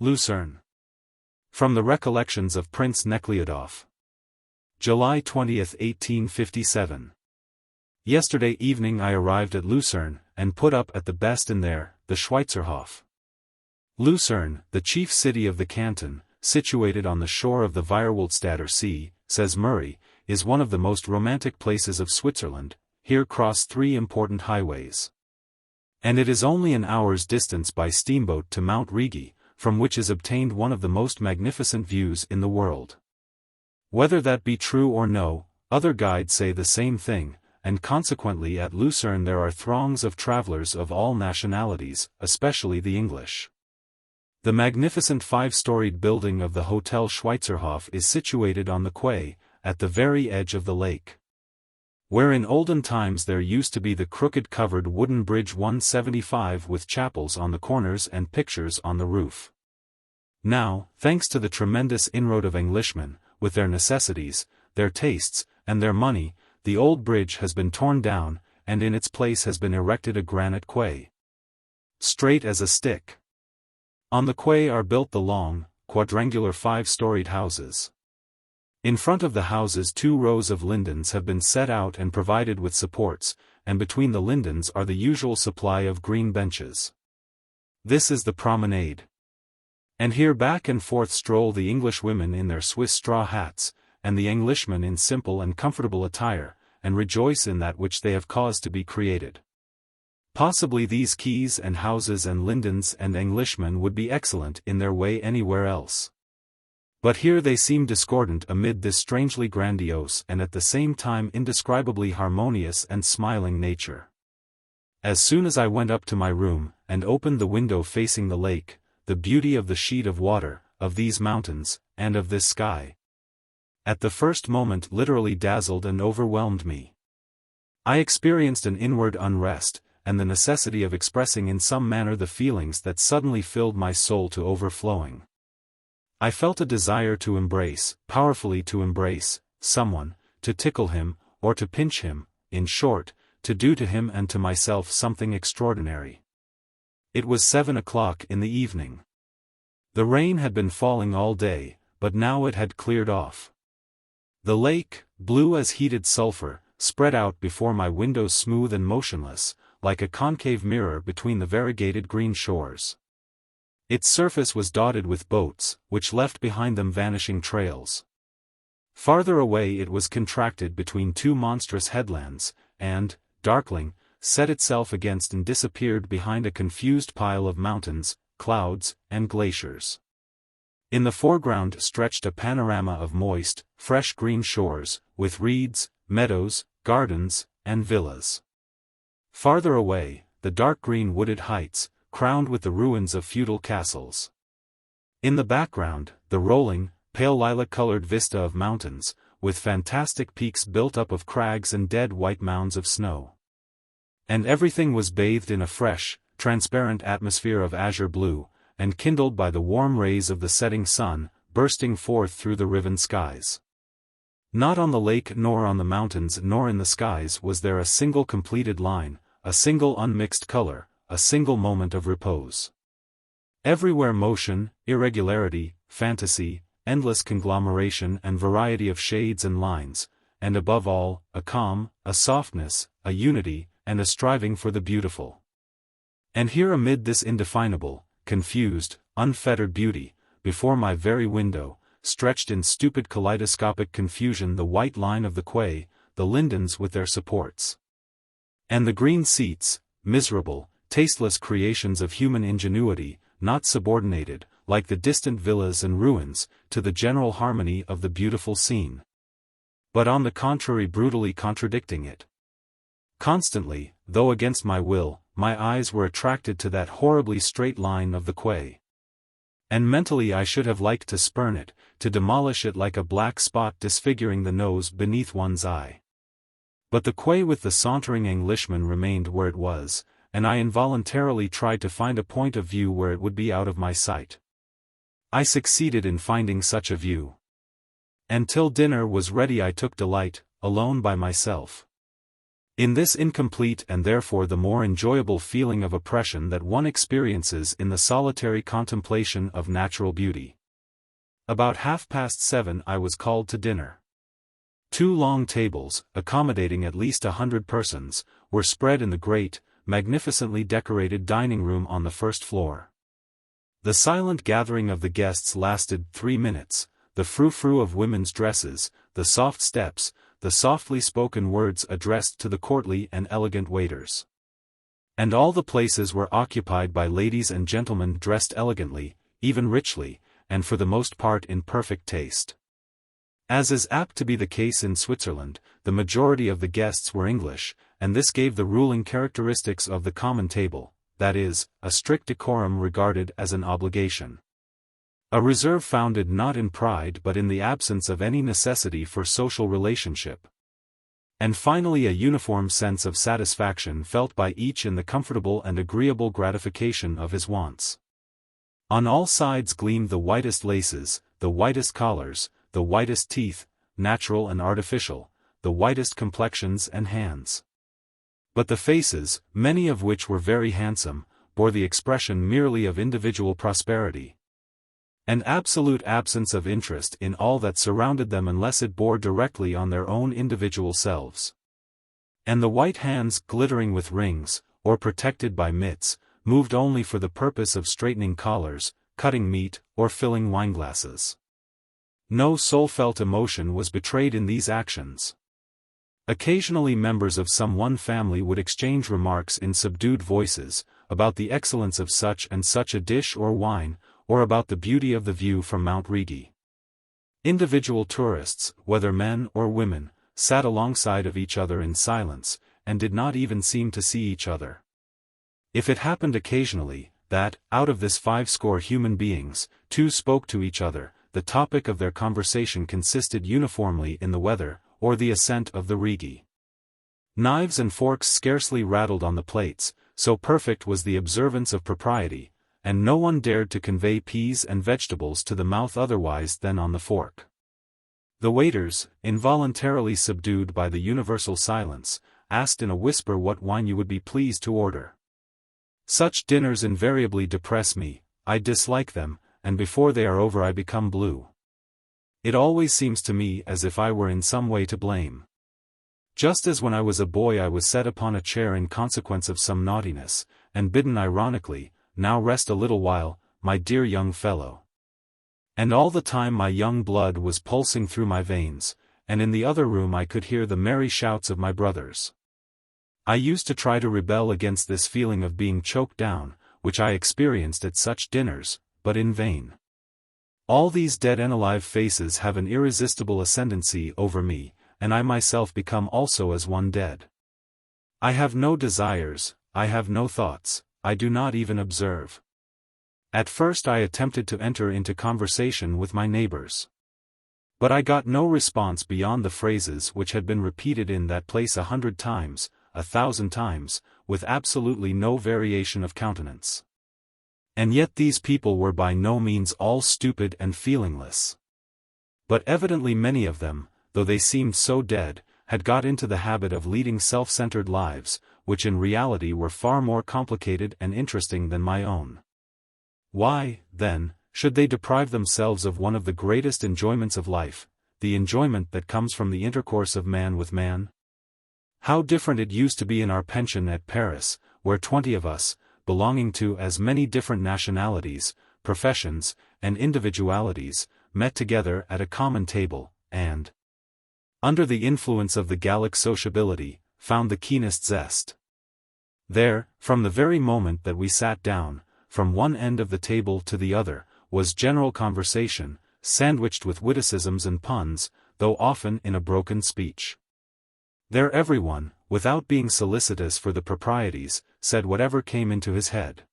Lucerne. From the Recollections of Prince Nekhlyudov. July 20, 1857. Yesterday evening I arrived at Lucerne, and put up at the best inn there, the Schweizerhof. Lucerne, the chief city of the canton, situated on the shore of the Vierwoldstadter Sea, says Murray, is one of the most romantic places of Switzerland. Here cross three important highways. And it is only an hour's distance by steamboat to Mount Rigi, from which is obtained one of the most magnificent views in the world. Whether that be true or no, other guides say the same thing, and consequently at Lucerne there are throngs of travelers of all nationalities, especially the English. The magnificent five-storied building of the Hotel Schweizerhof is situated on the quay, at the very edge of the lake. Where in olden times there used to be the crooked covered wooden bridge 175 with chapels on the corners and pictures on the roof. Now, thanks to the tremendous inroad of Englishmen, with their necessities, their tastes, and their money, the old bridge has been torn down, and in its place has been erected a granite quay. Straight as a stick. On the quay are built the long, quadrangular five-storied houses. In front of the houses 2 rows of lindens have been set out and provided with supports, and between the lindens are the usual supply of green benches. This is the promenade. And here back and forth stroll the English women in their Swiss straw hats, and the Englishmen in simple and comfortable attire, and rejoice in that which they have caused to be created. Possibly these quays and houses and lindens and Englishmen would be excellent in their way anywhere else. But here they seem discordant amid this strangely grandiose and at the same time indescribably harmonious and smiling nature. As soon as I went up to my room, and opened the window facing the lake, the beauty of the sheet of water, of these mountains, and of this sky, at the first moment literally dazzled and overwhelmed me. I experienced an inward unrest, and the necessity of expressing in some manner the feelings that suddenly filled my soul to overflowing. I felt a desire to embrace, powerfully to embrace, someone, to tickle him, or to pinch him, in short, to do to him and to myself something extraordinary. It was 7 o'clock in the evening. The rain had been falling all day, but now it had cleared off. The lake, blue as heated sulphur, spread out before my windows smooth and motionless, like a concave mirror between the variegated green shores. Its surface was dotted with boats, which left behind them vanishing trails. Farther away it was contracted between 2 monstrous headlands, and, darkling, set itself against and disappeared behind a confused pile of mountains, clouds, and glaciers. In the foreground stretched a panorama of moist, fresh green shores, with reeds, meadows, gardens, and villas. Farther away, the dark green wooded heights, crowned with the ruins of feudal castles. In the background, the rolling, pale lilac-colored vista of mountains, with fantastic peaks built up of crags and dead white mounds of snow. And everything was bathed in a fresh, transparent atmosphere of azure blue, and kindled by the warm rays of the setting sun, bursting forth through the riven skies. Not on the lake nor on the mountains nor in the skies was there a single completed line, a single unmixed color, a single moment of repose. Everywhere motion, irregularity, fantasy, endless conglomeration and variety of shades and lines, and above all, a calm, a softness, a unity, and a striving for the beautiful. And here amid this indefinable, confused, unfettered beauty, before my very window, stretched in stupid kaleidoscopic confusion the white line of the quay, the lindens with their supports. And the green seats, miserable, tasteless creations of human ingenuity, not subordinated, like the distant villas and ruins, to the general harmony of the beautiful scene, but on the contrary brutally contradicting it. Constantly, though against my will, my eyes were attracted to that horribly straight line of the quay. And mentally I should have liked to spurn it, to demolish it like a black spot disfiguring the nose beneath one's eye. But the quay with the sauntering Englishman remained where it was, and I involuntarily tried to find a point of view where it would be out of my sight. I succeeded in finding such a view. And till dinner was ready I took delight, alone by myself, In this incomplete and therefore the more enjoyable feeling of oppression that one experiences in the solitary contemplation of natural beauty. About 7:30 I was called to dinner. 2 long tables, accommodating at least 100 persons, were spread in the great, magnificently decorated dining room on the first floor. The silent gathering of the guests lasted 3 minutes, the frou-frou of women's dresses, the soft steps, the softly spoken words addressed to the courtly and elegant waiters. And all the places were occupied by ladies and gentlemen dressed elegantly, even richly, and for the most part in perfect taste. As is apt to be the case in Switzerland, the majority of the guests were English, and this gave the ruling characteristics of the common table, that is, a strict decorum regarded as an obligation. A reserve founded not in pride but in the absence of any necessity for social relationship. And finally a uniform sense of satisfaction felt by each in the comfortable and agreeable gratification of his wants. On all sides gleamed the whitest laces, the whitest collars, the whitest teeth, natural and artificial, the whitest complexions and hands. But the faces, many of which were very handsome, bore the expression merely of individual prosperity. An absolute absence of interest in all that surrounded them unless it bore directly on their own individual selves. And the white hands glittering with rings, or protected by mitts, moved only for the purpose of straightening collars, cutting meat, or filling wineglasses. No soul-felt emotion was betrayed in these actions. Occasionally members of some one family would exchange remarks in subdued voices, about the excellence of such and such a dish or wine, or about the beauty of the view from Mount Rigi. Individual tourists, whether men or women, sat alongside of each other in silence, and did not even seem to see each other. If it happened occasionally, that, out of this 50 human beings, 2 spoke to each other, the topic of their conversation consisted uniformly in the weather, or the ascent of the Rigi. Knives and forks scarcely rattled on the plates, so perfect was the observance of propriety, and no one dared to convey peas and vegetables to the mouth otherwise than on the fork. The waiters, involuntarily subdued by the universal silence, asked in a whisper what wine you would be pleased to order. Such dinners invariably depress me, I dislike them, and before they are over I become blue. It always seems to me as if I were in some way to blame. Just as when I was a boy I was set upon a chair in consequence of some naughtiness, and bidden ironically, "Now rest a little while, my dear young fellow." And all the time my young blood was pulsing through my veins, and in the other room I could hear the merry shouts of my brothers. I used to try to rebel against this feeling of being choked down, which I experienced at such dinners, but in vain. All these dead and alive faces have an irresistible ascendancy over me, and I myself become also as one dead. I have no desires, I have no thoughts, I do not even observe. At first I attempted to enter into conversation with my neighbors. But I got no response beyond the phrases which had been repeated in that place 100 times, 1,000 times, with absolutely no variation of countenance. And yet these people were by no means all stupid and feelingless. But evidently many of them, though they seemed so dead, had got into the habit of leading self-centered lives, which in reality were far more complicated and interesting than my own. Why, then, should they deprive themselves of one of the greatest enjoyments of life, the enjoyment that comes from the intercourse of man with man? How different it used to be in our pension at Paris, where 20 of us, belonging to as many different nationalities, professions, and individualities, met together at a common table, and, under the influence of the Gallic sociability, found the keenest zest. There, from the very moment that we sat down, from one end of the table to the other, was general conversation, sandwiched with witticisms and puns, though often in a broken speech. There everyone, without being solicitous for the proprieties, said whatever came into his head.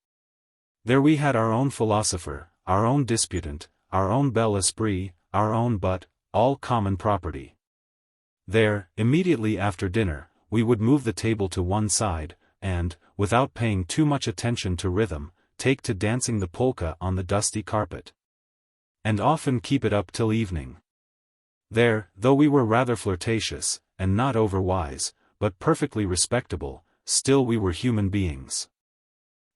There we had our own philosopher, our own disputant, our own bel esprit, our own but, all common property. There, immediately after dinner, we would move the table to one side, and, without paying too much attention to rhythm, take to dancing the polka on the dusty carpet. And often keep it up till evening. There, though we were rather flirtatious, and not over-wise, but perfectly respectable, still we were human beings.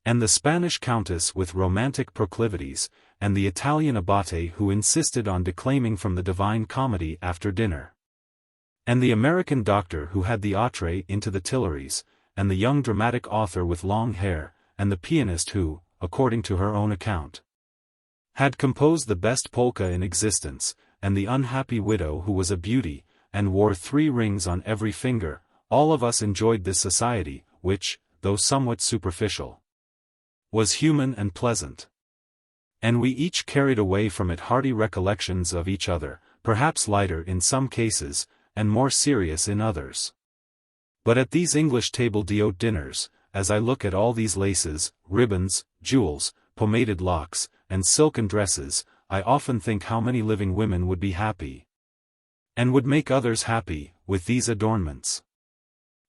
And the Spanish countess with romantic proclivities, and the Italian abate who insisted on declaiming from the Divine Comedy after dinner. And the American doctor who had the entree into the Tuileries, and the young dramatic author with long hair, and the pianist who, according to her own account, had composed the best polka in existence, and the unhappy widow who was a beauty, and wore 3 rings on every finger. All of us enjoyed this society, which, though somewhat superficial, was human and pleasant. And we each carried away from it hearty recollections of each other, perhaps lighter in some cases, and more serious in others. But at these English table d'hôte dinners, as I look at all these laces, ribbons, jewels, pomaded locks, and silken dresses, I often think how many living women would be happy, and would make others happy, with these adornments.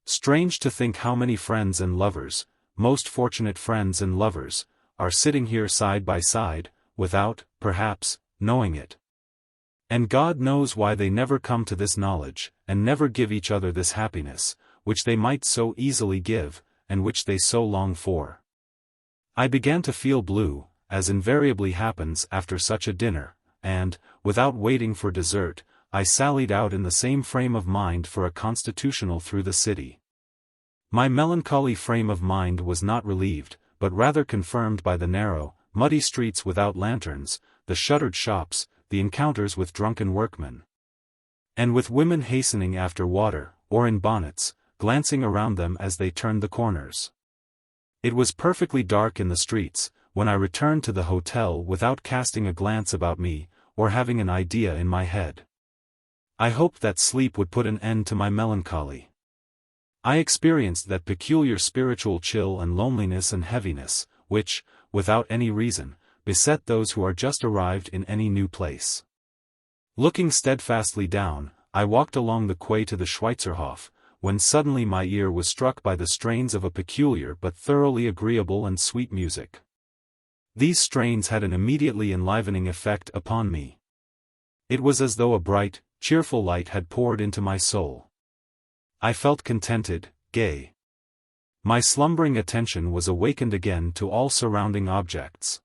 Strange to think how many friends and lovers, most fortunate friends and lovers, are sitting here side by side, without, perhaps, knowing it. And God knows why they never come to this knowledge, and never give each other this happiness, which they might so easily give, and which they so long for. I began to feel blue, as invariably happens after such a dinner, and, without waiting for dessert, I sallied out in the same frame of mind for a constitutional through the city. My melancholy frame of mind was not relieved, but rather confirmed by the narrow, muddy streets without lanterns, the shuttered shops, the encounters with drunken workmen, and with women hastening after water, or in bonnets, glancing around them as they turned the corners. It was perfectly dark in the streets, when I returned to the hotel without casting a glance about me, or having an idea in my head. I hoped that sleep would put an end to my melancholy. I experienced that peculiar spiritual chill and loneliness and heaviness, which, without any reason, beset those who are just arrived in any new place. Looking steadfastly down, I walked along the quay to the Schweizerhof, when suddenly my ear was struck by the strains of a peculiar but thoroughly agreeable and sweet music. These strains had an immediately enlivening effect upon me. It was as though a bright, cheerful light had poured into my soul. I felt contented, gay. My slumbering attention was awakened again to all surrounding objects.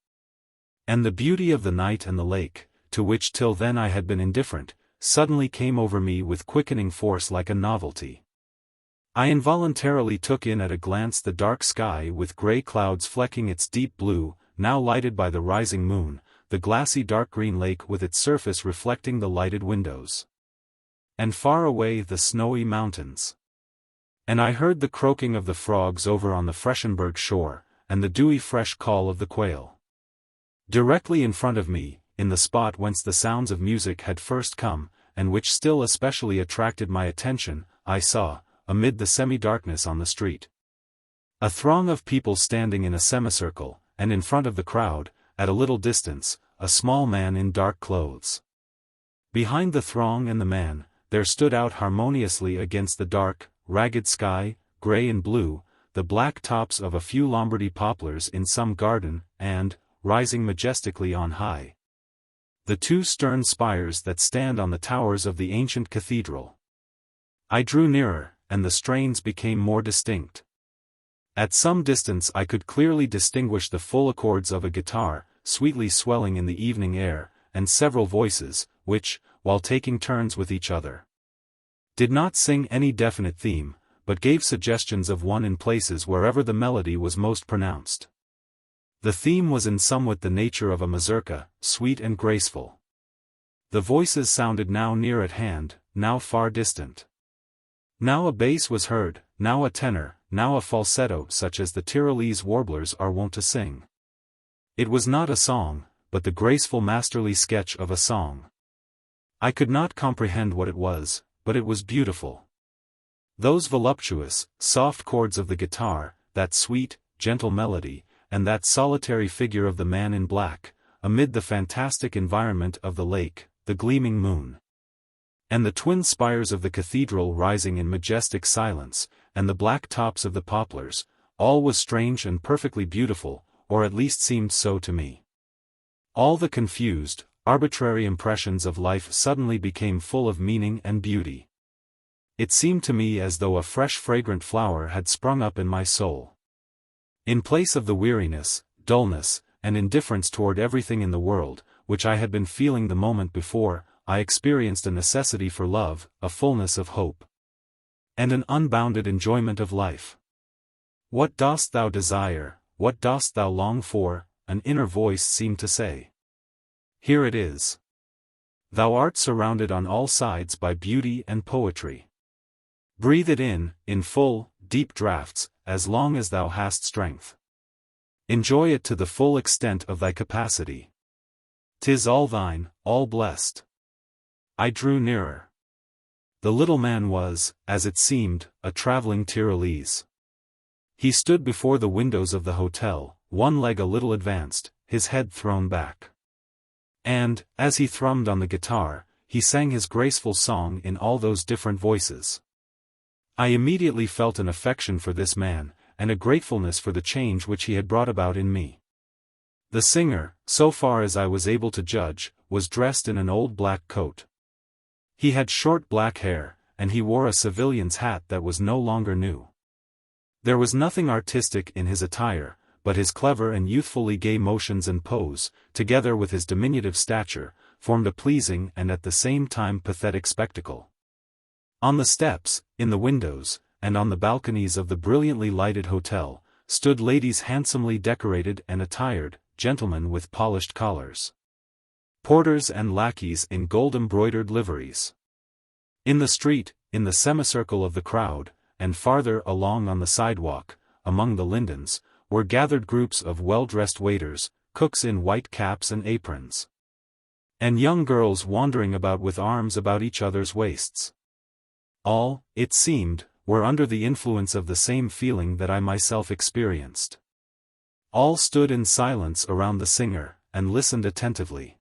And the beauty of the night and the lake, to which till then I had been indifferent, suddenly came over me with quickening force like a novelty. I involuntarily took in at a glance the dark sky with grey clouds flecking its deep blue, now lighted by the rising moon, the glassy dark green lake with its surface reflecting the lighted windows, and far away the snowy mountains. And I heard the croaking of the frogs over on the Freshenberg shore, and the dewy fresh call of the quail. Directly in front of me, in the spot whence the sounds of music had first come, and which still especially attracted my attention, I saw, amid the semi-darkness on the street, a throng of people standing in a semicircle, and in front of the crowd, at a little distance, a small man in dark clothes. Behind the throng and the man, there stood out harmoniously against the dark, ragged sky, grey and blue, the black tops of a few Lombardy poplars in some garden, and, rising majestically on high, the 2 stern spires that stand on the towers of the ancient cathedral. I drew nearer, and the strains became more distinct. At some distance I could clearly distinguish the full accords of a guitar, sweetly swelling in the evening air, and several voices, which, while taking turns with each other, did not sing any definite theme, but gave suggestions of one in places wherever the melody was most pronounced. The theme was in somewhat the nature of a mazurka, sweet and graceful. The voices sounded now near at hand, now far distant. Now a bass was heard, now a tenor, now a falsetto such as the Tyrolese warblers are wont to sing. It was not a song, but the graceful masterly sketch of a song. I could not comprehend what it was, but it was beautiful. Those voluptuous, soft chords of the guitar, that sweet, gentle melody, and that solitary figure of the man in black, amid the fantastic environment of the lake, the gleaming moon, and the twin spires of the cathedral rising in majestic silence, and the black tops of the poplars, all was strange and perfectly beautiful, or at least seemed so to me. All the confused, arbitrary impressions of life suddenly became full of meaning and beauty. it seemed to me as though a fresh fragrant flower had sprung up in my soul. In place of the weariness, dullness, and indifference toward everything in the world, which I had been feeling the moment before, I experienced a necessity for love, a fullness of hope, and an unbounded enjoyment of life. "What dost thou desire, what dost thou long for?" an inner voice seemed to say. "Here it is. Thou art surrounded on all sides by beauty and poetry. Breathe it in full, deep draughts, as long as thou hast strength. Enjoy it to the full extent of thy capacity. 'Tis all thine, all blessed." I drew nearer. The little man was, as it seemed, a traveling Tyrolese. He stood before the windows of the hotel, one leg a little advanced, his head thrown back. And, as he thrummed on the guitar, he sang his graceful song in all those different voices. I immediately felt an affection for this man, and a gratefulness for the change which he had brought about in me. The singer, so far as I was able to judge, was dressed in an old black coat. He had short black hair, and he wore a civilian's hat that was no longer new. There was nothing artistic in his attire, but his clever and youthfully gay motions and pose, together with his diminutive stature, formed a pleasing and at the same time pathetic spectacle. On the steps, in the windows, and on the balconies of the brilliantly lighted hotel, stood ladies handsomely decorated and attired, gentlemen with polished collars, porters and lackeys in gold-embroidered liveries. In the street, in the semicircle of the crowd, and farther along on the sidewalk, among the lindens, were gathered groups of well-dressed waiters, cooks in white caps and aprons, and young girls wandering about with arms about each other's waists. All, it seemed, were under the influence of the same feeling that I myself experienced. All stood in silence around the singer, and listened attentively.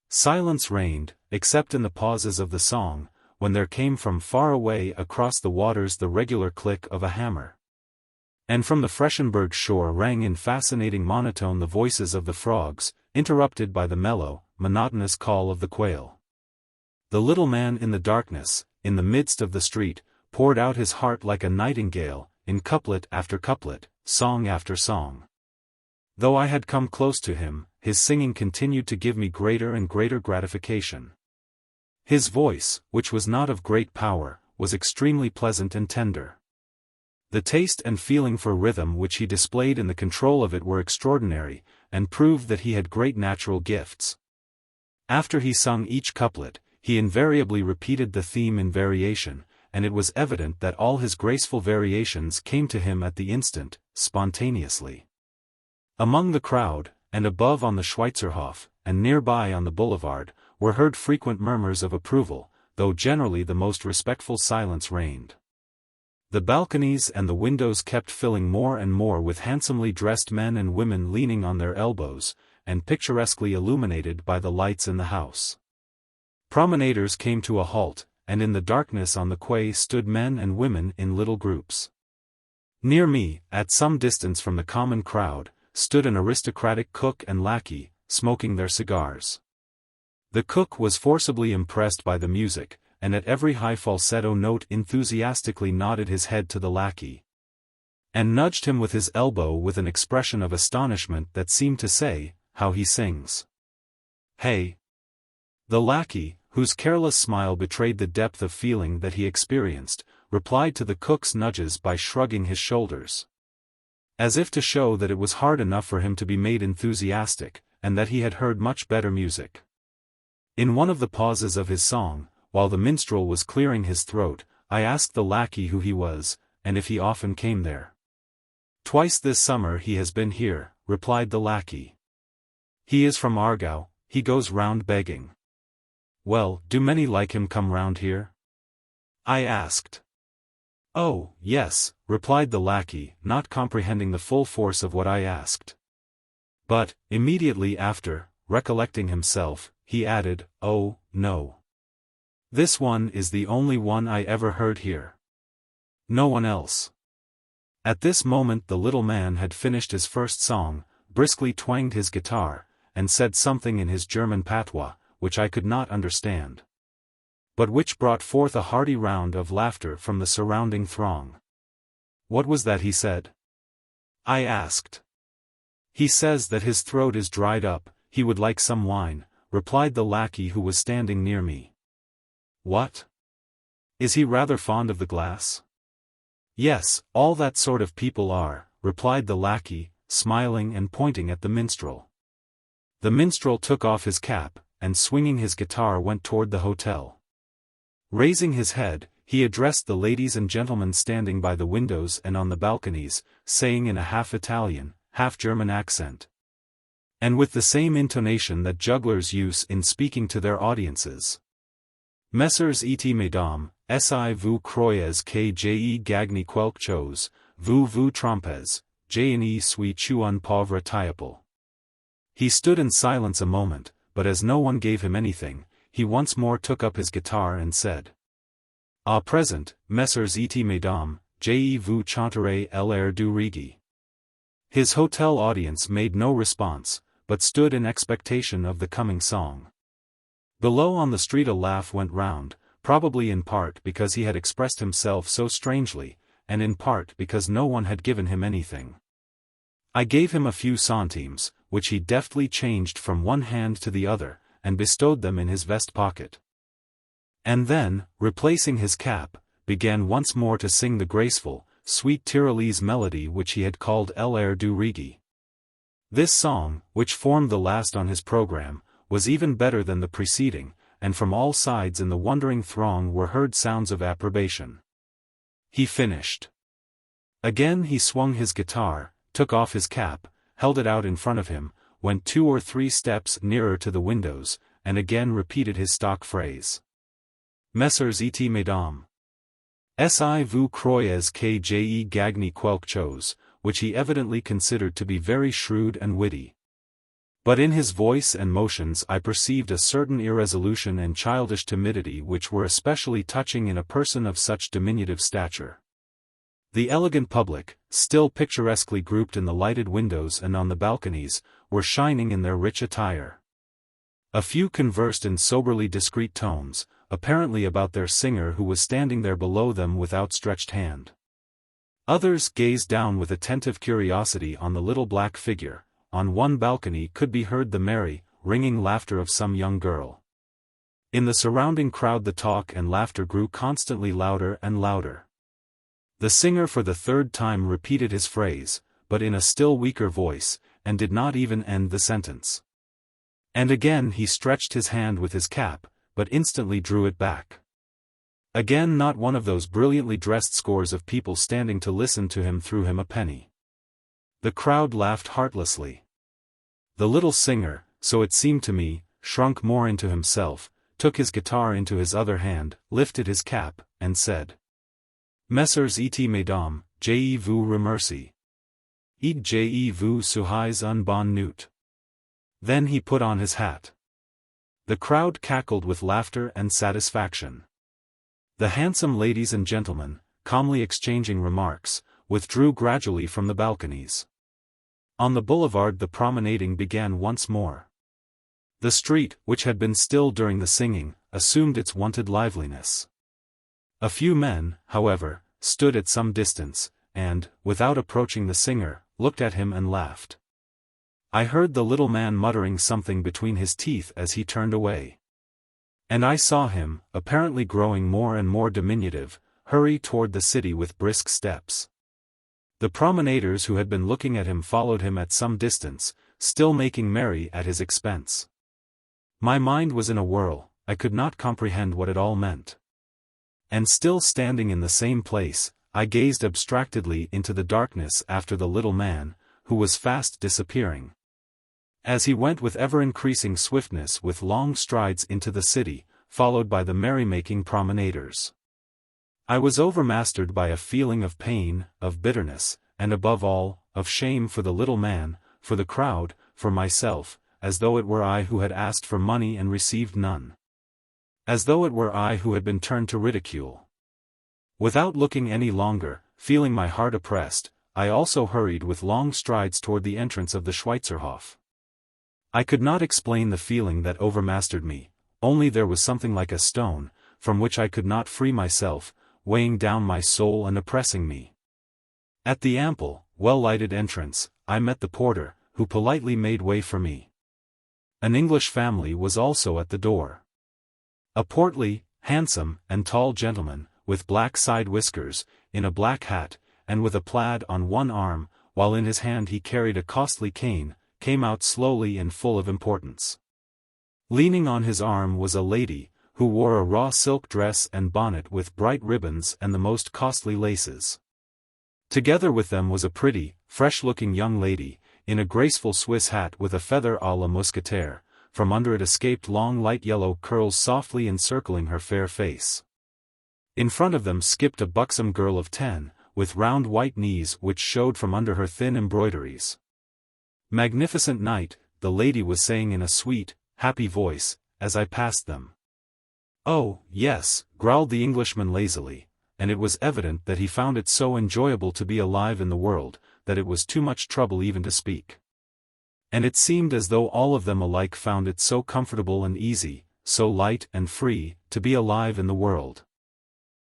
Silence reigned, except in the pauses of the song, when there came from far away across the waters the regular click of a hammer. And from the Freshenberg shore rang in fascinating monotone the voices of the frogs, interrupted by the mellow, monotonous call of the quail. The little man in the darkness, in the midst of the street, poured out his heart like a nightingale, in couplet after couplet, song after song. Though I had come close to him, his singing continued to give me greater and greater gratification. His voice, which was not of great power, was extremely pleasant and tender. The taste and feeling for rhythm which he displayed in the control of it were extraordinary, and proved that he had great natural gifts. After he sung each couplet, he invariably repeated the theme in variation, and it was evident that all his graceful variations came to him at the instant, spontaneously. Among the crowd, and above on the Schweizerhof, and nearby on the boulevard, were heard frequent murmurs of approval, though generally the most respectful silence reigned. The balconies and the windows kept filling more and more with handsomely dressed men and women leaning on their elbows, and picturesquely illuminated by the lights in the house. Promenaders came to a halt, and in the darkness on the quay stood men and women in little groups. Near me, at some distance from the common crowd, stood an aristocratic cook and lackey, smoking their cigars. The cook was forcibly impressed by the music, and at every high falsetto note enthusiastically nodded his head to the lackey, and nudged him with his elbow with an expression of astonishment that seemed to say, "How he sings! Hey!" The lackey, whose careless smile betrayed the depth of feeling that he experienced, replied to the cook's nudges by shrugging his shoulders, as if to show that it was hard enough for him to be made enthusiastic, and that he had heard much better music. In one of the pauses of his song, while the minstrel was clearing his throat, I asked the lackey who he was, and if he often came there. "Twice this summer he has been here," replied the lackey. "He is from Aargau, he goes round begging." "Well, do many like him come round here?" I asked. "Oh, yes," replied the lackey, not comprehending the full force of what I asked. But, immediately after, recollecting himself, he added, "Oh, no. This one is the only one I ever heard here. No one else." At this moment the little man had finished his first song, briskly twanged his guitar, and said something in his German patois, which I could not understand. but which brought forth a hearty round of laughter from the surrounding throng. "What was that he said?" I asked. "He says that his throat is dried up, he would like some wine," replied the lackey who was standing near me. "What? Is he rather fond of the glass?" "Yes, all that sort of people are," replied the lackey, smiling and pointing at the minstrel. The minstrel took off his cap, and swinging his guitar went toward the hotel. Raising his head, he addressed the ladies and gentlemen standing by the windows and on the balconies, saying in a half-Italian, half-German accent, and with the same intonation that jugglers use in speaking to their audiences: "Messieurs et mesdames, si vous croyez que j'ai gagné quelque chose, vous vous trompez, je ne suis qu'un pauvre tilleul." He stood in silence a moment, but as no one gave him anything, he once more took up his guitar and said, "À présent, messieurs et mesdames, je vous chanterai l'air du Rigi." His hotel audience made no response, but stood in expectation of the coming song. Below on the street a laugh went round, probably in part because he had expressed himself so strangely, and in part because no one had given him anything. I gave him a few centimes, which he deftly changed from one hand to the other, and bestowed them in his vest pocket. And then, replacing his cap, began once more to sing the graceful, sweet Tyrolese melody which he had called l'air du Rigi. This song, which formed the last on his program, was even better than the preceding, and from all sides in the wondering throng were heard sounds of approbation. He finished. Again he swung his guitar, took off his cap, held it out in front of him, went 2 or 3 steps nearer to the windows, and again repeated his stock phrase: "Messieurs et mesdames, si vous croyez que j'ai gagné quelque chose," which he evidently considered to be very shrewd and witty. But in his voice and motions I perceived a certain irresolution and childish timidity which were especially touching in a person of such diminutive stature. The elegant public, still picturesquely grouped in the lighted windows and on the balconies, were shining in their rich attire. A few conversed in soberly discreet tones, apparently about their singer who was standing there below them with outstretched hand. Others gazed down with attentive curiosity on the little black figure. On one balcony could be heard the merry, ringing laughter of some young girl. In the surrounding crowd the talk and laughter grew constantly louder and louder. The singer for the 3rd time repeated his phrase, but in a still weaker voice, and did not even end the sentence. And again he stretched his hand with his cap, but instantly drew it back. Again not one of those brilliantly dressed scores of people standing to listen to him threw him a penny. The crowd laughed heartlessly. The little singer, so it seemed to me, shrunk more into himself, took his guitar into his other hand, lifted his cap, and said: "Messieurs et mesdames, je vous remercie. Et je vous souhaite une bonne nuit." Then he put on his hat. The crowd cackled with laughter and satisfaction. The handsome ladies and gentlemen, calmly exchanging remarks, withdrew gradually from the balconies. On the boulevard the promenading began once more. The street, which had been still during the singing, assumed its wonted liveliness. A few men, however, stood at some distance, and, without approaching the singer, looked at him and laughed. I heard the little man muttering something between his teeth as he turned away. And I saw him, apparently growing more and more diminutive, hurry toward the city with brisk steps. The promenaders who had been looking at him followed him at some distance, still making merry at his expense. My mind was in a whirl, I could not comprehend what it all meant. And still standing in the same place, I gazed abstractedly into the darkness after the little man, who was fast disappearing. As he went with ever-increasing swiftness with long strides into the city, followed by the merrymaking promenaders. I was overmastered by a feeling of pain, of bitterness, and above all, of shame for the little man, for the crowd, for myself, as though it were I who had asked for money and received none. As though it were I who had been turned to ridicule. Without looking any longer, feeling my heart oppressed, I also hurried with long strides toward the entrance of the Schweizerhof. I could not explain the feeling that overmastered me, only there was something like a stone, from which I could not free myself, weighing down my soul and oppressing me. At the ample, well-lighted entrance, I met the porter, who politely made way for me. An English family was also at the door. A portly, handsome, and tall gentleman, with black side whiskers, in a black hat, and with a plaid on one arm, while in his hand he carried a costly cane, came out slowly and full of importance. Leaning on his arm was a lady, who wore a raw silk dress and bonnet with bright ribbons and the most costly laces. Together with them was a pretty, fresh-looking young lady, in a graceful Swiss hat with a feather à la mousquetaire, from under it escaped long light yellow curls softly encircling her fair face. In front of them skipped a buxom girl of 10, with round white knees which showed from under her thin embroideries. "Magnificent night," the lady was saying in a sweet, happy voice, as I passed them. "Oh, yes," growled the Englishman lazily, and it was evident that he found it so enjoyable to be alive in the world, that it was too much trouble even to speak. And it seemed as though all of them alike found it so comfortable and easy, so light and free, to be alive in the world.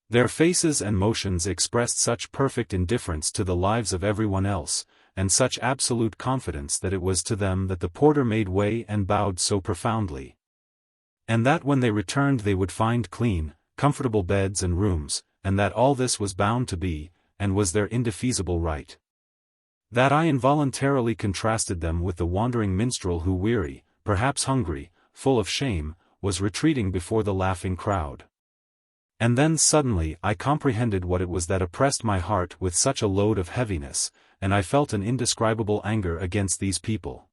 Their faces and motions expressed such perfect indifference to the lives of everyone else, and such absolute confidence that it was to them that the porter made way and bowed so profoundly. And that when they returned they would find clean, comfortable beds and rooms, and that all this was bound to be, and was their indefeasible right. That I involuntarily contrasted them with the wandering minstrel who weary, perhaps hungry, full of shame, was retreating before the laughing crowd. And then suddenly I comprehended what it was that oppressed my heart with such a load of heaviness, and I felt an indescribable anger against these people.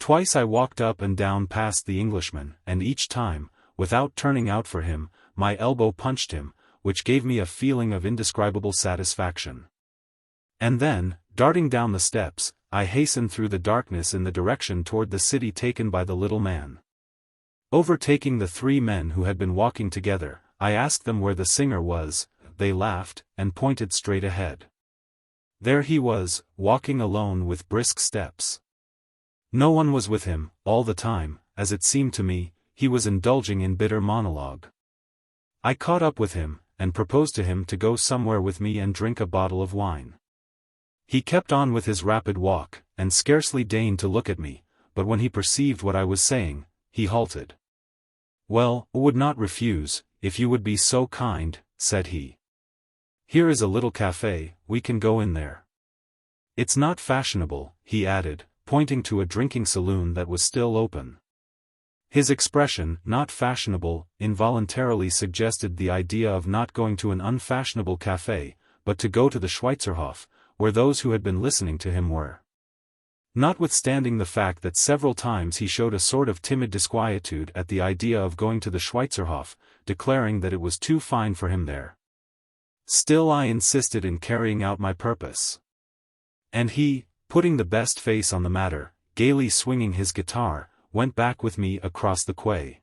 Twice I walked up and down past the Englishman, and each time, without turning out for him, my elbow punched him, which gave me a feeling of indescribable satisfaction. And then, darting down the steps, I hastened through the darkness in the direction toward the city taken by the little man. Overtaking the 3 men who had been walking together, I asked them where the singer was. They laughed, and pointed straight ahead. There he was, walking alone with brisk steps. No one was with him. All the time, as it seemed to me, he was indulging in bitter monologue. I caught up with him, and proposed to him to go somewhere with me and drink a bottle of wine. He kept on with his rapid walk, and scarcely deigned to look at me, but when he perceived what I was saying, he halted. "Well, I would not refuse, if you would be so kind," said he. "Here is a little café, we can go in there. It's not fashionable," he added, pointing to a drinking saloon that was still open. His expression, "not fashionable," involuntarily suggested the idea of not going to an unfashionable café, but to go to the Schweizerhof, where those who had been listening to him were. Notwithstanding the fact that several times he showed a sort of timid disquietude at the idea of going to the Schweizerhof, declaring that it was too fine for him there. Still I insisted in carrying out my purpose. And he, putting the best face on the matter, gaily swinging his guitar, went back with me across the quay.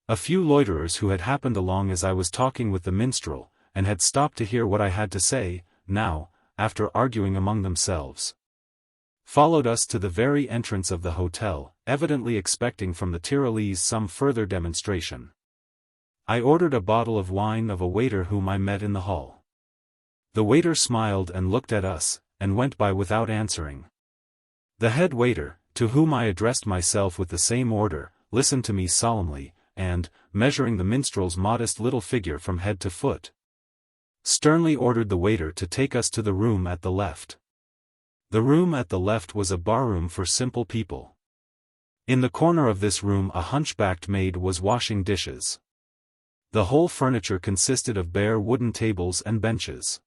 A few loiterers who had happened along as I was talking with the minstrel, and had stopped to hear what I had to say, now, after arguing among themselves, followed us to the very entrance of the hotel, evidently expecting from the Tyrolese some further demonstration. I ordered a bottle of wine of a waiter whom I met in the hall. The waiter smiled and looked at us, and went by without answering. The head waiter, to whom I addressed myself with the same order, listened to me solemnly, and, measuring the minstrel's modest little figure from head to foot, sternly ordered the waiter to take us to the room at the left. The room at the left was a barroom for simple people. In the corner of this room a hunchbacked maid was washing dishes. The whole furniture consisted of bare wooden tables and benches.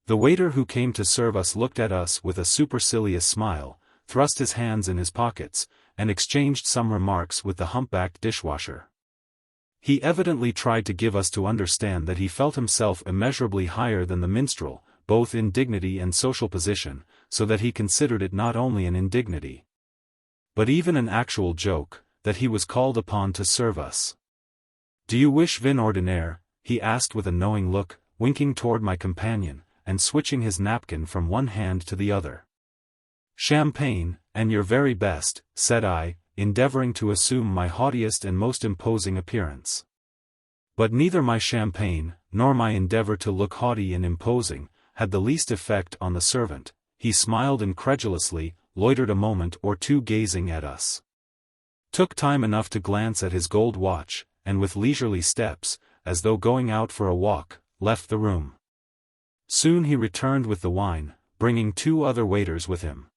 The waiter who came to serve us looked at us with a supercilious smile, thrust his hands in his pockets, and exchanged some remarks with the humpbacked dishwasher. He evidently tried to give us to understand that he felt himself immeasurably higher than the minstrel, both in dignity and social position, so that he considered it not only an indignity, but even an actual joke, that he was called upon to serve us. "Do you wish vin ordinaire?" he asked with a knowing look, winking toward my companion, and switching his napkin from one hand to the other. "Champagne, and your very best," said I, endeavoring to assume my haughtiest and most imposing appearance. But neither my champagne, nor my endeavor to look haughty and imposing, had the least effect on the servant. He smiled incredulously, loitered a moment or two gazing at us, took time enough to glance at his gold watch, and with leisurely steps, as though going out for a walk, left the room. Soon he returned with the wine, bringing 2 other waiters with him.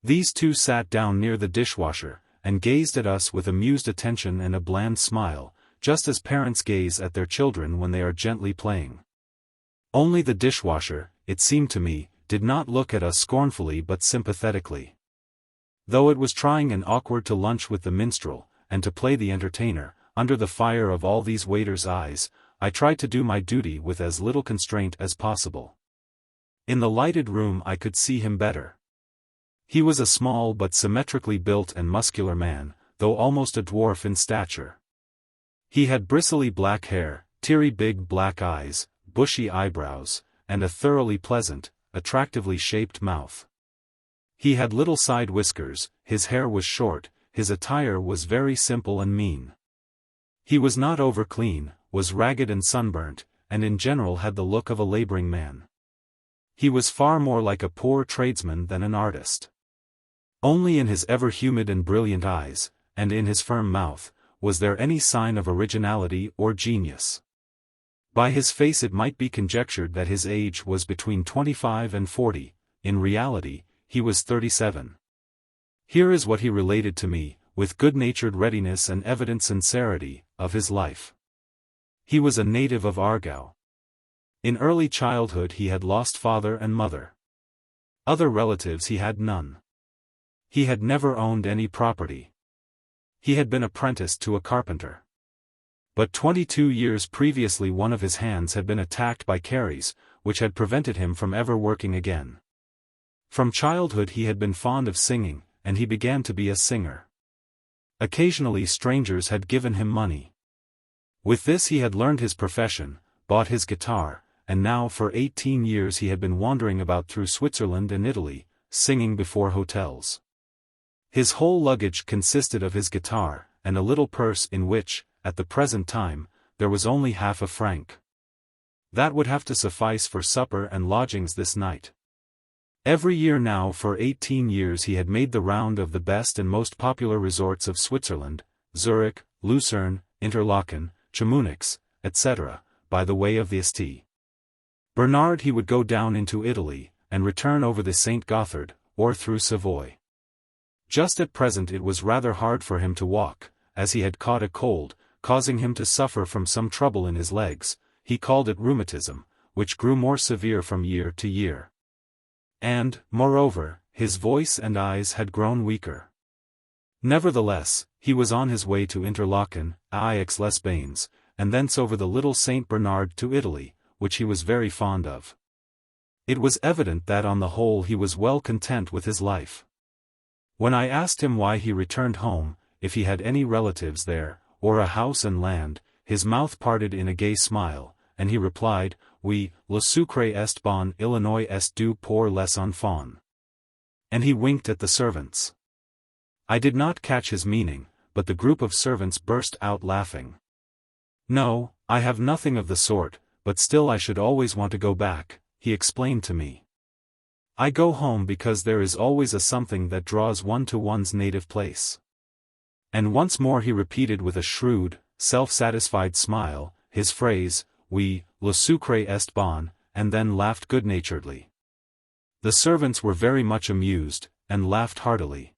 These 2 sat down near the dishwasher, and gazed at us with amused attention and a bland smile, just as parents gaze at their children when they are gently playing. Only the dishwasher, it seemed to me, did not look at us scornfully but sympathetically. Though it was trying and awkward to lunch with the minstrel, and to play the entertainer, under the fire of all these waiters' eyes, I tried to do my duty with as little constraint as possible. In the lighted room I could see him better. He was a small but symmetrically built and muscular man, though almost a dwarf in stature. He had bristly black hair, teary big black eyes, bushy eyebrows, and a thoroughly pleasant, attractively shaped mouth. He had little side whiskers, his hair was short, his attire was very simple and mean. He was not over clean, was ragged and sunburnt, and in general had the look of a laboring man. He was far more like a poor tradesman than an artist. Only in his ever humid and brilliant eyes, and in his firm mouth, was there any sign of originality or genius. By his face it might be conjectured that his age was between 25 and 40, in reality, he was 37. Here is what he related to me, with good-natured readiness and evident sincerity, of his life. He was a native of Argau. In early childhood he had lost father and mother. Other relatives he had none. He had never owned any property. He had been apprenticed to a carpenter. But 22 years previously one of his hands had been attacked by caries, which had prevented him from ever working again. From childhood he had been fond of singing, and he began to be a singer. Occasionally strangers had given him money. With this he had learned his profession, bought his guitar, and now for 18 years he had been wandering about through Switzerland and Italy, singing before hotels. His whole luggage consisted of his guitar, and a little purse in which, at the present time, there was only half a franc. That would have to suffice for supper and lodgings this night. Every year now for 18 years he had made the round of the best and most popular resorts of Switzerland, Zurich, Lucerne, Interlaken, Chamonix, etc., by the way of the St. Bernard he would go down into Italy, and return over the St. Gothard, or through Savoy. Just at present it was rather hard for him to walk, as he had caught a cold, causing him to suffer from some trouble in his legs. He called it rheumatism, which grew more severe from year to year. And, moreover, his voice and eyes had grown weaker. Nevertheless, he was on his way to Interlaken, Aix-les-Bains, and thence over the little St. Bernard to Italy, which he was very fond of. It was evident that on the whole he was well content with his life. When I asked him why he returned home, if he had any relatives there, or a house and land, his mouth parted in a gay smile, and he replied, "Oui, le sucre est bon, Illinois est doux pour les enfants." And he winked at the servants. I did not catch his meaning, but the group of servants burst out laughing. "No, I have nothing of the sort, but still I should always want to go back," he explained to me. "I go home because there is always a something that draws one to one's native place." And once more he repeated with a shrewd, self-satisfied smile, his phrase, "Oui, le sucre est bon," and then laughed good-naturedly. The servants were very much amused, and laughed heartily.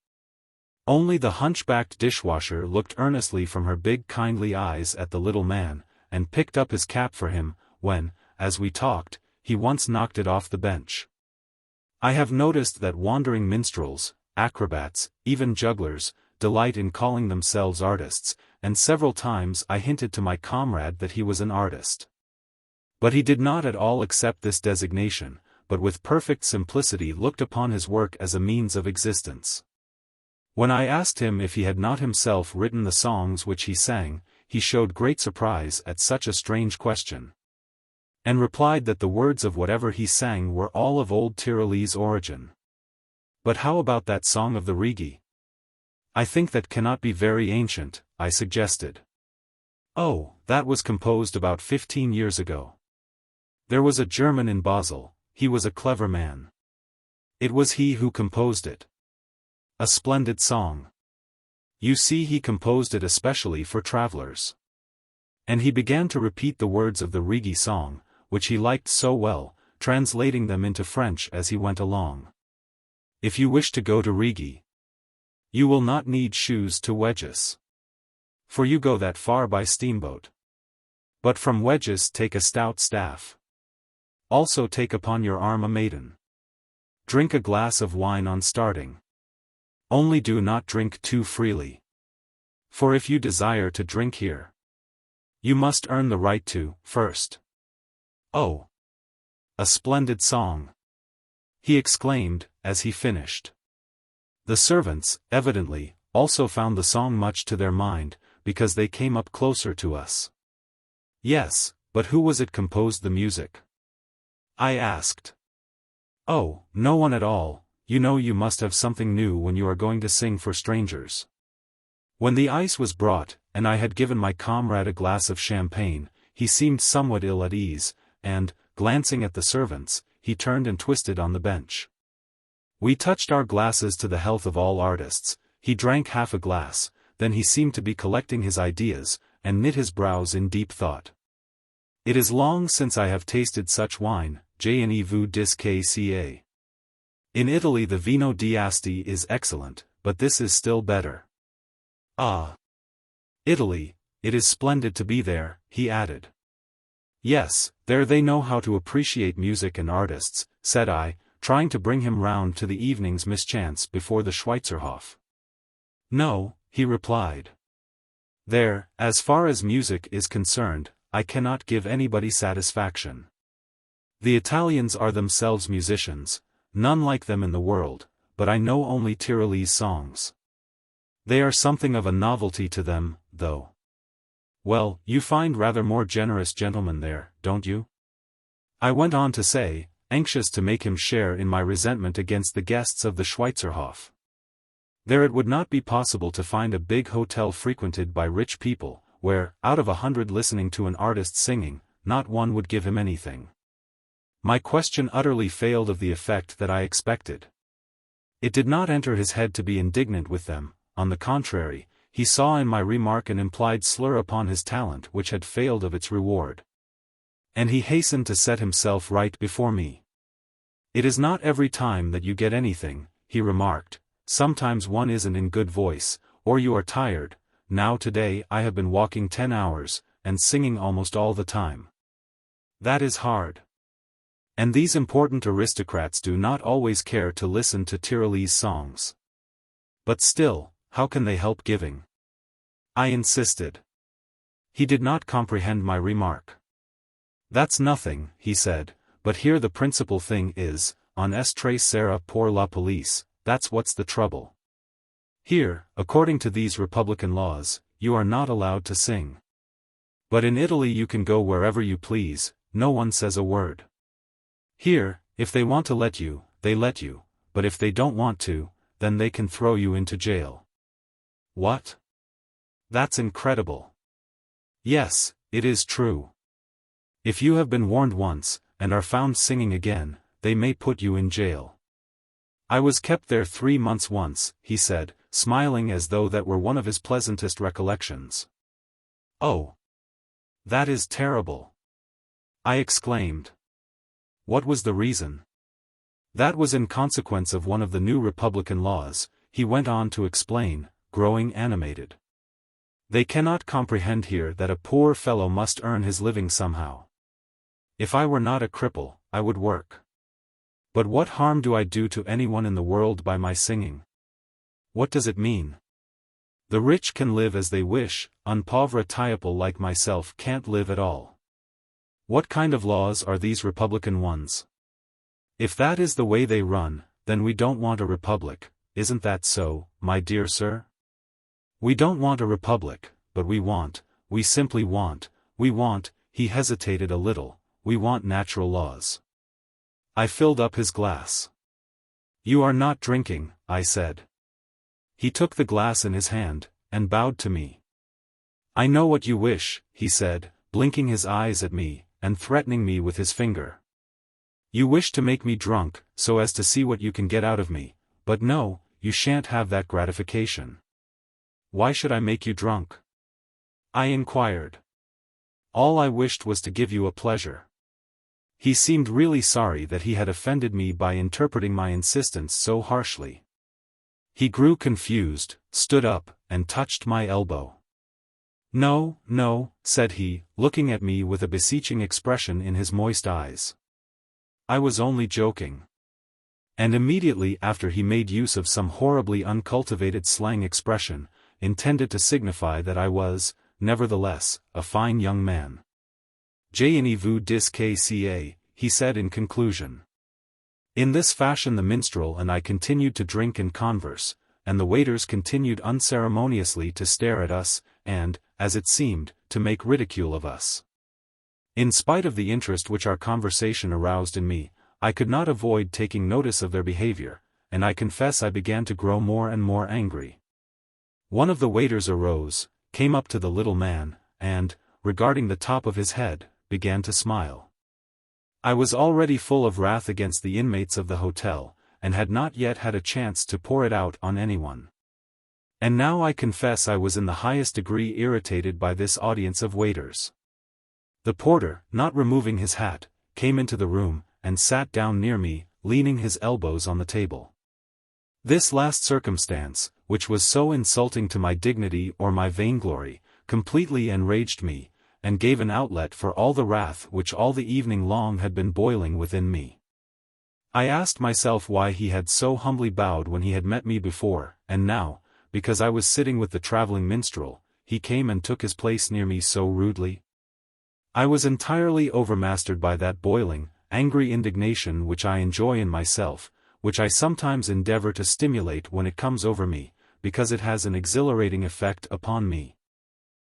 Only the hunchbacked dishwasher looked earnestly from her big kindly eyes at the little man, and picked up his cap for him, when, as we talked, he once knocked it off the bench. I have noticed that wandering minstrels, acrobats, even jugglers, delight in calling themselves artists, and several times I hinted to my comrade that he was an artist. But he did not at all accept this designation, but with perfect simplicity looked upon his work as a means of existence. When I asked him if he had not himself written the songs which he sang, he showed great surprise at such a strange question, and replied that the words of whatever he sang were all of old Tyrolese origin. "But how about that song of the Rigi?" "I think that cannot be very ancient," I suggested. Oh, that was composed about 15 years ago. There was a German in Basel, he was a clever man. It was he who composed it. A splendid song. You see, he composed it especially for travelers. And he began to repeat the words of the Rigi song, which he liked so well, translating them into French as he went along. If you wish to go to Rigi, you will not need shoes to Wedges, for you go that far by steamboat. But from Wedges take a stout staff. Also take upon your arm a maiden. Drink a glass of wine on starting. Only do not drink too freely. For if you desire to drink here, you must earn the right to, first. Oh! A splendid song! He exclaimed, as he finished. The servants, evidently, also found the song much to their mind, because they came up closer to us. Yes, but who was it composed the music? I asked. Oh, no one at all. You know, you must have something new when you are going to sing for strangers. When the ice was brought, and I had given my comrade a glass of champagne, he seemed somewhat ill at ease, and, glancing at the servants, he turned and twisted on the bench. We touched our glasses to the health of all artists. He drank half a glass, then he seemed to be collecting his ideas, and knit his brows in deep thought. It is long since I have tasted such wine, je-ne-vous dis que in Italy the vino d'Asti is excellent, but this is still better. Ah! Italy, it is splendid to be there, he added. Yes, there they know how to appreciate music and artists, said I, trying to bring him round to the evening's mischance before the Schweizerhof. No, he replied. There, as far as music is concerned, I cannot give anybody satisfaction. The Italians are themselves musicians, none like them in the world, but I know only Tyrolese songs. They are something of a novelty to them, though. Well, you find rather more generous gentlemen there, don't you? I went on to say, anxious to make him share in my resentment against the guests of the Schweizerhof. There it would not be possible to find a big hotel frequented by rich people, where, out of 100 listening to an artist singing, not one would give him anything. My question utterly failed of the effect that I expected. It did not enter his head to be indignant with them, on the contrary, he saw in my remark an implied slur upon his talent which had failed of its reward. And he hastened to set himself right before me. It is not every time that you get anything, he remarked, sometimes one isn't in good voice, or you are tired. Now today I have been walking 10 hours, and singing almost all the time. That is hard. And these important aristocrats do not always care to listen to Tyrolese songs. But still, how can they help giving? I insisted. He did not comprehend my remark. That's nothing, he said, but here the principal thing is, on est très sera pour la police, that's what's the trouble. Here, according to these republican laws, you are not allowed to sing. But in Italy you can go wherever you please, no one says a word. Here, if they want to let you, they let you, but if they don't want to, then they can throw you into jail. What? That's incredible. Yes, it is true. If you have been warned once, and are found singing again, they may put you in jail. I was kept there 3 months once, he said, smiling as though that were one of his pleasantest recollections. Oh! That is terrible! I exclaimed. What was the reason? That was in consequence of one of the new republican laws, he went on to explain, growing animated. They cannot comprehend here that a poor fellow must earn his living somehow. If I were not a cripple, I would work. But what harm do I do to anyone in the world by my singing? What does it mean? The rich can live as they wish, un pauvre taiple like myself can't live at all. What kind of laws are these republican ones? If that is the way they run, then we don't want a republic, isn't that so, my dear sir? We don't want a republic, but we simply want, he hesitated a little, we want natural laws. I filled up his glass. You are not drinking, I said. He took the glass in his hand, and bowed to me. "I know what you wish," he said, blinking his eyes at me, and threatening me with his finger. "You wish to make me drunk, so as to see what you can get out of me, but no, you shan't have that gratification." "Why should I make you drunk?" I inquired. "All I wished was to give you a pleasure." He seemed really sorry that he had offended me by interpreting my insistence so harshly. He grew confused, stood up, and touched my elbow. "No, no," said he, looking at me with a beseeching expression in his moist eyes. "I was only joking." And immediately after he made use of some horribly uncultivated slang expression, intended to signify that I was, nevertheless, a fine young man. "Gênez-vous disque," he said in conclusion. In this fashion the minstrel and I continued to drink and converse, and the waiters continued unceremoniously to stare at us, and, as it seemed, to make ridicule of us. In spite of the interest which our conversation aroused in me, I could not avoid taking notice of their behavior, and I confess I began to grow more and more angry. One of the waiters arose, came up to the little man, and, regarding the top of his head, began to smile. I was already full of wrath against the inmates of the hotel, and had not yet had a chance to pour it out on anyone. And now I confess I was in the highest degree irritated by this audience of waiters. The porter, not removing his hat, came into the room, and sat down near me, leaning his elbows on the table. This last circumstance, which was so insulting to my dignity or my vainglory, completely enraged me, and gave an outlet for all the wrath which all the evening long had been boiling within me. I asked myself why he had so humbly bowed when he had met me before, and now, because I was sitting with the traveling minstrel, he came and took his place near me so rudely. I was entirely overmastered by that boiling, angry indignation which I enjoy in myself, which I sometimes endeavor to stimulate when it comes over me, because it has an exhilarating effect upon me,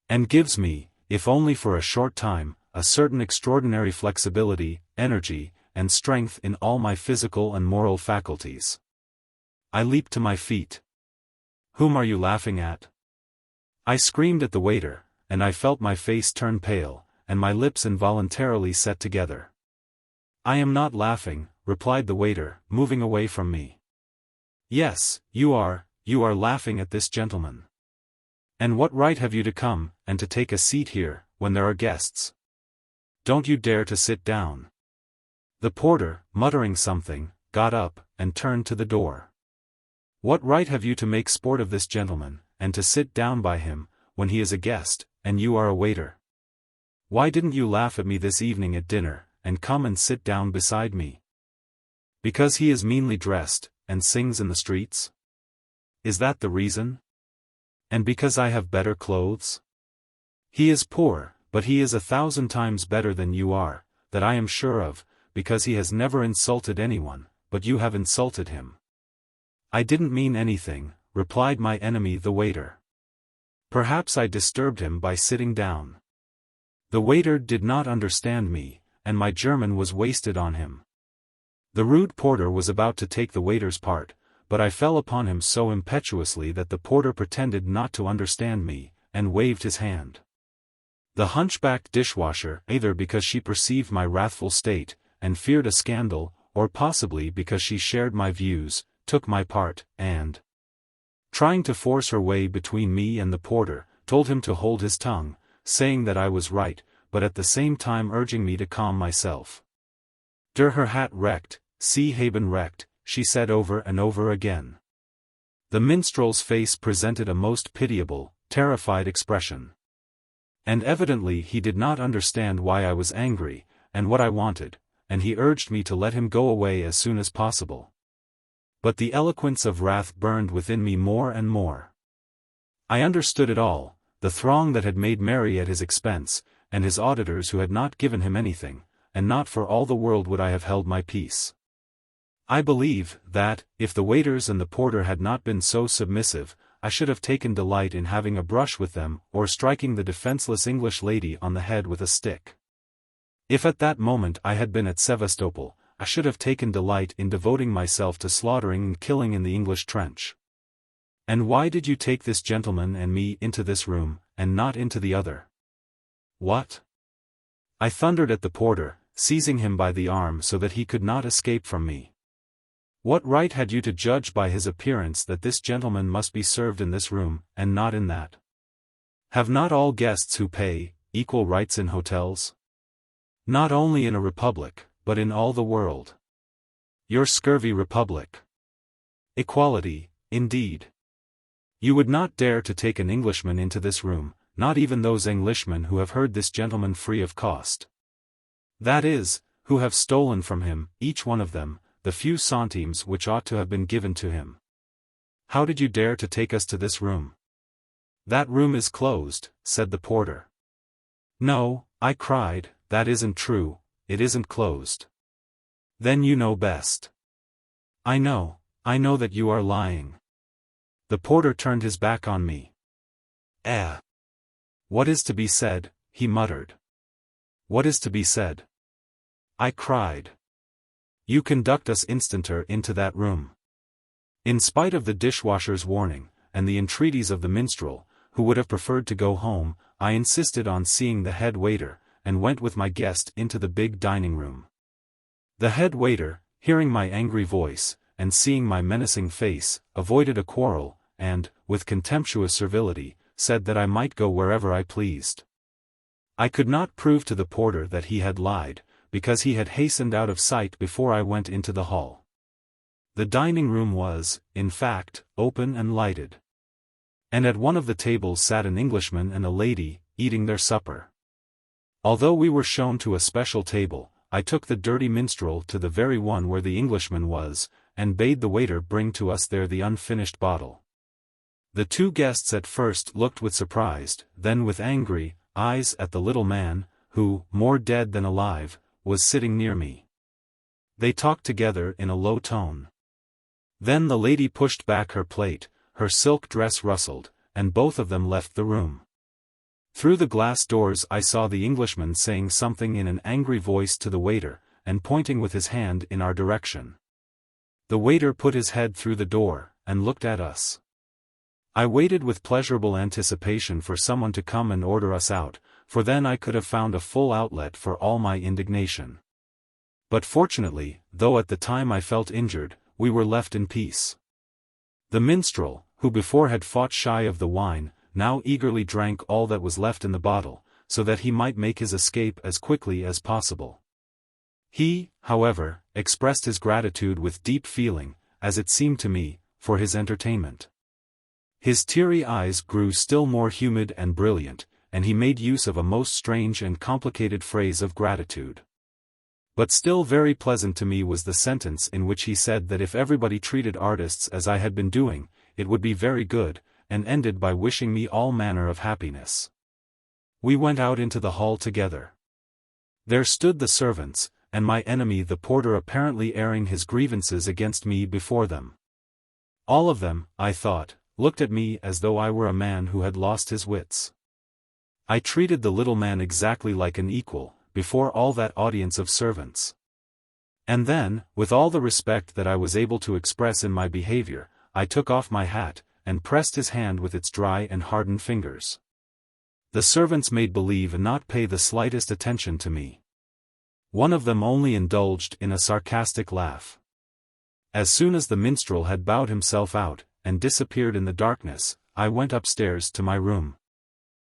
and gives me, if only for a short time, a certain extraordinary flexibility, energy, and strength in all my physical and moral faculties. I leaped to my feet. "Whom are you laughing at?" I screamed at the waiter, and I felt my face turn pale, and my lips involuntarily set together. "I am not laughing," replied the waiter, moving away from me. "Yes, you are laughing at this gentleman. And what right have you to come, and to take a seat here, when there are guests? Don't you dare to sit down." The porter, muttering something, got up, and turned to the door. "What right have you to make sport of this gentleman, and to sit down by him, when he is a guest, and you are a waiter? Why didn't you laugh at me this evening at dinner, and come and sit down beside me? Because he is meanly dressed, and sings in the streets? Is that the reason? And because I have better clothes? He is poor, but he is 1,000 times better than you are, that I am sure of, because he has never insulted anyone, but you have insulted him." "I didn't mean anything," replied my enemy the waiter. "Perhaps I disturbed him by sitting down." The waiter did not understand me, and my German was wasted on him. The rude porter was about to take the waiter's part, but I fell upon him so impetuously that the porter pretended not to understand me, and waved his hand. The hunchbacked dishwasher, either because she perceived my wrathful state, and feared a scandal, or possibly because she shared my views, took my part, and, trying to force her way between me and the porter, told him to hold his tongue, saying that I was right, but at the same time urging me to calm myself. "Der her hat recht, sie haben recht," she said over and over again. The minstrel's face presented a most pitiable, terrified expression. And evidently he did not understand why I was angry, and what I wanted, and he urged me to let him go away as soon as possible. But the eloquence of wrath burned within me more and more. I understood it all, the throng that had made merry at his expense, and his auditors who had not given him anything, and not for all the world would I have held my peace. I believe, that, if the waiters and the porter had not been so submissive, I should have taken delight in having a brush with them, or striking the defenseless English lady on the head with a stick. If at that moment I had been at Sevastopol, I should have taken delight in devoting myself to slaughtering and killing in the English trench. And why did you take this gentleman and me into this room, and not into the other? What? I thundered at the porter, seizing him by the arm so that he could not escape from me. What right had you to judge by his appearance that this gentleman must be served in this room, and not in that? Have not all guests who pay equal rights in hotels? Not only in a republic, but in all the world. Your scurvy republic. Equality, indeed. You would not dare to take an Englishman into this room, not even those Englishmen who have heard this gentleman free of cost. That is, who have stolen from him, each one of them, the few centimes which ought to have been given to him. How did you dare to take us to this room? That room is closed, said the porter. No, I cried, that isn't true, it isn't closed. Then you know best. I know that you are lying. The porter turned his back on me. What is to be said, he muttered. What is to be said? I cried. You conduct us instanter into that room. In spite of the dishwasher's warning, and the entreaties of the minstrel, who would have preferred to go home, I insisted on seeing the head waiter, and went with my guest into the big dining room. The head waiter, hearing my angry voice, and seeing my menacing face, avoided a quarrel, and, with contemptuous servility, said that I might go wherever I pleased. I could not prove to the porter that he had lied, because he had hastened out of sight before I went into the hall. The dining room was, in fact, open and lighted. And at one of the tables sat an Englishman and a lady, eating their supper. Although we were shown to a special table, I took the dirty minstrel to the very one where the Englishman was, and bade the waiter bring to us there the unfinished bottle. The two guests at first looked with surprised, then with angry eyes at the little man, who, more dead than alive, was sitting near me. They talked together in a low tone. Then the lady pushed back her plate, her silk dress rustled, and both of them left the room. Through the glass doors I saw the Englishman saying something in an angry voice to the waiter, and pointing with his hand in our direction. The waiter put his head through the door, and looked at us. I waited with pleasurable anticipation for someone to come and order us out, for then I could have found a full outlet for all my indignation. But fortunately, though at the time I felt injured, we were left in peace. The minstrel, who before had fought shy of the wine, now eagerly drank all that was left in the bottle, so that he might make his escape as quickly as possible. He, however, expressed his gratitude with deep feeling, as it seemed to me, for his entertainment. His teary eyes grew still more humid and brilliant, and he made use of a most strange and complicated phrase of gratitude. But still very pleasant to me was the sentence in which he said that if everybody treated artists as I had been doing, it would be very good, and ended by wishing me all manner of happiness. We went out into the hall together. There stood the servants, and my enemy the porter apparently airing his grievances against me before them. All of them, I thought, looked at me as though I were a man who had lost his wits. I treated the little man exactly like an equal, before all that audience of servants. And then, with all the respect that I was able to express in my behavior, I took off my hat, and pressed his hand with its dry and hardened fingers. The servants made believe and not pay the slightest attention to me. One of them only indulged in a sarcastic laugh. As soon as the minstrel had bowed himself out, and disappeared in the darkness, I went upstairs to my room.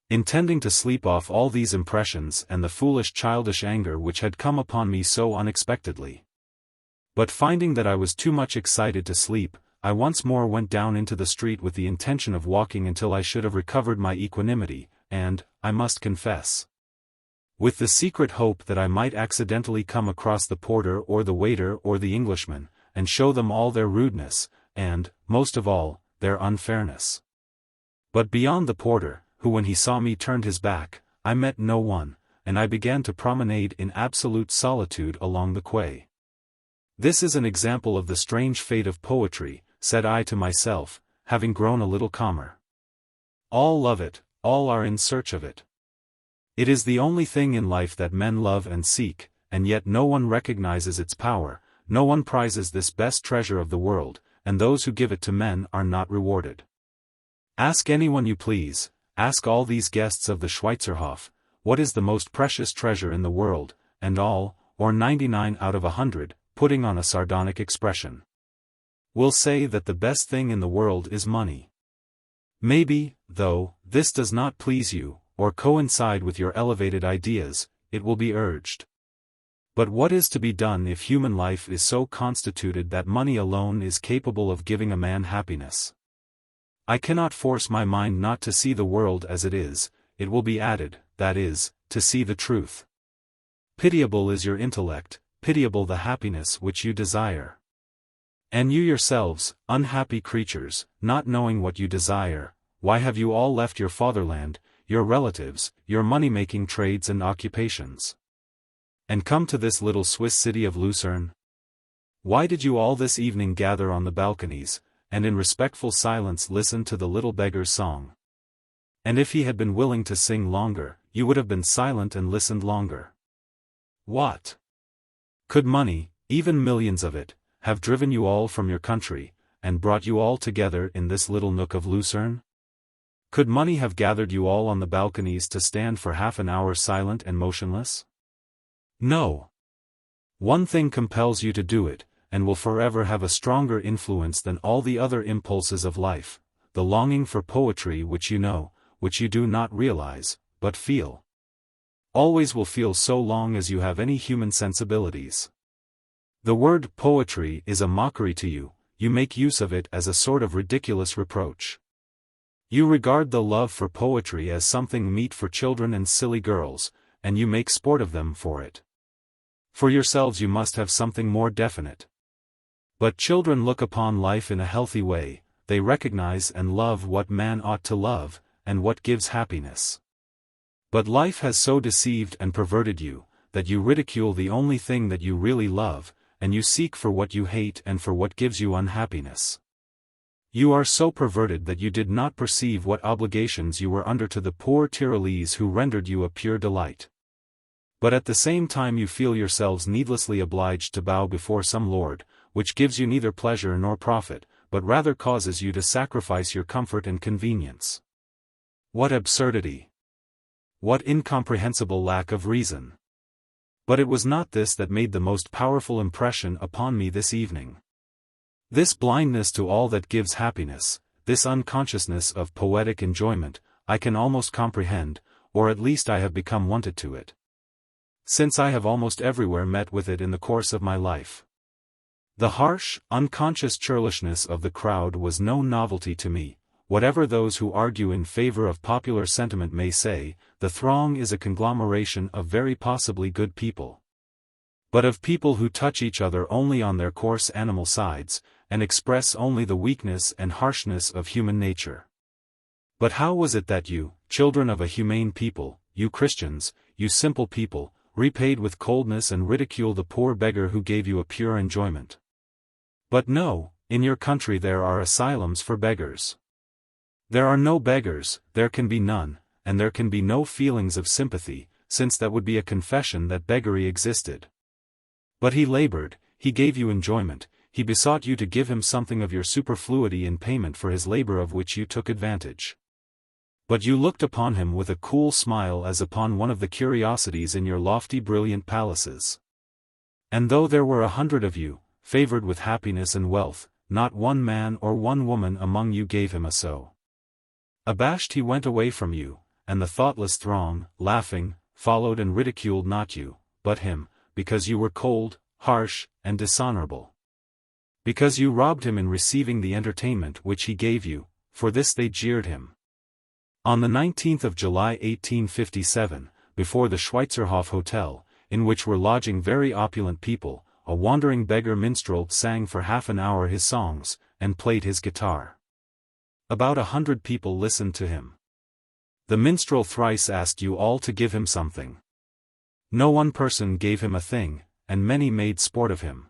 Intending to sleep off all these impressions and the foolish childish anger which had come upon me so unexpectedly. But finding that I was too much excited to sleep, I once more went down into the street with the intention of walking until I should have recovered my equanimity, and, I must confess, with the secret hope that I might accidentally come across the porter or the waiter or the Englishman, and show them all their rudeness, and, most of all, their unfairness. But beyond the porter, who when he saw me turned his back, I met no one, and I began to promenade in absolute solitude along the quay. This is an example of the strange fate of poetry, said I to myself, having grown a little calmer. All love it, all are in search of it. It is the only thing in life that men love and seek, and yet no one recognizes its power, no one prizes this best treasure of the world, and those who give it to men are not rewarded. Ask anyone you please, ask all these guests of the Schweizerhof, what is the most precious treasure in the world, and all, or 99 out of 100, putting on a sardonic expression, will say that the best thing in the world is money. Maybe, though, this does not please you, or coincide with your elevated ideas, it will be urged. But what is to be done if human life is so constituted that money alone is capable of giving a man happiness? I cannot force my mind not to see the world as it is, it will be added, that is, to see the truth. Pitiable is your intellect, pitiable the happiness which you desire. And you yourselves, unhappy creatures, not knowing what you desire, why have you all left your fatherland, your relatives, your money-making trades and occupations, and come to this little Swiss city of Lucerne? Why did you all this evening gather on the balconies, and in respectful silence listen to the little beggar's song? And if he had been willing to sing longer, you would have been silent and listened longer. What? Could money, even millions of it, have driven you all from your country, and brought you all together in this little nook of Lucerne? Could money have gathered you all on the balconies to stand for half an hour silent and motionless? No. One thing compels you to do it, and will forever have a stronger influence than all the other impulses of life, the longing for poetry which you know, which you do not realize, but feel. Always will feel so long as you have any human sensibilities. The word poetry is a mockery to you, you make use of it as a sort of ridiculous reproach. You regard the love for poetry as something meet for children and silly girls, and you make sport of them for it. For yourselves you must have something more definite. But children look upon life in a healthy way, they recognize and love what man ought to love, and what gives happiness. But life has so deceived and perverted you, that you ridicule the only thing that you really love, and you seek for what you hate and for what gives you unhappiness. You are so perverted that you did not perceive what obligations you were under to the poor Tyrolese who rendered you a pure delight. But at the same time you feel yourselves needlessly obliged to bow before some lord, which gives you neither pleasure nor profit, but rather causes you to sacrifice your comfort and convenience. What absurdity! What incomprehensible lack of reason! But it was not this that made the most powerful impression upon me this evening. This blindness to all that gives happiness, this unconsciousness of poetic enjoyment, I can almost comprehend, or at least I have become wonted to it, since I have almost everywhere met with it in the course of my life. The harsh, unconscious churlishness of the crowd was no novelty to me. Whatever those who argue in favor of popular sentiment may say, the throng is a conglomeration of very possibly good people, but of people who touch each other only on their coarse animal sides, and express only the weakness and harshness of human nature. But how was it that you, children of a humane people, you Christians, you simple people, repaid with coldness and ridicule the poor beggar who gave you a pure enjoyment? But no, in your country there are asylums for beggars. There are no beggars, there can be none, and there can be no feelings of sympathy, since that would be a confession that beggary existed. But he labored, he gave you enjoyment, he besought you to give him something of your superfluity in payment for his labor of which you took advantage. But you looked upon him with a cool smile as upon one of the curiosities in your lofty brilliant palaces. And though there were 100 of you, favored with happiness and wealth, not one man or one woman among you gave him a sou. Abashed he went away from you, and the thoughtless throng, laughing, followed and ridiculed not you, but him, because you were cold, harsh, and dishonorable. Because you robbed him in receiving the entertainment which he gave you, for this they jeered him. On the 19th of July 1857, before the Schweizerhof Hotel, in which were lodging very opulent people, a wandering beggar minstrel sang for half an hour his songs, and played his guitar. About 100 people listened to him. The minstrel thrice asked you all to give him something. No one person gave him a thing, and many made sport of him.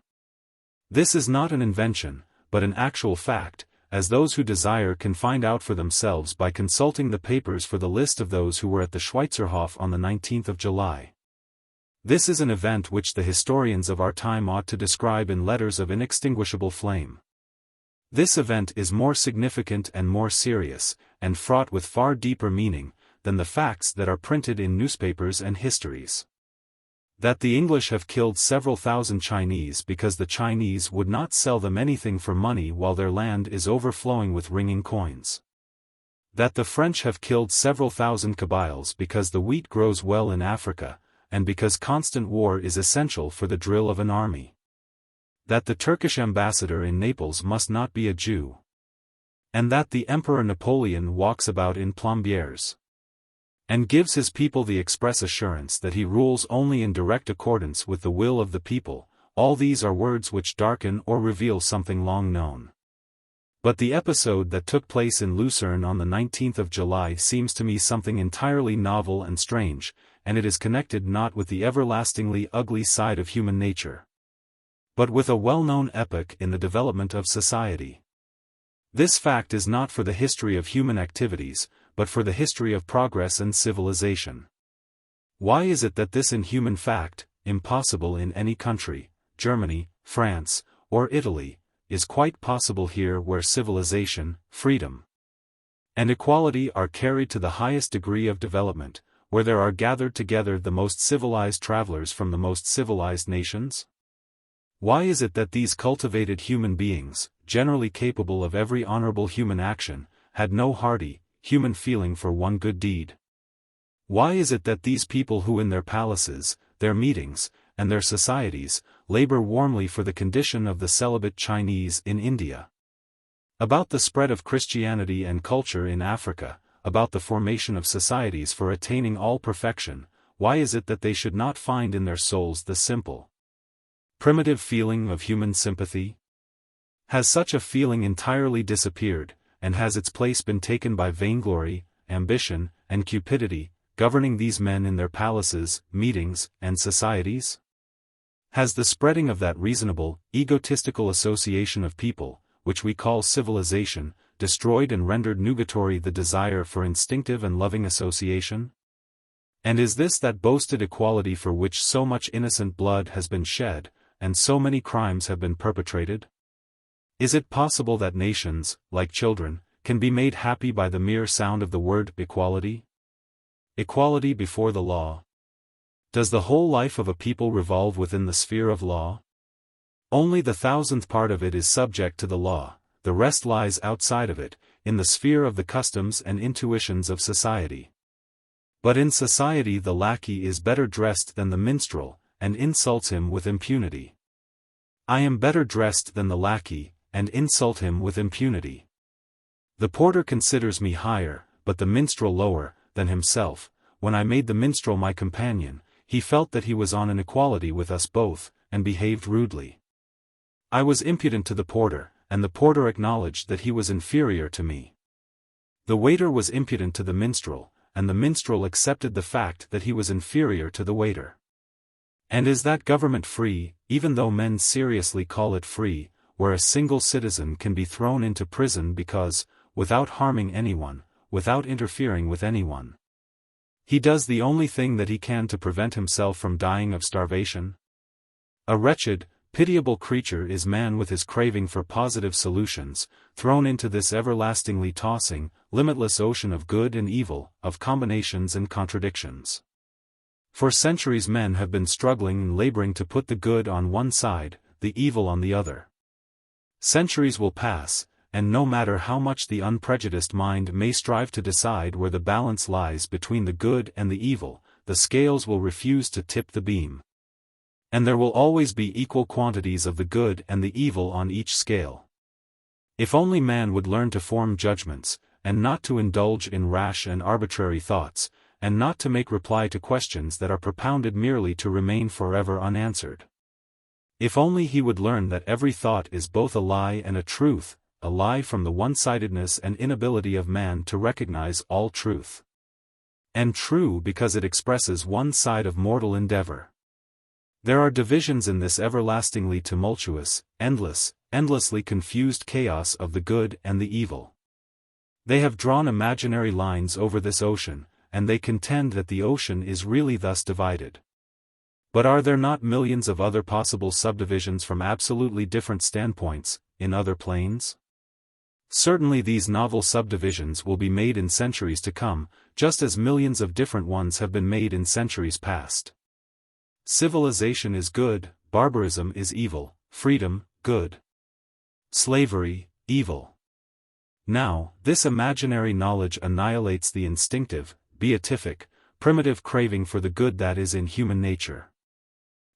This is not an invention, but an actual fact, as those who desire can find out for themselves by consulting the papers for the list of those who were at the Schweizerhof on the 19th of July. This is an event which the historians of our time ought to describe in letters of inextinguishable flame. This event is more significant and more serious, and fraught with far deeper meaning than the facts that are printed in newspapers and histories. That the English have killed several thousand Chinese because the Chinese would not sell them anything for money while their land is overflowing with ringing coins. That the French have killed several thousand Kabyles because the wheat grows well in Africa, and because constant war is essential for the drill of an army. That the Turkish ambassador in Naples must not be a Jew. And that the Emperor Napoleon walks about in plombières and gives his people the express assurance that he rules only in direct accordance with the will of the people. All these are words which darken or reveal something long known. But the episode that took place in Lucerne on the 19th of July seems to me something entirely novel and strange, and it is connected not with the everlastingly ugly side of human nature, but with a well-known epoch in the development of society. This fact is not for the history of human activities, but for the history of progress and civilization. Why is it that this inhuman fact, impossible in any country, Germany, France, or Italy, is quite possible here where civilization, freedom, and equality are carried to the highest degree of development, where there are gathered together the most civilized travelers from the most civilized nations? Why is it that these cultivated human beings, generally capable of every honorable human action, had no hearty, human feeling for one good deed? Why is it that these people who in their palaces, their meetings, and their societies, labor warmly for the condition of the celibate Chinese in India, about the spread of Christianity and culture in Africa, about the formation of societies for attaining all perfection, why is it that they should not find in their souls the simple, primitive feeling of human sympathy? Has such a feeling entirely disappeared, and has its place been taken by vainglory, ambition, and cupidity, governing these men in their palaces, meetings, and societies? Has the spreading of that reasonable, egotistical association of people, which we call civilization, destroyed and rendered nugatory the desire for instinctive and loving association? And is this that boasted equality for which so much innocent blood has been shed, and so many crimes have been perpetrated? Is it possible that nations, like children, can be made happy by the mere sound of the word equality? Equality before the law. Does the whole life of a people revolve within the sphere of law? Only the 1,000th part of it is subject to the law, the rest lies outside of it, in the sphere of the customs and intuitions of society. But in society the lackey is better dressed than the minstrel, and insults him with impunity. I am better dressed than the lackey, and insult him with impunity. The porter considers me higher, but the minstrel lower, than himself. When I made the minstrel my companion, he felt that he was on an equality with us both, and behaved rudely. I was impudent to the porter, and the porter acknowledged that he was inferior to me. The waiter was impudent to the minstrel, and the minstrel accepted the fact that he was inferior to the waiter. And is that government free, even though men seriously call it free, where a single citizen can be thrown into prison because, without harming anyone, without interfering with anyone, he does the only thing that he can to prevent himself from dying of starvation? A wretched, pitiable creature is man with his craving for positive solutions, thrown into this everlastingly tossing, limitless ocean of good and evil, of combinations and contradictions. For centuries men have been struggling and laboring to put the good on one side, the evil on the other. Centuries will pass, and no matter how much the unprejudiced mind may strive to decide where the balance lies between the good and the evil, the scales will refuse to tip the beam. And there will always be equal quantities of the good and the evil on each scale. If only man would learn to form judgments, and not to indulge in rash and arbitrary thoughts, and not to make reply to questions that are propounded merely to remain forever unanswered. If only he would learn that every thought is both a lie and a truth, a lie from the one-sidedness and inability of man to recognize all truth. And true because it expresses one side of mortal endeavor. There are divisions in this everlastingly tumultuous, endlessly confused chaos of the good and the evil. They have drawn imaginary lines over this ocean, and they contend that the ocean is really thus divided. But are there not millions of other possible subdivisions from absolutely different standpoints, in other planes? Certainly these novel subdivisions will be made in centuries to come, just as millions of different ones have been made in centuries past. Civilization is good, barbarism is evil, freedom, good. Slavery, evil. Now, this imaginary knowledge annihilates the instinctive, beatific, primitive craving for the good that is in human nature.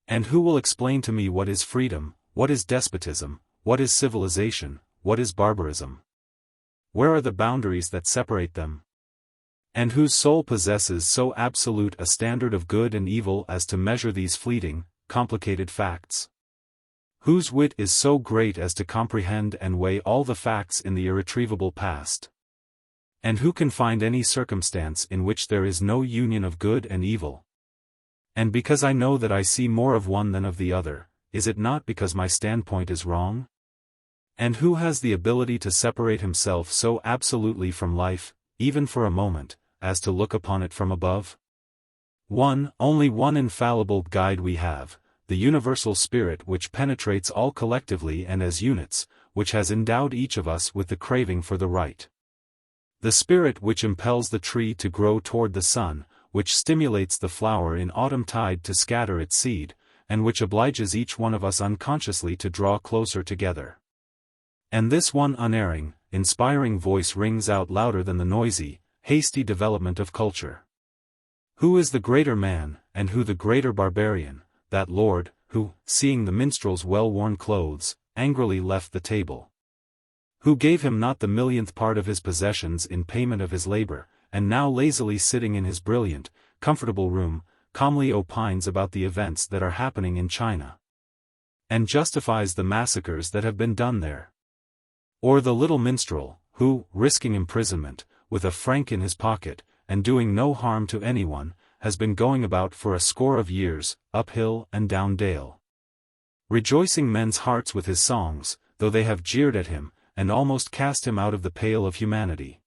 And who will explain to me what is freedom, what is despotism, what is civilization, what is barbarism? Where are the boundaries that separate them? And whose soul possesses so absolute a standard of good and evil as to measure these fleeting, complicated facts? Whose wit is so great as to comprehend and weigh all the facts in the irretrievable past? And who can find any circumstance in which there is no union of good and evil? And because I know that I see more of one than of the other, is it not because my standpoint is wrong? And who has the ability to separate himself so absolutely from life, even for a moment, as to look upon it from above? Only one infallible guide we have, the universal spirit which penetrates all collectively and as units, which has endowed each of us with the craving for the right. The spirit which impels the tree to grow toward the sun, which stimulates the flower in autumn tide to scatter its seed, and which obliges each one of us unconsciously to draw closer together. And this one unerring, inspiring voice rings out louder than the noisy, hasty development of culture. Who is the greater man, and who the greater barbarian, that lord, who, seeing the minstrel's well-worn clothes, angrily left the table? Who gave him not the millionth part of his possessions in payment of his labor, and now lazily sitting in his brilliant, comfortable room, calmly opines about the events that are happening in China, and justifies the massacres that have been done there? Or the little minstrel, who, risking imprisonment, with a franc in his pocket, and doing no harm to anyone, has been going about for a score of years, up hill and down dale, rejoicing men's hearts with his songs, though they have jeered at him, and almost cast him out of the pale of humanity?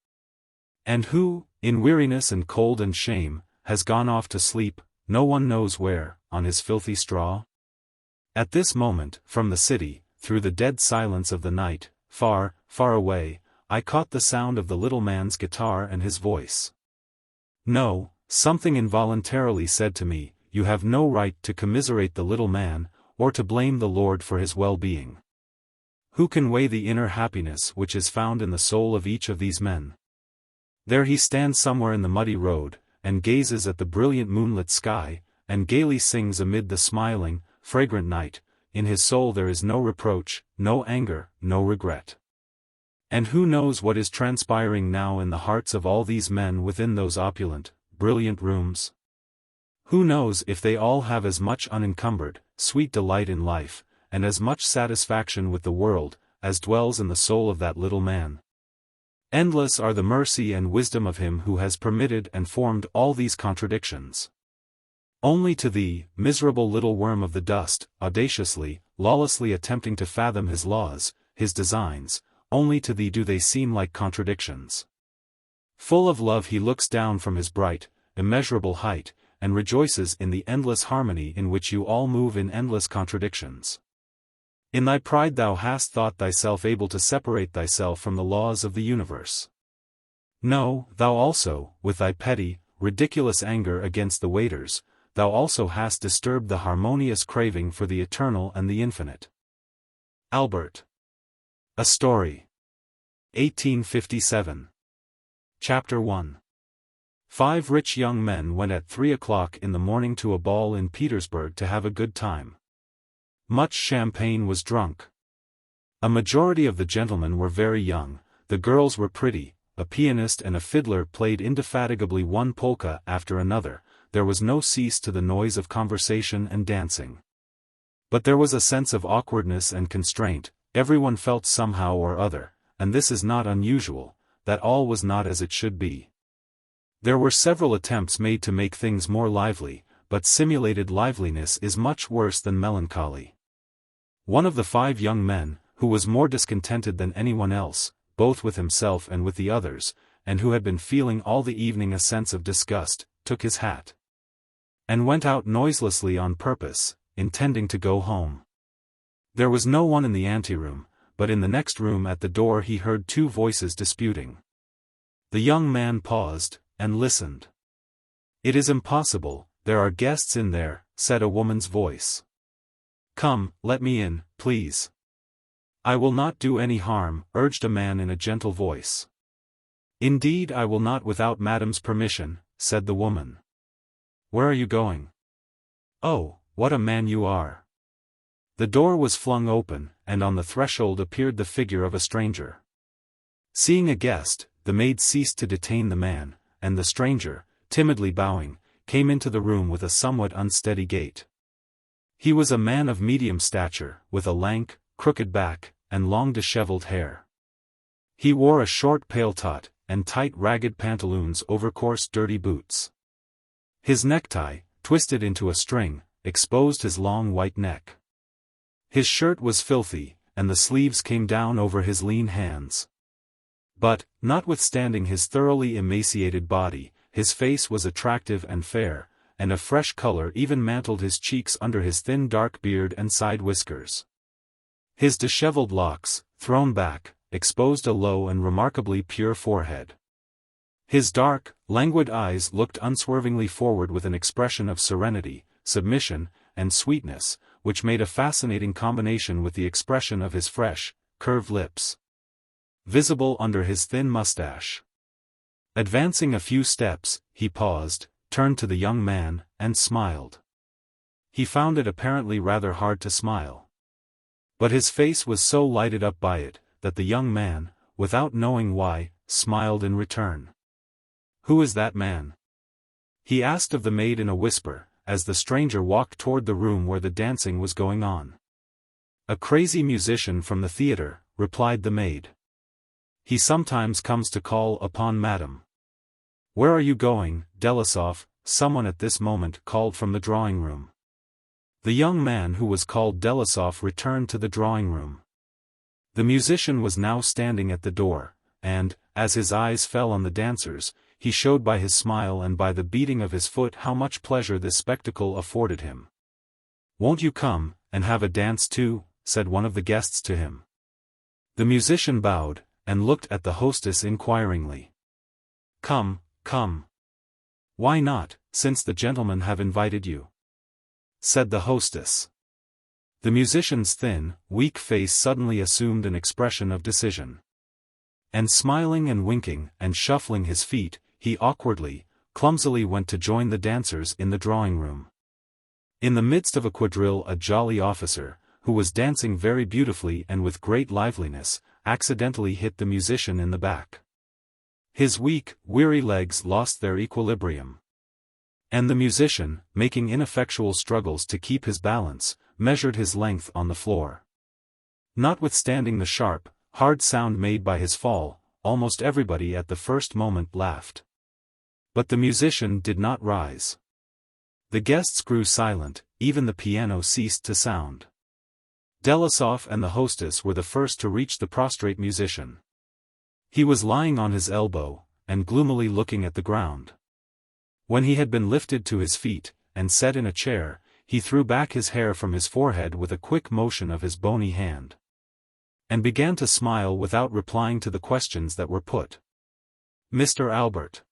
And who, in weariness and cold and shame, has gone off to sleep, no one knows where, on his filthy straw? At this moment, from the city, through the dead silence of the night, far, far away, I caught the sound of the little man's guitar and his voice. No, something involuntarily said to me, you have no right to commiserate the little man, or to blame the Lord for his well-being. Who can weigh the inner happiness which is found in the soul of each of these men? There he stands somewhere in the muddy road, and gazes at the brilliant moonlit sky, and gaily sings amid the smiling, fragrant night. In his soul there is no reproach, no anger, no regret. And who knows what is transpiring now in the hearts of all these men within those opulent, brilliant rooms? Who knows if they all have as much unencumbered, sweet delight in life, and as much satisfaction with the world, as dwells in the soul of that little man? Endless are the mercy and wisdom of him who has permitted and formed all these contradictions. Only to thee, miserable little worm of the dust, audaciously, lawlessly attempting to fathom his laws, his designs, only to thee do they seem like contradictions. Full of love he looks down from his bright, immeasurable height, and rejoices in the endless harmony in which you all move in endless contradictions. In thy pride thou hast thought thyself able to separate thyself from the laws of the universe. No, thou also, with thy petty, ridiculous anger against the waiters, thou also hast disturbed the harmonious craving for the eternal and the infinite. Albert. A Story. 1857. Chapter 1. 5 rich young men went at 3 o'clock in the morning to a ball in Petersburg to have a good time. Much champagne was drunk. A majority of the gentlemen were very young, the girls were pretty, a pianist and a fiddler played indefatigably one polka after another. There was no cease to the noise of conversation and dancing. But there was a sense of awkwardness and constraint, everyone felt somehow or other, and this is not unusual, that all was not as it should be. There were several attempts made to make things more lively, but simulated liveliness is much worse than melancholy. One of the 5 young men, who was more discontented than anyone else, both with himself and with the others, and who had been feeling all the evening a sense of disgust, took his hat and went out noiselessly on purpose, intending to go home. There was no one in the anteroom, but in the next room at the door he heard two voices disputing. The young man paused, and listened. "It is impossible, there are guests in there," said a woman's voice. "Come, let me in, please." "I will not do any harm," urged a man in a gentle voice. "Indeed I will not without madam's permission," said the woman. "Where are you going?" "Oh, what a man you are!" The door was flung open, and on the threshold appeared the figure of a stranger. Seeing a guest, the maid ceased to detain the man, and the stranger, timidly bowing, came into the room with a somewhat unsteady gait. He was a man of medium stature, with a lank, crooked back, and long disheveled hair. He wore a short paletot, and tight ragged pantaloons over coarse dirty boots. His necktie, twisted into a string, exposed his long white neck. His shirt was filthy, and the sleeves came down over his lean hands. But, notwithstanding his thoroughly emaciated body, his face was attractive and fair, and a fresh color even mantled his cheeks under his thin dark beard and side whiskers. His disheveled locks, thrown back, exposed a low and remarkably pure forehead. His dark, languid eyes looked unswervingly forward with an expression of serenity, submission, and sweetness, which made a fascinating combination with the expression of his fresh, curved lips, visible under his thin mustache. Advancing a few steps, he paused, turned to the young man, and smiled. He found it apparently rather hard to smile. But his face was so lighted up by it, that the young man, without knowing why, smiled in return. "Who is that man?" he asked of the maid in a whisper, as the stranger walked toward the room where the dancing was going on. "A crazy musician from the theater," replied the maid. "He sometimes comes to call upon madam." "Where are you going, Delasov?" someone at this moment called from the drawing-room. The young man who was called Delasov returned to the drawing-room. The musician was now standing at the door, and, as his eyes fell on the dancers, he showed by his smile and by the beating of his foot how much pleasure this spectacle afforded him. "Won't you come, and have a dance too?" said one of the guests to him. The musician bowed, and looked at the hostess inquiringly. "Come, come. Why not, since the gentlemen have invited you?" said the hostess. The musician's thin, weak face suddenly assumed an expression of decision. And smiling and winking, and shuffling his feet, he awkwardly, clumsily went to join the dancers in the drawing-room. In the midst of a quadrille a jolly officer, who was dancing very beautifully and with great liveliness, accidentally hit the musician in the back. His weak, weary legs lost their equilibrium. And the musician, making ineffectual struggles to keep his balance, measured his length on the floor. Notwithstanding the sharp, hard sound made by his fall, almost everybody at the first moment laughed. But the musician did not rise. The guests grew silent, even the piano ceased to sound. Delasov and the hostess were the first to reach the prostrate musician. He was lying on his elbow, and gloomily looking at the ground. When he had been lifted to his feet, and set in a chair, he threw back his hair from his forehead with a quick motion of his bony hand, and began to smile without replying to the questions that were put. "Mr. Albert!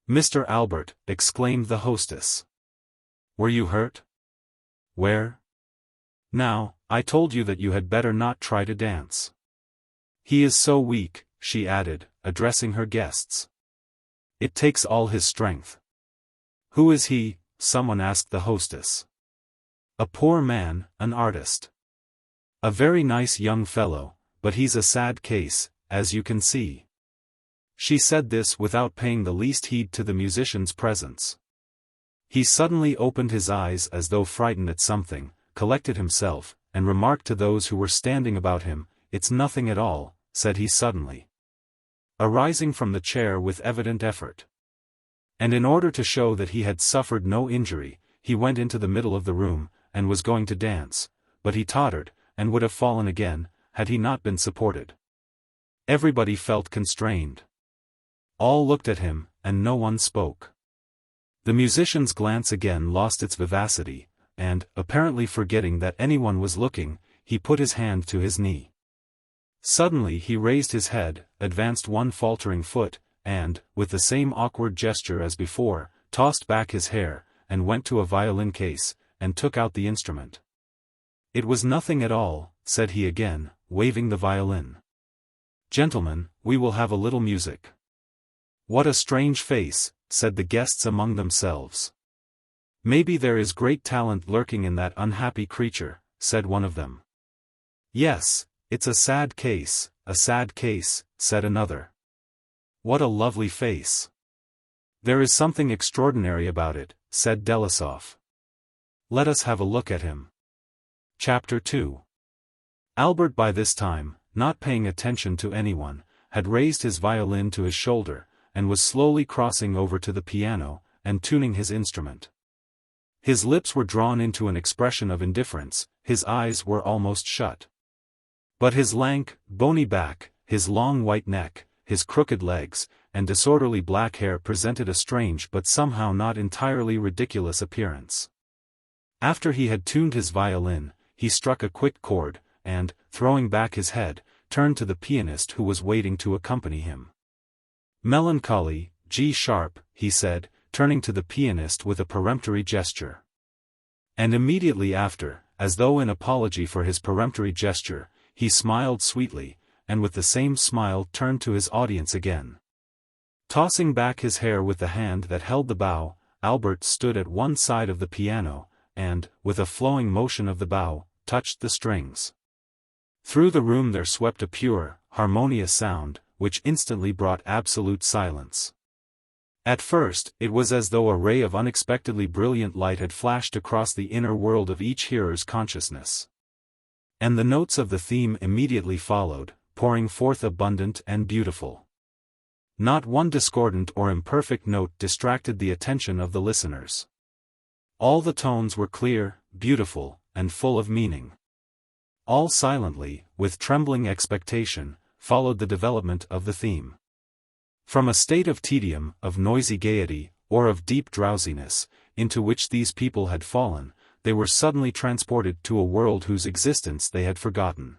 Mr. Albert!" exclaimed the hostess. "Were you hurt?" "Where?" "Now, I told you that you had better not try to dance." "He is so weak," she added, addressing her guests. "It takes all his strength." "Who is he?" someone asked the hostess. "A poor man, an artist. A very nice young fellow, but he's a sad case, as you can see." She said this without paying the least heed to the musician's presence. He suddenly opened his eyes as though frightened at something, collected himself, and remarked to those who were standing about him, "It's nothing at all," said he suddenly, arising from the chair with evident effort. And in order to show that he had suffered no injury, he went into the middle of the room, and was going to dance, but he tottered, and would have fallen again, had he not been supported. Everybody felt constrained. All looked at him, and no one spoke. The musician's glance again lost its vivacity, and, apparently forgetting that anyone was looking, he put his hand to his knee. Suddenly he raised his head, advanced one faltering foot, and, with the same awkward gesture as before, tossed back his hair, and went to a violin case, and took out the instrument. "It was nothing at all," said he again, waving the violin. "Gentlemen, we will have a little music." "What a strange face," said the guests among themselves. "Maybe there is great talent lurking in that unhappy creature," said one of them. "Yes, it's a sad case," said another. "What a lovely face." "There is something extraordinary about it," said Delisov. "Let us have a look at him." Chapter 2. Albert by this time, not paying attention to anyone, had raised his violin to his shoulder, and was slowly crossing over to the piano, and tuning his instrument. His lips were drawn into an expression of indifference, his eyes were almost shut. But his lank, bony back, his long white neck, his crooked legs, and disorderly black hair presented a strange but somehow not entirely ridiculous appearance. After he had tuned his violin, he struck a quick chord, and, throwing back his head, turned to the pianist who was waiting to accompany him. "Melancholy, G-sharp," he said, turning to the pianist with a peremptory gesture. And immediately after, as though in apology for his peremptory gesture, he smiled sweetly, and with the same smile turned to his audience again. Tossing back his hair with the hand that held the bow, Albert stood at one side of the piano, and, with a flowing motion of the bow, touched the strings. Through the room there swept a pure, harmonious sound, which instantly brought absolute silence. At first, it was as though a ray of unexpectedly brilliant light had flashed across the inner world of each hearer's consciousness. And the notes of the theme immediately followed, pouring forth abundant and beautiful. Not one discordant or imperfect note distracted the attention of the listeners. All the tones were clear, beautiful, and full of meaning. All silently, with trembling expectation, followed the development of the theme. From a state of tedium, of noisy gaiety, or of deep drowsiness, into which these people had fallen, they were suddenly transported to a world whose existence they had forgotten.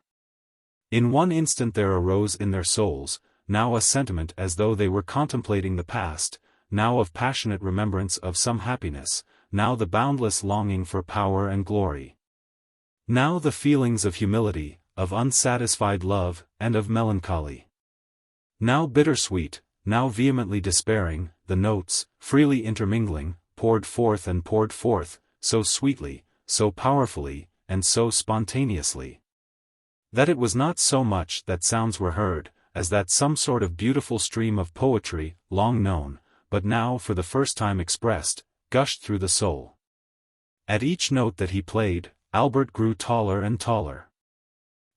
In one instant there arose in their souls, now a sentiment as though they were contemplating the past, now of passionate remembrance of some happiness, now the boundless longing for power and glory. Now the feelings of humility, of unsatisfied love, and of melancholy. Now bittersweet, now vehemently despairing, the notes, freely intermingling, poured forth, so sweetly, so powerfully, and so spontaneously, that it was not so much that sounds were heard, as that some sort of beautiful stream of poetry, long known, but now for the first time expressed, gushed through the soul. At each note that he played, Albert grew taller and taller.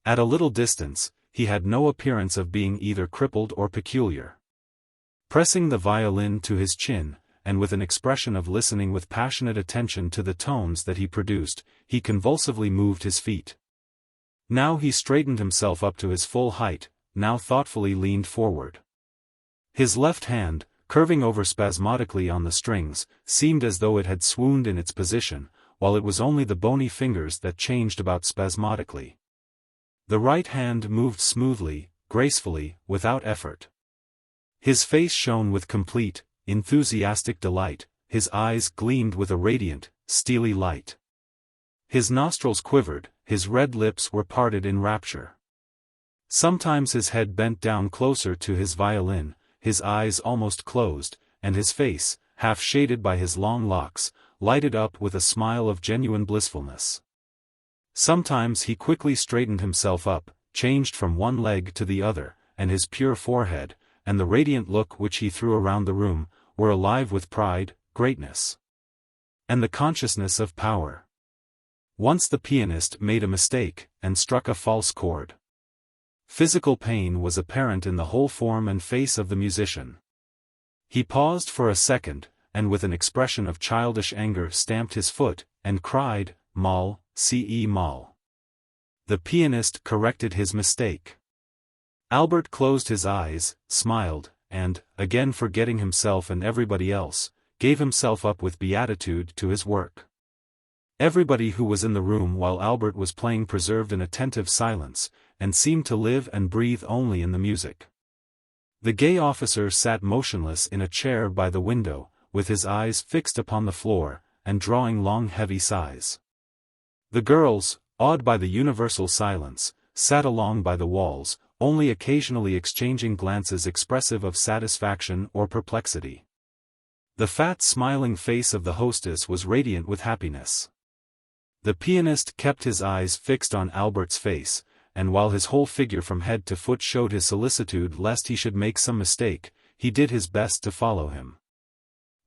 At a little distance, he had no appearance of being either crippled or peculiar. Pressing the violin to his chin, and with an expression of listening with passionate attention to the tones that he produced, he convulsively moved his feet. Now he straightened himself up to his full height, now thoughtfully leaned forward. His left hand, curving over spasmodically on the strings, seemed as though it had swooned in its position, while it was only the bony fingers that changed about spasmodically. The right hand moved smoothly, gracefully, without effort. His face shone with complete, enthusiastic delight, his eyes gleamed with a radiant, steely light. His nostrils quivered, his red lips were parted in rapture. Sometimes his head bent down closer to his violin, his eyes almost closed, and his face, half shaded by his long locks, lighted up with a smile of genuine blissfulness. Sometimes he quickly straightened himself up, changed from one leg to the other, and his pure forehead, and the radiant look which he threw around the room, were alive with pride, greatness, and the consciousness of power. Once the pianist made a mistake, and struck a false chord. Physical pain was apparent in the whole form and face of the musician. He paused for a second, and with an expression of childish anger stamped his foot, and cried, "Moll, ce moll." The pianist corrected his mistake. Albert closed his eyes, smiled, and, again forgetting himself and everybody else, gave himself up with beatitude to his work. Everybody who was in the room while Albert was playing preserved an attentive silence, and seemed to live and breathe only in the music. The gay officer sat motionless in a chair by the window, with his eyes fixed upon the floor, and drawing long heavy sighs. The girls, awed by the universal silence, sat along by the walls, only occasionally exchanging glances expressive of satisfaction or perplexity. The fat smiling face of the hostess was radiant with happiness. The pianist kept his eyes fixed on Albert's face, and while his whole figure from head to foot showed his solicitude lest he should make some mistake, he did his best to follow him.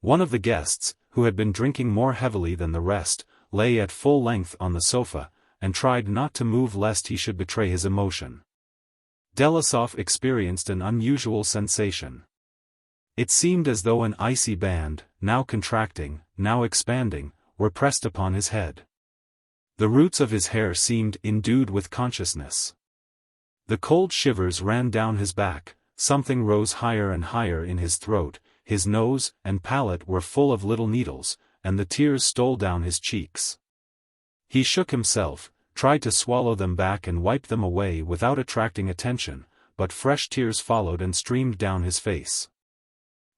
One of the guests, who had been drinking more heavily than the rest, lay at full length on the sofa, and tried not to move lest he should betray his emotion. Delasov experienced an unusual sensation. It seemed as though an icy band, now contracting, now expanding, were pressed upon his head. The roots of his hair seemed endued with consciousness. The cold shivers ran down his back, something rose higher and higher in his throat, his nose and palate were full of little needles, and the tears stole down his cheeks. He shook himself, tried to swallow them back and wipe them away without attracting attention, but fresh tears followed and streamed down his face.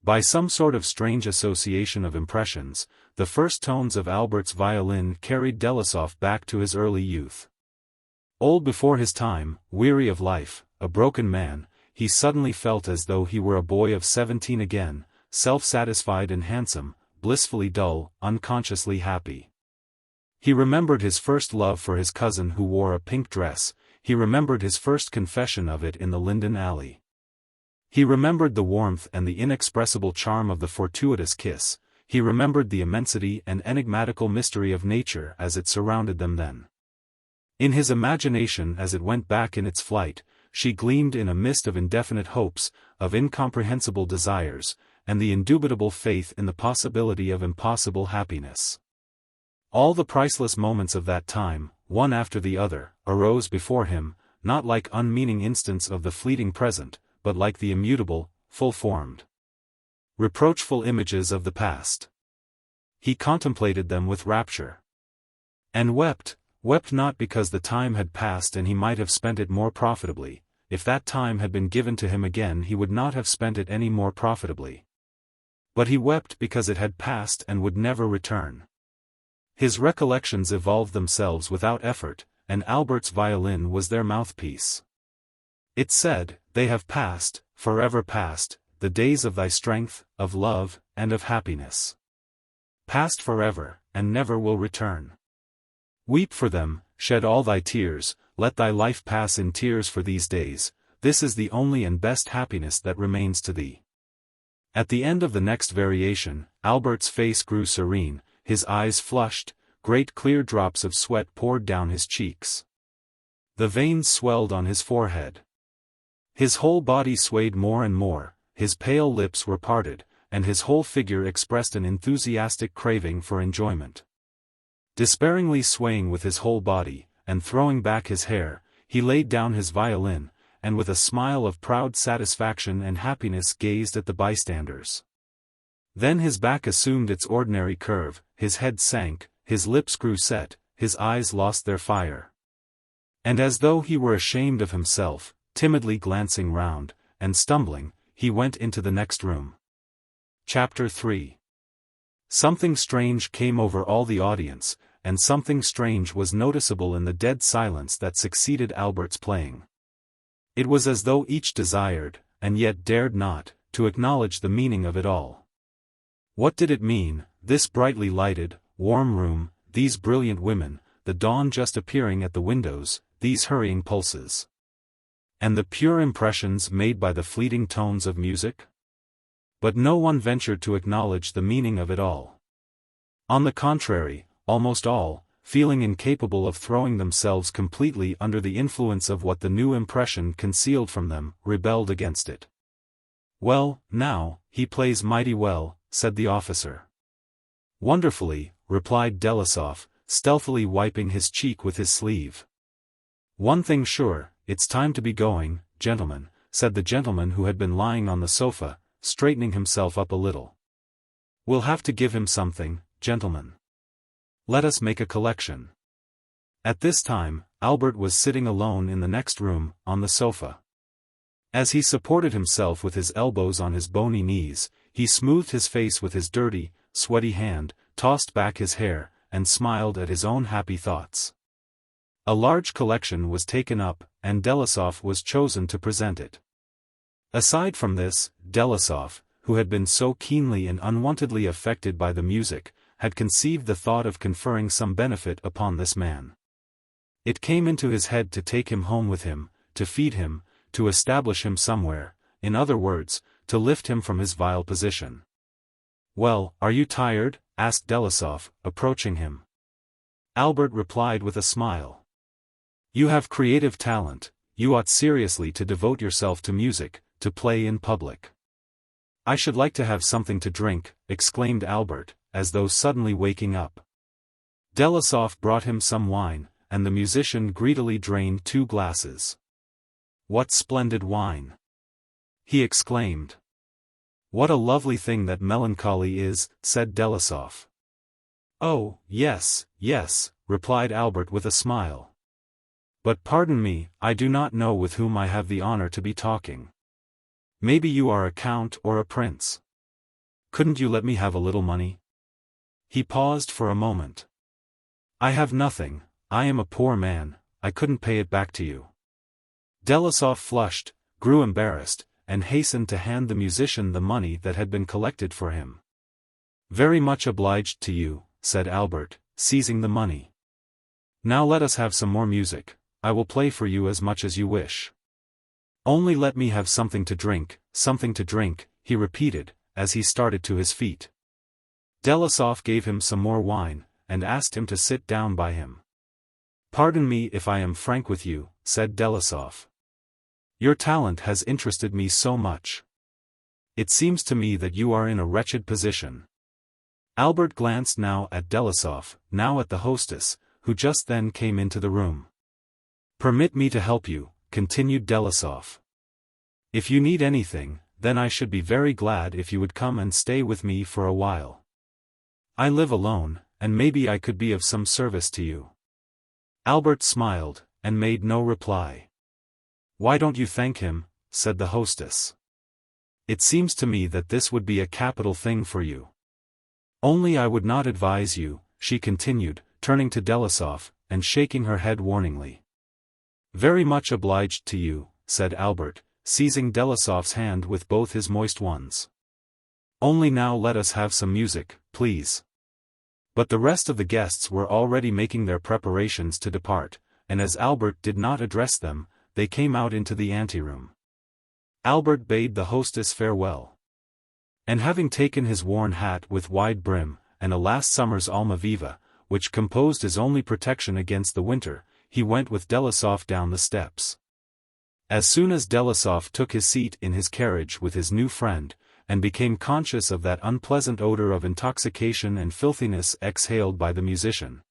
By some sort of strange association of impressions, the first tones of Albert's violin carried Delasov back to his early youth. Old before his time, weary of life, a broken man, he suddenly felt as though he were a boy of 17 again, self-satisfied and handsome, blissfully dull, unconsciously happy. He remembered his first love for his cousin who wore a pink dress, he remembered his first confession of it in the Linden Alley. He remembered the warmth and the inexpressible charm of the fortuitous kiss, he remembered the immensity and enigmatical mystery of nature as it surrounded them then. In his imagination as it went back in its flight, she gleamed in a mist of indefinite hopes, of incomprehensible desires, and the indubitable faith in the possibility of impossible happiness. All the priceless moments of that time, one after the other, arose before him, not like unmeaning instants of the fleeting present, but like the immutable, full-formed, reproachful images of the past. He contemplated them with rapture. And wept not because the time had passed and he might have spent it more profitably. If that time had been given to him again he would not have spent it any more profitably. But he wept because it had passed and would never return. His recollections evolved themselves without effort, and Albert's violin was their mouthpiece. It said, "They have passed, forever past, the days of thy strength, of love, and of happiness. Past forever, and never will return. Weep for them, shed all thy tears, let thy life pass in tears for these days, this is the only and best happiness that remains to thee." At the end of the next variation, Albert's face grew serene, his eyes flushed, great clear drops of sweat poured down his cheeks. The veins swelled on his forehead. His whole body swayed more and more, his pale lips were parted, and his whole figure expressed an enthusiastic craving for enjoyment. Despairingly swaying with his whole body, and throwing back his hair, he laid down his violin, and with a smile of proud satisfaction and happiness gazed at the bystanders. Then his back assumed its ordinary curve, his head sank, his lips grew set, his eyes lost their fire. And as though he were ashamed of himself, timidly glancing round, and stumbling, he went into the next room. Chapter 3. Something strange came over all the audience, and something strange was noticeable in the dead silence that succeeded Albert's playing. It was as though each desired, and yet dared not, to acknowledge the meaning of it all. What did it mean, this brightly lighted, warm room, these brilliant women, the dawn just appearing at the windows, these hurrying pulses? And the pure impressions made by the fleeting tones of music? But no one ventured to acknowledge the meaning of it all. On the contrary, almost all, feeling incapable of throwing themselves completely under the influence of what the new impression concealed from them, rebelled against it. "Well, now, he plays mighty well," said the officer. "Wonderfully," replied Delasov, stealthily wiping his cheek with his sleeve. "One thing sure, it's time to be going, gentlemen," said the gentleman who had been lying on the sofa, straightening himself up a little. "We'll have to give him something, gentlemen." Let us make a collection. At this time, Albert was sitting alone in the next room, on the sofa. As he supported himself with his elbows on his bony knees, he smoothed his face with his dirty, sweaty hand, tossed back his hair, and smiled at his own happy thoughts. A large collection was taken up, and Delasov was chosen to present it. Aside from this, Delasov, who had been so keenly and unwontedly affected by the music, had conceived the thought of conferring some benefit upon this man. It came into his head to take him home with him, to feed him, to establish him somewhere, in other words, to lift him from his vile position. "Well, are you tired?" asked Delasov, approaching him. Albert replied with a smile. "You have creative talent, you ought seriously to devote yourself to music, to play in public." "I should like to have something to drink," exclaimed Albert, as though suddenly waking up. Delasov brought him some wine, and the musician greedily drained 2 glasses. "What splendid wine!" he exclaimed. "What a lovely thing that melancholy is," said Delasov. "Oh, yes, yes," replied Albert with a smile. "But pardon me, I do not know with whom I have the honor to be talking. Maybe you are a count or a prince. Couldn't you let me have a little money?" He paused for a moment. "I have nothing, I am a poor man, I couldn't pay it back to you." Delasov flushed, grew embarrassed, and hastened to hand the musician the money that had been collected for him. "Very much obliged to you," said Albert, seizing the money. "Now let us have some more music, I will play for you as much as you wish. Only let me have something to drink," he repeated, as he started to his feet. Delasov gave him some more wine, and asked him to sit down by him. "Pardon me if I am frank with you," said Delasov. "Your talent has interested me so much. It seems to me that you are in a wretched position." Albert glanced now at Delasov, now at the hostess, who just then came into the room. "Permit me to help you," continued Delasov. "If you need anything, then I should be very glad if you would come and stay with me for a while. I live alone, and maybe I could be of some service to you." Albert smiled, and made no reply. "Why don't you thank him?" said the hostess. "It seems to me that this would be a capital thing for you. Only I would not advise you," she continued, turning to Delasov, and shaking her head warningly. "Very much obliged to you," said Albert, seizing Delasov's hand with both his moist ones. "Only now let us have some music, please." But the rest of the guests were already making their preparations to depart, and as Albert did not address them, they came out into the anteroom. Albert bade the hostess farewell. And having taken his worn hat with wide brim, and a last summer's alma viva, which composed his only protection against the winter, he went with Delasov down the steps. As soon as Delasov took his seat in his carriage with his new friend, and became conscious of that unpleasant odor of intoxication and filthiness exhaled by the musician,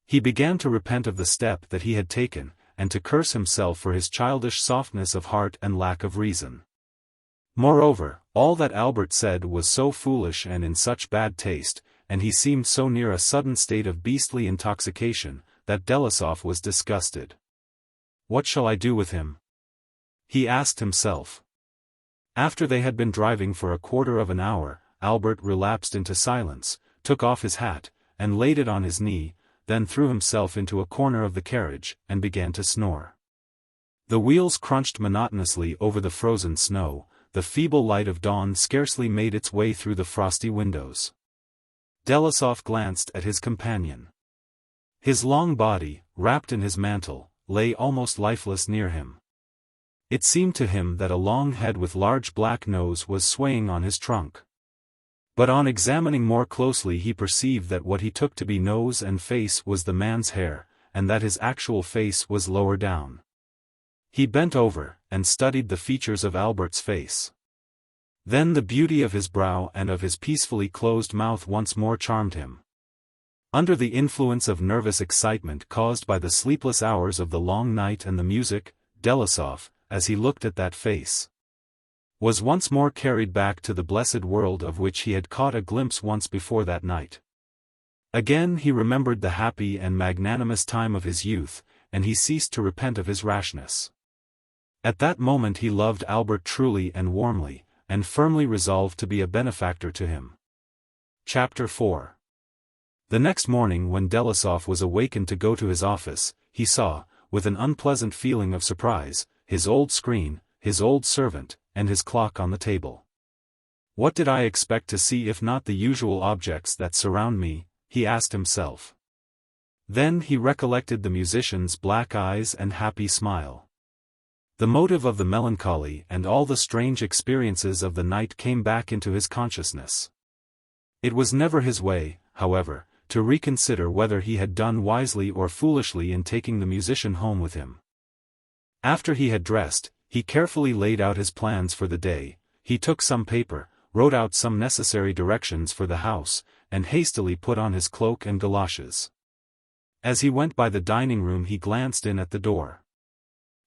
he began to repent of the step that he had taken, and to curse himself for his childish softness of heart and lack of reason. Moreover, all that Albert said was so foolish and in such bad taste, and he seemed so near a sudden state of beastly intoxication, that Delasov was disgusted. "What shall I do with him?" he asked himself. After they had been driving for a quarter of an hour, Albert relapsed into silence, took off his hat, and laid it on his knee, then threw himself into a corner of the carriage, and began to snore. The wheels crunched monotonously over the frozen snow, the feeble light of dawn scarcely made its way through the frosty windows. Delasov glanced at his companion. His long body, wrapped in his mantle, lay almost lifeless near him. It seemed to him that a long head with large black nose was swaying on his trunk. But on examining more closely he perceived that what he took to be nose and face was the man's hair, and that his actual face was lower down. He bent over, and studied the features of Albert's face. Then the beauty of his brow and of his peacefully closed mouth once more charmed him. Under the influence of nervous excitement caused by the sleepless hours of the long night and the music, Delasov, as he looked at that face, was once more carried back to the blessed world of which he had caught a glimpse once before that night. Again he remembered the happy and magnanimous time of his youth, and he ceased to repent of his rashness. At that moment he loved Albert truly and warmly, and firmly resolved to be a benefactor to him. Chapter 4. The next morning when Delasov was awakened to go to his office, he saw, with an unpleasant feeling of surprise, his old screen, his old servant, and his clock on the table. What did I expect to see if not the usual objects that surround me? He asked himself. Then he recollected the musician's black eyes and happy smile. The motive of the melancholy and all the strange experiences of the night came back into his consciousness. It was never his way, however, to reconsider whether he had done wisely or foolishly in taking the musician home with him. After he had dressed, he carefully laid out his plans for the day. He took some paper, wrote out some necessary directions for the house, and hastily put on his cloak and galoshes. As he went by the dining room he glanced in at the door.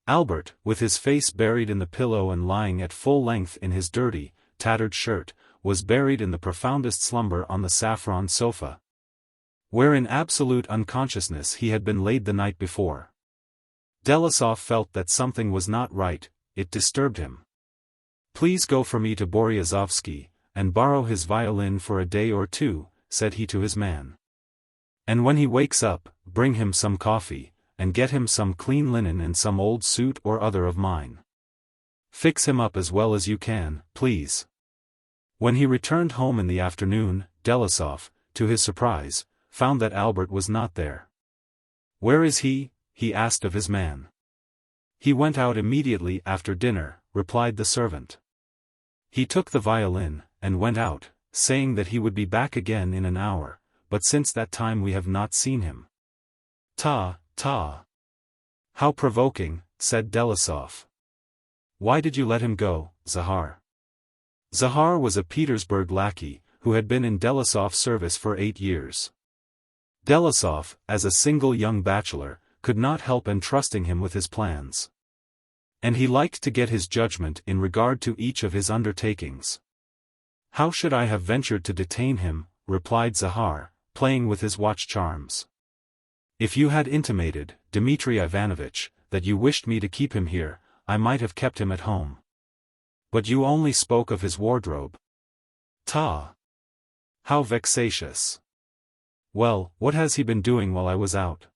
Albert, with his face buried in the pillow and lying at full length in his dirty, tattered shirt, was buried in the profoundest slumber on the saffron sofa, where in absolute unconsciousness he had been laid the night before. Delasov felt that something was not right, it disturbed him. "Please go for me to Boryazovsky, and borrow his violin for a day or two," said he to his man. "And when he wakes up, bring him some coffee, and get him some clean linen and some old suit or other of mine. Fix him up as well as you can, please." When he returned home in the afternoon, Delasov, to his surprise, found that Albert was not there. "Where is he?" he asked of his man. "He went out immediately after dinner," replied the servant. "He took the violin, and went out, saying that he would be back again in an hour, but since that time we have not seen him." "Ta, ta. How provoking," said Delasov. "Why did you let him go, Zahar?" Zahar was a Petersburg lackey, who had been in Delasov's service for 8 years. Delasov, as a single young bachelor, could not help entrusting him with his plans. And he liked to get his judgment in regard to each of his undertakings. "How should I have ventured to detain him?" replied Zahar, playing with his watch charms. "If you had intimated, Dmitri Ivanovitch, that you wished me to keep him here, I might have kept him at home. But you only spoke of his wardrobe. Ta! How vexatious! Well, what has he been doing while I was out?"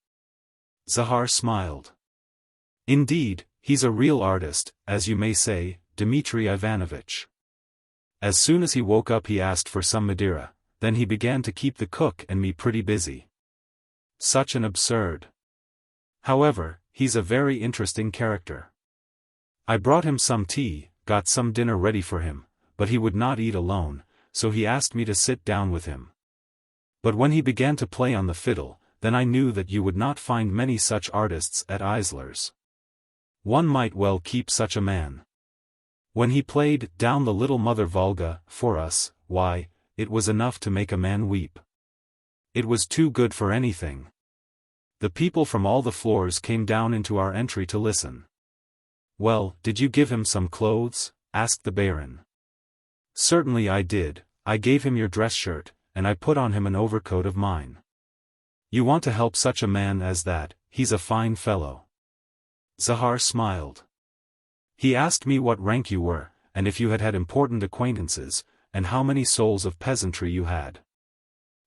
Zahar smiled. "Indeed, he's a real artist, as you may say, Dmitri Ivanovitch. As soon as he woke up he asked for some Madeira, then he began to keep the cook and me pretty busy. Such an absurd. However, he's a very interesting character. I brought him some tea, got some dinner ready for him, but he would not eat alone, so he asked me to sit down with him. But when he began to play on the fiddle, then I knew that you would not find many such artists at Eisler's. One might well keep such a man. When he played Down the Little Mother Volga for us, why, it was enough to make a man weep. It was too good for anything. The people from all the floors came down into our entry to listen." "Well, did you give him some clothes?" asked the Baron. "Certainly I did. I gave him your dress shirt, and I put on him an overcoat of mine. You want to help such a man as that, he's a fine fellow." Zahar smiled. "He asked me what rank you were, and if you had had important acquaintances, and how many souls of peasantry you had.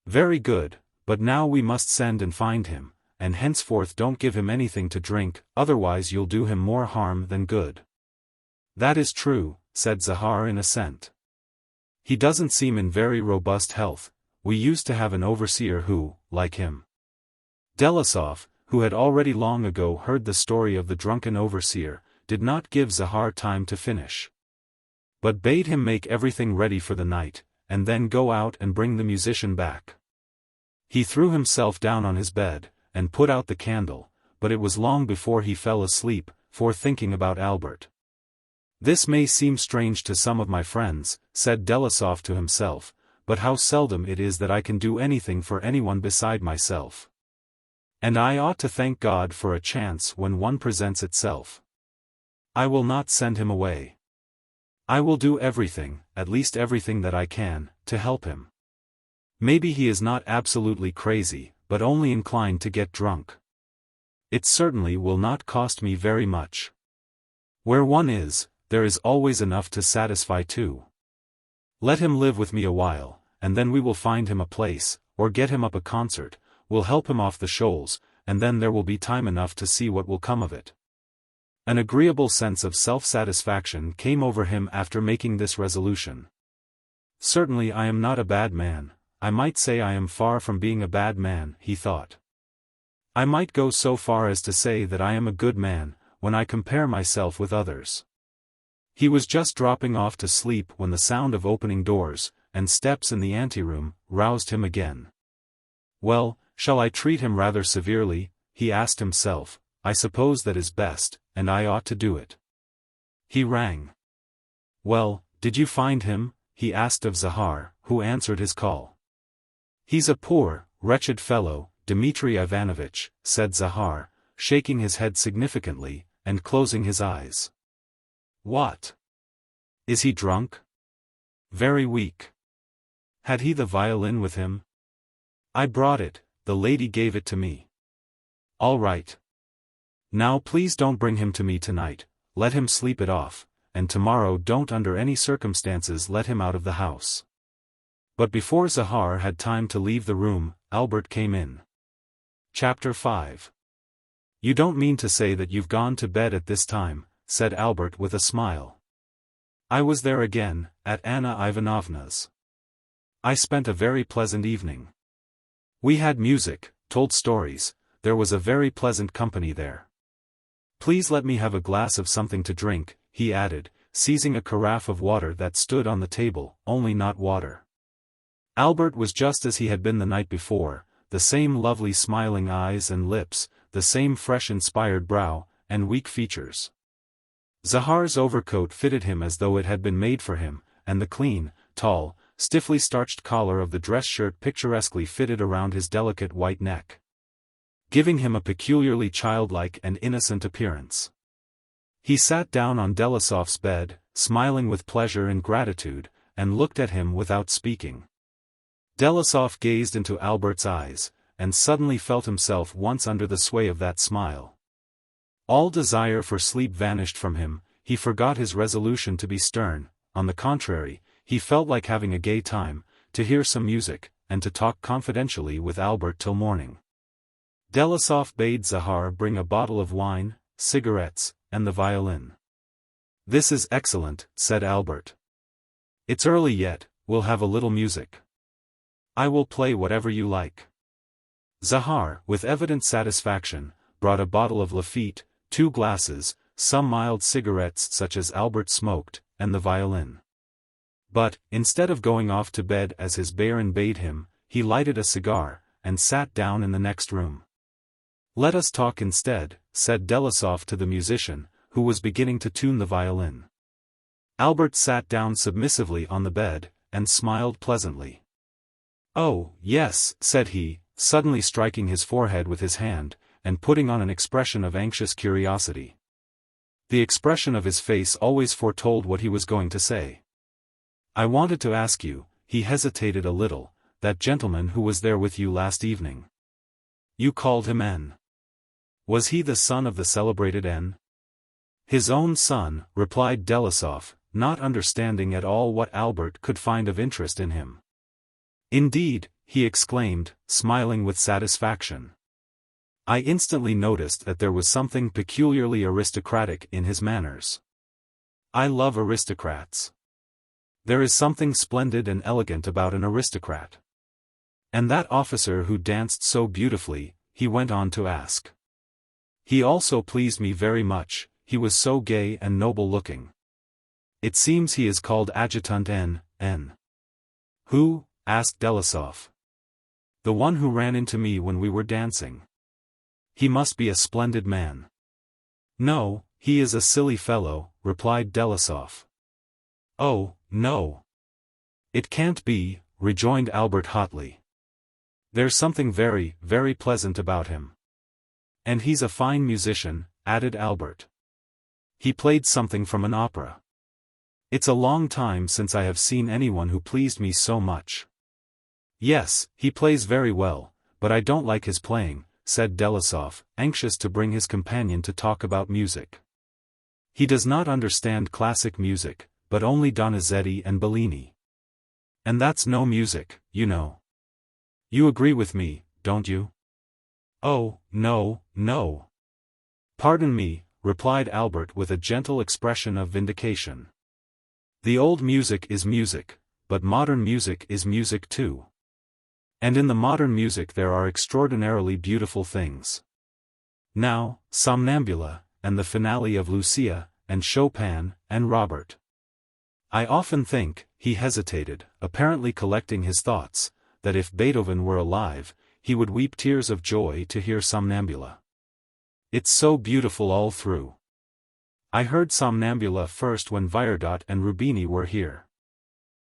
Very good, but now we must send and find him, and henceforth don't give him anything to drink, otherwise you'll do him more harm than good." "That is true," said Zahar in assent. "He doesn't seem in very robust health. We used to have an overseer who, like him." Delasov, who had already long ago heard the story of the drunken overseer, did not give Zahar time to finish, but bade him make everything ready for the night, and then go out and bring the musician back. He threw himself down on his bed, and put out the candle, but it was long before he fell asleep, for thinking about Albert. "This may seem strange to some of my friends," said Delasov to himself, "but how seldom it is that I can do anything for anyone beside myself. And I ought to thank God for a chance when one presents itself. I will not send him away. I will do everything, at least everything that I can, to help him." Maybe he is not absolutely crazy, but only inclined to get drunk. It certainly will not cost me very much. Where one is, there is always enough to satisfy too. Let him live with me a while, and then we will find him a place, or get him up a concert, we'll help him off the shoals, and then there will be time enough to see what will come of it. An agreeable sense of self-satisfaction came over him after making this resolution. Certainly I am not a bad man, I might say I am far from being a bad man, he thought. I might go so far as to say that I am a good man, when I compare myself with others. He was just dropping off to sleep when the sound of opening doors, and steps in the anteroom, roused him again. Well, shall I treat him rather severely, he asked himself, I suppose that is best, and I ought to do it. He rang. Well, did you find him? He asked of Zahar, who answered his call. He's a poor, wretched fellow, Dmitri Ivanovitch, said Zahar, shaking his head significantly, and closing his eyes. What? Is he drunk? Very weak. Had he the violin with him? I brought it, the lady gave it to me. All right. Now please don't bring him to me tonight, let him sleep it off, and tomorrow don't under any circumstances let him out of the house. But before Zahar had time to leave the room, Albert came in. Chapter 5. You don't mean to say that you've gone to bed at this time, said Albert with a smile. I was there again, at Anna Ivanovna's. I spent a very pleasant evening. We had music, told stories, there was a very pleasant company there. Please let me have a glass of something to drink, he added, seizing a carafe of water that stood on the table, only not water. Albert was just as he had been the night before, the same lovely smiling eyes and lips, the same fresh inspired brow, and weak features. Zahar's overcoat fitted him as though it had been made for him, and the clean, tall, stiffly starched collar of the dress shirt picturesquely fitted around his delicate white neck, giving him a peculiarly childlike and innocent appearance. He sat down on Delisov's bed, smiling with pleasure and gratitude, and looked at him without speaking. Delisov gazed into Albert's eyes, and suddenly felt himself once under the sway of that smile. All desire for sleep vanished from him, he forgot his resolution to be stern, on the contrary, he felt like having a gay time, to hear some music, and to talk confidentially with Albert till morning. Delisov bade Zahar bring a bottle of wine, cigarettes, and the violin. This is excellent, said Albert. It's early yet, we'll have a little music. I will play whatever you like. Zahar, with evident satisfaction, brought a bottle of Lafitte, 2 glasses, some mild cigarettes such as Albert smoked, and the violin. But, instead of going off to bed as his baron bade him, he lighted a cigar, and sat down in the next room. Let us talk instead, said Delisov to the musician, who was beginning to tune the violin. Albert sat down submissively on the bed, and smiled pleasantly. Oh, yes, said he, suddenly striking his forehead with his hand, and putting on an expression of anxious curiosity. The expression of his face always foretold what he was going to say. I wanted to ask you, he hesitated a little, that gentleman who was there with you last evening. You called him N. Was he the son of the celebrated N? His own son, replied Delisov, not understanding at all what Albert could find of interest in him. Indeed, he exclaimed, smiling with satisfaction. I instantly noticed that there was something peculiarly aristocratic in his manners. I love aristocrats. There is something splendid and elegant about an aristocrat. And that officer who danced so beautifully, he went on to ask. He also pleased me very much, he was so gay and noble-looking. It seems he is called Adjutant N. Who? Asked Delisov. The one who ran into me when we were dancing. He must be a splendid man. No, he is a silly fellow, replied Delisov. Oh, no. It can't be, rejoined Albert hotly. There's something very, very pleasant about him. And he's a fine musician, added Albert. He played something from an opera. It's a long time since I have seen anyone who pleased me so much. Yes, he plays very well, but I don't like his playing, said Delasov, anxious to bring his companion to talk about music. He does not understand classic music, but only Donizetti and Bellini. And that's no music, you know. You agree with me, don't you? Oh, no, no. Pardon me, replied Albert with a gentle expression of vindication. The old music is music, but modern music is music too. And in the modern music there are extraordinarily beautiful things. Now, Somnambula, and the finale of Lucia, and Chopin, and Robert. I often think, he hesitated, apparently collecting his thoughts, that if Beethoven were alive, he would weep tears of joy to hear Somnambula. It's so beautiful all through. I heard Somnambula first when Viardot and Rubini were here.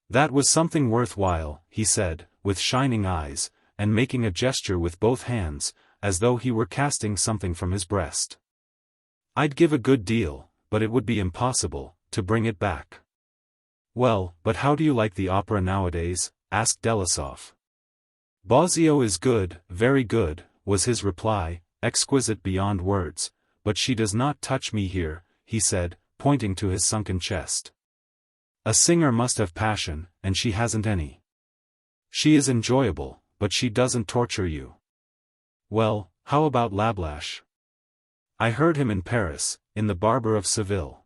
That was something worthwhile, he said, with shining eyes, and making a gesture with both hands, as though he were casting something from his breast. I'd give a good deal, but it would be impossible, to bring it back. Well, but how do you like the opera nowadays? Asked Delasov. Bosio is good, very good, was his reply, exquisite beyond words, but she does not touch me here, he said, pointing to his sunken chest. A singer must have passion, and she hasn't any. She is enjoyable, but she doesn't torture you. Well, how about Lablache? I heard him in Paris, in The Barber of Seville.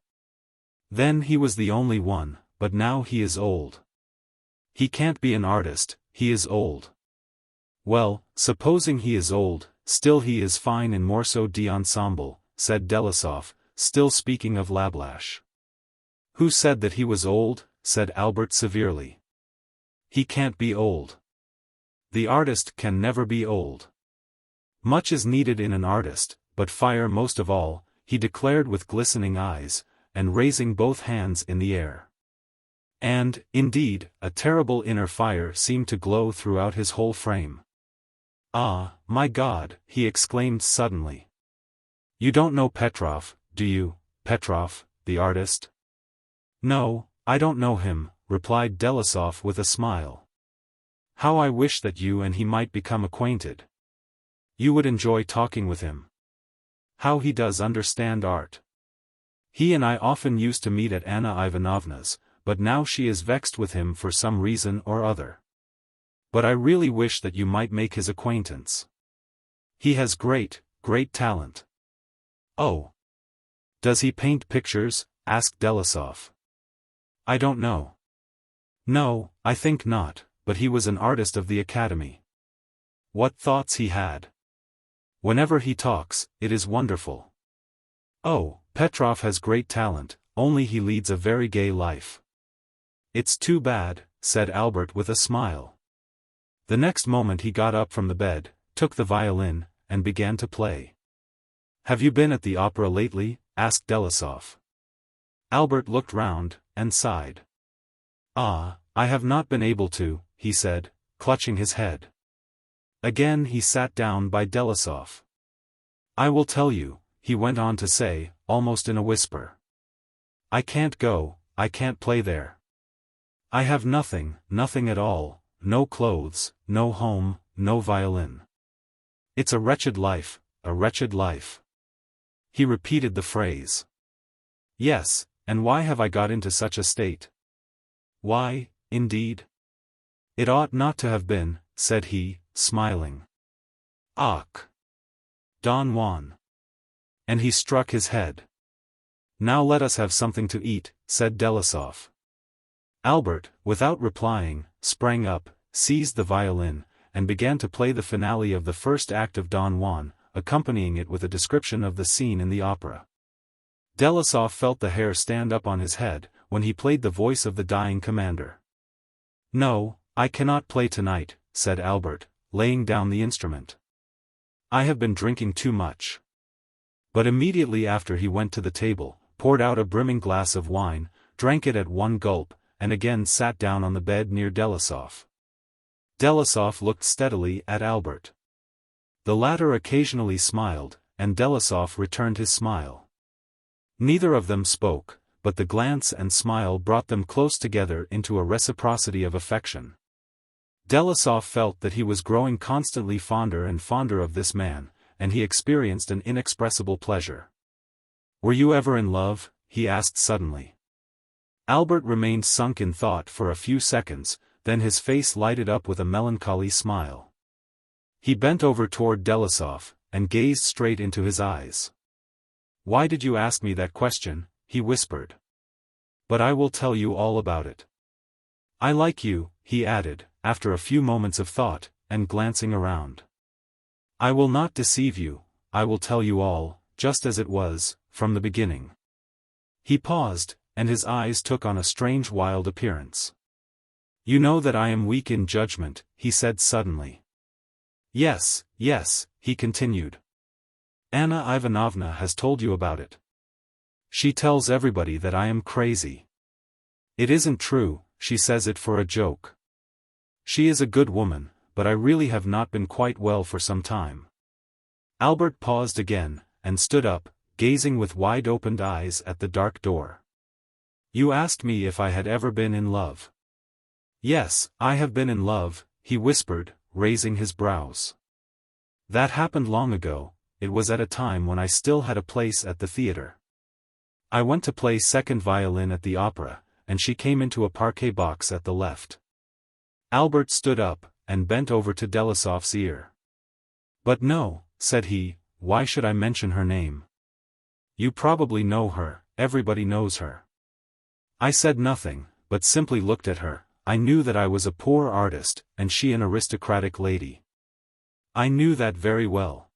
Then he was the only one, but now he is old. He can't be an artist, he is old. Well, supposing he is old, still he is fine in Morceau d'Ensemble, said Delasov, still speaking of Lablache. Who said that he was old? Said Albert severely. He can't be old. The artist can never be old. Much is needed in an artist, but fire most of all, he declared with glistening eyes, and raising both hands in the air. And, indeed, a terrible inner fire seemed to glow throughout his whole frame. Ah, my God, he exclaimed suddenly. You don't know Petrov, do you, Petrov, the artist? No, I don't know him, replied Delasov with a smile. How I wish that you and he might become acquainted. You would enjoy talking with him. How he does understand art. He and I often used to meet at Anna Ivanovna's, but now she is vexed with him for some reason or other. But I really wish that you might make his acquaintance. He has great, great talent. Oh. Does he paint pictures? Asked Delasov. I don't know. No, I think not, but he was an artist of the Academy. What thoughts he had. Whenever he talks, it is wonderful. Oh, Petrov has great talent, only he leads a very gay life. It's too bad, said Albert with a smile. The next moment he got up from the bed, took the violin, and began to play. Have you been at the opera lately? Asked Delasov. Albert looked round, and sighed. Ah, I have not been able to, he said, clutching his head. Again he sat down by Delasov. I will tell you, he went on to say, almost in a whisper. I can't go, I can't play there. I have nothing, nothing at all, no clothes, no home, no violin. It's a wretched life, a wretched life. He repeated the phrase. Yes, and why have I got into such a state? Why, indeed? It ought not to have been, said he, smiling. Ach! Don Juan. And he struck his head. Now let us have something to eat, said Delasov. Albert, without replying, sprang up, seized the violin, and began to play the finale of the first act of Don Juan, accompanying it with a description of the scene in the opera. Delasov felt the hair stand up on his head, when he played the voice of the dying commander. No, I cannot play tonight, said Albert, laying down the instrument. I have been drinking too much. But immediately after he went to the table, poured out a brimming glass of wine, drank it at one gulp, and again sat down on the bed near Delasov. Delasov looked steadily at Albert. The latter occasionally smiled, and Delasov returned his smile. Neither of them spoke, but the glance and smile brought them close together into a reciprocity of affection. Delasov felt that he was growing constantly fonder and fonder of this man, and he experienced an inexpressible pleasure. "Were you ever in love?" he asked suddenly. Albert remained sunk in thought for a few seconds, then his face lighted up with a melancholy smile. He bent over toward Delasov, and gazed straight into his eyes. "Why did you ask me that question?" he whispered. "But I will tell you all about it. I like you," he added, after a few moments of thought, and glancing around. "I will not deceive you, I will tell you all, just as it was, from the beginning." He paused, and his eyes took on a strange wild appearance. "You know that I am weak in judgment," he said suddenly. "Yes, yes," he continued. "Anna Ivanovna has told you about it. She tells everybody that I am crazy. It isn't true, she says it for a joke. She is a good woman, but I really have not been quite well for some time." Albert paused again, and stood up, gazing with wide-opened eyes at the dark door. "You asked me if I had ever been in love." "Yes, I have been in love," he whispered, raising his brows. "That happened long ago, it was at a time when I still had a place at the theater. I went to play second violin at the opera, and she came into a parquet box at the left." Albert stood up, and bent over to Delasov's ear. "But no," said he, "why should I mention her name? You probably know her, everybody knows her." I said nothing, but simply looked at her. I knew that I was a poor artist, and she an aristocratic lady. I knew that very well.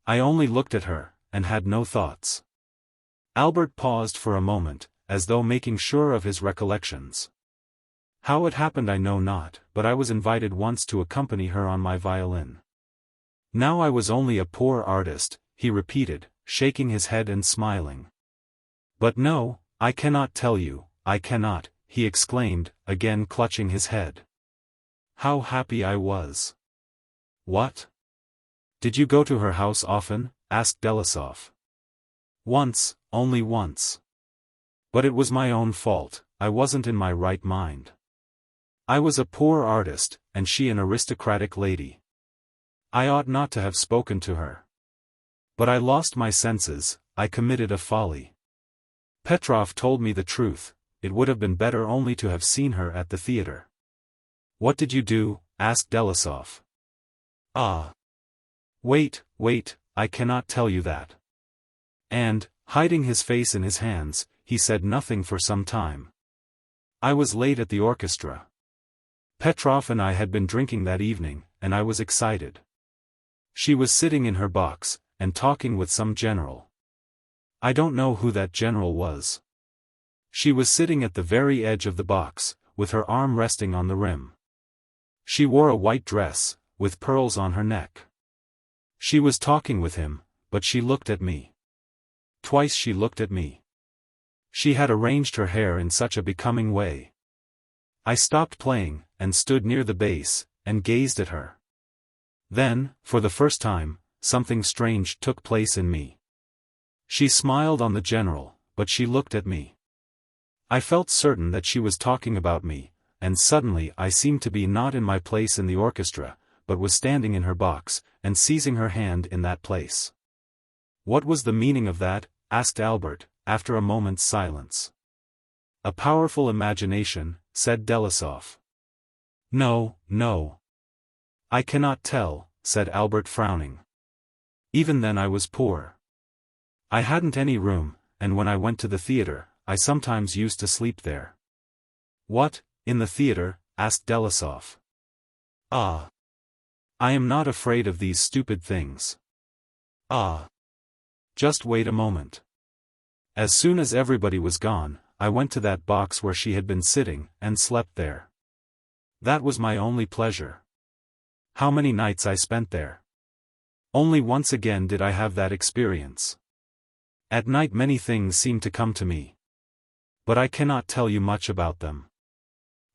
I only looked at her, and had no thoughts. Albert paused for a moment, as though making sure of his recollections. "How it happened I know not, but I was invited once to accompany her on my violin. Now I was only a poor artist," he repeated, shaking his head and smiling. "But no, I cannot tell you, I cannot," he exclaimed, again clutching his head. "How happy I was!" "What? Did you go to her house often?" asked Delasov. "Once, only once. But it was my own fault, I wasn't in my right mind. I was a poor artist, and she an aristocratic lady. I ought not to have spoken to her. But I lost my senses, I committed a folly. Petrov told me the truth, it would have been better only to have seen her at the theater." "What did you do?" asked Delasov. "Ah! Wait, I cannot tell you that." And, hiding his face in his hands, he said nothing for some time. "I was late at the orchestra. Petrov and I had been drinking that evening, and I was excited. She was sitting in her box, and talking with some general. I don't know who that general was. She was sitting at the very edge of the box, with her arm resting on the rim. She wore a white dress, with pearls on her neck. She was talking with him, but she looked at me. Twice she looked at me. She had arranged her hair in such a becoming way. I stopped playing, and stood near the bass, and gazed at her. Then, for the first time, something strange took place in me. She smiled on the general, but she looked at me. I felt certain that she was talking about me, and suddenly I seemed to be not in my place in the orchestra, but was standing in her box, and seizing her hand in that place." "What was the meaning of that?" asked Albert, after a moment's silence. "A powerful imagination," said Delasov. No. I cannot tell," said Albert frowning. "Even then I was poor. I hadn't any room, and when I went to the theater, I sometimes used to sleep there." "What, in the theater?" asked Delasov. "Ah! I am not afraid of these stupid things. Ah! Just wait a moment. As soon as everybody was gone, I went to that box where she had been sitting, and slept there. That was my only pleasure. How many nights I spent there! Only once again did I have that experience. At night many things seemed to come to me. But I cannot tell you much about them."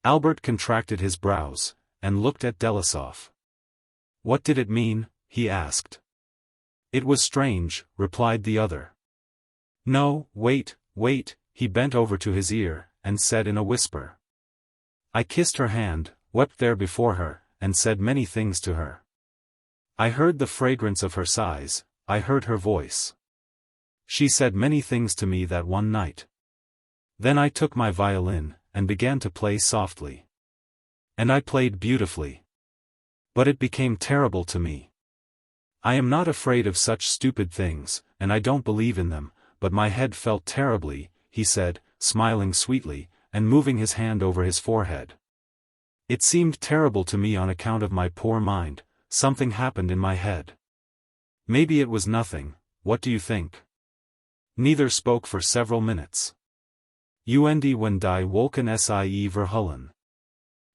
Albert contracted his brows, and looked at Delasov. "What did it mean?" he asked. "It was strange," replied the other. "No, wait, he bent over to his ear, and said in a whisper. "I kissed her hand, wept there before her, and said many things to her. I heard the fragrance of her sighs, I heard her voice. She said many things to me that one night. Then I took my violin, and began to play softly. And I played beautifully. But it became terrible to me. I am not afraid of such stupid things, and I don't believe in them, but my head felt terribly, he said, smiling sweetly, and moving his hand over his forehead. It seemed terrible to me on account of my poor mind. Something happened in my head. Maybe it was nothing, what do you think? Neither spoke for several minutes. When die wolken sie verhullen.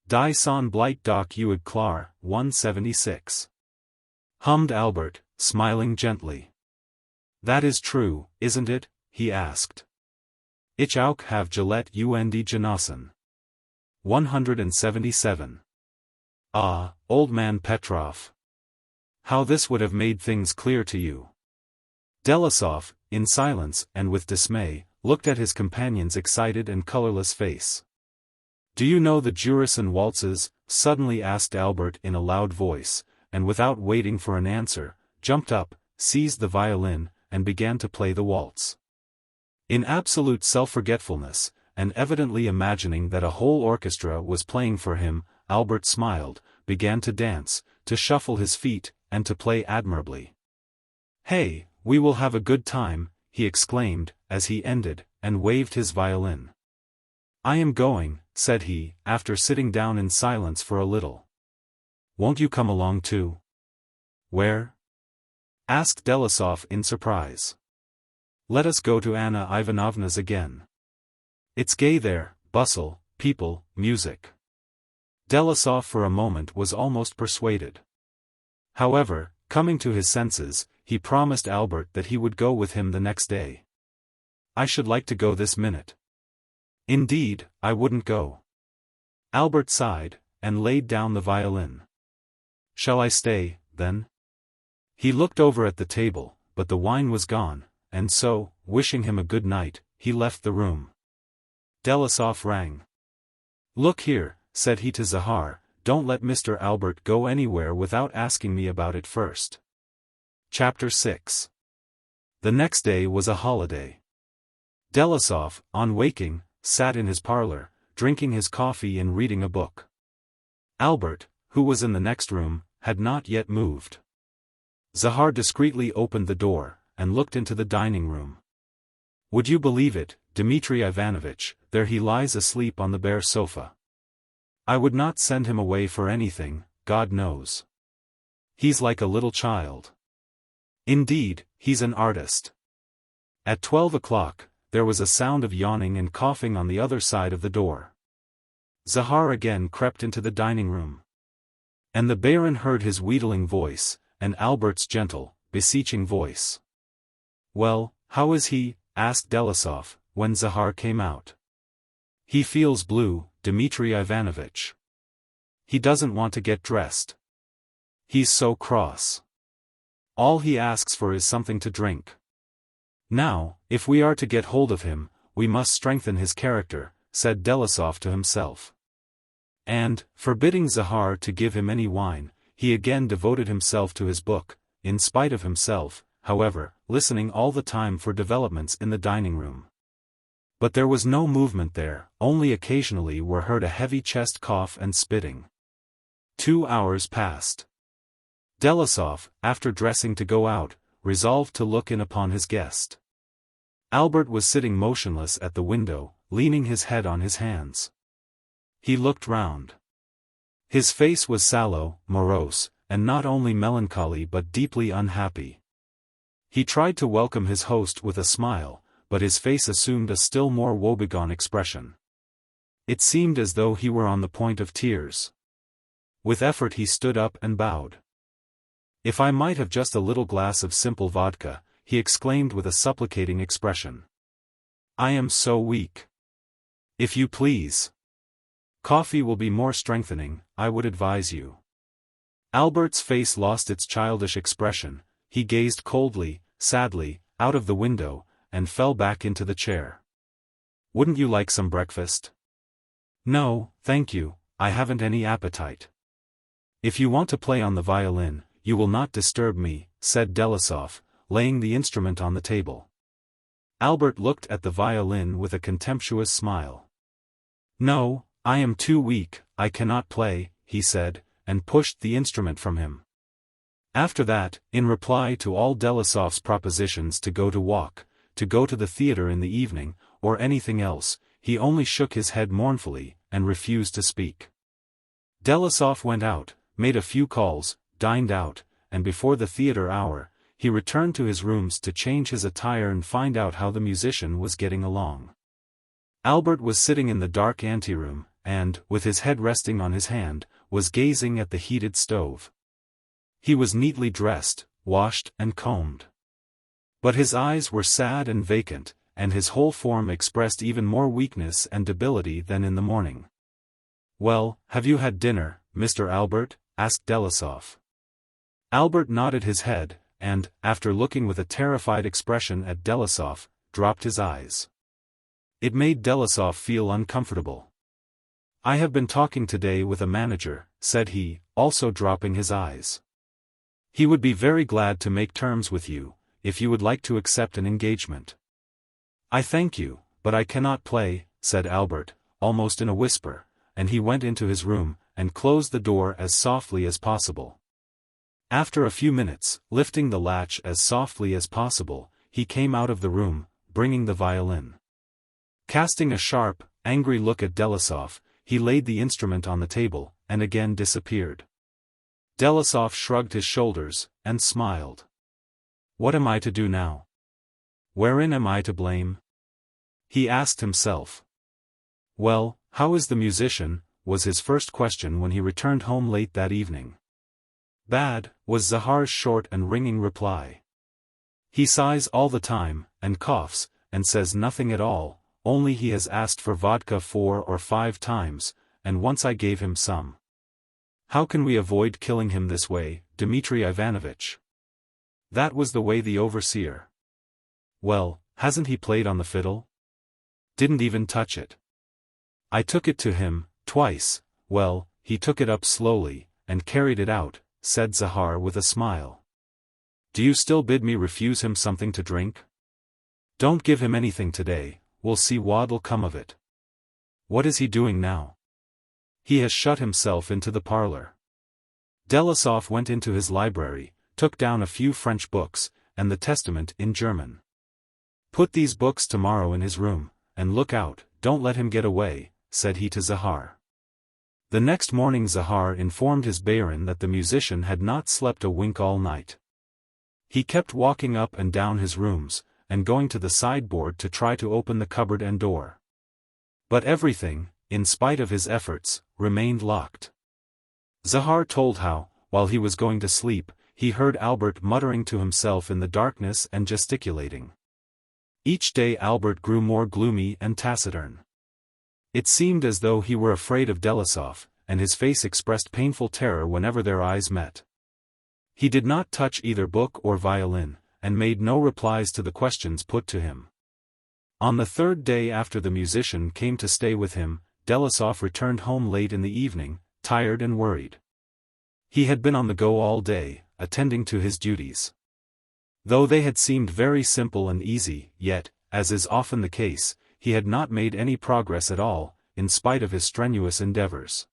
Die son blight doch uig klar, 176. Hummed Albert, smiling gently. That is true, isn't it? He asked. Ich auch have Gillette genossen. 177. Ah, old man Petrov. How this would have made things clear to you. Delasov, in silence and with dismay, looked at his companion's excited and colorless face. Do you know the Juristen waltzes? Suddenly asked Albert in a loud voice, and without waiting for an answer, jumped up, seized the violin, and began to play the waltz. In absolute self-forgetfulness, and evidently imagining that a whole orchestra was playing for him, Albert smiled, began to dance, to shuffle his feet, and to play admirably. Hey, we will have a good time, he exclaimed, as he ended, and waved his violin. I am going, said he, after sitting down in silence for a little. Won't you come along too? Where? Asked Delasov in surprise. Let us go to Anna Ivanovna's again. It's gay there, bustle, people, music. Delasov for a moment was almost persuaded. However, coming to his senses, he promised Albert that he would go with him the next day. I should like to go this minute. Indeed, I wouldn't go. Albert sighed, and laid down the violin. Shall I stay, then? He looked over at the table, but the wine was gone, and so, wishing him a good night, he left the room. Delasov rang. Look here, said he to Zahar, don't let Mr. Albert go anywhere without asking me about it first. Chapter 6. The next day was a holiday. Delasov, on waking, sat in his parlor, drinking his coffee and reading a book. Albert, who was in the next room, had not yet moved. Zahar discreetly opened the door, and looked into the dining room. Would you believe it, Dmitri Ivanovitch, there he lies asleep on the bare sofa. I would not send him away for anything, God knows. He's like a little child. Indeed, he's an artist. At 12 o'clock, there was a sound of yawning and coughing on the other side of the door. Zahar again crept into the dining room. And the Baron heard his wheedling voice, and Albert's gentle, beseeching voice. Well, how is he? Asked Delasov, when Zahar came out. He feels blue, Dmitri Ivanovitch. He doesn't want to get dressed. He's so cross. All he asks for is something to drink. Now, if we are to get hold of him, we must strengthen his character, said Delasov to himself. And, forbidding Zahar to give him any wine, he again devoted himself to his book, in spite of himself, however, listening all the time for developments in the dining room. But there was no movement there, only occasionally were heard a heavy chest cough and spitting. 2 hours passed. Delasov, after dressing to go out, resolved to look in upon his guest. Albert was sitting motionless at the window, leaning his head on his hands. He looked round. His face was sallow, morose, and not only melancholy but deeply unhappy. He tried to welcome his host with a smile, but his face assumed a still more woebegone expression. It seemed as though he were on the point of tears. With effort he stood up and bowed. If I might have just a little glass of simple vodka, he exclaimed with a supplicating expression. I am so weak. If you please. Coffee will be more strengthening, I would advise you. Albert's face lost its childish expression, he gazed coldly, sadly, out of the window, and fell back into the chair. Wouldn't you like some breakfast? No, thank you, I haven't any appetite. If you want to play on the violin, you will not disturb me, said Delasov, laying the instrument on the table. Albert looked at the violin with a contemptuous smile. No, I am too weak, I cannot play, he said, and pushed the instrument from him. After that, in reply to all Delasov's propositions to go to the theater in the evening, or anything else, he only shook his head mournfully, and refused to speak. Delasov went out, made a few calls, dined out, and before the theater hour, he returned to his rooms to change his attire and find out how the musician was getting along. Albert was sitting in the dark anteroom, and, with his head resting on his hand, was gazing at the heated stove. He was neatly dressed, washed and combed. But his eyes were sad and vacant, and his whole form expressed even more weakness and debility than in the morning. "Well, have you had dinner, Mr. Albert?" asked Delasov. Albert nodded his head, and, after looking with a terrified expression at Delasov, dropped his eyes. It made Delasov feel uncomfortable. "I have been talking today with a manager," said he, also dropping his eyes. "He would be very glad to make terms with you, if you would like to accept an engagement." "I thank you, but I cannot play," said Albert, almost in a whisper, and he went into his room, and closed the door as softly as possible. After a few minutes, lifting the latch as softly as possible, he came out of the room, bringing the violin. Casting a sharp, angry look at Delasov, he laid the instrument on the table, and again disappeared. Delasov shrugged his shoulders, and smiled. "What am I to do now? Wherein am I to blame?" he asked himself. "Well, how is the musician?" was his first question when he returned home late that evening. "Bad," was Zahar's short and ringing reply. "He sighs all the time, and coughs, and says nothing at all, only he has asked for vodka 4 or 5 times, and once I gave him some. How can we avoid killing him this way, Dmitri Ivanovitch?" That was the way the overseer. "Well, hasn't he played on the fiddle? Didn't even touch it. I took it to him, twice, well, he took it up slowly, and carried it out," said Zahar with a smile. "Do you still bid me refuse him something to drink? Don't give him anything today, we'll see what'll come of it. What is he doing now?" "He has shut himself into the parlor." Delasov went into his library, took down a few French books, and the Testament in German. "Put these books tomorrow in his room, and look out, don't let him get away," said he to Zahar. The next morning Zahar informed his barin that the musician had not slept a wink all night. He kept walking up and down his rooms, and going to the sideboard to try to open the cupboard and door. But everything, in spite of his efforts, remained locked. Zahar told how, while he was going to sleep, he heard Albert muttering to himself in the darkness and gesticulating. Each day Albert grew more gloomy and taciturn. It seemed as though he were afraid of Delasov, and his face expressed painful terror whenever their eyes met. He did not touch either book or violin, and made no replies to the questions put to him. On the third day after the musician came to stay with him, Delasov returned home late in the evening, tired and worried. He had been on the go all day, attending to his duties. Though they had seemed very simple and easy, yet, as is often the case, he had not made any progress at all, in spite of his strenuous endeavors.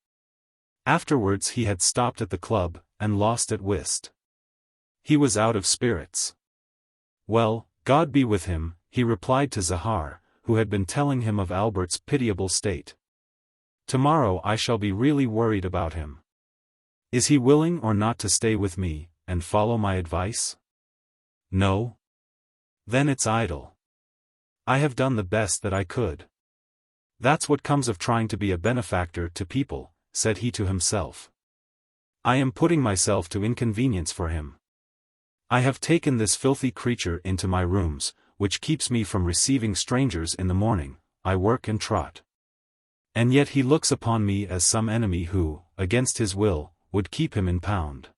Afterwards he had stopped at the club, and lost at whist. He was out of spirits. "Well, God be with him," he replied to Zahar, who had been telling him of Albert's pitiable state. "Tomorrow I shall be really worried about him. Is he willing or not to stay with me, and follow my advice? No? Then it's idle. I have done the best that I could. That's what comes of trying to be a benefactor to people," said he to himself. "I am putting myself to inconvenience for him. I have taken this filthy creature into my rooms, which keeps me from receiving strangers in the morning. I work and trot. And yet he looks upon me as some enemy who, against his will, would keep him in pound.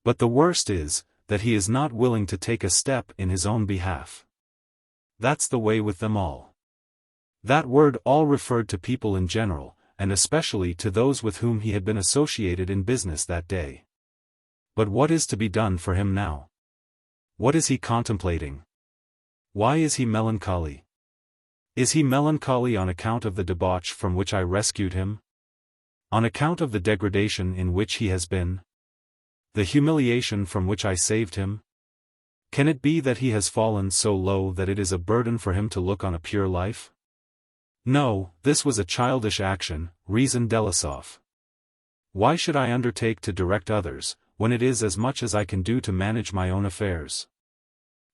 But the worst is, that he is not willing to take a step in his own behalf. That's the way with them all." That word "all" referred to people in general, and especially to those with whom he had been associated in business that day. But what is to be done for him now? What is he contemplating? Why is he melancholy? Is he melancholy on account of the debauch from which I rescued him? On account of the degradation in which he has been? The humiliation from which I saved him? Can it be that he has fallen so low that it is a burden for him to look on a pure life? No, this was a childish action, reasoned Delasov. Why should I undertake to direct others, when it is as much as I can do to manage my own affairs?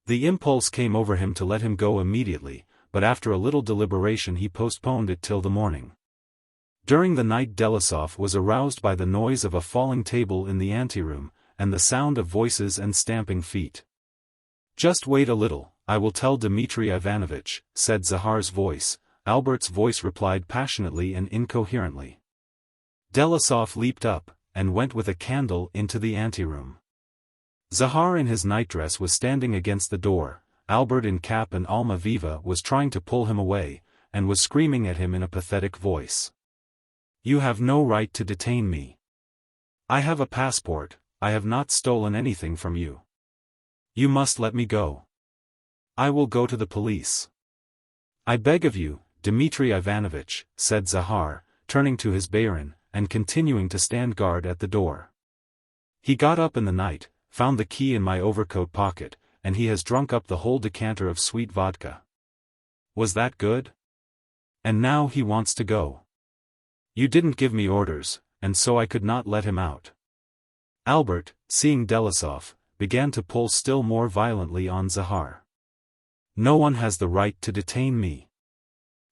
The impulse came over him to let him go immediately, but after a little deliberation he postponed it till the morning. During the night Delasov was aroused by the noise of a falling table in the anteroom, and the sound of voices and stamping feet. "Just wait a little, I will tell Dmitri Ivanovitch," said Zahar's voice. Albert's voice replied passionately and incoherently. Delasov leaped up, and went with a candle into the anteroom. Zahar in his nightdress was standing against the door. Albert in cap and alma viva was trying to pull him away, and was screaming at him in a pathetic voice. "You have no right to detain me. I have a passport, I have not stolen anything from you. You must let me go. I will go to the police." "I beg of you, Dmitri Ivanovitch," said Zahar, turning to his barin, and continuing to stand guard at the door. "He got up in the night, found the key in my overcoat pocket, and he has drunk up the whole decanter of sweet vodka. Was that good? And now he wants to go. You didn't give me orders, and so I could not let him out." Albert, seeing Delasov, began to pull still more violently on Zahar. "No one has the right to detain me.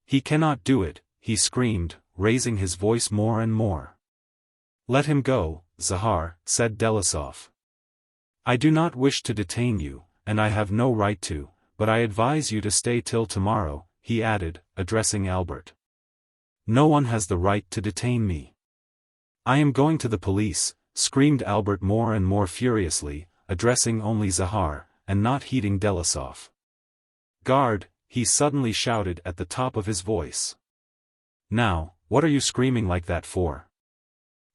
He cannot do it," he screamed, raising his voice more and more. "Let him go, Zahar," said Delasov. "I do not wish to detain you, and I have no right to, but I advise you to stay till tomorrow," he added, addressing Albert. "No one has the right to detain me." "I am going to the police," screamed Albert more and more furiously, addressing only Zahar, and not heeding Delasov. "Guard," he suddenly shouted at the top of his voice. "Now, what are you screaming like that for?"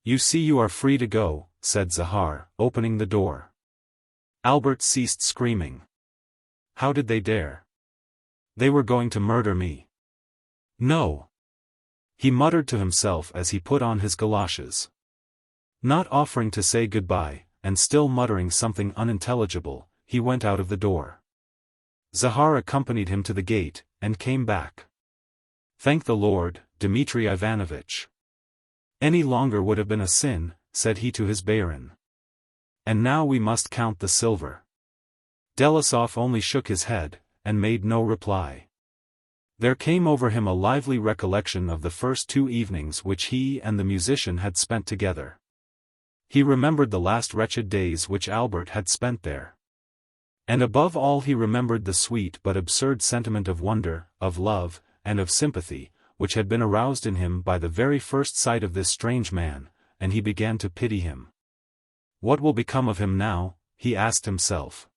"You see you are free to go," said Zahar, opening the door. Albert ceased screaming. "How did they dare? They were going to murder me." "No," he muttered to himself as he put on his galoshes. Not offering to say goodbye, and still muttering something unintelligible, he went out of the door. Zahar accompanied him to the gate, and came back. "Thank the Lord, Dmitri Ivanovitch. Any longer would have been a sin," said he to his barin. "And now we must count the silver." Delasov only shook his head, and made no reply. There came over him a lively recollection of the first 2 evenings which he and the musician had spent together. He remembered the last wretched days which Albert had spent there. And above all he remembered the sweet but absurd sentiment of wonder, of love, and of sympathy, which had been aroused in him by the very first sight of this strange man, and he began to pity him. What will become of him now, he asked himself.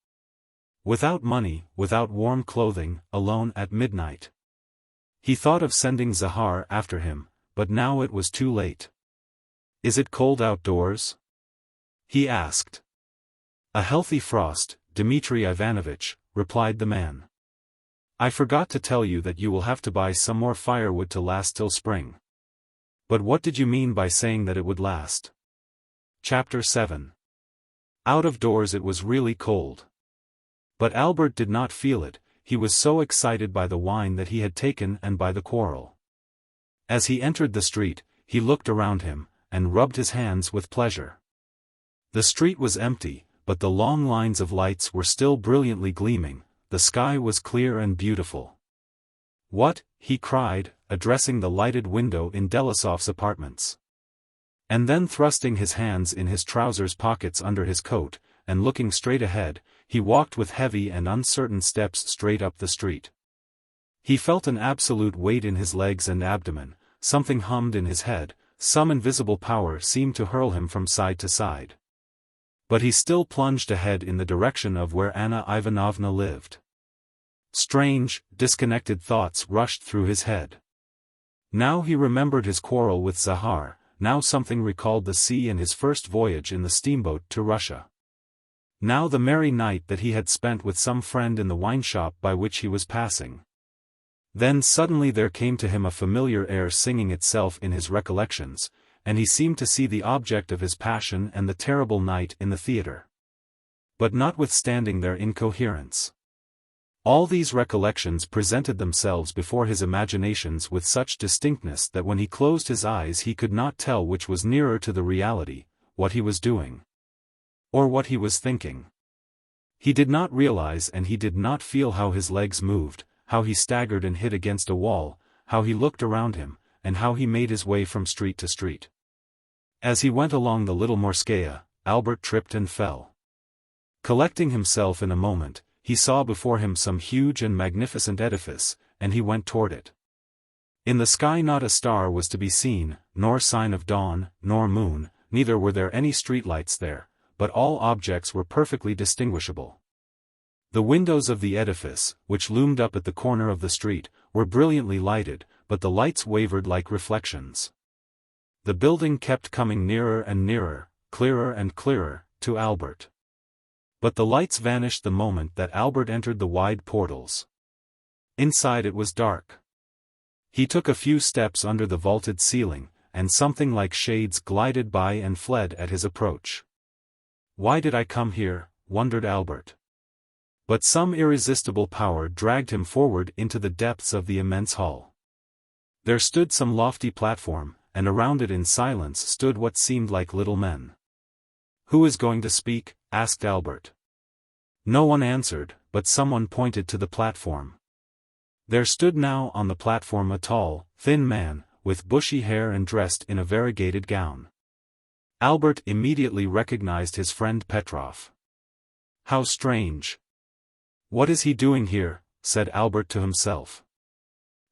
Without money, without warm clothing, alone at midnight. He thought of sending Zahar after him, but now it was too late. "Is it cold outdoors?" he asked. "A healthy frost, Dmitri Ivanovitch," replied the man. "I forgot to tell you that you will have to buy some more firewood to last till spring." "But what did you mean by saying that it would last?" Chapter 7. Out of doors it was really cold. But Albert did not feel it, he was so excited by the wine that he had taken and by the quarrel. As he entered the street, he looked around him, and rubbed his hands with pleasure. The street was empty, but the long lines of lights were still brilliantly gleaming, the sky was clear and beautiful. "What?" he cried, addressing the lighted window in Delasov's apartments. And then thrusting his hands in his trousers pockets under his coat, and looking straight ahead, he walked with heavy and uncertain steps straight up the street. He felt an absolute weight in his legs and abdomen, something hummed in his head, some invisible power seemed to hurl him from side to side. But he still plunged ahead in the direction of where Anna Ivanovna lived. Strange, disconnected thoughts rushed through his head. Now he remembered his quarrel with Zahar, now something recalled the sea and his first voyage in the steamboat to Russia. Now the merry night that he had spent with some friend in the wine shop by which he was passing. Then suddenly there came to him a familiar air singing itself in his recollections, and he seemed to see the object of his passion and the terrible night in the theatre. But notwithstanding their incoherence, all these recollections presented themselves before his imaginations with such distinctness that when he closed his eyes he could not tell which was nearer to the reality, what he was doing, or what he was thinking. He did not realize and he did not feel how his legs moved, how he staggered and hit against a wall, how he looked around him, and how he made his way from street to street. As he went along the Little Morskaya, Albert tripped and fell. Collecting himself in a moment, he saw before him some huge and magnificent edifice, and he went toward it. In the sky not a star was to be seen, nor sign of dawn, nor moon, neither were there any streetlights there, but all objects were perfectly distinguishable. The windows of the edifice, which loomed up at the corner of the street, were brilliantly lighted, but the lights wavered like reflections. The building kept coming nearer and nearer, clearer and clearer, to Albert. But the lights vanished the moment that Albert entered the wide portals. Inside it was dark. He took a few steps under the vaulted ceiling, and something like shades glided by and fled at his approach. Why did I come here, wondered Albert. But some irresistible power dragged him forward into the depths of the immense hall. There stood some lofty platform, and around it in silence stood what seemed like little men. Who is going to speak? Asked Albert. No one answered, but someone pointed to the platform. There stood now on the platform a tall, thin man, with bushy hair and dressed in a variegated gown. Albert immediately recognized his friend Petrov. How strange! What is he doing here? Said Albert to himself.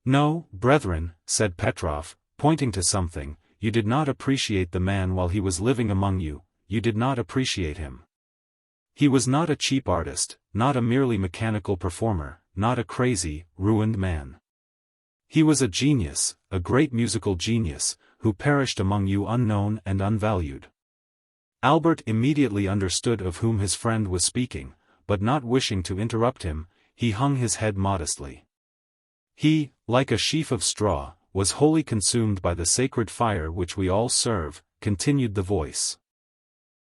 No, brethren, said Petrov, pointing to something, you did not appreciate the man while he was living among you, you did not appreciate him. He was not a cheap artist, not a merely mechanical performer, not a crazy, ruined man. He was a genius, a great musical genius, who perished among you unknown and unvalued. Albert immediately understood of whom his friend was speaking, but not wishing to interrupt him, he hung his head modestly. He, like a sheaf of straw, was wholly consumed by the sacred fire which we all serve, continued the voice.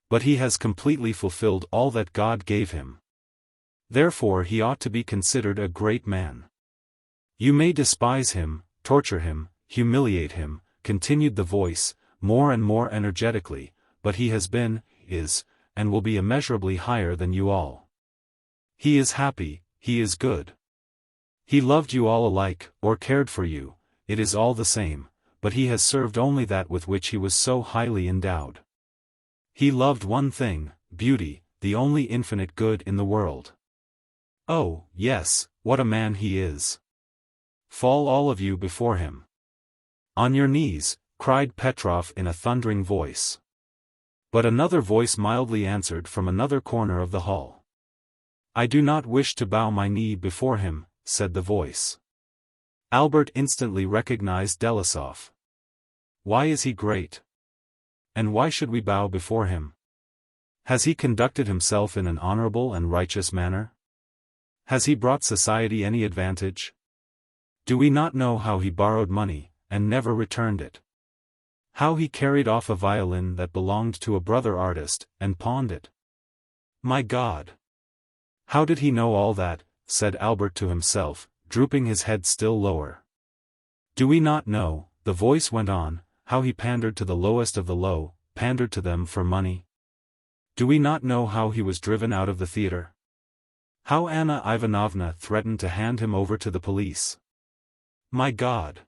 But he has completely fulfilled all that God gave him. Therefore he ought to be considered a great man. You may despise him, torture him, humiliate him, continued the voice, more and more energetically, but he has been, is, and will be immeasurably higher than you all. He is happy, he is good. He loved you all alike, or cared for you, it is all the same, but he has served only that with which he was so highly endowed. He loved one thing, beauty, the only infinite good in the world. Oh, yes, what a man he is! Fall all of you before him. On your knees, cried Petrov in a thundering voice. But another voice mildly answered from another corner of the hall. I do not wish to bow my knee before him, said the voice. Albert instantly recognized Delisov. Why is he great? And why should we bow before him? Has he conducted himself in an honorable and righteous manner? Has he brought society any advantage? Do we not know how he borrowed money, and never returned it? How he carried off a violin that belonged to a brother artist, and pawned it? My God! How did he know all that? Said Albert to himself, drooping his head still lower. Do we not know, the voice went on, how he pandered to the lowest of the low, pandered to them for money? Do we not know how he was driven out of the theatre? How Anna Ivanovna threatened to hand him over to the police? My God!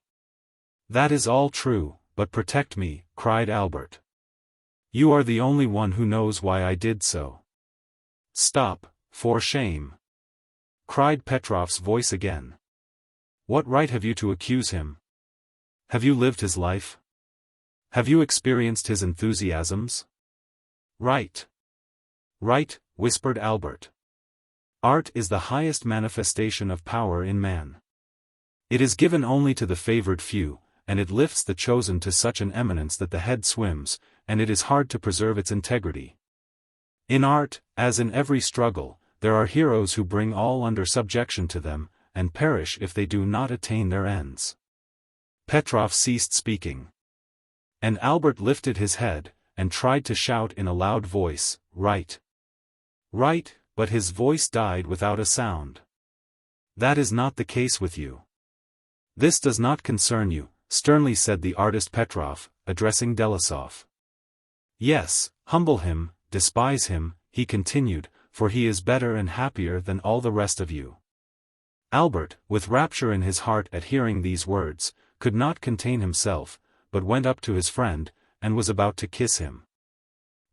That is all true, but protect me, cried Albert. You are the only one who knows why I did so. Stop, for shame! Cried Petrov's voice again. What right have you to accuse him? Have you lived his life? Have you experienced his enthusiasms? Right. Right, whispered Albert. Art is the highest manifestation of power in man. It is given only to the favored few, and it lifts the chosen to such an eminence that the head swims, and it is hard to preserve its integrity. In art, as in every struggle, there are heroes who bring all under subjection to them, and perish if they do not attain their ends. Petrov ceased speaking. And Albert lifted his head, and tried to shout in a loud voice, "Right! Right!" but his voice died without a sound. "That is not the case with you. This does not concern you," sternly said the artist Petrov, addressing Delasov. "Yes, humble him, despise him," he continued, "for he is better and happier than all the rest of you." Albert, with rapture in his heart at hearing these words, could not contain himself, but went up to his friend, and was about to kiss him.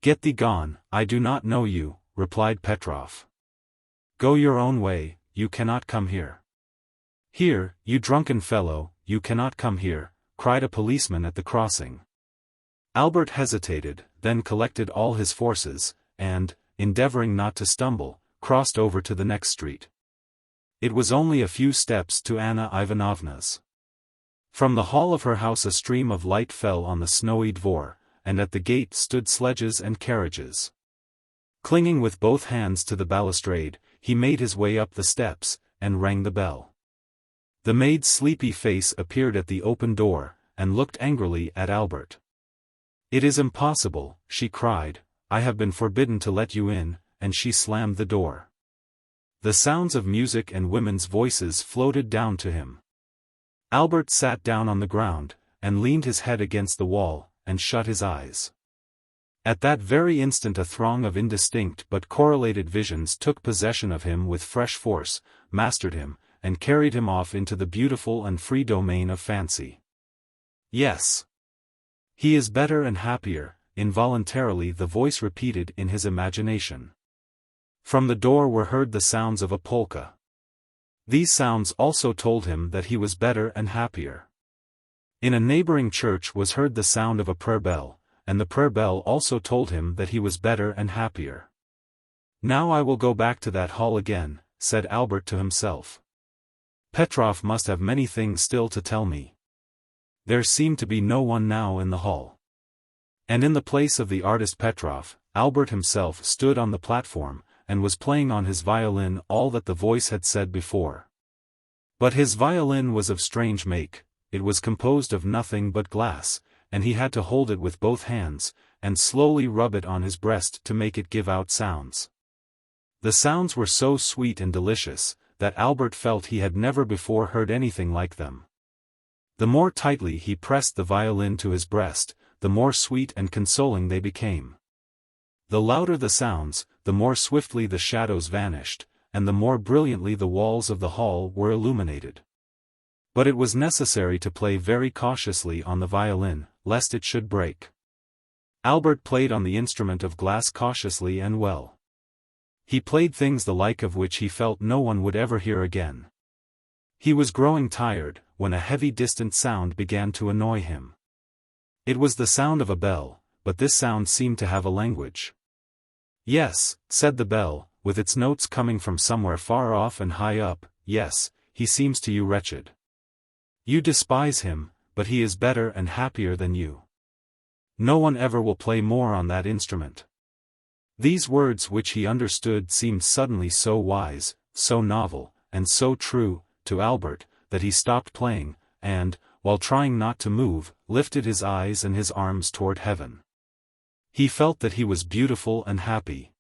"Get thee gone, I do not know you," replied Petrov. "Go your own way, you cannot come here." "Here, you drunken fellow, you cannot come here," cried a policeman at the crossing. Albert hesitated, then collected all his forces, and, endeavoring not to stumble, crossed over to the next street. It was only a few steps to Anna Ivanovna's. From the hall of her house a stream of light fell on the snowy dvor, and at the gate stood sledges and carriages. Clinging with both hands to the balustrade, he made his way up the steps, and rang the bell. The maid's sleepy face appeared at the open door, and looked angrily at Albert. "It is impossible," she cried, "I have been forbidden to let you in," and she slammed the door. The sounds of music and women's voices floated down to him. Albert sat down on the ground, and leaned his head against the wall, and shut his eyes. At that very instant a throng of indistinct but correlated visions took possession of him with fresh force, mastered him, and carried him off into the beautiful and free domain of fancy. Yes. He is better and happier, involuntarily the voice repeated in his imagination. From the door were heard the sounds of a polka. These sounds also told him that he was better and happier. In a neighboring church was heard the sound of a prayer bell, and the prayer bell also told him that he was better and happier. "Now I will go back to that hall again," said Albert to himself. "Petrov must have many things still to tell me." There seemed to be no one now in the hall. And in the place of the artist Petrov, Albert himself stood on the platform, and was playing on his violin all that the voice had said before. But his violin was of strange make, it was composed of nothing but glass, and he had to hold it with both hands, and slowly rub it on his breast to make it give out sounds. The sounds were so sweet and delicious, that Albert felt he had never before heard anything like them. The more tightly he pressed the violin to his breast, the more sweet and consoling they became. The louder the sounds, the more swiftly the shadows vanished, and the more brilliantly the walls of the hall were illuminated. But it was necessary to play very cautiously on the violin, lest it should break. Albert played on the instrument of glass cautiously and well. He played things the like of which he felt no one would ever hear again. He was growing tired, when a heavy distant sound began to annoy him. It was the sound of a bell, but this sound seemed to have a language. "Yes," said the bell, with its notes coming from somewhere far off and high up, "yes, he seems to you wretched. You despise him, but he is better and happier than you. No one ever will play more on that instrument." These words which he understood seemed suddenly so wise, so novel, and so true, to Albert, that he stopped playing, and, while trying not to move, lifted his eyes and his arms toward heaven. He felt that he was beautiful and happy.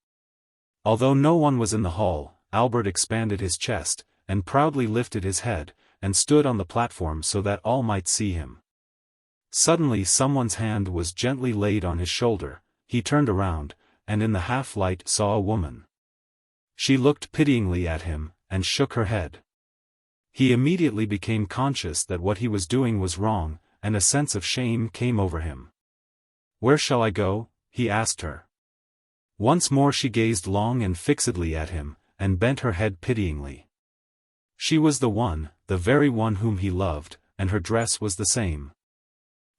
Although no one was in the hall, Albert expanded his chest, and proudly lifted his head, and stood on the platform so that all might see him. Suddenly someone's hand was gently laid on his shoulder, he turned around, and in the half-light saw a woman. She looked pityingly at him, and shook her head. He immediately became conscious that what he was doing was wrong, and a sense of shame came over him. "Where shall I go?" he asked her. Once more she gazed long and fixedly at him, and bent her head pityingly. She was the one, the very one whom he loved, and her dress was the same.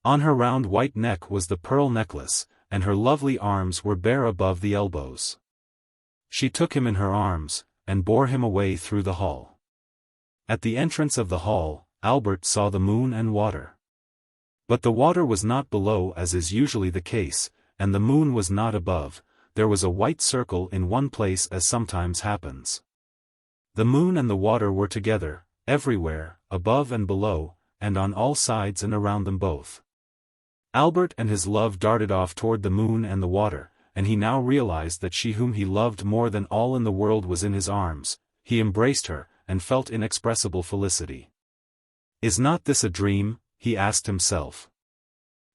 On her round white neck was the pearl necklace, and her lovely arms were bare above the elbows. She took him in her arms, and bore him away through the hall. At the entrance of the hall, Albert saw the moon and water. But the water was not below as is usually the case, and the moon was not above. There was a white circle in one place as sometimes happens. The moon and the water were together, everywhere, above and below, and on all sides and around them both. Albert and his love darted off toward the moon and the water, and he now realized that she whom he loved more than all in the world was in his arms. He embraced her, and felt inexpressible felicity. Is not this a dream? He asked himself.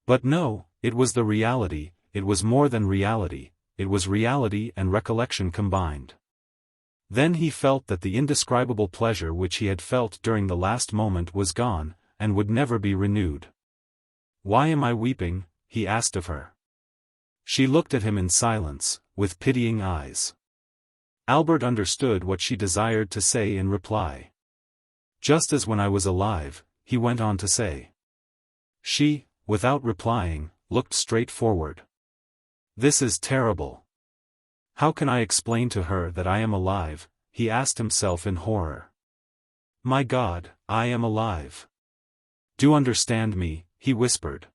But no, it was the reality. It was more than reality, it was reality and recollection combined. Then he felt that the indescribable pleasure which he had felt during the last moment was gone, and would never be renewed. Why am I weeping? He asked of her. She looked at him in silence, with pitying eyes. Albert understood what she desired to say in reply. Just as when I was alive, he went on to say. She, without replying, looked straight forward. This is terrible. How can I explain to her that I am alive? He asked himself in horror. My God, I am alive. Do understand me, he whispered.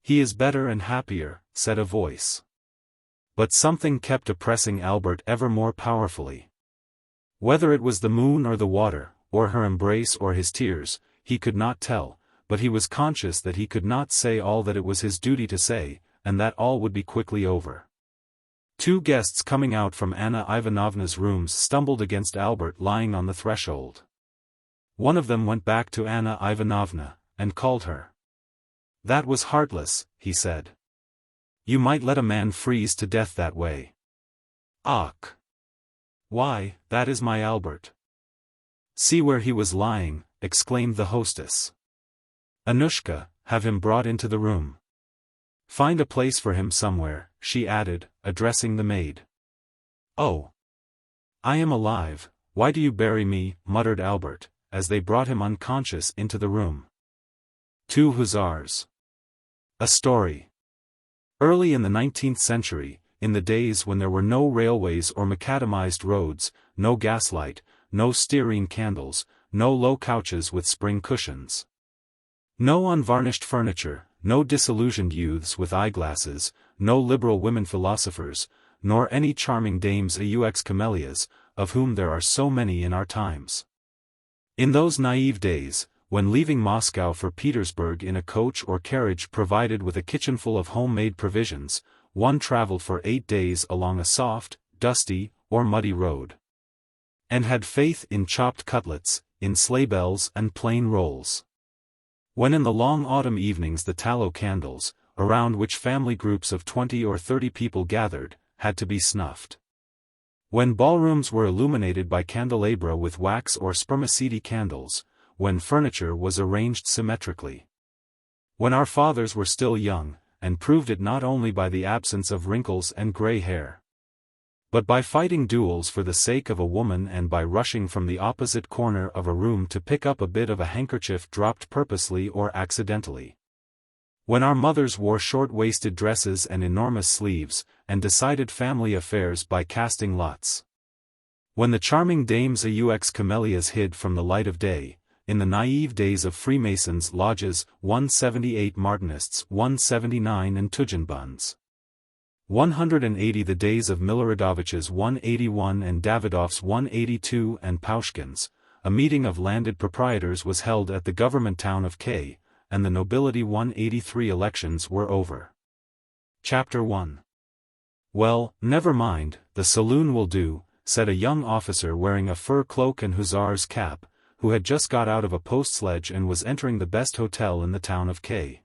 He is better and happier, said a voice. But something kept oppressing Albert ever more powerfully. Whether it was the moon or the water, or her embrace or his tears, he could not tell, but he was conscious that he could not say all that it was his duty to say, and that all would be quickly over. Two guests coming out from Anna Ivanovna's rooms stumbled against Albert lying on the threshold. One of them went back to Anna Ivanovna, and called her. That was heartless, he said. You might let a man freeze to death that way. Ach! Why, that is my Albert. See where he was lying, exclaimed the hostess. Anushka, have him brought into the room. Find a place for him somewhere, she added, addressing the maid. Oh! I am alive, why do you bury me? Muttered Albert, as they brought him unconscious into the room. Two Hussars. A story. Early in the 19th century, in the days when there were no railways or macadamized roads, no gaslight, no stearine candles, no low couches with spring cushions, no unvarnished furniture, no disillusioned youths with eyeglasses, no liberal women philosophers, nor any charming dames aux camellias, of whom there are so many in our times. In those naive days, when leaving Moscow for Petersburg in a coach or carriage provided with a kitchenful of homemade provisions, one traveled for 8 days along a soft, dusty, or muddy road. And had faith in chopped cutlets, in sleigh bells and plain rolls. When in the long autumn evenings the tallow candles, around which family groups of 20 or 30 people gathered, had to be snuffed. When ballrooms were illuminated by candelabra with wax or spermaceti candles, when furniture was arranged symmetrically. When our fathers were still young, and proved it not only by the absence of wrinkles and gray hair, but by fighting duels for the sake of a woman and by rushing from the opposite corner of a room to pick up a bit of a handkerchief dropped purposely or accidentally. When our mothers wore short-waisted dresses and enormous sleeves, and decided family affairs by casting lots. When the charming dames aux camellias hid from the light of day, in the naive days of Freemasons' lodges, 178 Martinists, 179 and Tugendbuns. 180 the days of Miloradovich's 181 and Davidoff's 182 and Paushkin's, a meeting of landed proprietors was held at the government town of K, and the nobility 183 elections were over. Chapter 1. Well, never mind, the saloon will do, said a young officer wearing a fur cloak and hussar's cap, who had just got out of a post-sledge and was entering the best hotel in the town of K.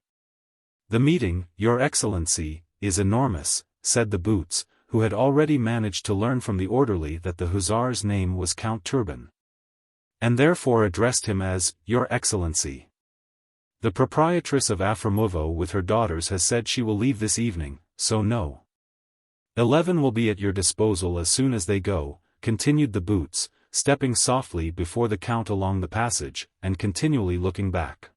The meeting, Your Excellency, is enormous, said the boots, who had already managed to learn from the orderly that the hussar's name was Count Turban, and therefore addressed him as, Your Excellency. The proprietress of Afremovo with her daughters has said she will leave this evening, so no. 11 will be at your disposal as soon as they go, continued the boots, stepping softly before the count along the passage, and continually looking back.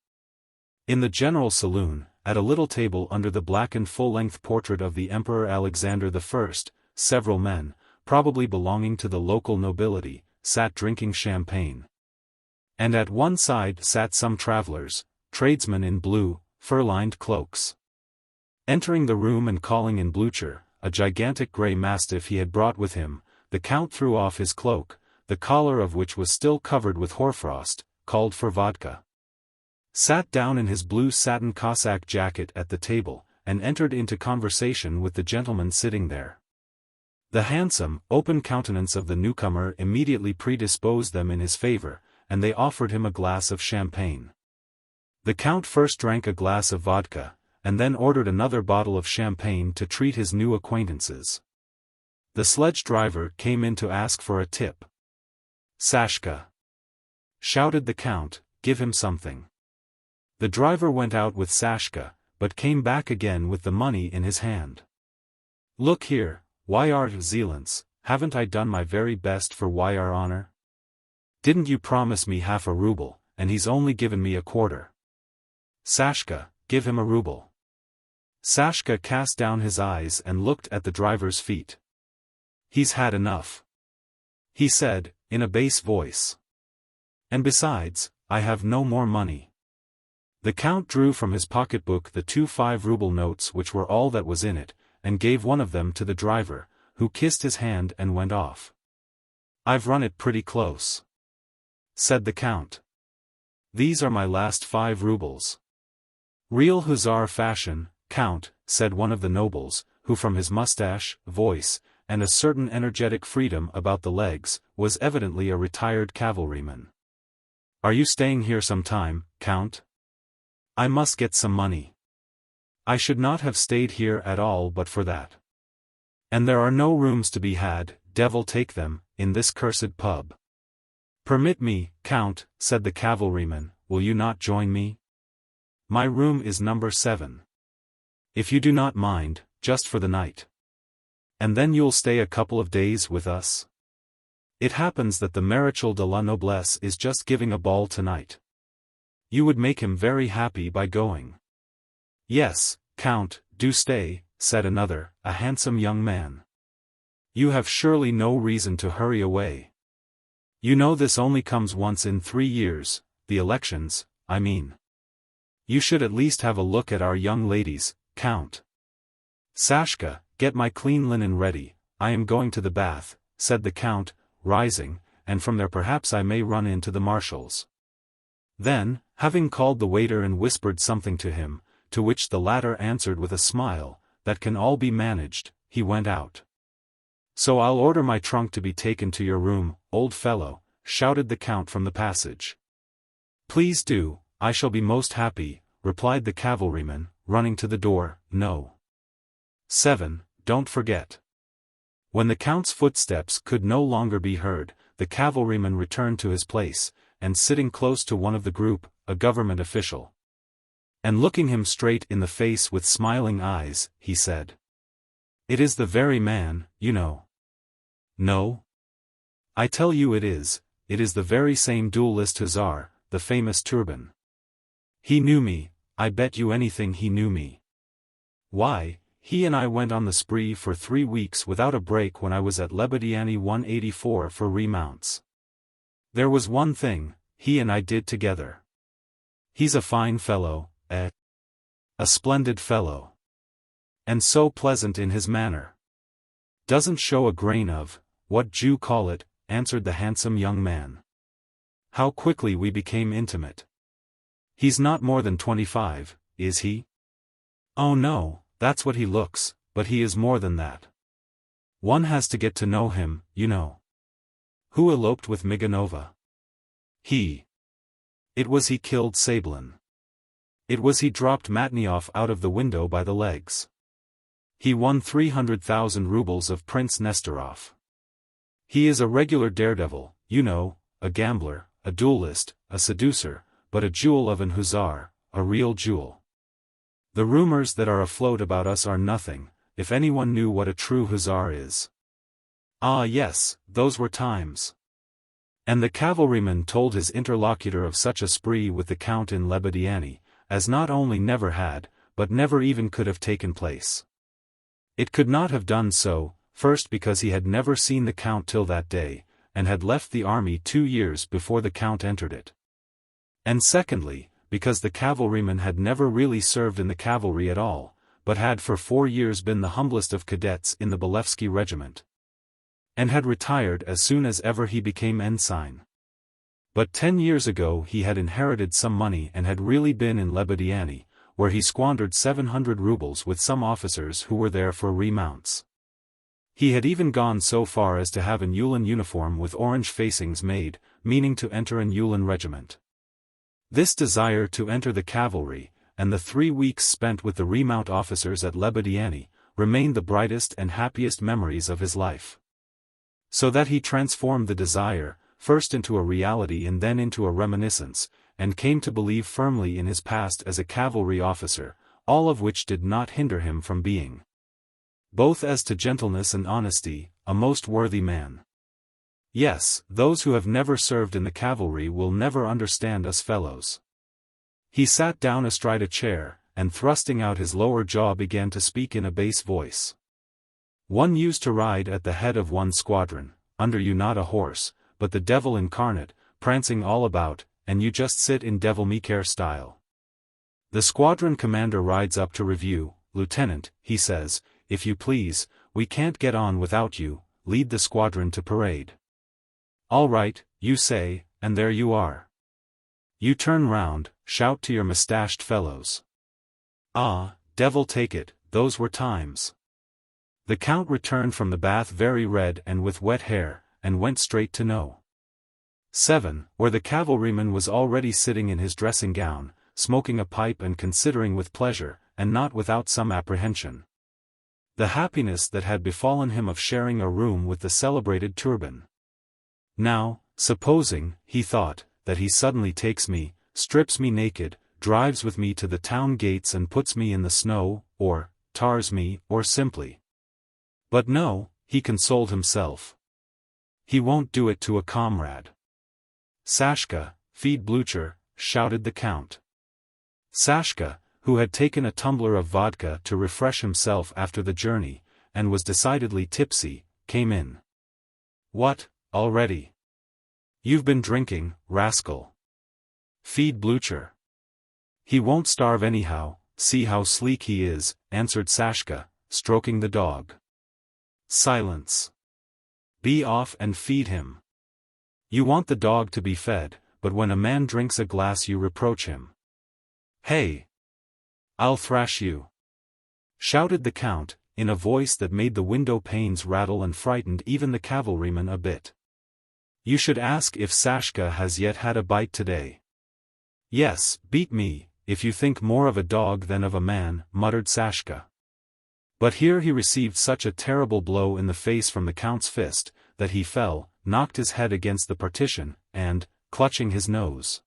In the general saloon, at a little table under the blackened full-length portrait of the Emperor Alexander I, several men, probably belonging to the local nobility, sat drinking champagne. And at one side sat some travelers, tradesmen in blue, fur-lined cloaks. Entering the room and calling in Blucher, a gigantic grey mastiff he had brought with him, the Count threw off his cloak, the collar of which was still covered with hoarfrost, called for vodka. Sat down in his blue satin Cossack jacket at the table, and entered into conversation with the gentleman sitting there. The handsome, open countenance of the newcomer immediately predisposed them in his favor, and they offered him a glass of champagne. The Count first drank a glass of vodka, and then ordered another bottle of champagne to treat his new acquaintances. The sledge driver came in to ask for a tip. "Sashka!" shouted the Count, "give him something." The driver went out with Sashka, but came back again with the money in his hand. "Look here, Yar Zealance, haven't I done my very best for Yar honor? Didn't you promise me half a ruble, and he's only given me a quarter? Sashka, give him a ruble." Sashka cast down his eyes and looked at the driver's feet. "He's had enough," he said, in a bass voice. "And besides, I have no more money." The Count drew from his pocketbook the 2 5-ruble notes which were all that was in it, and gave one of them to the driver, who kissed his hand and went off. "I've run it pretty close," said the Count. "These are my last 5 rubles. "Real Hussar fashion, Count," said one of the nobles, who from his mustache, voice, and a certain energetic freedom about the legs, was evidently a retired cavalryman. "Are you staying here some time, Count? I must get some money. I should not have stayed here at all but for that. And there are no rooms to be had, devil take them, in this cursed pub." "Permit me, Count," said the cavalryman, "will you not join me? My room is number 7. If you do not mind, just for the night. And then you'll stay a couple of days with us? It happens that the Maréchal de la Noblesse is just giving a ball tonight. You would make him very happy by going." "Yes, Count, do stay," said another, a handsome young man. "You have surely no reason to hurry away. You know this only comes once in 3 years, the elections, I mean. You should at least have a look at our young ladies, Count." "Sashka, get my clean linen ready, I am going to the bath," said the Count, rising, "and from there perhaps I may run into the marshal's." Then, having called the waiter and whispered something to him, to which the latter answered with a smile, "That can all be managed," he went out. "So I'll order my trunk to be taken to your room, old fellow," shouted the Count from the passage. "Please do, I shall be most happy," replied the cavalryman, running to the door. "No. 7, don't forget." When the Count's footsteps could no longer be heard, the cavalryman returned to his place, and sitting close to one of the group, a government official, and looking him straight in the face with smiling eyes, he said, "It is the very man, you know." "No? I tell you it is the very same duelist Hussar, the famous Turban. He knew me, I bet you anything he knew me. Why, he and I went on the spree for 3 weeks without a break when I was at Lebediani 184 for remounts. There was one thing, he and I did together. He's a fine fellow, eh? A splendid fellow. And so pleasant in his manner. Doesn't show a grain of, what Jew call it," answered the handsome young man. How quickly we became intimate. "He's not more than 25, is he?" "Oh no, that's what he looks, but he is more than that. One has to get to know him, you know." "Who eloped with Miganova?" "He. It was he killed Sablin. It was he dropped Matnioff out of the window by the legs. He won 300,000 rubles of Prince Nestorov. He is a regular daredevil, you know, a gambler, a duelist, a seducer, but a jewel of an hussar, a real jewel. The rumors that are afloat about us are nothing, if anyone knew what a true hussar is. Ah yes, those were times." And the cavalryman told his interlocutor of such a spree with the Count in Lebediani, as not only never had, but never even could have taken place. It could not have done so, first because he had never seen the Count till that day, and had left the army 2 years before the Count entered it. And secondly, because the cavalryman had never really served in the cavalry at all, but had for 4 years been the humblest of cadets in the Bolevsky regiment, and had retired as soon as ever he became ensign. But 10 years ago he had inherited some money and had really been in Lebediani, where he squandered 700 rubles with some officers who were there for remounts. He had even gone so far as to have an Ulan uniform with orange facings made, meaning to enter an Ulan regiment. This desire to enter the cavalry, and the 3 weeks spent with the remount officers at Lebediani, remained the brightest and happiest memories of his life. So that he transformed the desire, first into a reality and then into a reminiscence, and came to believe firmly in his past as a cavalry officer, all of which did not hinder him from being, both as to gentleness and honesty, a most worthy man. Yes, those who have never served in the cavalry will never understand us fellows. He sat down astride a chair, and thrusting out his lower jaw began to speak in a bass voice. One used to ride at the head of one squadron, under you not a horse, but the devil incarnate, prancing all about, and you just sit in devil-may-care style. The squadron commander rides up to review. Lieutenant, he says, if you please, we can't get on without you, lead the squadron to parade. All right, you say, and there you are. You turn round, shout to your mustached fellows. Ah, devil take it, those were times. The count returned from the bath very red and with wet hair, and went straight to No. 7, where the cavalryman was already sitting in his dressing gown, smoking a pipe and considering with pleasure, and not without some apprehension, the happiness that had befallen him of sharing a room with the celebrated Turban. Now, supposing, he thought, that he suddenly takes me, strips me naked, drives with me to the town gates and puts me in the snow, or tars me, or simply. But no, he consoled himself. He won't do it to a comrade. Sashka, feed Blucher, shouted the count. Sashka, who had taken a tumbler of vodka to refresh himself after the journey, and was decidedly tipsy, came in. What, already? You've been drinking, rascal. Feed Blucher. He won't starve anyhow, see how sleek he is, answered Sashka, stroking the dog. Silence. Be off and feed him. You want the dog to be fed, but when a man drinks a glass you reproach him. Hey! I'll thrash you! Shouted the count, in a voice that made the window panes rattle and frightened even the cavalryman a bit. You should ask if Sashka has yet had a bite today. Yes, beat me, if you think more of a dog than of a man, muttered Sashka. But here he received such a terrible blow in the face from the count's fist, that he fell, knocked his head against the partition, and, clutching his nose,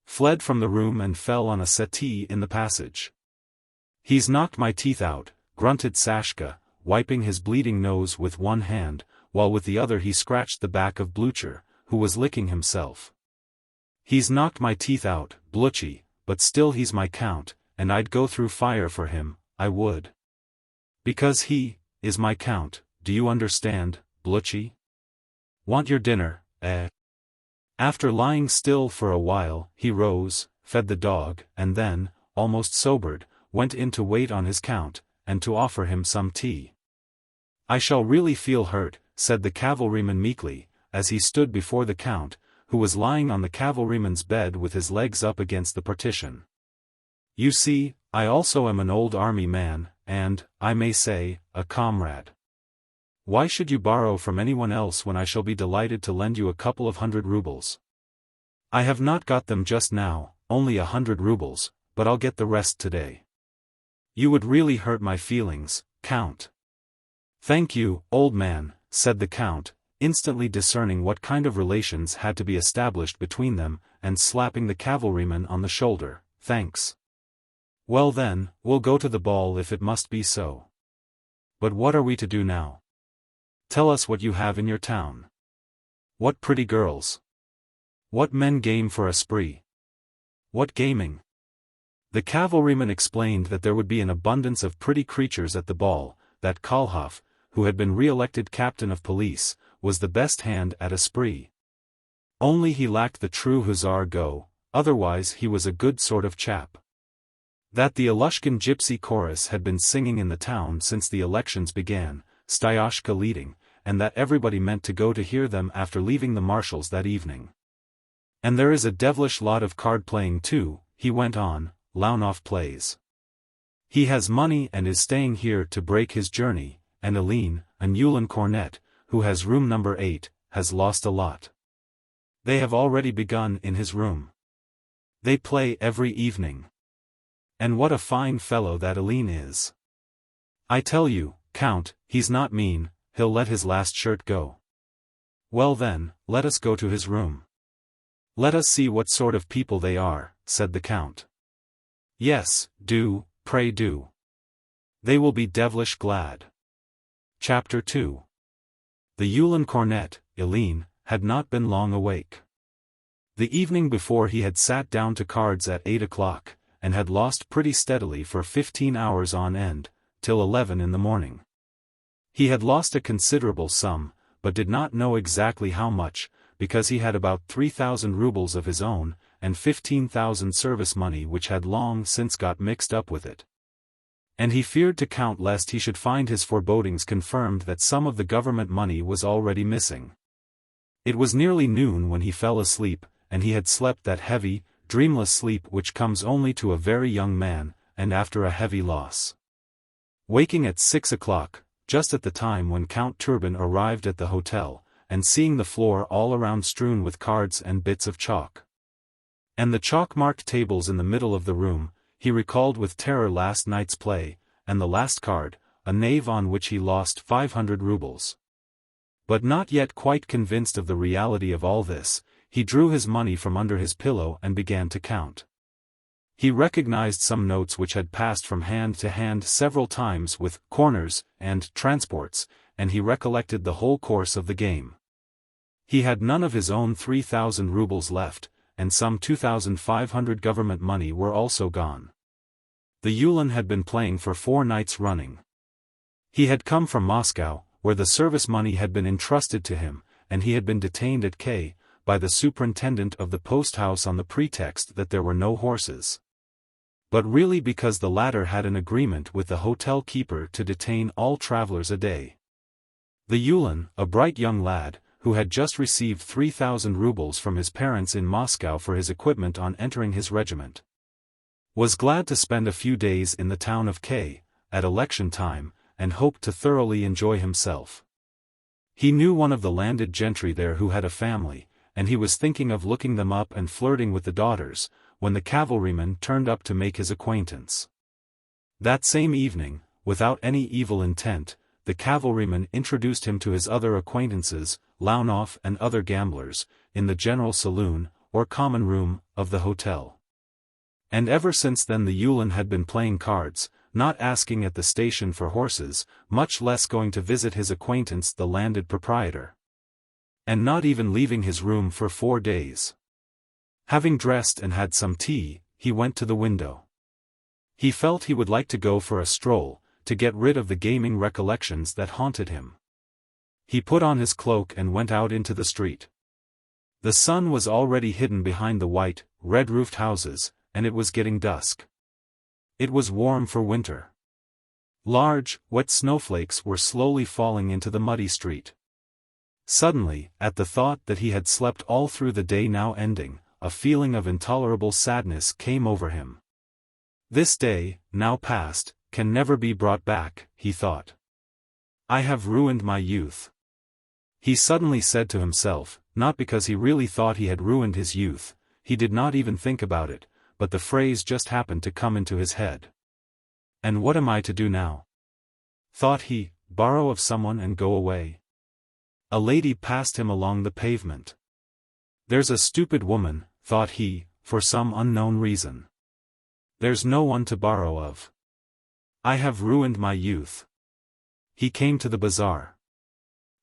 fled from the room and fell on a settee in the passage. He's knocked my teeth out, grunted Sashka, wiping his bleeding nose with one hand, while with the other he scratched the back of Blucher, who was licking himself. He's knocked my teeth out, Bluchy, but still he's my count, and I'd go through fire for him, I would. Because he is my count, do you understand, Bluchy? Want your dinner, eh? After lying still for a while, he rose, fed the dog, and then, almost sobered, went in to wait on his count, and to offer him some tea. I shall really feel hurt, said the cavalryman meekly, as he stood before the count, who was lying on the cavalryman's bed with his legs up against the partition. You see, I also am an old army man, and, I may say, a comrade. Why should you borrow from anyone else when I shall be delighted to lend you a couple of 100 rubles? I have not got them just now, only 100 rubles, but I'll get the rest today. You would really hurt my feelings, Count. Thank you, old man, said the Count, instantly discerning what kind of relations had to be established between them, and slapping the cavalryman on the shoulder. Thanks. Well then, we'll go to the ball if it must be so. But what are we to do now? Tell us what you have in your town. What pretty girls? What men game for a spree? What gaming? The cavalryman explained that there would be an abundance of pretty creatures at the ball, that Kalhoff, who had been re-elected captain of police, was the best hand at a spree. Only he lacked the true hussar go, otherwise he was a good sort of chap. That the Alushkin gypsy chorus had been singing in the town since the elections began, Styashka leading, and that everybody meant to go to hear them after leaving the marshals that evening. And there is a devilish lot of card-playing too, he went on, Launov plays. He has money and is staying here to break his journey, and Aline, a Newlyn cornet, who has room number 8, has lost a lot. They have already begun in his room. They play every evening. And what a fine fellow that Aline is. I tell you, Count, he's not mean, he'll let his last shirt go. Well then, let us go to his room. Let us see what sort of people they are, said the Count. Yes, do, pray do. They will be devilish glad. Chapter 2. The Yulin cornet, Aline, had not been long awake. The evening before he had sat down to cards at 8 o'clock, and had lost pretty steadily for 15 hours on end, till 11 in the morning. He had lost a considerable sum, but did not know exactly how much, because he had about 3,000 rubles of his own, and 15,000 service money which had long since got mixed up with it. And he feared to count lest he should find his forebodings confirmed that some of the government money was already missing. It was nearly noon when he fell asleep, and he had slept that heavy, dreamless sleep which comes only to a very young man, and after a heavy loss. Waking at 6 o'clock, just at the time when Count Turban arrived at the hotel, and seeing the floor all around strewn with cards and bits of chalk, and the chalk-marked tables in the middle of the room, he recalled with terror last night's play, and the last card, a knave on which he lost 500 rubles. But not yet quite convinced of the reality of all this, he drew his money from under his pillow and began to count. He recognized some notes which had passed from hand to hand several times with corners and transports, and he recollected the whole course of the game. He had none of his own 3,000 rubles left, and some 2,500 government money were also gone. The Yulin had been playing for 4 nights running. He had come from Moscow, where the service money had been entrusted to him, and he had been detained at K, by the superintendent of the post house on the pretext that there were no horses. But really because the latter had an agreement with the hotel keeper to detain all travelers a day. The Yulin, a bright young lad, who had just received 3,000 rubles from his parents in Moscow for his equipment on entering his regiment, was glad to spend a few days in the town of K, at election time, and hoped to thoroughly enjoy himself. He knew one of the landed gentry there who had a family, and he was thinking of looking them up and flirting with the daughters, when the cavalryman turned up to make his acquaintance. That same evening, without any evil intent, the cavalryman introduced him to his other acquaintances, Launov and other gamblers, in the general saloon, or common room, of the hotel. And ever since then the Yulin had been playing cards, not asking at the station for horses, much less going to visit his acquaintance the landed proprietor. And not even leaving his room for 4 days. Having dressed and had some tea, he went to the window. He felt he would like to go for a stroll, to get rid of the gaming recollections that haunted him. He put on his cloak and went out into the street. The sun was already hidden behind the white, red-roofed houses, and it was getting dusk. It was warm for winter. Large, wet snowflakes were slowly falling into the muddy street. Suddenly, at the thought that he had slept all through the day now ending, a feeling of intolerable sadness came over him. This day, now past, can never be brought back, he thought. I have ruined my youth. He suddenly said to himself, not because he really thought he had ruined his youth, he did not even think about it, but the phrase just happened to come into his head. And what am I to do now? Thought he, borrow of someone and go away? A lady passed him along the pavement. There's a stupid woman, thought he, for some unknown reason. There's no one to borrow of. I have ruined my youth. He came to the bazaar.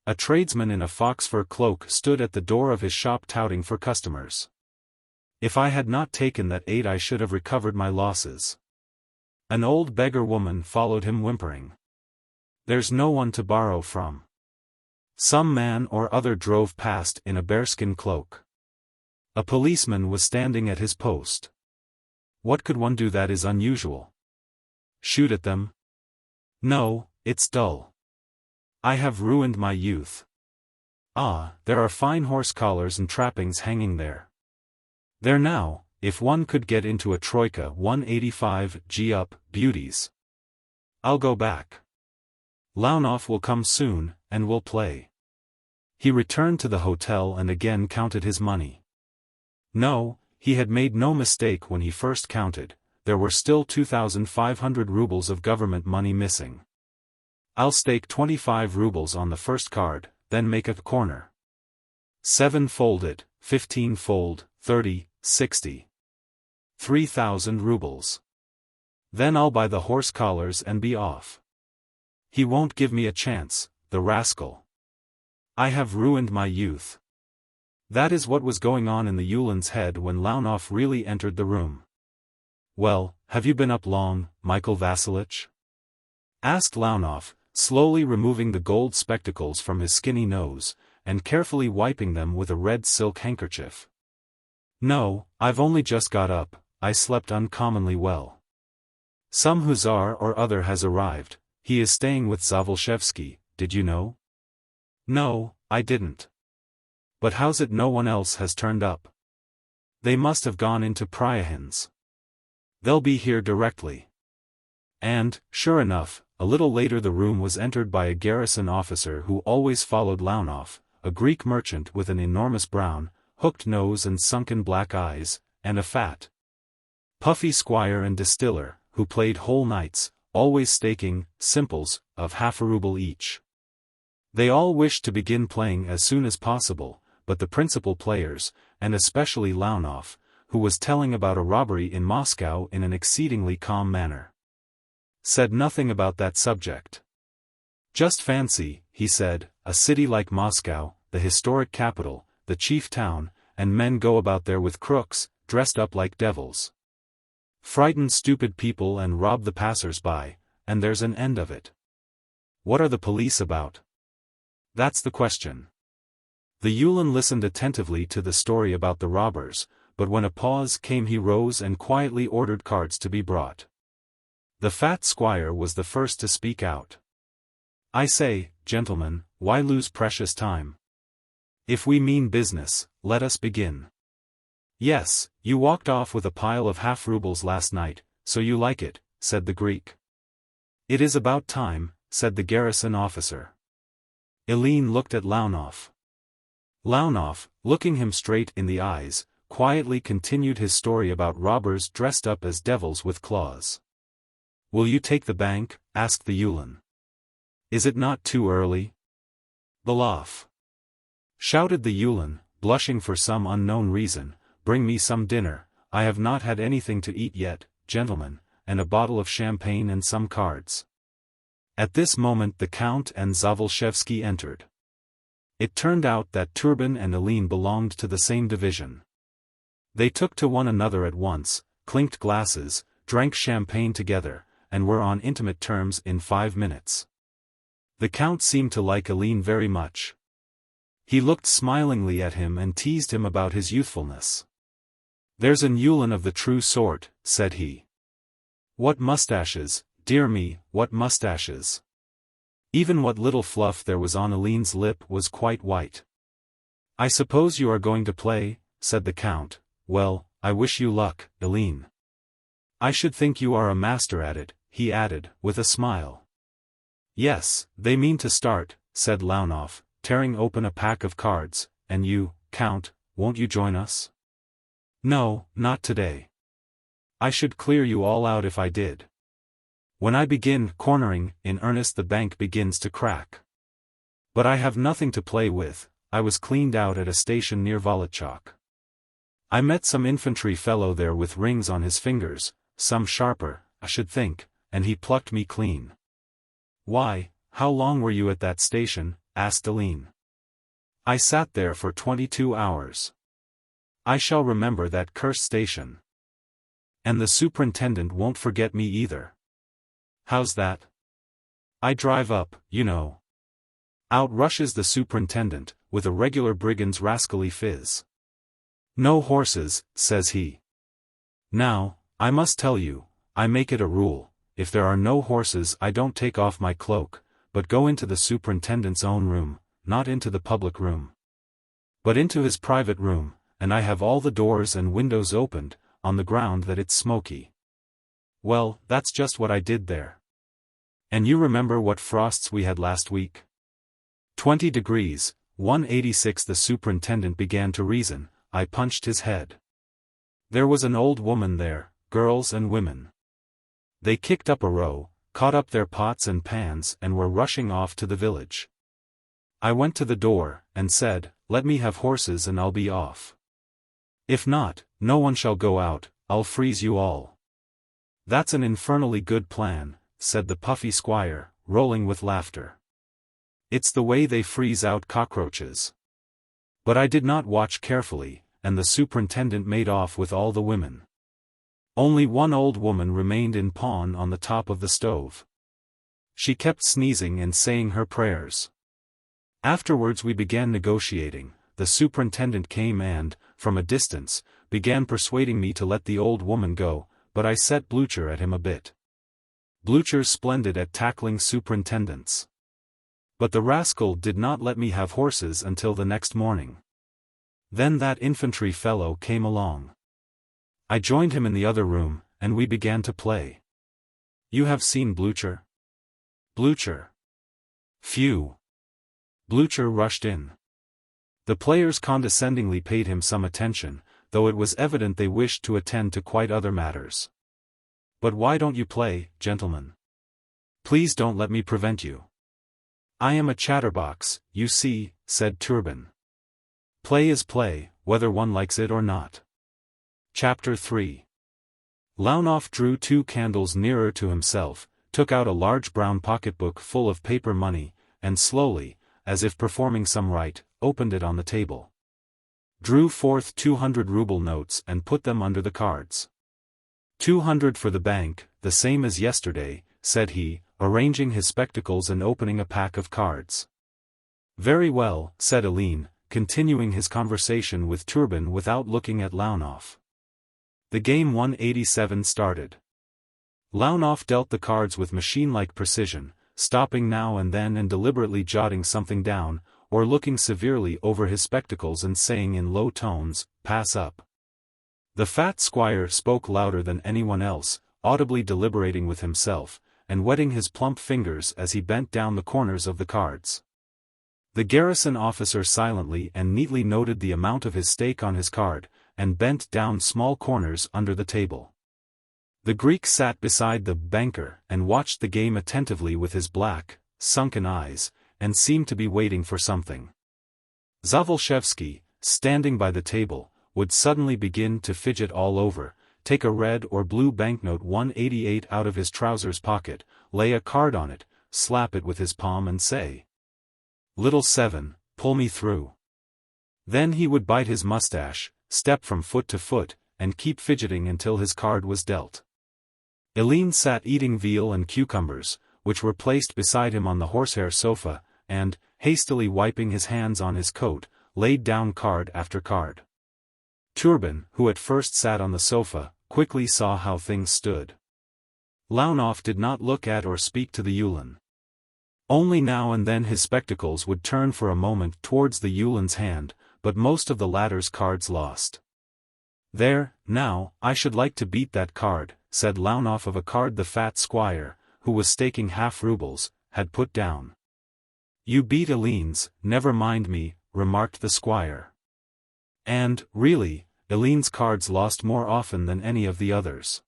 A tradesman in a fox fur cloak stood at the door of his shop touting for customers. If I had not taken that 8 I should have recovered my losses. An old beggar woman followed him whimpering. There's no one to borrow from. Some man or other drove past in a bearskin cloak. A policeman was standing at his post. What could one do that is unusual? Shoot at them? No, it's dull. I have ruined my youth. Ah, there are fine horse collars and trappings hanging there. There now, if one could get into a troika 185 G up, beauties. I'll go back. Launov will come soon, and we'll play. He returned to the hotel and again counted his money. No, he had made no mistake when he first counted, there were still 2,500 rubles of government money missing. I'll stake 25 rubles on the first card, then make a corner. 7 fold it, 15 fold, 30, 60. 3,000 rubles. Then I'll buy the horse collars and be off. He won't give me a chance, the rascal. I have ruined my youth. That is what was going on in the Ulan's head when Launov really entered the room. Well, have you been up long, Michael Vassilitch? Asked Launov, slowly removing the gold spectacles from his skinny nose, and carefully wiping them with a red silk handkerchief. No, I've only just got up, I slept uncommonly well. Some hussar or other has arrived, he is staying with Zavolshevsky, did you know? No, I didn't. But how's it no one else has turned up? They must have gone into Pryahin's. They'll be here directly. And, sure enough, a little later the room was entered by a garrison officer who always followed Launov, a Greek merchant with an enormous brown, hooked nose and sunken black eyes, and a fat, puffy squire and distiller, who played whole nights, always staking simples, of half a ruble each. They all wished to begin playing as soon as possible, but the principal players, and especially Launov, who was telling about a robbery in Moscow in an exceedingly calm manner, said nothing about that subject. Just fancy, he said, a city like Moscow, the historic capital, the chief town, and men go about there with crooks, dressed up like devils. Frighten stupid people and rob the passers-by, and there's an end of it. What are the police about? That's the question. The Ulan listened attentively to the story about the robbers, but when a pause came he rose and quietly ordered cards to be brought. The fat squire was the first to speak out. I say, gentlemen, why lose precious time? If we mean business, let us begin. Yes, you walked off with a pile of half rubles last night, so you like it, said the Greek. It is about time, said the garrison officer. Helene looked at Launov. Launov, looking him straight in the eyes, quietly continued his story about robbers dressed up as devils with claws. Will you take the bank? Asked the Ulan. Is it not too early? Belov! Shouted the Ulan, blushing for some unknown reason, bring me some dinner, I have not had anything to eat yet, gentlemen, and a bottle of champagne and some cards. At this moment the Count and Zavolshevsky entered. It turned out that Turban and Helene belonged to the same division. They took to one another at once, clinked glasses, drank champagne together, and were on intimate terms in 5 minutes. The Count seemed to like Helene very much. He looked smilingly at him and teased him about his youthfulness. There's an Ulan of the true sort, said he. What mustaches, dear me, what mustaches! Even what little fluff there was on Helene's lip was quite white. I suppose you are going to play, said the Count. Well, I wish you luck, Helene. I should think you are a master at it, he added, with a smile. Yes, they mean to start, said Launov, tearing open a pack of cards, and you, Count, won't you join us? No, not today. I should clear you all out if I did. When I begin cornering, in earnest the bank begins to crack. But I have nothing to play with, I was cleaned out at a station near Volotchok. I met some infantry fellow there with rings on his fingers, some sharper, I should think, and he plucked me clean. Why, how long were you at that station? Asked Helene. I sat there for 22 hours. I shall remember that cursed station. And the superintendent won't forget me either. How's that? I drive up, you know. Out rushes the superintendent, with a regular brigand's rascally fizz. No horses, says he. Now, I must tell you, I make it a rule, if there are no horses I don't take off my cloak, but go into the superintendent's own room, not into the public room, but into his private room, and I have all the doors and windows opened, on the ground that it's smoky. Well, that's just what I did there. And you remember what frosts we had last week? 20 degrees, 186. The superintendent began to reason. I punched his head. There was an old woman there, girls and women. They kicked up a row, caught up their pots and pans and were rushing off to the village. I went to the door, and said, let me have horses and I'll be off. If not, no one shall go out, I'll freeze you all. That's an infernally good plan, said the puffy squire, rolling with laughter. It's the way they freeze out cockroaches. But I did not watch carefully, and the superintendent made off with all the women. Only one old woman remained in pawn on the top of the stove. She kept sneezing and saying her prayers. Afterwards we began negotiating. The superintendent came and, from a distance, began persuading me to let the old woman go, but I set Blücher at him a bit. Blücher's splendid at tackling superintendents. But the rascal did not let me have horses until the next morning. Then that infantry fellow came along. I joined him in the other room, and we began to play. You have seen Blücher? Blücher. Phew. Blücher rushed in. The players condescendingly paid him some attention, though it was evident they wished to attend to quite other matters. But why don't you play, gentlemen? Please don't let me prevent you. I am a chatterbox, you see, said Turban. Play is play, whether one likes it or not. Chapter 3. Launoff drew 2 candles nearer to himself, took out a large brown pocketbook full of paper money, and slowly, as if performing some rite, opened it on the table. Drew forth 200-ruble notes and put them under the cards. 200 for the bank, the same as yesterday, said he, arranging his spectacles and opening a pack of cards. Very well, said Aline, continuing his conversation with Turban without looking at Launoff. The game 187 started. Launoff dealt the cards with machine-like precision, stopping now and then and deliberately jotting something down, or looking severely over his spectacles and saying in low tones, pass up. The fat squire spoke louder than anyone else, audibly deliberating with himself, and wetting his plump fingers as he bent down the corners of the cards. The garrison officer silently and neatly noted the amount of his stake on his card, and bent down small corners under the table. The Greek sat beside the banker and watched the game attentively with his black, sunken eyes, and seemed to be waiting for something. Zavolshevsky, standing by the table, would suddenly begin to fidget all over, take a red or blue banknote 188 out of his trousers pocket, lay a card on it, slap it with his palm and say, "Little 7, pull me through." Then he would bite his mustache, step from foot to foot, and keep fidgeting until his card was dealt. Eline sat eating veal and cucumbers, which were placed beside him on the horsehair sofa, and, hastily wiping his hands on his coat, laid down card after card. Turban, who at first sat on the sofa, quickly saw how things stood. Launoff did not look at or speak to the Uhlan. Only now and then his spectacles would turn for a moment towards the Uhlan's hand, but most of the latter's cards lost. There, now, I should like to beat that card, said Launoff of a card the fat squire, who was staking half-rubles, had put down. You beat Eline's, never mind me, remarked the squire. And, really, Eline's cards lost more often than any of the others.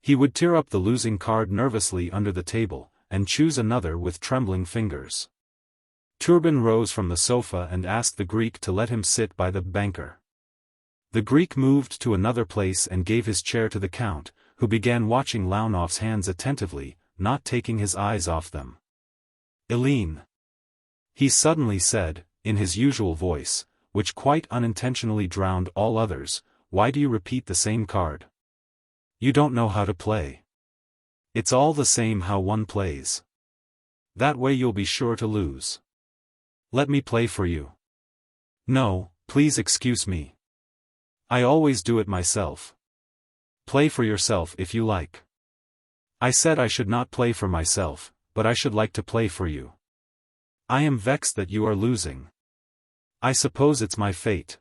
He would tear up the losing card nervously under the table, and choose another with trembling fingers. Turban rose from the sofa and asked the Greek to let him sit by the banker. The Greek moved to another place and gave his chair to the count, who began watching Launoff's hands attentively, not taking his eyes off them. "Eline," he suddenly said, in his usual voice, which quite unintentionally drowned all others, "why do you repeat the same card? You don't know how to play. It's all the same how one plays. That way you'll be sure to lose. Let me play for you." "No, please excuse me. I always do it myself. Play for yourself if you like. I said I should not play for myself, but I should like to play for you. I am vexed that you are losing. I suppose it's my fate.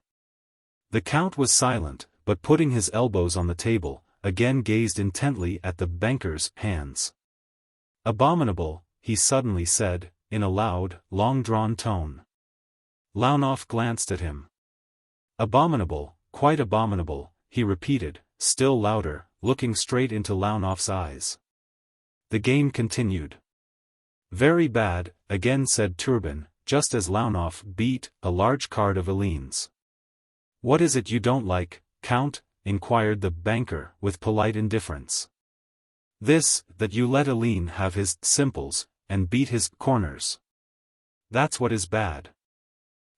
The Count was silent, but putting his elbows on the table, again gazed intently at the banker's hands. Abominable, he suddenly said, in a loud, long-drawn tone. Launoff glanced at him. Abominable, quite abominable, he repeated, still louder, looking straight into Launoff's eyes. The game continued. Very bad, again said Turban, just as Launoff beat a large card of Helene's. What is it you don't like, Count? Inquired the banker, with polite indifference. This, that you let Helene have his simples, and beat his corners. That's what is bad.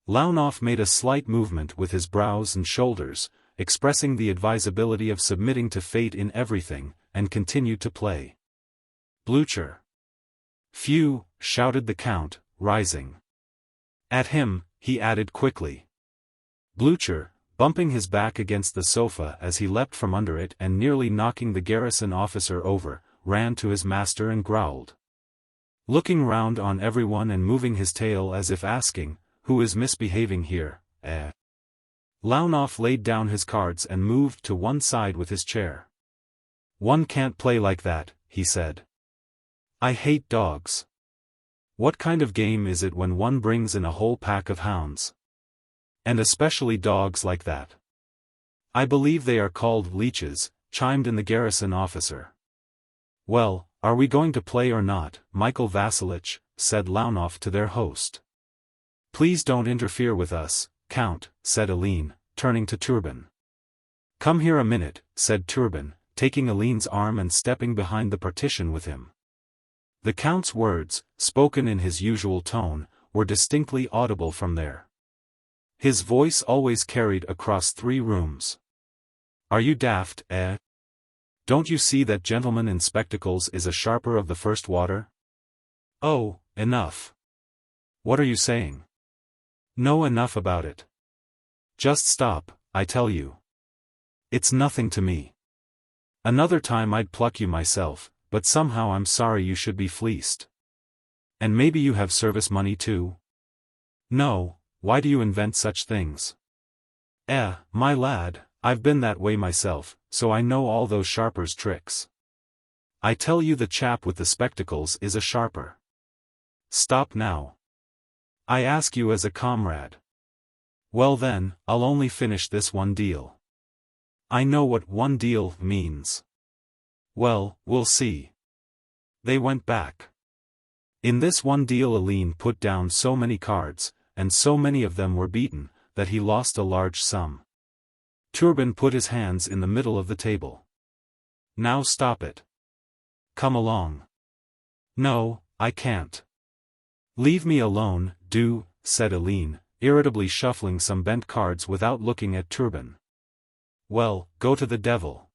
Launoff made a slight movement with his brows and shoulders, expressing the advisability of submitting to fate in everything, and continued to play. Blücher. Phew, shouted the Count, rising. At him, he added quickly. Blücher, bumping his back against the sofa as he leapt from under it and nearly knocking the garrison officer over, ran to his master and growled. Looking round on everyone and moving his tail as if asking, who is misbehaving here, eh? Launoff laid down his cards and moved to one side with his chair. One can't play like that, he said. I hate dogs. What kind of game is it when one brings in a whole pack of hounds? And especially dogs like that. I believe they are called leeches, chimed in the garrison officer. Well, are we going to play or not, Michael Vassilitch? Said Launoff to their host. Please don't interfere with us, Count, said Helene, turning to Turban. Come here a minute, said Turban, taking Helene's arm and stepping behind the partition with him. The Count's words, spoken in his usual tone, were distinctly audible from there. His voice always carried across 3 rooms. Are you daft, eh? Don't you see that gentleman in spectacles is a sharper of the first water? Oh, enough. What are you saying? No, enough about it. Just stop, I tell you. It's nothing to me. Another time I'd pluck you myself, but somehow I'm sorry you should be fleeced. And maybe you have service money too? No, why do you invent such things? My lad, I've been that way myself, so I know all those sharpers' tricks. I tell you the chap with the spectacles is a sharper. Stop now. I ask you as a comrade. Well then, I'll only finish this one deal. I know what one deal means. Well, we'll see. They went back. In this one deal Helene put down so many cards, and so many of them were beaten, that he lost a large sum. Turban put his hands in the middle of the table. Now stop it. Come along. No, I can't. Leave me alone, do, said Helene, irritably shuffling some bent cards without looking at Turban. Well, go to the devil.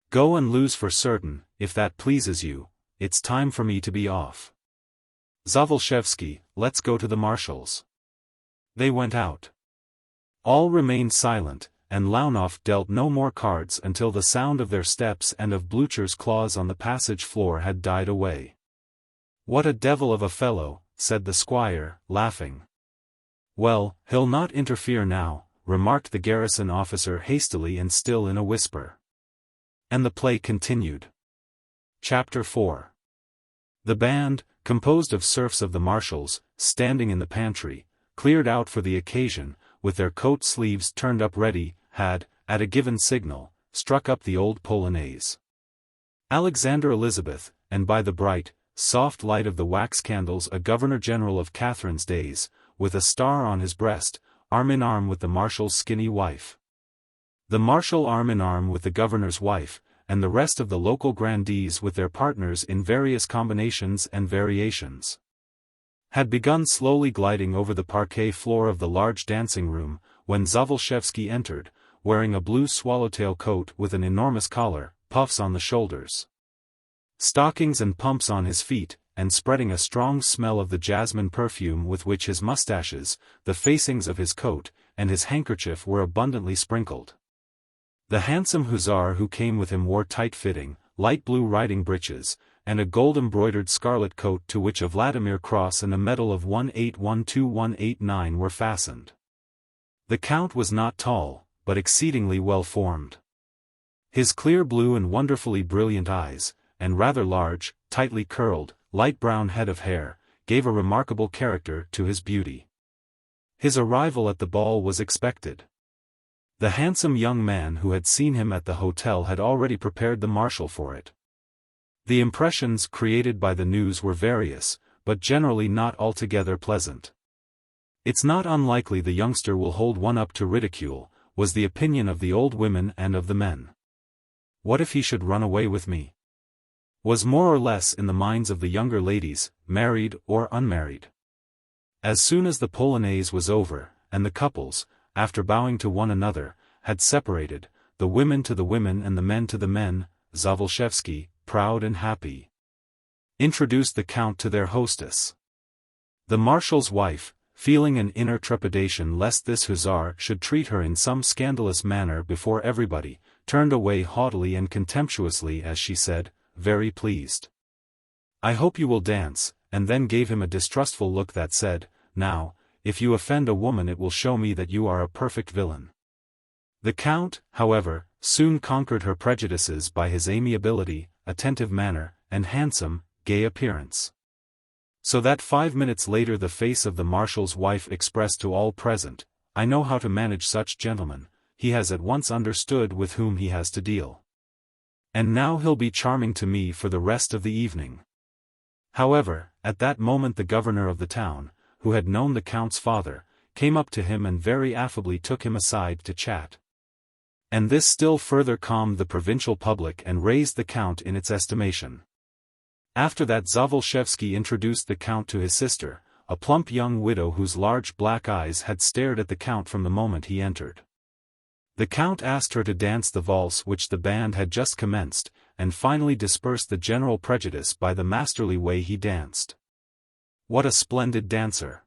Go and lose for certain, if that pleases you. It's time for me to be off. Zavalshevsky, let's go to the marshal's. They went out. All remained silent, and Launoff dealt no more cards until the sound of their steps and of Blücher's claws on the passage floor had died away. What a devil of a fellow, said the squire, laughing. Well, he'll not interfere now, remarked the garrison officer hastily and still in a whisper. And the play continued. Chapter 4. The band, composed of serfs of the marshals, standing in the pantry, cleared out for the occasion, with their coat sleeves turned up ready, had, at a given signal, struck up the old polonaise. Alexander Elizabeth, and by the bright, soft light of the wax candles a governor-general of Catherine's days, with a star on his breast, arm in arm with the marshal's skinny wife. The marshal arm in arm with the governor's wife, and the rest of the local grandees with their partners in various combinations and variations, had begun slowly gliding over the parquet floor of the large dancing room, when Zavalshevsky entered, wearing a blue swallowtail coat with an enormous collar, puffs on the shoulders, stockings and pumps on his feet, and spreading a strong smell of the jasmine perfume with which his mustaches, the facings of his coat, and his handkerchief were abundantly sprinkled. The handsome hussar who came with him wore tight-fitting, light blue riding breeches, and a gold-embroidered scarlet coat to which a Vladimir cross and a medal of 1812189 were fastened. The count was not tall, but exceedingly well-formed. His clear blue and wonderfully brilliant eyes, and rather large, tightly curled, light brown head of hair, gave a remarkable character to his beauty. His arrival at the ball was expected. The handsome young man who had seen him at the hotel had already prepared the marshal for it. The impressions created by the news were various, but generally not altogether pleasant. "It's not unlikely the youngster will hold one up to ridicule," was the opinion of the old women and of the men. "What if he should run away with me?" was more or less in the minds of the younger ladies, married or unmarried. As soon as the polonaise was over, and the couples, after bowing to one another, had separated, the women to the women and the men to the men, Zavalshevsky, proud and happy, introduced the count to their hostess. The marshal's wife, feeling an inner trepidation lest this hussar should treat her in some scandalous manner before everybody, turned away haughtily and contemptuously as she said, "Very pleased. I hope you will dance," and then gave him a distrustful look that said, "Now, if you offend a woman it will show me that you are a perfect villain." The count, however, soon conquered her prejudices by his amiability, attentive manner, and handsome, gay appearance. So that 5 minutes later the face of the marshal's wife expressed to all present, "I know how to manage such gentlemen, he has at once understood with whom he has to deal. And now he'll be charming to me for the rest of the evening." However, at that moment the governor of the town, who had known the count's father, came up to him and very affably took him aside to chat. And this still further calmed the provincial public and raised the count in its estimation. After that Zavalshevsky introduced the count to his sister, a plump young widow whose large black eyes had stared at the count from the moment he entered. The count asked her to dance the valse which the band had just commenced, and finally dispersed the general prejudice by the masterly way he danced. "What a splendid dancer!"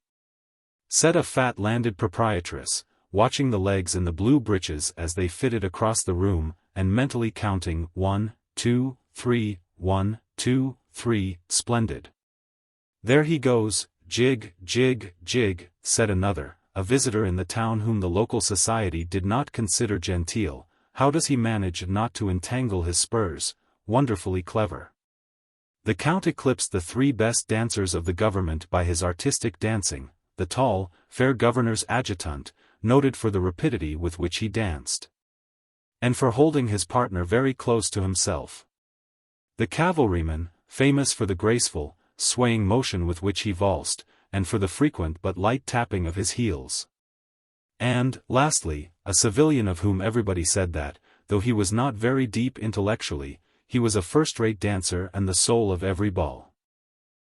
said a fat landed proprietress, watching the legs in the blue breeches as they fitted across the room, and mentally counting 1, 2, 3, 1, 2, 3, "Splendid." "There he goes, jig, jig, jig," said another, a visitor in the town whom the local society did not consider genteel. "How does he manage not to entangle his spurs? Wonderfully clever." The count eclipsed the 3 best dancers of the government by his artistic dancing, the tall, fair governor's adjutant, noted for the rapidity with which he danced, and for holding his partner very close to himself. The cavalryman, famous for the graceful, swaying motion with which he valsed, and for the frequent but light tapping of his heels. And, lastly, a civilian of whom everybody said that, though he was not very deep intellectually, he was a first-rate dancer and the soul of every ball.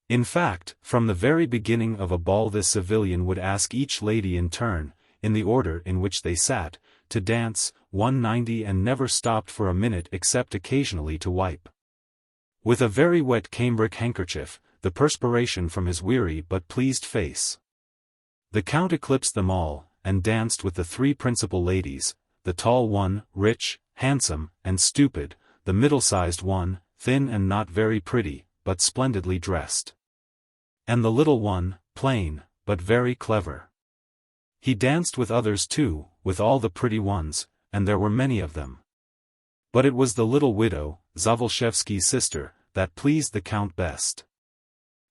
In fact, from the very beginning of a ball this civilian would ask each lady in turn, in the order in which they sat, to dance 190 and never stopped for a minute except occasionally to wipe with a very wet cambric handkerchief the perspiration from his weary but pleased face. The count eclipsed them all, and danced with the 3 principal ladies, the tall one, rich, handsome, and stupid, the middle-sized one, thin and not very pretty, but splendidly dressed, and the little one, plain, but very clever. He danced with others too, with all the pretty ones, and there were many of them. But it was the little widow, Zavalshevsky's sister, that pleased the count best.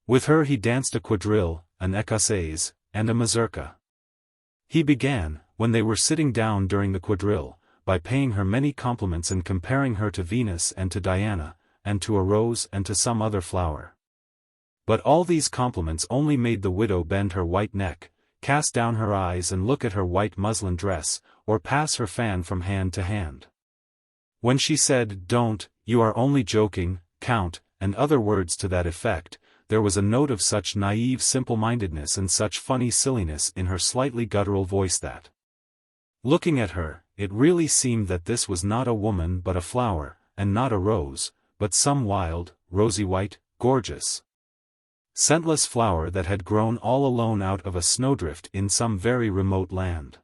With her he danced a quadrille, an écossaise, and a mazurka. He began, when they were sitting down during the quadrille, by paying her many compliments and comparing her to Venus and to Diana, and to a rose and to some other flower. But all these compliments only made the widow bend her white neck, cast down her eyes and look at her white muslin dress, or pass her fan from hand to hand. When she said, "Don't, you are only joking, Count," and other words to that effect, there was a note of such naive simple-mindedness and such funny silliness in her slightly guttural voice that, looking at her, it really seemed that this was not a woman but a flower, and not a rose, but some wild, rosy-white, gorgeous, scentless flower that had grown all alone out of a snowdrift in some very remote land.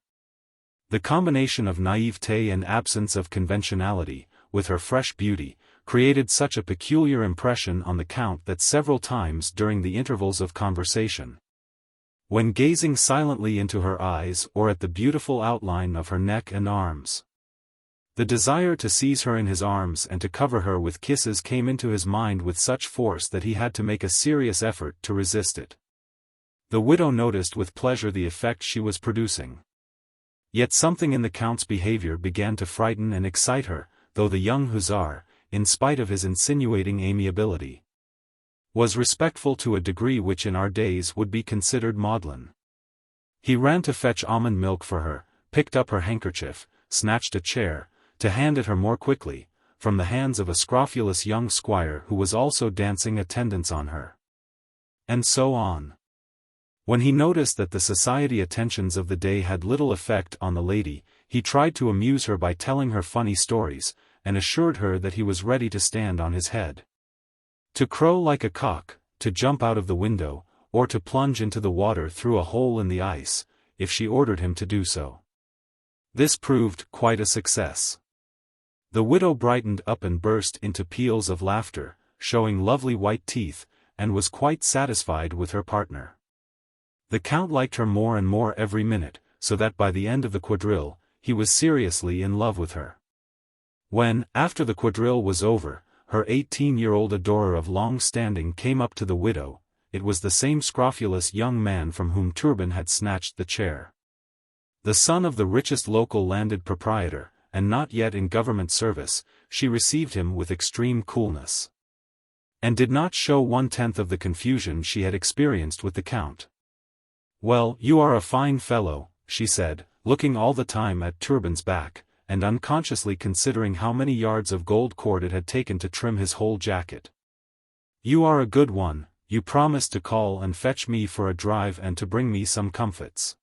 The combination of naivete and absence of conventionality, with her fresh beauty, created such a peculiar impression on the Count that several times during the intervals of conversation, when gazing silently into her eyes or at the beautiful outline of her neck and arms, the desire to seize her in his arms and to cover her with kisses came into his mind with such force that he had to make a serious effort to resist it. The widow noticed with pleasure the effect she was producing. Yet something in the Count's behavior began to frighten and excite her, though the young Hussar, in spite of his insinuating amiability, was respectful to a degree which in our days would be considered maudlin. He ran to fetch almond milk for her, picked up her handkerchief, snatched a chair, to hand it her more quickly, from the hands of a scrofulous young squire who was also dancing attendance on her. And so on. When he noticed that the society attentions of the day had little effect on the lady, he tried to amuse her by telling her funny stories, and assured her that he was ready to stand on his head, to crow like a cock, to jump out of the window, or to plunge into the water through a hole in the ice, if she ordered him to do so. This proved quite a success. The widow brightened up and burst into peals of laughter, showing lovely white teeth, and was quite satisfied with her partner. The Count liked her more and more every minute, so that by the end of the quadrille, he was seriously in love with her. When, after the quadrille was over, her 18-year-old adorer of long standing came up to the widow, it was the same scrofulous young man from whom Turban had snatched the chair. The son of the richest local landed proprietor, and not yet in government service, she received him with extreme coolness, and did not show 1/10 of the confusion she had experienced with the Count. "Well, you are a fine fellow," she said, looking all the time at Turban's back, and unconsciously considering how many yards of gold cord it had taken to trim his whole jacket. "You are a good one, you promised to call and fetch me for a drive and to bring me some comfits.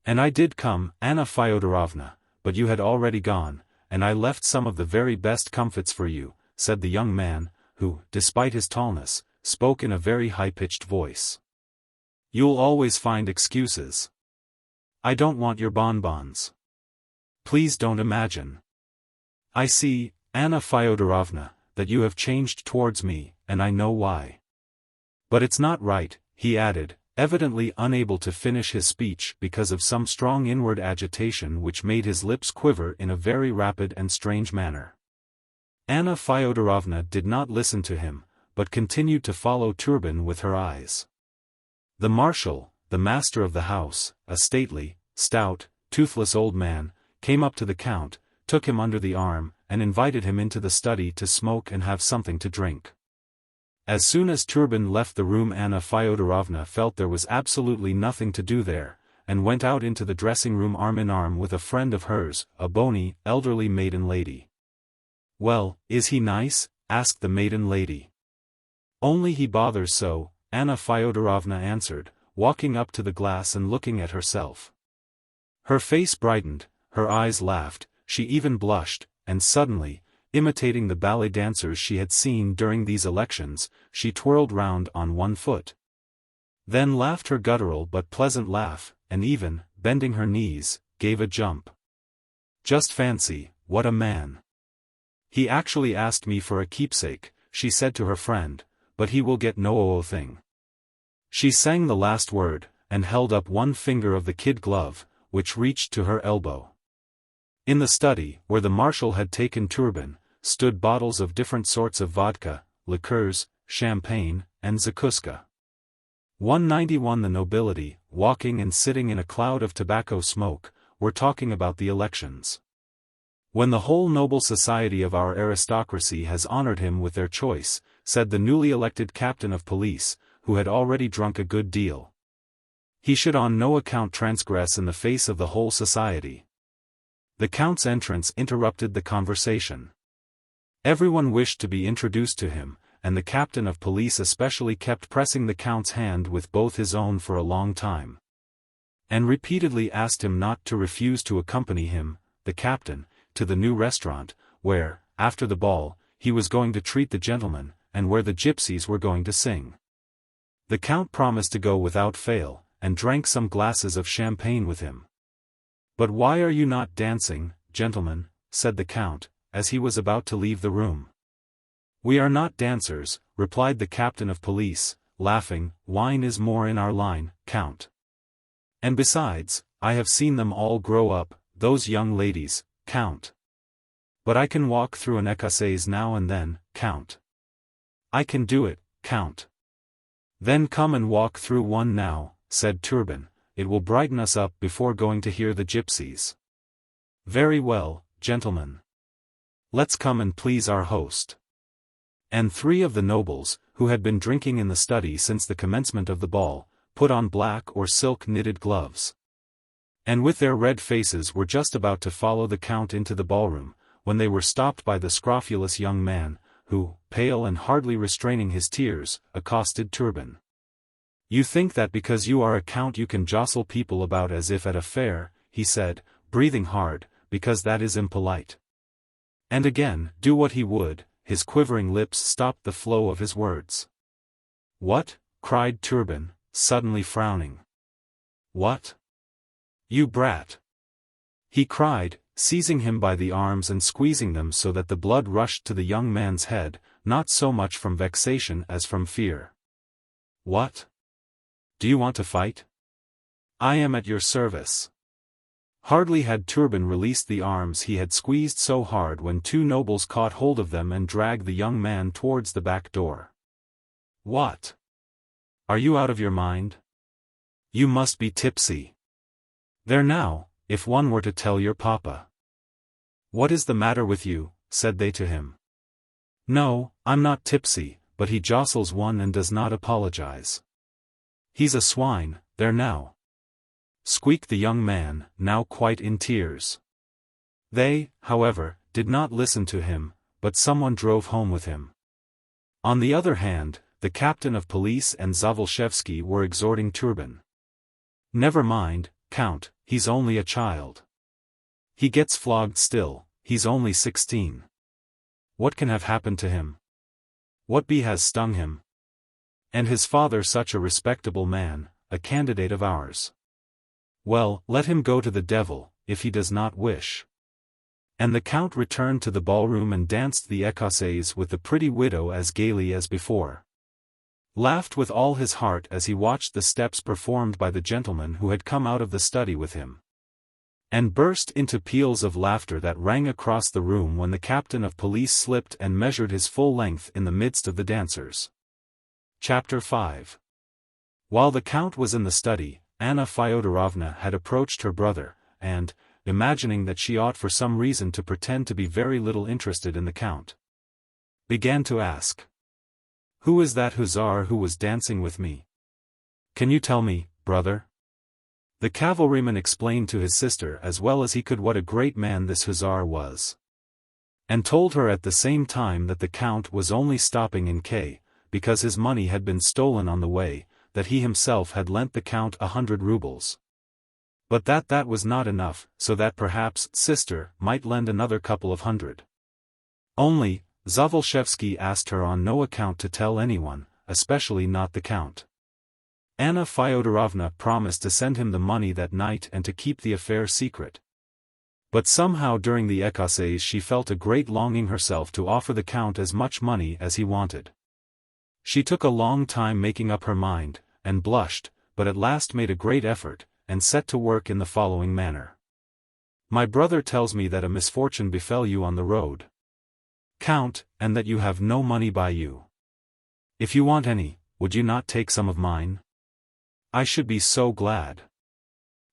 And I did come, Anna Fyodorovna, but you had already gone, and I left some of the very best comfits for you," said the young man, who, despite his tallness, spoke in a very high-pitched voice. "You'll always find excuses. I don't want your bonbons. Please don't imagine. I see, Anna Fyodorovna, that you have changed towards me, and I know why. But it's not right," he added, evidently unable to finish his speech because of some strong inward agitation which made his lips quiver in a very rapid and strange manner. Anna Fyodorovna did not listen to him, but continued to follow Turban with her eyes. The marshal, the master of the house, a stately, stout, toothless old man, came up to the Count, took him under the arm, and invited him into the study to smoke and have something to drink. As soon as Turban left the room, Anna Fyodorovna felt there was absolutely nothing to do there, and went out into the dressing-room arm in arm with a friend of hers, a bony, elderly maiden lady. "Well, is he nice?" asked the maiden lady. "Only he bothers so," Anna Fyodorovna answered, walking up to the glass and looking at herself. Her face brightened, her eyes laughed, she even blushed, and suddenly, imitating the ballet dancers she had seen during these elections, she twirled round on one foot. Then laughed her guttural but pleasant laugh, and even, bending her knees, gave a jump. "Just fancy, what a man! He actually asked me for a keepsake," she said to her friend, "but he will get no thing." She sang the last word, and held up one finger of the kid glove, which reached to her elbow. In the study, where the marshal had taken Turban, stood bottles of different sorts of vodka, liqueurs, champagne, and zakuska. 191 The nobility, walking and sitting in a cloud of tobacco smoke, were talking about the elections. "When the whole noble society of our aristocracy has honored him with their choice," said the newly elected captain of police, who had already drunk a good deal, "he should on no account transgress in the face of the whole society." The Count's entrance interrupted the conversation. Everyone wished to be introduced to him, and the captain of police especially kept pressing the Count's hand with both his own for a long time, and repeatedly asked him not to refuse to accompany him, the captain, to the new restaurant, where, after the ball, he was going to treat the gentlemen, and where the gypsies were going to sing. The Count promised to go without fail, and drank some glasses of champagne with him. "But why are you not dancing, gentlemen?" said the Count, as he was about to leave the room. "We are not dancers," replied the captain of police, laughing. "Wine is more in our line, Count. And besides, I have seen them all grow up, those young ladies, Count. But I can walk through an écossaise now and then, Count. I can do it, Count." "Then come and walk through one now," said Turban. "It will brighten us up before going to hear the gypsies." "Very well, gentlemen. Let's come and please our host." And 3 of the nobles, who had been drinking in the study since the commencement of the ball, put on black or silk knitted gloves. And with their red faces were just about to follow the Count into the ballroom, when they were stopped by the scrofulous young man, who, pale and hardly restraining his tears, accosted Turban. "You think that because you are a count you can jostle people about as if at a fair," he said, breathing hard, "because that is impolite." And again, do what he would, his quivering lips stopped the flow of his words. "What?" cried Turban, suddenly frowning. "What? You brat!" he cried, seizing him by the arms and squeezing them so that the blood rushed to the young man's head, not so much from vexation as from fear. "What? Do you want to fight? I am at your service." Hardly had Turban released the arms he had squeezed so hard when 2 nobles caught hold of them and dragged the young man towards the back door. "What? Are you out of your mind? You must be tipsy. There now, if one were to tell your papa." "What is the matter with you?" said they to him. "No, I'm not tipsy," but he jostles one and does not apologize. "He's a swine, there now," squeaked the young man, now quite in tears. They, however, did not listen to him, but someone drove home with him. On the other hand, the captain of police and Zavalshevsky were exhorting Turban. "Never mind, Count, he's only a child. He gets flogged still, he's only 16. What can have happened to him? What bee has stung him? And his father such a respectable man, a candidate of ours. Well, let him go to the devil, if he does not wish." And the Count returned to the ballroom and danced the écossaise with the pretty widow as gaily as before. Laughed with all his heart as he watched the steps performed by the gentleman who had come out of the study with him. And burst into peals of laughter that rang across the room when the captain of police slipped and measured his full length in the midst of the dancers. Chapter 5. While the Count was in the study, Anna Fyodorovna had approached her brother, and, imagining that she ought for some reason to pretend to be very little interested in the Count, began to ask, "Who is that hussar who was dancing with me? Can you tell me, brother?" The cavalryman explained to his sister as well as he could what a great man this hussar was, and told her at the same time that the Count was only stopping in K, because his money had been stolen on the way, that he himself had lent the Count 100 rubles. But that was not enough, so that perhaps sister might lend another couple of hundred. Only, Zavalshevsky asked her on no account to tell anyone, especially not the Count. Anna Fyodorovna promised to send him the money that night and to keep the affair secret. But somehow during the écossaise she felt a great longing herself to offer the Count as much money as he wanted. She took a long time making up her mind, and blushed, but at last made a great effort, and set to work in the following manner. "My brother tells me that a misfortune befell you on the road, Count, and that you have no money by you. If you want any, would you not take some of mine? I should be so glad."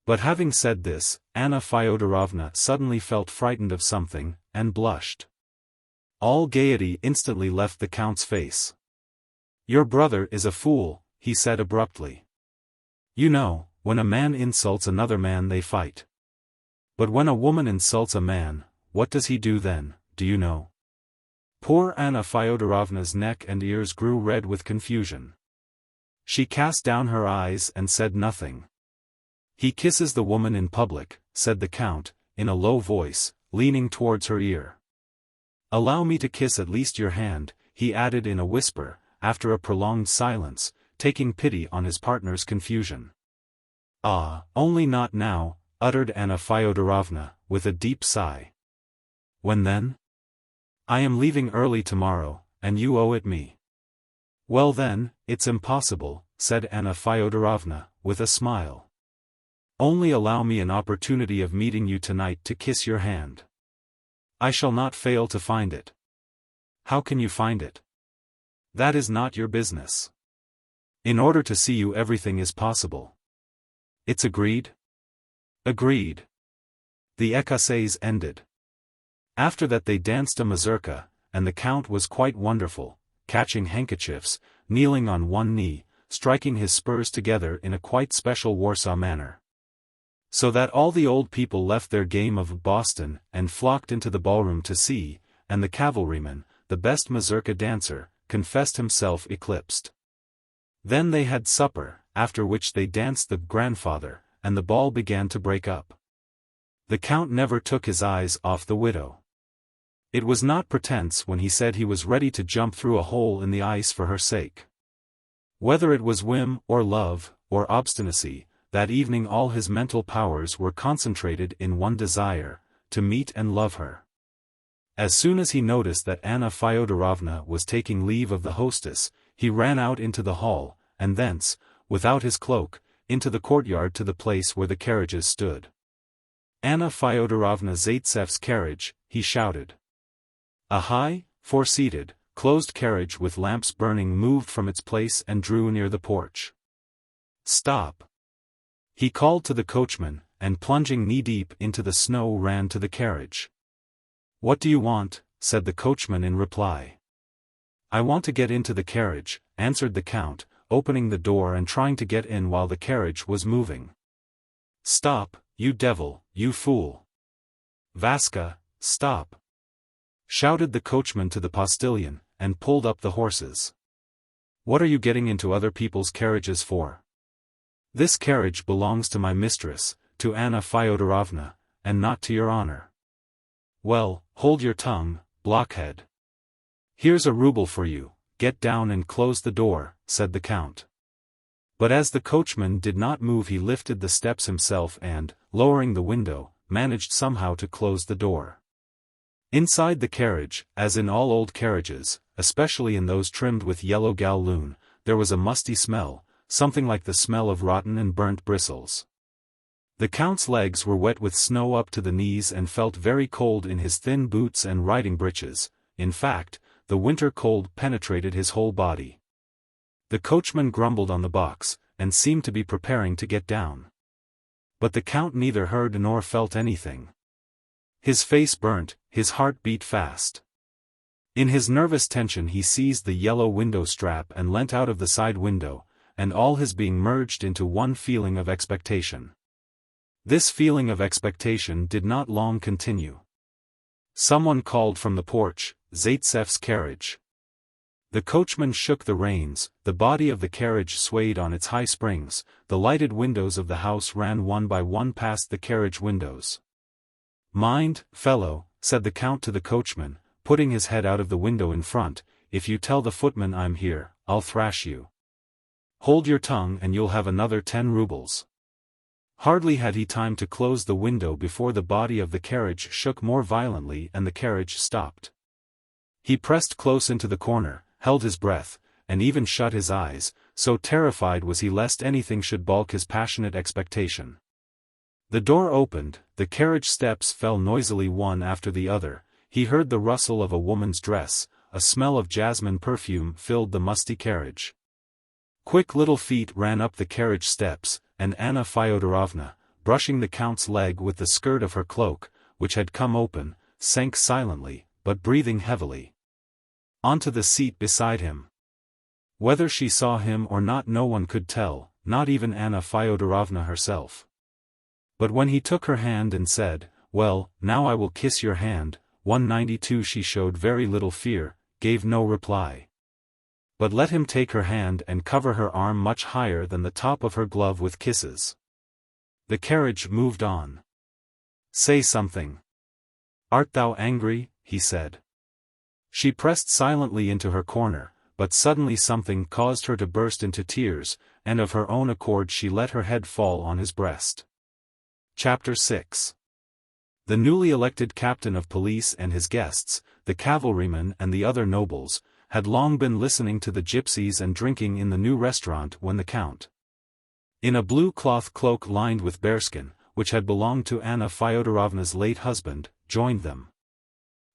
But having said this, Anna Fyodorovna suddenly felt frightened of something, and blushed. All gaiety instantly left the Count's face. "Your brother is a fool," he said abruptly. "You know, when a man insults another man they fight. But when a woman insults a man, what does he do then, do you know?" Poor Anna Fyodorovna's neck and ears grew red with confusion. She cast down her eyes and said nothing. "He kisses the woman in public," said the Count, in a low voice, leaning towards her ear. "Allow me to kiss at least your hand," he added in a whisper, after a prolonged silence, taking pity on his partner's confusion. "Ah, only not now, uttered Anna Fyodorovna, with a deep sigh. When then? I am leaving early tomorrow, and you owe it me. Well then, it's impossible, said Anna Fyodorovna, with a smile. Only allow me an opportunity of meeting you tonight to kiss your hand. I shall not fail to find it. How can you find it? That is not your business. In order to see you everything is possible. It's agreed? Agreed. The écossaise ended. After that they danced a mazurka, and the count was quite wonderful, catching handkerchiefs, kneeling on one knee, striking his spurs together in a quite special Warsaw manner. So that all the old people left their game of Boston and flocked into the ballroom to see, and the cavalryman, the best mazurka dancer, confessed himself eclipsed. Then they had supper, after which they danced the grandfather, and the ball began to break up. The count never took his eyes off the widow. It was not pretense when he said he was ready to jump through a hole in the ice for her sake. Whether it was whim, or love, or obstinacy, that evening all his mental powers were concentrated in one desire, to meet and love her. As soon as he noticed that Anna Fyodorovna was taking leave of the hostess, he ran out into the hall, and thence, without his cloak, into the courtyard to the place where the carriages stood. Anna Fyodorovna Zaitsev's carriage, he shouted. A high, four-seated, closed carriage with lamps burning moved from its place and drew near the porch. Stop! He called to the coachman, and plunging knee-deep into the snow ran to the carriage. What do you want? Said the coachman in reply. I want to get into the carriage, answered the count, opening the door and trying to get in while the carriage was moving. Stop, you devil, you fool! Vaska, stop! Shouted the coachman to the postilion, and pulled up the horses. What are you getting into other people's carriages for? This carriage belongs to my mistress, to Anna Fyodorovna, and not to your honor. Well, hold your tongue, blockhead. Here's a rouble for you, get down and close the door, said the count. But as the coachman did not move he lifted the steps himself and, lowering the window, managed somehow to close the door. Inside the carriage, as in all old carriages, especially in those trimmed with yellow galloon, there was a musty smell, something like the smell of rotten and burnt bristles. The count's legs were wet with snow up to the knees and felt very cold in his thin boots and riding breeches. In fact, the winter cold penetrated his whole body. The coachman grumbled on the box, and seemed to be preparing to get down. But the count neither heard nor felt anything. His face burnt, his heart beat fast. In his nervous tension he seized the yellow window strap and leant out of the side window, and all his being merged into one feeling of expectation. This feeling of expectation did not long continue. Someone called from the porch, Zaitsev's carriage. The coachman shook the reins, the body of the carriage swayed on its high springs, the lighted windows of the house ran one by one past the carriage windows. Mind, fellow, said the count to the coachman, putting his head out of the window in front, if you tell the footman I'm here, I'll thrash you. Hold your tongue and you'll have another 10 roubles. Hardly had he time to close the window before the body of the carriage shook more violently and the carriage stopped. He pressed close into the corner, held his breath, and even shut his eyes, so terrified was he lest anything should balk his passionate expectation. The door opened, the carriage steps fell noisily one after the other, he heard the rustle of a woman's dress, a smell of jasmine perfume filled the musty carriage. Quick little feet ran up the carriage steps, and Anna Fyodorovna, brushing the count's leg with the skirt of her cloak, which had come open, sank silently, but breathing heavily, onto the seat beside him. Whether she saw him or not no one could tell, not even Anna Fyodorovna herself. But when he took her hand and said, "Well, now I will kiss your hand," 192 she showed very little fear, gave no reply. But let him take her hand and cover her arm much higher than the top of her glove with kisses. The carriage moved on. "Say something. Art thou angry?" he said. She pressed silently into her corner, but suddenly something caused her to burst into tears, and of her own accord she let her head fall on his breast. Chapter 6. The newly elected captain of police and his guests, the cavalrymen and the other nobles, had long been listening to the gypsies and drinking in the new restaurant when the count, in a blue cloth cloak lined with bearskin, which had belonged to Anna Fyodorovna's late husband, joined them.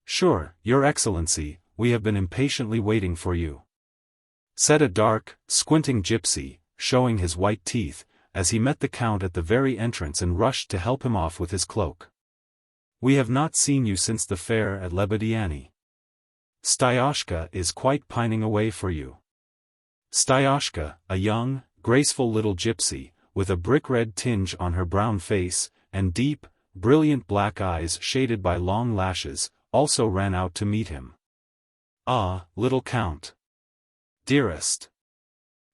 "Sure, Your Excellency, we have been impatiently waiting for you," said a dark, squinting gypsy, showing his white teeth, as he met the count at the very entrance and rushed to help him off with his cloak. "We have not seen you since the fair at Lebediani. Styoshka is quite pining away for you." Styoshka, a young, graceful little gypsy, with a brick-red tinge on her brown face, and deep, brilliant black eyes shaded by long lashes, also ran out to meet him. "Ah, little count. Dearest.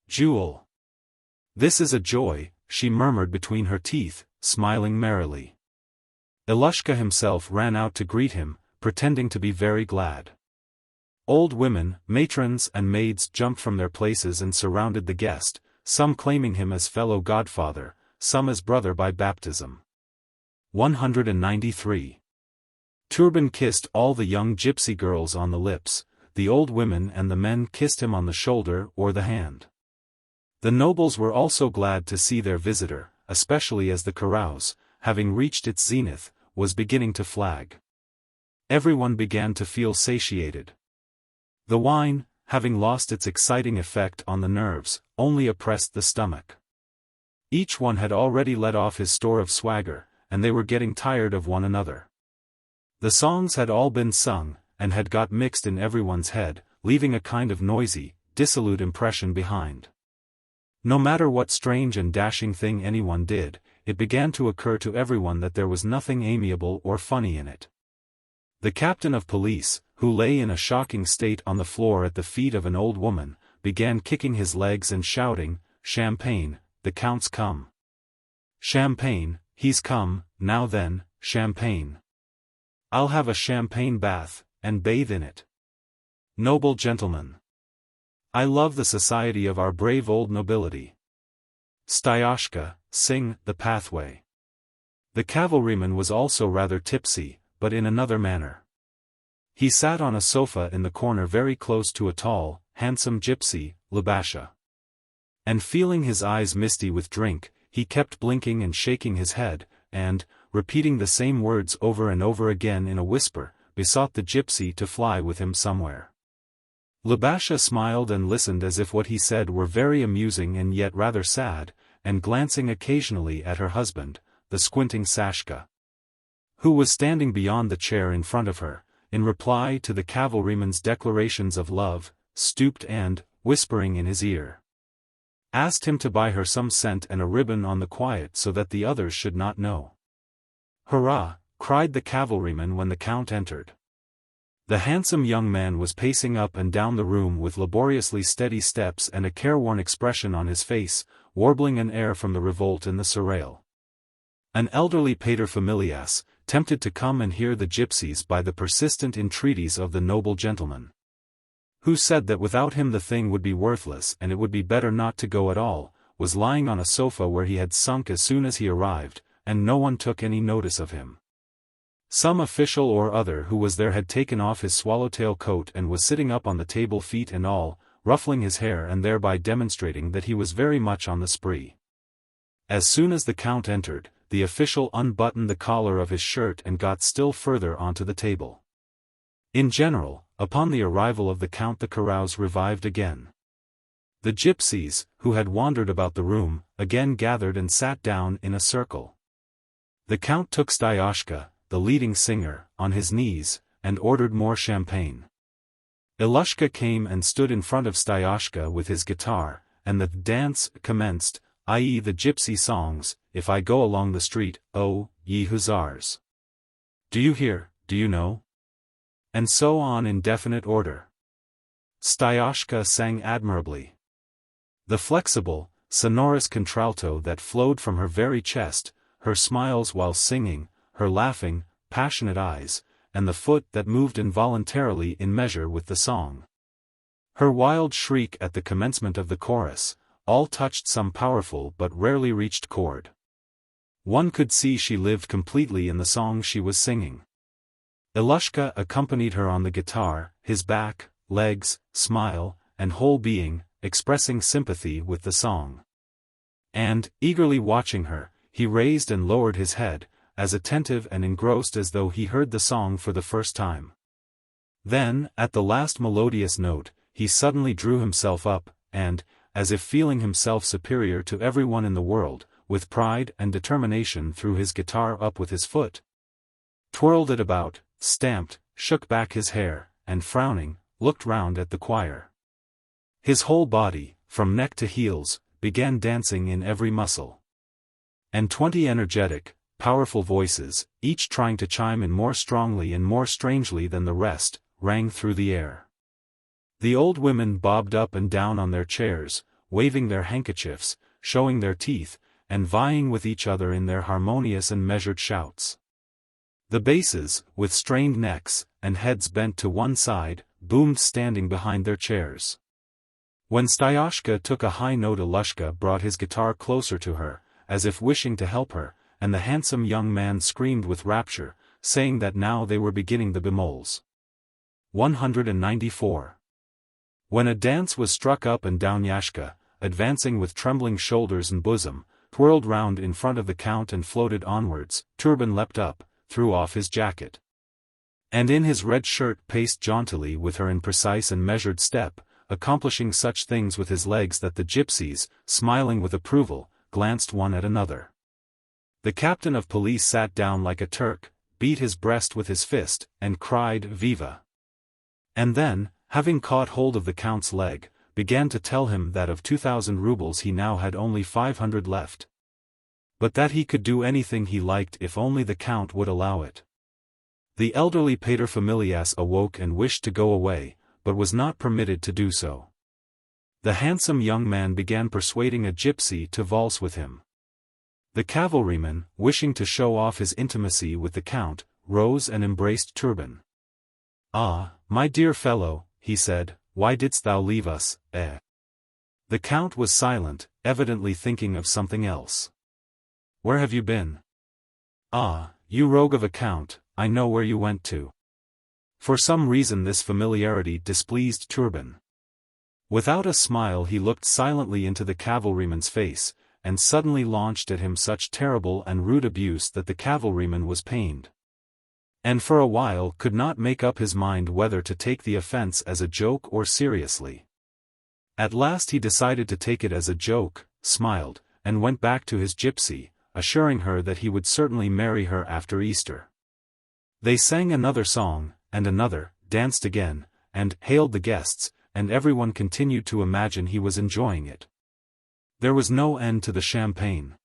Jewel. This is a joy," she murmured between her teeth, smiling merrily. Ilushka himself ran out to greet him, pretending to be very glad. Old women, matrons and maids jumped from their places and surrounded the guest, some claiming him as fellow godfather, some as brother by baptism. 193. Turban kissed all the young gypsy girls on the lips, the old women and the men kissed him on the shoulder or the hand. The nobles were also glad to see their visitor, especially as the carouse, having reached its zenith, was beginning to flag. Everyone began to feel satiated. The wine, having lost its exciting effect on the nerves, only oppressed the stomach. Each one had already let off his store of swagger, and they were getting tired of one another. The songs had all been sung, and had got mixed in everyone's head, leaving a kind of noisy, dissolute impression behind. No matter what strange and dashing thing anyone did, it began to occur to everyone that there was nothing amiable or funny in it. The captain of police, who lay in a shocking state on the floor at the feet of an old woman, began kicking his legs and shouting, "Champagne, the count's come. Champagne, he's come, now then, champagne. I'll have a champagne bath, and bathe in it. Noble gentlemen. I love the society of our brave old nobility. Styoshka, sing The Pathway." The cavalryman was also rather tipsy, but in another manner. He sat on a sofa in the corner very close to a tall, handsome gypsy, Lubasha. And feeling his eyes misty with drink, he kept blinking and shaking his head, and, repeating the same words over and over again in a whisper, besought the gypsy to fly with him somewhere. Lubasha smiled and listened as if what he said were very amusing and yet rather sad, and glancing occasionally at her husband, the squinting Sashka, who was standing beyond the chair in front of her, in reply to the cavalryman's declarations of love, stooped and, whispering in his ear, asked him to buy her some scent and a ribbon on the quiet so that the others should not know. "Hurrah!" cried the cavalryman when the count entered. The handsome young man was pacing up and down the room with laboriously steady steps and a careworn expression on his face, warbling an air from the revolt in the Serail. An elderly paterfamilias, tempted to come and hear the gypsies by the persistent entreaties of the noble gentleman, who said that without him the thing would be worthless and it would be better not to go at all, was lying on a sofa where he had sunk as soon as he arrived, and no one took any notice of him. Some official or other who was there had taken off his swallowtail coat and was sitting up on the table, feet and all, ruffling his hair and thereby demonstrating that he was very much on the spree. As soon as the count entered, the official unbuttoned the collar of his shirt and got still further onto the table. In general, upon the arrival of the count the carouse revived again. The gypsies, who had wandered about the room, again gathered and sat down in a circle. The count took Styoshka, the leading singer, on his knees, and ordered more champagne. Ilushka came and stood in front of Styoshka with his guitar, and the dance commenced, i.e. the gypsy songs, "If I go along the street, oh, ye Hussars. Do you hear, do you know?" And so on in definite order. Styoshka sang admirably. The flexible, sonorous contralto that flowed from her very chest, her smiles while singing, her laughing, passionate eyes, and the foot that moved involuntarily in measure with the song. Her wild shriek at the commencement of the chorus, all touched some powerful but rarely reached chord. One could see she lived completely in the song she was singing. Ilushka accompanied her on the guitar, his back, legs, smile, and whole being, expressing sympathy with the song. And, eagerly watching her, he raised and lowered his head, as attentive and engrossed as though he heard the song for the first time. Then, at the last melodious note, he suddenly drew himself up, and, as if feeling himself superior to everyone in the world, with pride and determination threw his guitar up with his foot, twirled it about, stamped, shook back his hair, and frowning, looked round at the choir. His whole body, from neck to heels, began dancing in every muscle. And 20 energetic, powerful voices, each trying to chime in more strongly and more strangely than the rest, rang through the air. The old women bobbed up and down on their chairs, waving their handkerchiefs, showing their teeth, and vying with each other in their harmonious and measured shouts. The basses, with strained necks, and heads bent to one side, boomed standing behind their chairs. When Styoshka took a high note, Ilushka brought his guitar closer to her, as if wishing to help her, and the handsome young man screamed with rapture, saying that now they were beginning the bemols. 194. When a dance was struck up and down, Yashka, advancing with trembling shoulders and bosom, twirled round in front of the count and floated onwards. Turban leapt up, threw off his jacket, and in his red shirt paced jauntily with her in precise and measured step, accomplishing such things with his legs that the gypsies, smiling with approval, glanced one at another. The captain of police sat down like a Turk, beat his breast with his fist, and cried "Viva!" And then, having caught hold of the count's leg, began to tell him that of 2,000 rubles he now had only 500 left. But that he could do anything he liked if only the count would allow it. The elderly paterfamilias awoke and wished to go away, but was not permitted to do so. The handsome young man began persuading a gypsy to valse with him. The cavalryman, wishing to show off his intimacy with the count, rose and embraced Turban. "Ah, my dear fellow," he said, "why didst thou leave us, eh?" The count was silent, evidently thinking of something else. "Where have you been?" "Ah, you rogue of a count, I know where you went to." For some reason this familiarity displeased Turban. Without a smile he looked silently into the cavalryman's face, and suddenly launched at him such terrible and rude abuse that the cavalryman was pained, and for a while could not make up his mind whether to take the offense as a joke or seriously. At last he decided to take it as a joke, smiled, and went back to his gypsy, assuring her that he would certainly marry her after Easter. They sang another song, and another, danced again, and hailed the guests, and everyone continued to imagine he was enjoying it. There was no end to the champagne.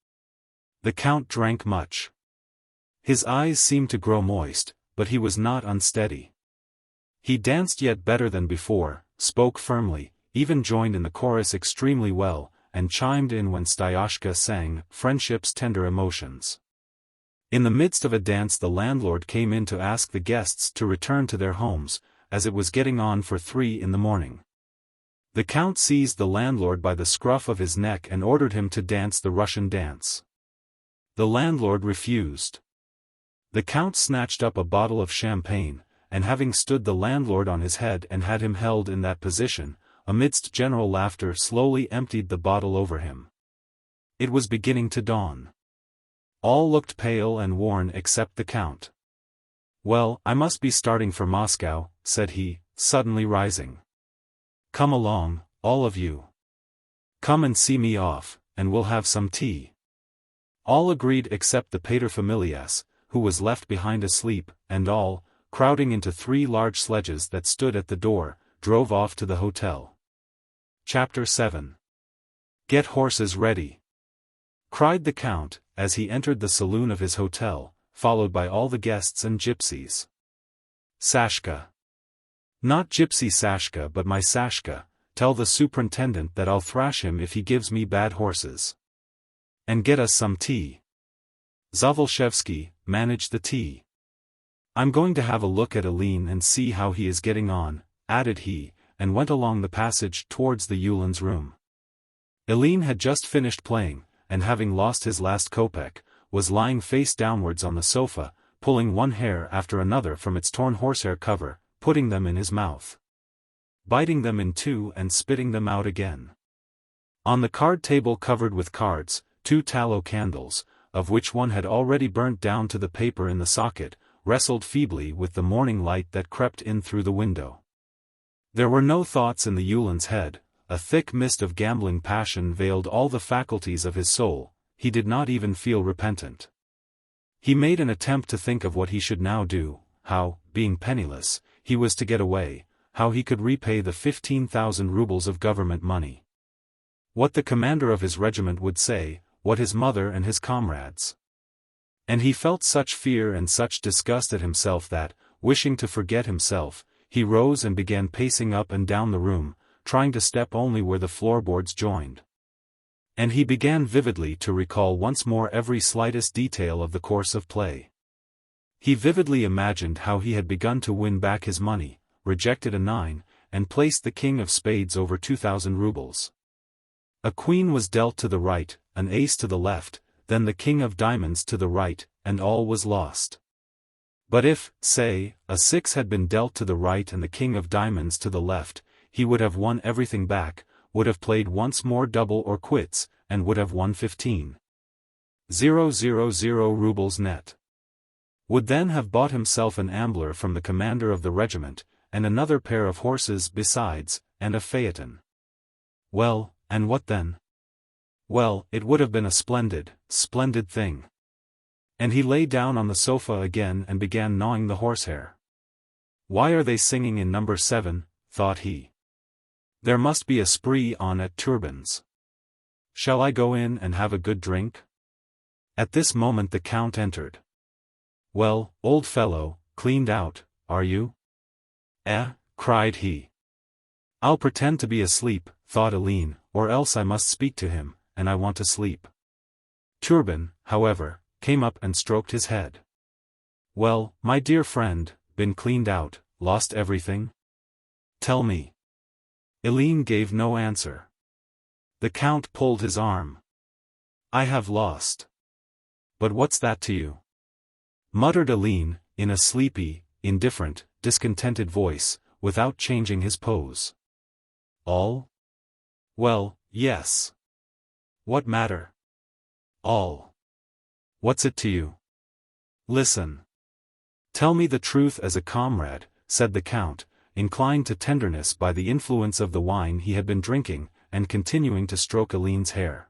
The count drank much. His eyes seemed to grow moist, but he was not unsteady. He danced yet better than before, spoke firmly, even joined in the chorus extremely well, and chimed in when Styoshka sang "Friendship's Tender Emotions." In the midst of a dance the landlord came in to ask the guests to return to their homes, as it was getting on for 3 in the morning. The count seized the landlord by the scruff of his neck and ordered him to dance the Russian dance. The landlord refused. The count snatched up a bottle of champagne, and having stood the landlord on his head and had him held in that position, amidst general laughter slowly emptied the bottle over him. It was beginning to dawn. All looked pale and worn except the count. "Well, I must be starting for Moscow," said he, suddenly rising. "Come along, all of you. Come and see me off, and we'll have some tea." All agreed except the paterfamilias, who was left behind asleep, and all, crowding into 3 large sledges that stood at the door, drove off to the hotel. Chapter 7. "Get horses ready," cried the count, as he entered the saloon of his hotel, followed by all the guests and gypsies. "Sashka. Not gypsy Sashka but my Sashka, tell the superintendent that I'll thrash him if he gives me bad horses. And get us some tea. Zavolshevsky, manage the tea. I'm going to have a look at Aline and see how he is getting on," added he, and went along the passage towards the Ulan's room. Aline had just finished playing, and having lost his last kopeck, was lying face downwards on the sofa, pulling one hair after another from its torn horsehair cover, putting them in his mouth, biting them in two and spitting them out again. On the card table covered with cards, 2 tallow candles, of which one had already burnt down to the paper in the socket, wrestled feebly with the morning light that crept in through the window. There were no thoughts in the Uhlans' head, a thick mist of gambling passion veiled all the faculties of his soul, he did not even feel repentant. He made an attempt to think of what he should now do, how, being penniless, he was to get away, how he could repay the 15,000 rubles of government money. What the commander of his regiment would say, what his mother and his comrades. And he felt such fear and such disgust at himself that, wishing to forget himself, he rose and began pacing up and down the room, trying to step only where the floorboards joined. And he began vividly to recall once more every slightest detail of the course of play. He vividly imagined how he had begun to win back his money, rejected a 9, and placed the king of spades over 2,000 rubles. A queen was dealt to the right, an ace to the left, then the king of diamonds to the right, and all was lost. But if, say, a 6 had been dealt to the right and the king of diamonds to the left, he would have won everything back, would have played once more double or quits, and would have won 15,000 rubles net. Would then have bought himself an ambler from the commander of the regiment, and another pair of horses besides, and a phaeton. Well, and what then? Well, it would have been a splendid, splendid thing. And he lay down on the sofa again and began gnawing the horsehair. Why are they singing in number 7, thought he. There must be a spree on at Turbin's. Shall I go in and have a good drink? At this moment the count entered. Well, old fellow, cleaned out, are you? Cried he. I'll pretend to be asleep, thought Aline, or else I must speak to him, and I want to sleep. Turbin, however, came up and stroked his head. Well, my dear friend, been cleaned out, lost everything? Tell me. Aline gave no answer. The count pulled his arm. I have lost. But what's that to you? Muttered Aline, in a sleepy, indifferent, discontented voice, without changing his pose. All? Well, yes. What matter? All. What's it to you? Listen. Tell me the truth as a comrade, said the count, inclined to tenderness by the influence of the wine he had been drinking, and continuing to stroke Aline's hair.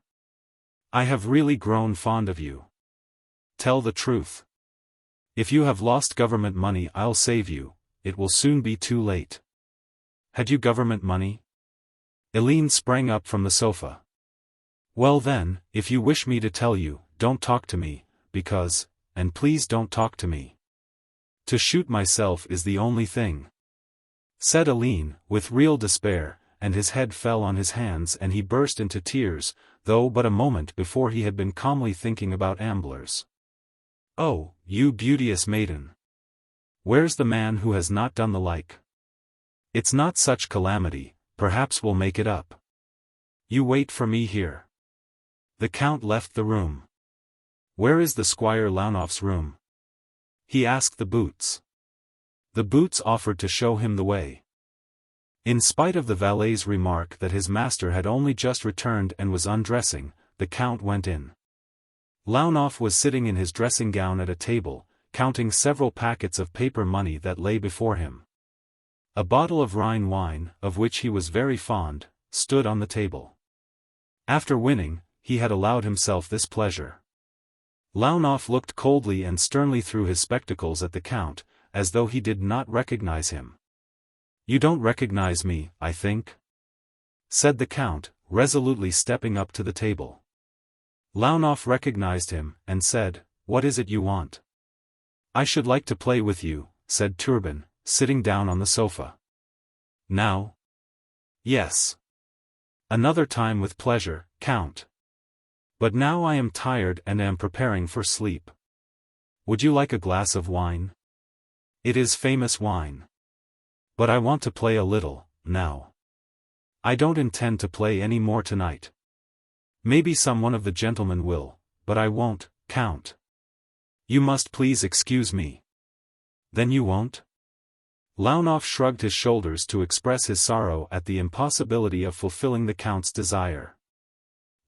I have really grown fond of you. Tell the truth. If you have lost government money I'll save you, it will soon be too late. Had you government money? Aline sprang up from the sofa. Well then, if you wish me to tell you, don't talk to me, because, and please don't talk to me. To shoot myself is the only thing. Said Aline, with real despair, and his head fell on his hands and he burst into tears, though but a moment before he had been calmly thinking about amblers. Oh, you beauteous maiden! Where's the man who has not done the like? It's not such calamity, perhaps we'll make it up. You wait for me here. The count left the room. Where is the Squire Launoff's room? He asked the boots. The boots offered to show him the way. In spite of the valet's remark that his master had only just returned and was undressing, the count went in. Launoff was sitting in his dressing gown at a table, counting several packets of paper money that lay before him. A bottle of Rhine wine, of which he was very fond, stood on the table. After winning, he had allowed himself this pleasure. Launoff looked coldly and sternly through his spectacles at the count, as though he did not recognize him. You don't recognize me, I think? Said the count, resolutely stepping up to the table. Launoff recognized him, and said, What is it you want? I should like to play with you, said Turbin, sitting down on the sofa. Now? Yes. Another time with pleasure, Count. But now I am tired and am preparing for sleep. Would you like a glass of wine? It is famous wine. But I want to play a little, now. I don't intend to play any more tonight. Maybe some one of the gentlemen will, but I won't, Count. You must please excuse me. Then you won't? Launov shrugged his shoulders to express his sorrow at the impossibility of fulfilling the Count's desire.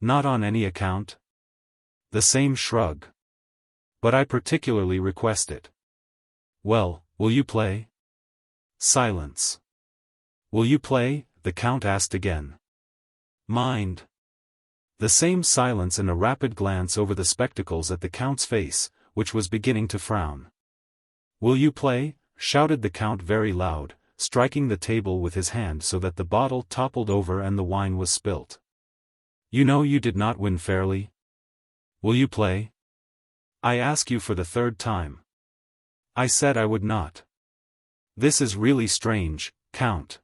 Not on any account? The same shrug. But I particularly request it. Well, will you play? Silence. Will you play? The Count asked again. Mind. The same silence and a rapid glance over the spectacles at the Count's face, which was beginning to frown. Will you play? Shouted the Count very loud, striking the table with his hand so that the bottle toppled over and the wine was spilt. You know you did not win fairly. Will you play? I ask you for the third time. I said I would not. This is really strange, Count.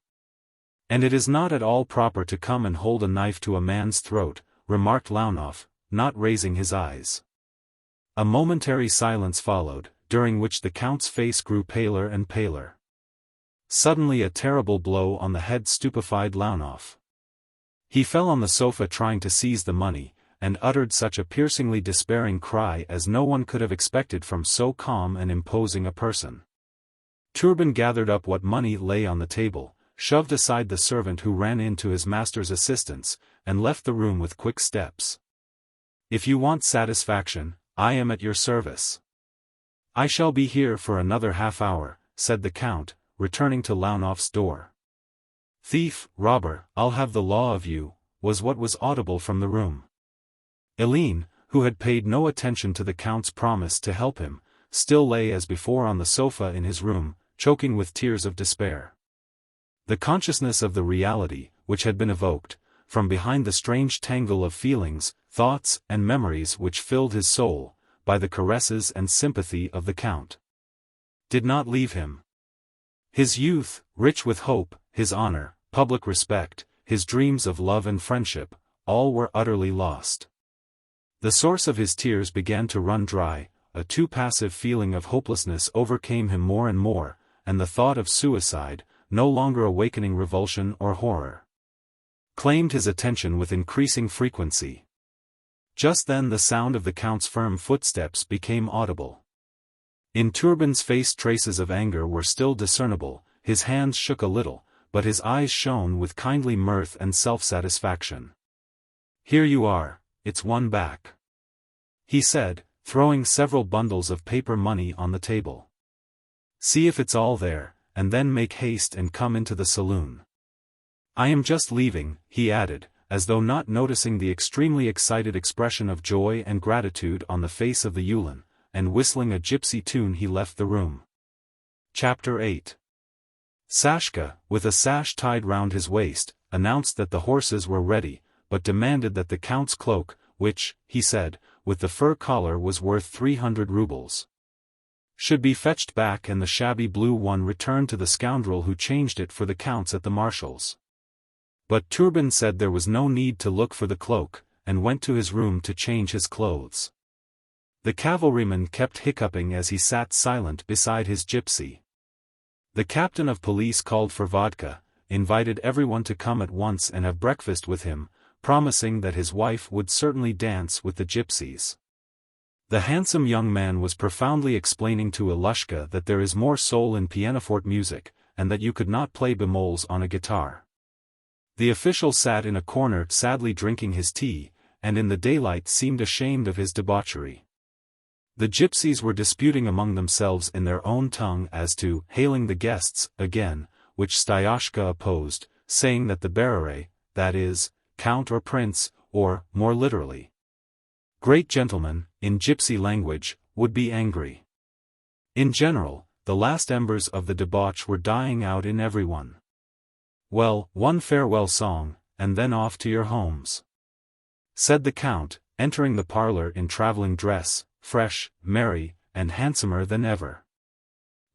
And it is not at all proper to come and hold a knife to a man's throat, remarked Launov, not raising his eyes. A momentary silence followed, during which the Count's face grew paler and paler. Suddenly a terrible blow on the head stupefied Launov. He fell on the sofa trying to seize the money, and uttered such a piercingly despairing cry as no one could have expected from so calm and imposing a person. Turbin gathered up what money lay on the table, shoved aside the servant who ran in to his master's assistance, and left the room with quick steps. If you want satisfaction, I am at your service. I shall be here for another half-hour, said the Count, returning to Launov's door. Thief, robber, I'll have the law of you, was what was audible from the room. Eline, who had paid no attention to the Count's promise to help him, still lay as before on the sofa in his room, choking with tears of despair. The consciousness of the reality, which had been evoked, from behind the strange tangle of feelings, thoughts and memories which filled his soul, by the caresses and sympathy of the Count, did not leave him. His youth, rich with hope, his honor, public respect, his dreams of love and friendship, all were utterly lost. The source of his tears began to run dry, a too passive feeling of hopelessness overcame him more and more, and the thought of suicide, no longer awakening revulsion or horror, claimed his attention with increasing frequency. Just then the sound of the Count's firm footsteps became audible. In Turbin's face traces of anger were still discernible, his hands shook a little, but his eyes shone with kindly mirth and self-satisfaction. Here you are, it's won back, he said, throwing several bundles of paper money on the table. See if it's all there, and then make haste and come into the saloon. I am just leaving, he added, as though not noticing the extremely excited expression of joy and gratitude on the face of the Yulin, and whistling a gypsy tune he left the room. Chapter 8. Sashka, with a sash tied round his waist, announced that the horses were ready, but demanded that the Count's cloak, which, he said, with the fur collar was worth 300 rubles, should be fetched back and the shabby blue one returned to the scoundrel who changed it for the Count's at the marshal's. But Turbin said there was no need to look for the cloak, and went to his room to change his clothes. The cavalryman kept hiccuping as he sat silent beside his gypsy. The captain of police called for vodka, invited everyone to come at once and have breakfast with him, promising that his wife would certainly dance with the gypsies. The handsome young man was profoundly explaining to Ilushka that there is more soul in pianoforte music, and that you could not play bemols on a guitar. The official sat in a corner sadly drinking his tea, and in the daylight seemed ashamed of his debauchery. The gypsies were disputing among themselves in their own tongue as to hailing the guests again, which Styashka opposed, saying that the bearer, that is, Count or Prince, or, more literally, great gentleman, in gypsy language, would be angry. In general, the last embers of the debauch were dying out in everyone. Well, one farewell song, and then off to your homes, said the Count, entering the parlor in traveling dress, fresh, merry, and handsomer than ever.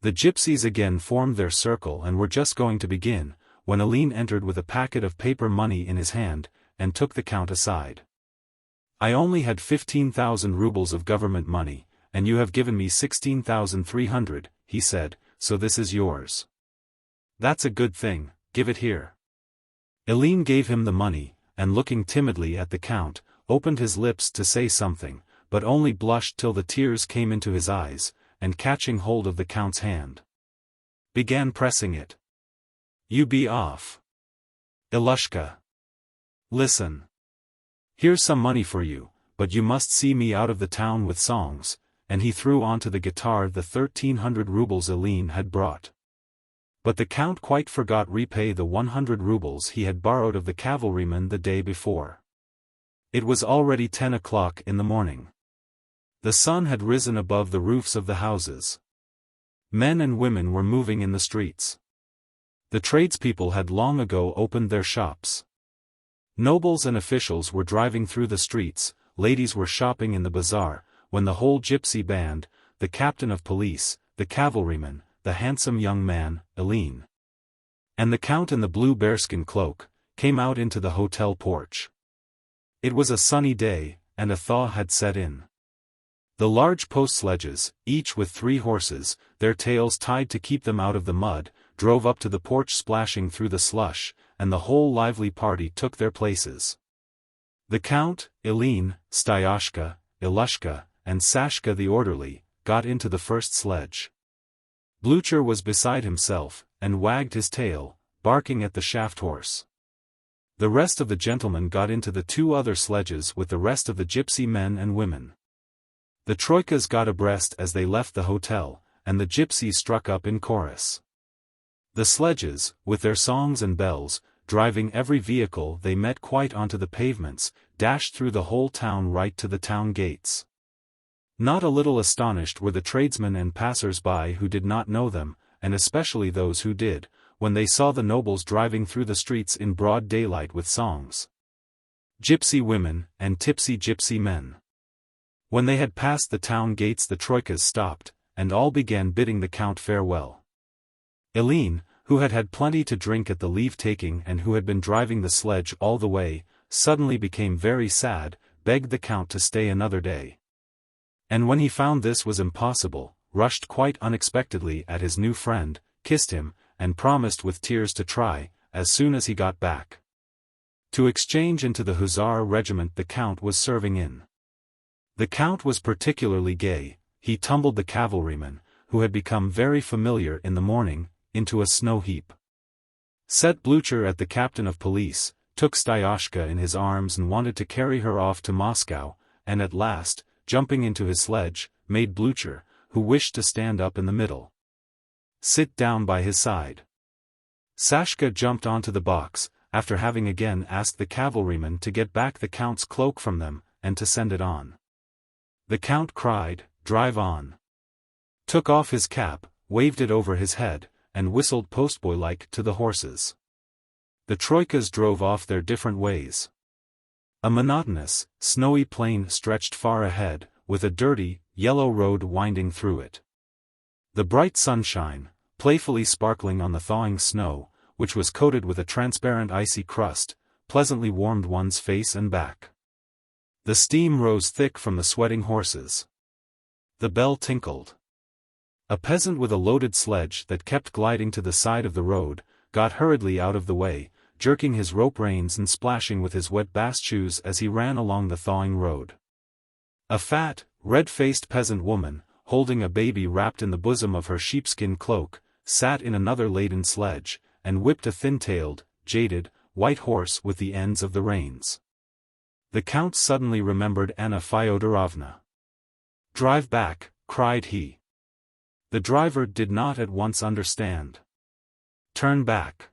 The gypsies again formed their circle and were just going to begin, when Aline entered with a packet of paper money in his hand, and took the Count aside. I only had 15,000 rubles of government money, and you have given me 16,300, he said, so this is yours. That's a good thing, give it here. Aline gave him the money, and looking timidly at the Count, opened his lips to say something, but only blushed till the tears came into his eyes, and catching hold of the Count's hand, began pressing it. "You be off. Ilushka. Listen. Here's some money for you, but you must see me out of the town with songs," and he threw onto the guitar the 1,300 rubles Aline had brought. But the Count quite forgot repay the 100 rubles he had borrowed of the cavalryman the day before. It was already 10 o'clock in the morning. The sun had risen above the roofs of the houses. Men and women were moving in the streets. The tradespeople had long ago opened their shops. Nobles and officials were driving through the streets, ladies were shopping in the bazaar, when the whole gypsy band, the captain of police, the cavalryman, the handsome young man, Aline, and the Count in the blue bearskin cloak, came out into the hotel porch. It was a sunny day, and a thaw had set in. The large post sledges, each with 3 horses, their tails tied to keep them out of the mud, drove up to the porch splashing through the slush, and the whole lively party took their places. The Count, Aline, Styoshka, Ilushka, and Sashka the orderly, got into the first sledge. Blucher was beside himself, and wagged his tail, barking at the shaft horse. The rest of the gentlemen got into the 2 other sledges with the rest of the gypsy men and women. The troikas got abreast as they left the hotel, and the gypsies struck up in chorus. The sledges, with their songs and bells, driving every vehicle they met quite onto the pavements, dashed through the whole town right to the town gates. Not a little astonished were the tradesmen and passers-by who did not know them, and especially those who did, when they saw the nobles driving through the streets in broad daylight with songs. Gypsy women, and tipsy gypsy men. When they had passed the town gates the troikas stopped, and all began bidding the Count farewell. Aline, who had had plenty to drink at the leave-taking and who had been driving the sledge all the way, suddenly became very sad, begged the Count to stay another day. And when he found this was impossible, rushed quite unexpectedly at his new friend, kissed him, and promised with tears to try, as soon as he got back, to exchange into the Hussar regiment the Count was serving in. The Count was particularly gay. He tumbled the cavalryman, who had become very familiar in the morning, into a snow heap. Set Blucher at the captain of police, took Styoshka in his arms and wanted to carry her off to Moscow, and at last, jumping into his sledge, made Blucher, who wished to stand up in the middle, sit down by his side. Sashka jumped onto the box, after having again asked the cavalryman to get back the Count's cloak from them, and to send it on. The Count cried, "Drive on!" Took off his cap, waved it over his head, and whistled postboy-like to the horses. The troikas drove off their different ways. A monotonous, snowy plain stretched far ahead, with a dirty, yellow road winding through it. The bright sunshine, playfully sparkling on the thawing snow, which was coated with a transparent icy crust, pleasantly warmed one's face and back. The steam rose thick from the sweating horses. The bell tinkled. A peasant with a loaded sledge that kept gliding to the side of the road, got hurriedly out of the way, jerking his rope reins and splashing with his wet bast shoes as he ran along the thawing road. A fat, red-faced peasant woman, holding a baby wrapped in the bosom of her sheepskin cloak, sat in another laden sledge, and whipped a thin-tailed, jaded, white horse with the ends of the reins. The Count suddenly remembered Anna Fyodorovna. "Drive back," cried he. The driver did not at once understand. "Turn back.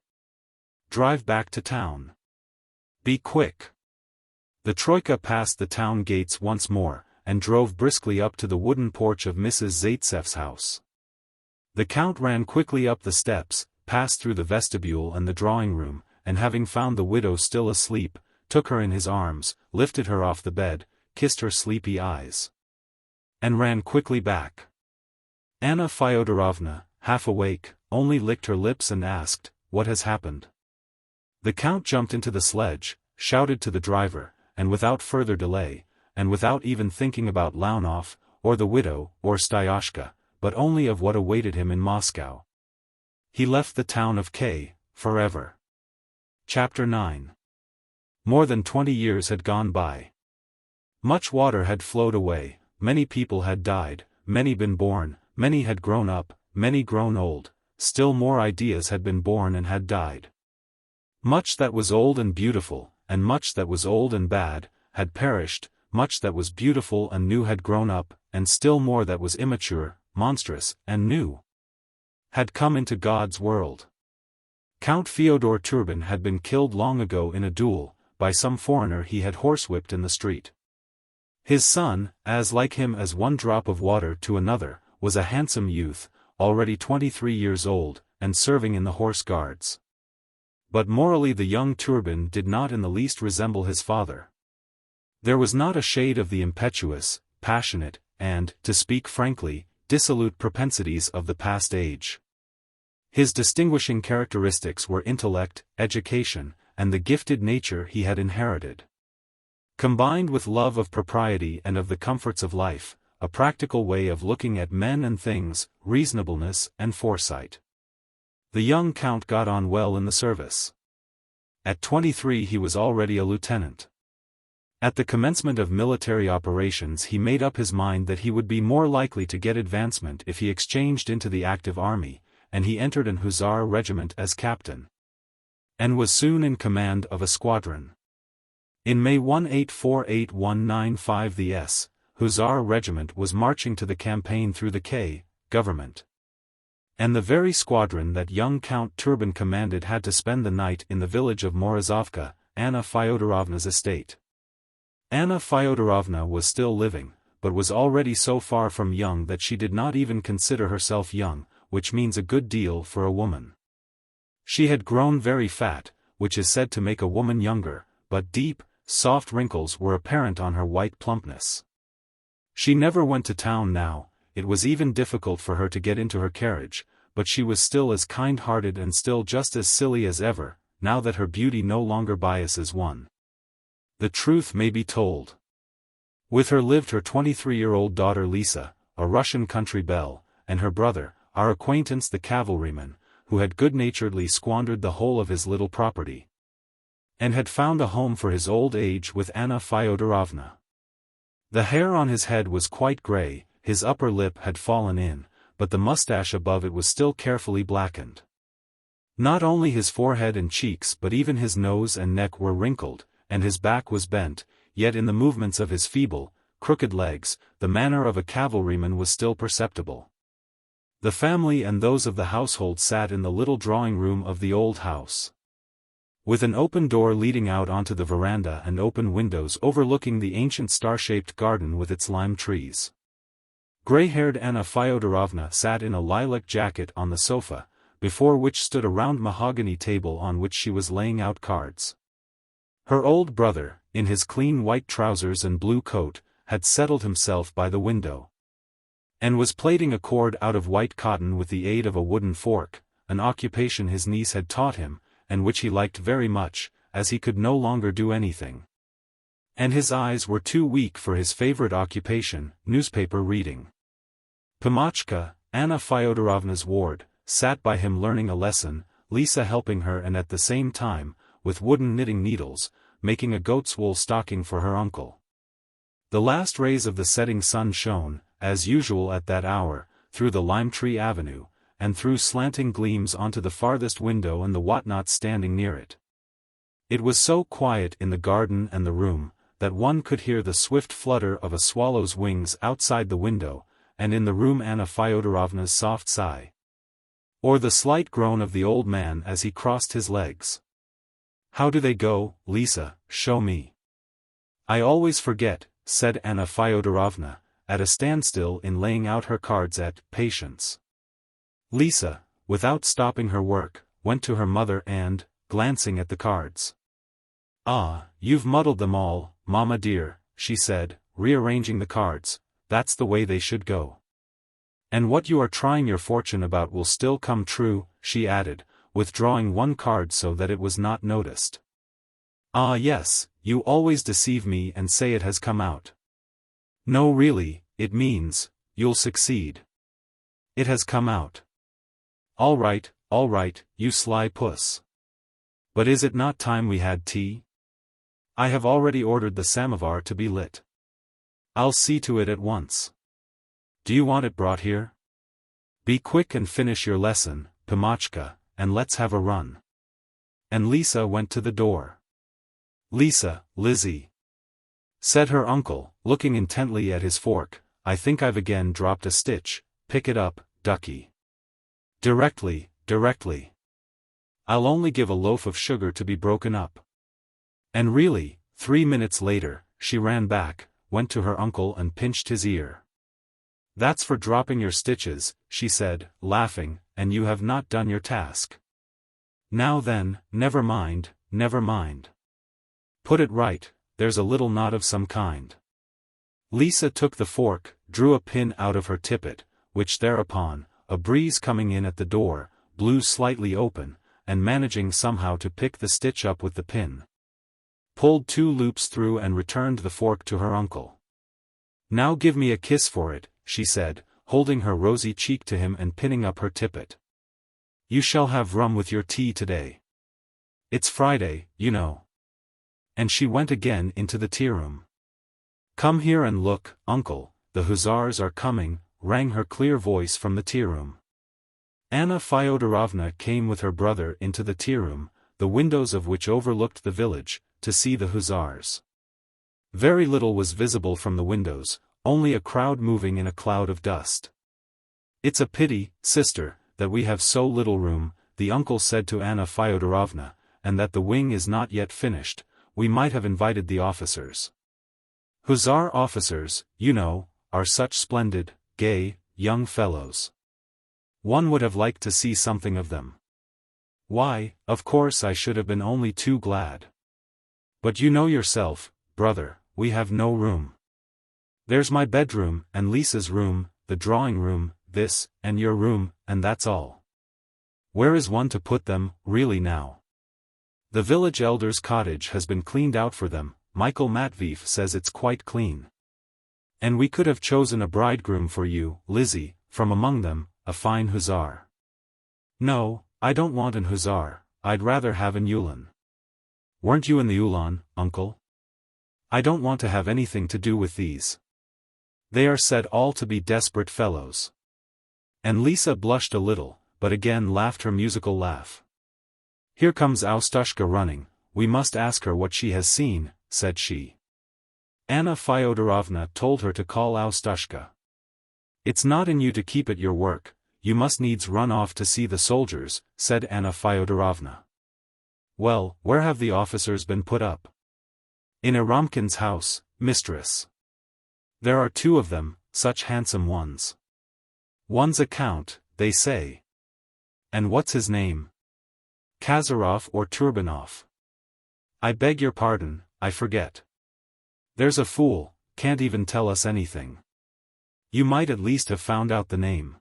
Drive back to town. Be quick." The troika passed the town gates once more, and drove briskly up to the wooden porch of Mrs. Zaitsev's house. The Count ran quickly up the steps, passed through the vestibule and the drawing-room, and having found the widow still asleep, took her in his arms, lifted her off the bed, kissed her sleepy eyes, and ran quickly back. Anna Fyodorovna, half awake, only licked her lips and asked, "What has happened?" The Count jumped into the sledge, shouted to the driver, and without further delay, and without even thinking about Launov, or the widow, or Styoshka, but only of what awaited him in Moscow, he left the town of K, forever. Chapter 9. More than 20 years had gone by. Much water had flowed away, many people had died, many been born, many had grown up, many grown old, still more ideas had been born and had died. Much that was old and beautiful, and much that was old and bad, had perished, much that was beautiful and new had grown up, and still more that was immature, monstrous, and new had come into God's world. Count Fyodor Turbin had been killed long ago in a duel, by some foreigner he had horsewhipped in the street. His son, as like him as one drop of water to another, was a handsome youth, already 23 years old, and serving in the Horse Guards. But morally the young Turbin did not in the least resemble his father. There was not a shade of the impetuous, passionate, and, to speak frankly, dissolute propensities of the past age. His distinguishing characteristics were intellect, education, and the gifted nature he had inherited. Combined with love of propriety and of the comforts of life, a practical way of looking at men and things, reasonableness and foresight. The young count got on well in the service. At 23 he was already a lieutenant. At the commencement of military operations he made up his mind that he would be more likely to get advancement if he exchanged into the active army, and he entered an Hussar regiment as captain. And was soon in command of a squadron. In May 1848-195 the S. Hussar regiment was marching to the campaign through the K. government. And the very squadron that young Count Turbin commanded had to spend the night in the village of Morozovka, Anna Fyodorovna's estate. Anna Fyodorovna was still living, but was already so far from young that she did not even consider herself young, which means a good deal for a woman. She had grown very fat, which is said to make a woman younger, but deep, soft wrinkles were apparent on her white plumpness. She never went to town now, it was even difficult for her to get into her carriage, but she was still as kind-hearted and still just as silly as ever, now that her beauty no longer biases one. The truth may be told. With her lived her 23-year-old daughter Lisa, a Russian country belle, and her brother, our acquaintance the cavalryman, who had good-naturedly squandered the whole of his little property, and had found a home for his old age with Anna Fyodorovna. The hair on his head was quite grey, his upper lip had fallen in, but the mustache above it was still carefully blackened. Not only his forehead and cheeks but even his nose and neck were wrinkled, and his back was bent, yet in the movements of his feeble, crooked legs, the manner of a cavalryman was still perceptible. The family and those of the household sat in the little drawing-room of the old house, with an open door leading out onto the veranda and open windows overlooking the ancient star-shaped garden with its lime trees. Grey-haired Anna Fyodorovna sat in a lilac jacket on the sofa, before which stood a round mahogany table on which she was laying out cards. Her old brother, in his clean white trousers and blue coat, had settled himself by the window, and was plaiting a cord out of white cotton with the aid of a wooden fork, an occupation his niece had taught him, and which he liked very much, as he could no longer do anything. And his eyes were too weak for his favorite occupation, newspaper reading. Polikoúshka, Anna Fyodorovna's ward, sat by him learning a lesson, Lisa helping her and at the same time, with wooden knitting needles, making a goat's wool stocking for her uncle. The last rays of the setting sun shone, as usual at that hour, through the lime tree avenue, and threw slanting gleams onto the farthest window and the whatnot standing near it. It was so quiet in the garden and the room, that one could hear the swift flutter of a swallow's wings outside the window, and in the room Anna Fyodorovna's soft sigh, or the slight groan of the old man as he crossed his legs. "How do they go, Lisa, show me." "I always forget," said Anna Fyodorovna, at a standstill in laying out her cards at patience. Lisa, without stopping her work, went to her mother and, glancing at the cards, "Ah, you've muddled them all, Mamma dear," she said, rearranging the cards, "that's the way they should go. And what you are trying your fortune about will still come true," she added, withdrawing one card so that it was not noticed. "Ah yes, you always deceive me and say it has come out. No really, it means, you'll succeed. It has come out. All right, you sly puss. But is it not time we had tea? I have already ordered the samovar to be lit." I'll see to it at once. Do you want it brought here? Be quick and finish your lesson, Polikoúshka, and let's have a run. And Lisa went to the door. Lizzie, said her uncle, looking intently at his fork, I think I've again dropped a stitch, pick it up, ducky. Directly. I'll only give a loaf of sugar to be broken up. And really, 3 minutes later, she ran back, went to her uncle and pinched his ear. That's for dropping your stitches, she said, laughing, and you have not done your task. Now then, never mind. Put it right, there's a little knot of some kind. Lisa took the fork, drew a pin out of her tippet, which thereupon, a breeze coming in at the door, blew slightly open, and managing somehow to pick the stitch up with the pin, pulled 2 loops through and returned the fork to her uncle. Now give me a kiss for it, she said, holding her rosy cheek to him and pinning up her tippet. You shall have rum with your tea today. It's Friday, you know. And she went again into the tea-room. Come here and look, uncle, the Hussars are coming, rang her clear voice from the tea-room. Anna Fyodorovna came with her brother into the tea-room, the windows of which overlooked the village, to see the Hussars. Very little was visible from the windows, only a crowd moving in a cloud of dust. It's a pity, sister, that we have so little room, the uncle said to Anna Fyodorovna, and that the wing is not yet finished. We might have invited the officers. Hussar officers, you know, are such splendid, gay, young fellows. One would have liked to see something of them. Why, of course I should have been only too glad. But you know yourself, brother, we have no room. There's my bedroom, and Lisa's room, the drawing room, this, and your room, and that's all. Where is one to put them, really now? The village elder's cottage has been cleaned out for them, Michael Matveev says it's quite clean. And we could have chosen a bridegroom for you, Lizzie, from among them, a fine hussar. No, I don't want an hussar, I'd rather have an ulan. Weren't you in the ulan, uncle? I don't want to have anything to do with these. They are said all to be desperate fellows. And Lisa blushed a little, but again laughed her musical laugh. Here comes Austushka running, we must ask her what she has seen, said she. Anna Fyodorovna told her to call Austushka. It's not in you to keep at your work, you must needs run off to see the soldiers, said Anna Fyodorovna. Well, where have the officers been put up? In Eromkin's house, mistress. There are 2 of them, such handsome ones. One's a count, they say. And what's his name? Kazarov or Turbanov? I beg your pardon, I forget. There's a fool, can't even tell us anything. You might at least have found out the name.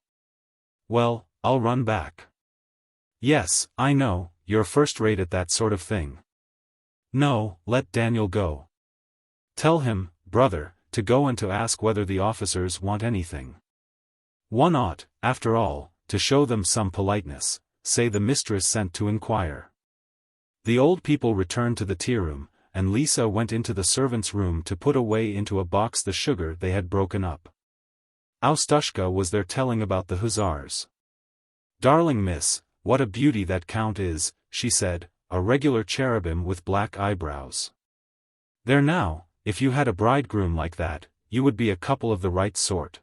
Well, I'll run back. Yes, I know, you're first-rate at that sort of thing. No, let Daniel go. Tell him, brother, to go and to ask whether the officers want anything. One ought, after all, to show them some politeness, say the mistress sent to inquire. The old people returned to the tea-room, and Lisa went into the servants' room to put away into a box the sugar they had broken up. Austushka was there telling about the Hussars. Darling miss, what a beauty that count is, she said, a regular cherubim with black eyebrows. There now, if you had a bridegroom like that, you would be a couple of the right sort.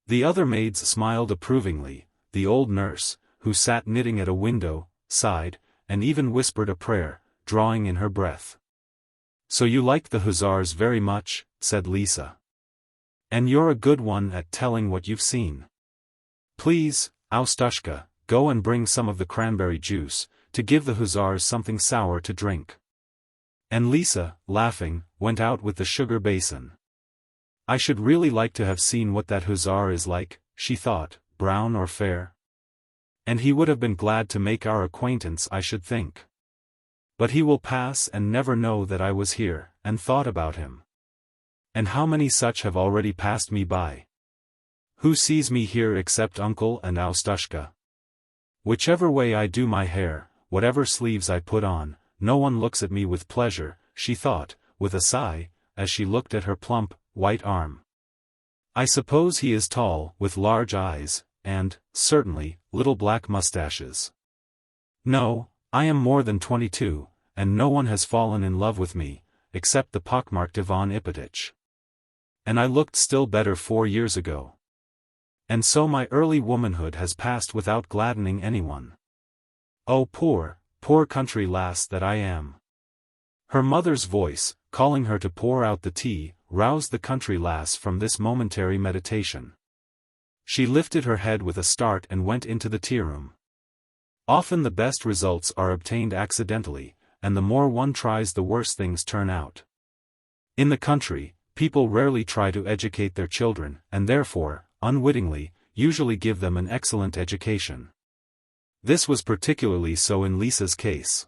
The other maids smiled approvingly, the old nurse, who sat knitting at a window, sighed, and even whispered a prayer, drawing in her breath. So you like the Hussars very much, said Lisa. And you're a good one at telling what you've seen. Please, Austushka, go and bring some of the cranberry juice, to give the Hussars something sour to drink. And Lisa, laughing, went out with the sugar basin. I should really like to have seen what that Hussar is like, she thought, brown or fair. And he would have been glad to make our acquaintance, I should think. But he will pass and never know that I was here, and thought about him. And how many such have already passed me by? Who sees me here except uncle and Austushka? Whichever way I do my hair, whatever sleeves I put on, no one looks at me with pleasure, she thought, with a sigh, as she looked at her plump, white arm. I suppose he is tall, with large eyes, and, certainly, little black mustaches. No, I am more than 22, and no one has fallen in love with me, except the pockmarked Ivan Ipatich. And I looked still better 4 years ago. And so my early womanhood has passed without gladdening anyone. Oh poor, poor country lass that I am. Her mother's voice, calling her to pour out the tea, roused the country lass from this momentary meditation. She lifted her head with a start and went into the tea-room. Often the best results are obtained accidentally, and the more one tries the worse things turn out. In the country, people rarely try to educate their children, and therefore, unwittingly, usually give them an excellent education. This was particularly so in Lisa's case.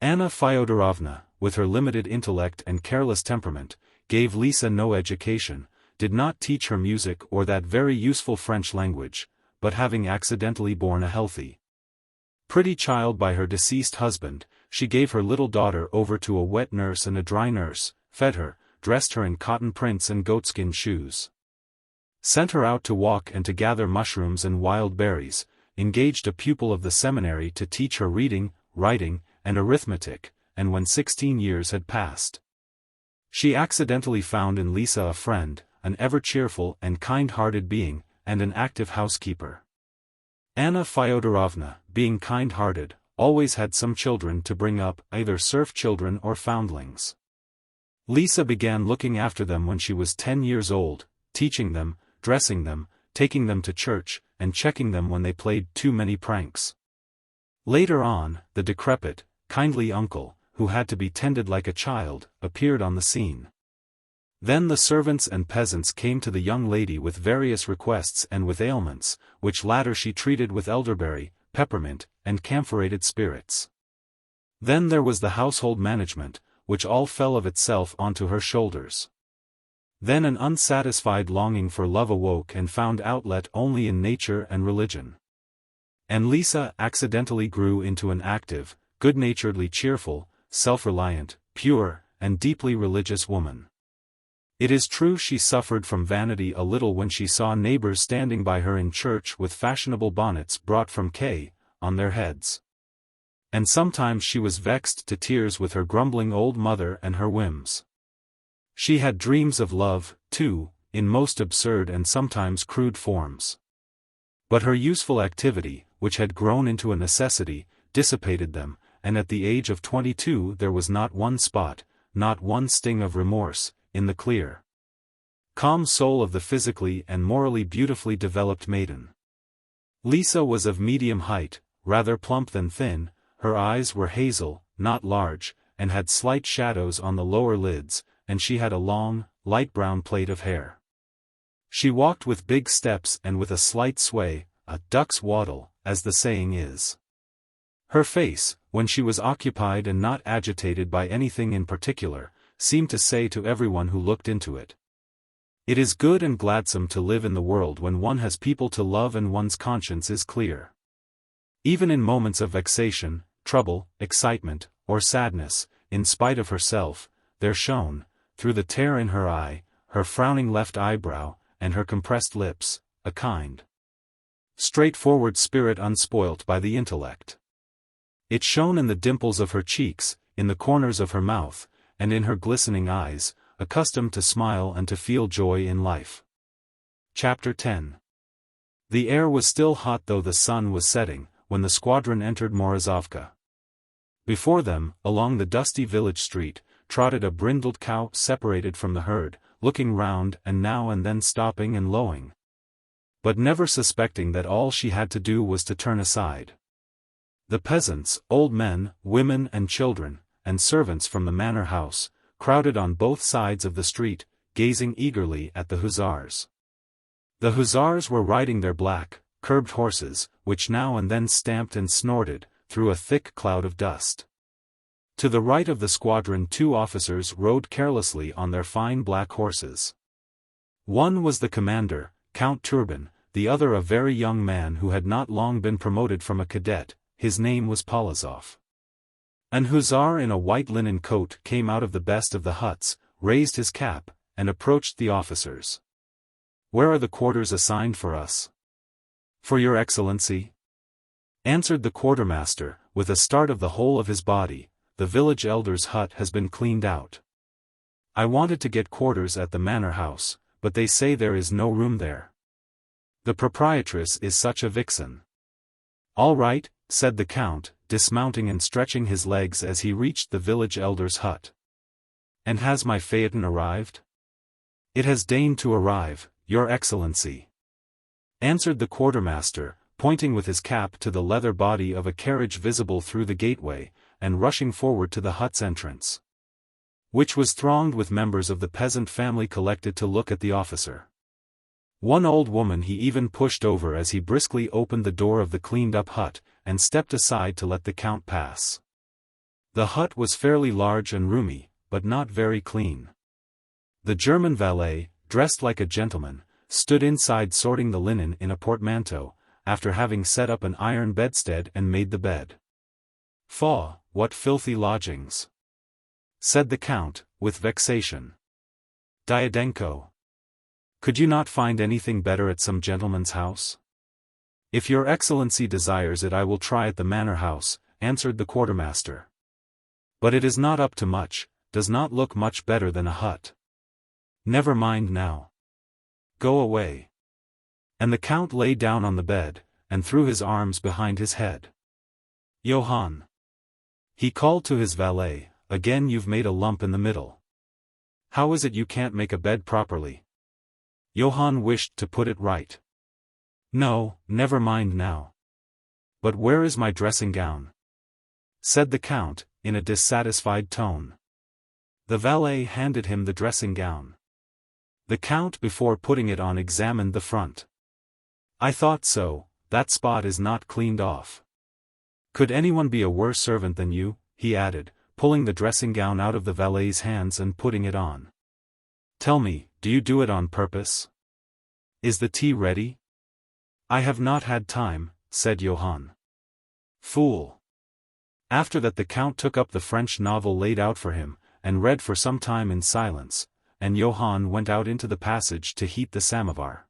Anna Fyodorovna, with her limited intellect and careless temperament, gave Lisa no education, did not teach her music or that very useful French language, but having accidentally born a healthy, pretty child by her deceased husband, she gave her little daughter over to a wet nurse and a dry nurse, fed her, dressed her in cotton prints and goatskin shoes, sent her out to walk and to gather mushrooms and wild berries, engaged a pupil of the seminary to teach her reading, writing, and arithmetic, and when 16 years had passed, she accidentally found in Lisa a friend, an ever-cheerful and kind-hearted being, and an active housekeeper. Anna Fyodorovna, being kind-hearted, always had some children to bring up, either serf children or foundlings. Lisa began looking after them when she was 10 years old, teaching them, dressing them, taking them to church, and checking them when they played too many pranks. Later on, the decrepit, kindly uncle, who had to be tended like a child, appeared on the scene. Then the servants and peasants came to the young lady with various requests and with ailments, which latter she treated with elderberry, peppermint, and camphorated spirits. Then there was the household management, which all fell of itself onto her shoulders. Then an unsatisfied longing for love awoke and found outlet only in nature and religion. And Lisa accidentally grew into an active, good-naturedly cheerful, self-reliant, pure, and deeply religious woman. It is true she suffered from vanity a little when she saw neighbors standing by her in church with fashionable bonnets brought from K, on their heads. And sometimes she was vexed to tears with her grumbling old mother and her whims. She had dreams of love, too, in most absurd and sometimes crude forms. But her useful activity, which had grown into a necessity, dissipated them, and at the age of 22 there was not one spot, not one sting of remorse, in the clear, calm soul of the physically and morally beautifully developed maiden. Lisa was of medium height, rather plump than thin, her eyes were hazel, not large, and had slight shadows on the lower lids, and she had a long, light brown plait of hair. She walked with big steps and with a slight sway, a duck's waddle, as the saying is. Her face, when she was occupied and not agitated by anything in particular, seemed to say to everyone who looked into it, "It is good and gladsome to live in the world when one has people to love and one's conscience is clear." Even in moments of vexation, trouble, excitement, or sadness, in spite of herself, there shone, through the tear in her eye, her frowning left eyebrow, and her compressed lips, a kind, straightforward spirit unspoilt by the intellect. It shone in the dimples of her cheeks, in the corners of her mouth, and in her glistening eyes, accustomed to smile and to feel joy in life. Chapter 10. The air was still hot though the sun was setting, when the squadron entered Morozovka. Before them, along the dusty village street, trotted a brindled cow separated from the herd, looking round and now and then stopping and lowing, but never suspecting that all she had to do was to turn aside. The peasants, old men, women and children, and servants from the manor house, crowded on both sides of the street, gazing eagerly at the hussars. The hussars were riding their black, curbed horses, which now and then stamped and snorted, through a thick cloud of dust. To the right of the squadron 2 officers rode carelessly on their fine black horses. One was the commander, Count Turban, the other a very young man who had not long been promoted from a cadet. His name was Polozov. An hussar in a white linen coat came out of the best of the huts, raised his cap, and approached the officers. "Where are the quarters assigned for us?" "For your excellency," answered the quartermaster, with a start of the whole of his body. "The village elder's hut has been cleaned out. I wanted to get quarters at the manor house, but they say there is no room there. The proprietress is such a vixen." "All right," said the count, dismounting and stretching his legs as he reached the village elder's hut. "And has my phaeton arrived?" "It has deigned to arrive, your excellency," answered the quartermaster, pointing with his cap to the leather body of a carriage visible through the gateway, and rushing forward to the hut's entrance, which was thronged with members of the peasant family collected to look at the officer. One old woman he even pushed over as he briskly opened the door of the cleaned-up hut, and stepped aside to let the count pass. The hut was fairly large and roomy, but not very clean. The German valet, dressed like a gentleman, stood inside sorting the linen in a portmanteau, after having set up an iron bedstead and made the bed. "Faugh, what filthy lodgings!" said the count, with vexation. "Dyadenko! Could you not find anything better at some gentleman's house?" "If your excellency desires it I will try at the manor house," answered the quartermaster. "But it is not up to much, does not look much better than a hut." "Never mind now. Go away." And the count lay down on the bed, and threw his arms behind his head. "Johann," he called to his valet, "again you've made a lump in the middle. How is it you can't make a bed properly?" Johann wished to put it right. "No, never mind now." "But where is my dressing gown?" said the count, in a dissatisfied tone. The valet handed him the dressing gown. The count before putting it on examined the front. "I thought so, that spot is not cleaned off. Could anyone be a worse servant than you?" he added, pulling the dressing gown out of the valet's hands and putting it on. "Tell me, do you do it on purpose? Is the tea ready?" "I have not had time," said Johann. "Fool!" After that the count took up the French novel laid out for him, and read for some time in silence, and Johann went out into the passage to heat the samovar.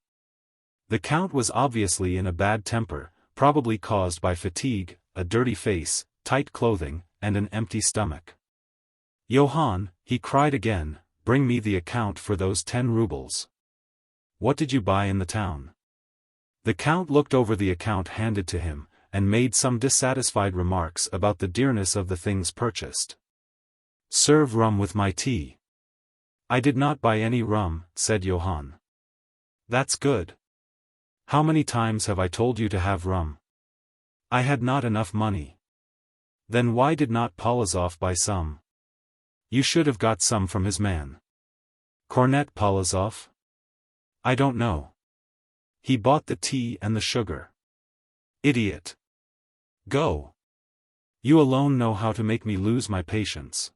The count was obviously in a bad temper, probably caused by fatigue, a dirty face, tight clothing, and an empty stomach. "Johann," he cried again, "bring me the account for those 10 rubles. What did you buy in the town?" The count looked over the account handed to him, and made some dissatisfied remarks about the dearness of the things purchased. "Serve rum with my tea." "I did not buy any rum," said Johann. "That's good. How many times have I told you to have rum?" "I had not enough money." "Then why did not Polikoúshka buy some? You should have got some from his man." "Cornet Polikoúshka? I don't know. He bought the tea and the sugar." "Idiot! Go! You alone know how to make me lose my patience.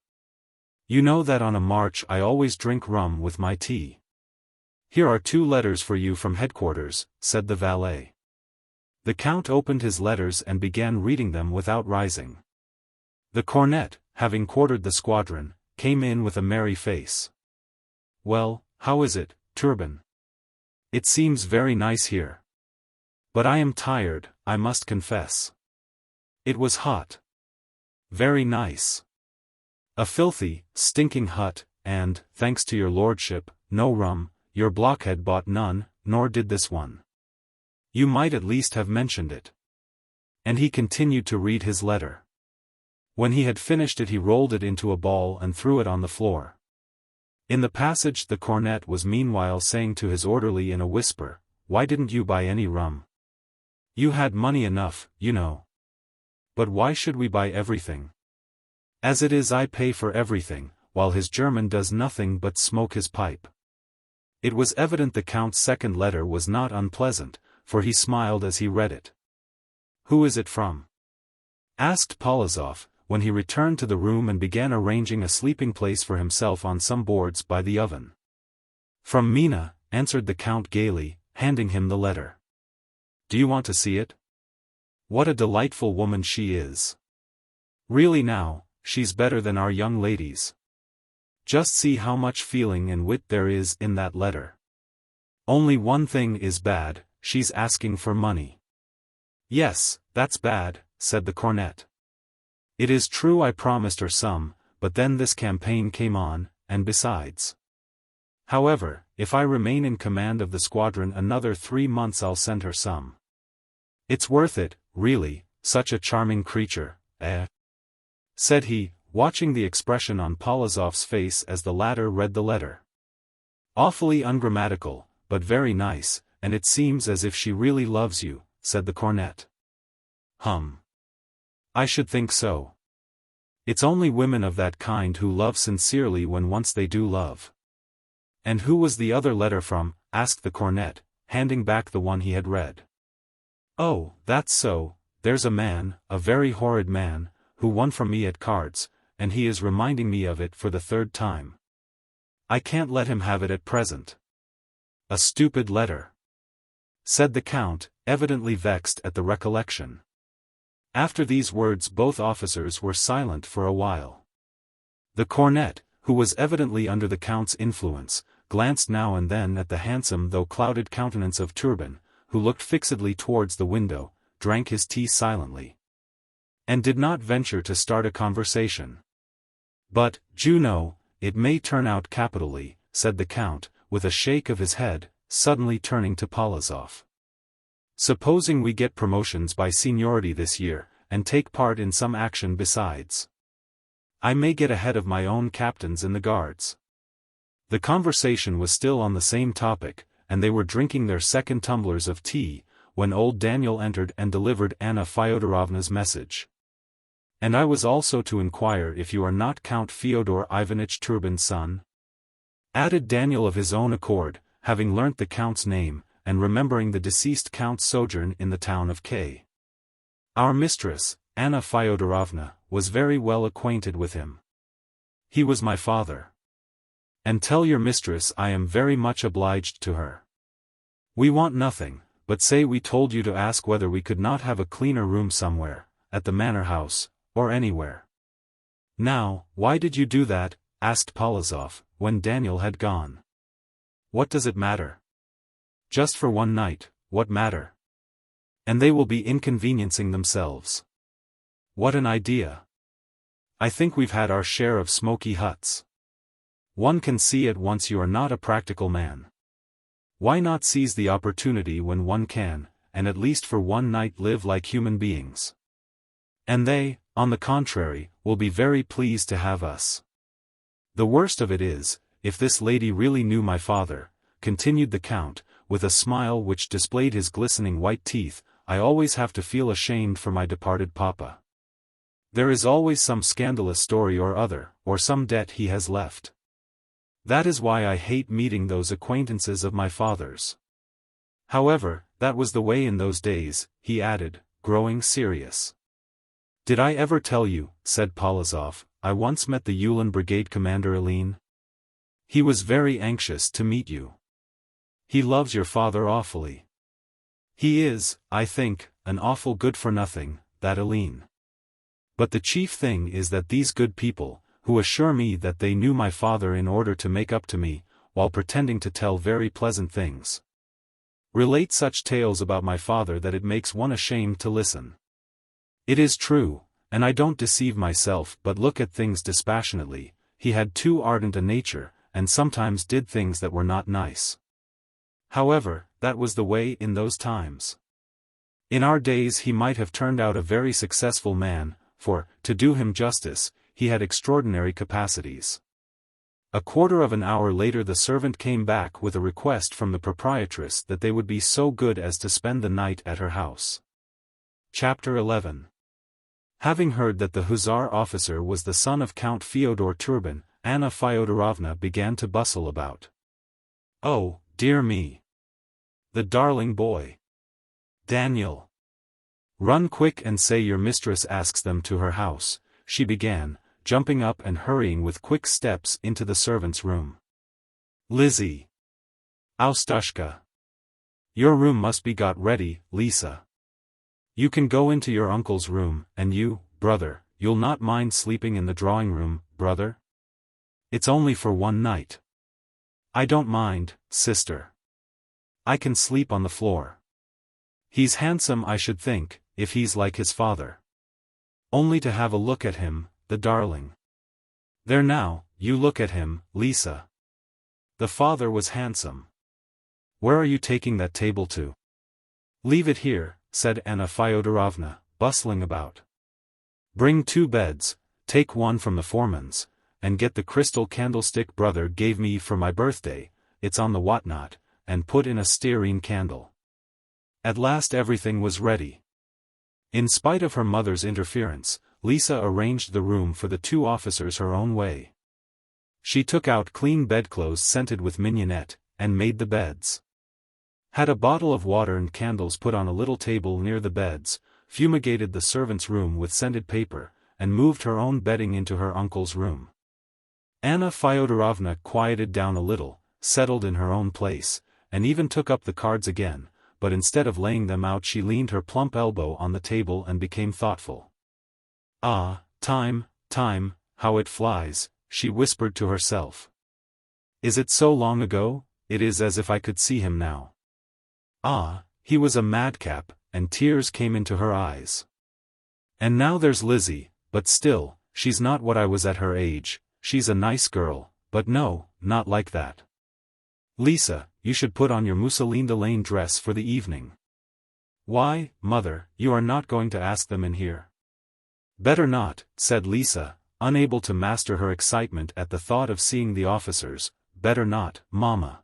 You know that on a march I always drink rum with my tea." "Here are 2 letters for you from headquarters," said the valet. The count opened his letters and began reading them without rising. The cornet, having quartered the squadron, came in with a merry face. "Well, how is it, Turban? It seems very nice here. But I am tired, I must confess. It was hot. Very nice. A filthy, stinking hut, and, thanks to your lordship, no rum. Your blockhead bought none, nor did this one. You might at least have mentioned it." And he continued to read his letter. When he had finished it he rolled it into a ball and threw it on the floor. In the passage the cornet was meanwhile saying to his orderly in a whisper, "Why didn't you buy any rum? You had money enough, you know. But why should we buy everything? As it is I pay for everything, while his German does nothing but smoke his pipe." It was evident the count's second letter was not unpleasant, for he smiled as he read it. "Who is it from?" asked Polikoúshka, when he returned to the room and began arranging a sleeping place for himself on some boards by the oven. "From Mina," answered the count gaily, handing him the letter. "Do you want to see it? What a delightful woman she is. Really now, she's better than our young ladies. Just see how much feeling and wit there is in that letter. Only one thing is bad, she's asking for money. Yes, that's bad, said the cornet. It is true I promised her some, but then this campaign came on, and besides. However, if I remain in command of the squadron another 3 months I'll send her some. It's worth it, really, such a charming creature, eh? Said he, watching the expression on Polizov's face as the latter read the letter. Awfully ungrammatical, but very nice, and it seems as if she really loves you, said the cornet. I should think so. It's only women of that kind who love sincerely when once they do love. And who was the other letter from? Asked the cornet, handing back the one he had read. Oh, that's so, there's a man, a very horrid man, who won from me at cards, and he is reminding me of it for the 3rd time. I can't let him have it at present. A stupid letter, said the count, evidently vexed at the recollection. After these words both officers were silent for a while. The cornet, who was evidently under the count's influence, glanced now and then at the handsome though clouded countenance of Turban, who looked fixedly towards the window, drank his tea silently, and did not venture to start a conversation. But, Juno, it may turn out capitally, said the count, with a shake of his head, suddenly turning to Polizov. Supposing we get promotions by seniority this year, and take part in some action besides. I may get ahead of my own captains in the guards. The conversation was still on the same topic, and they were drinking their 2nd tumblers of tea, when old Daniel entered and delivered Anna Fyodorovna's message. And I was also to inquire if you are not Count Fyodor Ivanitch Turban's son? Added Daniel of his own accord, having learnt the count's name, and remembering the deceased count's sojourn in the town of K. Our mistress, Anna Fyodorovna, was very well acquainted with him. He was my father. And tell your mistress I am very much obliged to her. We want nothing, but say we told you to ask whether we could not have a cleaner room somewhere, at the manor house, or anywhere. Now, why did you do that? Asked Polizov, when Daniel had gone. What does it matter? Just for one night, what matter? And they will be inconveniencing themselves. What an idea! I think we've had our share of smoky huts. One can see at once you are not a practical man. Why not seize the opportunity when one can, and at least for one night live like human beings? And they, on the contrary, will be very pleased to have us. The worst of it is, if this lady really knew my father, continued the count, with a smile which displayed his glistening white teeth, I always have to feel ashamed for my departed papa. There is always some scandalous story or other, or some debt he has left. That is why I hate meeting those acquaintances of my father's. However, that was the way in those days, he added, growing serious. Did I ever tell you, said Polizov, I once met the Ulan Brigade Commander Aline? He was very anxious to meet you. He loves your father awfully. He is, I think, an awful good-for-nothing, that Aline. But the chief thing is that these good people, who assure me that they knew my father in order to make up to me, while pretending to tell very pleasant things, relate such tales about my father that it makes one ashamed to listen. It is true, and I don't deceive myself but look at things dispassionately, he had too ardent a nature, and sometimes did things that were not nice. However, that was the way in those times. In our days he might have turned out a very successful man, for, to do him justice, he had extraordinary capacities. A quarter of an hour later the servant came back with a request from the proprietress that they would be so good as to spend the night at her house. Chapter 11. Having heard that the Hussar officer was the son of Count Fyodor Turban, Anna Fyodorovna began to bustle about. Oh, dear me! The darling boy! Daniel! Run quick and say your mistress asks them to her house, she began, jumping up and hurrying with quick steps into the servants' room. Lizzie! Austushka! Your room must be got ready, Lisa. You can go into your uncle's room, and you, brother, you'll not mind sleeping in the drawing-room, brother? It's only for one night. I don't mind, sister. I can sleep on the floor. He's handsome, I should think, if he's like his father. Only to have a look at him, the darling. There now, you look at him, Lisa. The father was handsome. Where are you taking that table to? Leave it here, said Anna Fyodorovna, bustling about. Bring 2 beds, take one from the foreman's, and get the crystal candlestick brother gave me for my birthday, it's on the whatnot, and put in a stearine candle. At last everything was ready. In spite of her mother's interference, Lisa arranged the room for the 2 officers her own way. She took out clean bedclothes scented with mignonette, and made the beds. Had a bottle of water and candles put on a little table near the beds, fumigated the servants' room with scented paper, and moved her own bedding into her uncle's room. Anna Fyodorovna quieted down a little, settled in her own place, and even took up the cards again, but instead of laying them out she leaned her plump elbow on the table and became thoughtful. Ah, time, how it flies, she whispered to herself. Is it so long ago? It is as if I could see him now. Ah, he was a madcap, and tears came into her eyes. And now there's Lizzie, but still, she's not what I was at her age. She's a nice girl, but no, not like that. Lisa, you should put on your mousseline delaine dress for the evening. Why, mother, you are not going to ask them in here? Better not, said Lisa, unable to master her excitement at the thought of seeing the officers. Better not, Mama.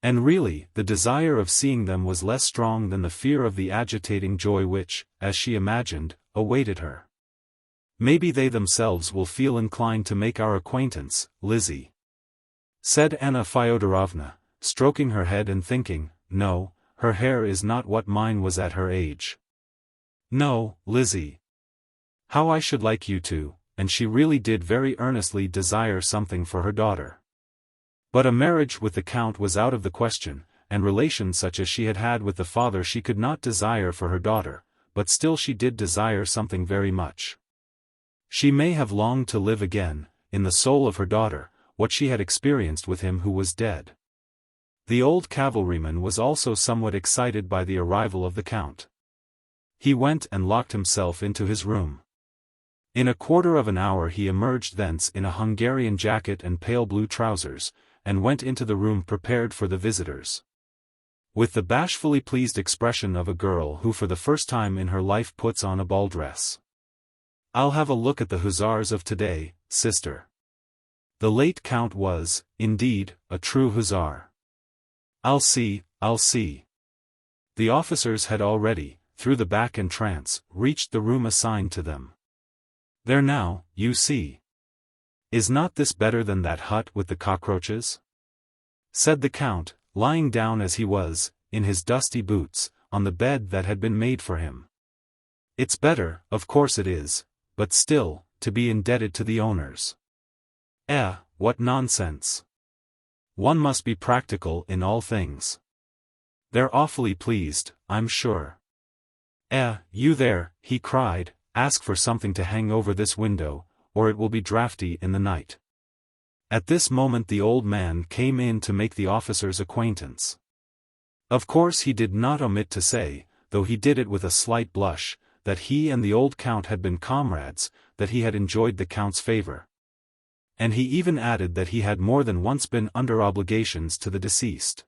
And really, the desire of seeing them was less strong than the fear of the agitating joy which, as she imagined, awaited her. Maybe they themselves will feel inclined to make our acquaintance, Lizzie, said Anna Fyodorovna, stroking her head and thinking, no, her hair is not what mine was at her age. No, Lizzie. How I should like you to, and she really did very earnestly desire something for her daughter. But a marriage with the Count was out of the question, and relations such as she had had with the father she could not desire for her daughter, but still she did desire something very much. She may have longed to live again, in the soul of her daughter, what she had experienced with him who was dead. The old cavalryman was also somewhat excited by the arrival of the Count. He went and locked himself into his room. In a quarter of an hour he emerged thence in a Hungarian jacket and pale blue trousers, and went into the room prepared for the visitors. With the bashfully pleased expression of a girl who for the first time in her life puts on a ball dress. I'll have a look at the Hussars of today, sister. The late Count was, indeed, a true Hussar. I'll see. The officers had already, through the back entrance, reached the room assigned to them. There now, you see. Is not this better than that hut with the cockroaches? Said the Count, lying down as he was, in his dusty boots, on the bed that had been made for him. It's better, of course it is, but still, to be indebted to the owners. What nonsense. One must be practical in all things. They're awfully pleased, I'm sure. You there, he cried, ask for something to hang over this window, or it will be draughty in the night. At this moment the old man came in to make the officer's acquaintance. Of course he did not omit to say, though he did it with a slight blush, that he and the old Count had been comrades, that he had enjoyed the Count's favor. And he even added that he had more than once been under obligations to the deceased.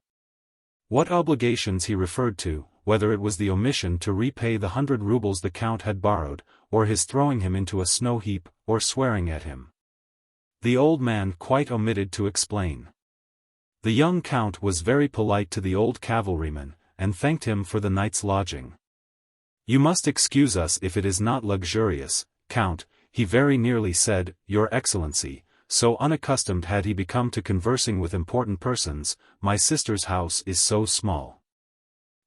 What obligations he referred to, whether it was the omission to repay the 100 rubles the Count had borrowed, or his throwing him into a snow heap, or swearing at him, the old man quite omitted to explain. The young Count was very polite to the old cavalryman, and thanked him for the night's lodging. You must excuse us if it is not luxurious, Count, he very nearly said, Your Excellency, so unaccustomed had he become to conversing with important persons. My sister's house is so small.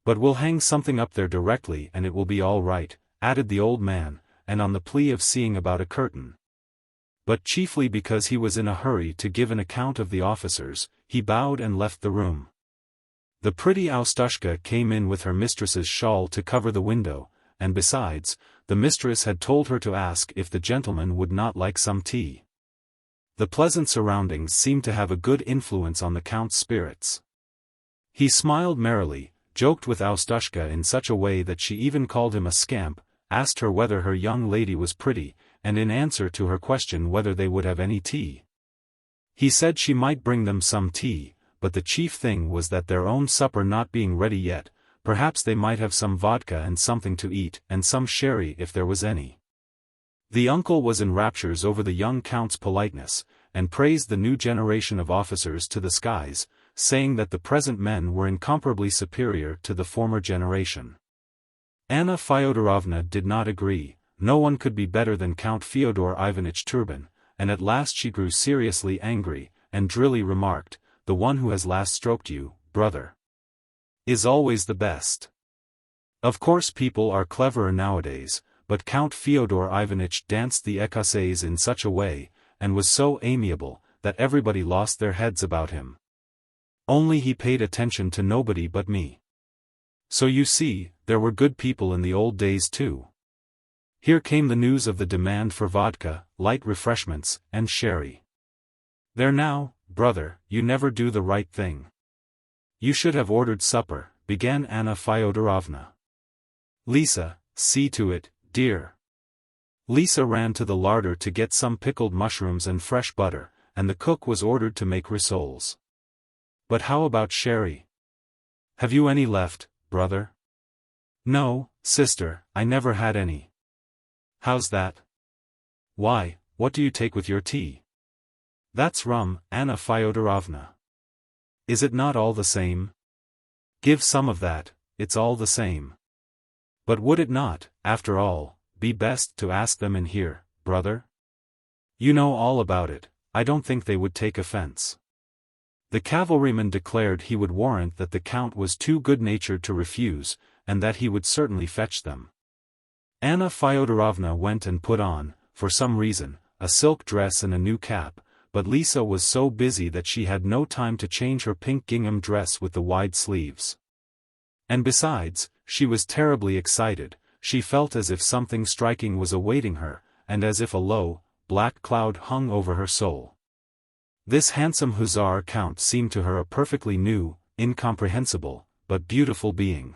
But we'll hang something up there directly and it will be all right, added the old man, and on the plea of seeing about a curtain. But chiefly because he was in a hurry to give an account of the officers, he bowed and left the room. The pretty Austushka came in with her mistress's shawl to cover the window, and besides, the mistress had told her to ask if the gentleman would not like some tea. The pleasant surroundings seemed to have a good influence on the Count's spirits. He smiled merrily, joked with Austushka in such a way that she even called him a scamp, asked her whether her young lady was pretty, and in answer to her question whether they would have any tea. He said she might bring them some tea, but the chief thing was that their own supper not being ready yet, perhaps they might have some vodka and something to eat, and some sherry if there was any. The uncle was in raptures over the young Count's politeness, and praised the new generation of officers to the skies, saying that the present men were incomparably superior to the former generation. Anna Fyodorovna did not agree. No one could be better than Count Fyodor Ivanitch Turban, and at last she grew seriously angry, and drily remarked, "The one who has last stroked you, brother, is always the best." Of course people are cleverer nowadays, but Count Fyodor Ivanitch danced the écossaise in such a way, and was so amiable, that everybody lost their heads about him. Only he paid attention to nobody but me. So you see, there were good people in the old days too. Here came the news of the demand for vodka, light refreshments, and sherry. "There now, brother, you never do the right thing. You should have ordered supper," began Anna Fyodorovna. "Lisa, see to it, dear." Lisa ran to the larder to get some pickled mushrooms and fresh butter, and the cook was ordered to make rissoles. "But how about sherry? Have you any left, brother?" "No, sister, I never had any." "How's that?" "Why, what do you take with your tea?" "That's rum, Anna Fyodorovna." "Is it not all the same?" "Give some of that, it's all the same." "But would it not, after all, be best to ask them in here, brother? You know all about it, I don't think they would take offense." The cavalryman declared he would warrant that the Count was too good-natured to refuse, and that he would certainly fetch them. Anna Fyodorovna went and put on, for some reason, a silk dress and a new cap, but Lisa was so busy that she had no time to change her pink gingham dress with the wide sleeves. And besides, she was terribly excited. She felt as if something striking was awaiting her, and as if a low, black cloud hung over her soul. This handsome Hussar Count seemed to her a perfectly new, incomprehensible, but beautiful being.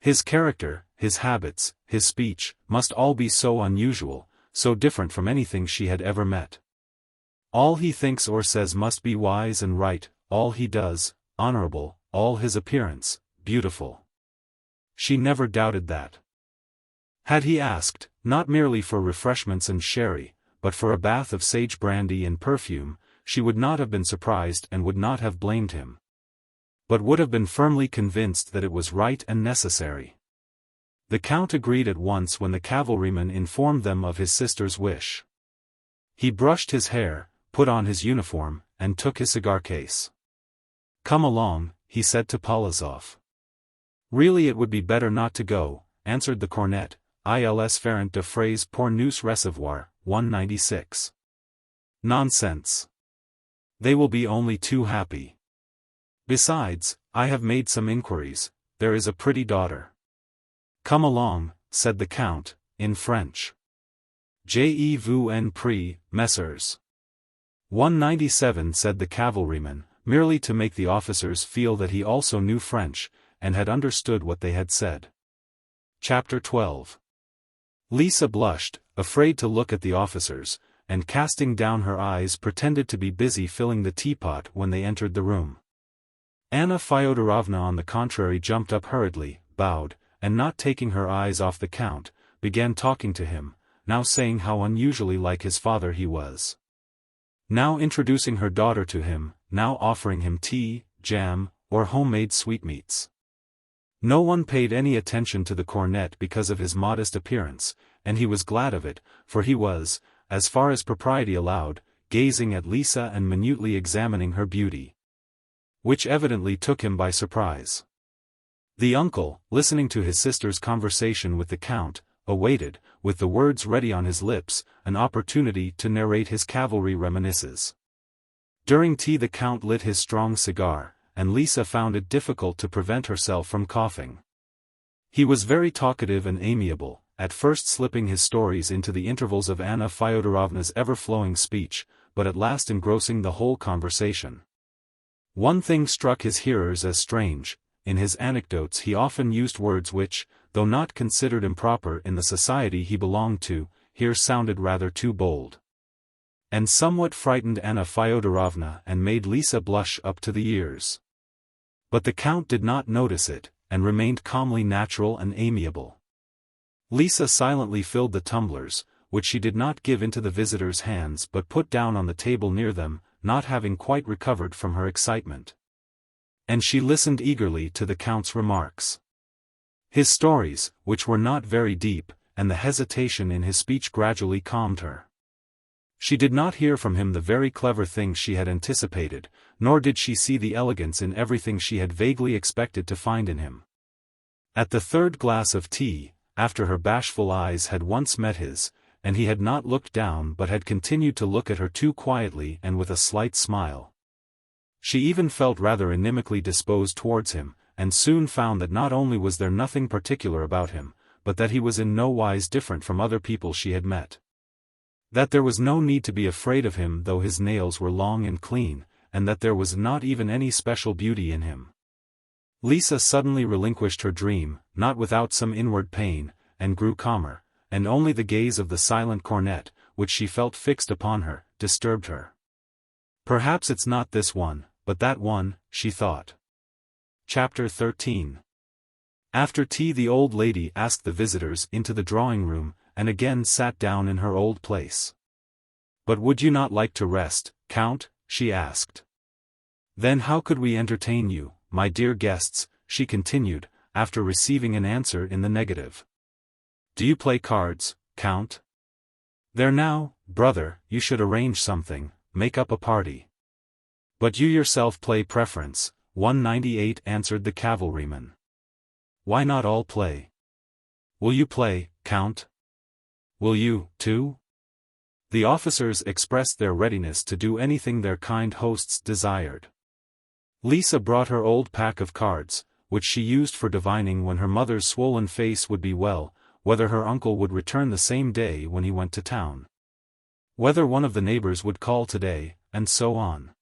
His character, his habits, his speech, must all be so unusual, so different from anything she had ever met. All he thinks or says must be wise and right, all he does, honorable, all his appearance, beautiful. She never doubted that. Had he asked, not merely for refreshments and sherry, but for a bath of sage brandy and perfume, she would not have been surprised and would not have blamed him, but would have been firmly convinced that it was right and necessary. The Count agreed at once when the cavalryman informed them of his sister's wish. He brushed his hair, put on his uniform, and took his cigar case. "Come along," he said to Polizov. "Really it would be better not to go," answered the cornet, ils ferrant de phrase pour nous recevoir, 196. "Nonsense. They will be only too happy. Besides, I have made some inquiries, there is a pretty daughter." "Come along," said the Count, in French. "Je vous en prie, messieurs." 197 said the cavalryman, merely to make the officers feel that he also knew French, and had understood what they had said. Chapter 12. Lisa blushed, afraid to look at the officers, and casting down her eyes pretended to be busy filling the teapot when they entered the room. Anna Fyodorovna on the contrary jumped up hurriedly, bowed, and not taking her eyes off the Count, began talking to him, now saying how unusually like his father he was, now introducing her daughter to him, now offering him tea, jam, or homemade sweetmeats. No one paid any attention to the cornet because of his modest appearance, and he was glad of it, for he was, as far as propriety allowed, gazing at Lisa and minutely examining her beauty, which evidently took him by surprise. The uncle, listening to his sister's conversation with the Count, awaited, with the words ready on his lips, an opportunity to narrate his cavalry reminiscences. During tea the Count lit his strong cigar, and Lisa found it difficult to prevent herself from coughing. He was very talkative and amiable, at first slipping his stories into the intervals of Anna Fyodorovna's ever-flowing speech, but at last engrossing the whole conversation. One thing struck his hearers as strange: in his anecdotes he often used words which, though not considered improper in the society he belonged to, here sounded rather too bold, and somewhat frightened Anna Fyodorovna and made Lisa blush up to the ears. But the Count did not notice it, and remained calmly natural and amiable. Lisa silently filled the tumblers, which she did not give into the visitors' hands but put down on the table near them, not having quite recovered from her excitement. And she listened eagerly to the Count's remarks. His stories, which were not very deep, and the hesitation in his speech gradually calmed her. She did not hear from him the very clever things she had anticipated, nor did she see the elegance in everything she had vaguely expected to find in him. At the third glass of tea, after her bashful eyes had once met his, and he had not looked down but had continued to look at her too quietly and with a slight smile, she even felt rather inimically disposed towards him, and soon found that not only was there nothing particular about him, but that he was in no wise different from other people she had met. That there was no need to be afraid of him though his nails were long and clean, and that there was not even any special beauty in him. Lisa suddenly relinquished her dream, not without some inward pain, and grew calmer, and only the gaze of the silent cornet, which she felt fixed upon her, disturbed her. Perhaps it's not this one, but that one, she thought. Chapter 13. After tea the old lady asked the visitors into the drawing-room, and again sat down in her old place. "But would you not like to rest, Count?" she asked. "Then how could we entertain you, my dear guests?" she continued, after receiving an answer in the negative. "Do you play cards, Count? There now, brother, you should arrange something, make up a party." "But you yourself play preference," 198 answered the cavalryman. "Why not all play? Will you play, Count? Will you, too?" The officers expressed their readiness to do anything their kind hosts desired. Lisa brought her old pack of cards, which she used for divining when her mother's swollen face would be well, whether her uncle would return the same day when he went to town, whether one of the neighbors would call today, and so on.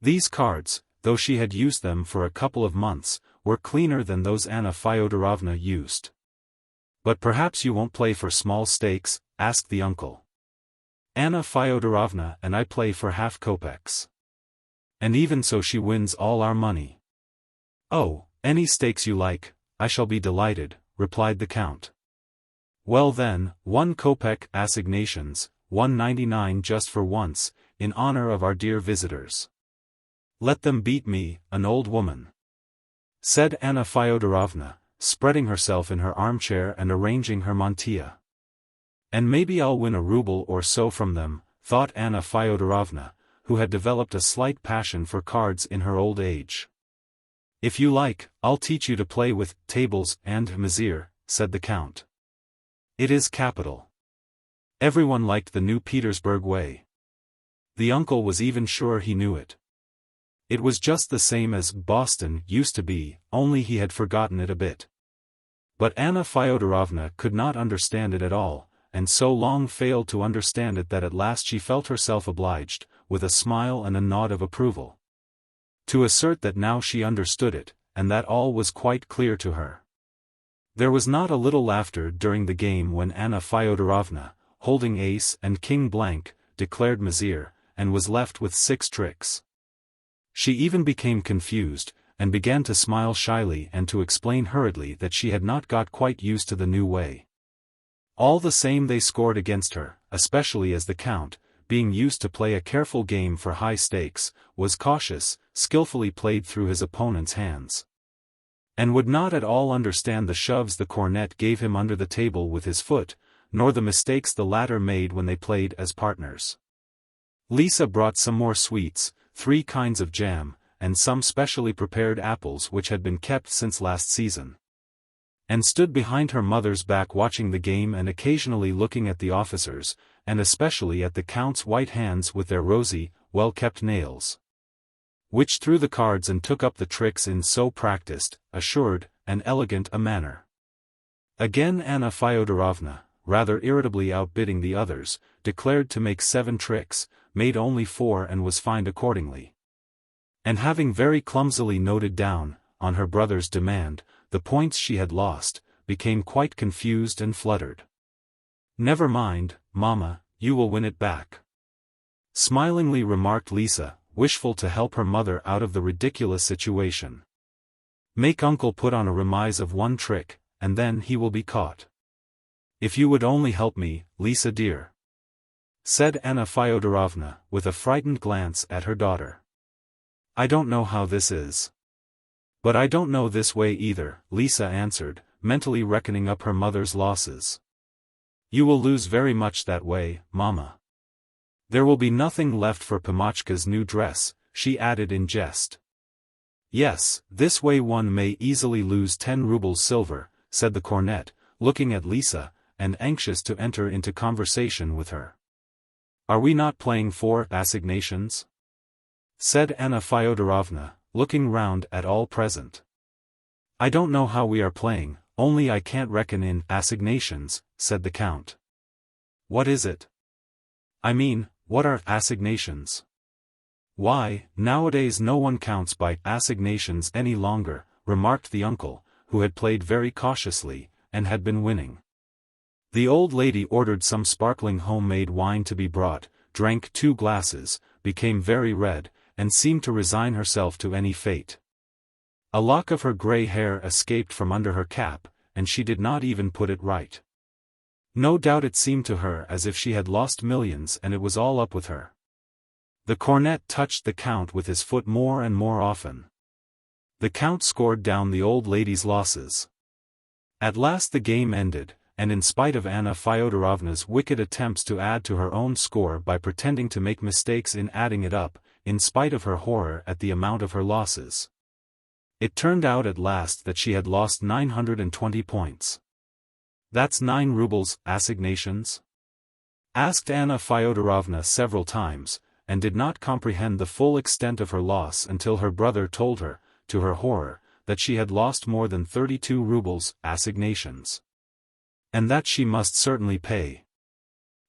These cards, though she had used them for a couple of months, were cleaner than those Anna Fyodorovna used. "But perhaps you won't play for small stakes?" asked the uncle. "Anna Fyodorovna and I play for half kopecks. And even so she wins all our money." "Oh, any stakes you like, I shall be delighted," replied the Count. "Well then, 1 kopek assignations, 1.99 just for once, in honor of our dear visitors." "Let them beat me, an old woman," said Anna Fyodorovna, spreading herself in her armchair and arranging her mantilla. "And maybe I'll win a ruble or so from them," thought Anna Fyodorovna, who had developed a slight passion for cards in her old age. "If you like, I'll teach you to play with tables and mazir," said the Count. "It is capital." Everyone liked the new Petersburg way. The uncle was even sure he knew it. It was just the same as Boston used to be, only he had forgotten it a bit. But Anna Fyodorovna could not understand it at all, and so long failed to understand it that at last she felt herself obliged, with a smile and a nod of approval, to assert that now she understood it, and that all was quite clear to her. There was not a little laughter during the game when Anna Fyodorovna, holding ace and king blank, declared mazir, and was left with 6 tricks. She even became confused, and began to smile shyly and to explain hurriedly that she had not got quite used to the new way. All the same they scored against her, especially as the Count, being used to play a careful game for high stakes, was cautious, skillfully played through his opponent's hands, and would not at all understand the shoves the cornet gave him under the table with his foot, nor the mistakes the latter made when they played as partners. Lisa brought some more sweets, 3 kinds of jam, and some specially prepared apples which had been kept since last season, and stood behind her mother's back watching the game and occasionally looking at the officers, and especially at the Count's white hands with their rosy, well-kept nails, which threw the cards and took up the tricks in so practiced, assured, and elegant a manner. Again Anna Fyodorovna, rather irritably outbidding the others, declared to make 7 tricks, made only 4 and was fined accordingly. And having very clumsily noted down, on her brother's demand, the points she had lost, became quite confused and fluttered. "Never mind, Mama, you will win it back," smilingly remarked Lisa, wishful to help her mother out of the ridiculous situation. "Make Uncle put on a remise of 1 trick, and then he will be caught. If you would only help me, Lisa dear," said Anna Fyodorovna, with a frightened glance at her daughter. "I don't know how this is." "But I don't know this way either," Lisa answered, mentally reckoning up her mother's losses. "You will lose very much that way, Mama. There will be nothing left for Pamochka's new dress," she added in jest. "Yes, this way one may easily lose 10 rubles silver," said the cornet, looking at Lisa, and anxious to enter into conversation with her. "Are we not playing for assignations?" said Anna Fyodorovna, looking round at all present. "I don't know how we are playing, only I can't reckon in assignations," said the count. "What is it?" "I mean, what are assignations?" "Why, nowadays no one counts by assignations any longer," remarked the uncle, who had played very cautiously, and had been winning. The old lady ordered some sparkling homemade wine to be brought, drank 2 glasses, became very red, and seemed to resign herself to any fate. A lock of her grey hair escaped from under her cap, and she did not even put it right. No doubt it seemed to her as if she had lost millions and it was all up with her. The cornet touched the count with his foot more and more often. The count scored down the old lady's losses. At last the game ended, and in spite of Anna Fyodorovna's wicked attempts to add to her own score by pretending to make mistakes in adding it up, in spite of her horror at the amount of her losses, it turned out at last that she had lost 920 points. "That's 9 rubles, assignations?" asked Anna Fyodorovna several times, and did not comprehend the full extent of her loss until her brother told her, to her horror, that she had lost more than 32 rubles, assignations. And that she must certainly pay.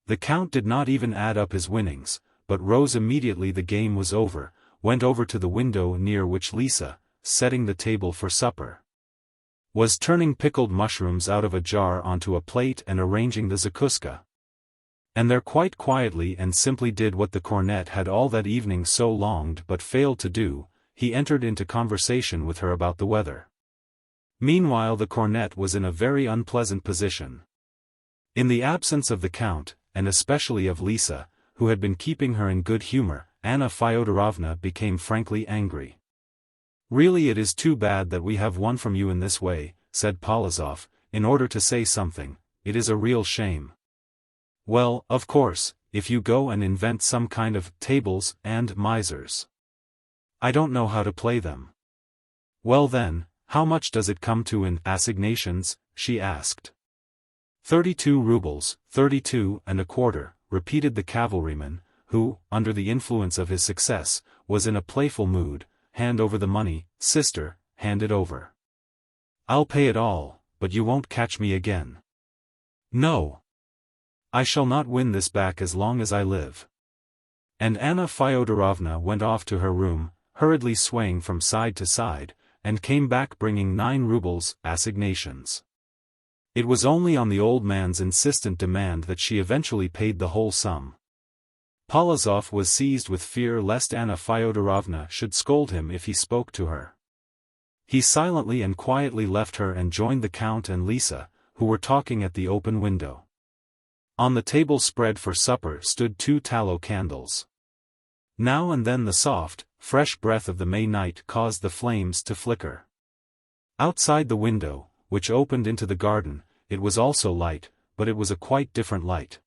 The count did not even add up his winnings, but rose immediately the game was over, went over to the window near which Lisa, setting the table for supper, was turning pickled mushrooms out of a jar onto a plate and arranging the zakuska. And there quite quietly and simply did what the cornet had all that evening so longed but failed to do, he entered into conversation with her about the weather. Meanwhile the cornet was in a very unpleasant position. In the absence of the count, and especially of Lisa, who had been keeping her in good humor, Anna Fyodorovna became frankly angry. "Really it is too bad that we have won from you in this way," said Polizov, in order to say something. "It is a real shame." "Well, of course, if you go and invent some kind of tables and misers. I don't know how to play them." "Well then, how much does it come to in assignations?" she asked. 32 rubles, 32 and a quarter, repeated the cavalryman, who, under the influence of his success, was in a playful mood. "Hand over the money, sister, hand it over. I'll pay it all, but you won't catch me again." "No. I shall not win this back as long as I live." And Anna Fyodorovna went off to her room, hurriedly swaying from side to side, and came back bringing 9 rubles, assignations. It was only on the old man's insistent demand that she eventually paid the whole sum. Polizov was seized with fear lest Anna Fyodorovna should scold him if he spoke to her. He silently and quietly left her and joined the count and Lisa, who were talking at the open window. On the table spread for supper stood 2 tallow candles. Now and then the soft, fresh breath of the May night caused the flames to flicker. Outside the window, which opened into the garden, it was also light, but it was a quite different light.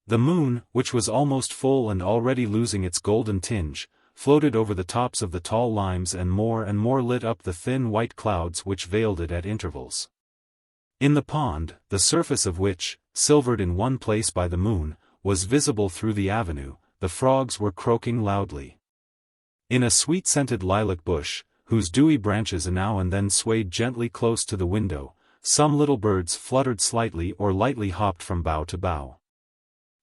The moon, which was almost full and already losing its golden tinge, floated over the tops of the tall limes and more lit up the thin white clouds which veiled it at intervals. In the pond, the surface of which, silvered in one place by the moon, was visible through the avenue, the frogs were croaking loudly. In a sweet-scented lilac bush, whose dewy branches now and then swayed gently close to the window, some little birds fluttered slightly or lightly hopped from bough to bough.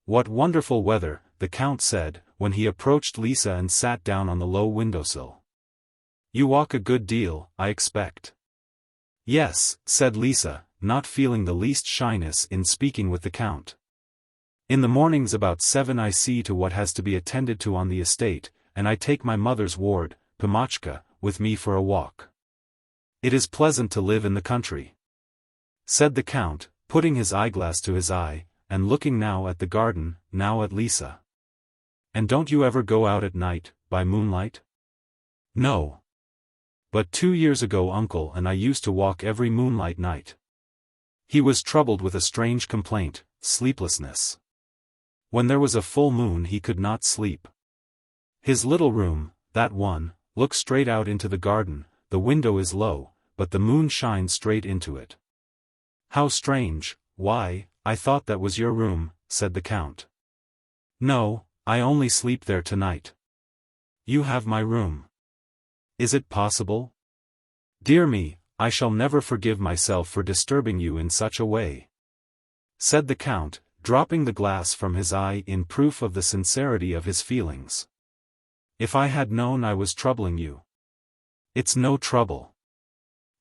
"What wonderful weather," the Count said, when he approached Lisa and sat down on the low windowsill. "You walk a good deal, I expect." "Yes," said Lisa, not feeling the least shyness in speaking with the Count. "In the mornings about 7 I see to what has to be attended to on the estate, and I take my mother's ward, Polikoúshka, with me for a walk. It is pleasant to live in the country," said the Count, putting his eyeglass to his eye, and looking now at the garden, now at Lisa. "And don't you ever go out at night, by moonlight?" "No. But 2 years ago Uncle and I used to walk every moonlight night." He was troubled with a strange complaint, sleeplessness. When there was a full moon he could not sleep. His little room, that one, looks straight out into the garden, the window is low, but the moon shines straight into it. "How strange, why, I thought that was your room," said the Count. "No, I only sleep there tonight." "You have my room. Is it possible? Dear me, I shall never forgive myself for disturbing you in such a way," said the Count, dropping the glass from his eye in proof of the sincerity of his feelings. "If I had known I was troubling you." "It's no trouble.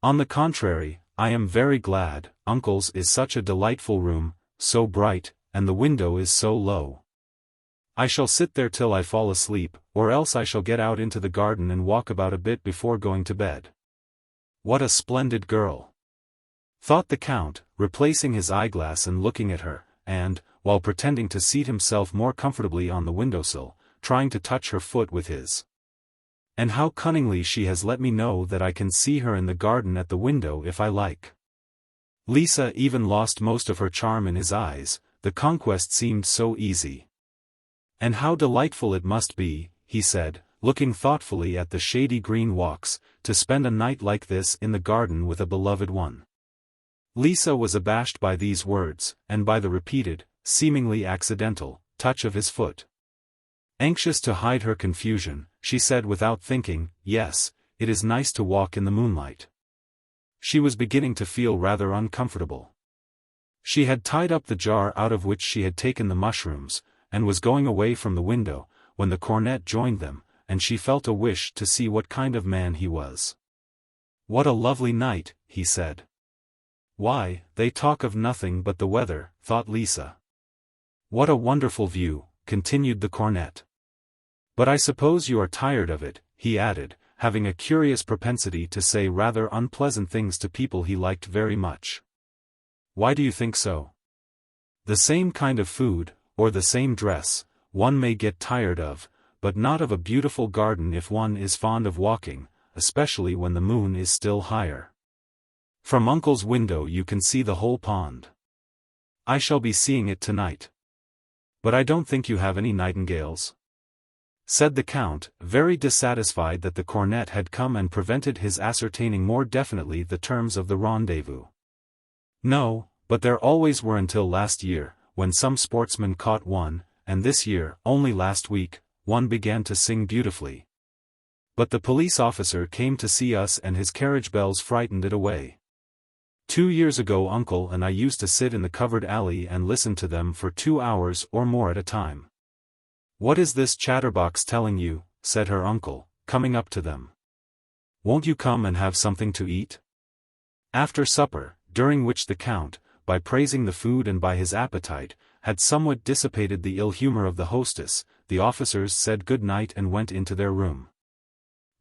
On the contrary, I am very glad. Uncle's is such a delightful room, so bright, and the window is so low. I shall sit there till I fall asleep, or else I shall get out into the garden and walk about a bit before going to bed." "What a splendid girl!" thought the Count, replacing his eyeglass and looking at her, and, while pretending to seat himself more comfortably on the windowsill, trying to touch her foot with his. "And how cunningly she has let me know that I can see her in the garden at the window if I like." Lisa even lost most of her charm in his eyes, the conquest seemed so easy. "And how delightful it must be," he said, looking thoughtfully at the shady green walks, "to spend a night like this in the garden with a beloved one." Lisa was abashed by these words, and by the repeated, seemingly accidental, touch of his foot. Anxious to hide her confusion, she said without thinking, "Yes, it is nice to walk in the moonlight." She was beginning to feel rather uncomfortable. She had tied up the jar out of which she had taken the mushrooms, and was going away from the window, when the cornet joined them, and she felt a wish to see what kind of man he was. "What a lovely night," he said. "Why, they talk of nothing but the weather," thought Lisa. "What a wonderful view," continued the cornet. "But I suppose you are tired of it," he added, having a curious propensity to say rather unpleasant things to people he liked very much. "Why do you think so?" "The same kind of food, or the same dress, one may get tired of, but not of a beautiful garden if one is fond of walking, especially when the moon is still higher. From Uncle's window you can see the whole pond. I shall be seeing it tonight. But I don't think you have any nightingales," said the Count, very dissatisfied that the cornet had come and prevented his ascertaining more definitely the terms of the rendezvous. "No, but there always were until last year, when some sportsman caught one, and this year, only last week, one began to sing beautifully. But the police officer came to see us and his carriage bells frightened it away. 2 years ago Uncle and I used to sit in the covered alley and listen to them for 2 hours or more at a time." "What is this chatterbox telling you?" said her uncle, coming up to them. "Won't you come and have something to eat?" After supper, during which the Count, by praising the food and by his appetite, had somewhat dissipated the ill humor of the hostess, the officers said good night and went into their room.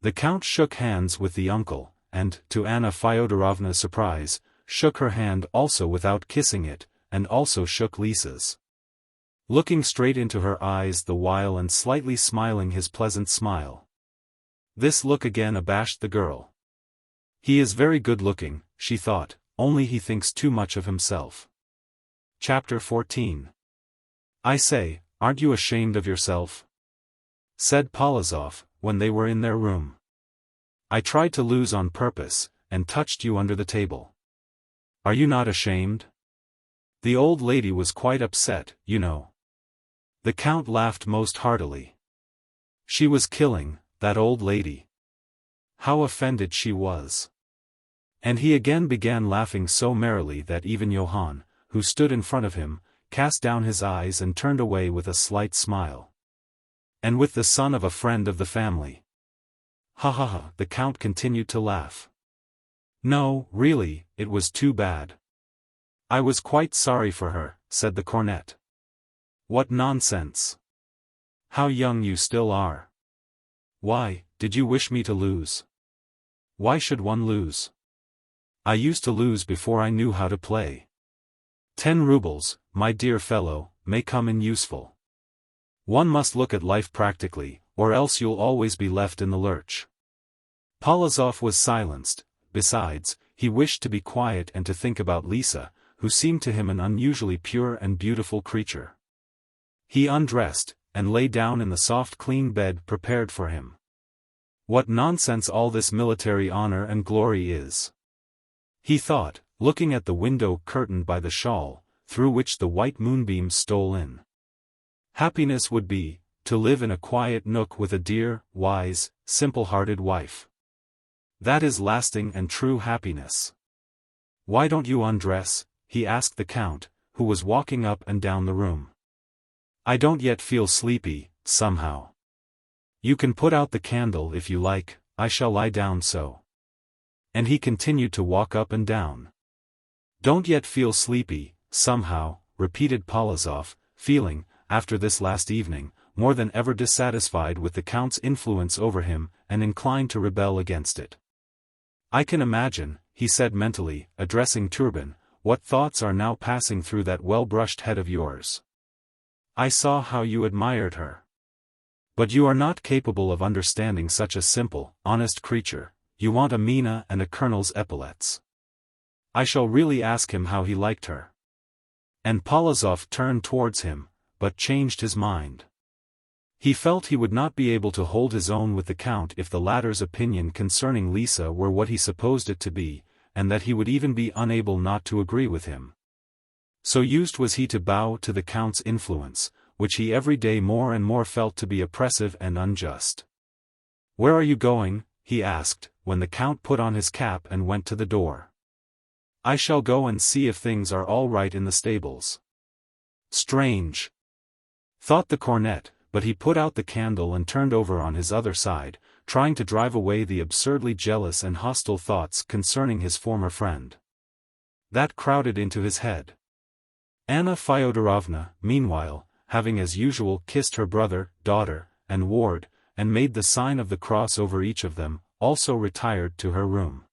The Count shook hands with the uncle, and, to Anna Fyodorovna's surprise, shook her hand also without kissing it, and also shook Lisa's. Looking straight into her eyes the while and slightly smiling his pleasant smile. This look again abashed the girl. "He is very good looking," she thought, "only he thinks too much of himself." Chapter 14. "I say, aren't you ashamed of yourself?" said Polozov, when they were in their room. "I tried to lose on purpose, and touched you under the table. Are you not ashamed? The old lady was quite upset, you know." The Count laughed most heartily. She was killing, that old lady. How offended she was. And he again began laughing so merrily that even Johann, who stood in front of him, cast down his eyes and turned away with a slight smile. And with the son of a friend of the family. Ha ha ha, the count continued to laugh. No, really, it was too bad. I was quite sorry for her, said the cornet. What nonsense. How young you still are. Why, did you wish me to lose? Why should one lose? I used to lose before I knew how to play. 10 rubles, my dear fellow, may come in useful. One must look at life practically, or else you'll always be left in the lurch. Polozov was silenced. Besides, he wished to be quiet and to think about Lisa, who seemed to him an unusually pure and beautiful creature. He undressed, and lay down in the soft clean bed prepared for him. What nonsense all this military honor and glory is! He thought, looking at the window curtained by the shawl, through which the white moonbeams stole in. Happiness would be, to live in a quiet nook with a dear, wise, simple-hearted wife. That is lasting and true happiness. Why don't you undress? He asked the count, who was walking up and down the room. I don't yet feel sleepy, somehow. You can put out the candle if you like, I shall lie down so. And he continued to walk up and down. Don't yet feel sleepy, somehow, repeated Polozov, feeling, after this last evening, more than ever dissatisfied with the count's influence over him, and inclined to rebel against it. I can imagine, he said mentally, addressing Turban, what thoughts are now passing through that well-brushed head of yours. I saw how you admired her. But you are not capable of understanding such a simple, honest creature, you want a Mina and a colonel's epaulets. I shall really ask him how he liked her. And Polozov turned towards him, but changed his mind. He felt he would not be able to hold his own with the count if the latter's opinion concerning Lisa were what he supposed it to be, and that he would even be unable not to agree with him. So used was he to bow to the count's influence, which he every day more and more felt to be oppressive and unjust. Where are you going? He asked, when the count put on his cap and went to the door. I shall go and see if things are all right in the stables. Strange, thought the cornet, but he put out the candle and turned over on his other side, trying to drive away the absurdly jealous and hostile thoughts concerning his former friend. That crowded into his head. Anna Fyodorovna, meanwhile, having as usual kissed her brother, daughter, and ward, and made the sign of the cross over each of them, also retired to her room.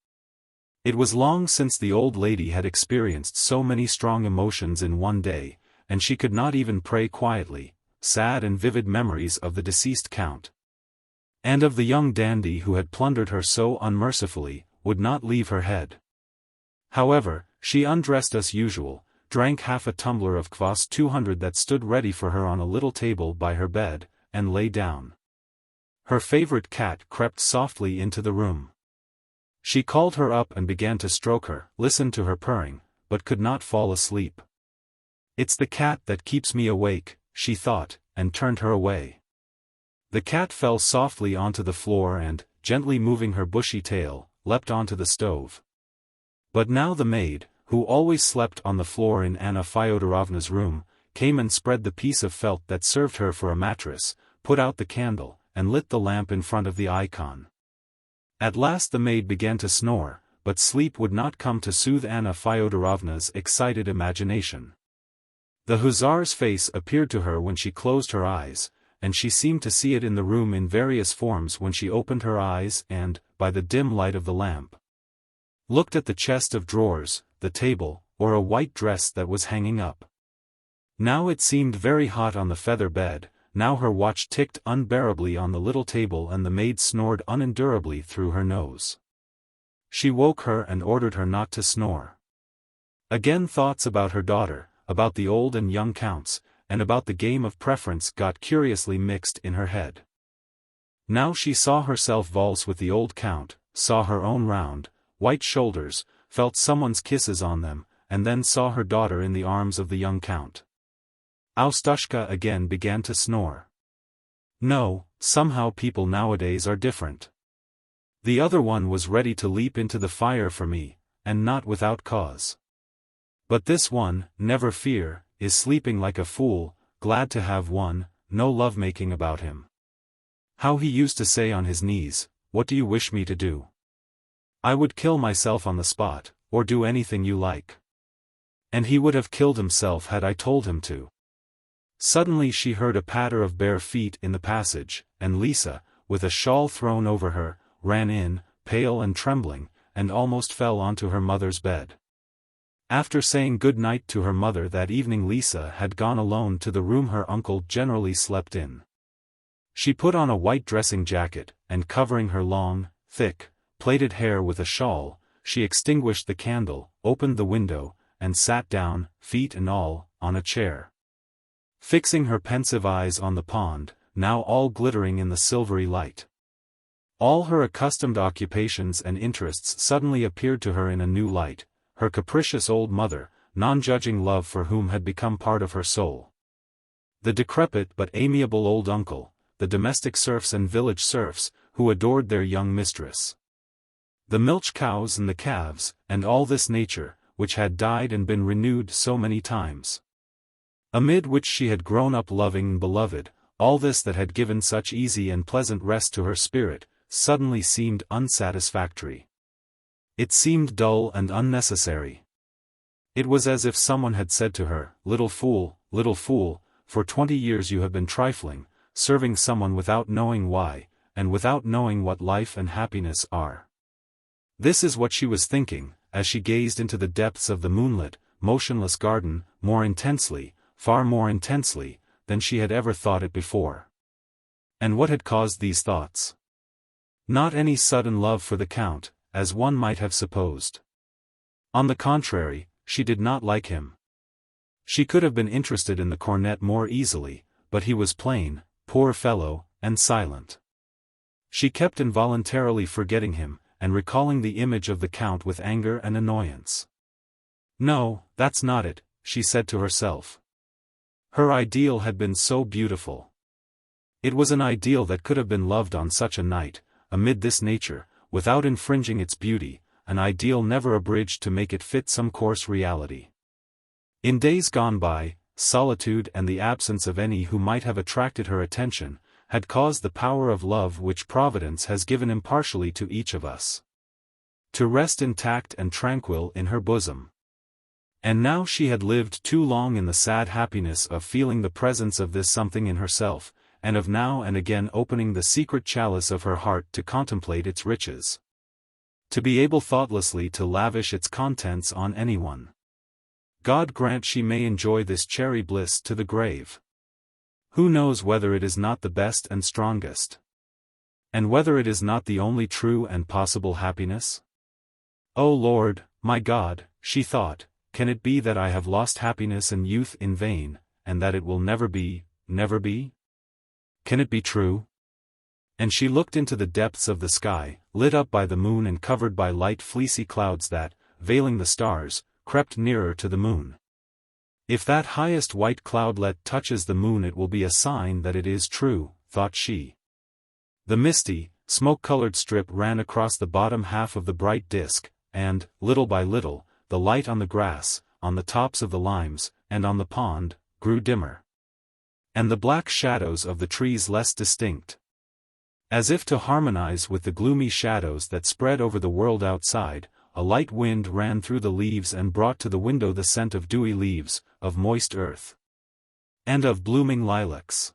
It was long since the old lady had experienced so many strong emotions in one day, and she could not even pray quietly. Sad and vivid memories of the deceased count, and of the young dandy who had plundered her so unmercifully, would not leave her head. However, she undressed as usual, drank half a tumbler of kvass 200 that stood ready for her on a little table by her bed, and lay down. Her favorite cat crept softly into the room. She called her up and began to stroke her, listened to her purring, but could not fall asleep. It's the cat that keeps me awake, she thought, and turned her away. The cat fell softly onto the floor and, gently moving her bushy tail, leapt onto the stove. But now the maid, who always slept on the floor in Anna Fyodorovna's room, came and spread the piece of felt that served her for a mattress, put out the candle, and lit the lamp in front of the icon. At last the maid began to snore, but sleep would not come to soothe Anna Fyodorovna's excited imagination. The Hussar's face appeared to her when she closed her eyes, and she seemed to see it in the room in various forms when she opened her eyes and, by the dim light of the lamp, looked at the chest of drawers, the table, or a white dress that was hanging up. Now it seemed very hot on the feather bed, now her watch ticked unbearably on the little table and the maid snored unendurably through her nose. She woke her and ordered her not to snore. Again thoughts about her daughter, about the old and young counts, and about the game of preference got curiously mixed in her head. Now she saw herself valse with the old count, saw her own round, white shoulders, felt someone's kisses on them, and then saw her daughter in the arms of the young count. Austushka again began to snore. No, somehow people nowadays are different. The other one was ready to leap into the fire for me, and not without cause. But this one, never fear, is sleeping like a fool, glad to have one, no love-making about him. How he used to say on his knees, "What do you wish me to do? I would kill myself on the spot, or do anything you like." And he would have killed himself had I told him to. Suddenly she heard a patter of bare feet in the passage, and Lisa, with a shawl thrown over her, ran in, pale and trembling, and almost fell onto her mother's bed. After saying good night to her mother that evening, Lisa had gone alone to the room her uncle generally slept in. She put on a white dressing jacket, and covering her long, thick, plaited hair with a shawl, she extinguished the candle, opened the window, and sat down, feet and all, on a chair. Fixing her pensive eyes on the pond, now all glittering in the silvery light. All her accustomed occupations and interests suddenly appeared to her in a new light, her capricious old mother, non-judging love for whom had become part of her soul. The decrepit but amiable old uncle, the domestic serfs and village serfs, who adored their young mistress. The milch cows and the calves, and all this nature, which had died and been renewed so many times. Amid which she had grown up loving and beloved, all this that had given such easy and pleasant rest to her spirit, suddenly seemed unsatisfactory. It seemed dull and unnecessary. It was as if someone had said to her, little fool, for 20 years you have been trifling, serving someone without knowing why, and without knowing what life and happiness are." This is what she was thinking, as she gazed into the depths of the moonlit, motionless garden, more intensely, far more intensely, than she had ever thought it before. And what had caused these thoughts? Not any sudden love for the Count, as one might have supposed. On the contrary, she did not like him. She could have been interested in the cornet more easily, but he was plain, poor fellow, and silent. She kept involuntarily forgetting him, and recalling the image of the Count with anger and annoyance. "No, that's not it," she said to herself. Her ideal had been so beautiful. It was an ideal that could have been loved on such a night, amid this nature, without infringing its beauty, an ideal never abridged to make it fit some coarse reality. In days gone by, solitude and the absence of any who might have attracted her attention, had caused the power of love which Providence has given impartially to each of us, to rest intact and tranquil in her bosom. And now she had lived too long in the sad happiness of feeling the presence of this something in herself, and of now and again opening the secret chalice of her heart to contemplate its riches. To be able thoughtlessly to lavish its contents on anyone. God grant she may enjoy this cherry bliss to the grave. Who knows whether it is not the best and strongest? And whether it is not the only true and possible happiness? O Lord, my God, she thought, can it be that I have lost happiness and youth in vain, and that it will never be, never be? Can it be true? And she looked into the depths of the sky, lit up by the moon and covered by light fleecy clouds that, veiling the stars, crept nearer to the moon. If that highest white cloudlet touches the moon it will be a sign that it is true, thought she. The misty, smoke-colored strip ran across the bottom half of the bright disk, and, little by little, the light on the grass, on the tops of the limes, and on the pond, grew dimmer. And the black shadows of the trees less distinct. As if to harmonize with the gloomy shadows that spread over the world outside, a light wind ran through the leaves and brought to the window the scent of dewy leaves, of moist earth, and of blooming lilacs.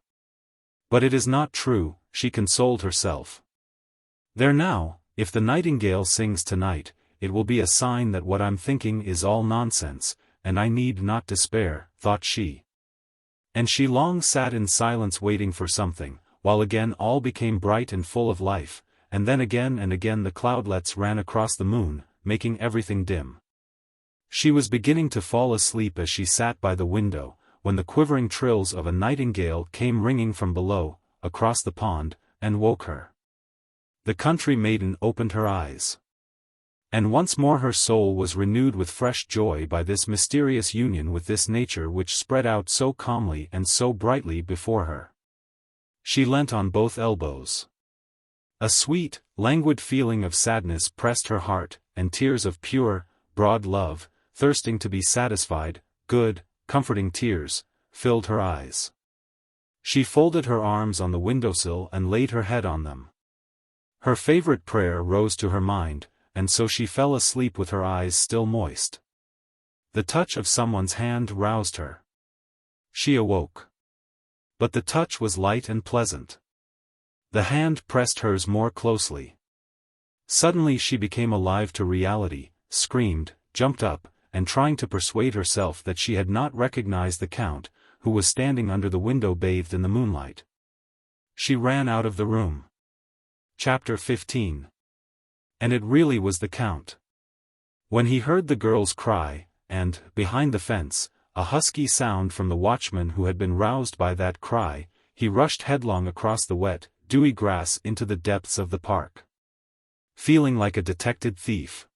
But it is not true, she consoled herself. There now, if the nightingale sings tonight, it will be a sign that what I'm thinking is all nonsense, and I need not despair, thought she. And she long sat in silence waiting for something, while again all became bright and full of life, and then again and again the cloudlets ran across the moon, making everything dim. She was beginning to fall asleep as she sat by the window, when the quivering trills of a nightingale came ringing from below, across the pond, and woke her. The country maiden opened her eyes. And once more her soul was renewed with fresh joy by this mysterious union with this nature which spread out so calmly and so brightly before her. She leant on both elbows. A sweet, languid feeling of sadness pressed her heart, and tears of pure, broad love, thirsting to be satisfied, good, comforting tears, filled her eyes. She folded her arms on the windowsill and laid her head on them. Her favorite prayer rose to her mind, and so she fell asleep with her eyes still moist. The touch of someone's hand roused her. She awoke. But the touch was light and pleasant. The hand pressed hers more closely. Suddenly she became alive to reality, screamed, jumped up, and trying to persuade herself that she had not recognized the Count, who was standing under the window bathed in the moonlight. She ran out of the room. Chapter 15. And it really was the Count. When he heard the girl's cry, and, behind the fence, a husky sound from the watchman who had been roused by that cry, he rushed headlong across the wet, dewy grass into the depths of the park. Feeling like a detected thief.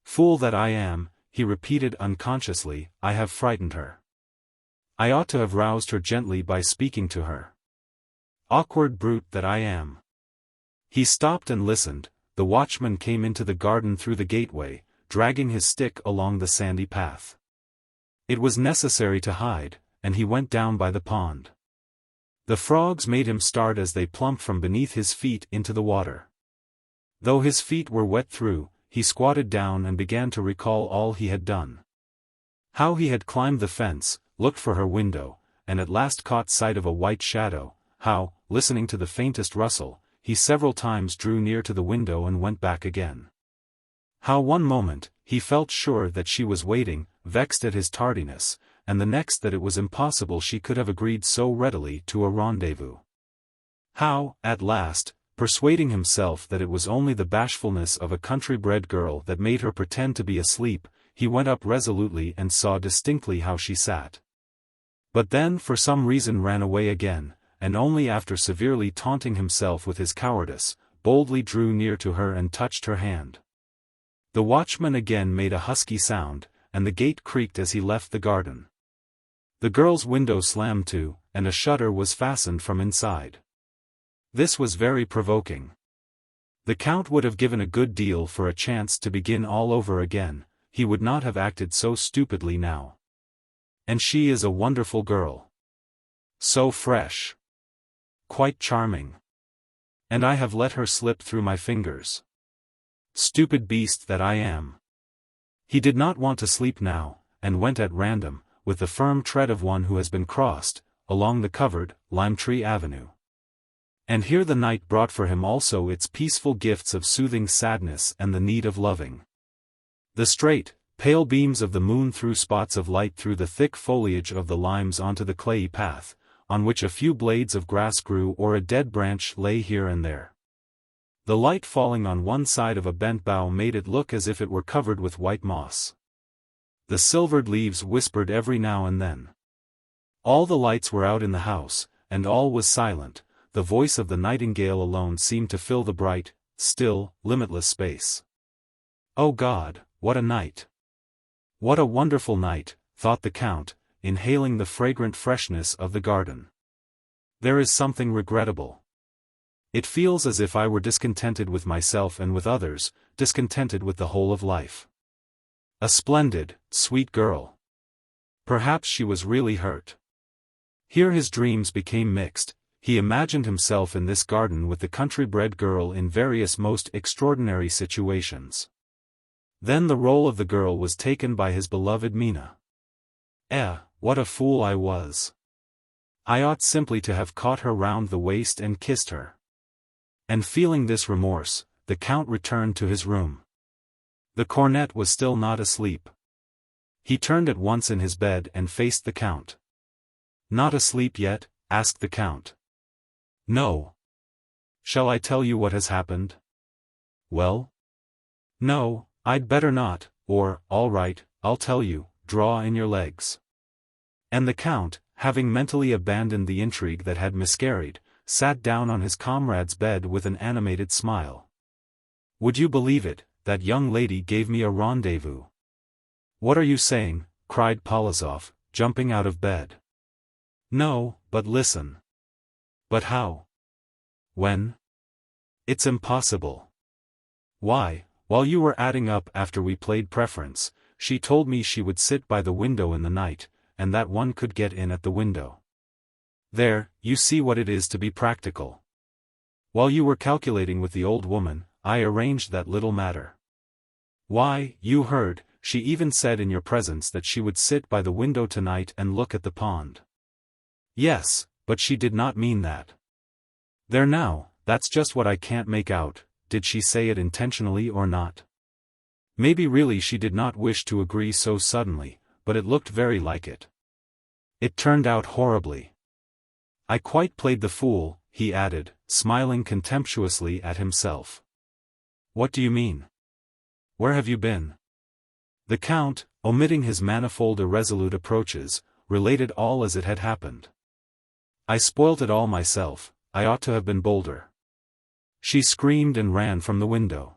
Fool that I am, he repeated unconsciously, I have frightened her. I ought to have roused her gently by speaking to her. Awkward brute that I am. He stopped and listened. The watchman came into the garden through the gateway, dragging his stick along the sandy path. It was necessary to hide, and he went down by the pond. The frogs made him start as they plumped from beneath his feet into the water. Though his feet were wet through, he squatted down and began to recall all he had done. How he had climbed the fence, looked for her window, and at last caught sight of a white shadow, how, listening to the faintest rustle, he several times drew near to the window and went back again. How one moment, he felt sure that she was waiting, vexed at his tardiness, and the next that it was impossible she could have agreed so readily to a rendezvous. How, at last, persuading himself that it was only the bashfulness of a country-bred girl that made her pretend to be asleep, he went up resolutely and saw distinctly how she sat. But then for some reason ran away again, and only after severely taunting himself with his cowardice, boldly drew near to her and touched her hand. The watchman again made a husky sound, and the gate creaked as he left the garden. The girl's window slammed to, and a shutter was fastened from inside. This was very provoking. The Count would have given a good deal for a chance to begin all over again. He would not have acted so stupidly now. And she is a wonderful girl. So fresh. Quite charming. And I have let her slip through my fingers. Stupid beast that I am. He did not want to sleep now, and went at random, with the firm tread of one who has been crossed, along the covered, lime-tree avenue. And here the night brought for him also its peaceful gifts of soothing sadness and the need of loving. The straight, pale beams of the moon threw spots of light through the thick foliage of the limes onto the clayey path, on which a few blades of grass grew or a dead branch lay here and there. The light falling on one side of a bent bough made it look as if it were covered with white moss. The silvered leaves whispered every now and then. All the lights were out in the house, and all was silent. The voice of the nightingale alone seemed to fill the bright, still, limitless space. Oh God, what a night! What a wonderful night, thought the Count, inhaling the fragrant freshness of the garden. There is something regrettable. It feels as if I were discontented with myself and with others, discontented with the whole of life. A splendid, sweet girl. Perhaps she was really hurt. Here his dreams became mixed. He imagined himself in this garden with the country-bred girl in various most extraordinary situations. Then the role of the girl was taken by his beloved Mina. What a fool I was! I ought simply to have caught her round the waist and kissed her. And feeling this remorse, the Count returned to his room. The cornet was still not asleep. He turned at once in his bed and faced the Count. Not asleep yet? Asked the Count. No. Shall I tell you what has happened? Well? No, I'd better not, or, all right, I'll tell you, draw in your legs. And the Count, having mentally abandoned the intrigue that had miscarried, sat down on his comrade's bed with an animated smile. Would you believe it, that young lady gave me a rendezvous? What are you saying? Cried Polikoúshka, jumping out of bed. No, but listen. But how? When? It's impossible. Why, while you were adding up after we played preference, she told me she would sit by the window in the night, and that one could get in at the window. There, you see what it is to be practical. While you were calculating with the old woman, I arranged that little matter. Why, you heard, she even said in your presence that she would sit by the window tonight and look at the pond. Yes, but she did not mean that. There now, that's just what I can't make out, did she say it intentionally or not? Maybe really she did not wish to agree so suddenly, but it looked very like it. It turned out horribly. I quite played the fool, he added, smiling contemptuously at himself. What do you mean? Where have you been? The Count, omitting his manifold irresolute approaches, related all as it had happened. I spoilt it all myself, I ought to have been bolder. She screamed and ran from the window.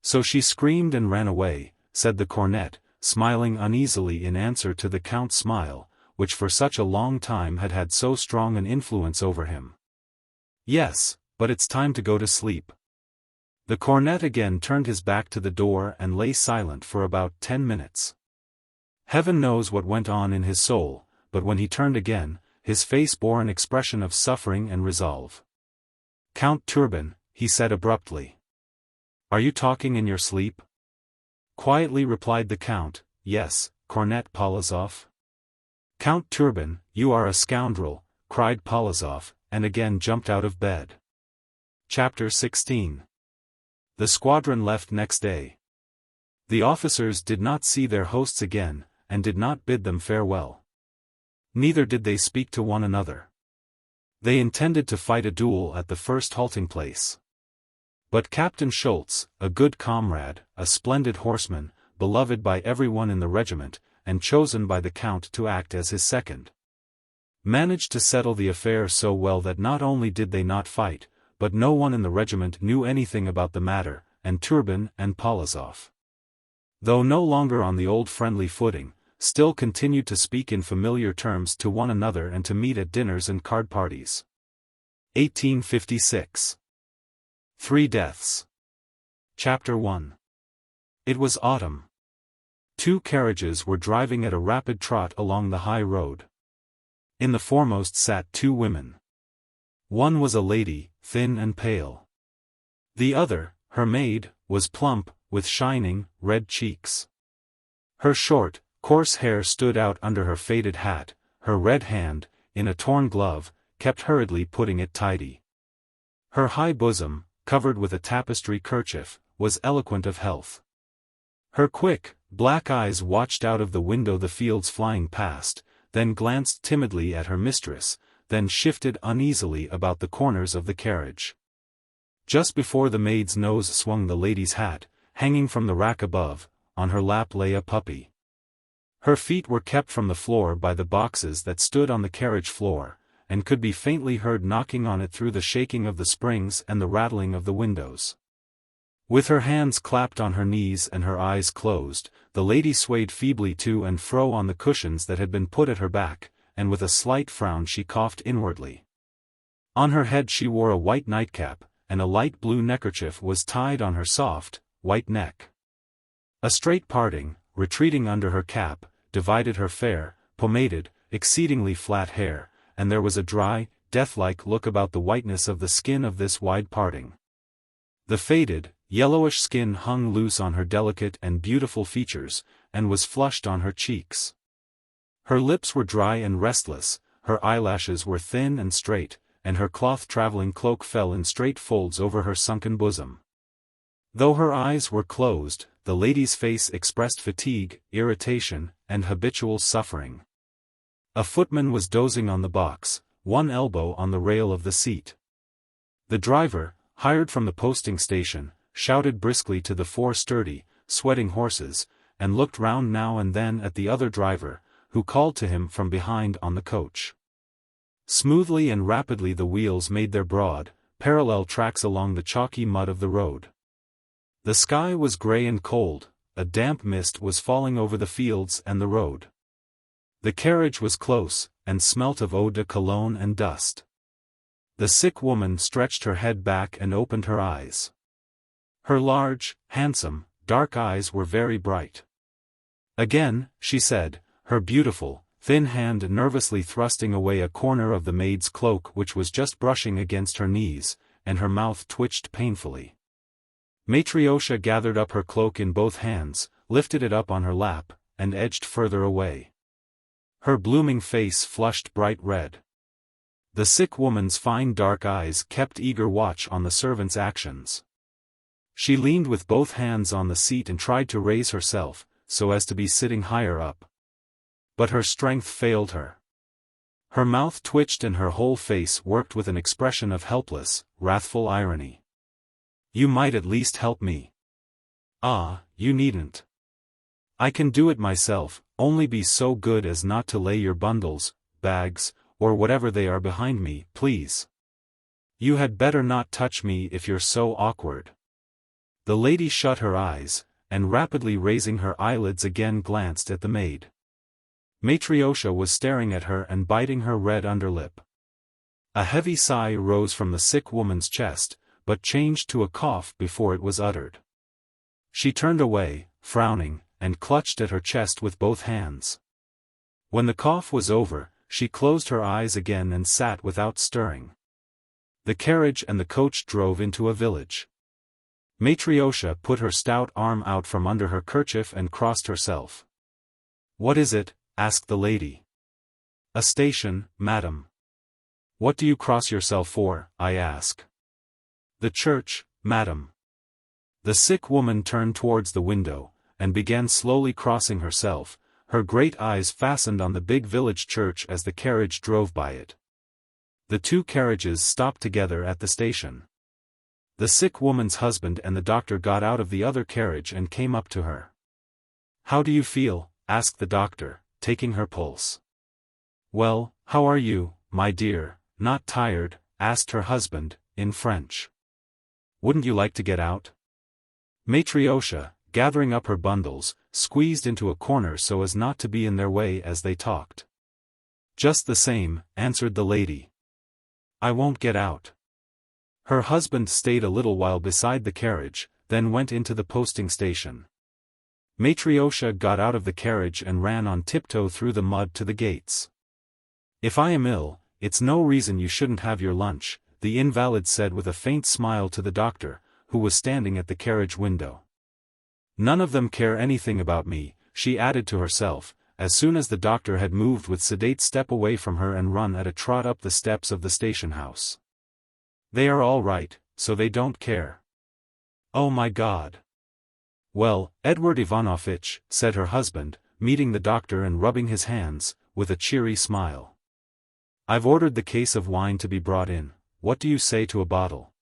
So she screamed and ran away, said the cornet, smiling uneasily in answer to the Count's smile, which for such a long time had had so strong an influence over him. Yes, but it's time to go to sleep. The cornet again turned his back to the door and lay silent for about 10 minutes. Heaven knows what went on in his soul, but when he turned again, his face bore an expression of suffering and resolve. Count Turban, he said abruptly. Are you talking in your sleep? Quietly replied the Count, yes, Cornet Polizov. Count Turban, you are a scoundrel, cried Polizov, and again jumped out of bed. Chapter 16. The squadron left next day. The officers did not see their hosts again, and did not bid them farewell. Neither did they speak to one another. They intended to fight a duel at the first halting place. But Captain Schultz, a good comrade, a splendid horseman, beloved by everyone in the regiment, and chosen by the Count to act as his second, managed to settle the affair so well that not only did they not fight, but no one in the regiment knew anything about the matter, and Turban and Polizov, though no longer on the old friendly footing, still continued to speak in familiar terms to one another and to meet at dinners and card parties. 1856. 3 Deaths. Chapter 1. It was autumn. 2 carriages were driving at a rapid trot along the high road. In the foremost sat 2 women. One was a lady, thin and pale. The other, her maid, was plump, with shining, red cheeks. Her short, coarse hair stood out under her faded hat, her red hand, in a torn glove, kept hurriedly putting it tidy. Her high bosom, covered with a tapestry kerchief, was eloquent of health. Her quick, black eyes watched out of the window the fields flying past, then glanced timidly at her mistress, then shifted uneasily about the corners of the carriage. Just before the maid's nose swung the lady's hat, hanging from the rack above, on her lap lay a puppy. Her feet were kept from the floor by the boxes that stood on the carriage floor, and could be faintly heard knocking on it through the shaking of the springs and the rattling of the windows. With her hands clapped on her knees and her eyes closed, the lady swayed feebly to and fro on the cushions that had been put at her back, and with a slight frown she coughed inwardly. On her head she wore a white nightcap, and a light blue neckerchief was tied on her soft, white neck. A straight parting, retreating under her cap, divided her fair, pomaded, exceedingly flat hair, and there was a dry, death-like look about the whiteness of the skin of this wide parting. The faded, yellowish skin hung loose on her delicate and beautiful features, and was flushed on her cheeks. Her lips were dry and restless, her eyelashes were thin and straight, and her cloth traveling cloak fell in straight folds over her sunken bosom. Though her eyes were closed, the lady's face expressed fatigue, irritation, and habitual suffering. A footman was dozing on the box, one elbow on the rail of the seat. The driver, hired from the posting station, shouted briskly to the 4 sturdy, sweating horses, and looked round now and then at the other driver, who called to him from behind on the coach. Smoothly and rapidly the wheels made their broad, parallel tracks along the chalky mud of the road. The sky was grey and cold, a damp mist was falling over the fields and the road. The carriage was close, and smelt of eau de cologne and dust. The sick woman stretched her head back and opened her eyes. Her large, handsome, dark eyes were very bright. Again, she said, her beautiful, thin hand nervously thrusting away a corner of the maid's cloak which was just brushing against her knees, and her mouth twitched painfully. Matryoshka gathered up her cloak in both hands, lifted it up on her lap, and edged further away. Her blooming face flushed bright red. The sick woman's fine dark eyes kept eager watch on the servant's actions. She leaned with both hands on the seat and tried to raise herself, so as to be sitting higher up. But her strength failed her. Her mouth twitched and her whole face worked with an expression of helpless, wrathful irony. "You might at least help me." "Ah, you needn't. I can do it myself, only be so good as not to lay your bundles, bags, or whatever they are behind me, please. You had better not touch me if you're so awkward." The lady shut her eyes, and rapidly raising her eyelids again glanced at the maid. Matryoshka was staring at her and biting her red underlip. A heavy sigh rose from the sick woman's chest, but changed to a cough before it was uttered. She turned away, frowning, and clutched at her chest with both hands. When the cough was over, she closed her eyes again and sat without stirring. The carriage and the coach drove into a village. Matryoshka put her stout arm out from under her kerchief and crossed herself. "What is it?" asked the lady. "A station, madam." "What do you cross yourself for, I ask?" "The church, madam." The sick woman turned towards the window, and began slowly crossing herself, her great eyes fastened on the big village church as the carriage drove by it. The two carriages stopped together at the station. The sick woman's husband and the doctor got out of the other carriage and came up to her. "How do you feel?" asked the doctor, taking her pulse. "Well, how are you, my dear, not tired?" asked her husband, in French. "Wouldn't you like to get out?" Matryoshka, gathering up her bundles, squeezed into a corner so as not to be in their way as they talked. "Just the same," answered the lady. "I won't get out." Her husband stayed a little while beside the carriage, then went into the posting station. Matryoshka got out of the carriage and ran on tiptoe through the mud to the gates. "If I am ill, it's no reason you shouldn't have your lunch," the invalid said with a faint smile to the doctor, who was standing at the carriage window. "None of them care anything about me," she added to herself, as soon as the doctor had moved with sedate step away from her and run at a trot up the steps of the station house. "They are all right, so they don't care. Oh my God!" "Well, Edward Ivanovitch," said her husband, meeting the doctor and rubbing his hands, with a cheery smile. "I've ordered the case of wine to be brought in. What do you say to a bottle?"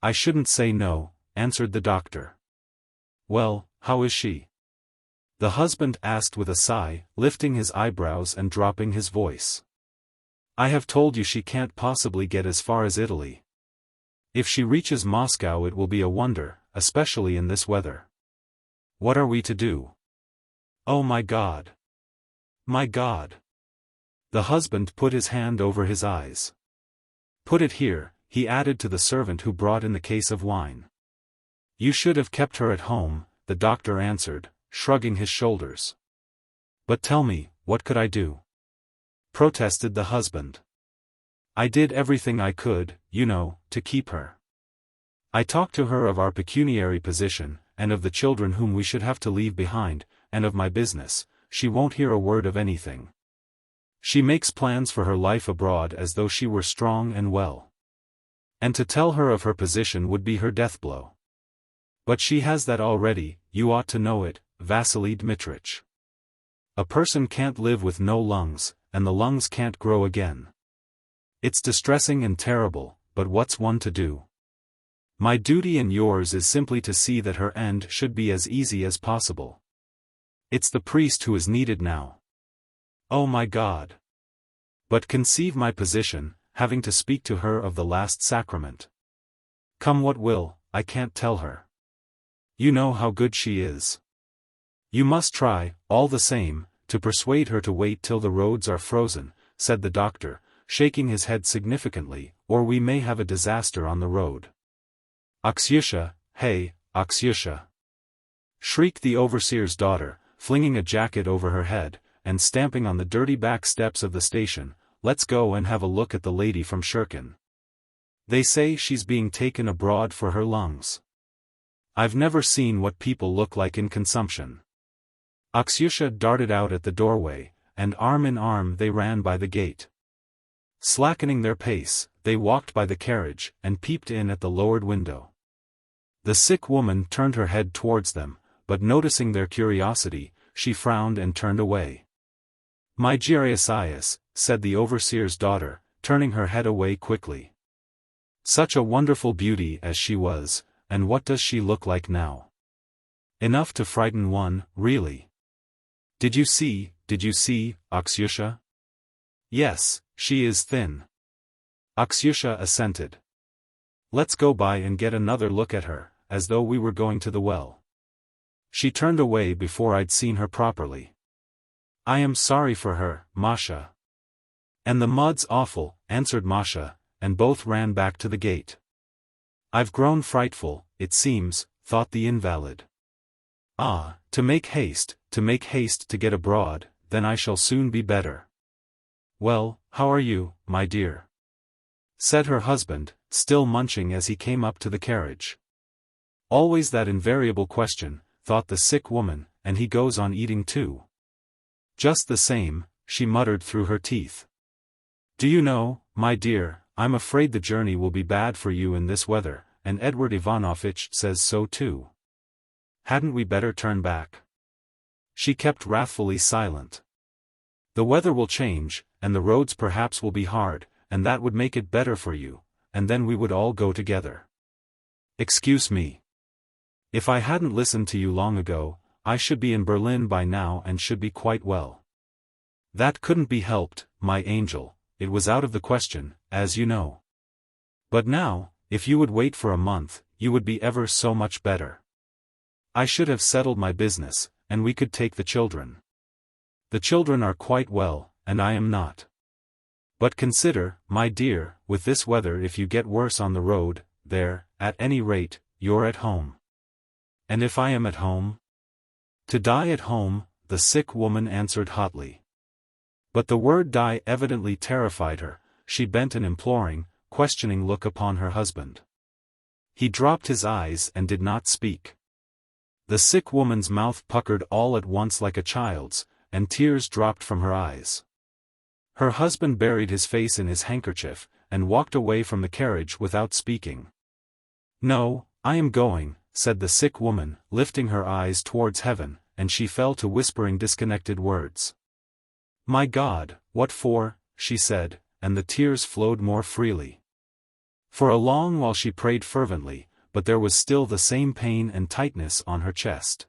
"I shouldn't say no," answered the doctor. "Well, how is she?" the husband asked with a sigh, lifting his eyebrows and dropping his voice. "I have told you she can't possibly get as far as Italy. If she reaches Moscow it will be a wonder, especially in this weather. What are we to do? Oh my God! My God!" The husband put his hand over his eyes. "Put it here," he added to the servant who brought in the case of wine. "You should have kept her at home," the doctor answered, shrugging his shoulders. "But tell me, what could I do?" protested the husband. "I did everything I could, you know, to keep her. I talked to her of our pecuniary position, and of the children whom we should have to leave behind, and of my business. She won't hear a word of anything. She makes plans for her life abroad as though she were strong and well. And to tell her of her position would be her death blow. But she has that already, you ought to know it, Vasily Dmitrich. A person can't live with no lungs, and the lungs can't grow again. It's distressing and terrible, but what's one to do? My duty and yours is simply to see that her end should be as easy as possible. It's the priest who is needed now. Oh my God! But conceive my position, having to speak to her of the last sacrament. Come what will, I can't tell her. You know how good she is. You must try, all the same, to persuade her to wait till the roads are frozen," said the doctor, shaking his head significantly, "or we may have a disaster on the road." "Aksyusha, hey, Aksyusha!" shrieked the overseer's daughter, flinging a jacket over her head, and stamping on the dirty back steps of the station, "Let's go and have a look at the lady from Shirkin. They say she's being taken abroad for her lungs. I've never seen what people look like in consumption." Akshyusha darted out at the doorway, and arm in arm they ran by the gate. Slackening their pace, they walked by the carriage, and peeped in at the lowered window. The sick woman turned her head towards them, but noticing their curiosity, she frowned and turned away. "My Geriasias," said the overseer's daughter, turning her head away quickly. "Such a wonderful beauty as she was, and what does she look like now? Enough to frighten one, really. Did you see, Akshyusha?" "Yes, she is thin." Akshyusha assented. "Let's go by and get another look at her, as though we were going to the well." She turned away before I'd seen her properly. "I am sorry for her, Masha." "And the mud's awful," answered Masha, and both ran back to the gate. "I've grown frightful, it seems," thought the invalid. "Ah, to make haste to get abroad, then I shall soon be better." "Well, how are you, my dear?" said her husband, still munching as he came up to the carriage. Always that invariable question, thought the sick woman, and he goes on eating too. "Just the same," she muttered through her teeth. "Do you know, my dear, I'm afraid the journey will be bad for you in this weather, and Edward Ivanovitch says so too. Hadn't we better turn back?" She kept wrathfully silent. "The weather will change, and the roads perhaps will be hard, and that would make it better for you, and then we would all go together." "Excuse me. If I hadn't listened to you long ago, I should be in Berlin by now and should be quite well." "That couldn't be helped, my angel, it was out of the question, as you know. But now, if you would wait for a month, you would be ever so much better. I should have settled my business, and we could take the children. The children are quite well, and I am not. But consider, my dear, with this weather, if you get worse on the road, there, at any rate, you're at home." "And if I am at home?" "To die at home," the sick woman answered hotly. But the word die evidently terrified her. She bent an imploring, questioning look upon her husband. He dropped his eyes and did not speak. The sick woman's mouth puckered all at once like a child's, and tears dropped from her eyes. Her husband buried his face in his handkerchief, and walked away from the carriage without speaking. "No, I am going," said the sick woman, lifting her eyes towards heaven, and she fell to whispering disconnected words. "My God, what for?" she said, and the tears flowed more freely. For a long while she prayed fervently, but there was still the same pain and tightness on her chest.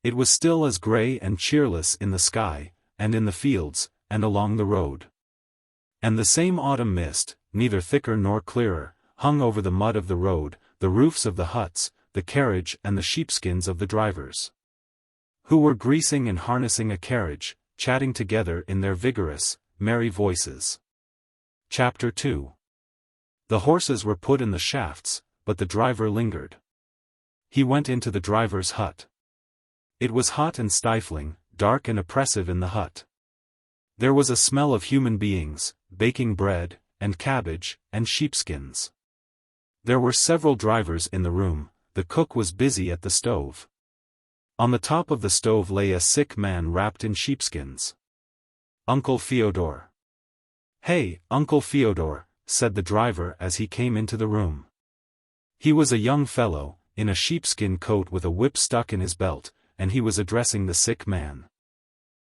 It was still as grey and cheerless in the sky, and in the fields, and along the road. And the same autumn mist, neither thicker nor clearer, hung over the mud of the road, the roofs of the huts, the carriage and the sheepskins of the drivers, who were greasing and harnessing a carriage, chatting together in their vigorous, merry voices. Chapter 2. The horses were put in the shafts, but the driver lingered. He went into the driver's hut. It was hot and stifling, dark and oppressive in the hut. There was a smell of human beings, baking bread, and cabbage, and sheepskins. There were several drivers in the room. The cook was busy at the stove. On the top of the stove lay a sick man wrapped in sheepskins. "Uncle Fyodor." "Hey, Uncle Fyodor," said the driver as he came into the room. He was a young fellow, in a sheepskin coat with a whip stuck in his belt, and he was addressing the sick man.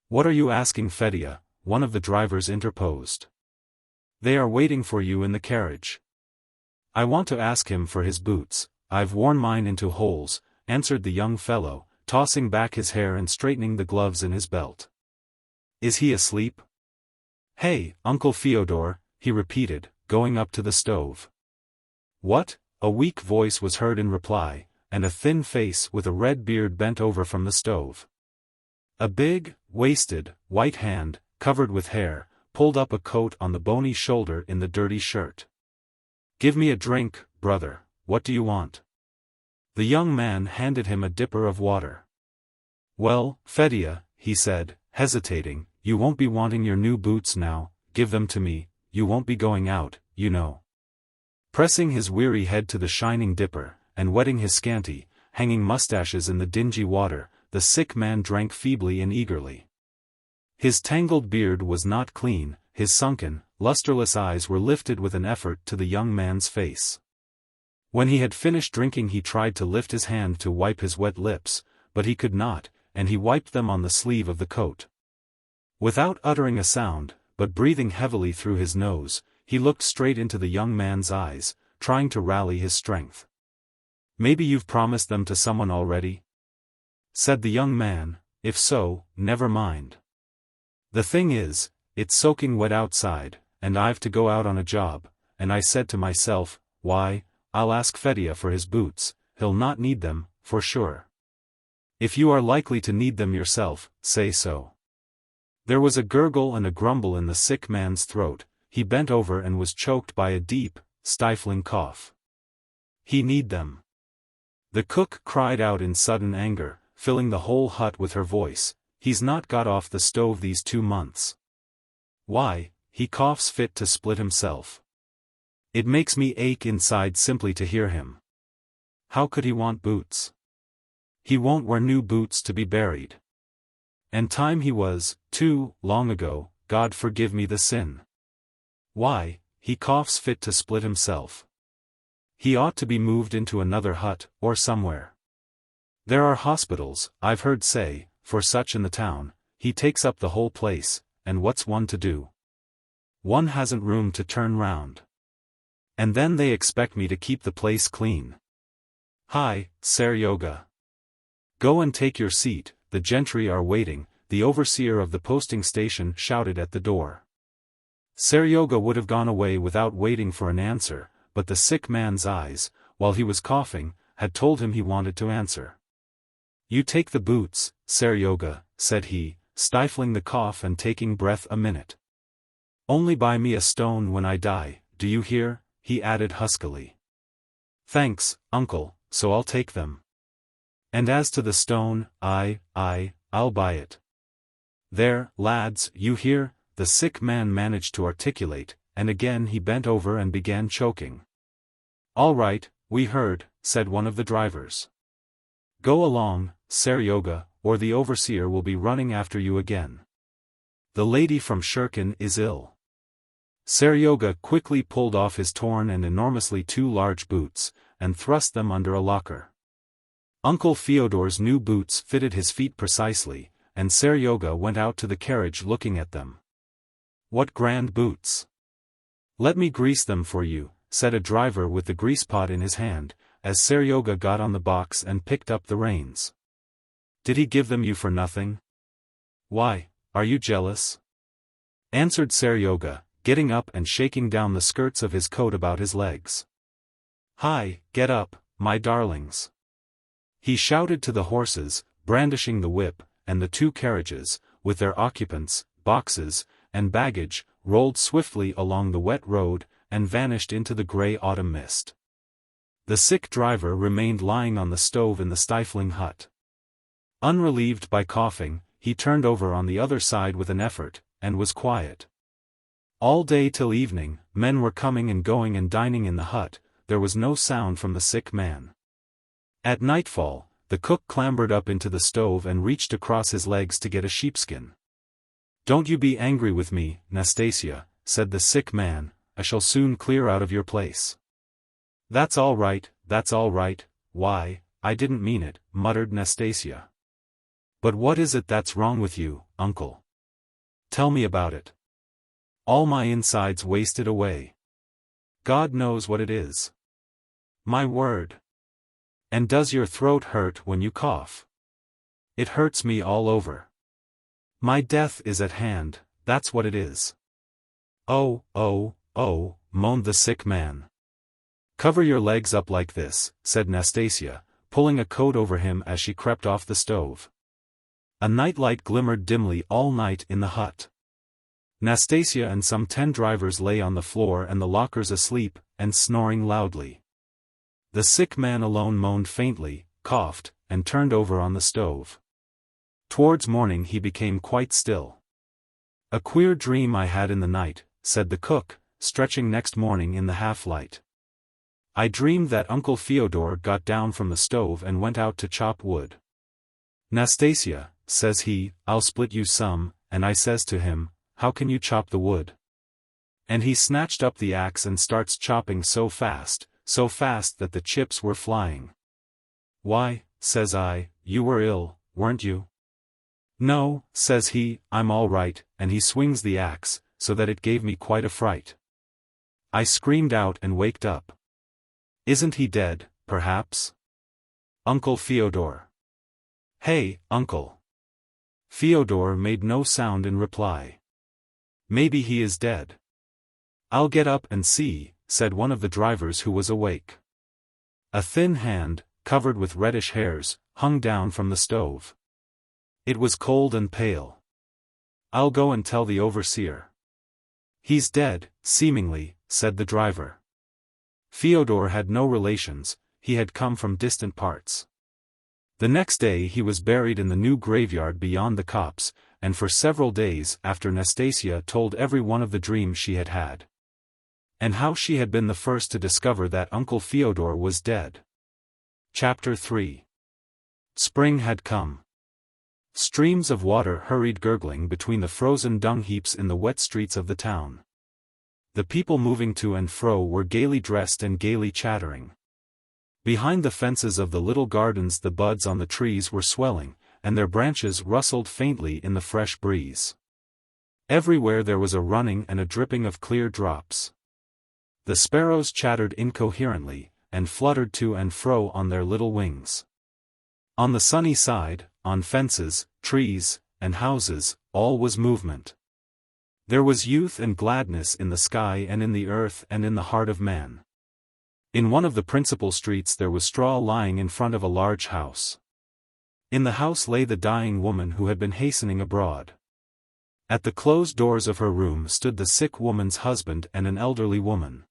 "What are you asking, Fedya?" one of the drivers interposed. "They are waiting for you in the carriage." "I want to ask him for his boots. I've worn mine into holes," answered the young fellow, tossing back his hair and straightening the gloves in his belt. "Is he asleep?" "Hey, Uncle Fyodor," he repeated, going up to the stove. "What?" a weak voice was heard in reply, and a thin face with a red beard bent over from the stove. A big, wasted, white hand, covered with hair, pulled up a coat on the bony shoulder in the dirty shirt. "Give me a drink, brother, what do you want?" The young man handed him a dipper of water. "Well, Fedya," he said, hesitating, "You won't be wanting your new boots now, give them to me, you won't be going out, you know." Pressing his weary head to the shining dipper, and wetting his scanty, hanging mustaches in the dingy water, the sick man drank feebly and eagerly. His tangled beard was not clean, his sunken, lusterless eyes were lifted with an effort to the young man's face. When he had finished drinking he tried to lift his hand to wipe his wet lips, but he could not, and he wiped them on the sleeve of the coat. Without uttering a sound, but breathing heavily through his nose, he looked straight into the young man's eyes, trying to rally his strength. "Maybe you've promised them to someone already?" said the young man. "If so, never mind. The thing is, it's soaking wet outside, and I've to go out on a job, and I said to myself, why, I'll ask Fedya for his boots, he'll not need them, for sure. If you are likely to need them yourself, say so." There was a gurgle and a grumble in the sick man's throat, he bent over and was choked by a deep, stifling cough. "He need them." The cook cried out in sudden anger, filling the whole hut with her voice, "He's not got off the stove these 2 months. Why, he coughs fit to split himself. It makes me ache inside simply to hear him. How could he want boots? He won't wear new boots to be buried. And time he was, too, long ago, God forgive me the sin. Why, he coughs fit to split himself. He ought to be moved into another hut, or somewhere. There are hospitals, I've heard say, for such in the town. He takes up the whole place, and what's one to do? One hasn't room to turn round. And then they expect me to keep the place clean. Hi, Seryoga. Go and take your seat, the gentry are waiting," the overseer of the posting station shouted at the door. Seryoga would have gone away without waiting for an answer, but the sick man's eyes, while he was coughing, had told him he wanted to answer. "You take the boots, Seryoga," said he, stifling the cough and taking breath a minute. "Only buy me a stone when I die, do you hear?" he added huskily. "Thanks, uncle, so I'll take them. And as to the stone, I'll buy it. There, lads, you hear?" the sick man managed to articulate, and again he bent over and began choking. "All right, we heard," said one of the drivers. "Go along, Seryoga, or the overseer will be running after you again. The lady from Shurkin is ill." Seryoga quickly pulled off his torn and enormously too large boots, and thrust them under a locker. Uncle Fyodor's new boots fitted his feet precisely, and Seryoga went out to the carriage looking at them. "What grand boots! Let me grease them for you," said a driver with the grease pot in his hand, as Seryoga got on the box and picked up the reins. "Did he give them you for nothing? Why, are you jealous?" answered Seryoga, getting up and shaking down the skirts of his coat about his legs. "Hi, get up, my darlings!" he shouted to the horses, brandishing the whip, and the 2 carriages, with their occupants, boxes, and baggage, rolled swiftly along the wet road, and vanished into the grey autumn mist. The sick driver remained lying on the stove in the stifling hut. Unrelieved by coughing, he turned over on the other side with an effort, and was quiet. All day till evening, men were coming and going and dining in the hut, there was no sound from the sick man. At nightfall, the cook clambered up into the stove and reached across his legs to get a sheepskin. "Don't you be angry with me, Nastasia," said the sick man, "I shall soon clear out of your place." That's all right, why, I didn't mean it," muttered Nastasia. "But what is it that's wrong with you, uncle? Tell me about it. All my insides wasted away. God knows what it is. My word. And does your throat hurt when you cough?" "It hurts me all over. My death is at hand, that's what it is." Oh, moaned the sick man. "Cover your legs up like this," said Nastasia, pulling a coat over him as she crept off the stove. A nightlight glimmered dimly all night in the hut. Nastasia and some 10 drivers lay on the floor and the lockers asleep, and snoring loudly. The sick man alone moaned faintly, coughed, and turned over on the stove. Towards morning he became quite still. "A queer dream I had in the night," said the cook, stretching next morning in the half-light. "I dreamed that Uncle Fyodor got down from the stove and went out to chop wood. 'Nastasia,' says he, 'I'll split you some,' and I says to him, 'How can you chop the wood?' And he snatched up the axe and starts chopping so fast that the chips were flying. 'Why,' says I, 'you were ill, weren't you?' 'No,' says he, 'I'm all right,' and he swings the axe, so that it gave me quite a fright. I screamed out and waked up. Isn't he dead, perhaps? Uncle Fyodor. Hey, uncle. Fyodor made no sound in reply. Maybe he is dead. I'll get up and see, said one of the drivers who was awake. A thin hand, covered with reddish hairs, hung down from the stove. It was cold and pale. I'll go and tell the overseer. He's dead, seemingly, said the driver. Fyodor had no relations, he had come from distant parts. The next day he was buried in the new graveyard beyond the copse, and for several days after Nastasia told every one of the dreams she had had. And how she had been the first to discover that Uncle Fyodor was dead. Chapter 3. Spring had come. Streams of water hurried gurgling between the frozen dung heaps in the wet streets of the town. The people moving to and fro were gaily dressed and gaily chattering. Behind the fences of the little gardens the buds on the trees were swelling, and their branches rustled faintly in the fresh breeze. Everywhere there was a running and a dripping of clear drops. The sparrows chattered incoherently, and fluttered to and fro on their little wings. On the sunny side, on fences, trees, and houses, all was movement. There was youth and gladness in the sky and in the earth and in the heart of man. In one of the principal streets there was straw lying in front of a large house. In the house lay the dying woman who had been hastening abroad. At the closed doors of her room stood the sick woman's husband and an elderly woman.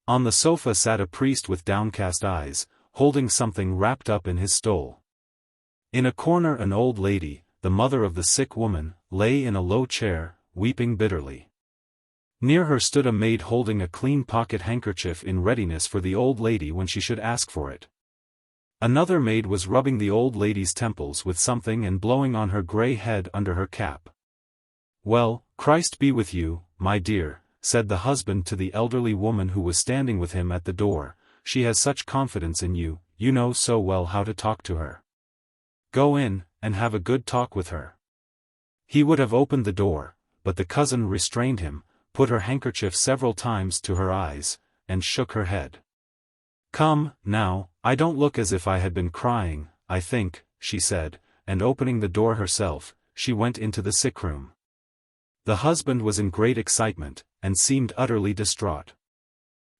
On the sofa sat a priest with downcast eyes, holding something wrapped up in his stole. In a corner an old lady, the mother of the sick woman, lay in a low chair, weeping bitterly. Near her stood a maid holding a clean pocket handkerchief in readiness for the old lady when she should ask for it. Another maid was rubbing the old lady's temples with something and blowing on her grey head under her cap. "Well, Christ be with you, my dear," said the husband to the elderly woman who was standing with him at the door, "she has such confidence in you, you know so well how to talk to her. Go in, and have a good talk with her." He would have opened the door, but the cousin restrained him, put her handkerchief several times to her eyes, and shook her head. "Come, now, I don't look as if I had been crying, I think," she said, and opening the door herself, she went into the sick room. The husband was in great excitement, and seemed utterly distraught.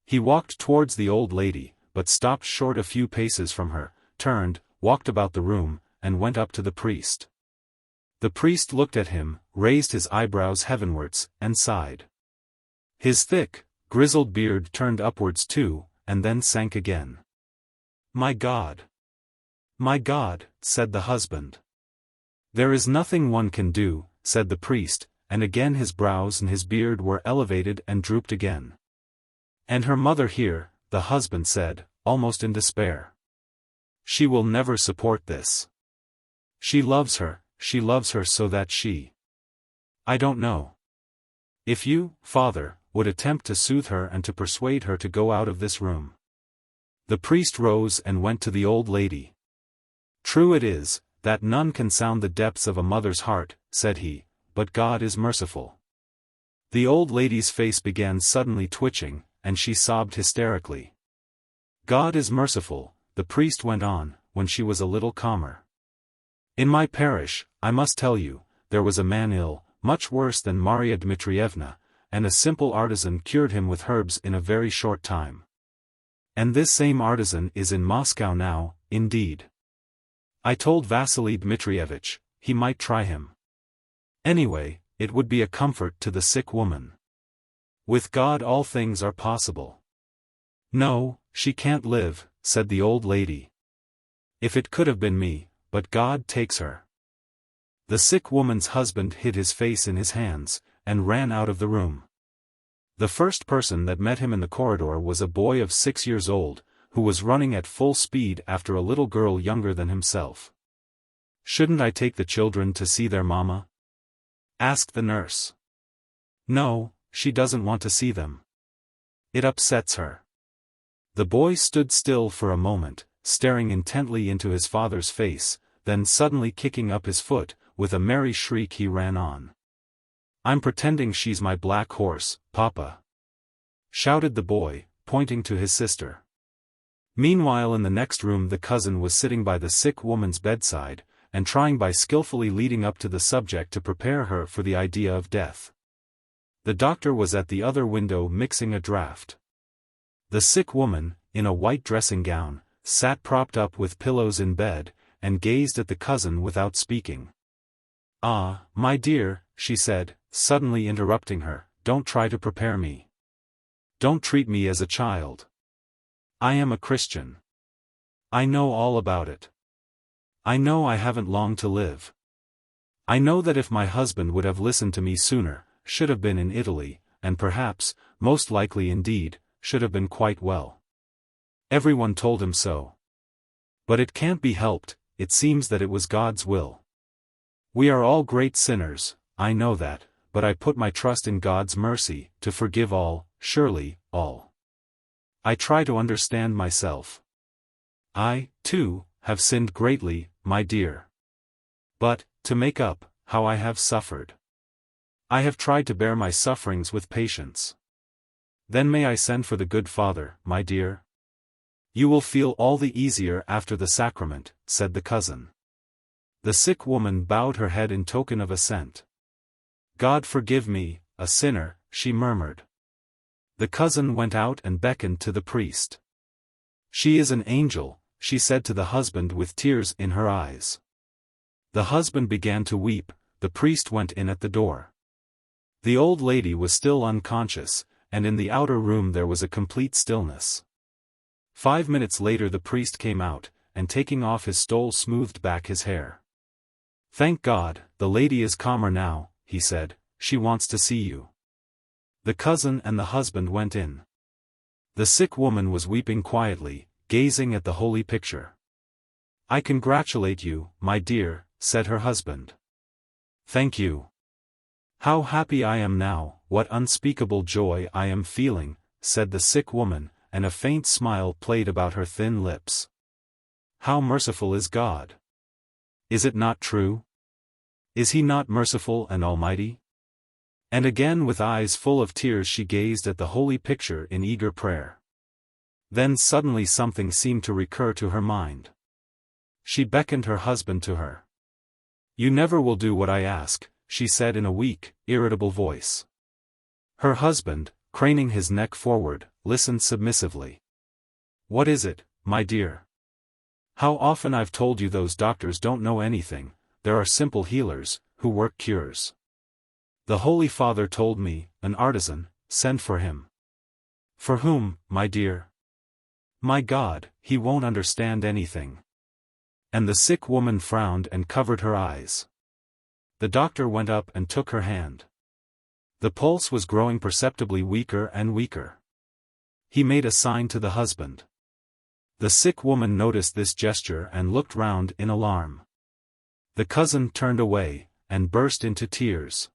He walked towards the old lady, but stopped short a few paces from her, turned, walked about the room, and went up to the priest. The priest looked at him, raised his eyebrows heavenwards, and sighed. His thick, grizzled beard turned upwards too, and then sank again. "My God! My God!" said the husband. "There is nothing one can do," said the priest, and again his brows and his beard were elevated and drooped again. "And her mother here," the husband said, almost in despair. "She will never support this. She loves her so that she... I don't know. If you, father, would attempt to soothe her and to persuade her to go out of this room." The priest rose and went to the old lady. "True it is, that none can sound the depths of a mother's heart," said he, "but God is merciful." The old lady's face began suddenly twitching, and she sobbed hysterically. "God is merciful," the priest went on, when she was a little calmer. "In my parish, I must tell you, there was a man ill, much worse than Marya Dmitrievna, and a simple artisan cured him with herbs in a very short time. And this same artisan is in Moscow now, indeed. I told Vasily Dmitrievitch, he might try him. Anyway, it would be a comfort to the sick woman. With God all things are possible." "No, she can't live," said the old lady. "If it could have been me, but God takes her. The sick woman's husband hid his face in his hands, and ran out of the room. The first person that met him in the corridor was a boy of 6 years old, who was running at full speed after a little girl younger than himself. "Shouldn't I take the children to see their mama?" asked the nurse. "No, she doesn't want to see them. It upsets her." The boy stood still for a moment, staring intently into his father's face, then suddenly kicking up his foot, with a merry shriek he ran on. "I'm pretending she's my black horse, Papa!" shouted the boy, pointing to his sister. Meanwhile in the next room the cousin was sitting by the sick woman's bedside, and trying by skillfully leading up to the subject to prepare her for the idea of death. The doctor was at the other window mixing a draught. The sick woman, in a white dressing gown, sat propped up with pillows in bed, and gazed at the cousin without speaking. "Ah, my dear," she said, suddenly interrupting her, "don't try to prepare me. Don't treat me as a child. I am a Christian. I know all about it. I know I haven't long to live. I know that if my husband would have listened to me sooner, should have been in Italy, and perhaps, most likely indeed, should have been quite well. Everyone told him so. But it can't be helped, it seems that it was God's will. We are all great sinners, I know that, but I put my trust in God's mercy, to forgive all, surely, all. I try to understand myself. I, too, have sinned greatly, my dear. But, to make up, how I have suffered. I have tried to bear my sufferings with patience. Then may I send for the good Father, my dear? You will feel all the easier after the sacrament, said the cousin. The sick woman bowed her head in token of assent. God forgive me, a sinner, she murmured. The cousin went out and beckoned to the priest. She is an angel, she said to the husband with tears in her eyes. The husband began to weep, the priest went in at the door. The old lady was still unconscious, and in the outer room there was a complete stillness. 5 minutes later the priest came out, and taking off his stole smoothed back his hair. Thank God, the lady is calmer now, he said, she wants to see you. The cousin and the husband went in. The sick woman was weeping quietly, gazing at the holy picture. I congratulate you, my dear, said her husband. Thank you. How happy I am now, what unspeakable joy I am feeling, said the sick woman, and a faint smile played about her thin lips. How merciful is God! Is it not true? Is he not merciful and almighty? And again with eyes full of tears she gazed at the holy picture in eager prayer. Then suddenly something seemed to recur to her mind. She beckoned her husband to her. You never will do what I ask, she said in a weak, irritable voice. Her husband, craning his neck forward, listened submissively. What is it, my dear? How often I've told you those doctors don't know anything, there are simple healers, who work cures. The Holy Father told me, an artisan, send for him. For whom, my dear? My God, he won't understand anything. And the sick woman frowned and covered her eyes. The doctor went up and took her hand. The pulse was growing perceptibly weaker and weaker. He made a sign to the husband. The sick woman noticed this gesture and looked round in alarm. The cousin turned away, and burst into tears.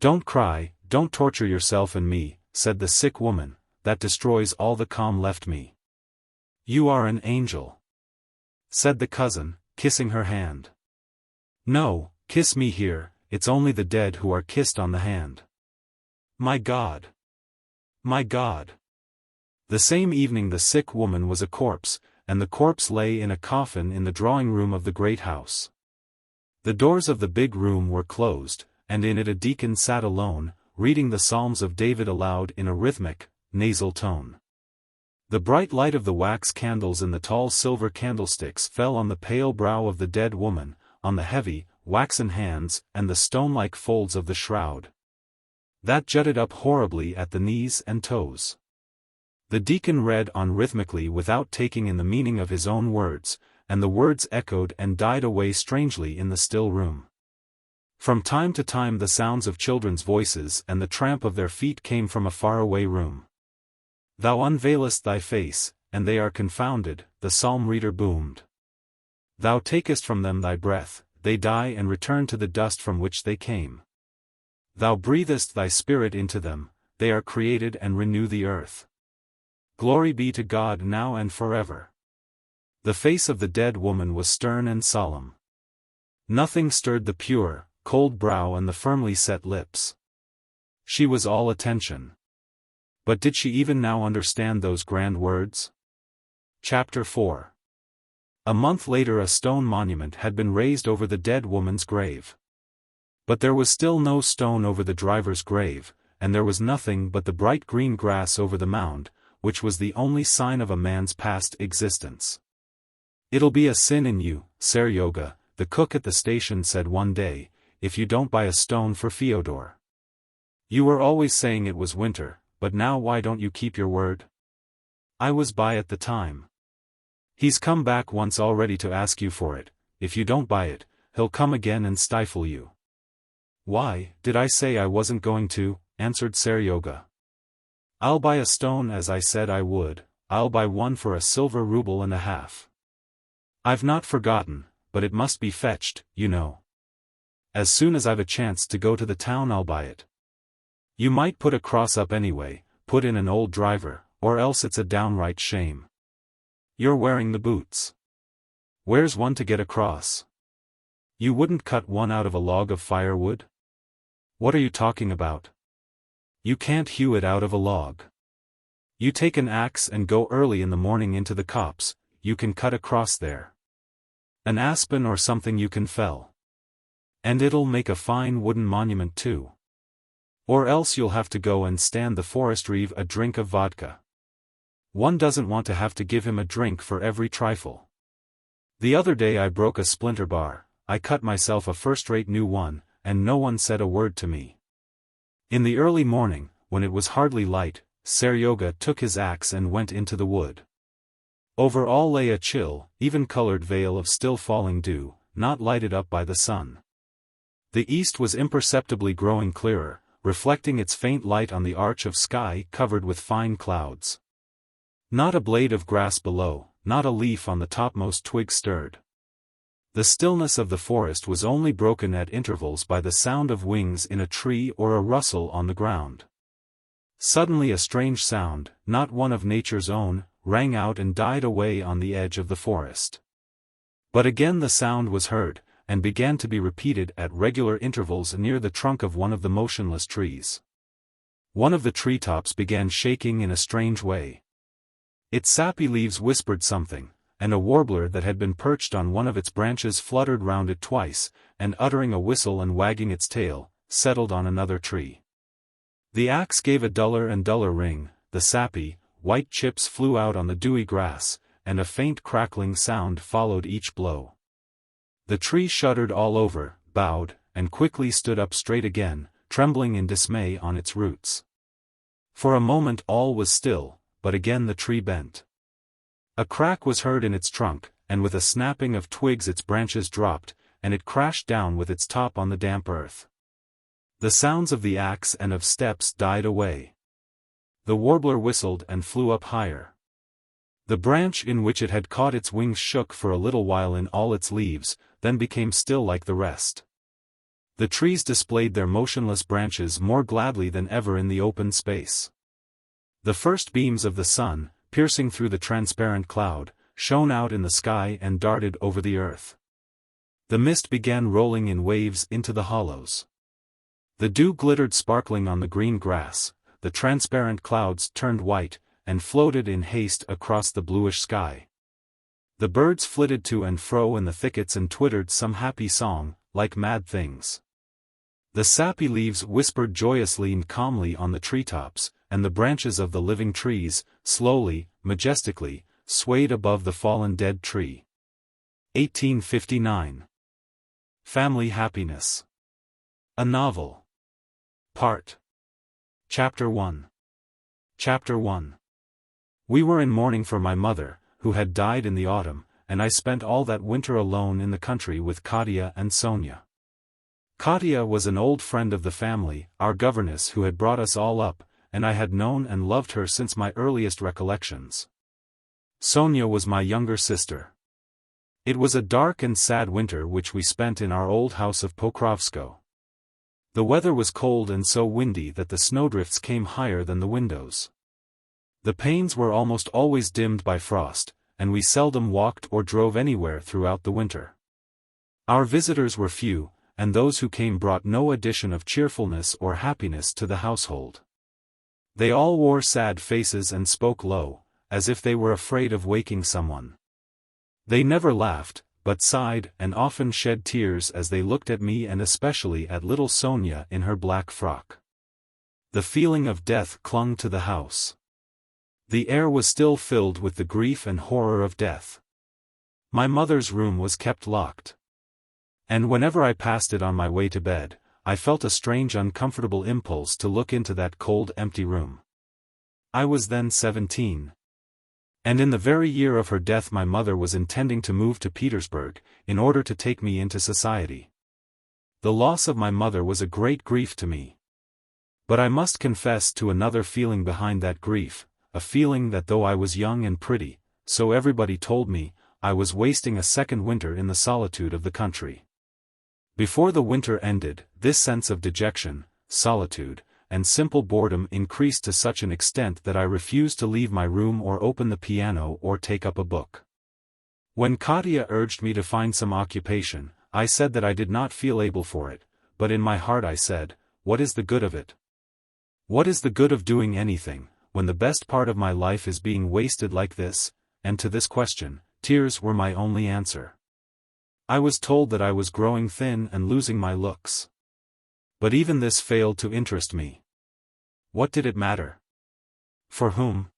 Don't cry, don't torture yourself and me, said the sick woman, that destroys all the calm left me. You are an angel, said the cousin, kissing her hand. No, kiss me here, it's only the dead who are kissed on the hand. My God! My God! The same evening the sick woman was a corpse, and the corpse lay in a coffin in the drawing-room of the great house. The doors of the big room were closed, and in it a deacon sat alone, reading the Psalms of David aloud in a rhythmic, nasal tone. The bright light of the wax candles in the tall silver candlesticks fell on the pale brow of the dead woman, on the heavy, waxen hands and the stone-like folds of the shroud. That jutted up horribly at the knees and toes. The deacon read on rhythmically without taking in the meaning of his own words, and the words echoed and died away strangely in the still room. From time to time the sounds of children's voices and the tramp of their feet came from a faraway room. Thou unveilest thy face, and they are confounded, the psalm reader boomed. Thou takest from them thy breath, they die and return to the dust from which they came. Thou breathest thy spirit into them, they are created and renew the earth. Glory be to God now and forever. The face of the dead woman was stern and solemn. Nothing stirred the pure, cold brow and the firmly set lips. She was all attention. But did she even now understand those grand words? Chapter 4. A month later a stone monument had been raised over the dead woman's grave. But there was still no stone over the driver's grave, and there was nothing but the bright green grass over the mound, which was the only sign of a man's past existence. It'll be a sin in you, Seryoga, the cook at the station said one day, if you don't buy a stone for Fyodor. You were always saying it was winter, but now why don't you keep your word? I was by at the time. He's come back once already to ask you for it. If you don't buy it, he'll come again and stifle you. Why, did I say I wasn't going to? Answered Seryoga. I'll buy a stone as I said I would, I'll buy one for 1.5 silver. I've not forgotten, but it must be fetched, you know. As soon as I've a chance to go to the town I'll buy it. You might put a cross up anyway, put in an old driver, or else it's a downright shame. You're wearing the boots. Where's one to get across? You wouldn't cut one out of a log of firewood? What are you talking about? You can't hew it out of a log. You take an axe and go early in the morning into the copse, you can cut across there. An aspen or something you can fell. And it'll make a fine wooden monument too. Or else you'll have to go and stand the forest reeve a drink of vodka. One doesn't want to have to give him a drink for every trifle. The other day I broke a splinter bar, I cut myself a first-rate new one, and no one said a word to me. In the early morning, when it was hardly light, Seryoga took his axe and went into the wood. Over all lay a chill, even-colored veil of still-falling dew, not lighted up by the sun. The east was imperceptibly growing clearer, reflecting its faint light on the arch of sky covered with fine clouds. Not a blade of grass below, not a leaf on the topmost twig stirred. The stillness of the forest was only broken at intervals by the sound of wings in a tree or a rustle on the ground. Suddenly a strange sound, not one of nature's own, rang out and died away on the edge of the forest. But again the sound was heard, and began to be repeated at regular intervals near the trunk of one of the motionless trees. One of the treetops began shaking in a strange way. Its sappy leaves whispered something, and a warbler that had been perched on one of its branches fluttered round it twice, and uttering a whistle and wagging its tail, settled on another tree. The axe gave a duller and duller ring, the sappy, white chips flew out on the dewy grass, and a faint crackling sound followed each blow. The tree shuddered all over, bowed, and quickly stood up straight again, trembling in dismay on its roots. For a moment all was still, but again the tree bent. A crack was heard in its trunk, and with a snapping of twigs its branches dropped, and it crashed down with its top on the damp earth. The sounds of the axe and of steps died away. The warbler whistled and flew up higher. The branch in which it had caught its wings shook for a little while in all its leaves, then became still like the rest. The trees displayed their motionless branches more gladly than ever in the open space. The first beams of the sun, piercing through the transparent cloud, shone out in the sky and darted over the earth. The mist began rolling in waves into the hollows. The dew glittered sparkling on the green grass, the transparent clouds turned white, and floated in haste across the bluish sky. The birds flitted to and fro in the thickets and twittered some happy song, like mad things. The sappy leaves whispered joyously and calmly on the treetops, and the branches of the living trees, slowly, majestically, swayed above the fallen dead tree. 1859. Family Happiness. A Novel. Part. Chapter 1. Chapter 1. We were in mourning for my mother, who had died in the autumn, and I spent all that winter alone in the country with Katya and Sonia. Katya was an old friend of the family, our governess who had brought us all up, and I had known and loved her since my earliest recollections. Sonia was my younger sister. It was a dark and sad winter which we spent in our old house of Pokrovskoe. The weather was cold and so windy that the snowdrifts came higher than the windows. The panes were almost always dimmed by frost, and we seldom walked or drove anywhere throughout the winter. Our visitors were few, and those who came brought no addition of cheerfulness or happiness to the household. They all wore sad faces and spoke low, as if they were afraid of waking someone. They never laughed, but sighed and often shed tears as they looked at me and especially at little Sonia in her black frock. The feeling of death clung to the house. The air was still filled with the grief and horror of death. My mother's room was kept locked. And whenever I passed it on my way to bed, I felt a strange uncomfortable impulse to look into that cold empty room. I was then 17. And in the very year of her death my mother was intending to move to Petersburg, in order to take me into society. The loss of my mother was a great grief to me. But I must confess to another feeling behind that grief, a feeling that though I was young and pretty, so everybody told me, I was wasting a second winter in the solitude of the country. Before the winter ended, this sense of dejection, solitude, and simple boredom increased to such an extent that I refused to leave my room or open the piano or take up a book. When Katya urged me to find some occupation, I said that I did not feel able for it, but in my heart I said, what is the good of it? What is the good of doing anything, when the best part of my life is being wasted like this? And to this question, tears were my only answer. I was told that I was growing thin and losing my looks. But even this failed to interest me. What did it matter? For whom?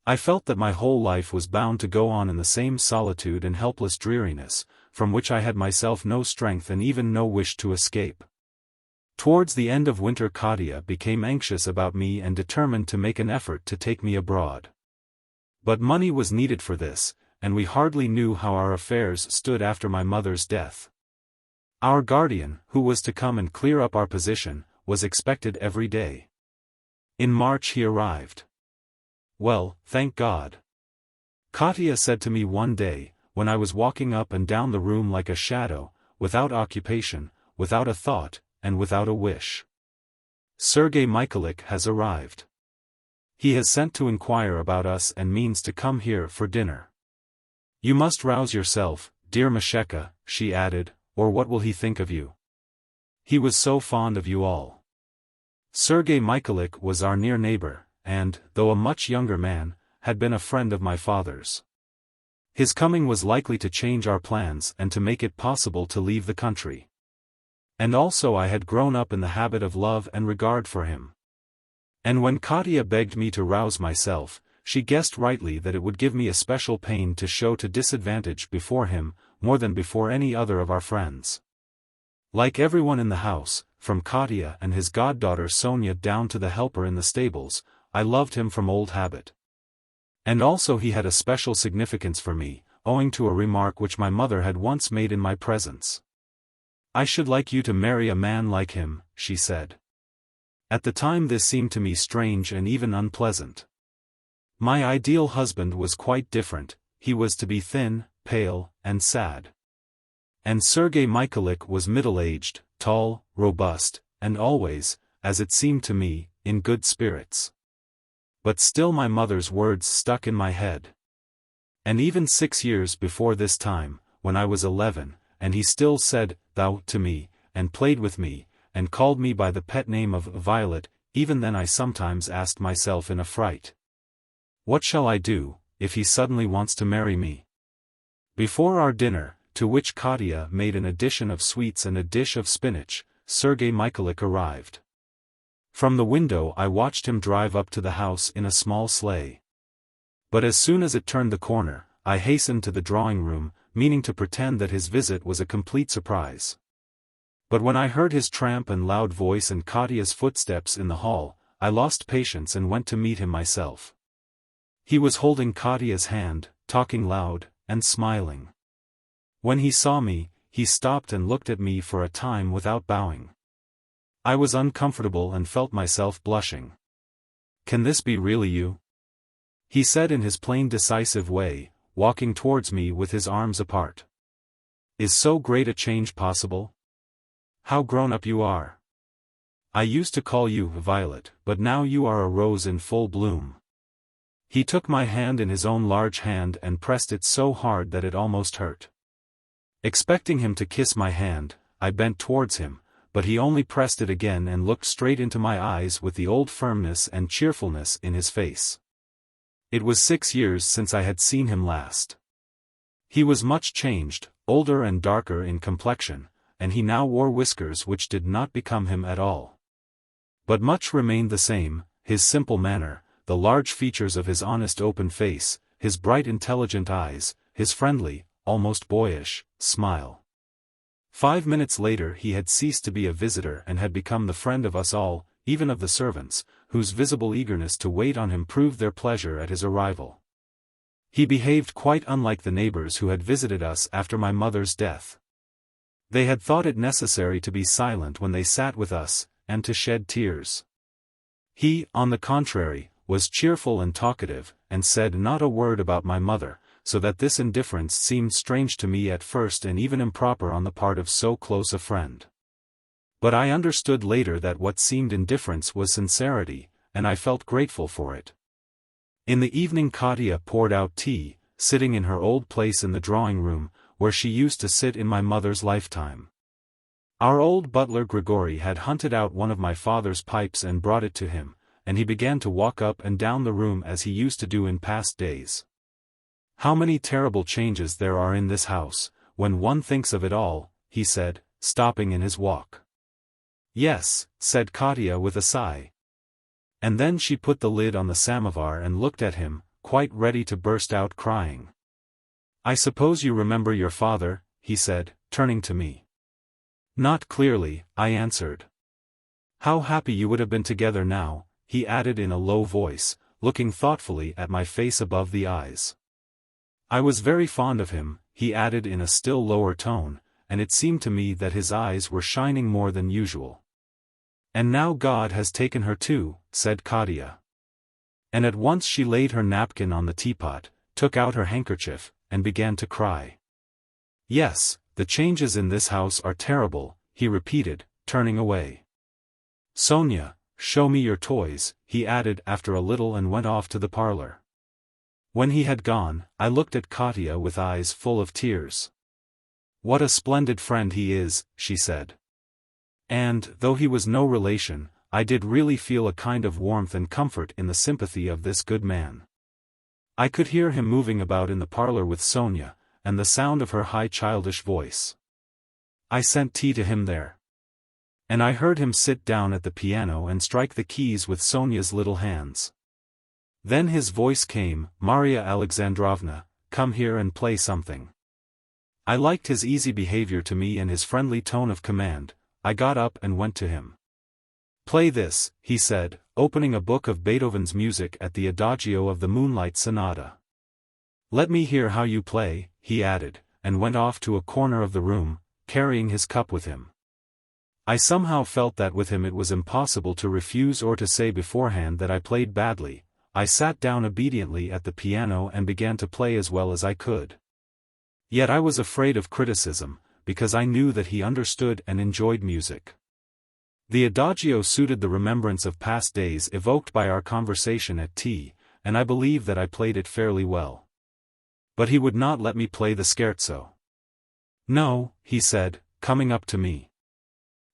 I felt that my whole life was bound to go on in the same solitude and helpless dreariness, from which I had myself no strength and even no wish to escape. Towards the end of winter Katya became anxious about me and determined to make an effort to take me abroad. But money was needed for this, and we hardly knew how our affairs stood after my mother's death. Our guardian, who was to come and clear up our position, was expected every day. In March he arrived. Well, thank God. Katya said to me one day, when I was walking up and down the room like a shadow, without occupation, without a thought, and without a wish. Sergei Mikhailich has arrived. He has sent to inquire about us and means to come here for dinner. You must rouse yourself, dear Masheka, she added, or what will he think of you? He was so fond of you all. Sergei Mikhailich was our near neighbor, and, though a much younger man, had been a friend of my father's. His coming was likely to change our plans and to make it possible to leave the country. And also I had grown up in the habit of love and regard for him. And when Katya begged me to rouse myself, she guessed rightly that it would give me a special pain to show to disadvantage before him, more than before any other of our friends. Like everyone in the house, from Katya and his goddaughter Sonia down to the helper in the stables, I loved him from old habit. And also he had a special significance for me, owing to a remark which my mother had once made in my presence. I should like you to marry a man like him, she said. At the time this seemed to me strange and even unpleasant. My ideal husband was quite different, he was to be thin, pale, and sad. And Sergei Mikhailich was middle-aged, tall, robust, and always, as it seemed to me, in good spirits. But still my mother's words stuck in my head. And even 6 years before this time, when I was 11, and he still said, thou, to me, and played with me, and called me by the pet name of Violet, even then I sometimes asked myself in a fright, what shall I do, if he suddenly wants to marry me? Before our dinner, to which Katya made an addition of sweets and a dish of spinach, Sergei Mikhailich arrived. From the window I watched him drive up to the house in a small sleigh. But as soon as it turned the corner, I hastened to the drawing room, meaning to pretend that his visit was a complete surprise. But when I heard his tramp and loud voice and Katya's footsteps in the hall, I lost patience and went to meet him myself. He was holding Katya's hand, talking loud, and smiling. When he saw me, he stopped and looked at me for a time without bowing. I was uncomfortable and felt myself blushing. "Can this be really you?" he said in his plain decisive way, walking towards me with his arms apart. "Is so great a change possible? How grown up you are. I used to call you Violet, but now you are a rose in full bloom." He took my hand in his own large hand and pressed it so hard that it almost hurt. Expecting him to kiss my hand, I bent towards him, but he only pressed it again and looked straight into my eyes with the old firmness and cheerfulness in his face. It was 6 years since I had seen him last. He was much changed, older and darker in complexion, and he now wore whiskers which did not become him at all. But much remained the same: his simple manner, the large features of his honest open face, his bright intelligent eyes, his friendly, almost boyish, smile. 5 minutes later he had ceased to be a visitor and had become the friend of us all, even of the servants, whose visible eagerness to wait on him proved their pleasure at his arrival. He behaved quite unlike the neighbors who had visited us after my mother's death. They had thought it necessary to be silent when they sat with us, and to shed tears. He, on the contrary, was cheerful and talkative, and said not a word about my mother, so that this indifference seemed strange to me at first and even improper on the part of so close a friend. But I understood later that what seemed indifference was sincerity, and I felt grateful for it. In the evening Katia poured out tea, sitting in her old place in the drawing-room, where she used to sit in my mother's lifetime. Our old butler Grigory had hunted out one of my father's pipes and brought it to him, and he began to walk up and down the room as he used to do in past days. "How many terrible changes there are in this house, when one thinks of it all," he said, stopping in his walk. "Yes," said Katia with a sigh. And then she put the lid on the samovar and looked at him, quite ready to burst out crying. "I suppose you remember your father," he said, turning to me. "Not clearly," I answered. "How happy you would have been together now," he added in a low voice, looking thoughtfully at my face above the eyes. "I was very fond of him," he added in a still lower tone, and it seemed to me that his eyes were shining more than usual. "And now God has taken her too," said Katia. And at once she laid her napkin on the teapot, took out her handkerchief, and began to cry. "Yes, the changes in this house are terrible," he repeated, turning away. "Sonia, show me your toys," he added after a little and went off to the parlor. When he had gone, I looked at Katia with eyes full of tears. "What a splendid friend he is," she said. And, though he was no relation, I did really feel a kind of warmth and comfort in the sympathy of this good man. I could hear him moving about in the parlor with Sonia, and the sound of her high childish voice. I sent tea to him there. And I heard him sit down at the piano and strike the keys with Sonia's little hands. Then his voice came, "Maria Alexandrovna, come here and play something." I liked his easy behavior to me and his friendly tone of command. I got up and went to him. "Play this," he said, opening a book of Beethoven's music at the Adagio of the Moonlight Sonata. "Let me hear how you play," he added, and went off to a corner of the room, carrying his cup with him. I somehow felt that with him it was impossible to refuse or to say beforehand that I played badly. I sat down obediently at the piano and began to play as well as I could. Yet I was afraid of criticism, because I knew that he understood and enjoyed music. The Adagio suited the remembrance of past days evoked by our conversation at tea, and I believe that I played it fairly well. But he would not let me play the scherzo. "No," he said, coming up to me.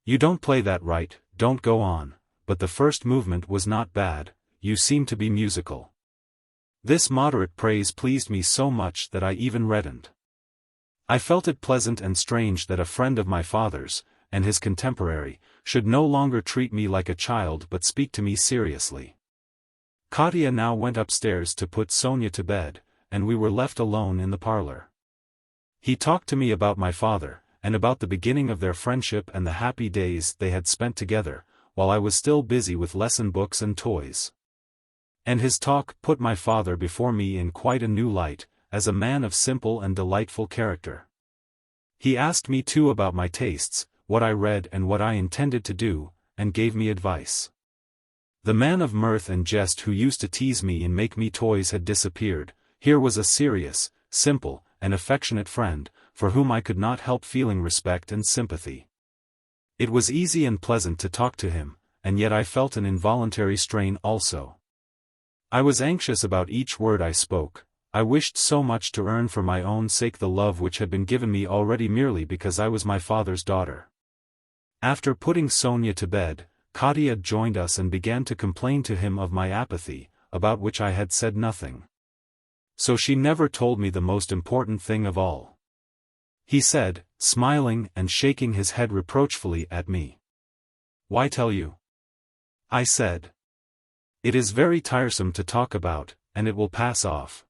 "You don't play that right, don't go on, but the first movement was not bad, you seem to be musical." This moderate praise pleased me so much that I even reddened. I felt it pleasant and strange that a friend of my father's, and his contemporary, should no longer treat me like a child but speak to me seriously. Katia now went upstairs to put Sonia to bed, and we were left alone in the parlor. He talked to me about my father, and about the beginning of their friendship and the happy days they had spent together, while I was still busy with lesson books and toys. And his talk put my father before me in quite a new light, as a man of simple and delightful character. He asked me too about my tastes, what I read and what I intended to do, and gave me advice. The man of mirth and jest who used to tease me and make me toys had disappeared. Here was a serious, simple, and affectionate friend, for whom I could not help feeling respect and sympathy. It was easy and pleasant to talk to him, and yet I felt an involuntary strain also. I was anxious about each word I spoke. I wished so much to earn for my own sake the love which had been given me already merely because I was my father's daughter. After putting Sonia to bed, Katya joined us and began to complain to him of my apathy, about which I had said nothing. So she never told me the most important thing of all. He said, smiling and shaking his head reproachfully at me. Why tell you? I said. It is very tiresome to talk about, and it will pass off.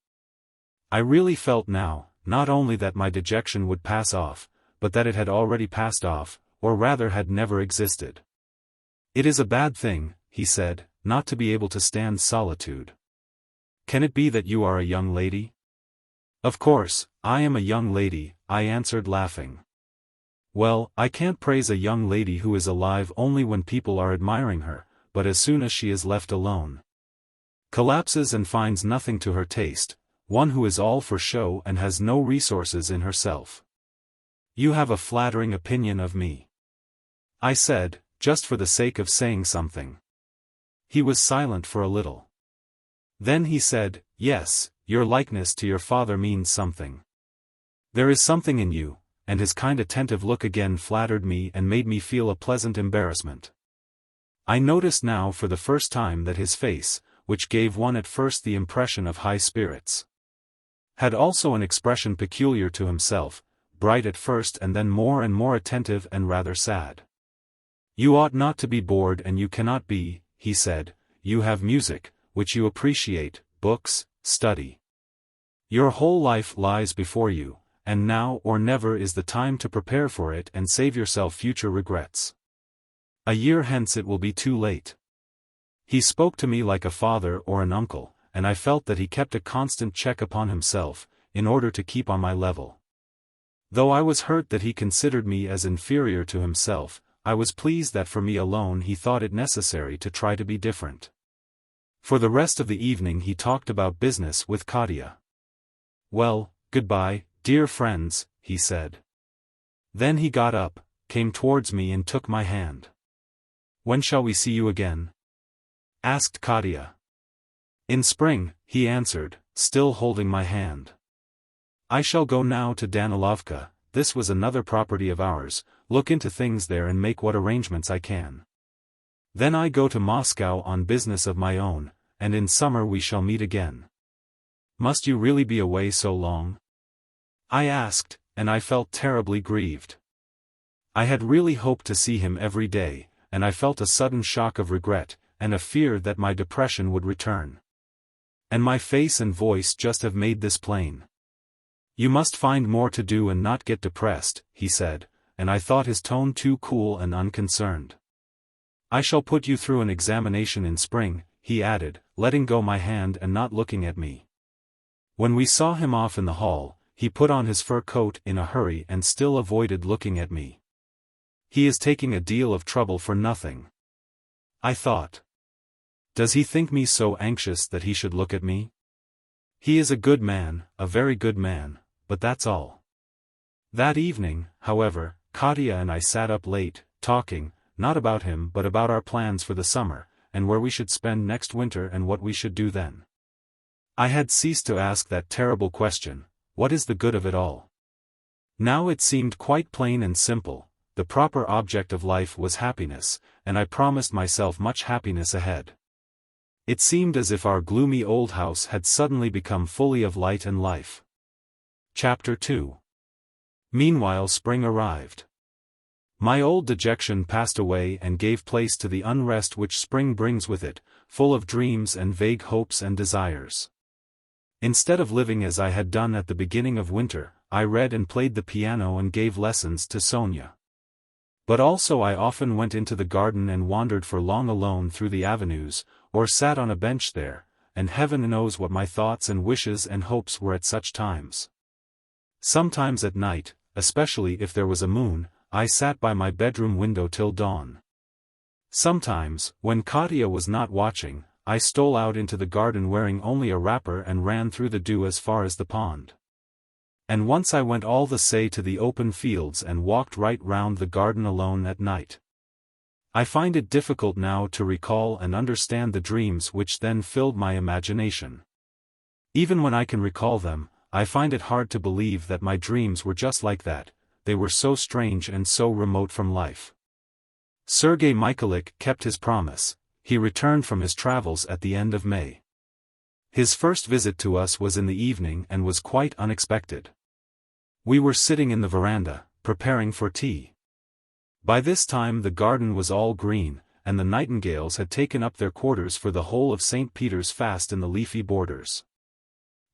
I really felt now, not only that my dejection would pass off, but that it had already passed off, or rather had never existed. It is a bad thing, he said, not to be able to stand solitude. Can it be that you are a young lady? Of course, I am a young lady, I answered laughing. Well, I can't praise a young lady who is alive only when people are admiring her, but as soon as she is left alone. Collapses and finds nothing to her taste, one who is all for show and has no resources in herself. You have a flattering opinion of me. I said, just for the sake of saying something. He was silent for a little. Then he said, yes, your likeness to your father means something. There is something in you, and his kind attentive look again flattered me and made me feel a pleasant embarrassment. I noticed now for the first time that his face, which gave one at first the impression of high spirits, had also an expression peculiar to himself, bright at first and then more and more attentive and rather sad. You ought not to be bored and you cannot be, he said, you have music, which you appreciate, books, study. Your whole life lies before you, and now or never is the time to prepare for it and save yourself future regrets. A year hence it will be too late. He spoke to me like a father or an uncle, and I felt that he kept a constant check upon himself, in order to keep on my level. Though I was hurt that he considered me as inferior to himself, I was pleased that for me alone he thought it necessary to try to be different. For the rest of the evening he talked about business with Katya. Well, goodbye, dear friends, he said. Then he got up, came towards me and took my hand. When shall we see you again? Asked Katya. In spring, he answered, still holding my hand. I shall go now to Danilovka, this was another property of ours, look into things there and make what arrangements I can. Then I go to Moscow on business of my own, and in summer we shall meet again. Must you really be away so long? I asked, and I felt terribly grieved. I had really hoped to see him every day, and I felt a sudden shock of regret, and a fear that my depression would return. And my face and voice just have made this plain. You must find more to do and not get depressed, he said, and I thought his tone too cool and unconcerned. I shall put you through an examination in spring, he added, letting go my hand and not looking at me. When we saw him off in the hall, he put on his fur coat in a hurry and still avoided looking at me. He is taking a deal of trouble for nothing. I thought. Does he think me so anxious that he should look at me? He is a good man, a very good man, but that's all. That evening, however, Katya and I sat up late, talking, not about him but about our plans for the summer, and where we should spend next winter and what we should do then. I had ceased to ask that terrible question, what is the good of it all? Now it seemed quite plain and simple, the proper object of life was happiness, and I promised myself much happiness ahead. It seemed as if our gloomy old house had suddenly become fully of light and life. Chapter 2. Meanwhile spring arrived. My old dejection passed away and gave place to the unrest which spring brings with it, full of dreams and vague hopes and desires. Instead of living as I had done at the beginning of winter, I read and played the piano and gave lessons to Sonia. But also I often went into the garden and wandered for long alone through the avenues, or sat on a bench there, and heaven knows what my thoughts and wishes and hopes were at such times. Sometimes at night, especially if there was a moon, I sat by my bedroom window till dawn. Sometimes, when Katya was not watching, I stole out into the garden wearing only a wrapper and ran through the dew as far as the pond. And once I went all the say to the open fields and walked right round the garden alone at night. I find it difficult now to recall and understand the dreams which then filled my imagination. Even when I can recall them, I find it hard to believe that my dreams were just like that, they were so strange and so remote from life. Sergei Mikhailich kept his promise. He returned from his travels at the end of May. His first visit to us was in the evening and was quite unexpected. We were sitting in the veranda, preparing for tea. By this time the garden was all green, and the nightingales had taken up their quarters for the whole of St. Peter's fast in the leafy borders.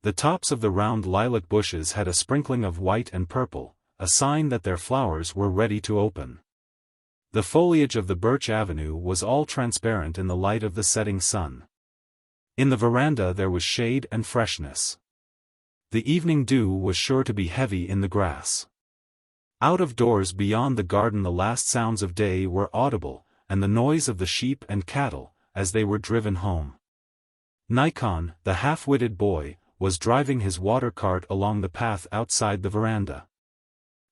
The tops of the round lilac bushes had a sprinkling of white and purple, a sign that their flowers were ready to open. The foliage of the birch avenue was all transparent in the light of the setting sun. In the veranda there was shade and freshness. The evening dew was sure to be heavy in the grass. Out of doors beyond the garden the last sounds of day were audible, and the noise of the sheep and cattle, as they were driven home. Nikon, the half-witted boy, was driving his water cart along the path outside the veranda.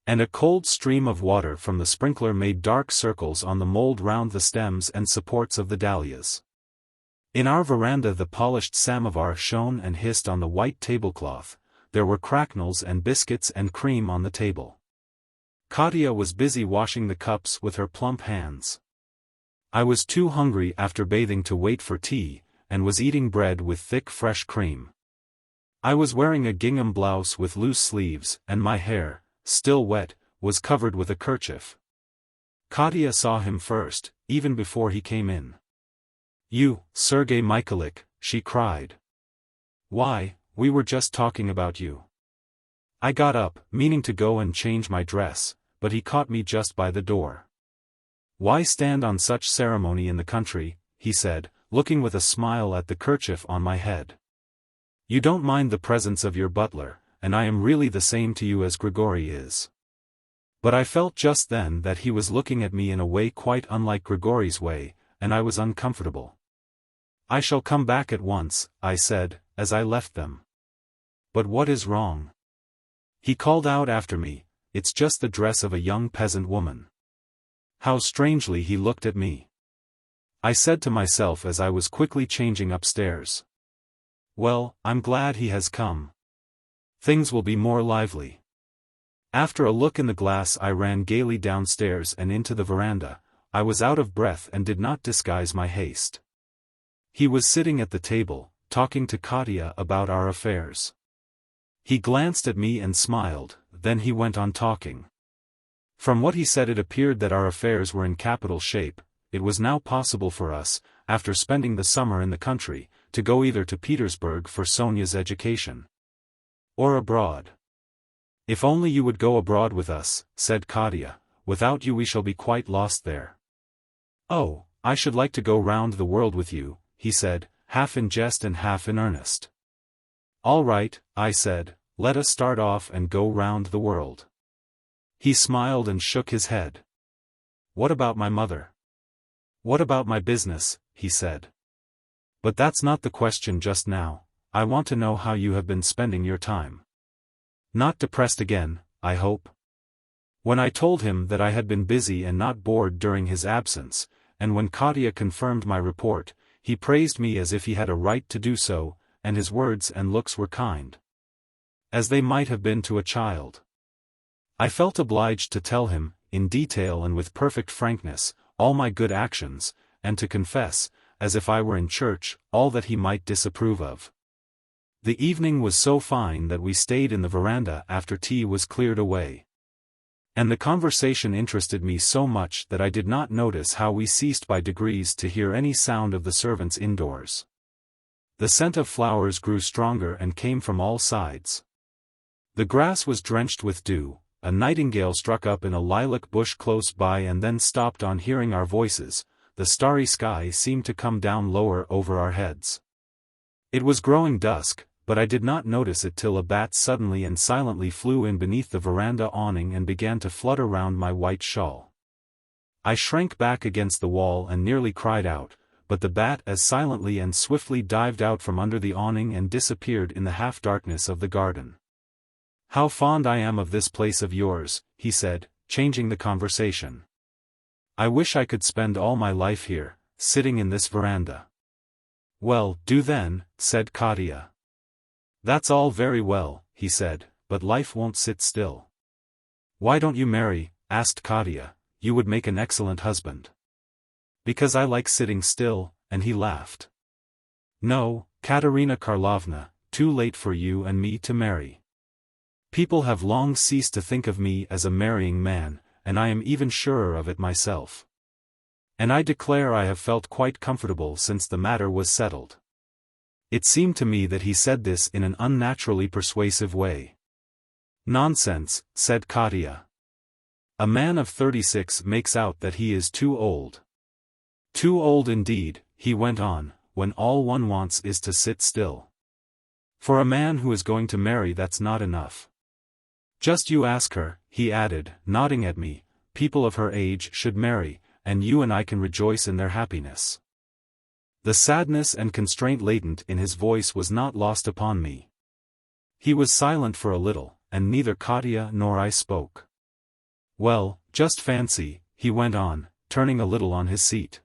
And a cold stream of water from the sprinkler made dark circles on the mold round the stems and supports of the dahlias. In our veranda the polished samovar shone and hissed on the white tablecloth, there were cracknels and biscuits and cream on the table. Katya was busy washing the cups with her plump hands. I was too hungry after bathing to wait for tea, and was eating bread with thick fresh cream. I was wearing a gingham blouse with loose sleeves, and my hair, still wet, was covered with a kerchief. Katya saw him first, even before he came in. "You, Sergei Mikhailich," she cried. "Why, we were just talking about you." I got up, meaning to go and change my dress, but he caught me just by the door. "Why stand on such ceremony in the country?" he said, looking with a smile at the kerchief on my head. "You don't mind the presence of your butler, and I am really the same to you as Grigory is." But I felt just then that he was looking at me in a way quite unlike Grigory's way, and I was uncomfortable. "I shall come back at once," I said, as I left them. "But what is wrong?" he called out after me. "It's just the dress of a young peasant woman." How strangely he looked at me. I said to myself as I was quickly changing upstairs. "Well, I'm glad he has come. Things will be more lively." After a look in the glass I ran gaily downstairs and into the veranda. I was out of breath and did not disguise my haste. He was sitting at the table, talking to Katya about our affairs. He glanced at me and smiled, then he went on talking. From what he said it appeared that our affairs were in capital shape. It was now possible for us, after spending the summer in the country, to go either to Petersburg for Sonia's education, or abroad. "If only you would go abroad with us," said Katya. "Without you we shall be quite lost there." "Oh, I should like to go round the world with you," he said, half in jest and half in earnest. "All right," I said, "let us start off and go round the world." He smiled and shook his head. "What about my mother?" "What about my business?" he said. "But that's not the question just now. I want to know how you have been spending your time. Not depressed again, I hope?" When I told him that I had been busy and not bored during his absence, and when Katya confirmed my report, he praised me as if he had a right to do so, and his words and looks were kind, as they might have been to a child. I felt obliged to tell him, in detail and with perfect frankness, all my good actions, and to confess, as if I were in church, all that he might disapprove of. The evening was so fine that we stayed in the veranda after tea was cleared away. And the conversation interested me so much that I did not notice how we ceased by degrees to hear any sound of the servants indoors. The scent of flowers grew stronger and came from all sides. The grass was drenched with dew, a nightingale struck up in a lilac bush close by and then stopped on hearing our voices. The starry sky seemed to come down lower over our heads. It was growing dusk, but I did not notice it till a bat suddenly and silently flew in beneath the veranda awning and began to flutter round my white shawl. I shrank back against the wall and nearly cried out, but the bat as silently and swiftly dived out from under the awning and disappeared in the half-darkness of the garden. "How fond I am of this place of yours," he said, changing the conversation. "I wish I could spend all my life here, sitting in this veranda." "Well, do then," said Katia. "That's all very well," he said, "but life won't sit still." "Why don't you marry?" asked Katia. "You would make an excellent husband." "Because I like sitting still," and he laughed. "No, Katerina Karlovna, too late for you and me to marry. People have long ceased to think of me as a marrying man, and I am even surer of it myself. And I declare I have felt quite comfortable since the matter was settled." It seemed to me that he said this in an unnaturally persuasive way. "Nonsense," said Katia. "A man of 36 makes out that he is too old. Too old indeed," he went on, "when all one wants is to sit still. For a man who is going to marry, that's not enough. Just you ask her," he added, nodding at me, "people of her age should marry, and you and I can rejoice in their happiness." The sadness and constraint latent in his voice was not lost upon me. He was silent for a little, and neither Katia nor I spoke. "Well, just fancy," he went on, turning a little on his seat.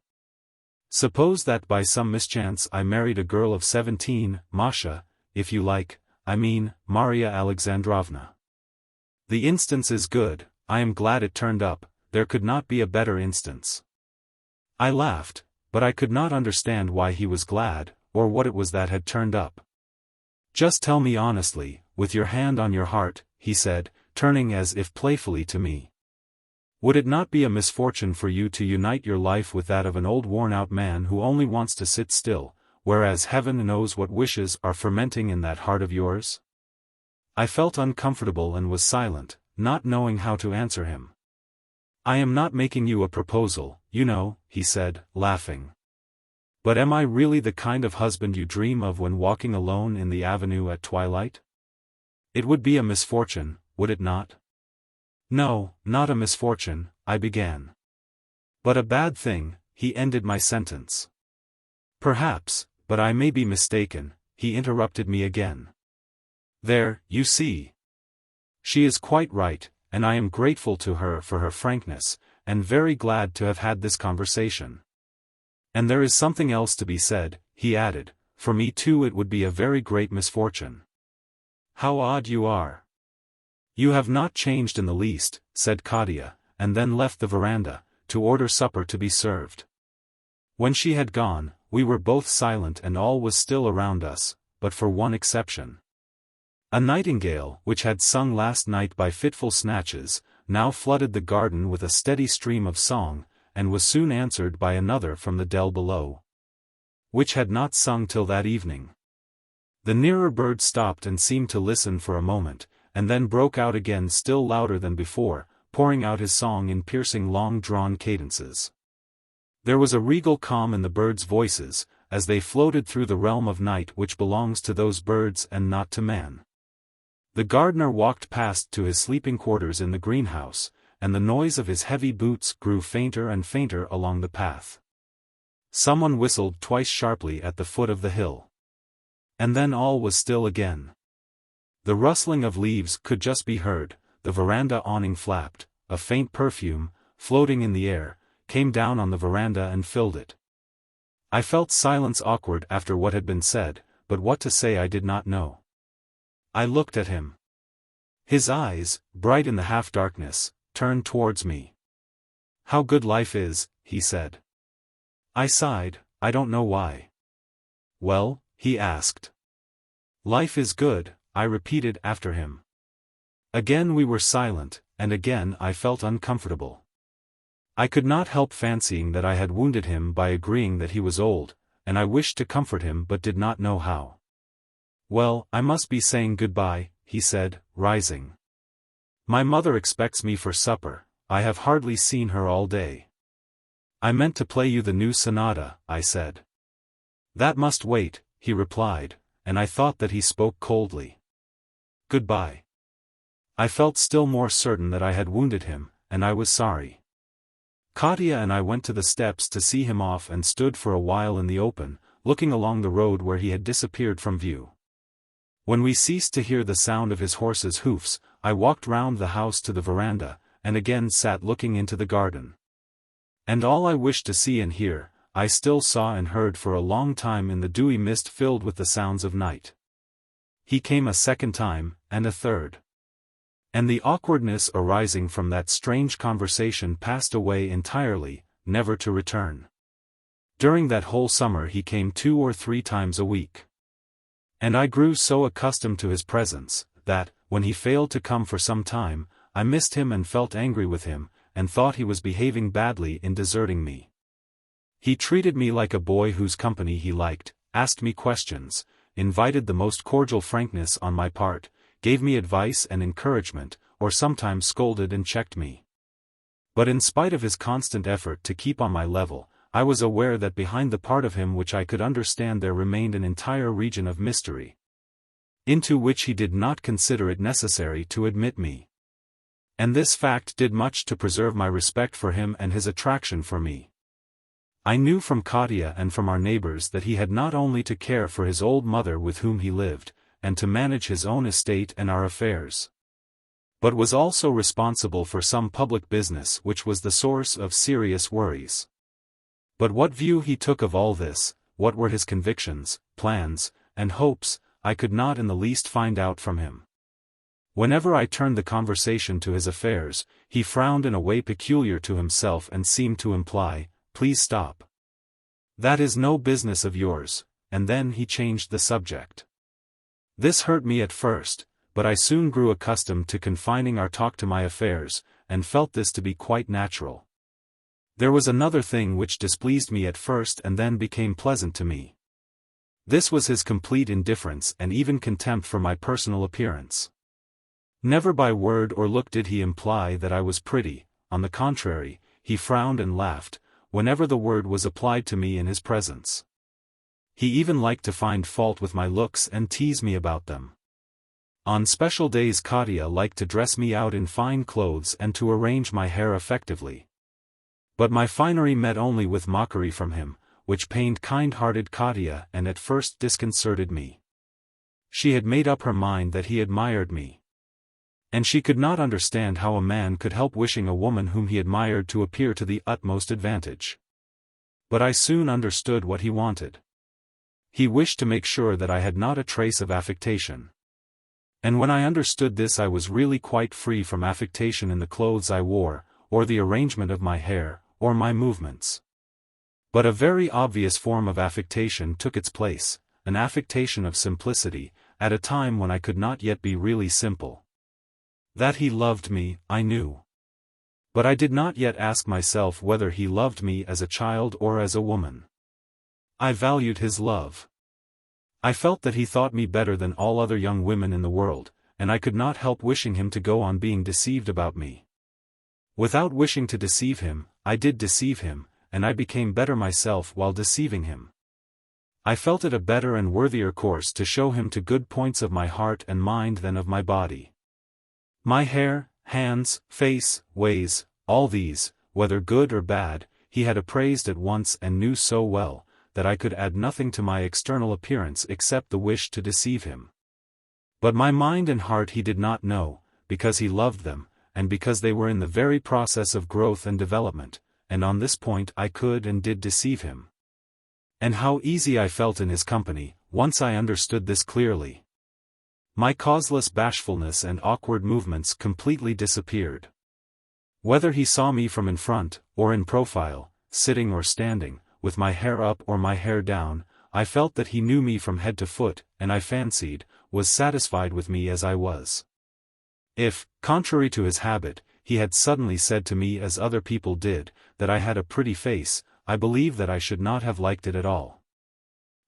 "Suppose that by some mischance I married a girl of 17, Masha, if you like, I mean, Maria Alexandrovna. The instance is good, I am glad it turned up, there could not be a better instance." I laughed, but I could not understand why he was glad, or what it was that had turned up. "Just tell me honestly, with your hand on your heart," he said, turning as if playfully to me. "Would it not be a misfortune for you to unite your life with that of an old worn-out man who only wants to sit still, whereas heaven knows what wishes are fermenting in that heart of yours?" I felt uncomfortable and was silent, not knowing how to answer him. "I am not making you a proposal, you know," he said, laughing. "But am I really the kind of husband you dream of when walking alone in the avenue at twilight? It would be a misfortune, would it not?" "No, not a misfortune," I began. "But a bad thing," he ended my sentence. "Perhaps, but I may be mistaken," he interrupted me again. "There, you see. She is quite right, and I am grateful to her for her frankness, and very glad to have had this conversation. And there is something else to be said," he added, "for me too it would be a very great misfortune." "How odd you are. You have not changed in the least," said Katia, and then left the veranda, to order supper to be served. When she had gone, we were both silent and all was still around us, but for one exception. A nightingale, which had sung last night by fitful snatches, now flooded the garden with a steady stream of song, and was soon answered by another from the dell below, which had not sung till that evening. The nearer bird stopped and seemed to listen for a moment, and then broke out again still louder than before, pouring out his song in piercing long-drawn cadences. There was a regal calm in the birds' voices, as they floated through the realm of night which belongs to those birds and not to man. The gardener walked past to his sleeping quarters in the greenhouse, and the noise of his heavy boots grew fainter and fainter along the path. Someone whistled twice sharply at the foot of the hill. And then all was still again. The rustling of leaves could just be heard, the veranda awning flapped, a faint perfume, floating in the air, came down on the veranda and filled it. I felt silence awkward after what had been said, but what to say I did not know. I looked at him. His eyes, bright in the half-darkness, turned towards me. "How good life is," he said. I sighed, I don't know why. "Well?" he asked. "Life is good," I repeated after him. Again we were silent, and again I felt uncomfortable. I could not help fancying that I had wounded him by agreeing that he was old, and I wished to comfort him but did not know how. "Well, I must be saying goodbye," he said, rising. "My mother expects me for supper, I have hardly seen her all day." "I meant to play you the new sonata," I said. "That must wait," he replied, and I thought that he spoke coldly. Goodbye. I felt still more certain that I had wounded him, and I was sorry. Katya and I went to the steps to see him off and stood for a while in the open, looking along the road where he had disappeared from view. When we ceased to hear the sound of his horse's hoofs, I walked round the house to the veranda, and again sat looking into the garden. And all I wished to see and hear, I still saw and heard for a long time in the dewy mist filled with the sounds of night. He came a second time, and a third. And the awkwardness arising from that strange conversation passed away entirely, never to return. During that whole summer he came 2 or 3 times a week. And I grew so accustomed to his presence, that, when he failed to come for some time, I missed him and felt angry with him, and thought he was behaving badly in deserting me. He treated me like a boy whose company he liked, asked me questions, invited the most cordial frankness on my part, gave me advice and encouragement, or sometimes scolded and checked me. But in spite of his constant effort to keep on my level, I was aware that behind the part of him which I could understand there remained an entire region of mystery, into which he did not consider it necessary to admit me. And this fact did much to preserve my respect for him and his attraction for me. I knew from Katya and from our neighbors that he had not only to care for his old mother with whom he lived, and to manage his own estate and our affairs, but was also responsible for some public business which was the source of serious worries. But what view he took of all this, what were his convictions, plans, and hopes, I could not in the least find out from him. Whenever I turned the conversation to his affairs, he frowned in a way peculiar to himself and seemed to imply, "Please stop. That is no business of yours," and then he changed the subject. This hurt me at first, but I soon grew accustomed to confining our talk to my affairs, and felt this to be quite natural. There was another thing which displeased me at first and then became pleasant to me. This was his complete indifference and even contempt for my personal appearance. Never by word or look did he imply that I was pretty; on the contrary, he frowned and laughed, whenever the word was applied to me in his presence. He even liked to find fault with my looks and tease me about them. On special days Katya liked to dress me out in fine clothes and to arrange my hair effectively. But my finery met only with mockery from him, which pained kind-hearted Katya and at first disconcerted me. She had made up her mind that he admired me, and she could not understand how a man could help wishing a woman whom he admired to appear to the utmost advantage. But I soon understood what he wanted. He wished to make sure that I had not a trace of affectation. And when I understood this I was really quite free from affectation in the clothes I wore, or the arrangement of my hair, or my movements. But a very obvious form of affectation took its place, an affectation of simplicity, at a time when I could not yet be really simple. That he loved me, I knew. But I did not yet ask myself whether he loved me as a child or as a woman. I valued his love. I felt that he thought me better than all other young women in the world, and I could not help wishing him to go on being deceived about me. Without wishing to deceive him, I did deceive him, and I became better myself while deceiving him. I felt it a better and worthier course to show him to good points of my heart and mind than of my body. My hair, hands, face, ways, all these, whether good or bad, he had appraised at once and knew so well, that I could add nothing to my external appearance except the wish to deceive him. But my mind and heart he did not know, because he loved them, and because they were in the very process of growth and development, and on this point I could and did deceive him. And how easy I felt in his company, once I understood this clearly. My causeless bashfulness and awkward movements completely disappeared. Whether he saw me from in front, or in profile, sitting or standing, with my hair up or my hair down, I felt that he knew me from head to foot, and I fancied, was satisfied with me as I was. If, contrary to his habit, he had suddenly said to me as other people did, that I had a pretty face, I believe that I should not have liked it at all.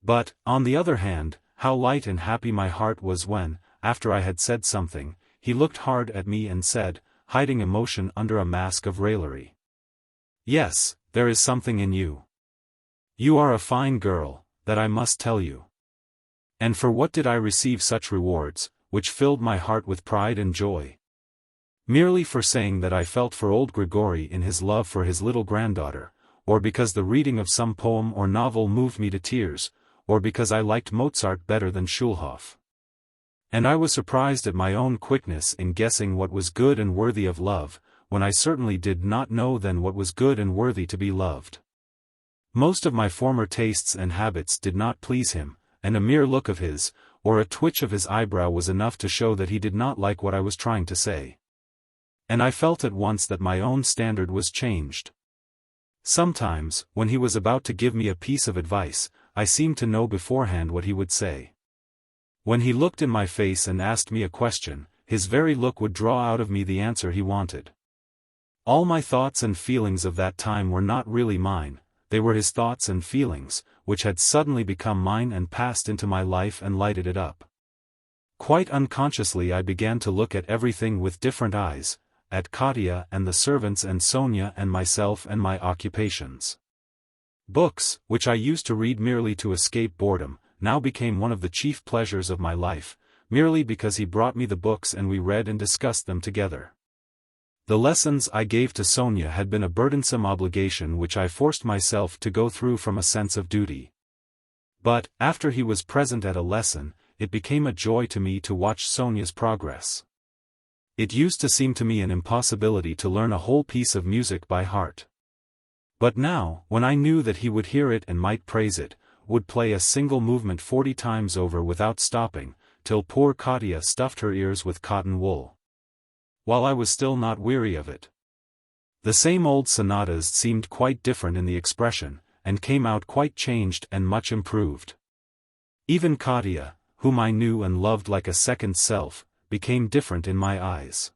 But, on the other hand, how light and happy my heart was when, after I had said something, he looked hard at me and said, hiding emotion under a mask of raillery, "Yes, there is something in you. You are a fine girl, that I must tell you." And for what did I receive such rewards, which filled my heart with pride and joy? Merely for saying that I felt for old Grigory in his love for his little granddaughter, or because the reading of some poem or novel moved me to tears, or because I liked Mozart better than Schulhoff. And I was surprised at my own quickness in guessing what was good and worthy of love, when I certainly did not know then what was good and worthy to be loved. Most of my former tastes and habits did not please him, and a mere look of his, or a twitch of his eyebrow was enough to show that he did not like what I was trying to say. And I felt at once that my own standard was changed. Sometimes, when he was about to give me a piece of advice, I seemed to know beforehand what he would say. When he looked in my face and asked me a question, his very look would draw out of me the answer he wanted. All my thoughts and feelings of that time were not really mine, they were his thoughts and feelings, which had suddenly become mine and passed into my life and lighted it up. Quite unconsciously I began to look at everything with different eyes, at Katya and the servants and Sonia and myself and my occupations. Books, which I used to read merely to escape boredom, now became one of the chief pleasures of my life, merely because he brought me the books and we read and discussed them together. The lessons I gave to Sonia had been a burdensome obligation which I forced myself to go through from a sense of duty. But, after he was present at a lesson, it became a joy to me to watch Sonia's progress. It used to seem to me an impossibility to learn a whole piece of music by heart. But now, when I knew that he would hear it and might praise it, would play a single movement 40 times over without stopping, till poor Katya stuffed her ears with cotton wool. While I was still not weary of it. The same old sonatas seemed quite different in the expression, and came out quite changed and much improved. Even Katya, whom I knew and loved like a second self, became different in my eyes.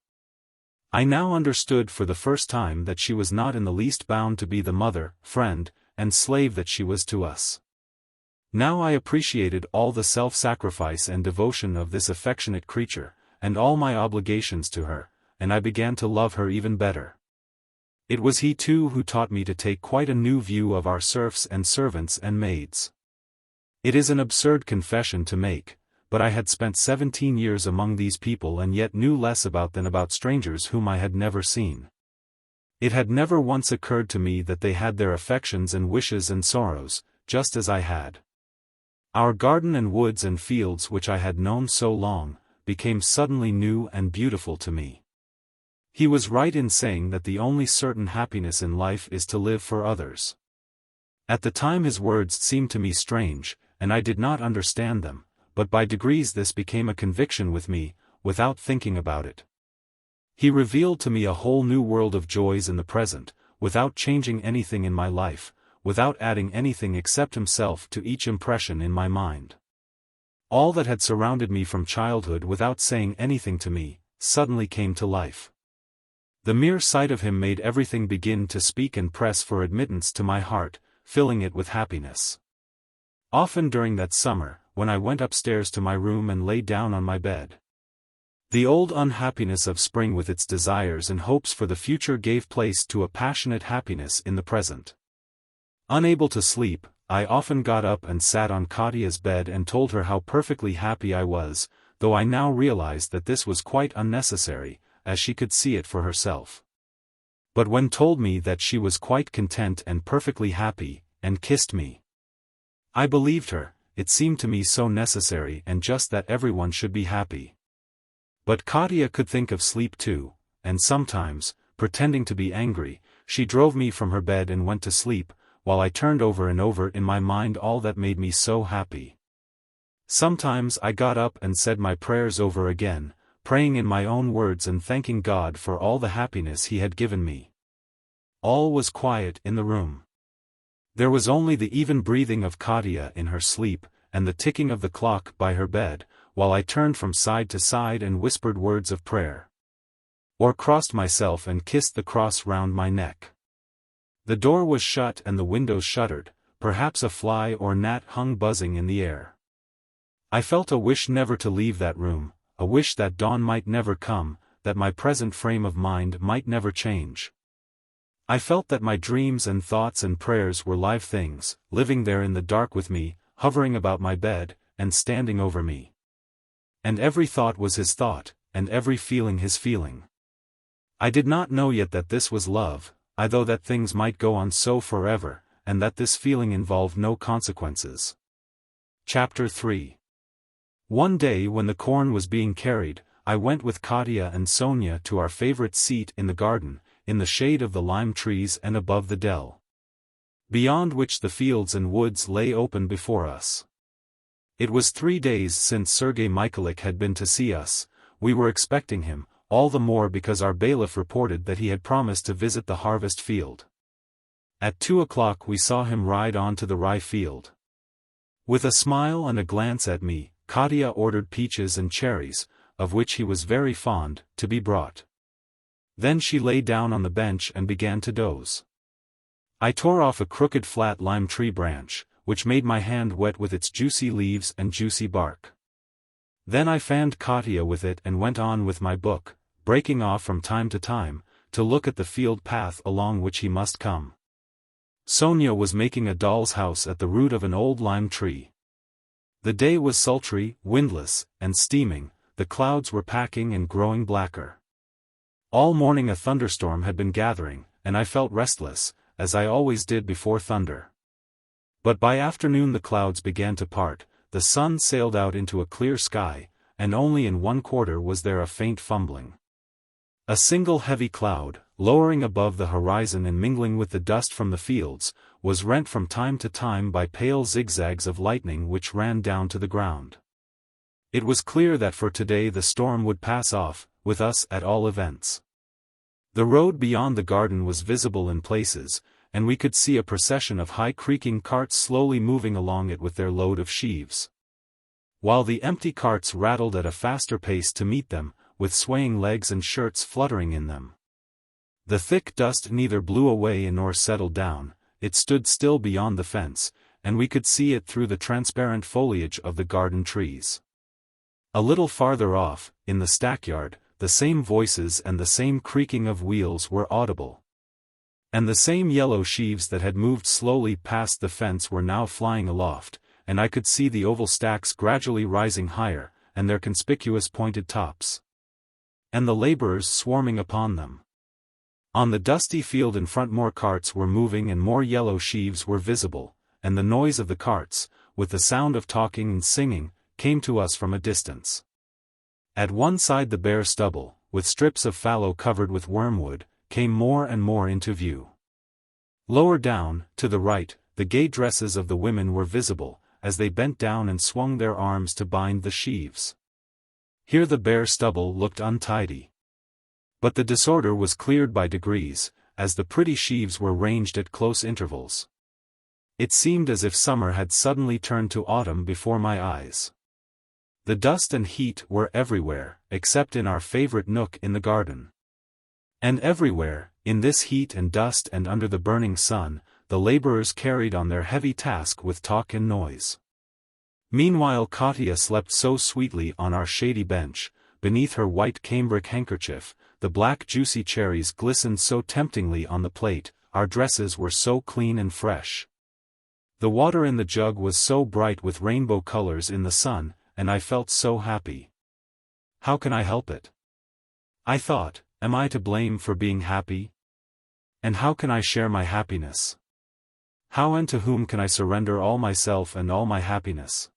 I now understood for the first time that she was not in the least bound to be the mother, friend, and slave that she was to us. Now I appreciated all the self-sacrifice and devotion of this affectionate creature, and all my obligations to her, and I began to love her even better. It was he too who taught me to take quite a new view of our serfs and servants and maids. It is an absurd confession to make, but I had spent 17 years among these people and yet knew less about than about strangers whom I had never seen. It had never once occurred to me that they had their affections and wishes and sorrows, just as I had. Our garden and woods and fields which I had known so long, became suddenly new and beautiful to me. He was right in saying that the only certain happiness in life is to live for others. At the time his words seemed to me strange, and I did not understand them, but by degrees this became a conviction with me, without thinking about it. He revealed to me a whole new world of joys in the present, without changing anything in my life, without adding anything except himself to each impression in my mind. All that had surrounded me from childhood without saying anything to me, suddenly came to life. The mere sight of him made everything begin to speak and press for admittance to my heart, filling it with happiness. Often during that summer, when I went upstairs to my room and lay down on my bed, the old unhappiness of spring with its desires and hopes for the future gave place to a passionate happiness in the present. Unable to sleep, I often got up and sat on Katya's bed and told her how perfectly happy I was, though I now realized that this was quite unnecessary, as she could see it for herself. But when told me that she was quite content and perfectly happy, and kissed me, I believed her. It seemed to me so necessary and just that everyone should be happy. But Katya could think of sleep too, and sometimes, pretending to be angry, she drove me from her bed and went to sleep, while I turned over and over in my mind all that made me so happy. Sometimes I got up and said my prayers over again, praying in my own words and thanking God for all the happiness He had given me. All was quiet in the room. There was only the even breathing of Katya in her sleep, and the ticking of the clock by her bed, while I turned from side to side and whispered words of prayer. Or crossed myself and kissed the cross round my neck. The door was shut and the windows shuttered, perhaps a fly or gnat hung buzzing in the air. I felt a wish never to leave that room, a wish that dawn might never come, that my present frame of mind might never change. I felt that my dreams and thoughts and prayers were live things, living there in the dark with me, hovering about my bed, and standing over me. And every thought was his thought, and every feeling his feeling. I did not know yet that this was love, I thought that things might go on so forever, and that this feeling involved no consequences. Chapter 3. One day when the corn was being carried, I went with Katya and Sonia to our favorite seat in the garden, in the shade of the lime trees and above the dell, beyond which the fields and woods lay open before us. It was 3 days since Sergei Mikhailich had been to see us. We were expecting him, all the more because our bailiff reported that he had promised to visit the harvest field. At 2 o'clock we saw him ride on to the rye field. With a smile and a glance at me, Katya ordered peaches and cherries, of which he was very fond, to be brought. Then she lay down on the bench and began to doze. I tore off a crooked flat lime tree branch, which made my hand wet with its juicy leaves and juicy bark. Then I fanned Katya with it and went on with my book, breaking off from time to time, to look at the field path along which he must come. Sonia was making a doll's house at the root of an old lime tree. The day was sultry, windless, and steaming, the clouds were packing and growing blacker. All morning a thunderstorm had been gathering, and I felt restless, as I always did before thunder. But by afternoon the clouds began to part, the sun sailed out into a clear sky, and only in one quarter was there a faint fumbling. A single heavy cloud, lowering above the horizon and mingling with the dust from the fields, was rent from time to time by pale zigzags of lightning which ran down to the ground. It was clear that for today the storm would pass off, with us at all events. The road beyond the garden was visible in places, and we could see a procession of high creaking carts slowly moving along it with their load of sheaves, while the empty carts rattled at a faster pace to meet them, with swaying legs and shirts fluttering in them. The thick dust neither blew away nor settled down, it stood still beyond the fence, and we could see it through the transparent foliage of the garden trees. A little farther off, in the stackyard, the same voices and the same creaking of wheels were audible. And the same yellow sheaves that had moved slowly past the fence were now flying aloft, and I could see the oval stacks gradually rising higher, and their conspicuous pointed tops, and the laborers swarming upon them. On the dusty field in front more carts were moving and more yellow sheaves were visible, and the noise of the carts, with the sound of talking and singing, came to us from a distance. At one side the bare stubble, with strips of fallow covered with wormwood, came more and more into view. Lower down, to the right, the gay dresses of the women were visible, as they bent down and swung their arms to bind the sheaves. Here the bare stubble looked untidy. But the disorder was cleared by degrees, as the pretty sheaves were ranged at close intervals. It seemed as if summer had suddenly turned to autumn before my eyes. The dust and heat were everywhere, except in our favorite nook in the garden. And everywhere, in this heat and dust and under the burning sun, the laborers carried on their heavy task with talk and noise. Meanwhile Katya slept so sweetly on our shady bench, beneath her white cambric handkerchief, the black juicy cherries glistened so temptingly on the plate, our dresses were so clean and fresh. The water in the jug was so bright with rainbow colors in the sun, and I felt so happy. How can I help it? I thought, am I to blame for being happy? And how can I share my happiness? How and to whom can I surrender all myself and all my happiness?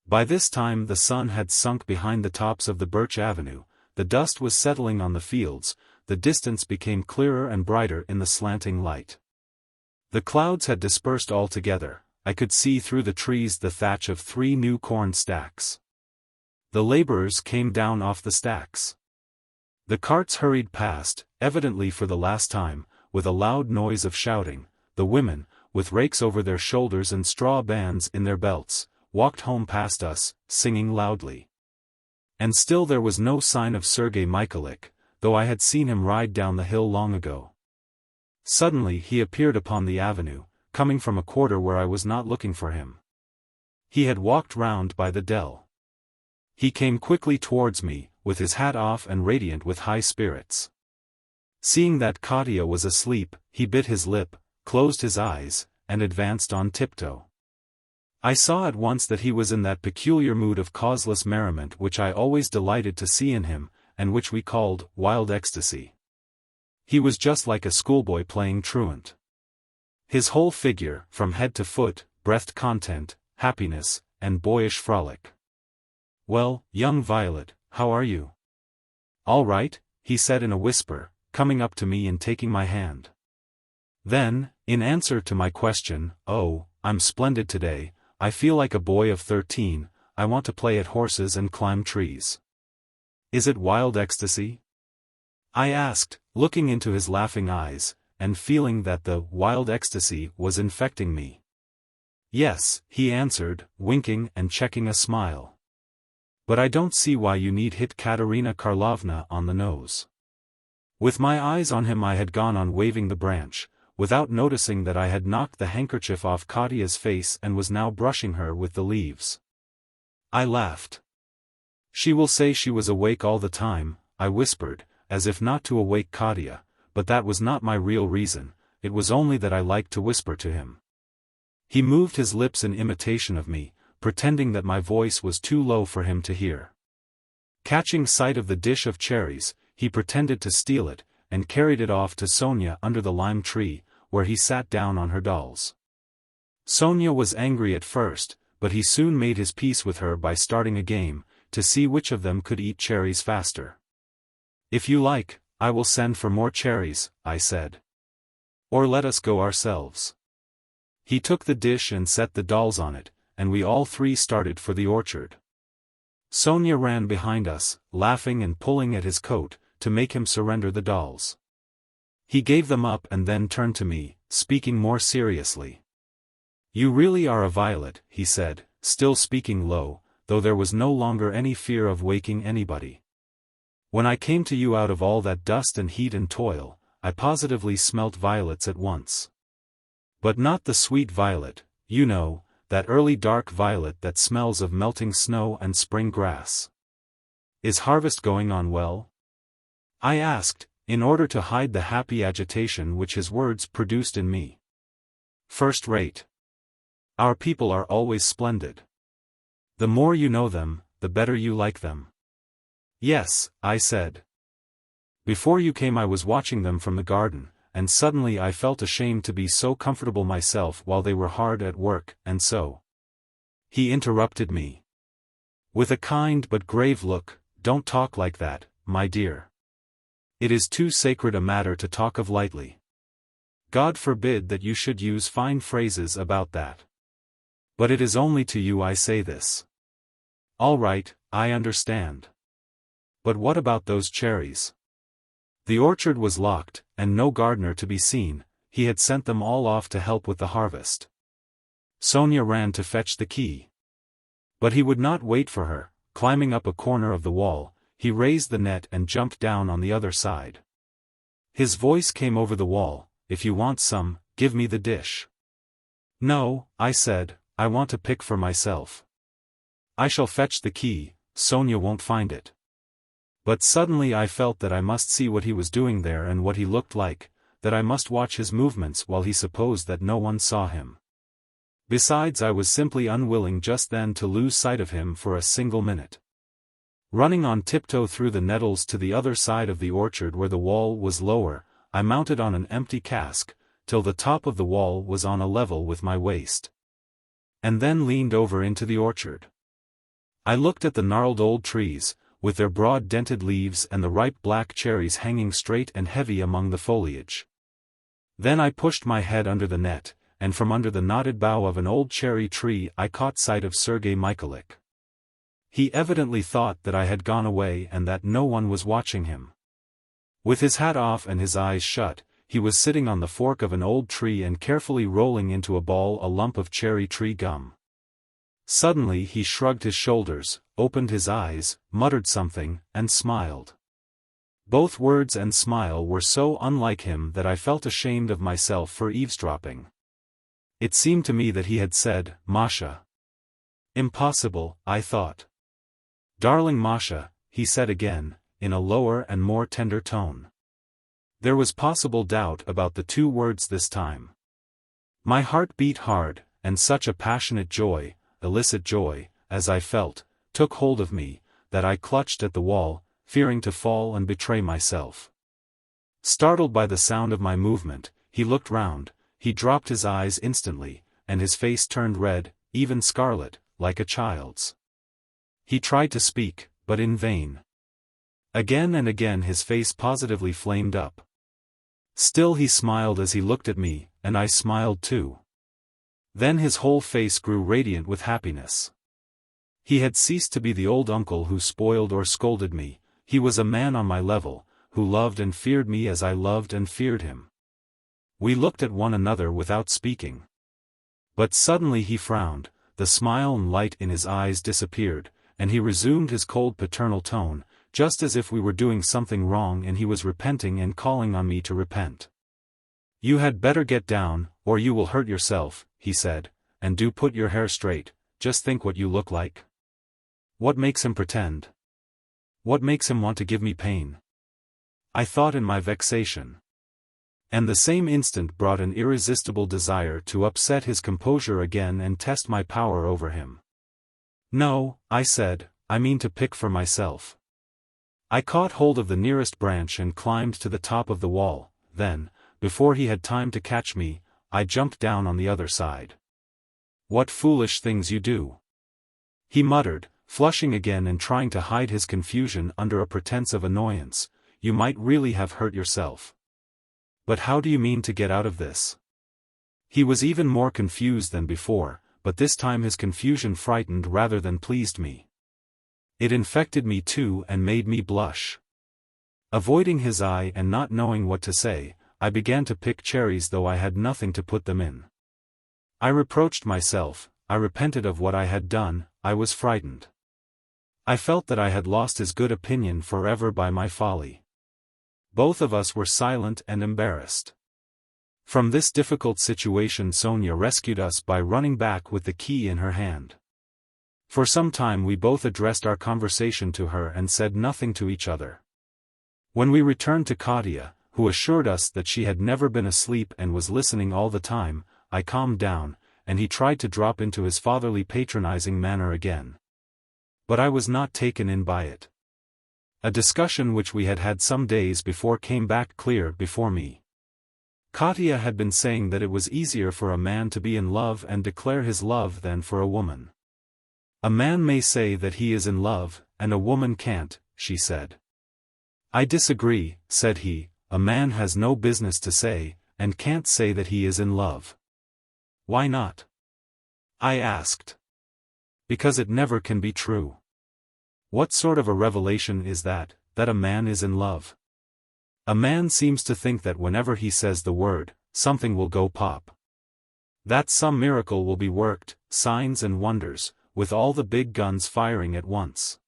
By this time the sun had sunk behind the tops of the birch avenue, the dust was settling on the fields, the distance became clearer and brighter in the slanting light. The clouds had dispersed altogether, I could see through the trees the thatch of 3 new corn stacks. The laborers came down off the stacks. The carts hurried past, evidently for the last time, with a loud noise of shouting. The women, with rakes over their shoulders and straw bands in their belts, walked home past us, singing loudly. And still there was no sign of Sergei Mikhailich, though I had seen him ride down the hill long ago. Suddenly he appeared upon the avenue, coming from a quarter where I was not looking for him. He had walked round by the dell. He came quickly towards me, with his hat off and radiant with high spirits. Seeing that Katya was asleep, he bit his lip, closed his eyes, and advanced on tiptoe. I saw at once that he was in that peculiar mood of causeless merriment which I always delighted to see in him, and which we called wild ecstasy. He was just like a schoolboy playing truant. His whole figure, from head to foot, breathed content, happiness, and boyish frolic. "Well, young Violet, how are you?" "All right," he said in a whisper, coming up to me and taking my hand. Then, in answer to my question, "Oh, I'm splendid today, I feel like a boy of 13, I want to play at horses and climb trees." "Is it wild ecstasy?" I asked, looking into his laughing eyes, and feeling that the wild ecstasy was infecting me. "Yes," he answered, winking and checking a smile. "But I don't see why you need hit Katerina Karlovna on the nose." With my eyes on him I had gone on waving the branch, without noticing that I had knocked the handkerchief off Katya's face and was now brushing her with the leaves. I laughed. "She will say she was awake all the time," I whispered, as if not to awake Katya, but that was not my real reason, it was only that I liked to whisper to him. He moved his lips in imitation of me, pretending that my voice was too low for him to hear. Catching sight of the dish of cherries, he pretended to steal it, and carried it off to Sonia under the lime tree, where he sat down on her dolls. Sonia was angry at first, but he soon made his peace with her by starting a game, to see which of them could eat cherries faster. "If you like, I will send for more cherries," I said. "Or let us go ourselves." He took the dish and set the dolls on it, and we all three started for the orchard. Sonia ran behind us, laughing and pulling at his coat, to make him surrender the dolls. He gave them up and then turned to me, speaking more seriously. "You really are a Violet," he said, still speaking low, though there was no longer any fear of waking anybody. "When I came to you out of all that dust and heat and toil, I positively smelt violets at once. But not the sweet violet, you know, that early dark violet that smells of melting snow and spring grass. Is harvest going on well?" I asked, in order to hide the happy agitation which his words produced in me. "First rate. Our people are always splendid. The more you know them, the better you like them." "Yes," I said. "Before you came I was watching them from the garden, and suddenly I felt ashamed to be so comfortable myself while they were hard at work, and so—" He interrupted me. With a kind but grave look, "Don't talk like that, my dear. It is too sacred a matter to talk of lightly. God forbid that you should use fine phrases about that. But it is only to you I say this." "All right, I understand. But what about those cherries?" The orchard was locked, and no gardener to be seen, he had sent them all off to help with the harvest. Sonia ran to fetch the key. But he would not wait for her. Climbing up a corner of the wall, he raised the net and jumped down on the other side. His voice came over the wall, "If you want some, give me the dish." "No," I said, "I want to pick for myself. I shall fetch the key, Sonia won't find it." But suddenly I felt that I must see what he was doing there and what he looked like, that I must watch his movements while he supposed that no one saw him. Besides, I was simply unwilling just then to lose sight of him for a single minute. Running on tiptoe through the nettles to the other side of the orchard where the wall was lower, I mounted on an empty cask, till the top of the wall was on a level with my waist. And then leaned over into the orchard. I looked at the gnarled old trees, with their broad dented leaves and the ripe black cherries hanging straight and heavy among the foliage. Then I pushed my head under the net, and from under the knotted bough of an old cherry tree I caught sight of Sergei Michaelich. He evidently thought that I had gone away and that no one was watching him. With his hat off and his eyes shut, he was sitting on the fork of an old tree and carefully rolling into a ball a lump of cherry tree gum. Suddenly he shrugged his shoulders, opened his eyes, muttered something, and smiled. Both words and smile were so unlike him that I felt ashamed of myself for eavesdropping. It seemed to me that he had said, "Masha." Impossible, I thought. "Darling Masha," he said again, in a lower and more tender tone. There was possible doubt about the two words this time. My heart beat hard, and such a passionate joy, illicit joy, as I felt, took hold of me, that I clutched at the wall, fearing to fall and betray myself. Startled by the sound of my movement, he looked round, he dropped his eyes instantly, and his face turned red, even scarlet, like a child's. He tried to speak, but in vain. Again and again his face positively flamed up. Still he smiled as he looked at me, and I smiled too. Then his whole face grew radiant with happiness. He had ceased to be the old uncle who spoiled or scolded me, he was a man on my level, who loved and feared me as I loved and feared him. We looked at one another without speaking. But suddenly he frowned, the smile and light in his eyes disappeared, and he resumed his cold paternal tone, just as if we were doing something wrong and he was repenting and calling on me to repent. "You had better get down, or you will hurt yourself," he said, "and do put your hair straight, just think what you look like. What makes him pretend? What makes him want to give me pain?" I thought in my vexation. And the same instant brought an irresistible desire to upset his composure again and test my power over him. "No," I said, "I mean to pick for myself." I caught hold of the nearest branch and climbed to the top of the wall, then, before he had time to catch me, I jumped down on the other side. "What foolish things you do!" he muttered, flushing again and trying to hide his confusion under a pretense of annoyance. "You might really have hurt yourself. But how do you mean to get out of this?" He was even more confused than before, but this time his confusion frightened rather than pleased me. It infected me too and made me blush. Avoiding his eye and not knowing what to say, I began to pick cherries though I had nothing to put them in. I reproached myself, I repented of what I had done, I was frightened. I felt that I had lost his good opinion forever by my folly. Both of us were silent and embarrassed. From this difficult situation Sonia rescued us by running back with the key in her hand. For some time we both addressed our conversation to her and said nothing to each other. When we returned to Katya, who assured us that she had never been asleep and was listening all the time, I calmed down, and he tried to drop into his fatherly patronizing manner again. But I was not taken in by it. A discussion which we had had some days before came back clear before me. Katya had been saying that it was easier for a man to be in love and declare his love than for a woman. "A man may say that he is in love, and a woman can't," she said. "I disagree," said he, "a man has no business to say, and can't say that he is in love." "Why not?" I asked. "Because it never can be true." "What sort of a revelation is that a man is in love? A man seems to think that whenever he says the word, something will go pop. That some miracle will be worked, signs and wonders, with all the big guns firing at once.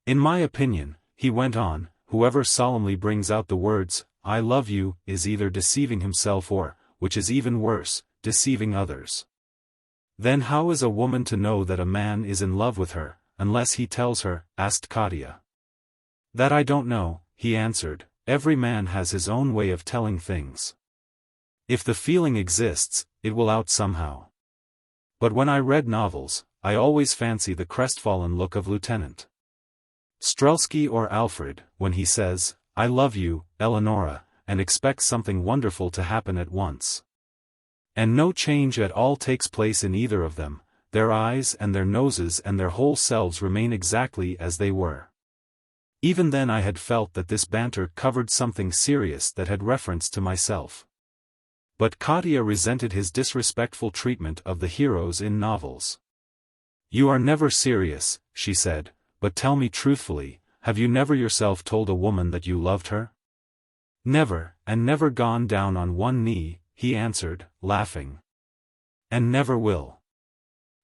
In my opinion," he went on, "whoever solemnly brings out the words, 'I love you,' is either deceiving himself or, which is even worse, deceiving others." "Then how is a woman to know that a man is in love with her, unless he tells her?" asked Katya. "That I don't know," he answered, "every man has his own way of telling things. If the feeling exists, it will out somehow. But when I read novels, I always fancy the crestfallen look of Lieutenant Strelsky or Alfred, when he says, 'I love you, Eleonora,' and expects something wonderful to happen at once. And no change at all takes place in either of them, their eyes and their noses and their whole selves remain exactly as they were." Even then I had felt that this banter covered something serious that had reference to myself. But Katya resented his disrespectful treatment of the heroes in novels. "You are never serious," she said, "but tell me truthfully, have you never yourself told a woman that you loved her?" "Never, and never gone down on one knee," he answered, laughing. "And never will."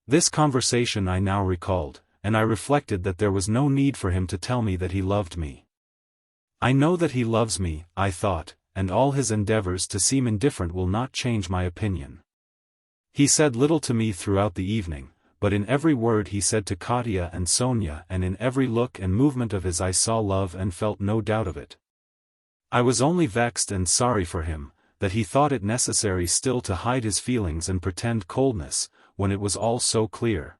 This conversation I now recalled, and I reflected that there was no need for him to tell me that he loved me. I know that he loves me, I thought, and all his endeavors to seem indifferent will not change my opinion. He said little to me throughout the evening, but in every word he said to Katya and Sonia and in every look and movement of his I saw love and felt no doubt of it. I was only vexed and sorry for him, that he thought it necessary still to hide his feelings and pretend coldness, when it was all so clear.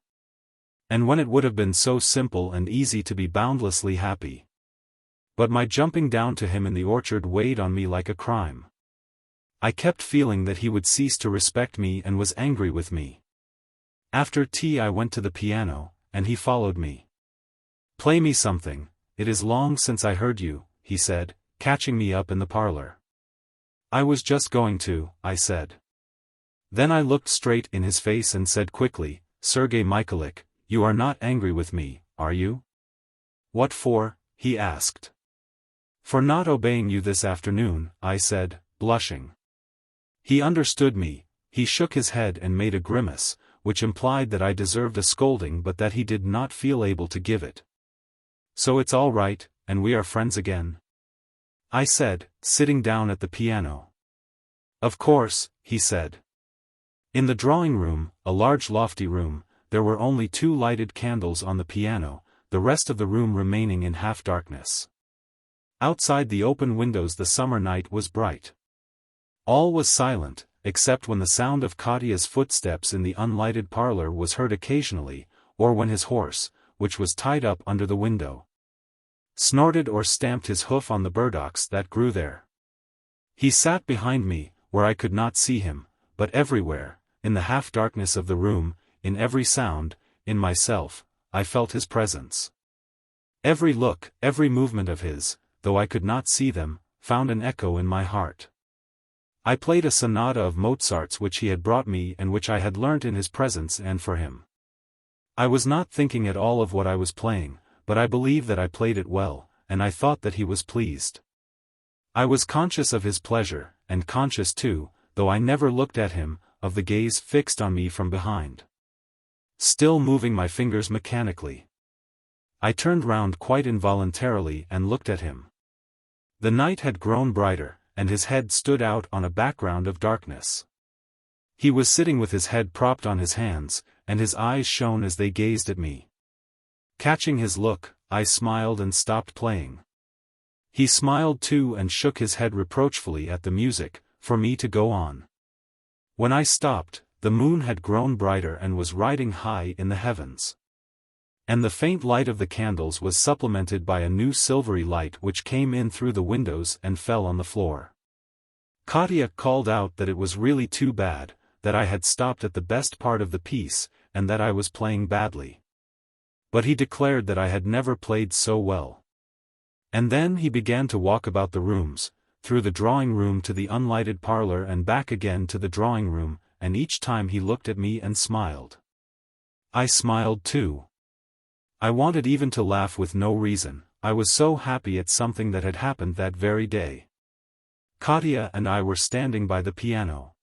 And when it would have been so simple and easy to be boundlessly happy. But my jumping down to him in the orchard weighed on me like a crime. I kept feeling that he would cease to respect me and was angry with me. After tea I went to the piano, and he followed me. "Play me something, it is long since I heard you," he said, catching me up in the parlor. "I was just going to," I said. Then I looked straight in his face and said quickly, "Sergei Mikhailich, you are not angry with me, are you?" "What for?" he asked. "For not obeying you this afternoon," I said, blushing. He understood me, he shook his head and made a grimace, which implied that I deserved a scolding but that he did not feel able to give it. "So it's all right, and we are friends again?" I said, sitting down at the piano. "Of course," he said. In the drawing room, a large lofty room, there were only 2 lighted candles on the piano, the rest of the room remaining in half-darkness. Outside the open windows the summer night was bright. All was silent, except when the sound of Katya's footsteps in the unlighted parlor was heard occasionally, or when his horse, which was tied up under the window, snorted or stamped his hoof on the burdocks that grew there. He sat behind me, where I could not see him, but everywhere, in the half-darkness of the room, in every sound, in myself, I felt his presence. Every look, every movement of his, though I could not see them, found an echo in my heart. I played a sonata of Mozart's which he had brought me and which I had learnt in his presence and for him. I was not thinking at all of what I was playing, but I believe that I played it well, and I thought that he was pleased. I was conscious of his pleasure, and conscious too, though I never looked at him, of the gaze fixed on me from behind. Still moving my fingers mechanically, I turned round quite involuntarily and looked at him. The night had grown brighter, and his head stood out on a background of darkness. He was sitting with his head propped on his hands, and his eyes shone as they gazed at me. Catching his look, I smiled and stopped playing. He smiled too and shook his head reproachfully at the music, for me to go on. When I stopped, the moon had grown brighter and was riding high in the heavens. And the faint light of the candles was supplemented by a new silvery light which came in through the windows and fell on the floor. Katya called out that it was really too bad, that I had stopped at the best part of the piece, and that I was playing badly. But he declared that I had never played so well. And then he began to walk about the rooms, through the drawing room to the unlighted parlor and back again to the drawing room, and each time he looked at me and smiled. I smiled too. I wanted even to laugh with no reason, I was so happy at something that had happened that very day. Katya and I were standing by the piano.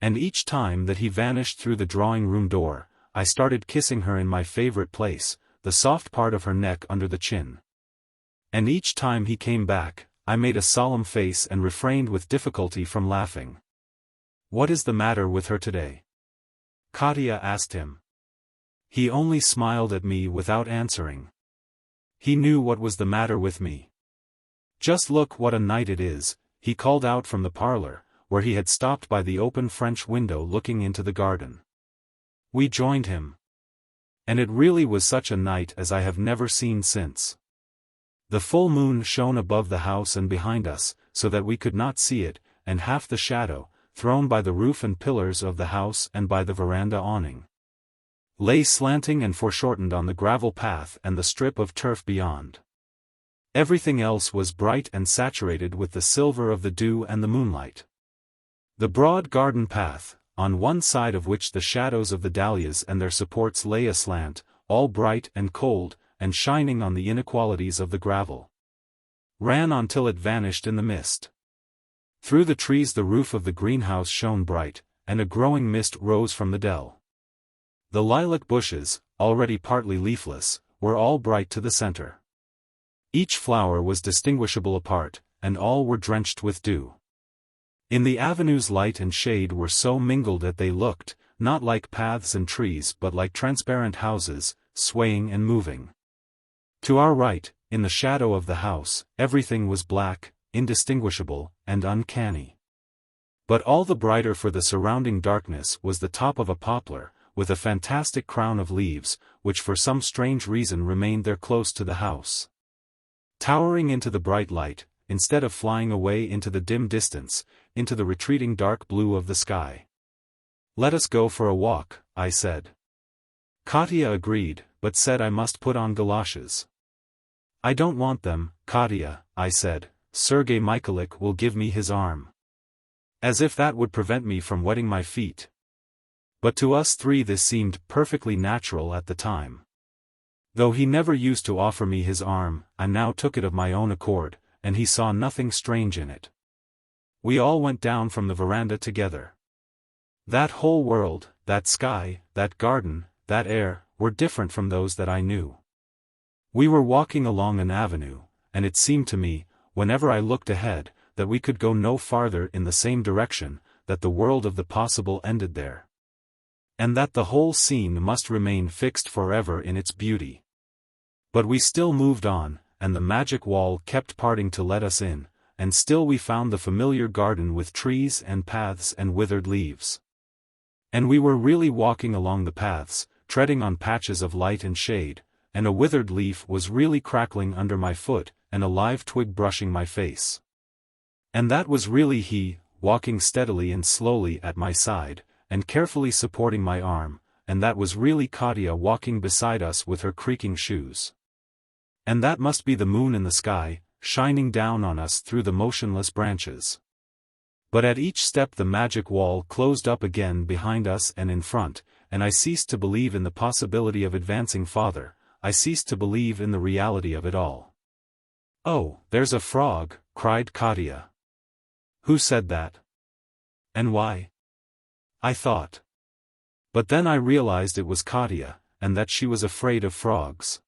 And each time that he vanished through the drawing room door, I started kissing her in my favorite place, the soft part of her neck under the chin. And each time he came back, I made a solemn face and refrained with difficulty from laughing. "What is the matter with her today?" Katya asked him. He only smiled at me without answering. He knew what was the matter with me. "Just look what a night it is," he called out from the parlor, where he had stopped by the open French window looking into the garden. We joined him. And it really was such a night as I have never seen since. The full moon shone above the house and behind us, so that we could not see it, and half the shadow, thrown by the roof and pillars of the house and by the veranda awning, lay slanting and foreshortened on the gravel path and the strip of turf beyond. Everything else was bright and saturated with the silver of the dew and the moonlight. The broad garden path, on one side of which the shadows of the dahlias and their supports lay aslant, all bright and cold, and shining on the inequalities of the gravel, ran on till it vanished in the mist. Through the trees the roof of the greenhouse shone bright, and a growing mist rose from the dell. The lilac bushes, already partly leafless, were all bright to the center. Each flower was distinguishable apart, and all were drenched with dew. In the avenues light and shade were so mingled that they looked, not like paths and trees but like transparent houses, swaying and moving. To our right, in the shadow of the house, everything was black, indistinguishable, and uncanny. But all the brighter for the surrounding darkness was the top of a poplar, with a fantastic crown of leaves, which for some strange reason remained there close to the house. Towering into the bright light, instead of flying away into the dim distance, into the retreating dark blue of the sky. "Let us go for a walk," I said. Katya agreed, but said I must put on galoshes. "I don't want them, Katya," I said, "Sergei Mikhailich will give me his arm." As if that would prevent me from wetting my feet. But to us three this seemed perfectly natural at the time. Though he never used to offer me his arm, I now took it of my own accord, and he saw nothing strange in it. We all went down from the veranda together. That whole world, that sky, that garden, that air, were different from those that I knew. We were walking along an avenue, and it seemed to me, whenever I looked ahead, that we could go no farther in the same direction, that the world of the possible ended there. And that the whole scene must remain fixed forever in its beauty. But we still moved on, and the magic wall kept parting to let us in, and still we found the familiar garden with trees and paths and withered leaves. And we were really walking along the paths, treading on patches of light and shade, and a withered leaf was really crackling under my foot, and a live twig brushing my face. And that was really he, walking steadily and slowly at my side, and carefully supporting my arm, and that was really Katya walking beside us with her creaking shoes. And that must be the moon in the sky, shining down on us through the motionless branches. But at each step the magic wall closed up again behind us and in front, and I ceased to believe in the possibility of advancing farther, I ceased to believe in the reality of it all. "Oh, there's a frog," cried Katya. "Who said that? And why?" I thought. But then I realized it was Katya, and that she was afraid of frogs.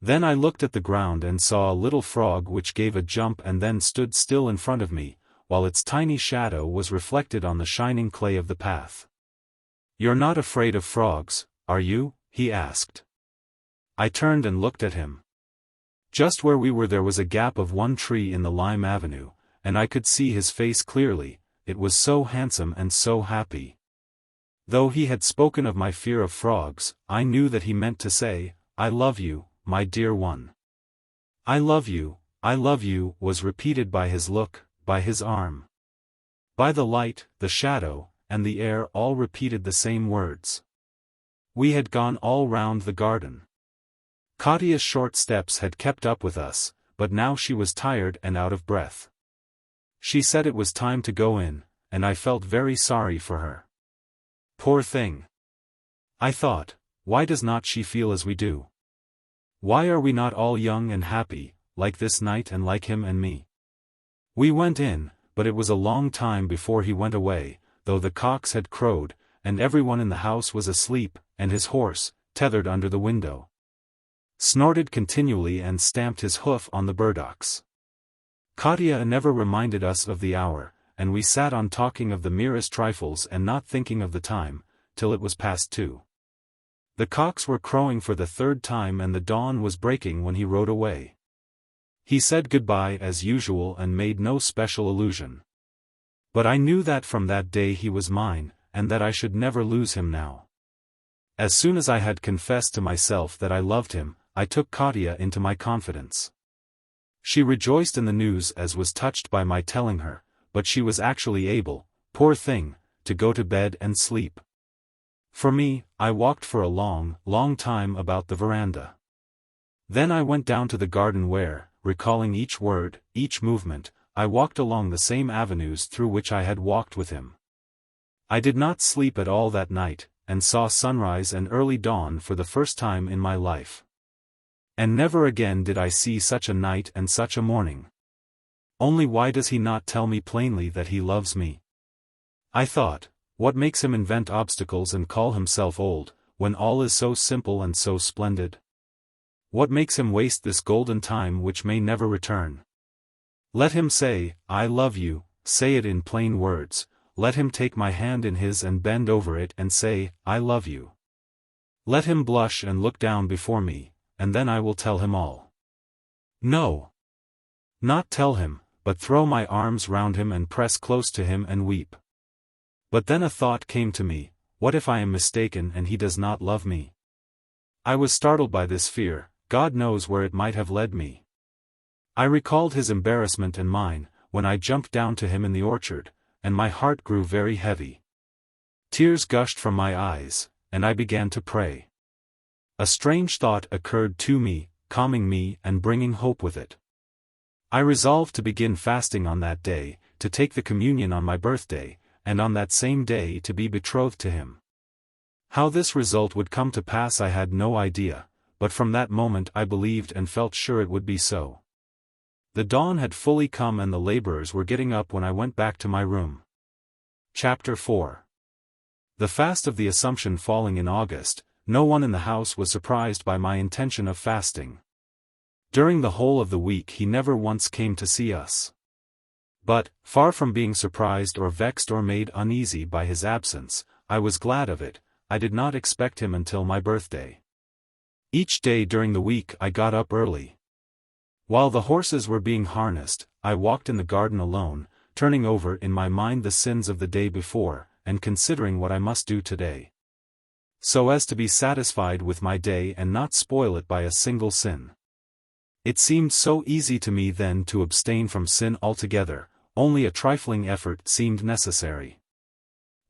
Then I looked at the ground and saw a little frog which gave a jump and then stood still in front of me, while its tiny shadow was reflected on the shining clay of the path. "You're not afraid of frogs, are you?" he asked. I turned and looked at him. Just where we were there was a gap of one tree in the lime avenue, and I could see his face clearly, it was so handsome and so happy. Though he had spoken of my fear of frogs, I knew that he meant to say, "I love you, my dear one." I love you," was repeated by his look, by his arm. By the light, the shadow, and the air all repeated the same words. We had gone all round the garden. Katya's short steps had kept up with us, but now she was tired and out of breath. She said it was time to go in, and I felt very sorry for her. Poor thing. I thought, why does not she feel as we do? Why are we not all young and happy, like this night and like him and me? We went in, but it was a long time before he went away, though the cocks had crowed, and everyone in the house was asleep, and his horse, tethered under the window, snorted continually and stamped his hoof on the burdocks. Katya never reminded us of the hour, and we sat on talking of the merest trifles and not thinking of the time, till it was past 2. The cocks were crowing for the 3rd time and the dawn was breaking when he rode away. He said goodbye as usual and made no special allusion. But I knew that from that day he was mine, and that I should never lose him now. As soon as I had confessed to myself that I loved him, I took Katya into my confidence. She rejoiced in the news as was touched by my telling her, but she was actually able, poor thing, to go to bed and sleep. For me, I walked for a long, long time about the veranda. Then I went down to the garden where, recalling each word, each movement, I walked along the same avenues through which I had walked with him. I did not sleep at all that night, and saw sunrise and early dawn for the first time in my life. And never again did I see such a night and such a morning. Only why does he not tell me plainly that he loves me? I thought, what makes him invent obstacles and call himself old, when all is so simple and so splendid? What makes him waste this golden time which may never return? Let him say, "I love you," say it in plain words, let him take my hand in his and bend over it and say, "I love you." Let him blush and look down before me, and then I will tell him all. No. Not tell him, but throw my arms round him and press close to him and weep. But then a thought came to me, what if I am mistaken and he does not love me? I was startled by this fear, God knows where it might have led me. I recalled his embarrassment and mine, when I jumped down to him in the orchard, and my heart grew very heavy. Tears gushed from my eyes, and I began to pray. A strange thought occurred to me, calming me and bringing hope with it. I resolved to begin fasting on that day, to take the communion on my birthday, and on that same day to be betrothed to him. How this result would come to pass I had no idea, but from that moment I believed and felt sure it would be so. The dawn had fully come and the laborers were getting up when I went back to my room. Chapter 4. The fast of the Assumption falling in August, no one in the house was surprised by my intention of fasting. During the whole of the week he never once came to see us. But, far from being surprised or vexed or made uneasy by his absence, I was glad of it. I did not expect him until my birthday. Each day during the week I got up early. While the horses were being harnessed, I walked in the garden alone, turning over in my mind the sins of the day before, and considering what I must do today, so as to be satisfied with my day and not spoil it by a single sin. It seemed so easy to me then to abstain from sin altogether, only a trifling effort seemed necessary.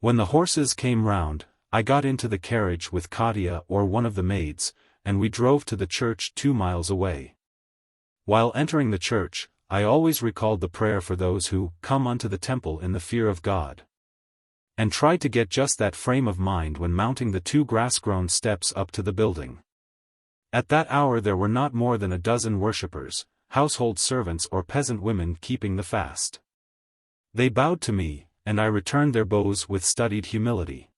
When the horses came round, I got into the carriage with Katya or one of the maids, and we drove to the church 2 miles away. While entering the church, I always recalled the prayer for those who come unto the temple in the fear of God, and tried to get just that frame of mind when mounting the 2 grass-grown steps up to the building. At that hour there were not more than a dozen worshippers, household servants or peasant women keeping the fast. They bowed to me, and I returned their bows with studied humility.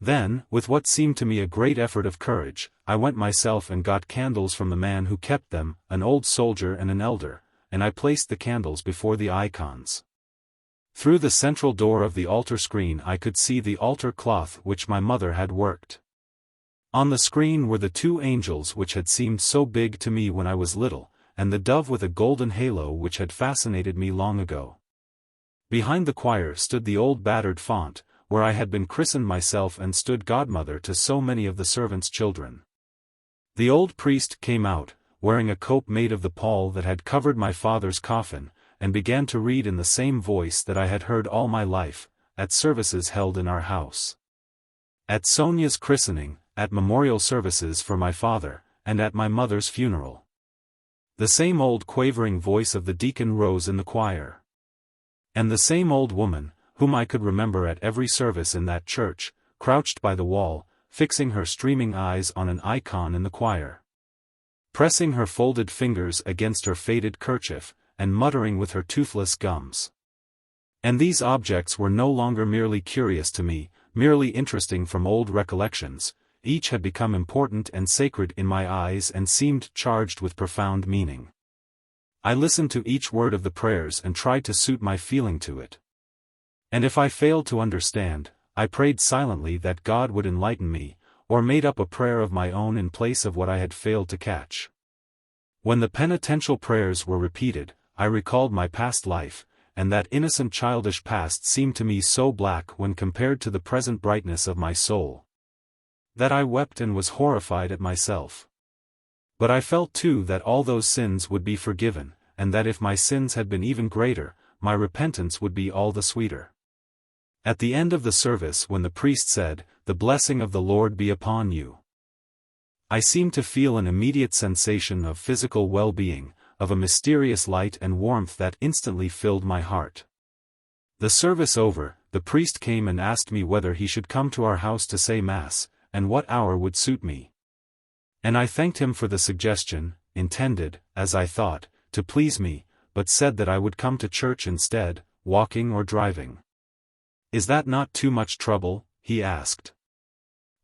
Then, with what seemed to me a great effort of courage, I went myself and got candles from the man who kept them, an old soldier and an elder, and I placed the candles before the icons. Through the central door of the altar screen I could see the altar cloth which my mother had worked. On the screen were the 2 angels which had seemed so big to me when I was little, and the dove with a golden halo which had fascinated me long ago. Behind the choir stood the old battered font, where I had been christened myself and stood godmother to so many of the servants' children. The old priest came out, wearing a cope made of the pall that had covered my father's coffin, and began to read in the same voice that I had heard all my life, at services held in our house. At Sonia's christening, at memorial services for my father, and at my mother's funeral. The same old quavering voice of the deacon rose in the choir. And the same old woman, whom I could remember at every service in that church, crouched by the wall, fixing her streaming eyes on an icon in the choir, pressing her folded fingers against her faded kerchief, and muttering with her toothless gums. And these objects were no longer merely curious to me, merely interesting from old recollections, each had become important and sacred in my eyes and seemed charged with profound meaning. I listened to each word of the prayers and tried to suit my feeling to it. And if I failed to understand, I prayed silently that God would enlighten me, or made up a prayer of my own in place of what I had failed to catch. When the penitential prayers were repeated, I recalled my past life, and that innocent childish past seemed to me so black when compared to the present brightness of my soul, that I wept and was horrified at myself. But I felt too that all those sins would be forgiven, and that if my sins had been even greater, my repentance would be all the sweeter. At the end of the service when the priest said, "The blessing of the Lord be upon you," I seemed to feel an immediate sensation of physical well-being, of a mysterious light and warmth that instantly filled my heart. The service over, the priest came and asked me whether he should come to our house to say Mass, and what hour would suit me. And I thanked him for the suggestion, intended, as I thought, to please me, but said that I would come to church instead, walking or driving. "Is that not too much trouble?" he asked.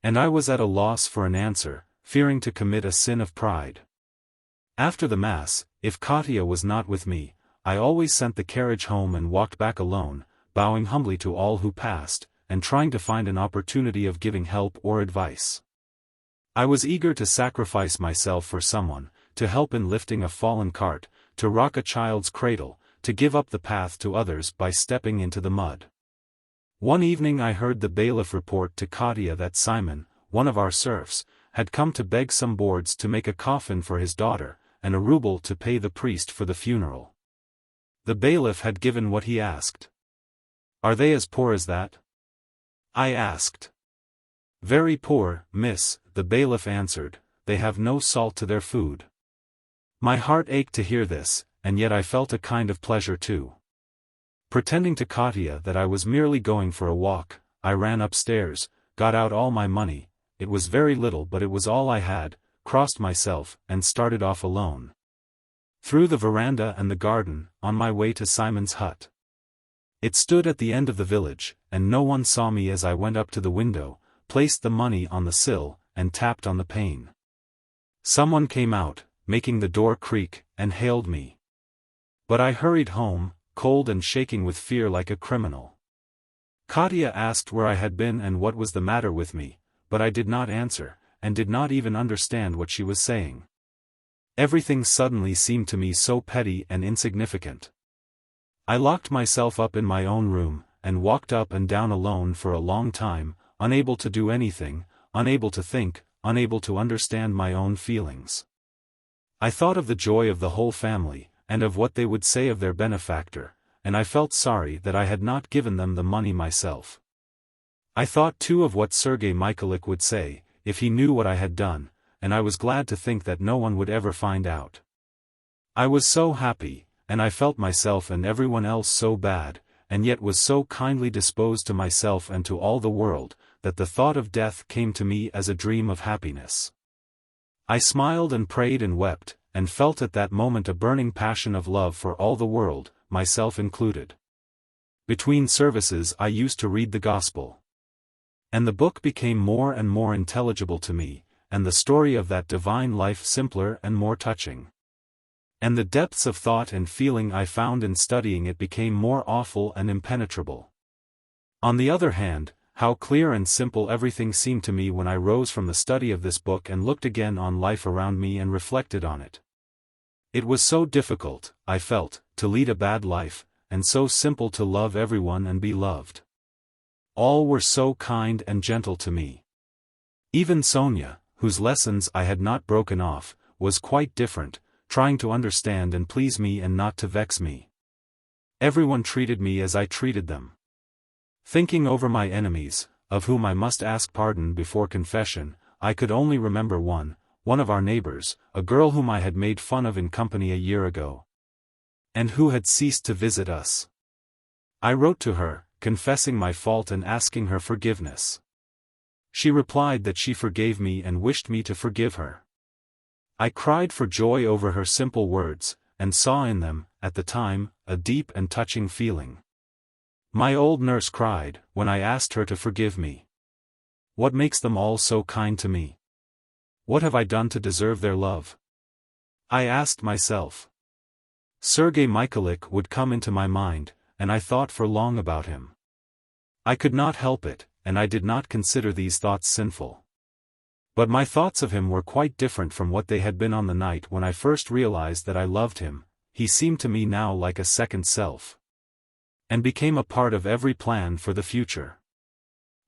And I was at a loss for an answer, fearing to commit a sin of pride. After the Mass, if Katya was not with me, I always sent the carriage home and walked back alone, bowing humbly to all who passed, and trying to find an opportunity of giving help or advice. I was eager to sacrifice myself for someone, to help in lifting a fallen cart, to rock a child's cradle, to give up the path to others by stepping into the mud. One evening I heard the bailiff report to Katya that Simon, one of our serfs, had come to beg some boards to make a coffin for his daughter, and a ruble to pay the priest for the funeral. The bailiff had given what he asked. "Are they as poor as that?" I asked. "Very poor, miss," the bailiff answered, "they have no salt to their food." My heart ached to hear this, and yet I felt a kind of pleasure too. Pretending to Katya that I was merely going for a walk, I ran upstairs, got out all my money, it was very little but it was all I had, crossed myself, and started off alone. Through the veranda and the garden, on my way to Simon's hut. It stood at the end of the village, and no one saw me as I went up to the window, placed the money on the sill, and tapped on the pane. Someone came out, making the door creak, and hailed me. But I hurried home, cold and shaking with fear like a criminal. Katya asked where I had been and what was the matter with me, but I did not answer, and did not even understand what she was saying. Everything suddenly seemed to me so petty and insignificant. I locked myself up in my own room, and walked up and down alone for a long time, unable to do anything, unable to think, unable to understand my own feelings. I thought of the joy of the whole family, and of what they would say of their benefactor, and I felt sorry that I had not given them the money myself. I thought too of what Sergei Mikhailich would say, if he knew what I had done, and I was glad to think that no one would ever find out. I was so happy, and I felt myself and everyone else so bad, and yet was so kindly disposed to myself and to all the world, that the thought of death came to me as a dream of happiness. I smiled and prayed and wept, and felt at that moment a burning passion of love for all the world, myself included. Between services I used to read the Gospel. And the book became more and more intelligible to me, and the story of that divine life simpler and more touching. And the depths of thought and feeling I found in studying it became more awful and impenetrable. On the other hand, how clear and simple everything seemed to me when I rose from the study of this book and looked again on life around me and reflected on it. It was so difficult, I felt, to lead a bad life, and so simple to love everyone and be loved. All were so kind and gentle to me. Even Sonia, whose lessons I had not broken off, was quite different, trying to understand and please me and not to vex me. Everyone treated me as I treated them. Thinking over my enemies, of whom I must ask pardon before confession, I could only remember one of our neighbors, a girl whom I had made fun of in company a year ago, and who had ceased to visit us. I wrote to her, confessing my fault and asking her forgiveness. She replied that she forgave me and wished me to forgive her. I cried for joy over her simple words, and saw in them, at the time, a deep and touching feeling. My old nurse cried, when I asked her to forgive me. What makes them all so kind to me? What have I done to deserve their love? I asked myself. Sergei Mikhailich would come into my mind, and I thought for long about him. I could not help it, and I did not consider these thoughts sinful. But my thoughts of him were quite different from what they had been on the night when I first realized that I loved him. He seemed to me now like a second self, and became a part of every plan for the future.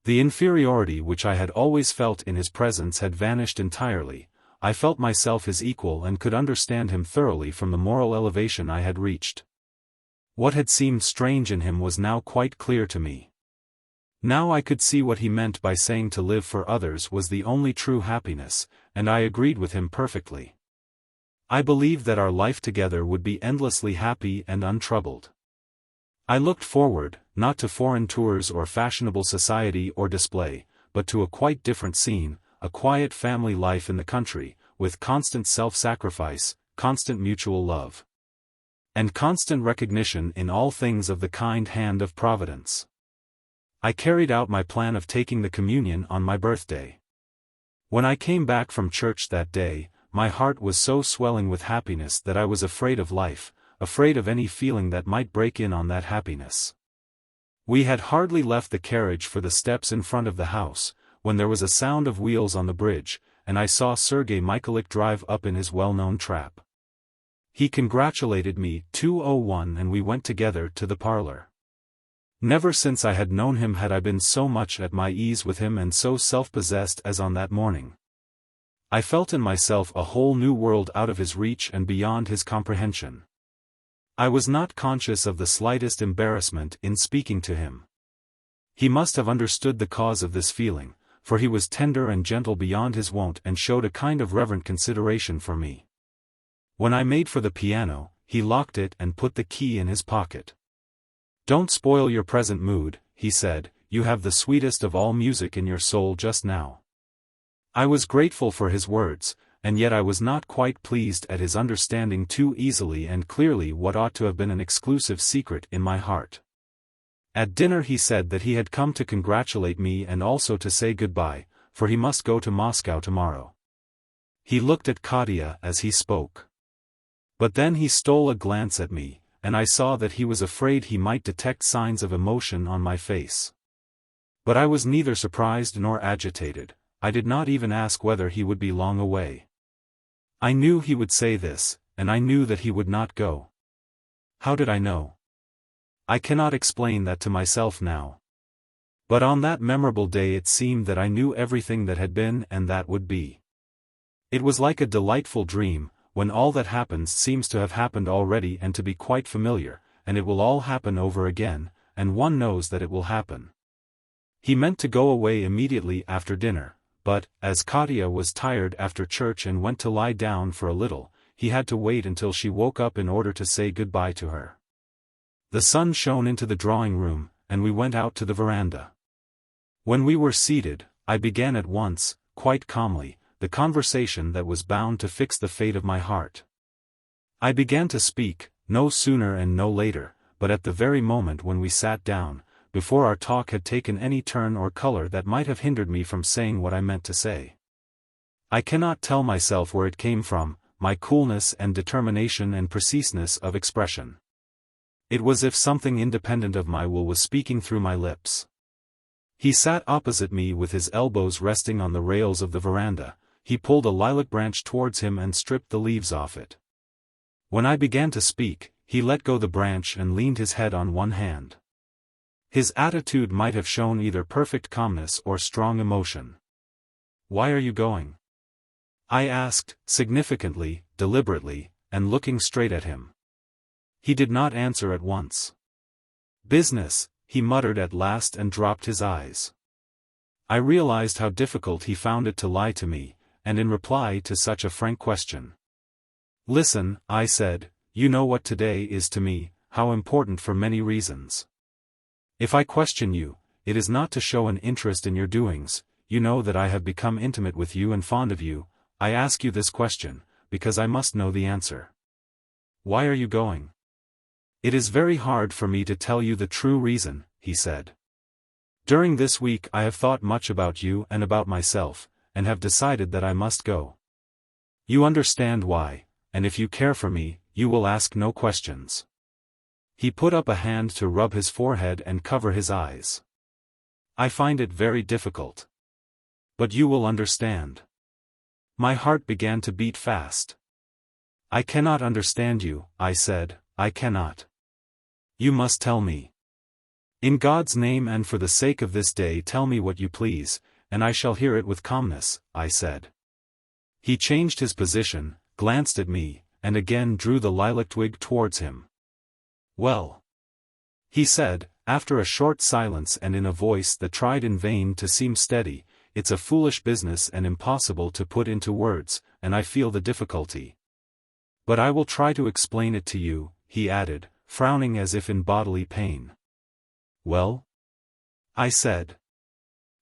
The inferiority which I had always felt in his presence had vanished entirely. I felt myself his equal and could understand him thoroughly from the moral elevation I had reached. What had seemed strange in him was now quite clear to me. Now I could see what he meant by saying to live for others was the only true happiness, and I agreed with him perfectly. I believed that our life together would be endlessly happy and untroubled. I looked forward, not to foreign tours or fashionable society or display, but to a quite different scene, a quiet family life in the country, with constant self-sacrifice, constant mutual love, and constant recognition in all things of the kind hand of Providence. I carried out my plan of taking the communion on my birthday. When I came back from church that day, my heart was so swelling with happiness that I was afraid of life, afraid of any feeling that might break in on that happiness. We had hardly left the carriage for the steps in front of the house, when there was a sound of wheels on the bridge, and I saw Sergei Mikhailich drive up in his well-known trap. He congratulated me 201 and we went together to the parlor. Never since I had known him had I been so much at my ease with him and so self-possessed as on that morning. I felt in myself a whole new world out of his reach and beyond his comprehension. I was not conscious of the slightest embarrassment in speaking to him. He must have understood the cause of this feeling, for he was tender and gentle beyond his wont and showed a kind of reverent consideration for me. When I made for the piano, he locked it and put the key in his pocket. "Don't spoil your present mood," he said, "you have the sweetest of all music in your soul just now." I was grateful for his words, and yet I was not quite pleased at his understanding too easily and clearly what ought to have been an exclusive secret in my heart. At dinner he said that he had come to congratulate me and also to say goodbye, for he must go to Moscow tomorrow. He looked at Katya as he spoke. But then he stole a glance at me, and I saw that he was afraid he might detect signs of emotion on my face. But I was neither surprised nor agitated. I did not even ask whether he would be long away. I knew he would say this, and I knew that he would not go. How did I know? I cannot explain that to myself now. But on that memorable day it seemed that I knew everything that had been and that would be. It was like a delightful dream, when all that happens seems to have happened already and to be quite familiar, and it will all happen over again, and one knows that it will happen. He meant to go away immediately after dinner, but, as Katya was tired after church and went to lie down for a little, he had to wait until she woke up in order to say goodbye to her. The sun shone into the drawing room, and we went out to the veranda. When we were seated, I began at once, quite calmly, the conversation that was bound to fix the fate of my heart. I began to speak, no sooner and no later, but at the very moment when we sat down, before our talk had taken any turn or color that might have hindered me from saying what I meant to say. I cannot tell myself where it came from, my coolness and determination and preciseness of expression. It was as if something independent of my will was speaking through my lips. He sat opposite me with his elbows resting on the rails of the veranda. He pulled a lilac branch towards him and stripped the leaves off it. When I began to speak, he let go the branch and leaned his head on one hand. His attitude might have shown either perfect calmness or strong emotion. "Why are you going?" I asked, significantly, deliberately, and looking straight at him. He did not answer at once. "Business," he muttered at last and dropped his eyes. I realized how difficult he found it to lie to me, and in reply to such a frank question. "Listen," I said, "you know what today is to me, how important for many reasons. If I question you, it is not to show an interest in your doings. You know that I have become intimate with you and fond of you. I ask you this question, because I must know the answer. Why are you going?" "It is very hard for me to tell you the true reason," he said. "During this week I have thought much about you and about myself, and have decided that I must go. You understand why, and if you care for me, you will ask no questions." He put up a hand to rub his forehead and cover his eyes. "I find it very difficult. But you will understand." My heart began to beat fast. "I cannot understand you," I said, "I cannot. You must tell me. In God's name and for the sake of this day tell me what you please, and I shall hear it with calmness," I said. He changed his position, glanced at me, and again drew the lilac twig towards him. "Well," he said, after a short silence and in a voice that tried in vain to seem steady, "it's a foolish business and impossible to put into words, and I feel the difficulty. But I will try to explain it to you," he added, frowning as if in bodily pain. "Well?" I said.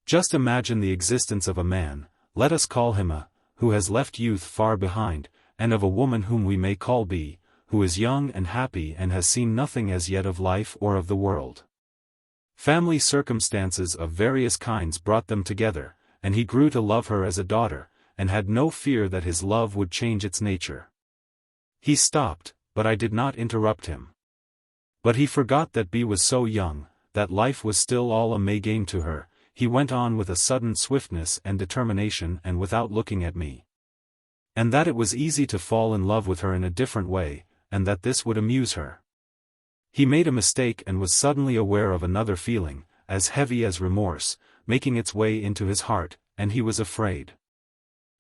"Just imagine the existence of a man, let us call him A, who has left youth far behind, and of a woman whom we may call B, who is young and happy and has seen nothing as yet of life or of the world. Family circumstances of various kinds brought them together, and he grew to love her as a daughter, and had no fear that his love would change its nature." He stopped, but I did not interrupt him. But he forgot that B was so young, that life was still all a May game to her. He went on with a sudden swiftness and determination and without looking at me. And that it was easy to fall in love with her in a different way, and that this would amuse her. He made a mistake and was suddenly aware of another feeling, as heavy as remorse, making its way into his heart, and he was afraid.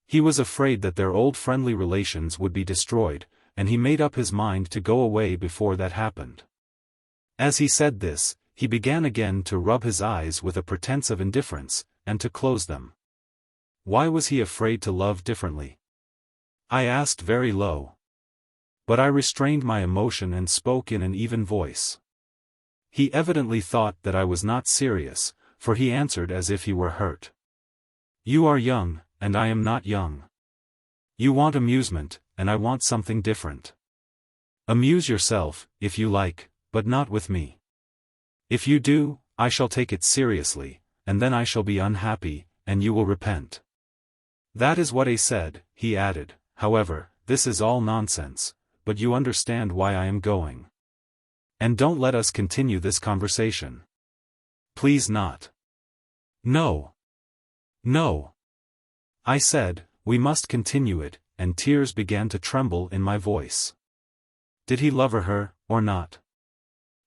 He was afraid that their old friendly relations would be destroyed, and he made up his mind to go away before that happened. As he said this, he began again to rub his eyes with a pretense of indifference, and to close them. Why was he afraid to love differently? I asked very low. But I restrained my emotion and spoke in an even voice. He evidently thought that I was not serious, for he answered as if he were hurt. You are young, and I am not young. You want amusement, and I want something different. Amuse yourself, if you like, but not with me. If you do, I shall take it seriously, and then I shall be unhappy, and you will repent. That is what I said, he added. However, this is all nonsense, but you understand why I am going. And don't let us continue this conversation. Please not. No. No. I said, we must continue it, and tears began to tremble in my voice. Did he love her, or not?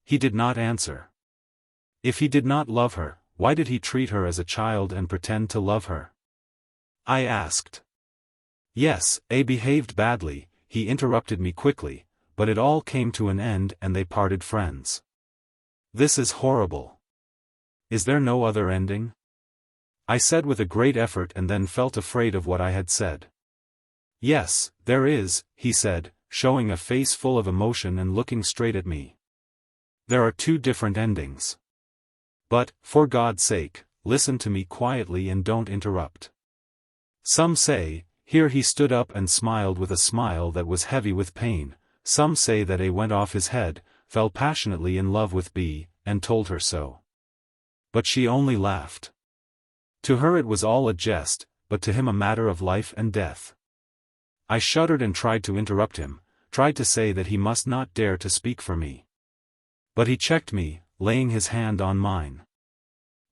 He did not answer. If he did not love her, why did he treat her as a child and pretend to love her? I asked. Yes, I behaved badly, he interrupted me quickly, but it all came to an end and they parted friends. This is horrible. Is there no other ending? I said with a great effort and then felt afraid of what I had said. Yes, there is, he said, showing a face full of emotion and looking straight at me. There are two different endings. But, for God's sake, listen to me quietly and don't interrupt. Some say, here he stood up and smiled with a smile that was heavy with pain, some say that A went off his head, fell passionately in love with B, and told her so. But she only laughed. To her it was all a jest, but to him a matter of life and death. I shuddered and tried to interrupt him, tried to say that he must not dare to speak for me. But he checked me, laying his hand on mine.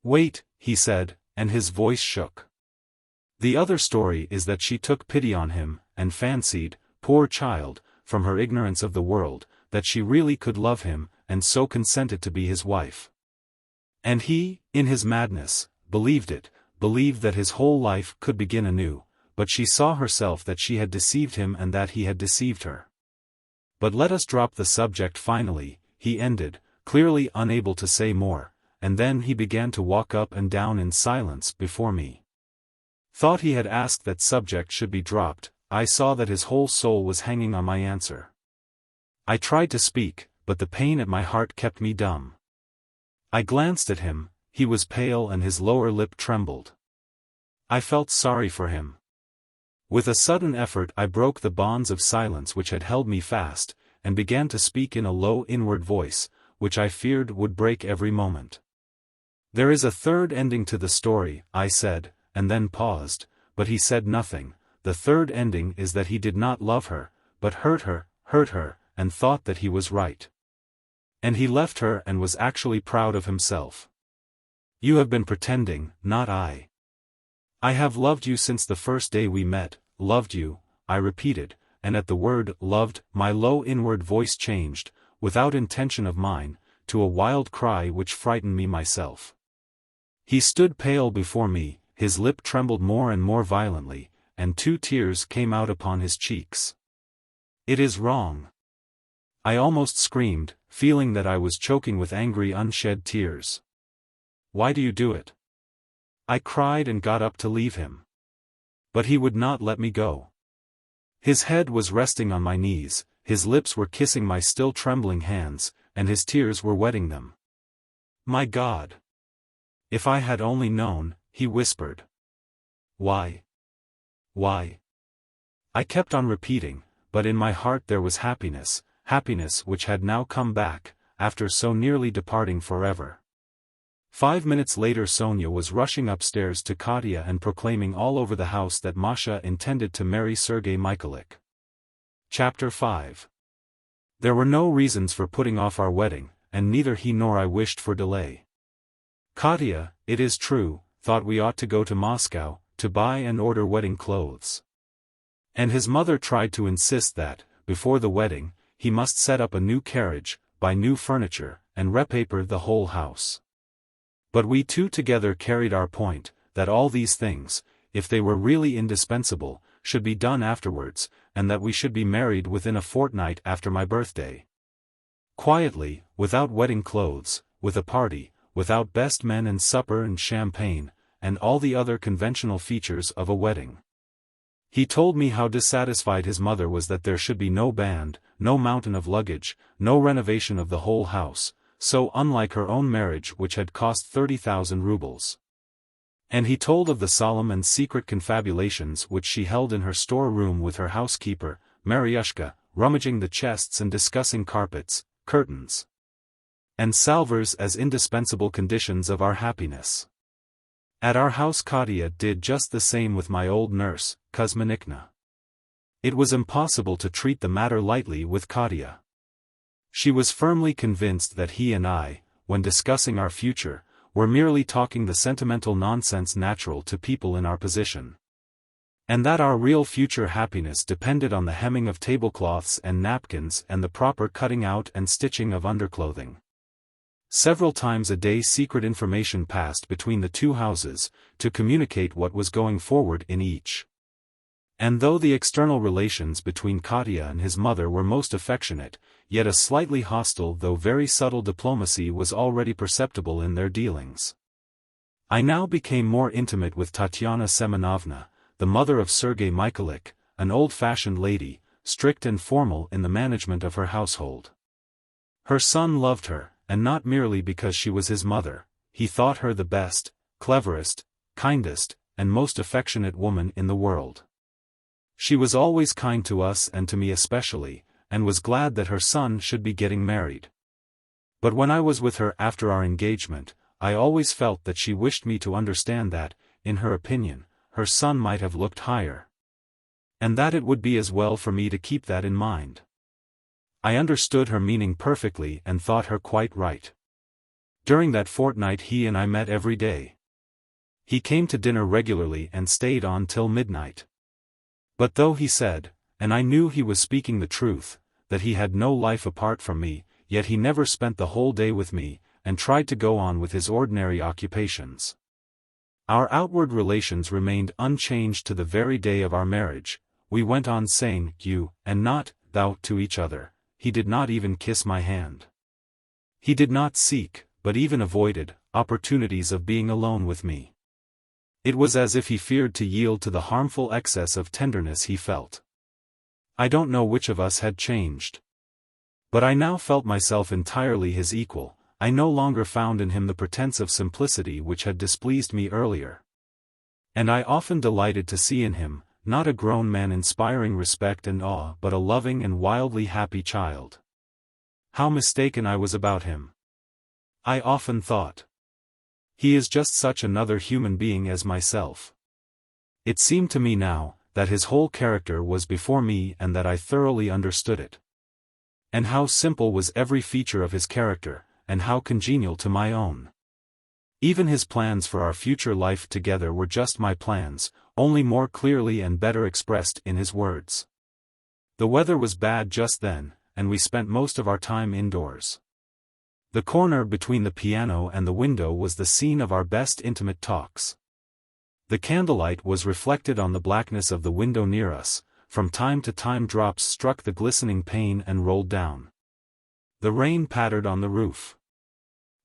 Wait, he said, and his voice shook. The other story is that she took pity on him, and fancied, poor child, from her ignorance of the world, that she really could love him, and so consented to be his wife. And he, in his madness, believed it, believed that his whole life could begin anew, but she saw herself that she had deceived him and that he had deceived her. But let us drop the subject finally, he ended, clearly unable to say more, and then he began to walk up and down in silence before me. Thought he had asked that subject should be dropped, I saw that his whole soul was hanging on my answer. I tried to speak, but the pain at my heart kept me dumb. I glanced at him, he was pale and his lower lip trembled. I felt sorry for him. With a sudden effort I broke the bonds of silence which had held me fast, and began to speak in a low inward voice, which I feared would break every moment. There is a third ending to the story, I said, and then paused, but he said nothing. The third ending is that he did not love her, but hurt her, and thought that he was right. And he left her and was actually proud of himself. You have been pretending, not I. I have loved you since the first day we met, loved you, I repeated, and at the word loved, my low inward voice changed, without intention of mine, to a wild cry which frightened me myself. He stood pale before me, his lip trembled more and more violently, and 2 tears came out upon his cheeks. It is wrong. I almost screamed, feeling that I was choking with angry unshed tears. Why do you do it? I cried and got up to leave him. But he would not let me go. His head was resting on my knees, his lips were kissing my still trembling hands, and his tears were wetting them. My God! If I had only known, he whispered. Why? Why? I kept on repeating, but in my heart there was happiness, happiness which had now come back, after so nearly departing forever. 5 minutes later Sonia was rushing upstairs to Katya and proclaiming all over the house that Masha intended to marry Sergei Mikhailich. Chapter 5. There were no reasons for putting off our wedding, and neither he nor I wished for delay. Katya, it is true, thought we ought to go to Moscow, to buy and order wedding clothes. And his mother tried to insist that, before the wedding, he must set up a new carriage, buy new furniture, and repaper the whole house. But we two together carried our point, that all these things, if they were really indispensable, should be done afterwards, and that we should be married within a fortnight after my birthday. Quietly, without wedding clothes, with a party, without best men and supper and champagne, and all the other conventional features of a wedding. He told me how dissatisfied his mother was that there should be no band, no mountain of luggage, no renovation of the whole house, so unlike her own marriage which had cost 30,000 rubles. And he told of the solemn and secret confabulations which she held in her store-room with her housekeeper, Mariushka, rummaging the chests and discussing carpets, curtains, and salvers as indispensable conditions of our happiness. At our house Katya did just the same with my old nurse, Kuzminikna. It was impossible to treat the matter lightly with Katya. She was firmly convinced that he and I, when discussing our future, were merely talking the sentimental nonsense natural to people in our position. And that our real future happiness depended on the hemming of tablecloths and napkins and the proper cutting out and stitching of underclothing. Several times a day secret information passed between the two houses, to communicate what was going forward in each. And though the external relations between Katya and his mother were most affectionate, yet a slightly hostile though very subtle diplomacy was already perceptible in their dealings. I now became more intimate with Tatyana Semenovna, the mother of Sergei Mikhailich, an old-fashioned lady, strict and formal in the management of her household. Her son loved her, and not merely because she was his mother. He thought her the best, cleverest, kindest, and most affectionate woman in the world. She was always kind to us and to me especially, and was glad that her son should be getting married. But when I was with her after our engagement, I always felt that she wished me to understand that, in her opinion, her son might have looked higher. And that it would be as well for me to keep that in mind. I understood her meaning perfectly and thought her quite right. During that fortnight he and I met every day. He came to dinner regularly and stayed on till midnight. But though he said, and I knew he was speaking the truth, that he had no life apart from me, yet he never spent the whole day with me, and tried to go on with his ordinary occupations. Our outward relations remained unchanged to the very day of our marriage. We went on saying you and not thou to each other. He did not even kiss my hand. He did not seek, but even avoided, opportunities of being alone with me. It was as if he feared to yield to the harmful excess of tenderness he felt. I don't know which of us had changed. But I now felt myself entirely his equal. I no longer found in him the pretense of simplicity which had displeased me earlier. And I often delighted to see in him, not a grown man inspiring respect and awe but a loving and wildly happy child. How mistaken I was about him. I often thought. He is just such another human being as myself. It seemed to me now, that his whole character was before me and that I thoroughly understood it. And how simple was every feature of his character, and how congenial to my own. Even his plans for our future life together were just my plans, only more clearly and better expressed in his words. The weather was bad just then, and we spent most of our time indoors. The corner between the piano and the window was the scene of our best intimate talks. The candlelight was reflected on the blackness of the window near us. From time to time drops struck the glistening pane and rolled down. The rain pattered on the roof.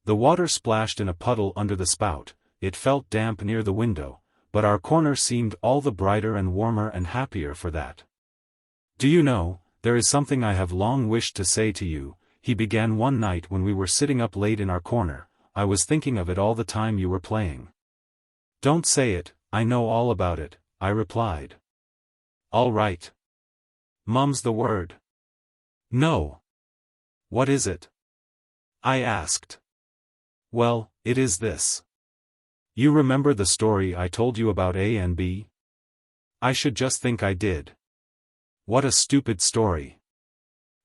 The water splashed in a puddle under the spout. It felt damp near the window, but our corner seemed all the brighter and warmer and happier for that. Do you know, there is something I have long wished to say to you, he began one night when we were sitting up late in our corner. I was thinking of it all the time you were playing. Don't say it, I know all about it, I replied. All right. Mum's the word. No. What is it? I asked. Well, it is this. You remember the story I told you about A and B? I should just think I did. What a stupid story.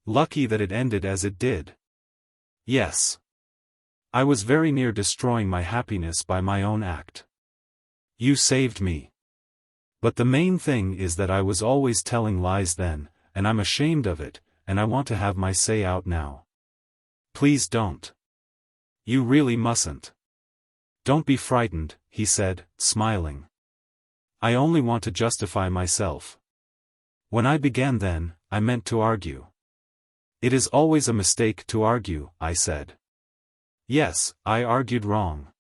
Lucky that it ended as it did. Yes. I was very near destroying my happiness by my own act. You saved me. But the main thing is that I was always telling lies then, and I'm ashamed of it, and I want to have my say out now. Please don't. You really mustn't. Don't be frightened, he said, smiling. I only want to justify myself. When I began then, I meant to argue. It is always a mistake to argue, I said. Yes, I argued wrong.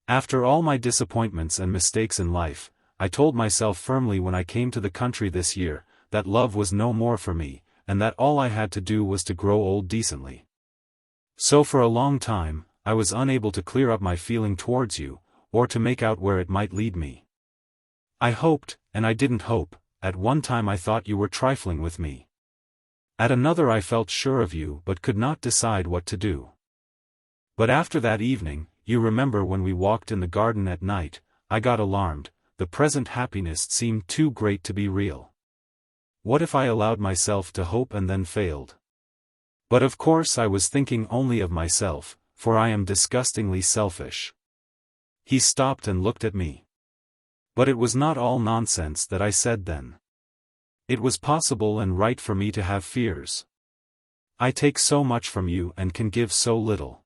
After all my disappointments and mistakes in life, I told myself firmly when I came to the country this year, that love was no more for me, and that all I had to do was to grow old decently. So for a long time, I was unable to clear up my feeling towards you, or to make out where it might lead me. I hoped, and I didn't hope. At one time I thought you were trifling with me. At another I felt sure of you but could not decide what to do. But after that evening, you remember when we walked in the garden at night, I got alarmed. The present happiness seemed too great to be real. What if I allowed myself to hope and then failed? But of course I was thinking only of myself, for I am disgustingly selfish. He stopped and looked at me. But it was not all nonsense that I said then. It was possible and right for me to have fears. I take so much from you and can give so little.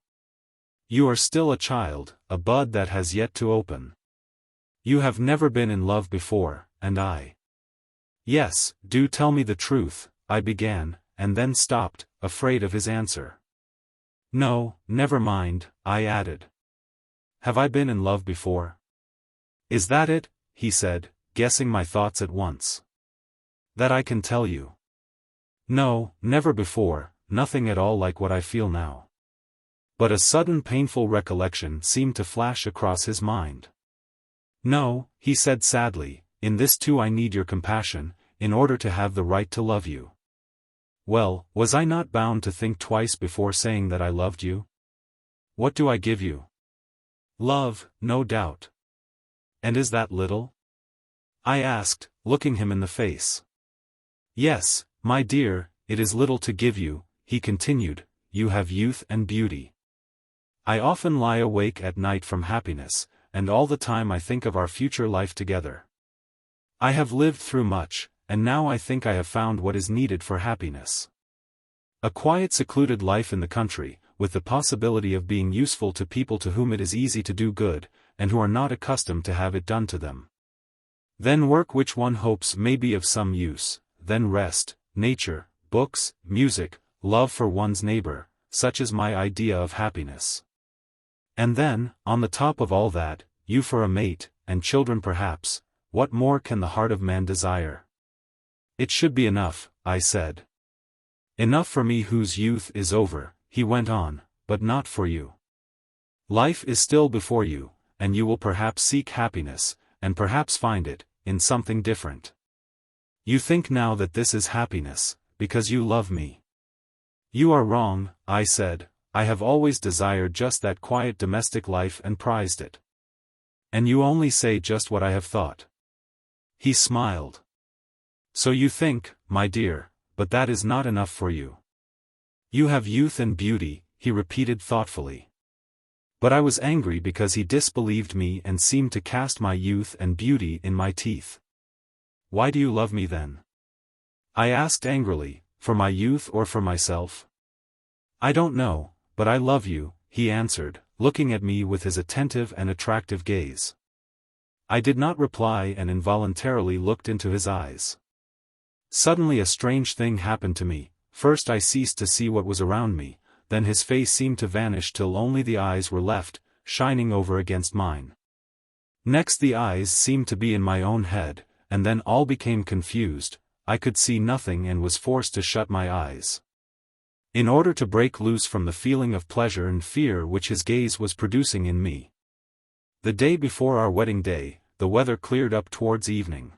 You are still a child, a bud that has yet to open. You have never been in love before, and I. Yes, do tell me the truth, I began, and then stopped, afraid of his answer. No, never mind, I added. Have I been in love before? Is that it? He said, guessing my thoughts at once. That I can tell you. No, never before, nothing at all like what I feel now. But a sudden painful recollection seemed to flash across his mind. No, he said sadly, in this too I need your compassion, in order to have the right to love you. Well, was I not bound to think twice before saying that I loved you? What do I give you? Love, no doubt. And is that little? I asked, looking him in the face. Yes, my dear, it is little to give you, he continued, you have youth and beauty. I often lie awake at night from happiness, and all the time I think of our future life together. I have lived through much, and now I think I have found what is needed for happiness. A quiet secluded life in the country, with the possibility of being useful to people to whom it is easy to do good, and who are not accustomed to have it done to them. Then work which one hopes may be of some use, then rest, nature, books, music, love for one's neighbor, such is my idea of happiness. And then, on the top of all that, you for a mate, and children perhaps, what more can the heart of man desire? It should be enough, I said. Enough for me whose youth is over, he went on, but not for you. Life is still before you, and you will perhaps seek happiness, and perhaps find it, in something different. You think now that this is happiness, because you love me. You are wrong, I said. I have always desired just that quiet domestic life and prized it. And you only say just what I have thought. He smiled. So you think, my dear, but that is not enough for you. You have youth and beauty, he repeated thoughtfully. But I was angry because he disbelieved me and seemed to cast my youth and beauty in my teeth. Why do you love me then? I asked angrily, for my youth or for myself? I don't know. But I love you, he answered, looking at me with his attentive and attractive gaze. I did not reply and involuntarily looked into his eyes. Suddenly a strange thing happened to me. First I ceased to see what was around me, then his face seemed to vanish till only the eyes were left, shining over against mine. Next the eyes seemed to be in my own head, and then all became confused. I could see nothing and was forced to shut my eyes, in order to break loose from the feeling of pleasure and fear which his gaze was producing in me. The day before our wedding day, the weather cleared up towards evening.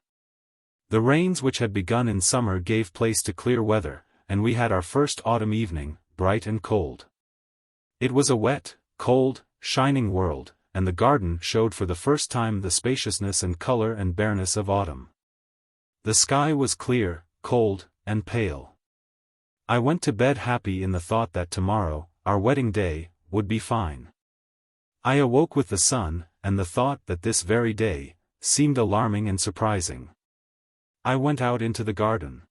The rains which had begun in summer gave place to clear weather, and we had our first autumn evening, bright and cold. It was a wet, cold, shining world, and the garden showed for the first time the spaciousness and color and bareness of autumn. The sky was clear, cold, and pale. I went to bed happy in the thought that tomorrow, our wedding day, would be fine. I awoke with the sun, and the thought that this very day, seemed alarming and surprising. I went out into the garden.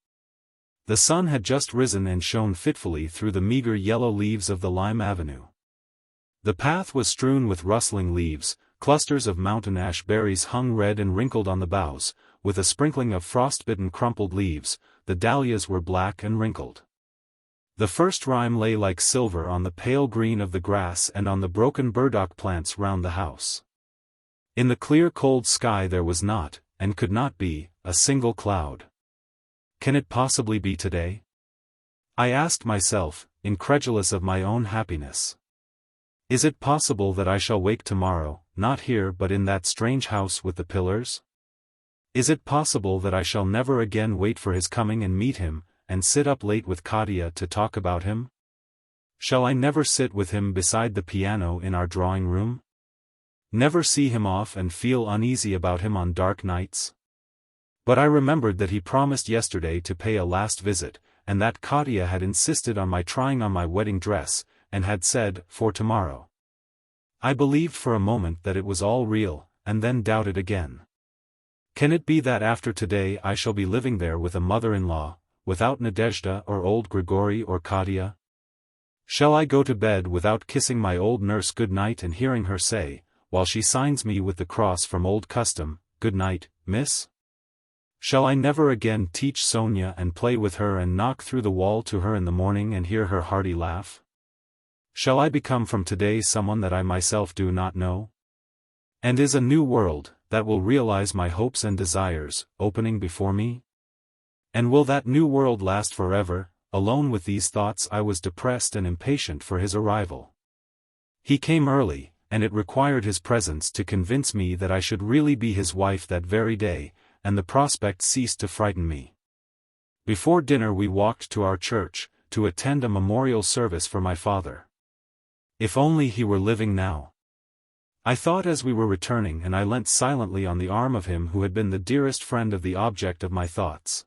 The sun had just risen and shone fitfully through the meager yellow leaves of the lime avenue. The path was strewn with rustling leaves, clusters of mountain ash berries hung red and wrinkled on the boughs, with a sprinkling of frostbitten crumpled leaves. The dahlias were black and wrinkled. The first rime lay like silver on the pale green of the grass and on the broken burdock plants round the house. In the clear cold sky there was not, and could not be, a single cloud. Can it possibly be today? I asked myself, incredulous of my own happiness. Is it possible that I shall wake tomorrow, not here but in that strange house with the pillars? Is it possible that I shall never again wait for his coming and meet him, and sit up late with Katia to talk about him? Shall I never sit with him beside the piano in our drawing room? Never see him off and feel uneasy about him on dark nights? But I remembered that he promised yesterday to pay a last visit, and that Katia had insisted on my trying on my wedding dress, and had said, for tomorrow. I believed for a moment that it was all real, and then doubted again. Can it be that after today I shall be living there with a mother-in-law, without Nadezhda or old Grigory or Katia? Shall I go to bed without kissing my old nurse good night and hearing her say, while she signs me with the cross from old custom, good night, miss? Shall I never again teach Sonia and play with her and knock through the wall to her in the morning and hear her hearty laugh? Shall I become from today someone that I myself do not know? And is a new world, that will realize my hopes and desires, opening before me? And will that new world last forever? Alone with these thoughts I was depressed and impatient for his arrival. He came early, and it required his presence to convince me that I should really be his wife that very day, and the prospect ceased to frighten me. Before dinner we walked to our church, to attend a memorial service for my father. If only he were living now. I thought as we were returning, and I leant silently on the arm of him who had been the dearest friend of the object of my thoughts.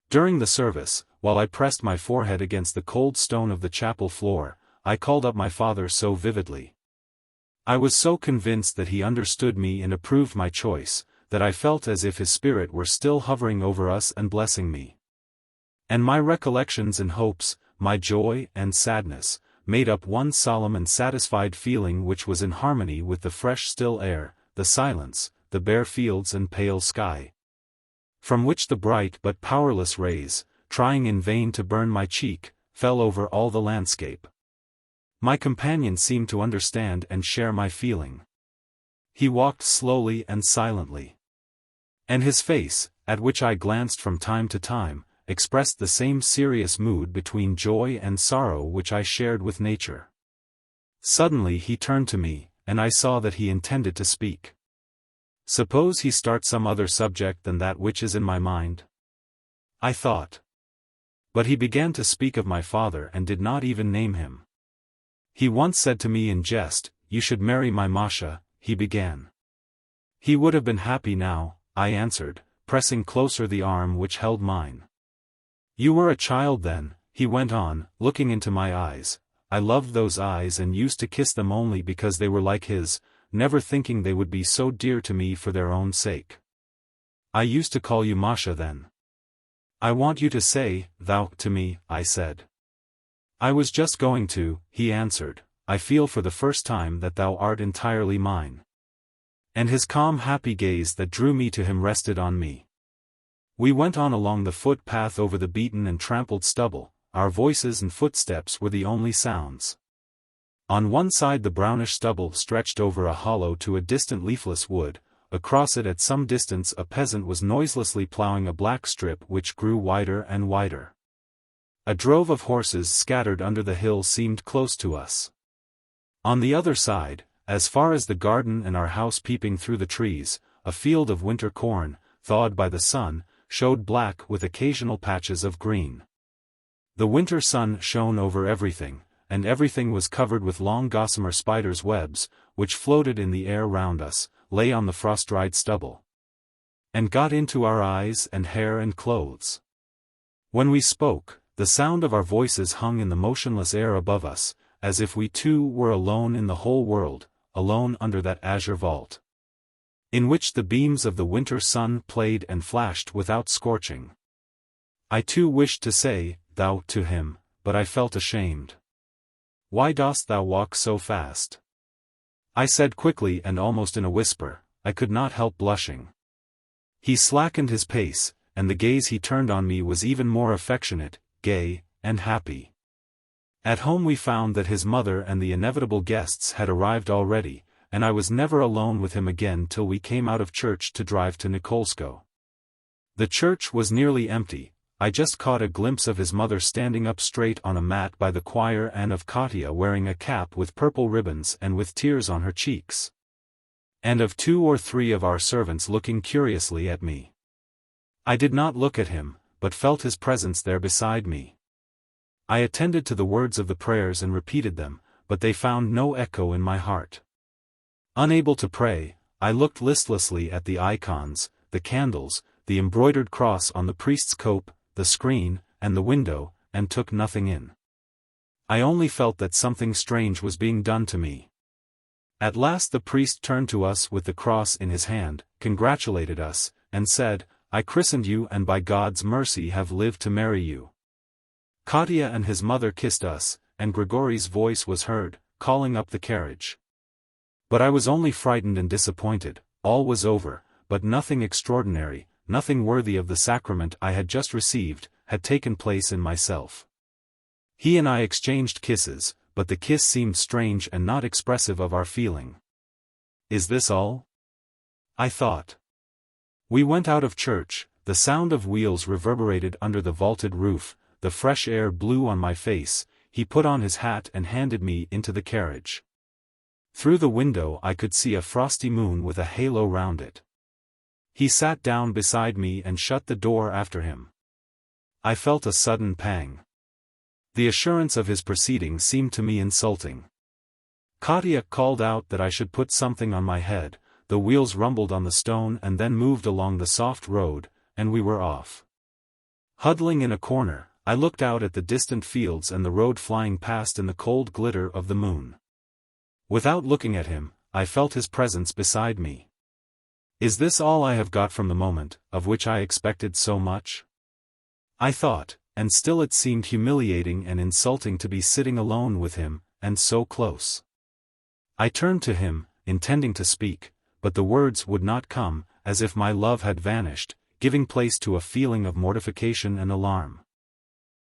During the service, while I pressed my forehead against the cold stone of the chapel floor, I called up my father so vividly. I was so convinced that he understood me and approved my choice, that I felt as if his spirit were still hovering over us and blessing me. And my recollections and hopes, my joy and sadness, made up one solemn and satisfied feeling which was in harmony with the fresh still air, the silence, the bare fields and pale sky, from which the bright but powerless rays, trying in vain to burn my cheek, fell over all the landscape. My companion seemed to understand and share my feeling. He walked slowly and silently. And his face, at which I glanced from time to time, expressed the same serious mood between joy and sorrow which I shared with nature. Suddenly he turned to me, and I saw that he intended to speak. Suppose he starts some other subject than that which is in my mind? I thought. But he began to speak of my father and did not even name him. He once said to me in jest, "You should marry my Masha," he began. He would have been happy now, I answered, pressing closer the arm which held mine. You were a child then, he went on, looking into my eyes. I loved those eyes and used to kiss them only because they were like his, never thinking they would be so dear to me for their own sake. I used to call you Masha then. I want you to say, thou, to me, I said. I was just going to, he answered. I feel for the first time that thou art entirely mine. And his calm happy gaze that drew me to him rested on me. We went on along the footpath over the beaten and trampled stubble, our voices and footsteps were the only sounds. On one side the brownish stubble stretched over a hollow to a distant leafless wood, across it at some distance a peasant was noiselessly ploughing a black strip which grew wider and wider. A drove of horses scattered under the hill seemed close to us. On the other side, as far as the garden and our house peeping through the trees, a field of winter corn, thawed by the sun, showed black with occasional patches of green. The winter sun shone over everything, and everything was covered with long gossamer spiders' webs, which floated in the air round us, lay on the frost-dried stubble, and got into our eyes and hair and clothes. When we spoke, the sound of our voices hung in the motionless air above us, as if we too were alone in the whole world, alone under that azure vault. in which the beams of the winter sun played and flashed without scorching. I too wished to say, "Thou," to him, but I felt ashamed. "Why dost thou walk so fast?" I said quickly and almost in a whisper. I could not help blushing. He slackened his pace, and the gaze he turned on me was even more affectionate, gay, and happy. At home we found that his mother and the inevitable guests had arrived already, and I was never alone with him again till we came out of church to drive to Nikolsko. The church was nearly empty. I just caught a glimpse of his mother standing up straight on a mat by the choir and of Katya wearing a cap with purple ribbons and with tears on her cheeks. And of 2 or 3 of our servants looking curiously at me. I did not look at him, but felt his presence there beside me. I attended to the words of the prayers and repeated them, but they found no echo in my heart. Unable to pray, I looked listlessly at the icons, the candles, the embroidered cross on the priest's cope, the screen, and the window, and took nothing in. I only felt that something strange was being done to me. At last the priest turned to us with the cross in his hand, congratulated us, and said, "I christened you and by God's mercy have lived to marry you." Katya and his mother kissed us, and Grigory's voice was heard, calling up the carriage. But I was only frightened and disappointed. All was over, but nothing extraordinary, nothing worthy of the sacrament I had just received, had taken place in myself. He and I exchanged kisses, but the kiss seemed strange and not expressive of our feeling. Is this all? I thought. We went out of church, the sound of wheels reverberated under the vaulted roof, the fresh air blew on my face. He put on his hat and handed me into the carriage. Through the window I could see a frosty moon with a halo round it. He sat down beside me and shut the door after him. I felt a sudden pang. The assurance of his proceeding seemed to me insulting. Katya called out that I should put something on my head. The wheels rumbled on the stone and then moved along the soft road, and we were off. Huddling in a corner, I looked out at the distant fields and the road flying past in the cold glitter of the moon. Without looking at him, I felt his presence beside me. Is this all I have got from the moment, of which I expected so much? I thought, and still it seemed humiliating and insulting to be sitting alone with him, and so close. I turned to him, intending to speak, but the words would not come, as if my love had vanished, giving place to a feeling of mortification and alarm.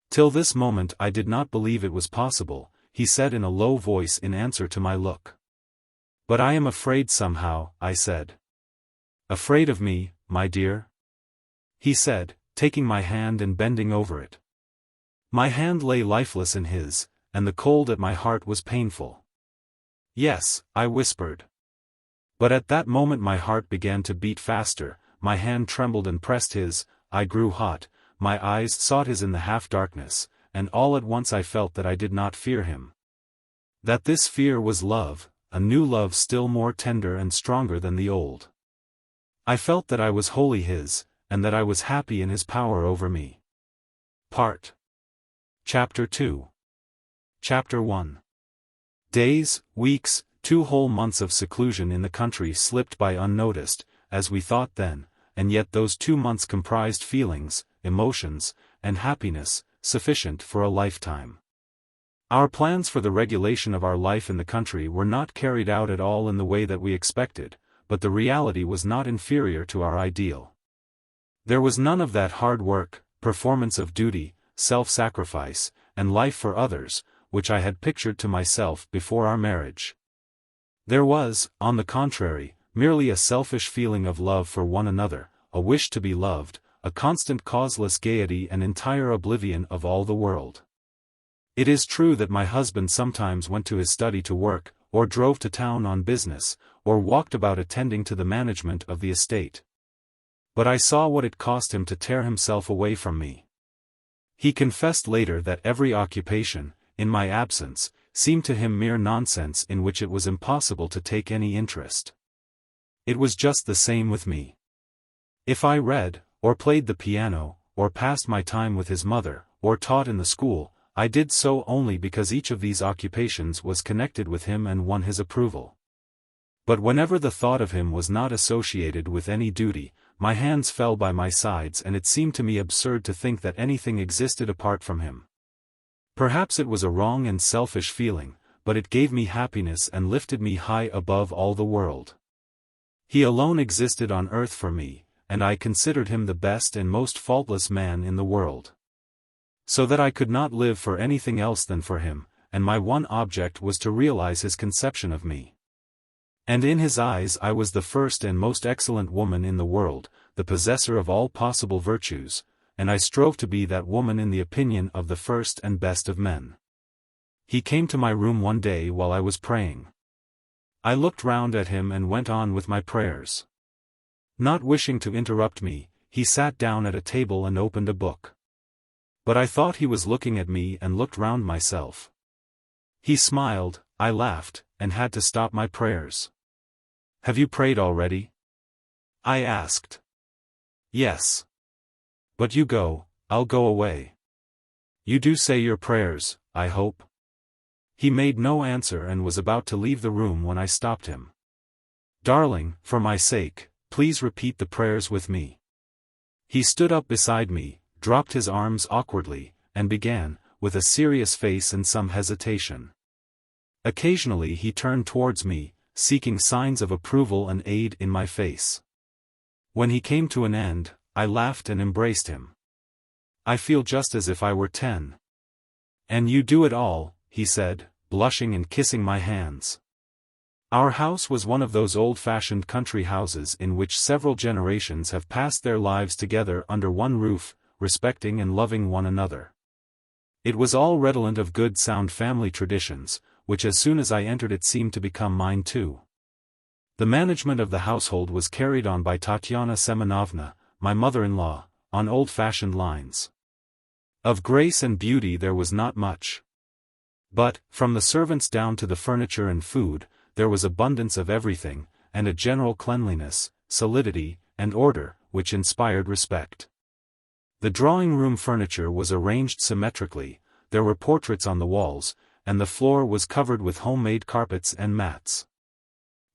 Till this moment I did not believe it was possible, he said in a low voice in answer to my look. But I am afraid somehow, I said. Afraid of me, my dear? He said, taking my hand and bending over it. My hand lay lifeless in his, and the cold at my heart was painful. Yes, I whispered. But at that moment my heart began to beat faster, my hand trembled and pressed his, I grew hot, my eyes sought his in the half-darkness, and all at once I felt that I did not fear him. That this fear was love, a new love still more tender and stronger than the old. I felt that I was wholly his, and that I was happy in his power over me. Chapter 2. Chapter 1. Days, weeks, 2 whole months of seclusion in the country slipped by unnoticed, as we thought then, and yet those 2 months comprised feelings, emotions, and happiness, sufficient for a lifetime. Our plans for the regulation of our life in the country were not carried out at all in the way that we expected, but the reality was not inferior to our ideal. There was none of that hard work, performance of duty, self-sacrifice, and life for others, which I had pictured to myself before our marriage. There was, on the contrary, merely a selfish feeling of love for one another, a wish to be loved, a constant causeless gaiety and entire oblivion of all the world. It is true that my husband sometimes went to his study to work, or drove to town on business, or walked about attending to the management of the estate. But I saw what it cost him to tear himself away from me. He confessed later that every occupation, in my absence, seemed to him mere nonsense in which it was impossible to take any interest. It was just the same with me. If I read, or played the piano, or passed my time with his mother, or taught in the school, I did so only because each of these occupations was connected with him and won his approval. But whenever the thought of him was not associated with any duty, my hands fell by my sides and it seemed to me absurd to think that anything existed apart from him. Perhaps it was a wrong and selfish feeling, but it gave me happiness and lifted me high above all the world. He alone existed on earth for me, and I considered him the best and most faultless man in the world. So that I could not live for anything else than for him, and my one object was to realize his conception of me. And in his eyes I was the first and most excellent woman in the world, the possessor of all possible virtues, and I strove to be that woman in the opinion of the first and best of men. He came to my room one day while I was praying. I looked round at him and went on with my prayers. Not wishing to interrupt me, he sat down at a table and opened a book. But I thought he was looking at me and looked round myself. He smiled, I laughed, and had to stop my prayers. "Have you prayed already?" I asked. "Yes. But you go, I'll go away." "You do say your prayers, I hope?" He made no answer and was about to leave the room when I stopped him. "Darling, for my sake, please repeat the prayers with me." He stood up beside me, dropped his arms awkwardly, and began, with a serious face and some hesitation. Occasionally he turned towards me, seeking signs of approval and aid in my face. When he came to an end, I laughed and embraced him. "I feel just as if I were 10. "And you do it all," he said, blushing and kissing my hands. Our house was one of those old-fashioned country houses in which several generations have passed their lives together under one roof, respecting and loving one another. It was all redolent of good sound family traditions, which as soon as I entered it seemed to become mine too. The management of the household was carried on by Tatiana Semenovna, my mother-in-law, on old-fashioned lines. Of grace and beauty there was not much. But, from the servants down to the furniture and food, there was abundance of everything, and a general cleanliness, solidity, and order, which inspired respect. The drawing-room furniture was arranged symmetrically, there were portraits on the walls, and the floor was covered with homemade carpets and mats.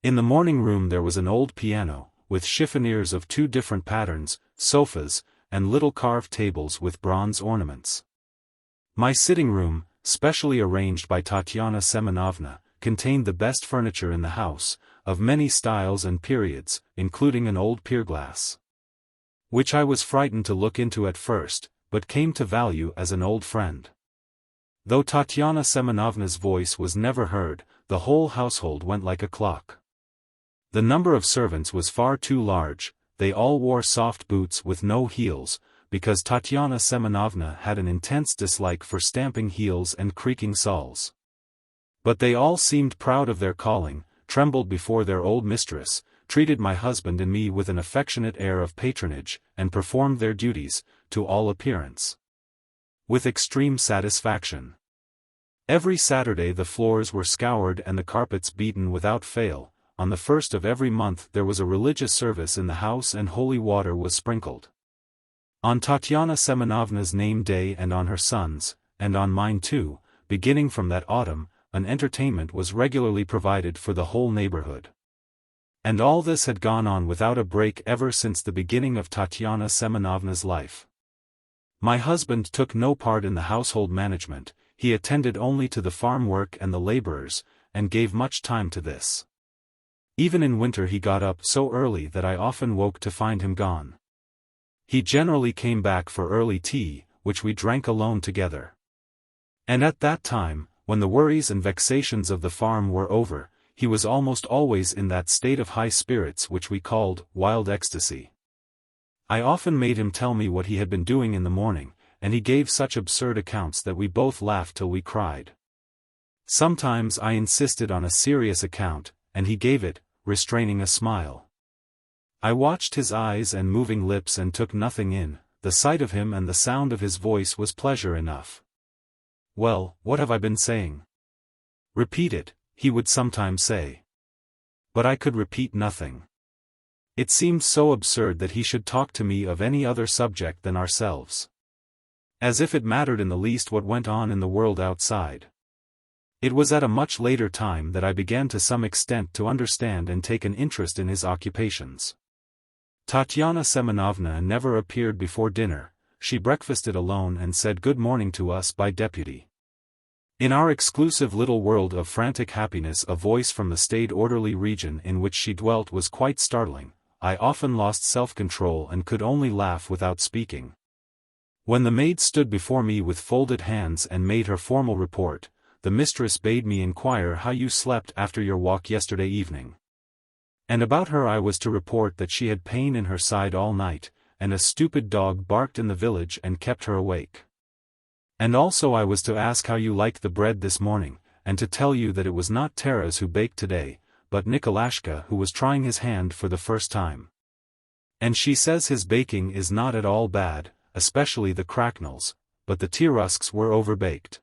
In the morning room there was an old piano, with chiffoniers of 2 different patterns, sofas, and little carved tables with bronze ornaments. My sitting room, specially arranged by Tatiana Semenovna, contained the best furniture in the house, of many styles and periods, including an old pierglass, which I was frightened to look into at first, but came to value as an old friend. Though Tatiana Semenovna's voice was never heard, the whole household went like a clock. The number of servants was far too large, they all wore soft boots with no heels, because Tatiana Semenovna had an intense dislike for stamping heels and creaking soles. But they all seemed proud of their calling, trembled before their old mistress, treated my husband and me with an affectionate air of patronage, and performed their duties, to all appearance, with extreme satisfaction. Every Saturday the floors were scoured and the carpets beaten without fail. On the 1st of every month there was a religious service in the house and holy water was sprinkled. On Tatiana Semenovna's name day and on her son's, and on mine too, beginning from that autumn, an entertainment was regularly provided for the whole neighborhood. And all this had gone on without a break ever since the beginning of Tatiana Semenovna's life. My husband took no part in the household management, he attended only to the farm work and the laborers, and gave much time to this. Even in winter he got up so early that I often woke to find him gone. He generally came back for early tea, which we drank alone together. And at that time, when the worries and vexations of the farm were over, he was almost always in that state of high spirits which we called wild ecstasy. I often made him tell me what he had been doing in the morning, and he gave such absurd accounts that we both laughed till we cried. Sometimes I insisted on a serious account, and he gave it, restraining a smile. I watched his eyes and moving lips and took nothing in, the sight of him and the sound of his voice was pleasure enough. "Well, what have I been saying?" "Repeat it," he would sometimes say. But I could repeat nothing. It seemed so absurd that he should talk to me of any other subject than ourselves. As if it mattered in the least what went on in the world outside. It was at a much later time that I began to some extent to understand and take an interest in his occupations. Tatiana Semenovna never appeared before dinner. She breakfasted alone and said good morning to us by deputy. In our exclusive little world of frantic happiness, a voice from the staid orderly region in which she dwelt was quite startling. I often lost self-control and could only laugh without speaking. When the maid stood before me with folded hands and made her formal report, the mistress bade me inquire how you slept after your walk yesterday evening. And about her I was to report that she had pain in her side all night, and a stupid dog barked in the village and kept her awake. And also I was to ask how you liked the bread this morning, and to tell you that it was not Taras who baked today, but Nikolaschka who was trying his hand for the first time. And she says his baking is not at all bad, especially the cracknels, but the tirusks were overbaked.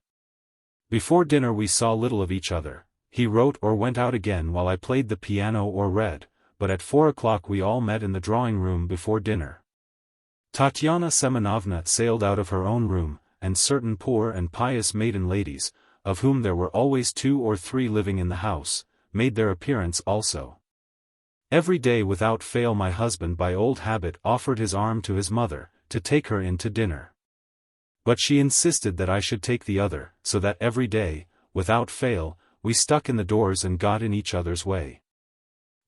Before dinner we saw little of each other. He wrote or went out again while I played the piano or read, but at 4 o'clock we all met in the drawing-room before dinner. Tatiana Semenovna sailed out of her own room, and certain poor and pious maiden ladies, of whom there were always 2 or 3 living in the house, made their appearance also. Every day without fail my husband by old habit offered his arm to his mother, to take her in to dinner. But she insisted that I should take the other, so that every day, without fail, we stuck in the doors and got in each other's way.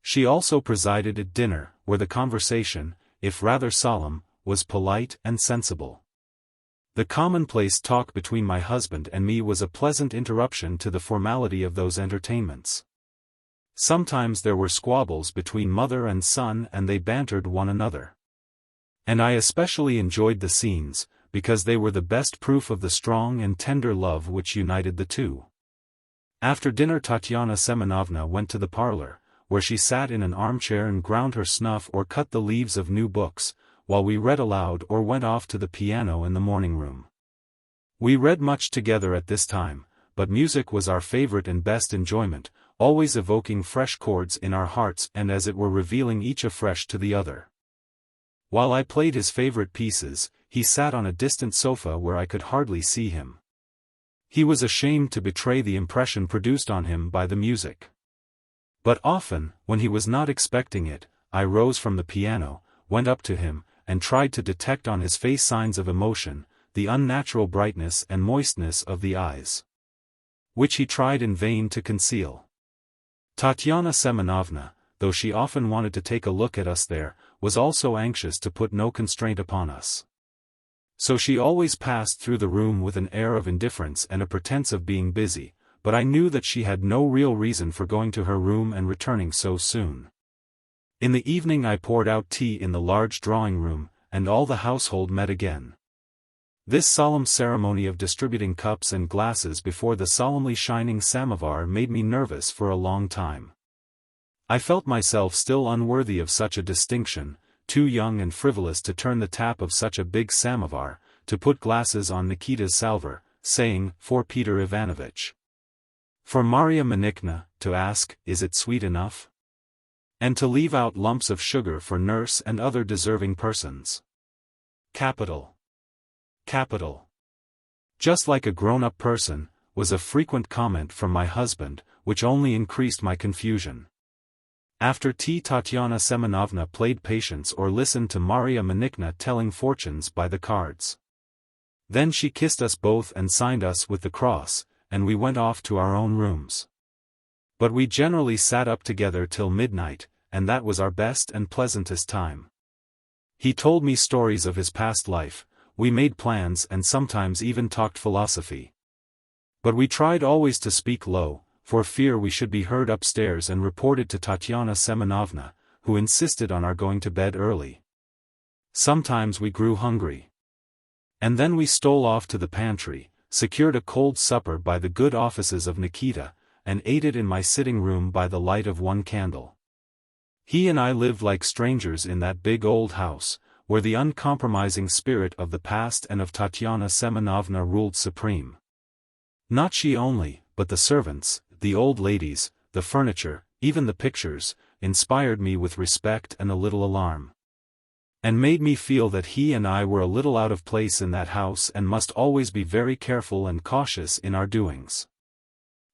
She also presided at dinner, where the conversation, if rather solemn, was polite and sensible. The commonplace talk between my husband and me was a pleasant interruption to the formality of those entertainments. Sometimes there were squabbles between mother and son and they bantered one another. And I especially enjoyed the scenes, because they were the best proof of the strong and tender love which united the two. After dinner Tatiana Semenovna went to the parlor, where she sat in an armchair and ground her snuff or cut the leaves of new books, while we read aloud or went off to the piano in the morning room. We read much together at this time, but music was our favorite and best enjoyment, always evoking fresh chords in our hearts and as it were revealing each afresh to the other. While I played his favorite pieces, he sat on a distant sofa where I could hardly see him. He was ashamed to betray the impression produced on him by the music. But often, when he was not expecting it, I rose from the piano, went up to him, and tried to detect on his face signs of emotion, the unnatural brightness and moistness of the eyes, which he tried in vain to conceal. Tatiana Semenovna, though she often wanted to take a look at us there, was also anxious to put no constraint upon us. So she always passed through the room with an air of indifference and a pretense of being busy, but I knew that she had no real reason for going to her room and returning so soon. In the evening I poured out tea in the large drawing-room, and all the household met again. This solemn ceremony of distributing cups and glasses before the solemnly shining samovar made me nervous for a long time. I felt myself still unworthy of such a distinction, too young and frivolous to turn the tap of such a big samovar, to put glasses on Nikita's salver, saying, "For Peter Ivanovitch." For Marya Manikna, to ask, "Is it sweet enough?" And to leave out lumps of sugar for nurse and other deserving persons. Capital. Capital. Just like a grown-up person, was a frequent comment from my husband, which only increased my confusion. After tea Tatiana Semenovna played patience or listened to Marya Manikna telling fortunes by the cards. Then she kissed us both and signed us with the cross, and we went off to our own rooms. But we generally sat up together till midnight, and that was our best and pleasantest time. He told me stories of his past life, we made plans and sometimes even talked philosophy. But we tried always to speak low, for fear we should be heard upstairs and reported to Tatiana Semenovna, who insisted on our going to bed early. Sometimes we grew hungry. And then we stole off to the pantry, secured a cold supper by the good offices of Nikita, and ate it in my sitting room by the light of one candle. He and I lived like strangers in that big old house, where the uncompromising spirit of the past and of Tatiana Semenovna ruled supreme. Not she only, but the servants, the old ladies, the furniture, even the pictures, inspired me with respect and a little alarm. And made me feel that he and I were a little out of place in that house and must always be very careful and cautious in our doings.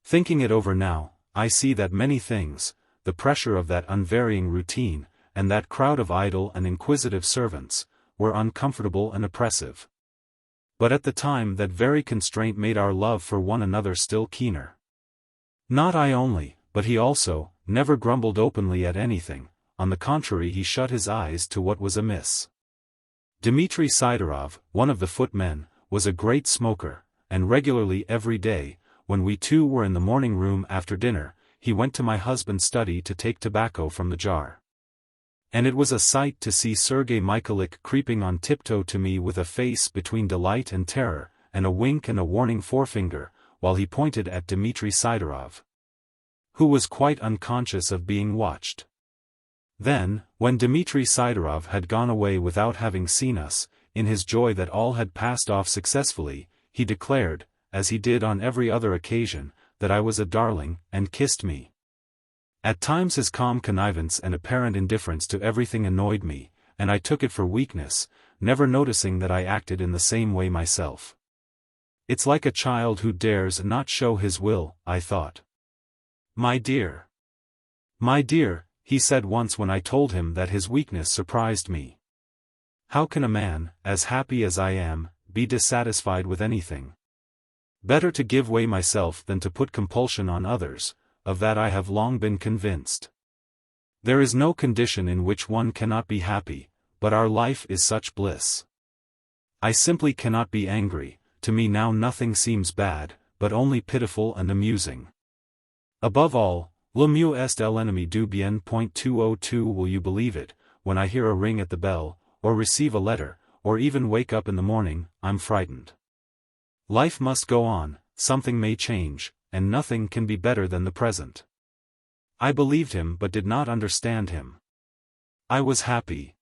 Thinking it over now, I see that many things, the pressure of that unvarying routine, and that crowd of idle and inquisitive servants, were uncomfortable and oppressive. But at the time that very constraint made our love for one another still keener. Not I only, but he also, never grumbled openly at anything, on the contrary he shut his eyes to what was amiss. Dmitri Sidorov, one of the footmen, was a great smoker, and regularly every day, when we two were in the morning room after dinner, he went to my husband's study to take tobacco from the jar. And it was a sight to see Sergei Mikhailich creeping on tiptoe to me with a face between delight and terror, and a wink and a warning forefinger, while he pointed at Dmitri Sidorov, who was quite unconscious of being watched. Then, when Dmitri Sidorov had gone away without having seen us, in his joy that all had passed off successfully, he declared, as he did on every other occasion, that I was a darling, and kissed me. At times his calm connivance and apparent indifference to everything annoyed me, and I took it for weakness, never noticing that I acted in the same way myself. It's like a child who dares not show his will, I thought. My dear, he said once when I told him that his weakness surprised me. How can a man, as happy as I am, be dissatisfied with anything? Better to give way myself than to put compulsion on others, of that I have long been convinced. There is no condition in which one cannot be happy, but our life is such bliss. I simply cannot be angry, to me now nothing seems bad, but only pitiful and amusing. Above all, le mieux est l'ennemi du bien. 202 Will you believe it, when I hear a ring at the bell, or receive a letter, or even wake up in the morning, I'm frightened. Life must go on, something may change, and nothing can be better than the present. I believed him but did not understand him. I was happy.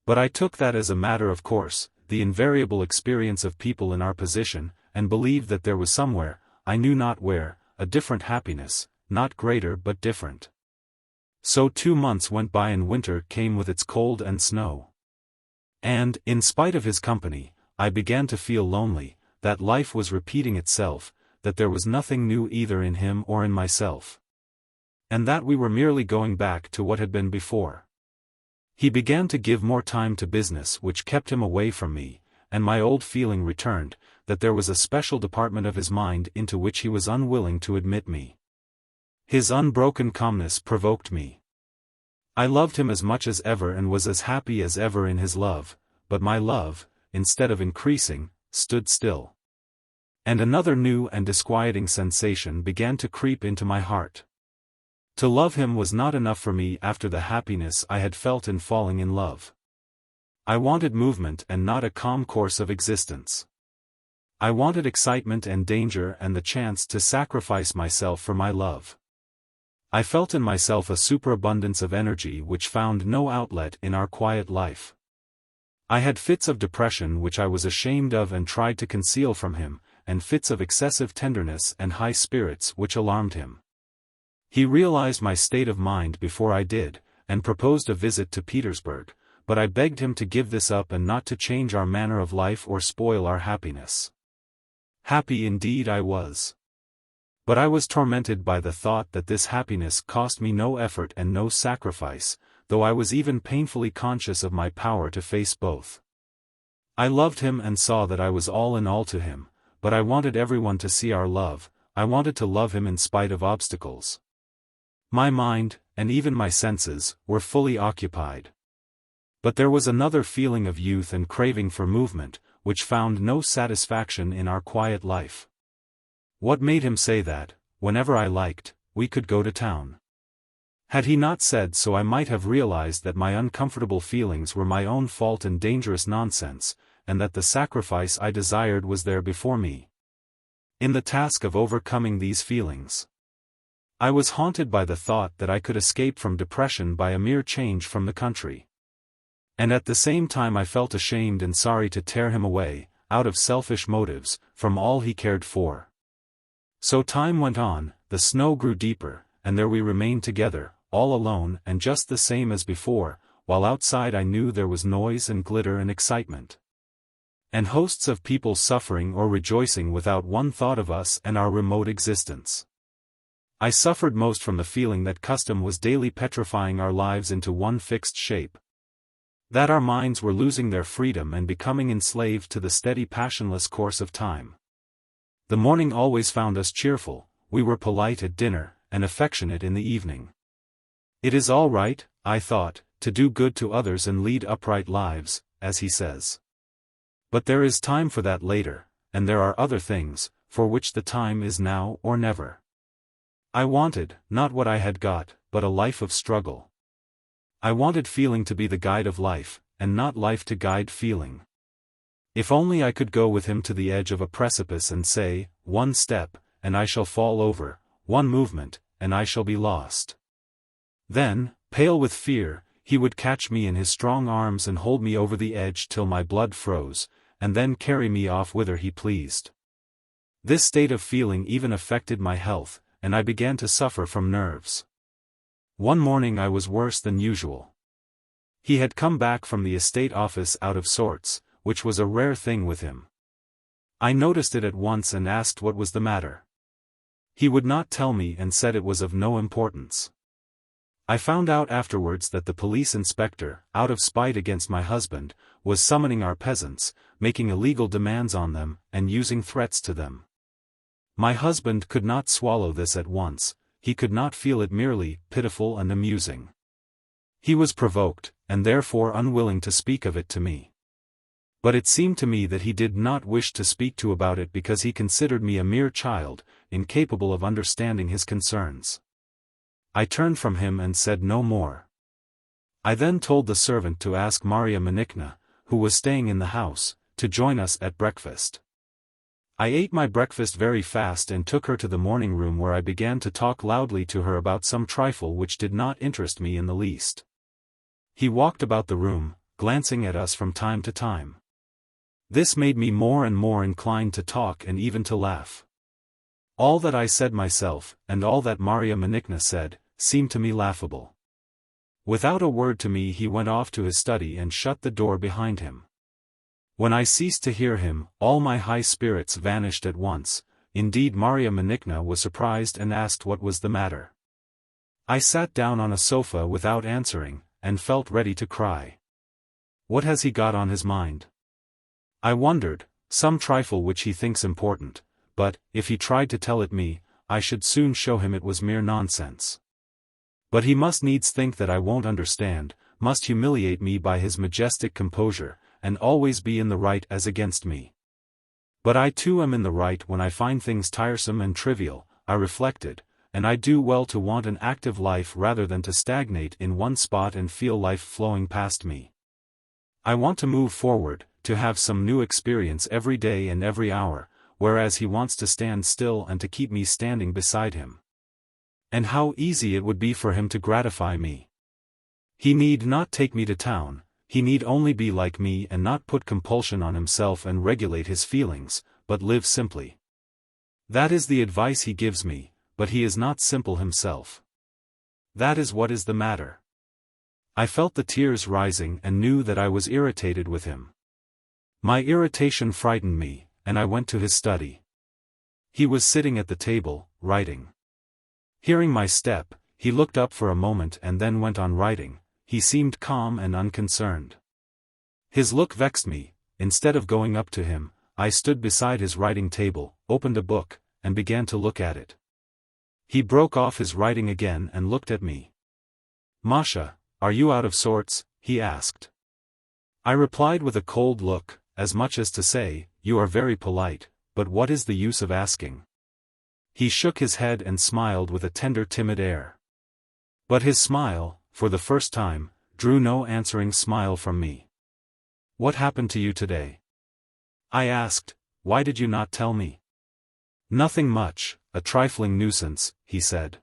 But I took that as a matter of course, the invariable experience of people in our position, and believed that there was somewhere, I knew not where, a different happiness, not greater but different. So 2 months went by and winter came with its cold and snow. And, in spite of his company, I began to feel lonely, that life was repeating itself, that there was nothing new either in him or in myself. And that we were merely going back to what had been before. He began to give more time to business which kept him away from me, and my old feeling returned, that there was a special department of his mind into which he was unwilling to admit me. His unbroken calmness provoked me. I loved him as much as ever and was as happy as ever in his love, but my love, instead of increasing, stood still. And another new and disquieting sensation began to creep into my heart. To love him was not enough for me after the happiness I had felt in falling in love. I wanted movement and not a calm course of existence. I wanted excitement and danger and the chance to sacrifice myself for my love. I felt in myself a superabundance of energy which found no outlet in our quiet life. I had fits of depression which I was ashamed of and tried to conceal from him, and fits of excessive tenderness and high spirits which alarmed him. He realized my state of mind before I did, and proposed a visit to Petersburg, but I begged him to give this up and not to change our manner of life or spoil our happiness. Happy indeed I was. But I was tormented by the thought that this happiness cost me no effort and no sacrifice, though I was even painfully conscious of my power to face both. I loved him and saw that I was all in all to him, but I wanted everyone to see our love, I wanted to love him in spite of obstacles. My mind, and even my senses, were fully occupied. But there was another feeling of youth and craving for movement, which found no satisfaction in our quiet life. What made him say that, whenever I liked, we could go to town? Had he not said so I might have realized that my uncomfortable feelings were my own fault and dangerous nonsense, and that the sacrifice I desired was there before me. In the task of overcoming these feelings, I was haunted by the thought that I could escape from depression by a mere change from the country. And at the same time I felt ashamed and sorry to tear him away, out of selfish motives, from all he cared for. So time went on, the snow grew deeper, and there we remained together, all alone and just the same as before, while outside I knew there was noise and glitter and excitement. And hosts of people suffering or rejoicing without one thought of us and our remote existence. I suffered most from the feeling that custom was daily petrifying our lives into one fixed shape. That our minds were losing their freedom and becoming enslaved to the steady passionless course of time. The morning always found us cheerful, we were polite at dinner, and affectionate in the evening. It is all right, I thought, to do good to others and lead upright lives, as he says. But there is time for that later, and there are other things, for which the time is now or never. I wanted, not what I had got, but a life of struggle. I wanted feeling to be the guide of life, and not life to guide feeling. If only I could go with him to the edge of a precipice and say, one step, and I shall fall over, one movement, and I shall be lost. Then, pale with fear, he would catch me in his strong arms and hold me over the edge till my blood froze, and then carry me off whither he pleased. This state of feeling even affected my health, and I began to suffer from nerves. One morning I was worse than usual. He had come back from the estate office out of sorts, which was a rare thing with him. I noticed it at once and asked what was the matter. He would not tell me and said it was of no importance. I found out afterwards that the police inspector, out of spite against my husband, was summoning our peasants, making illegal demands on them, and using threats to them. My husband could not swallow this at once, he could not feel it merely pitiful and amusing. He was provoked, and therefore unwilling to speak of it to me. But it seemed to me that he did not wish to speak to about it because he considered me a mere child, incapable of understanding his concerns. I turned from him and said no more. I then told the servant to ask Maria Manikna, who was staying in the house, to join us at breakfast. I ate my breakfast very fast and took her to the morning room where I began to talk loudly to her about some trifle which did not interest me in the least. He walked about the room, glancing at us from time to time. This made me more and more inclined to talk and even to laugh. All that I said myself, and all that Maria Manikna said, seemed to me laughable. Without a word to me he went off to his study and shut the door behind him. When I ceased to hear him, all my high spirits vanished at once. Indeed, Maria Manikna was surprised and asked what was the matter. I sat down on a sofa without answering, and felt ready to cry. What has he got on his mind? I wondered, some trifle which he thinks important, but, if he tried to tell it me, I should soon show him it was mere nonsense. But he must needs think that I won't understand, must humiliate me by his majestic composure, and always be in the right as against me. But I too am in the right when I find things tiresome and trivial, I reflected, and I do well to want an active life rather than to stagnate in one spot and feel life flowing past me. I want to move forward, to have some new experience every day and every hour, whereas he wants to stand still and to keep me standing beside him. And how easy it would be for him to gratify me. He need not take me to town. He need only be like me and not put compulsion on himself and regulate his feelings, but live simply. That is the advice he gives me, but he is not simple himself. That is what is the matter. I felt the tears rising and knew that I was irritated with him. My irritation frightened me, and I went to his study. He was sitting at the table, writing. Hearing my step, he looked up for a moment and then went on writing. He seemed calm and unconcerned. His look vexed me. Instead of going up to him, I stood beside his writing table, opened a book, and began to look at it. He broke off his writing again and looked at me. "Masha, are you out of sorts?" he asked. I replied with a cold look, as much as to say, "You are very polite, but what is the use of asking?" He shook his head and smiled with a tender timid air. But his smile, for the first time, drew no answering smile from me. "What happened to you today?" I asked. "Why did you not tell me?" "Nothing much, a trifling nuisance," he said.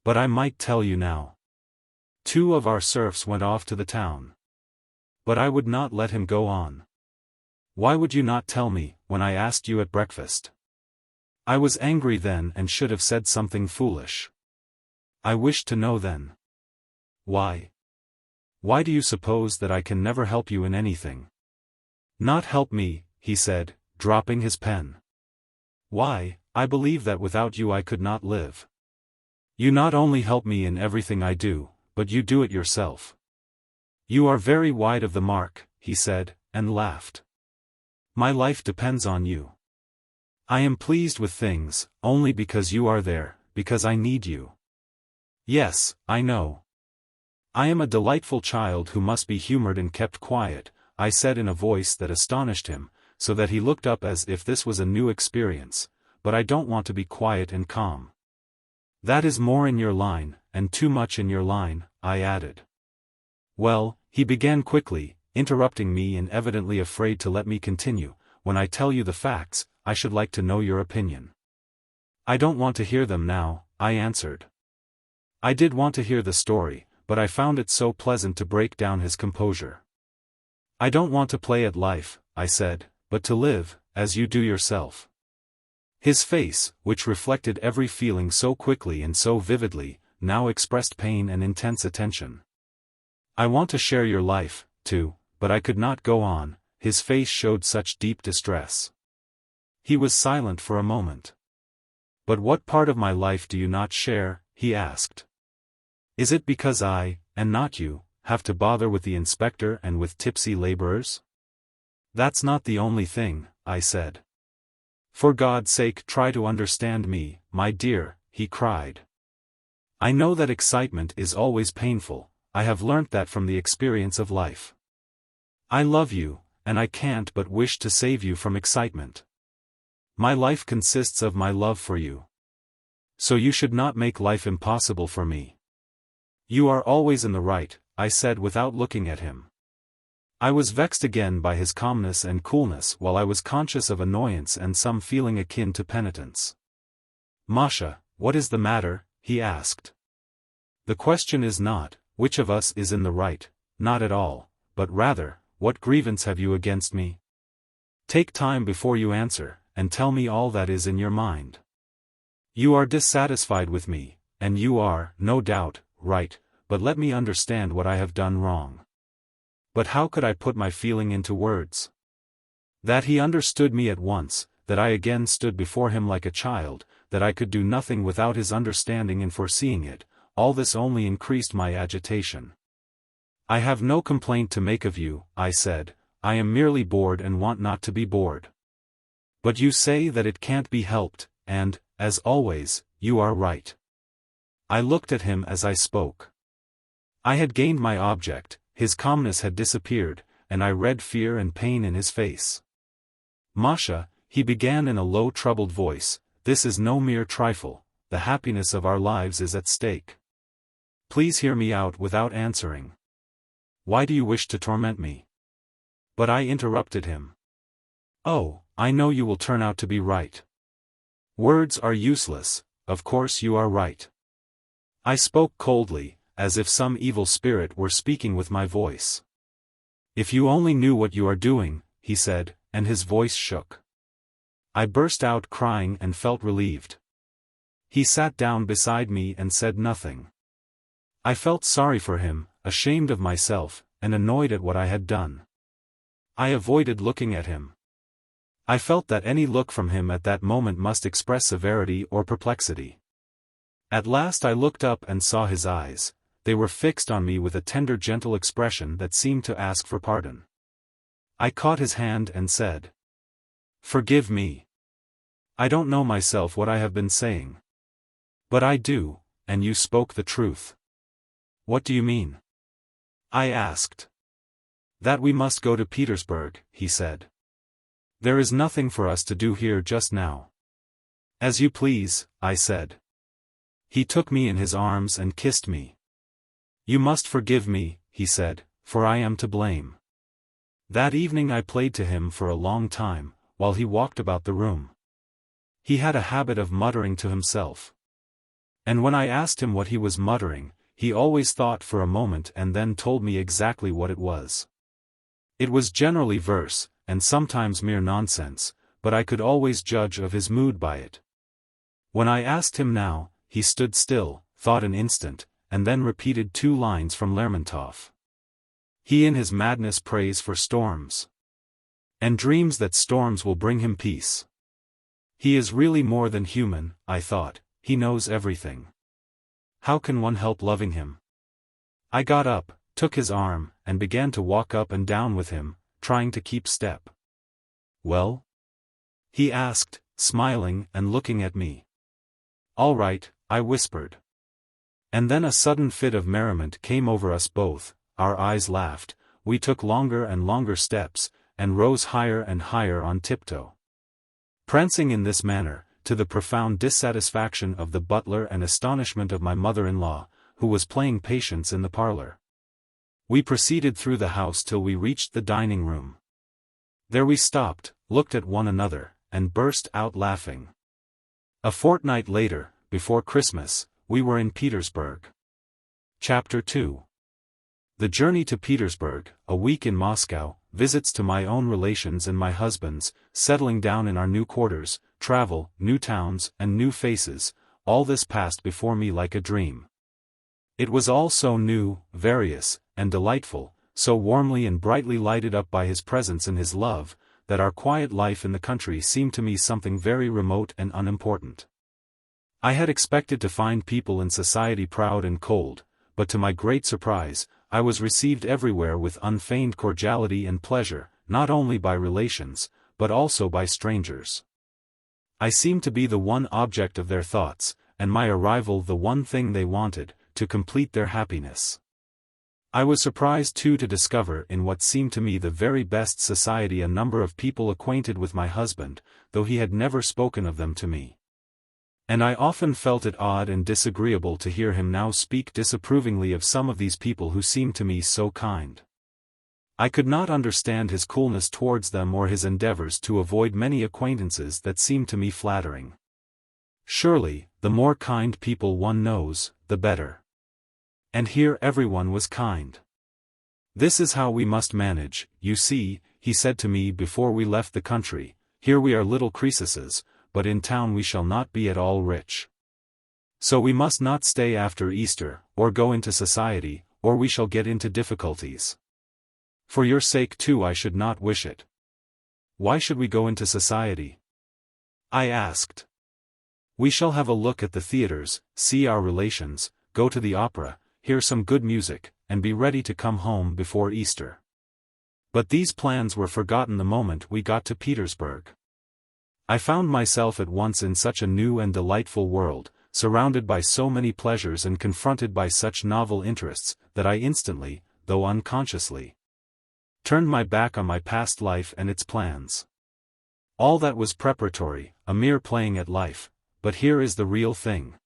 "But I might tell you now. 2 of our serfs went off to the town. But I would not let him go on." "Why would you not tell me, when I asked you at breakfast?" I was angry then and should have said something foolish. I wished to know then. "Why? Why do you suppose that I can never help you in anything?" "Not help me," he said, dropping his pen. "Why, I believe that without you I could not live. You not only help me in everything I do, but you do it yourself. You are very wide of the mark, he said, and laughed. My life depends on you. I am pleased with things, only because you are there, because I need you. Yes, I know. I am a delightful child who must be humored and kept quiet, I said in a voice that astonished him, so that he looked up as if this was a new experience, but I don't want to be quiet and calm. That is more in your line, and too much in your line, I added. Well, he began quickly, interrupting me and evidently afraid to let me continue. When I tell you the facts, I should like to know your opinion. I don't want to hear them now, I answered. I did want to hear the story, but I found it so pleasant to break down his composure. I don't want to play at life, I said, but to live, as you do yourself. His face, which reflected every feeling so quickly and so vividly, now expressed pain and intense attention. I want to share your life, too, but I could not go on, his face showed such deep distress. He was silent for a moment. But what part of my life do you not share, he asked. Is it because I, and not you, have to bother with the inspector and with tipsy laborers? That's not the only thing, I said. For God's sake try to understand me, my dear, he cried. I know that excitement is always painful, I have learnt that from the experience of life. I love you, and I can't but wish to save you from excitement. My life consists of my love for you. So you should not make life impossible for me. You are always in the right, I said without looking at him. I was vexed again by his calmness and coolness while I was conscious of annoyance and some feeling akin to penitence. Masha, what is the matter? He asked. The question is not, which of us is in the right, not at all, but rather, what grievance have you against me? Take time before you answer, and tell me all that is in your mind. You are dissatisfied with me, and you are, no doubt, right, but let me understand what I have done wrong. But how could I put my feeling into words? That he understood me at once, that I again stood before him like a child, that I could do nothing without his understanding and foreseeing it, all this only increased my agitation. I have no complaint to make of you, I said, I am merely bored and want not to be bored. But you say that it can't be helped, and, as always, you are right. I looked at him as I spoke. I had gained my object, his calmness had disappeared, and I read fear and pain in his face. Masha, he began in a low troubled voice, this is no mere trifle, the happiness of our lives is at stake. Please hear me out without answering. Why do you wish to torment me? But I interrupted him. Oh, I know you will turn out to be right. Words are useless, of course you are right. I spoke coldly, as if some evil spirit were speaking with my voice. If you only knew what you are doing, he said, and his voice shook. I burst out crying and felt relieved. He sat down beside me and said nothing. I felt sorry for him, ashamed of myself, and annoyed at what I had done. I avoided looking at him. I felt that any look from him at that moment must express severity or perplexity. At last I looked up and saw his eyes. They were fixed on me with a tender gentle expression that seemed to ask for pardon. I caught his hand and said, Forgive me. I don't know myself what I have been saying. But I do, and you spoke the truth. What do you mean? I asked. That we must go to Petersburg, he said. There is nothing for us to do here just now. As you please, I said. He took me in his arms and kissed me. You must forgive me, he said, for I am to blame. That evening I played to him for a long time, while he walked about the room. He had a habit of muttering to himself. And when I asked him what he was muttering, he always thought for a moment and then told me exactly what it was. It was generally verse, and sometimes mere nonsense, but I could always judge of his mood by it. When I asked him now, he stood still, thought an instant, and then repeated 2 lines from Lermontov. He in his madness prays for storms. And dreams that storms will bring him peace. He is really more than human, I thought, he knows everything. how can one help loving him? I got up, took his arm, and began to walk up and down with him, trying to keep step. "Well?" he asked, smiling and looking at me. "All right," I whispered. And then a sudden fit of merriment came over us both, our eyes laughed, we took longer and longer steps, and rose higher and higher on tiptoe. Prancing in this manner, to the profound dissatisfaction of the butler and astonishment of my mother-in-law, who was playing patience in the parlor. We proceeded through the house till we reached the dining room. There we stopped, looked at one another, and burst out laughing. A fortnight later, before Christmas, we were in Petersburg. Chapter 2. The journey to Petersburg, a week in Moscow, visits to my own relations and my husband's, settling down in our new quarters, travel, new towns, and new faces, all this passed before me like a dream. It was all so new, various, and delightful, so warmly and brightly lighted up by his presence and his love, that our quiet life in the country seemed to me something very remote and unimportant. I had expected to find people in society proud and cold, but to my great surprise, I was received everywhere with unfeigned cordiality and pleasure, not only by relations, but also by strangers. I seemed to be the one object of their thoughts, and my arrival the one thing they wanted, to complete their happiness. I was surprised too to discover in what seemed to me the very best society a number of people acquainted with my husband, though he had never spoken of them to me. And I often felt it odd and disagreeable to hear him now speak disapprovingly of some of these people who seemed to me so kind. I could not understand his coolness towards them or his endeavors to avoid many acquaintances that seemed to me flattering. Surely, the more kind people one knows, the better. And here everyone was kind. "This is how we must manage, you see," he said to me before we left the country. "Here we are little Croesuses, but in town we shall not be at all rich. So we must not stay after Easter, or go into society, or we shall get into difficulties. For your sake too I should not wish it." "Why should we go into society?" I asked. "We shall have a look at the theaters, see our relations, go to the opera, hear some good music, and be ready to come home before Easter." But these plans were forgotten the moment we got to Petersburg. I found myself at once in such a new and delightful world, surrounded by so many pleasures and confronted by such novel interests, that I instantly, though unconsciously, turned my back on my past life and its plans. All that was preparatory, a mere playing at life, but here is the real thing.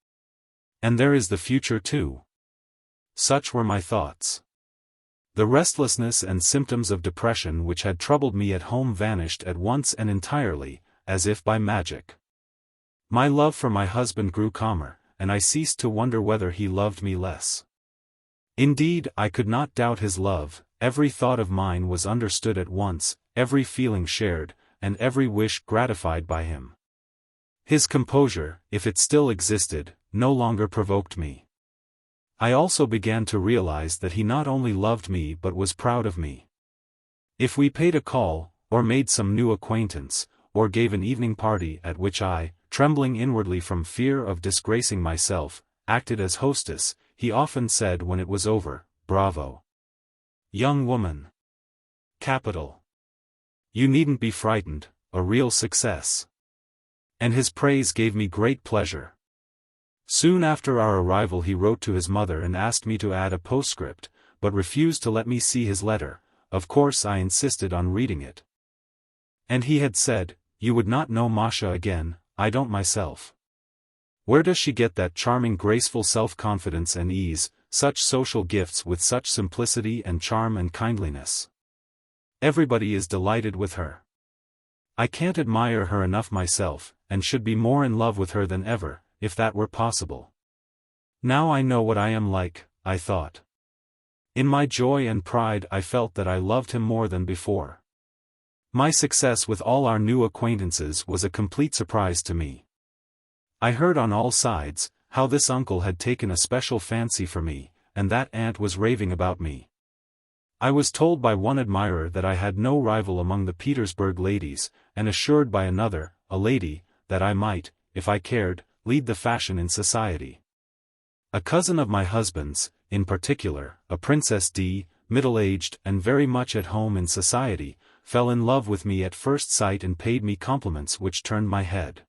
And there is the future too. Such were my thoughts. The restlessness and symptoms of depression which had troubled me at home vanished at once and entirely, as if by magic. My love for my husband grew calmer, and I ceased to wonder whether he loved me less. Indeed, I could not doubt his love, every thought of mine was understood at once, every feeling shared, and every wish gratified by him. His composure, if it still existed, no longer provoked me. I also began to realize that he not only loved me but was proud of me. If we paid a call, or made some new acquaintance, or gave an evening party at which I, trembling inwardly from fear of disgracing myself, acted as hostess, he often said when it was over, "Bravo, young woman. Capital. You needn't be frightened, a real success." And his praise gave me great pleasure. Soon after our arrival he wrote to his mother and asked me to add a postscript, but refused to let me see his letter. Of course I insisted on reading it. And he had said, "You would not know Masha again, I don't myself. Where does she get that charming graceful self-confidence and ease, such social gifts with such simplicity and charm and kindliness? Everybody is delighted with her. I can't admire her enough myself, and should be more in love with her than ever, if that were possible. Now I know what I am like," I thought. In my joy and pride I felt that I loved him more than before. My success with all our new acquaintances was a complete surprise to me. I heard on all sides, how this uncle had taken a special fancy for me, and that aunt was raving about me. I was told by one admirer that I had no rival among the Petersburg ladies, and assured by another, a lady, that I might, if I cared, lead the fashion in society. A cousin of my husband's, in particular, a Princess D, middle-aged and very much at home in society, fell in love with me at first sight and paid me compliments which turned my head.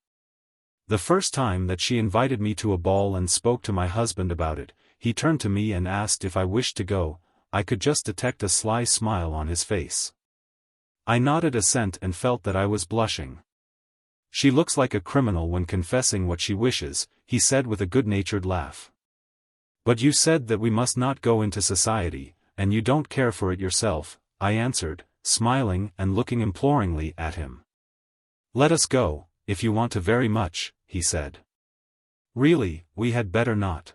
The first time that she invited me to a ball and spoke to my husband about it, he turned to me and asked if I wished to go. I could just detect a sly smile on his face. I nodded assent and felt that I was blushing. "She looks like a criminal when confessing what she wishes," he said with a good-natured laugh. "But you said that we must not go into society, and you don't care for it yourself," I answered, smiling and looking imploringly at him. "Let us go, if you want to very much," he said. "Really, we had better not."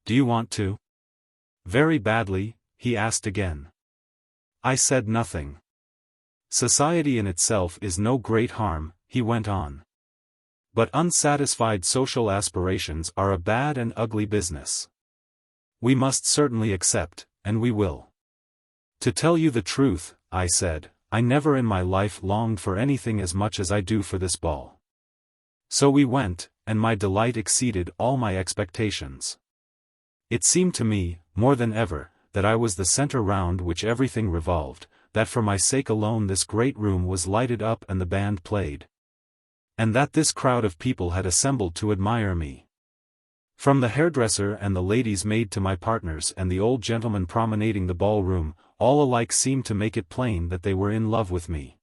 "Do you want to?" "Very badly?" he asked again. I said nothing. "Society in itself is no great harm," he went on. "But unsatisfied social aspirations are a bad and ugly business. We must certainly accept, and we will." "To tell you the truth," I said, "I never in my life longed for anything as much as I do for this ball." So we went, and my delight exceeded all my expectations. It seemed to me, more than ever, that I was the center round which everything revolved, that for my sake alone this great room was lighted up and the band played. And that this crowd of people had assembled to admire me. From the hairdresser and the lady's maid to my partners and the old gentleman promenading the ballroom, all alike seemed to make it plain that they were in love with me.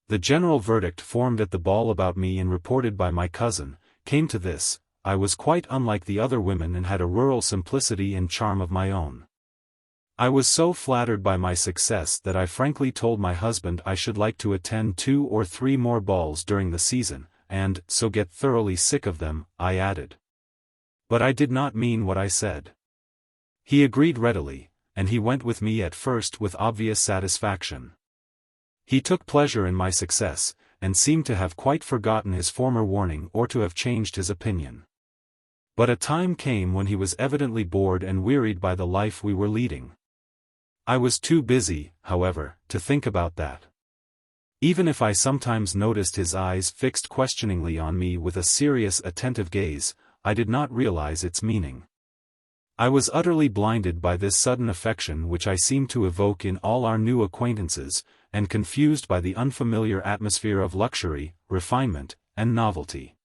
The general verdict formed at the ball about me and reported by my cousin, came to this: I was quite unlike the other women and had a rural simplicity and charm of my own. I was so flattered by my success that I frankly told my husband I should like to attend 2 or 3 more balls during the season, and so get thoroughly sick of them, I added. But I did not mean what I said. He agreed readily, and he went with me at first with obvious satisfaction. He took pleasure in my success, and seemed to have quite forgotten his former warning or to have changed his opinion. But a time came when he was evidently bored and wearied by the life we were leading. I was too busy, however, to think about that. Even if I sometimes noticed his eyes fixed questioningly on me with a serious attentive gaze, I did not realize its meaning. I was utterly blinded by this sudden affection which I seemed to evoke in all our new acquaintances, and confused by the unfamiliar atmosphere of luxury, refinement, and novelty.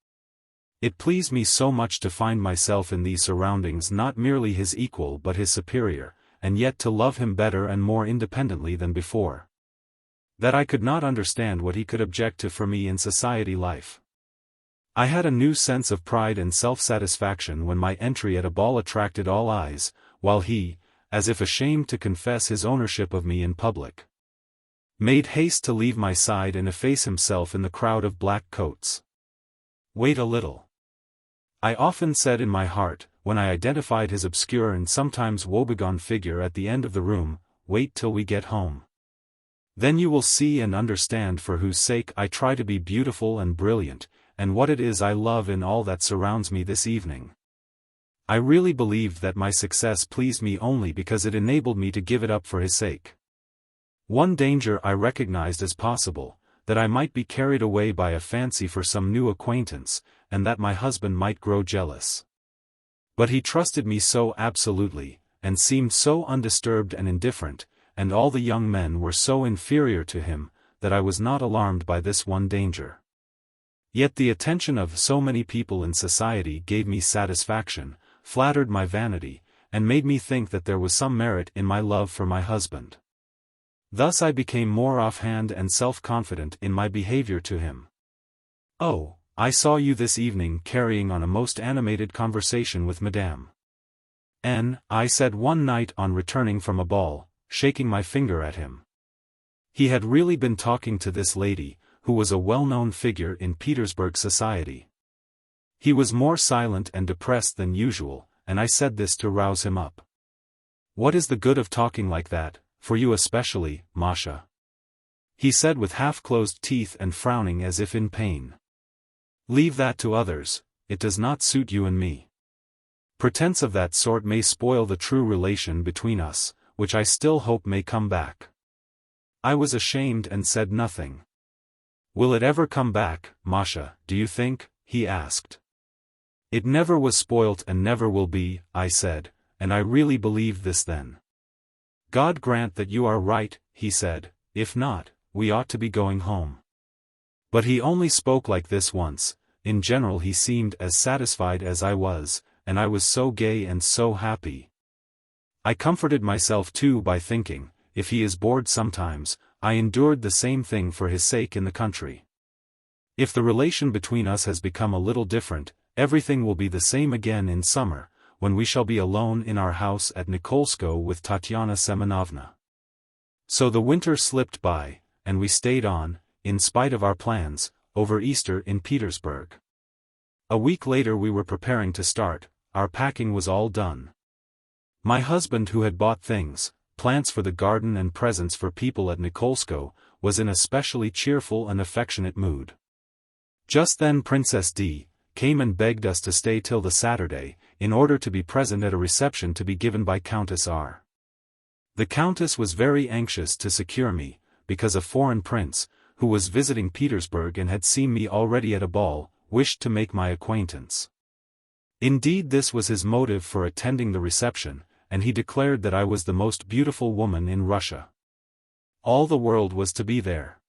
It pleased me so much to find myself in these surroundings not merely his equal but his superior, and yet to love him better and more independently than before, that I could not understand what he could object to for me in society life. I had a new sense of pride and self-satisfaction when my entry at a ball attracted all eyes, while he, as if ashamed to confess his ownership of me in public, made haste to leave my side and efface himself in the crowd of black coats. "Wait a little," I often said in my heart, when I identified his obscure and sometimes woebegone figure at the end of the room, "wait till we get home. Then you will see and understand for whose sake I try to be beautiful and brilliant, and what it is I love in all that surrounds me this evening." I really believed that my success pleased me only because it enabled me to give it up for his sake. One danger I recognized as possible, that I might be carried away by a fancy for some new acquaintance, and that my husband might grow jealous. But he trusted me so absolutely, and seemed so undisturbed and indifferent, and all the young men were so inferior to him, that I was not alarmed by this one danger. Yet the attention of so many people in society gave me satisfaction, flattered my vanity, and made me think that there was some merit in my love for my husband. Thus I became more offhand and self-confident in my behavior to him. "Oh, I saw you this evening carrying on a most animated conversation with Madame N," I said one night on returning from a ball, shaking my finger at him. He had really been talking to this lady, who was a well-known figure in Petersburg society. He was more silent and depressed than usual, and I said this to rouse him up. "What is the good of talking like that, for you especially, Masha?" he said with half-closed teeth and frowning as if in pain. "Leave that to others, it does not suit you and me. Pretense of that sort may spoil the true relation between us, which I still hope may come back." I was ashamed and said nothing. "Will it ever come back, Masha, do you think?" he asked. It never was spoilt and never will be, I said, and I really believed this then. God grant that you are right, he said, if not, we ought to be going home. But he only spoke like this once. In general he seemed as satisfied as I was, and I was so gay and so happy. I comforted myself too by thinking, if he is bored sometimes, I endured the same thing for his sake in the country. If the relation between us has become a little different, everything will be the same again in summer, when we shall be alone in our house at Nikolskoe with Tatyana Semenovna. So the winter slipped by, and we stayed on, in spite of our plans, over Easter in Petersburg. A week later we were preparing to start, our packing was all done. My husband, who had bought things, plants for the garden and presents for people at Nikolskoe, was in a specially cheerful and affectionate mood. Just then Princess D came and begged us to stay till the Saturday, in order to be present at a reception to be given by Countess R. The Countess was very anxious to secure me, because a foreign prince, who was visiting Petersburg and had seen me already at a ball, wished to make my acquaintance. Indeed, this was his motive for attending the reception, and he declared that I was the most beautiful woman in Russia. All the world was to be there.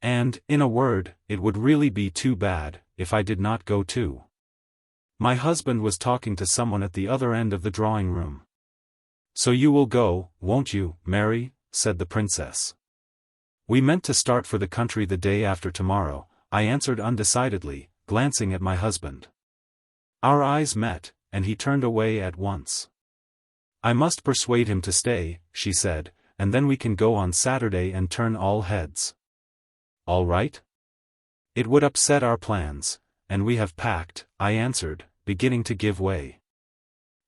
And, in a word, it would really be too bad if I did not go too. My husband was talking to someone at the other end of the drawing room. "So you will go, won't you, Mary?" said the princess. "We meant to start for the country the day after tomorrow," I answered undecidedly, glancing at my husband. Our eyes met, and he turned away at once. "I must persuade him to stay," she said, "and then we can go on Saturday and turn all heads." "All right?" "It would upset our plans, and we have packed," I answered, beginning to give way.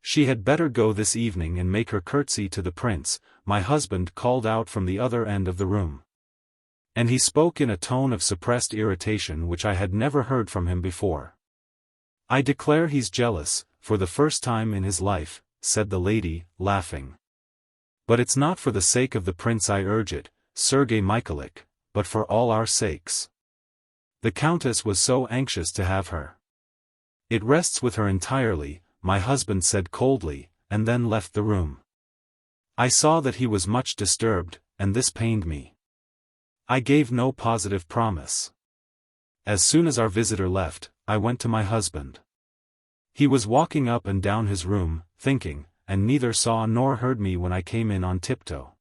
"She had better go this evening and make her curtsy to the prince," my husband called out from the other end of the room. And he spoke in a tone of suppressed irritation which I had never heard from him before. "I declare he's jealous, for the first time in his life," said the lady, laughing. "But it's not for the sake of the prince I urge it, Sergei Mikhailich, but for all our sakes. The countess was so anxious to have her." "It rests with her entirely," my husband said coldly, and then left the room. I saw that he was much disturbed, and this pained me. I gave no positive promise. As soon as our visitor left, I went to my husband. He was walking up and down his room, thinking, and neither saw nor heard me when I came in on tiptoe.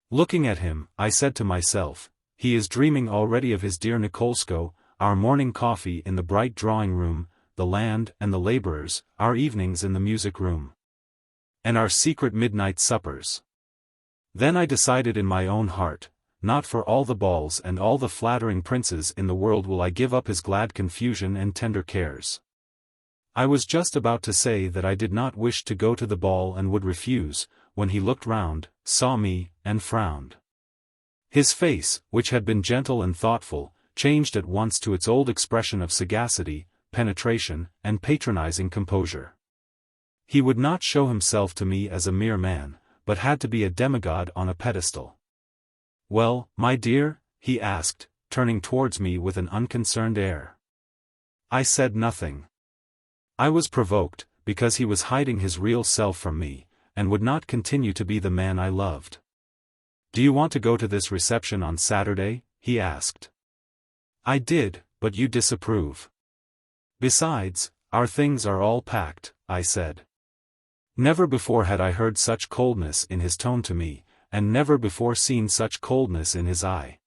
Looking at him, I said to myself, he is dreaming already of his dear Nikolskoe, our morning coffee in the bright drawing room, the land and the laborers, our evenings in the music room, and our secret midnight suppers. Then I decided in my own heart, not for all the balls and all the flattering princes in the world will I give up his glad confusion and tender cares. I was just about to say that I did not wish to go to the ball and would refuse, when he looked round, saw me, and frowned. His face, which had been gentle and thoughtful, changed at once to its old expression of sagacity, penetration, and patronizing composure. He would not show himself to me as a mere man, but had to be a demigod on a pedestal. "Well, my dear?" he asked, turning towards me with an unconcerned air. I said nothing. I was provoked, because he was hiding his real self from me, and would not continue to be the man I loved. "Do you want to go to this reception on Saturday?" he asked. I did, "But you disapprove." "Besides, our things are all packed," I said. Never before had I heard such coldness in his tone to me, and never before seen such coldness in his eye.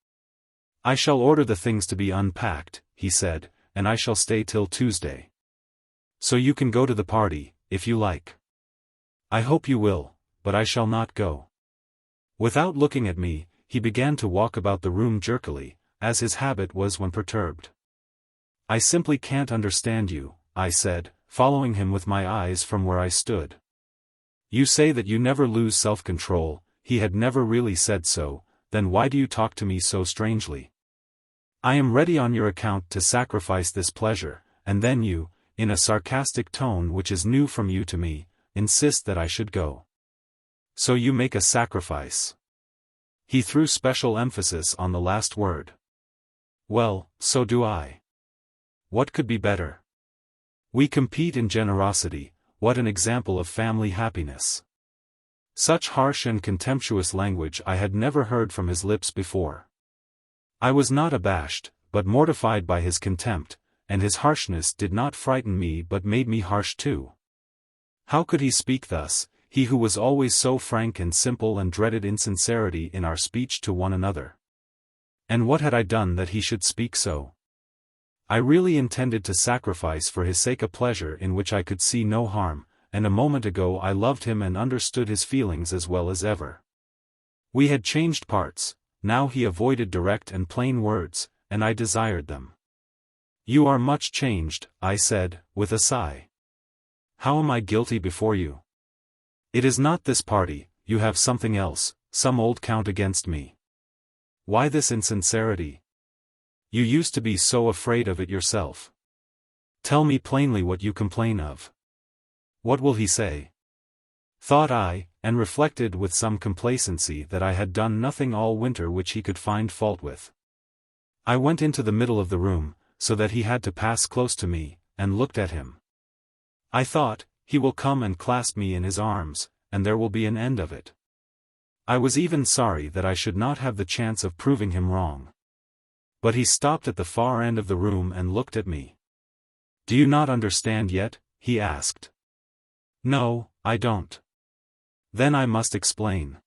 "I shall order the things to be unpacked," he said, "and I shall stay till Tuesday. So you can go to the party, if you like." "I hope you will, but I shall not go." Without looking at me, he began to walk about the room jerkily, as his habit was when perturbed. "I simply can't understand you," I said, following him with my eyes from where I stood. "You say that you never lose self-control." He had never really said so. "Then why do you talk to me so strangely?" "I am ready on your account to sacrifice this pleasure," and then you, in a sarcastic tone which is new from you to me, insist that I should go. "So you make a sacrifice." He threw special emphasis on the last word. "Well, so do I. What could be better?" We compete in generosity. What an example of family happiness. Such harsh and contemptuous language I had never heard from his lips before. I was not abashed, but mortified by his contempt, and his harshness did not frighten me but made me harsh too. How could he speak thus, he who was always so frank and simple, and dreaded insincerity in our speech to one another? And what had I done that he should speak so? I really intended to sacrifice for his sake a pleasure in which I could see no harm, and a moment ago I loved him and understood his feelings as well as ever. We had changed parts, now he avoided direct and plain words, and I desired them. "You are much changed," I said, with a sigh. "How am I guilty before you? It is not this party, you have something else, some old count against me. Why this insincerity? You used to be so afraid of it yourself. Tell me plainly what you complain of." What will he say? Thought I, and reflected with some complacency that I had done nothing all winter which he could find fault with. I went into the middle of the room, so that he had to pass close to me, and looked at him. I thought, he will come and clasp me in his arms, and there will be an end of it. I was even sorry that I should not have the chance of proving him wrong. But he stopped at the far end of the room and looked at me. "Do you not understand yet?" he asked. "No, I don't." "Then I must explain.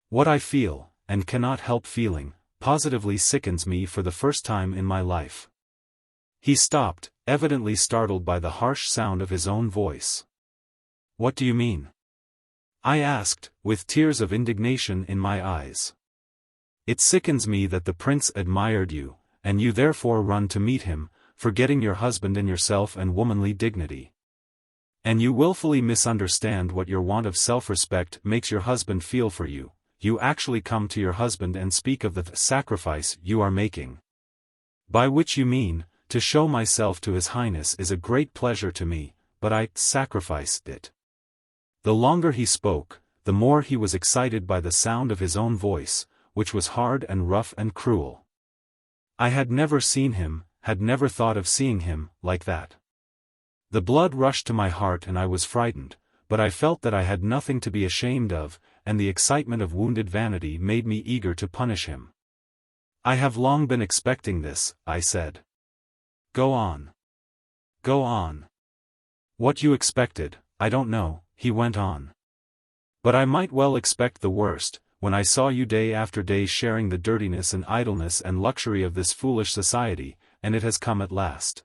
What I feel, and cannot help feeling, positively sickens me for the first time in my life." He stopped, evidently startled by the harsh sound of his own voice. "What do you mean?" I asked, with tears of indignation in my eyes. "It sickens me that the prince admired you, and you therefore run to meet him, forgetting your husband and yourself and womanly dignity. And you willfully misunderstand what your want of self-respect makes your husband feel for you. You actually come to your husband and speak of the sacrifice you are making. By which you mean, to show myself to His Highness is a great pleasure to me, but I sacrificed it." The longer he spoke, the more he was excited by the sound of his own voice, which was hard and rough and cruel. I had never seen him, had never thought of seeing him, like that. The blood rushed to my heart and I was frightened, but I felt that I had nothing to be ashamed of, and the excitement of wounded vanity made me eager to punish him. "I have long been expecting this," I said. "Go on. Go on." "What you expected, I don't know," he went on. "But I might well expect the worst, when I saw you day after day sharing the dirtiness and idleness and luxury of this foolish society, and it has come at last.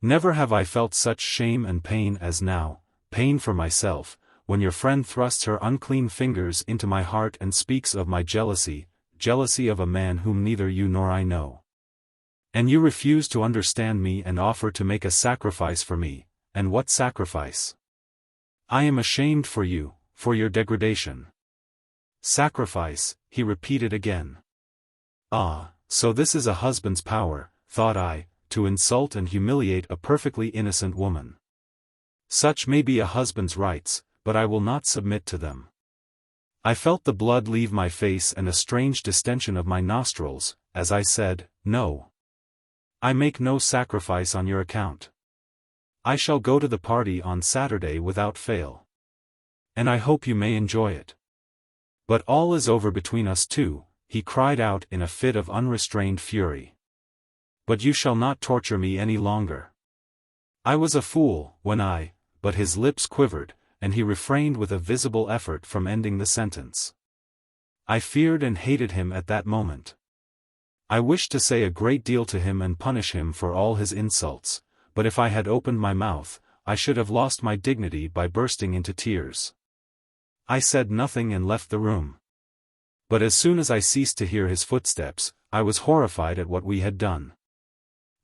Never have I felt such shame and pain as now, pain for myself, when your friend thrusts her unclean fingers into my heart and speaks of my jealousy, jealousy of a man whom neither you nor I know. And you refuse to understand me and offer to make a sacrifice for me, and what sacrifice? I am ashamed for you, for your degradation." "Sacrifice," he repeated again. "Ah, so this is a husband's power," thought I, "to insult and humiliate a perfectly innocent woman. Such may be a husband's rights, but I will not submit to them." I felt the blood leave my face and a strange distension of my nostrils, as I said, "No. I make no sacrifice on your account. I shall go to the party on Saturday without fail. And I hope you may enjoy it. But all is over between us two," he cried out in a fit of unrestrained fury. "But you shall not torture me any longer." I was a fool, but his lips quivered, and he refrained with a visible effort from ending the sentence. I feared and hated him at that moment. I wished to say a great deal to him and punish him for all his insults, but if I had opened my mouth, I should have lost my dignity by bursting into tears. I said nothing and left the room. But as soon as I ceased to hear his footsteps, I was horrified at what we had done.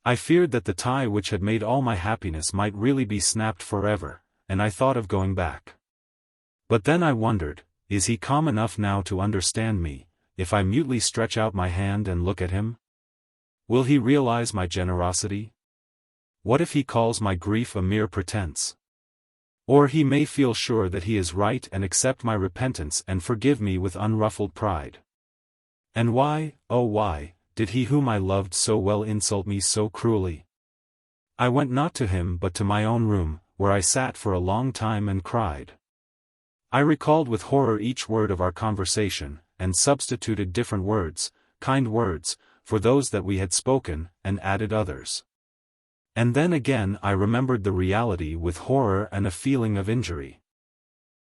I feared that the tie which had made all my happiness might really be snapped forever, and I thought of going back. But then I wondered, is he calm enough now to understand me, if I mutely stretch out my hand and look at him? Will he realize my generosity? What if he calls my grief a mere pretense? Or he may feel sure that he is right and accept my repentance and forgive me with unruffled pride. And why, oh why, did he whom I loved so well insult me so cruelly? I went not to him but to my own room, where I sat for a long time and cried. I recalled with horror each word of our conversation, and substituted different words, kind words, for those that we had spoken, and added others. And then again I remembered the reality with horror and a feeling of injury.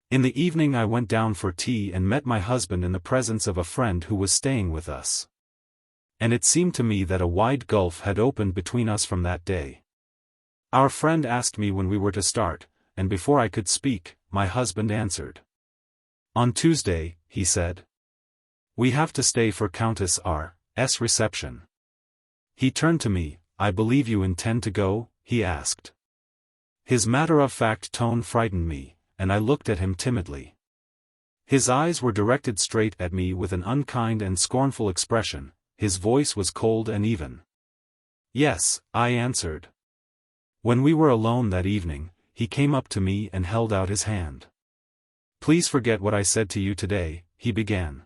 In the evening I went down for tea and met my husband in the presence of a friend who was staying with us. And it seemed to me that a wide gulf had opened between us from that day. Our friend asked me when we were to start, and before I could speak, my husband answered. On Tuesday, he said. We have to stay for Countess R.'s reception. He turned to me. I believe you intend to go? He asked. His matter-of-fact tone frightened me, and I looked at him timidly. His eyes were directed straight at me with an unkind and scornful expression, his voice was cold and even. Yes, I answered. When we were alone that evening, he came up to me and held out his hand. Please forget what I said to you today, he began.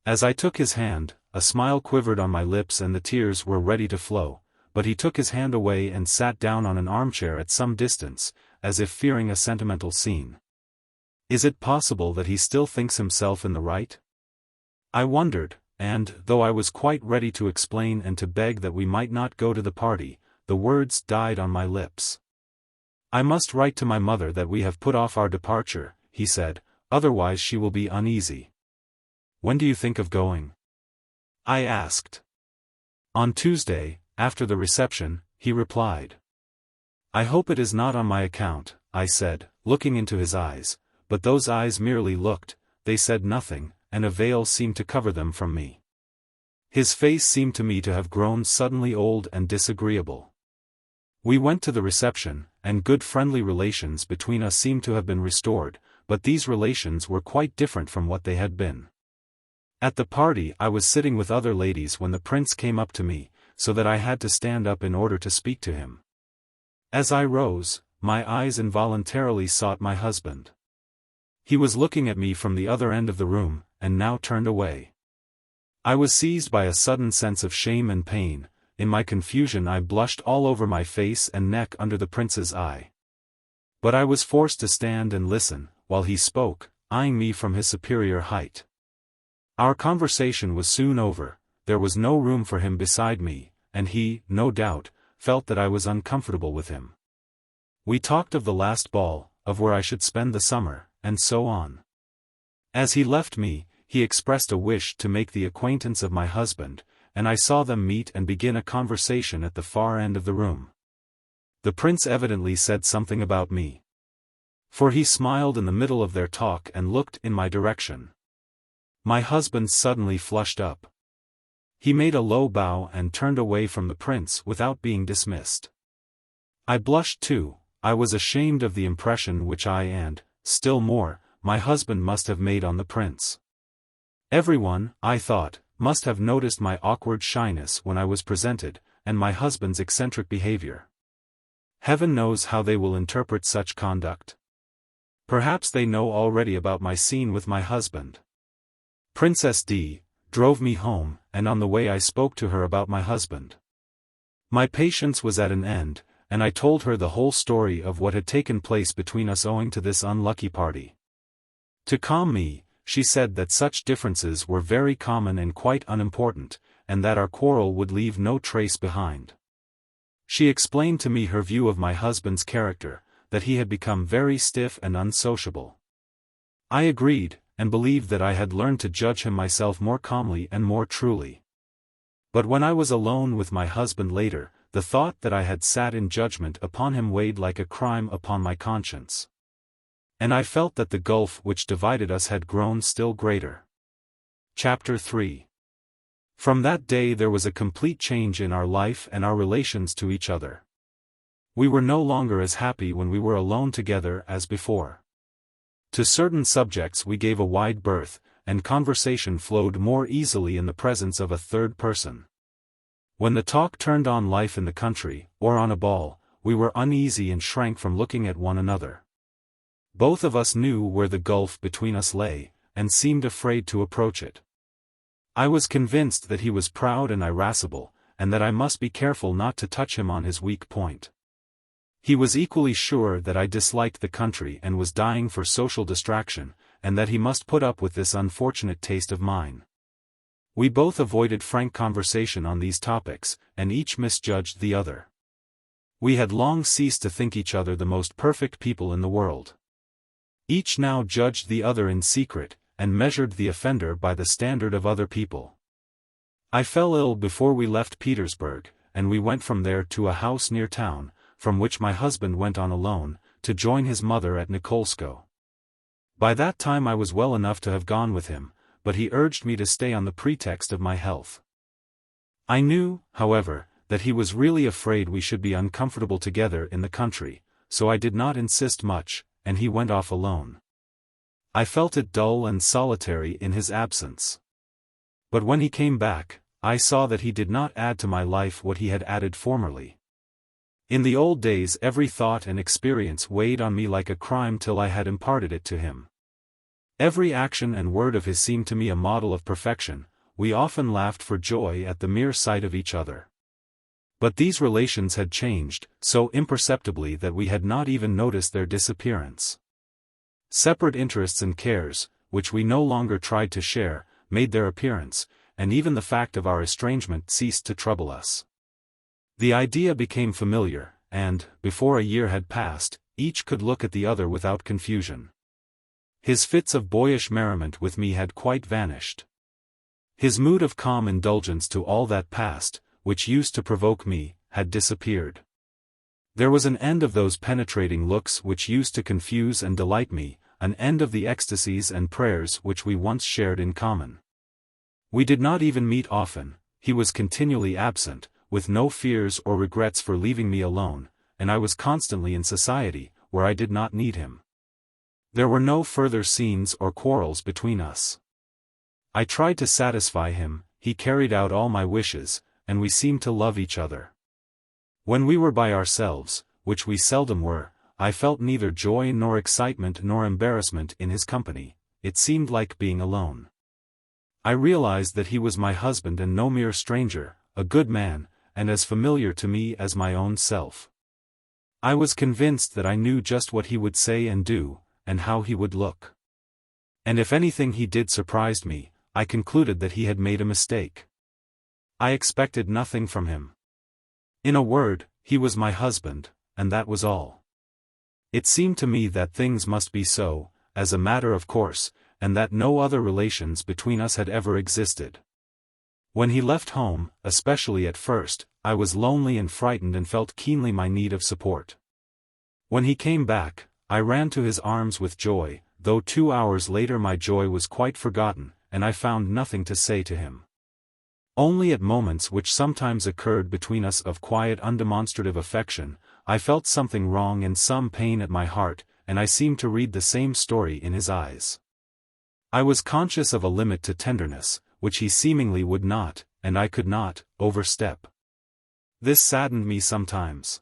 As I took his hand, a smile quivered on my lips and the tears were ready to flow, but he took his hand away and sat down on an armchair at some distance, as if fearing a sentimental scene. Is it possible that he still thinks himself in the right? I wondered, and, though I was quite ready to explain and to beg that we might not go to the party, the words died on my lips. I must write to my mother that we have put off our departure, he said, otherwise she will be uneasy. When do you think of going? I asked. On Tuesday, after the reception, he replied. I hope it is not on my account, I said, looking into his eyes, but those eyes merely looked, they said nothing, and a veil seemed to cover them from me. His face seemed to me to have grown suddenly old and disagreeable. We went to the reception, and good friendly relations between us seemed to have been restored, but these relations were quite different from what they had been. At the party I was sitting with other ladies when the prince came up to me, so that I had to stand up in order to speak to him. As I rose, my eyes involuntarily sought my husband. He was looking at me from the other end of the room, and now turned away. I was seized by a sudden sense of shame and pain. In my confusion I blushed all over my face and neck under the prince's eye. But I was forced to stand and listen, while he spoke, eyeing me from his superior height. Our conversation was soon over, there was no room for him beside me, and he, no doubt, felt that I was uncomfortable with him. We talked of the last ball, of where I should spend the summer, and so on. As he left me, he expressed a wish to make the acquaintance of my husband, and I saw them meet and begin a conversation at the far end of the room. The prince evidently said something about me. For he smiled in the middle of their talk and looked in my direction. My husband suddenly flushed up. He made a low bow and turned away from the prince without being dismissed. I blushed too. I was ashamed of the impression which I and, still more, my husband must have made on the prince. Everyone, I thought, must have noticed my awkward shyness when I was presented, and my husband's eccentric behavior. Heaven knows how they will interpret such conduct. Perhaps they know already about my scene with my husband. Princess D. drove me home, and on the way I spoke to her about my husband. My patience was at an end, and I told her the whole story of what had taken place between us owing to this unlucky party. To calm me, she said that such differences were very common and quite unimportant, and that our quarrel would leave no trace behind. She explained to me her view of my husband's character, that he had become very stiff and unsociable. I agreed, and believed that I had learned to judge him myself more calmly and more truly. But when I was alone with my husband later, the thought that I had sat in judgment upon him weighed like a crime upon my conscience. And I felt that the gulf which divided us had grown still greater. Chapter 3. From that day there was a complete change in our life and our relations to each other. We were no longer as happy when we were alone together as before. To certain subjects we gave a wide berth, and conversation flowed more easily in the presence of a third person. When the talk turned on life in the country, or on a ball, we were uneasy and shrank from looking at one another. Both of us knew where the gulf between us lay, and seemed afraid to approach it. I was convinced that he was proud and irascible, and that I must be careful not to touch him on his weak point. He was equally sure that I disliked the country and was dying for social distraction, and that he must put up with this unfortunate taste of mine. We both avoided frank conversation on these topics, and each misjudged the other. We had long ceased to think each other the most perfect people in the world. Each now judged the other in secret, and measured the offender by the standard of other people. I fell ill before we left Petersburg, and we went from there to a house near town, from which my husband went on alone, to join his mother at Nikolskoe. By that time I was well enough to have gone with him, but he urged me to stay on the pretext of my health. I knew, however, that he was really afraid we should be uncomfortable together in the country, so I did not insist much, and he went off alone. I felt it dull and solitary in his absence. But when he came back, I saw that he did not add to my life what he had added formerly. In the old days every thought and experience weighed on me like a crime till I had imparted it to him. Every action and word of his seemed to me a model of perfection. We often laughed for joy at the mere sight of each other. But these relations had changed, so imperceptibly that we had not even noticed their disappearance. Separate interests and cares, which we no longer tried to share, made their appearance, and even the fact of our estrangement ceased to trouble us. The idea became familiar, and, before a year had passed, each could look at the other without confusion. His fits of boyish merriment with me had quite vanished. His mood of calm indulgence to all that passed, which used to provoke me, had disappeared. There was an end of those penetrating looks which used to confuse and delight me, an end of the ecstasies and prayers which we once shared in common. We did not even meet often, he was continually absent, with no fears or regrets for leaving me alone, and I was constantly in society, where I did not need him. There were no further scenes or quarrels between us. I tried to satisfy him, he carried out all my wishes, and we seemed to love each other. When we were by ourselves, which we seldom were, I felt neither joy nor excitement nor embarrassment in his company. It seemed like being alone. I realized that he was my husband and no mere stranger, a good man, and as familiar to me as my own self. I was convinced that I knew just what he would say and do, and how he would look. And if anything he did surprised me, I concluded that he had made a mistake. I expected nothing from him. In a word, he was my husband, and that was all. It seemed to me that things must be so, as a matter of course, and that no other relations between us had ever existed. When he left home, especially at first, I was lonely and frightened and felt keenly my need of support. When he came back, I ran to his arms with joy, though 2 hours later my joy was quite forgotten, and I found nothing to say to him. Only at moments which sometimes occurred between us of quiet undemonstrative affection, I felt something wrong and some pain at my heart, and I seemed to read the same story in his eyes. I was conscious of a limit to tenderness, which he seemingly would not, and I could not, overstep. This saddened me sometimes.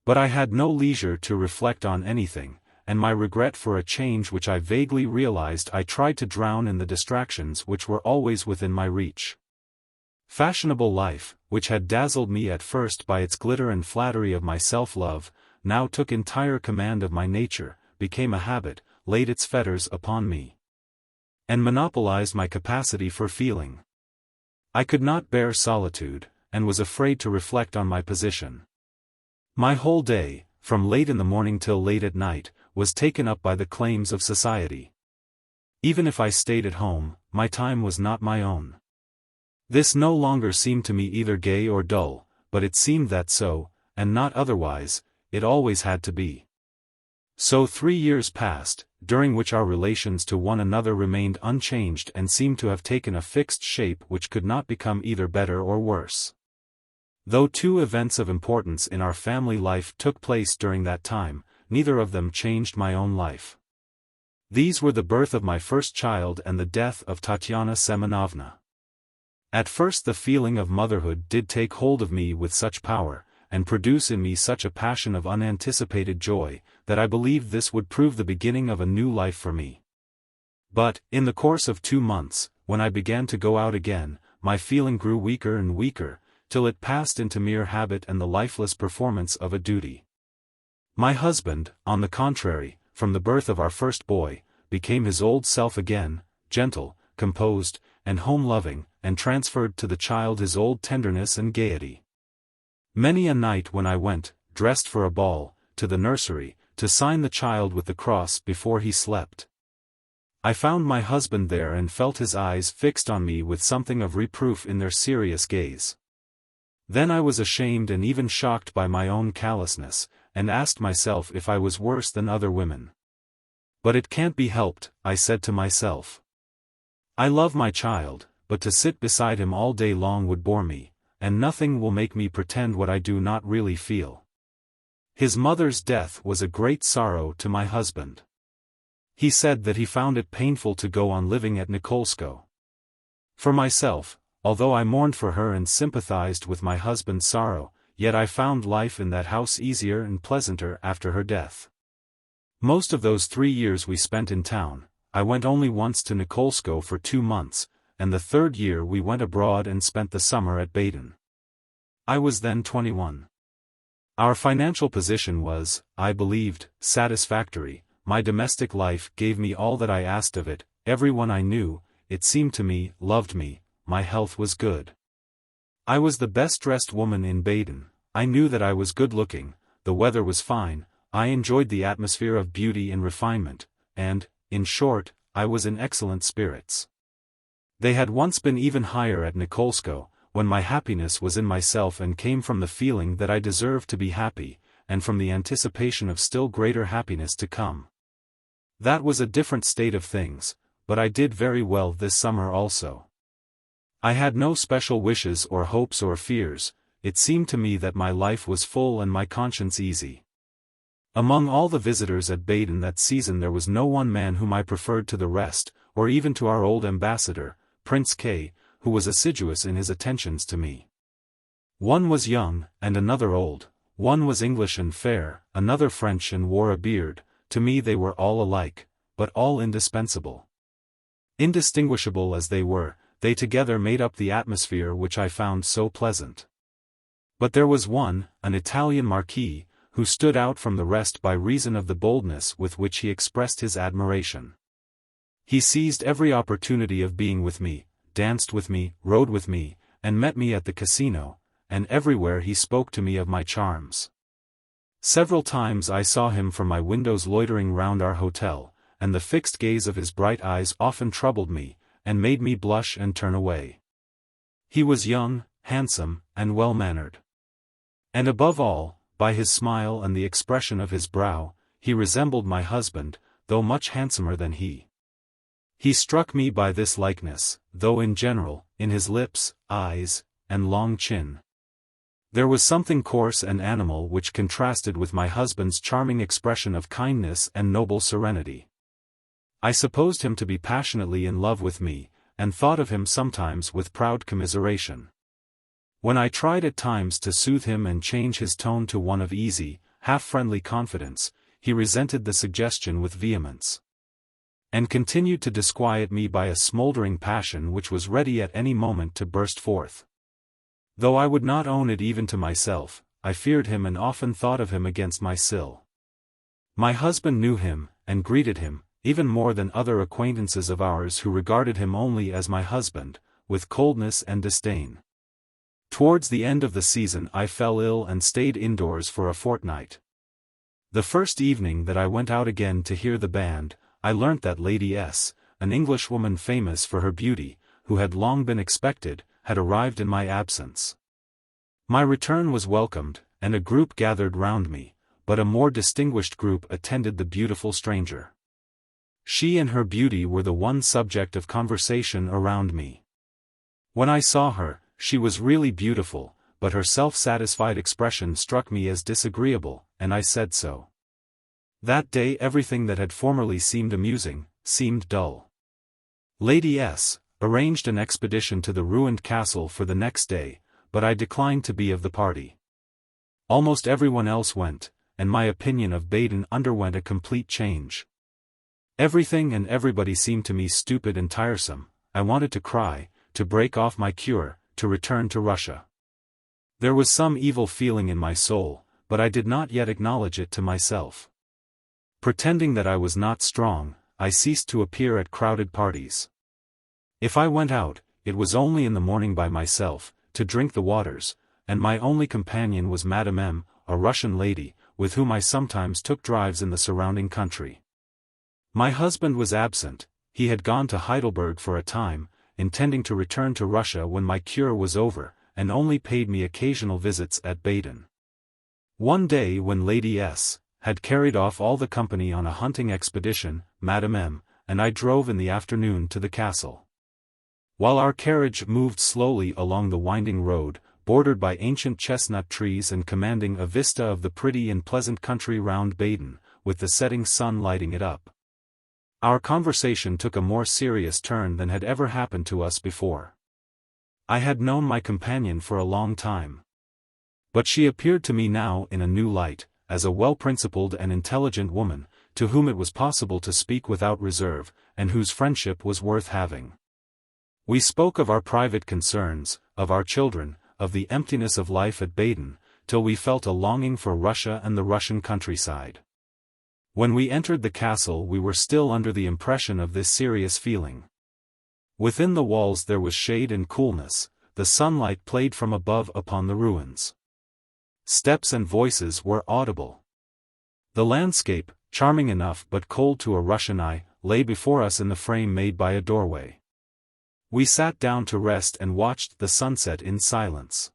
But I had no leisure to reflect on anything, and my regret for a change which I vaguely realized I tried to drown in the distractions which were always within my reach. Fashionable life, which had dazzled me at first by its glitter and flattery of my self-love, now took entire command of my nature, became a habit, laid its fetters upon me, and monopolized my capacity for feeling. I could not bear solitude, and was afraid to reflect on my position. My whole day, from late in the morning till late at night, was taken up by the claims of society. Even if I stayed at home, my time was not my own. This no longer seemed to me either gay or dull, but it seemed that so, and not otherwise, it always had to be. So 3 years passed, during which our relations to one another remained unchanged and seemed to have taken a fixed shape which could not become either better or worse. Though 2 events of importance in our family life took place during that time, neither of them changed my own life. These were the birth of my first child and the death of Tatyana Semenovna. At first the feeling of motherhood did take hold of me with such power, and produce in me such a passion of unanticipated joy, that I believed this would prove the beginning of a new life for me. But, in the course of 2 months, when I began to go out again, my feeling grew weaker and weaker, till it passed into mere habit and the lifeless performance of a duty. My husband, on the contrary, from the birth of our first boy, became his old self again, gentle, composed, and home-loving, and transferred to the child his old tenderness and gaiety. Many a night when I went, dressed for a ball, to the nursery, to sign the child with the cross before he slept, I found my husband there and felt his eyes fixed on me with something of reproof in their serious gaze. Then I was ashamed and even shocked by my own callousness, and asked myself if I was worse than other women. But it can't be helped, I said to myself. I love my child, but to sit beside him all day long would bore me, and nothing will make me pretend what I do not really feel. His mother's death was a great sorrow to my husband. He said that he found it painful to go on living at Nikolsko. For myself, although I mourned for her and sympathized with my husband's sorrow, yet I found life in that house easier and pleasanter after her death. Most of those 3 years we spent in town, I went only once to Nikolsko for 2 months, and the third year we went abroad and spent the summer at Baden. I was then 21. Our financial position was, I believed, satisfactory. My domestic life gave me all that I asked of it, everyone I knew, it seemed to me, loved me, my health was good. I was the best-dressed woman in Baden, I knew that I was good-looking, the weather was fine, I enjoyed the atmosphere of beauty and refinement, and, in short, I was in excellent spirits. They had once been even higher at Nikolsko, when my happiness was in myself and came from the feeling that I deserved to be happy, and from the anticipation of still greater happiness to come. That was a different state of things, but I did very well this summer also. I had no special wishes or hopes or fears, it seemed to me that my life was full and my conscience easy. Among all the visitors at Baden that season there was no one man whom I preferred to the rest, or even to our old ambassador, Prince K., who was assiduous in his attentions to me. One was young, and another old, one was English and fair, another French and wore a beard. To me they were all alike, but all indispensable. Indistinguishable as they were, they together made up the atmosphere which I found so pleasant. But there was one, an Italian marquis, who stood out from the rest by reason of the boldness with which he expressed his admiration. He seized every opportunity of being with me, danced with me, rode with me, and met me at the casino, and everywhere he spoke to me of my charms. Several times I saw him from my windows loitering round our hotel, and the fixed gaze of his bright eyes often troubled me, and made me blush and turn away. He was young, handsome, and well-mannered. And above all, by his smile and the expression of his brow, he resembled my husband, though much handsomer than he. He struck me by this likeness, though in general, in his lips, eyes, and long chin. There was something coarse and animal which contrasted with my husband's charming expression of kindness and noble serenity. I supposed him to be passionately in love with me, and thought of him sometimes with proud commiseration. When I tried at times to soothe him and change his tone to one of easy, half-friendly confidence, he resented the suggestion with vehemence, and continued to disquiet me by a smoldering passion which was ready at any moment to burst forth. Though I would not own it even to myself, I feared him and often thought of him against my will. My husband knew him, and greeted him, even more than other acquaintances of ours who regarded him only as my husband, with coldness and disdain. Towards the end of the season I fell ill and stayed indoors for a fortnight. The first evening that I went out again to hear the band, I learnt that Lady S., an Englishwoman famous for her beauty, who had long been expected, had arrived in my absence. My return was welcomed, and a group gathered round me, but a more distinguished group attended the beautiful stranger. She and her beauty were the one subject of conversation around me. When I saw her, she was really beautiful, but her self-satisfied expression struck me as disagreeable, and I said so. That day everything that had formerly seemed amusing, seemed dull. Lady S. arranged an expedition to the ruined castle for the next day, but I declined to be of the party. Almost everyone else went, and my opinion of Baden underwent a complete change. Everything and everybody seemed to me stupid and tiresome. I wanted to cry, to break off my cure, to return to Russia. There was some evil feeling in my soul, but I did not yet acknowledge it to myself. Pretending that I was not strong, I ceased to appear at crowded parties. If I went out, it was only in the morning by myself, to drink the waters, and my only companion was Madame M., a Russian lady, with whom I sometimes took drives in the surrounding country. My husband was absent. He had gone to Heidelberg for a time, intending to return to Russia when my cure was over, and only paid me occasional visits at Baden. One day when Lady S. had carried off all the company on a hunting expedition, Madame M. and I drove in the afternoon to the castle. While our carriage moved slowly along the winding road, bordered by ancient chestnut trees and commanding a vista of the pretty and pleasant country round Baden, with the setting sun lighting it up, our conversation took a more serious turn than had ever happened to us before. I had known my companion for a long time. But she appeared to me now in a new light, as a well-principled and intelligent woman, to whom it was possible to speak without reserve, and whose friendship was worth having. We spoke of our private concerns, of our children, of the emptiness of life at Baden, till we felt a longing for Russia and the Russian countryside. When we entered the castle we were still under the impression of this serious feeling. Within the walls there was shade and coolness, the sunlight played from above upon the ruins. Steps and voices were audible. The landscape, charming enough but cold to a Russian eye, lay before us in the frame made by a doorway. We sat down to rest and watched the sunset in silence.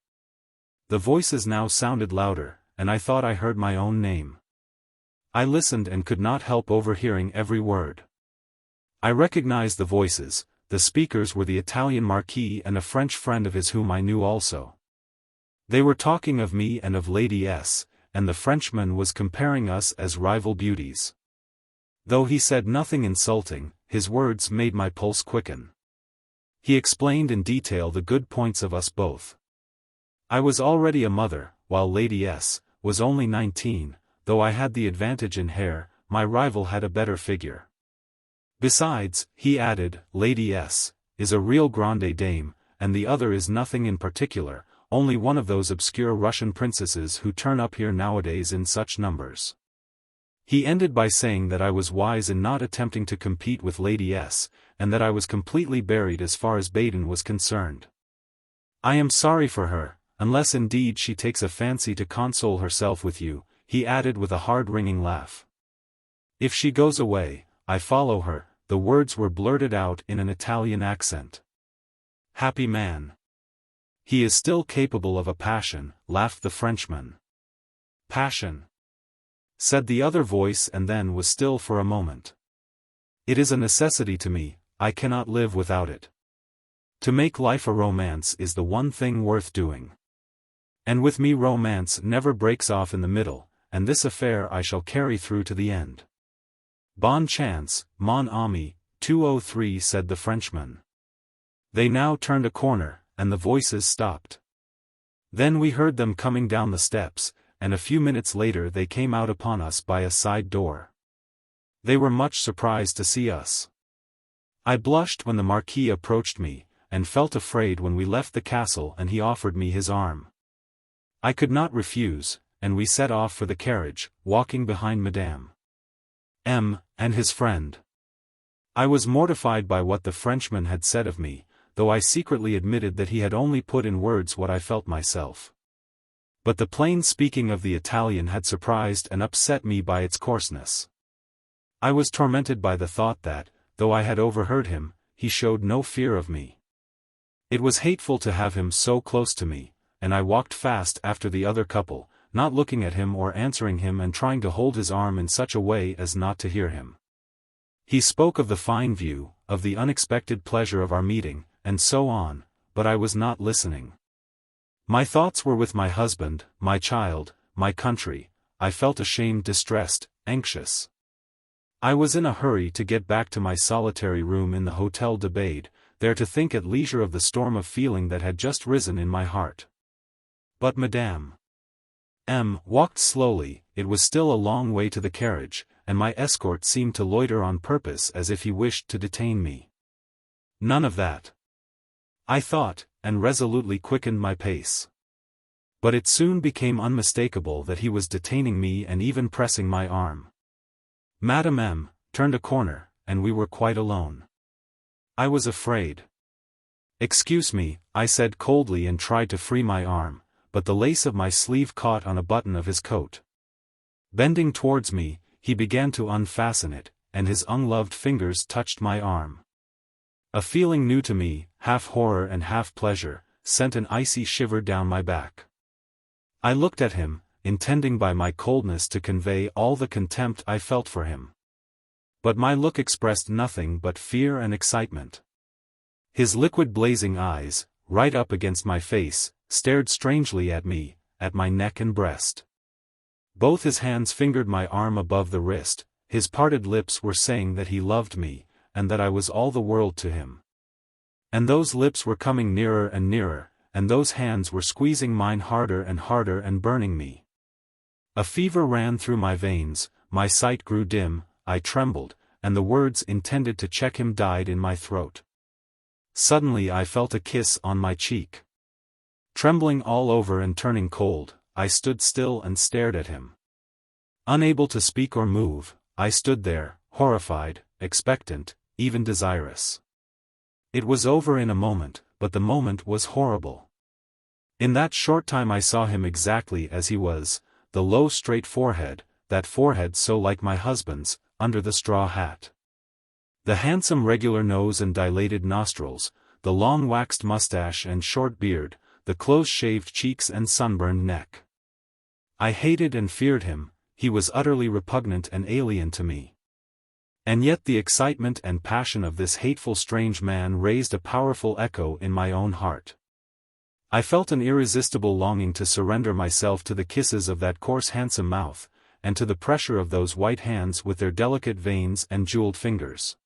The voices now sounded louder, and I thought I heard my own name. I listened and could not help overhearing every word. I recognized the voices. The speakers were the Italian Marquis and a French friend of his whom I knew also. They were talking of me and of Lady S., and the Frenchman was comparing us as rival beauties. Though he said nothing insulting, his words made my pulse quicken. He explained in detail the good points of us both. I was already a mother, while Lady S. was only 19, though I had the advantage in hair, my rival had a better figure. Besides, he added, Lady S. is a real grande dame, and the other is nothing in particular, only one of those obscure Russian princesses who turn up here nowadays in such numbers. He ended by saying that I was wise in not attempting to compete with Lady S., and that I was completely buried as far as Baden was concerned. I am sorry for her, unless indeed she takes a fancy to console herself with you, he added with a hard-ringing laugh. If she goes away, I follow her. The words were blurted out in an Italian accent. Happy man. He is still capable of a passion, laughed the Frenchman. Passion, said the other voice, and then was still for a moment. It is a necessity to me, I cannot live without it. To make life a romance is the one thing worth doing. And with me romance never breaks off in the middle, and this affair I shall carry through to the end. Bon chance, mon ami, 203, said the Frenchman. They now turned a corner, and the voices stopped. Then we heard them coming down the steps, and a few minutes later they came out upon us by a side door. They were much surprised to see us. I blushed when the Marquis approached me, and felt afraid when we left the castle and he offered me his arm. I could not refuse, and we set off for the carriage, walking behind Madame M. and his friend. I was mortified by what the Frenchman had said of me, though I secretly admitted that he had only put in words what I felt myself. But the plain speaking of the Italian had surprised and upset me by its coarseness. I was tormented by the thought that, though I had overheard him, he showed no fear of me. It was hateful to have him so close to me, and I walked fast after the other couple, not looking at him or answering him and trying to hold his arm in such a way as not to hear him. He spoke of the fine view, of the unexpected pleasure of our meeting, and so on, but I was not listening. My thoughts were with my husband, my child, my country. I felt ashamed, distressed, anxious. I was in a hurry to get back to my solitary room in the Hôtel de Bade, there to think at leisure of the storm of feeling that had just risen in my heart. But Madame M. walked slowly. It was still a long way to the carriage, and my escort seemed to loiter on purpose as if he wished to detain me. None of that, I thought, and resolutely quickened my pace. But it soon became unmistakable that he was detaining me and even pressing my arm. Madame M. turned a corner, and we were quite alone. I was afraid. "Excuse me," I said coldly and tried to free my arm, but the lace of my sleeve caught on a button of his coat. Bending towards me, he began to unfasten it, and his ungloved fingers touched my arm. A feeling new to me, half horror and half pleasure, sent an icy shiver down my back. I looked at him, intending by my coldness to convey all the contempt I felt for him. But my look expressed nothing but fear and excitement. His liquid blazing eyes, right up against my face, stared strangely at me, at my neck and breast. Both his hands fingered my arm above the wrist, his parted lips were saying that he loved me, and that I was all the world to him. And those lips were coming nearer and nearer, and those hands were squeezing mine harder and burning me. A fever ran through my veins, my sight grew dim, I trembled, and the words intended to check him died in my throat. Suddenly I felt a kiss on my cheek. Trembling all over and turning cold, I stood still and stared at him. Unable to speak or move, I stood there, horrified, expectant, even desirous. It was over in a moment, but the moment was horrible. In that short time I saw him exactly as he was, the low straight forehead, that forehead so like my husband's, under the straw hat. The handsome regular nose and dilated nostrils, the long waxed mustache and short beard, the close-shaved cheeks and sunburned neck. I hated and feared him, he was utterly repugnant and alien to me. And yet the excitement and passion of this hateful strange man raised a powerful echo in my own heart. I felt an irresistible longing to surrender myself to the kisses of that coarse handsome mouth, and to the pressure of those white hands with their delicate veins and jeweled fingers.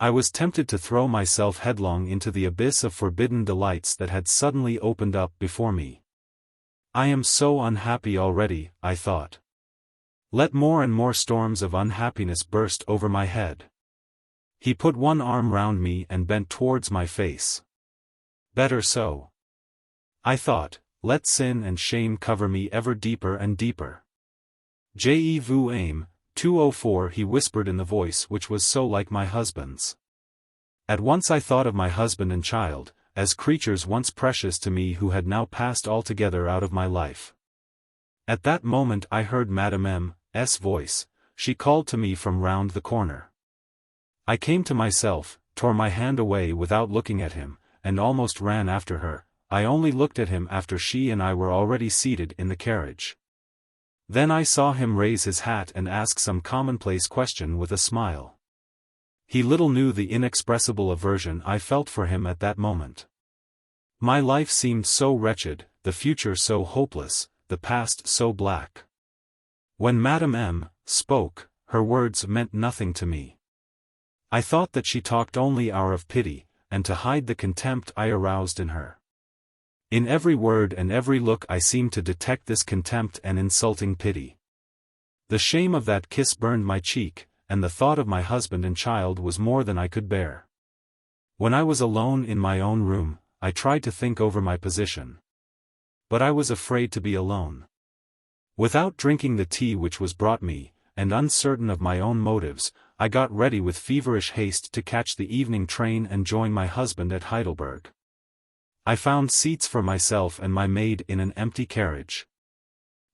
I was tempted to throw myself headlong into the abyss of forbidden delights that had suddenly opened up before me. I am so unhappy already, I thought. Let more and more storms of unhappiness burst over my head. He put one arm round me and bent towards my face. Better so. I thought, let sin and shame cover me ever deeper and deeper. Je vous aime, 204 he whispered in the voice which was so like my husband's. At once I thought of my husband and child, as creatures once precious to me who had now passed altogether out of my life. At that moment I heard Madame M.'s voice, she called to me from round the corner. I came to myself, tore my hand away without looking at him, and almost ran after her. I only looked at him after she and I were already seated in the carriage. Then I saw him raise his hat and ask some commonplace question with a smile. He little knew the inexpressible aversion I felt for him at that moment. My life seemed so wretched, the future so hopeless, the past so black. When Madame M. spoke, her words meant nothing to me. I thought that she talked only out of pity, and to hide the contempt I aroused in her. In every word and every look I seemed to detect this contempt and insulting pity. The shame of that kiss burned my cheek, and the thought of my husband and child was more than I could bear. When I was alone in my own room, I tried to think over my position. But I was afraid to be alone. Without drinking the tea which was brought me, and uncertain of my own motives, I got ready with feverish haste to catch the evening train and join my husband at Heidelberg. I found seats for myself and my maid in an empty carriage.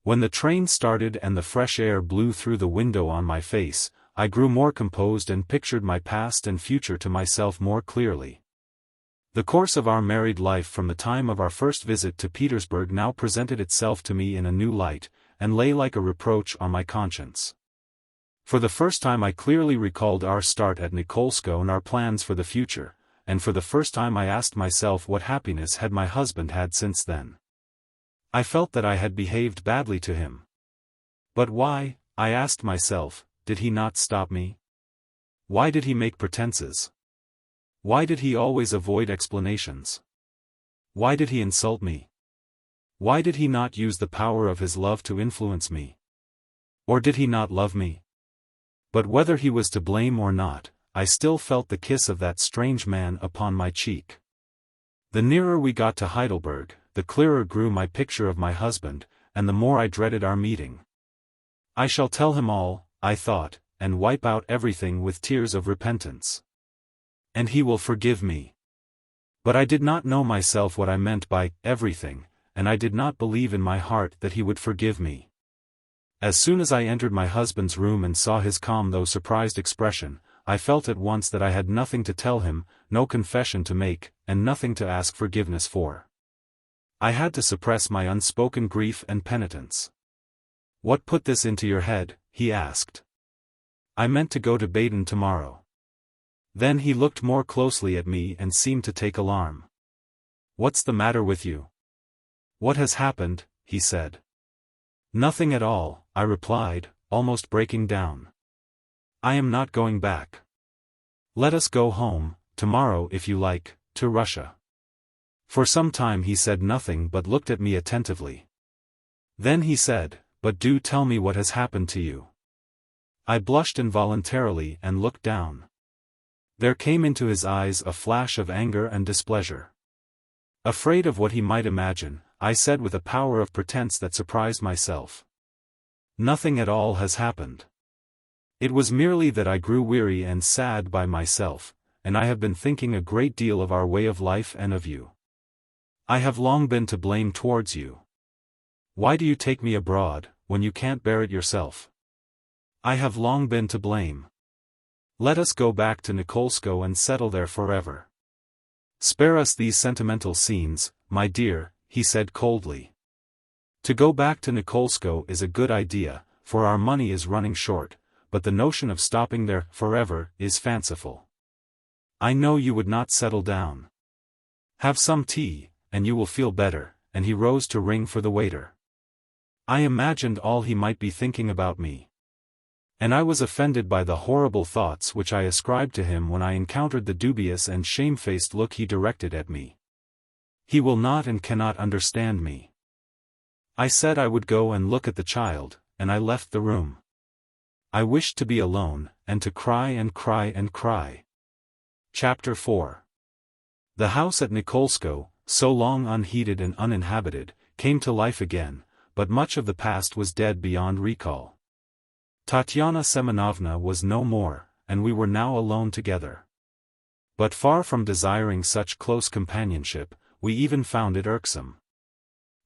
When the train started and the fresh air blew through the window on my face, I grew more composed and pictured my past and future to myself more clearly. The course of our married life from the time of our first visit to Petersburg now presented itself to me in a new light, and lay like a reproach on my conscience. For the first time I clearly recalled our start at Nikolskoe and our plans for the future, and for the first time I asked myself what happiness had my husband had since then. I felt that I had behaved badly to him. But why, I asked myself, did he not stop me? Why did he make pretenses? Why did he always avoid explanations? Why did he insult me? Why did he not use the power of his love to influence me? Or did he not love me? But whether he was to blame or not, I still felt the kiss of that strange man upon my cheek. The nearer we got to Heidelberg, the clearer grew my picture of my husband, and the more I dreaded our meeting. I shall tell him all, I thought, and wipe out everything with tears of repentance. And he will forgive me. But I did not know myself what I meant by everything, and I did not believe in my heart that he would forgive me. As soon as I entered my husband's room and saw his calm though surprised expression, I felt at once that I had nothing to tell him, no confession to make, and nothing to ask forgiveness for. I had to suppress my unspoken grief and penitence. "What put this into your head?" he asked. "I meant to go to Baden tomorrow." Then he looked more closely at me and seemed to take alarm. "What's the matter with you? What has happened?" he said. "Nothing at all," I replied, almost breaking down. "I am not going back. Let us go home, tomorrow if you like, to Russia." For some time he said nothing but looked at me attentively. Then he said, "But do tell me what has happened to you." I blushed involuntarily and looked down. There came into his eyes a flash of anger and displeasure. Afraid of what he might imagine, I said with a power of pretense that surprised myself, "Nothing at all has happened. It was merely that I grew weary and sad by myself, and I have been thinking a great deal of our way of life and of you. I have long been to blame towards you. Why do you take me abroad, when you can't bear it yourself? I have long been to blame. Let us go back to Nikolskoe and settle there forever. Spare us these sentimental scenes, my dear," he said coldly. "To go back to Nikolskoe is a good idea, for our money is running short, but the notion of stopping there forever is fanciful. I know you would not settle down. Have some tea, and you will feel better," and he rose to ring for the waiter. I imagined all he might be thinking about me. And I was offended by the horrible thoughts which I ascribed to him when I encountered the dubious and shamefaced look he directed at me. He will not and cannot understand me. I said I would go and look at the child, and I left the room. I wished to be alone, and to cry and cry and cry. Chapter 4. The house at Nikolskoe, so long unheated and uninhabited, came to life again, but much of the past was dead beyond recall. Tatyana Semenovna was no more, and we were now alone together. But far from desiring such close companionship, we even found it irksome.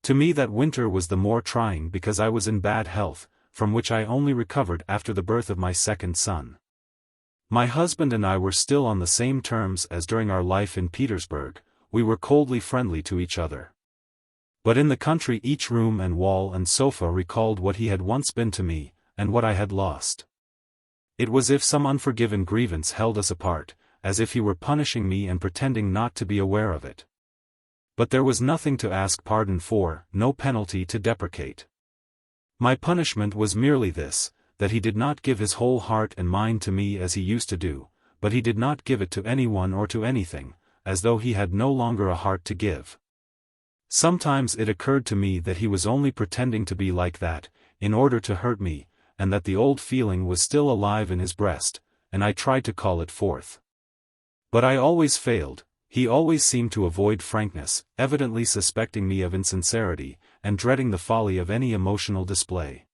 To me that winter was the more trying because I was in bad health, from which I only recovered after the birth of my second son. My husband and I were still on the same terms as during our life in Petersburg, we were coldly friendly to each other. But in the country each room and wall and sofa recalled what he had once been to me, and what I had lost. It was as if some unforgiven grievance held us apart, as if he were punishing me and pretending not to be aware of it. But there was nothing to ask pardon for, no penalty to deprecate. My punishment was merely this, that he did not give his whole heart and mind to me as he used to do, but he did not give it to anyone or to anything, as though he had no longer a heart to give. Sometimes it occurred to me that he was only pretending to be like that, in order to hurt me, and that the old feeling was still alive in his breast, and I tried to call it forth. But I always failed. He always seemed to avoid frankness, evidently suspecting me of insincerity, and dreading the folly of any emotional display.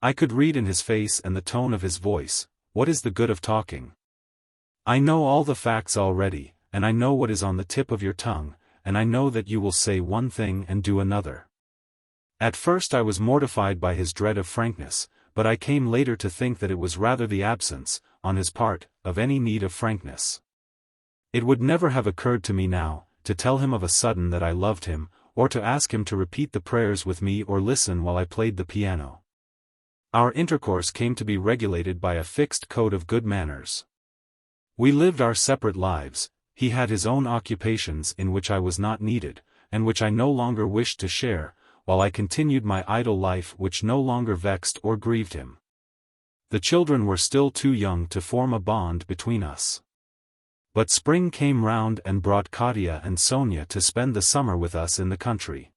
I could read in his face and the tone of his voice, "What is the good of talking? I know all the facts already, and I know what is on the tip of your tongue, and I know that you will say one thing and do another." At first I was mortified by his dread of frankness, but I came later to think that it was rather the absence, on his part, of any need of frankness. It would never have occurred to me now, to tell him of a sudden that I loved him, or to ask him to repeat the prayers with me or listen while I played the piano. Our intercourse came to be regulated by a fixed code of good manners. We lived our separate lives. He had his own occupations in which I was not needed, and which I no longer wished to share, while I continued my idle life which no longer vexed or grieved him. The children were still too young to form a bond between us. But spring came round and brought Katya and Sonia to spend the summer with us in the country.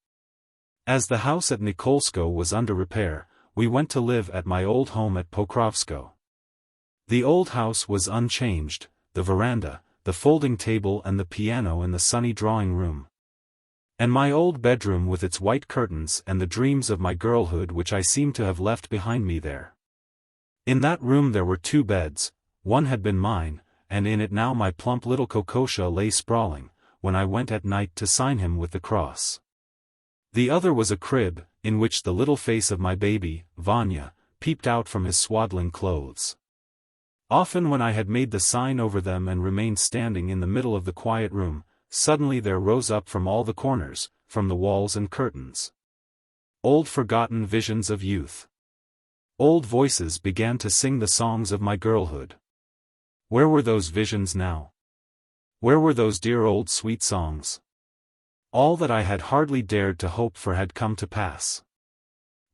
As the house at Nikolskoe was under repair, we went to live at my old home at Pokrovskoe. The old house was unchanged, the veranda, the folding table and the piano in the sunny drawing room. And my old bedroom with its white curtains and the dreams of my girlhood which I seemed to have left behind me there. In that room there were 2 beds, one had been mine, and in it now my plump little Polikoúshka lay sprawling, when I went at night to sign him with the cross. The other was a crib, in which the little face of my baby, Vanya, peeped out from his swaddling clothes. Often when I had made the sign over them and remained standing in the middle of the quiet room, suddenly there rose up from all the corners, from the walls and curtains, old forgotten visions of youth. Old voices began to sing the songs of my girlhood. Where were those visions now? Where were those dear old sweet songs? All that I had hardly dared to hope for had come to pass.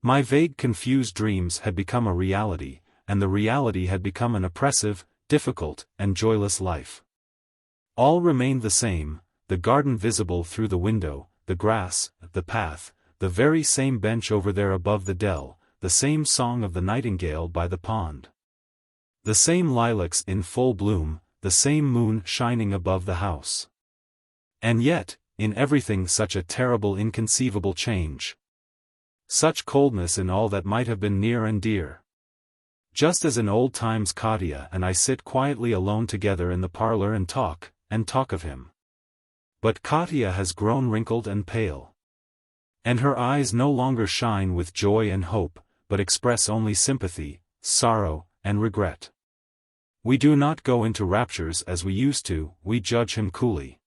My vague confused dreams had become a reality, and the reality had become an oppressive, difficult, and joyless life. All remained the same, the garden visible through the window, the grass, the path, the very same bench over there above the dell, the same song of the nightingale by the pond. The same lilacs in full bloom, the same moon shining above the house. And yet, in everything such a terrible inconceivable change. Such coldness in all that might have been near and dear. Just as in old times Katya and I sit quietly alone together in the parlor and talk of him. But Katya has grown wrinkled and pale. And her eyes no longer shine with joy and hope, but express only sympathy, sorrow, and regret. We do not go into raptures as we used to, we judge him coolly.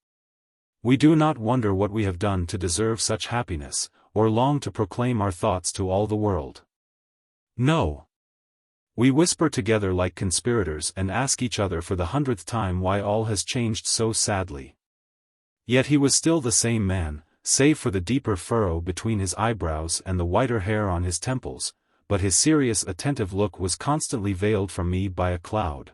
We do not wonder what we have done to deserve such happiness, or long to proclaim our thoughts to all the world. No. We whisper together like conspirators and ask each other for the 100th time why all has changed so sadly. Yet he was still the same man, save for the deeper furrow between his eyebrows and the whiter hair on his temples, but his serious attentive look was constantly veiled from me by a cloud.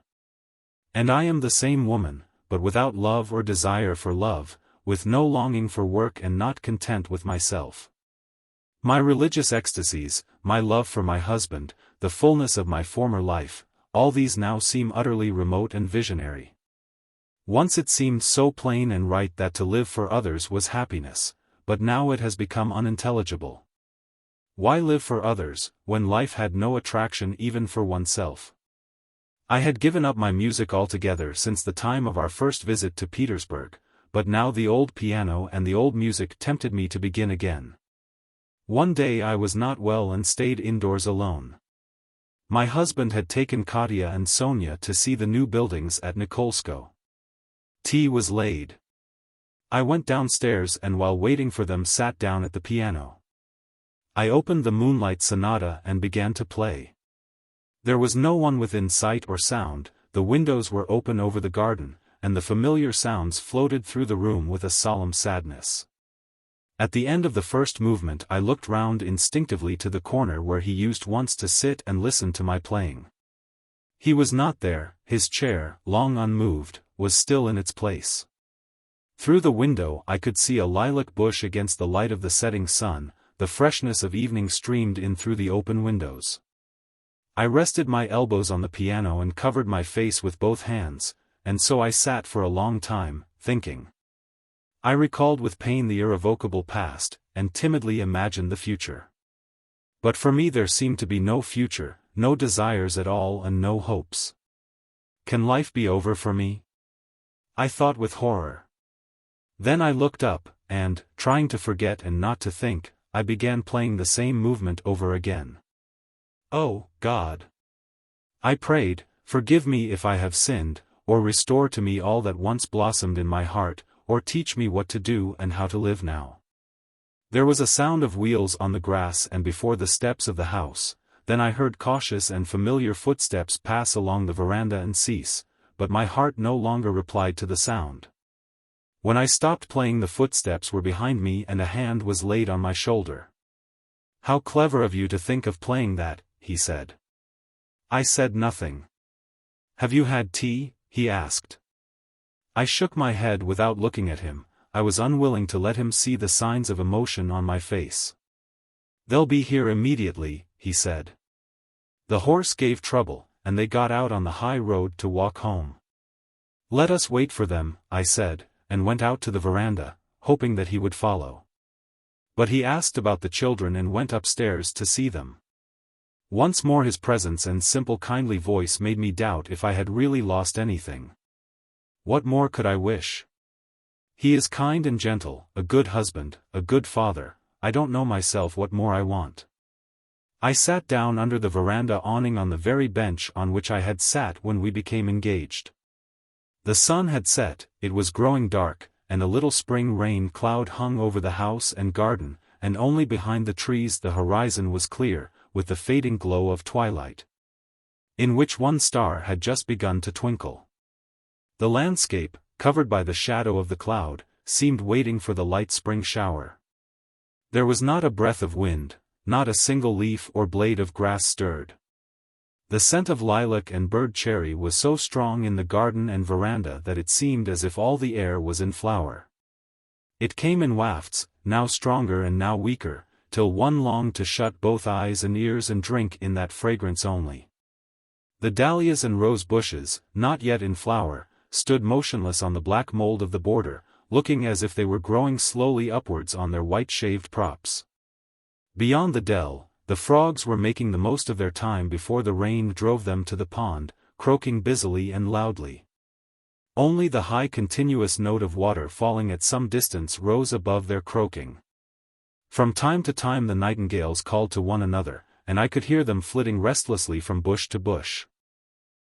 And I am the same woman, but without love or desire for love, with no longing for work and not content with myself. My religious ecstasies, my love for my husband, the fullness of my former life, all these now seem utterly remote and visionary. Once it seemed so plain and right that to live for others was happiness, but now it has become unintelligible. Why live for others, when life had no attraction even for oneself? I had given up my music altogether since the time of our first visit to Petersburg, but now the old piano and the old music tempted me to begin again. One day I was not well and stayed indoors alone. My husband had taken Katya and Sonia to see the new buildings at Nikolskoe. Tea was laid. I went downstairs and while waiting for them sat down at the piano. I opened the Moonlight Sonata and began to play. There was no one within sight or sound, the windows were open over the garden, and the familiar sounds floated through the room with a solemn sadness. At the end of the first movement I looked round instinctively to the corner where he used once to sit and listen to my playing. He was not there, his chair, long unmoved, was still in its place. Through the window I could see a lilac bush against the light of the setting sun, the freshness of evening streamed in through the open windows. I rested my elbows on the piano and covered my face with both hands, and so I sat for a long time, thinking. I recalled with pain the irrevocable past, and timidly imagined the future. But for me there seemed to be no future, no desires at all and no hopes. Can life be over for me? I thought with horror. Then I looked up, and, trying to forget and not to think, I began playing the same movement over again. Oh, God! I prayed, forgive me if I have sinned, or restore to me all that once blossomed in my heart, or teach me what to do and how to live now. There was a sound of wheels on the grass and before the steps of the house, then I heard cautious and familiar footsteps pass along the veranda and cease, but my heart no longer replied to the sound. When I stopped playing the footsteps were behind me and a hand was laid on my shoulder. How clever of you to think of playing that, he said. I said nothing. Have you had tea? He asked. I shook my head without looking at him, I was unwilling to let him see the signs of emotion on my face. They'll be here immediately, he said. The horse gave trouble, and they got out on the high road to walk home. Let us wait for them, I said, and went out to the veranda, hoping that he would follow. But he asked about the children and went upstairs to see them. Once more his presence and simple kindly voice made me doubt if I had really lost anything. What more could I wish? He is kind and gentle, a good husband, a good father. I don't know myself what more I want. I sat down under the veranda awning on the very bench on which I had sat when we became engaged. The sun had set, it was growing dark, and a little spring rain cloud hung over the house and garden, and only behind the trees the horizon was clear, with the fading glow of twilight, in which one star had just begun to twinkle. The landscape, covered by the shadow of the cloud, seemed waiting for the light spring shower. There was not a breath of wind, not a single leaf or blade of grass stirred. The scent of lilac and bird cherry was so strong in the garden and veranda that it seemed as if all the air was in flower. It came in wafts, now stronger and now weaker, till one longed to shut both eyes and ears and drink in that fragrance only. The dahlias and rose bushes, not yet in flower, stood motionless on the black mold of the border, looking as if they were growing slowly upwards on their white-shaved props. Beyond the dell, the frogs were making the most of their time before the rain drove them to the pond, croaking busily and loudly. Only the high continuous note of water falling at some distance rose above their croaking. From time to time the nightingales called to one another, and I could hear them flitting restlessly from bush to bush.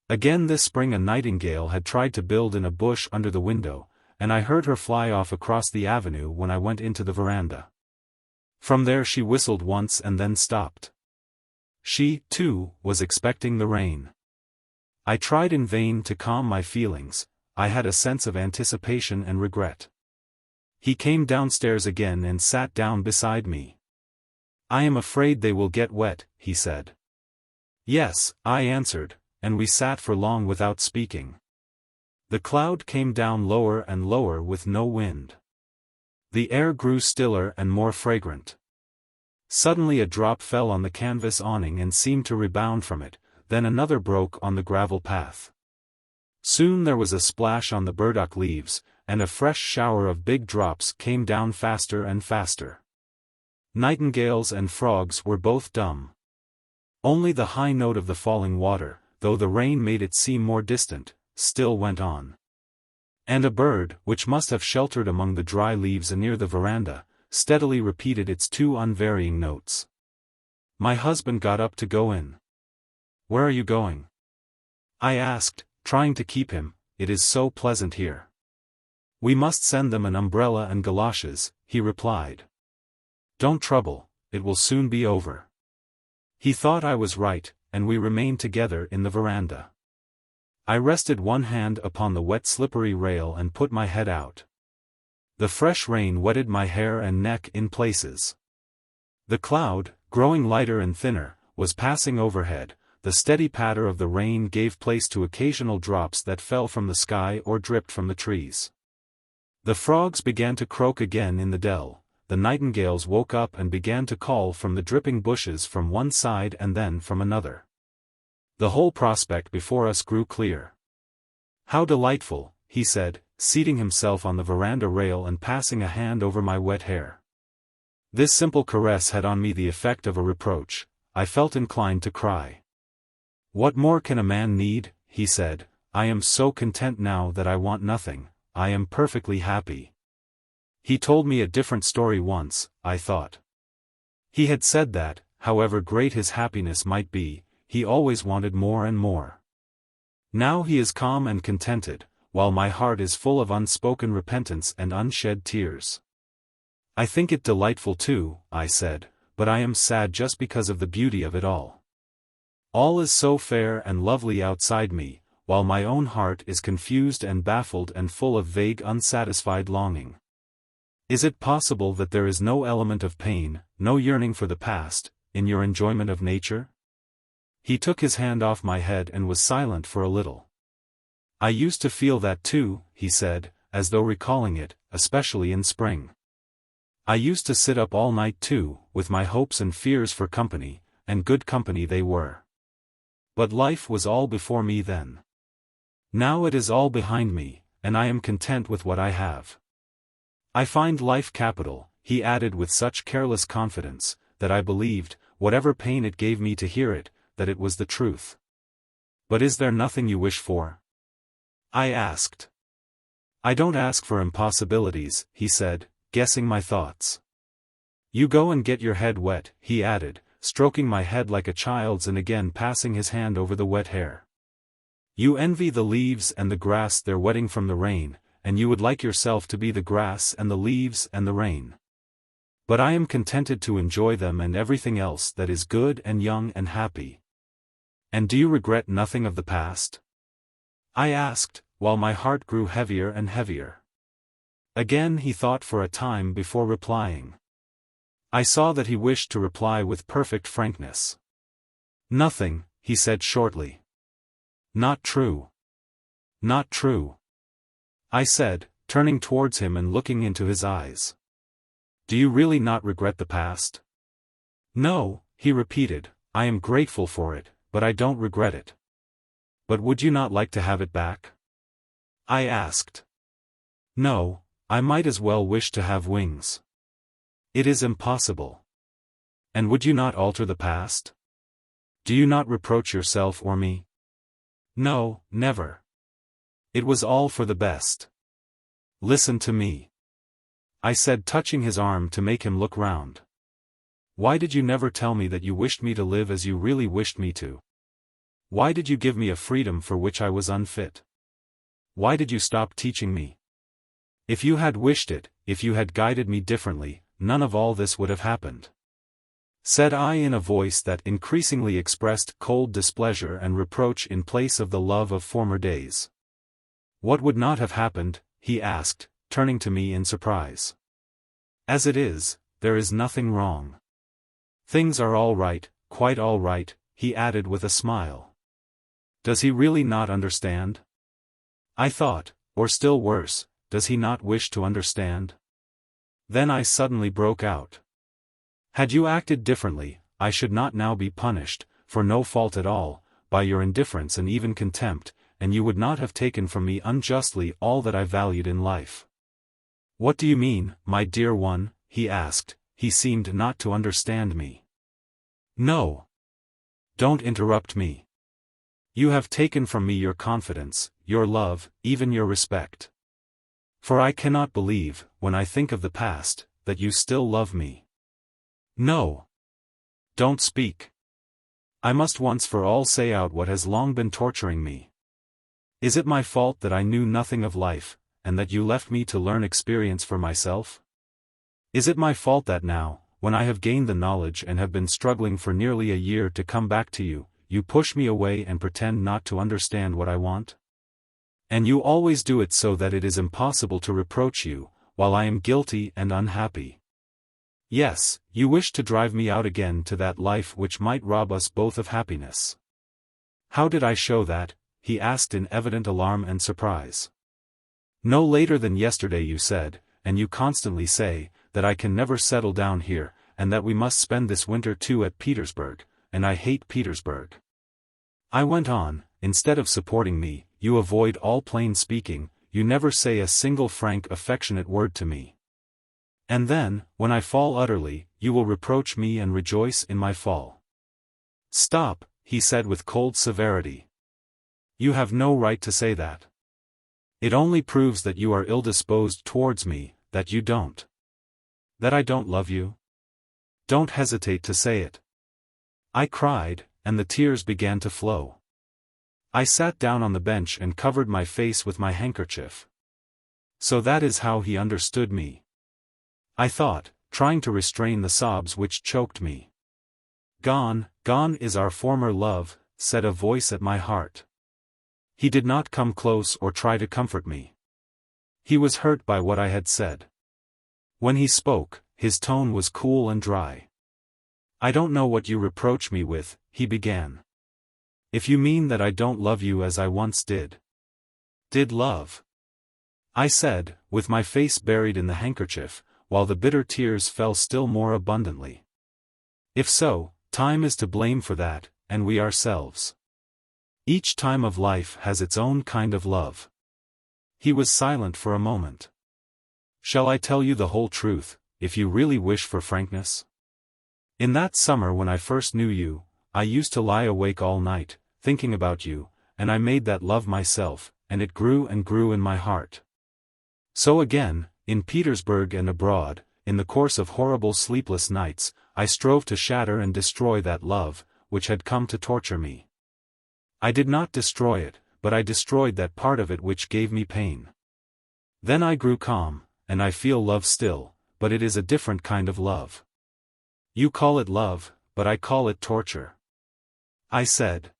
Again this spring a nightingale had tried to build in a bush under the window, and I heard her fly off across the avenue when I went into the veranda. From there she whistled once and then stopped. She, too, was expecting the rain. I tried in vain to calm my feelings. I had a sense of anticipation and regret. He came downstairs again and sat down beside me. "I am afraid they will get wet," he said. "Yes," I answered, and we sat for long without speaking. The cloud came down lower and lower with no wind. The air grew stiller and more fragrant. Suddenly a drop fell on the canvas awning and seemed to rebound from it, then another broke on the gravel path. Soon there was a splash on the burdock leaves, and a fresh shower of big drops came down faster and faster. Nightingales and frogs were both dumb. Only the high note of the falling water, though the rain made it seem more distant, still went on. And a bird, which must have sheltered among the dry leaves near the veranda, steadily repeated its two unvarying notes. My husband got up to go in. "Where are you going?" I asked, trying to keep him. "It is so pleasant here." "We must send them an umbrella and galoshes," he replied. "Don't trouble, it will soon be over." He thought I was right, and we remained together in the veranda. I rested one hand upon the wet slippery rail and put my head out. The fresh rain wetted my hair and neck in places. The cloud, growing lighter and thinner, was passing overhead. The steady patter of the rain gave place to occasional drops that fell from the sky or dripped from the trees. The frogs began to croak again in the dell. The nightingales woke up and began to call from the dripping bushes from one side and then from another. The whole prospect before us grew clear. "How delightful," he said, seating himself on the veranda rail and passing a hand over my wet hair. This simple caress had on me the effect of a reproach. I felt inclined to cry. "What more can a man need?" he said. "I am so content now that I want nothing. I am perfectly happy." He told me a different story once, I thought. He had said that, however great his happiness might be, he always wanted more and more. Now he is calm and contented, while my heart is full of unspoken repentance and unshed tears. "I think it delightful too," I said, "but I am sad just because of the beauty of it all. All is so fair and lovely outside me, while my own heart is confused and baffled and full of vague unsatisfied longing. Is it possible that there is no element of pain, no yearning for the past, in your enjoyment of nature?" He took his hand off my head and was silent for a little. "I used to feel that too," he said, as though recalling it, especially in spring. "I used to sit up all night too, with my hopes and fears for company, and good company they were. But life was all before me then. Now it is all behind me, and I am content with what I have. I find life capital, he added with such careless confidence, that I believed, whatever pain it gave me to hear it, that it was the truth. But is there nothing you wish for? I asked. I don't ask for impossibilities, he said, guessing my thoughts. You go and get your head wet, he added, stroking my head like a child's and again passing his hand over the wet hair. You envy the leaves and the grass they're wetting from the rain, and you would like yourself to be the grass and the leaves and the rain. But I am contented to enjoy them and everything else that is good and young and happy. And do you regret nothing of the past? I asked, while my heart grew heavier and heavier. Again he thought for a time before replying. I saw that he wished to reply with perfect frankness. Nothing, he said shortly. Not true. Not true. I said, turning towards him and looking into his eyes. Do you really not regret the past? No, he repeated, I am grateful for it, but I don't regret it. But would you not like to have it back? I asked. No, I might as well wish to have wings. It is impossible. And would you not alter the past? Do you not reproach yourself or me? No, never. It was all for the best. Listen to me. I said, touching his arm to make him look round. Why did you never tell me that you wished me to live as you really wished me to? Why did you give me a freedom for which I was unfit? Why did you stop teaching me? If you had wished it, if you had guided me differently, none of all this would have happened. Said I in a voice that increasingly expressed cold displeasure and reproach in place of the love of former days. What would not have happened? He asked, turning to me in surprise. As it is, there is nothing wrong. Things are all right, quite all right, he added with a smile. Does he really not understand? I thought, or still worse, does he not wish to understand? Then I suddenly broke out. Had you acted differently, I should not now be punished, for no fault at all, by your indifference and even contempt, and you would not have taken from me unjustly all that I valued in life. What do you mean, my dear one? He asked. He seemed not to understand me. No. Don't interrupt me. You have taken from me your confidence, your love, even your respect. For I cannot believe, when I think of the past, that you still love me. No. Don't speak. I must once for all say out what has long been torturing me. Is it my fault that I knew nothing of life, and that you left me to learn experience for myself? Is it my fault that now, when I have gained the knowledge and have been struggling for nearly a year to come back to you, you push me away and pretend not to understand what I want? And you always do it so that it is impossible to reproach you, while I am guilty and unhappy. Yes, you wish to drive me out again to that life which might rob us both of happiness. How did I show that? He asked in evident alarm and surprise. No later than yesterday you said, and you constantly say, that I can never settle down here, and that we must spend this winter too at Petersburg, and I hate Petersburg. I went on, instead of supporting me, you avoid all plain speaking, you never say a single frank affectionate word to me. And then, when I fall utterly, you will reproach me and rejoice in my fall. Stop, he said with cold severity. You have no right to say that. It only proves that you are ill-disposed towards me, that you don't. That I don't love you? Don't hesitate to say it. I cried, and the tears began to flow. I sat down on the bench and covered my face with my handkerchief. So that is how he understood me. I thought, trying to restrain the sobs which choked me. Gone, gone is our former love, said a voice at my heart. He did not come close or try to comfort me. He was hurt by what I had said. When he spoke, his tone was cool and dry. I don't know what you reproach me with, he began. If you mean that I don't love you as I once did. Did love? I said, with my face buried in the handkerchief, while the bitter tears fell still more abundantly. If so, time is to blame for that, and we ourselves. Each time of life has its own kind of love. He was silent for a moment. Shall I tell you the whole truth? if you really wish for frankness. In that summer when I first knew you, I used to lie awake all night, thinking about you, and I made that love myself, and it grew and grew in my heart. So again, in Petersburg and abroad, in the course of horrible sleepless nights, I strove to shatter and destroy that love, which had come to torture me. I did not destroy it, but I destroyed that part of it which gave me pain. Then I grew calm, and I feel love still, but it is a different kind of love. You call it love, but I call it torture. I said.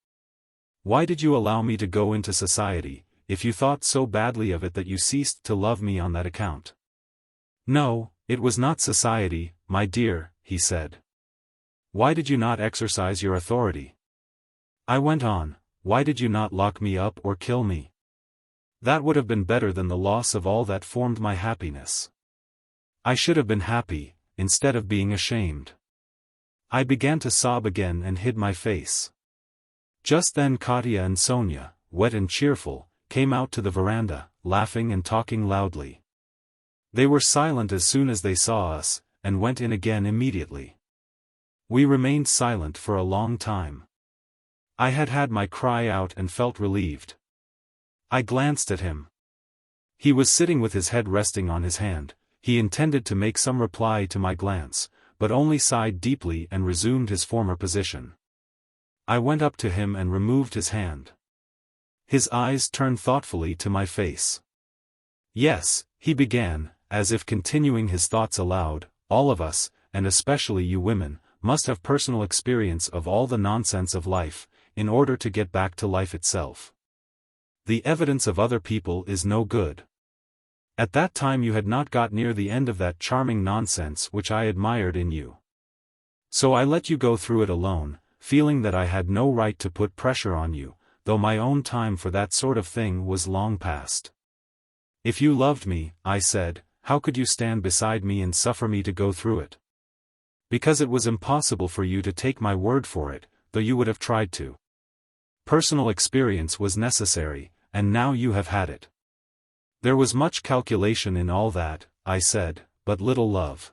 Why did you allow me to go into society, if you thought so badly of it that you ceased to love me on that account? No, it was not society, my dear, he said. Why did you not exercise your authority? I went on, why did you not lock me up or kill me? That would have been better than the loss of all that formed my happiness. I should have been happy, instead of being ashamed. I began to sob again and hid my face. Just then Katya and Sonia, wet and cheerful, came out to the veranda, laughing and talking loudly. They were silent as soon as they saw us, and went in again immediately. We remained silent for a long time. I had had my cry out and felt relieved. I glanced at him. He was sitting with his head resting on his hand. He intended to make some reply to my glance, but only sighed deeply and resumed his former position. I went up to him and removed his hand. His eyes turned thoughtfully to my face. Yes, he began, as if continuing his thoughts aloud, all of us, and especially you women, must have personal experience of all the nonsense of life, in order to get back to life itself. The evidence of other people is no good. At that time you had not got near the end of that charming nonsense which I admired in you. So I let you go through it alone, feeling that I had no right to put pressure on you, though my own time for that sort of thing was long past. If you loved me, I said, how could you stand beside me and suffer me to go through it? Because it was impossible for you to take my word for it, though you would have tried to. Personal experience was necessary, and now you have had it. There was much calculation in all that, I said, but little love.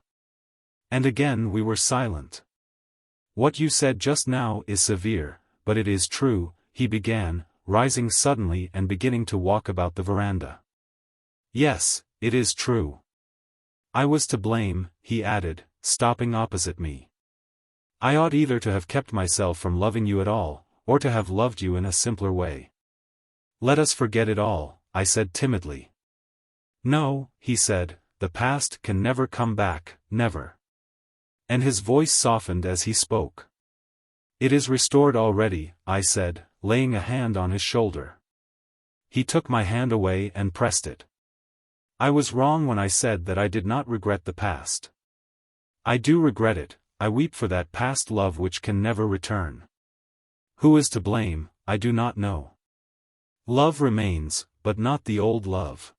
And again we were silent. What you said just now is severe, but it is true, he began, rising suddenly and beginning to walk about the veranda. Yes, it is true. I was to blame, he added, stopping opposite me. I ought either to have kept myself from loving you at all, or to have loved you in a simpler way. Let us forget it all, I said timidly. No, he said, the past can never come back, never. And his voice softened as he spoke. It is restored already, I said, laying a hand on his shoulder. He took my hand away and pressed it. I was wrong when I said that I did not regret the past. I do regret it, I weep for that past love which can never return. Who is to blame, I do not know. Love remains, but not the old love.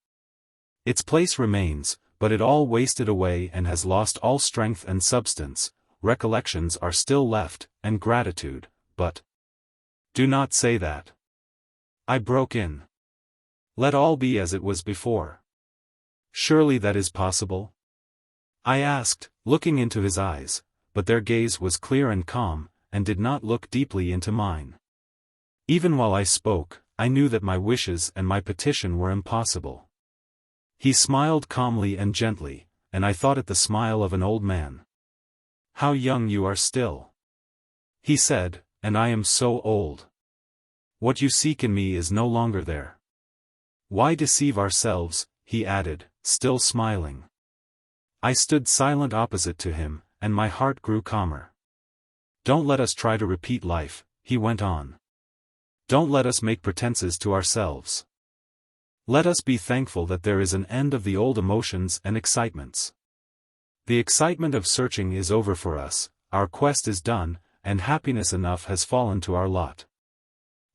Its place remains, but it all wasted away and has lost all strength and substance. Recollections are still left, and gratitude, but... Do not say that. I broke in. Let all be as it was before. Surely that is possible? I asked, looking into his eyes, but their gaze was clear and calm, and did not look deeply into mine. Even while I spoke, I knew that my wishes and my petition were impossible. He smiled calmly and gently, and I thought it the smile of an old man. How young you are still. He said, and I am so old. What you seek in me is no longer there. Why deceive ourselves, he added, still smiling. I stood silent opposite to him, and my heart grew calmer. Don't let us try to repeat life, he went on. Don't let us make pretenses to ourselves. Let us be thankful that there is an end of the old emotions and excitements. The excitement of searching is over for us, our quest is done, and happiness enough has fallen to our lot.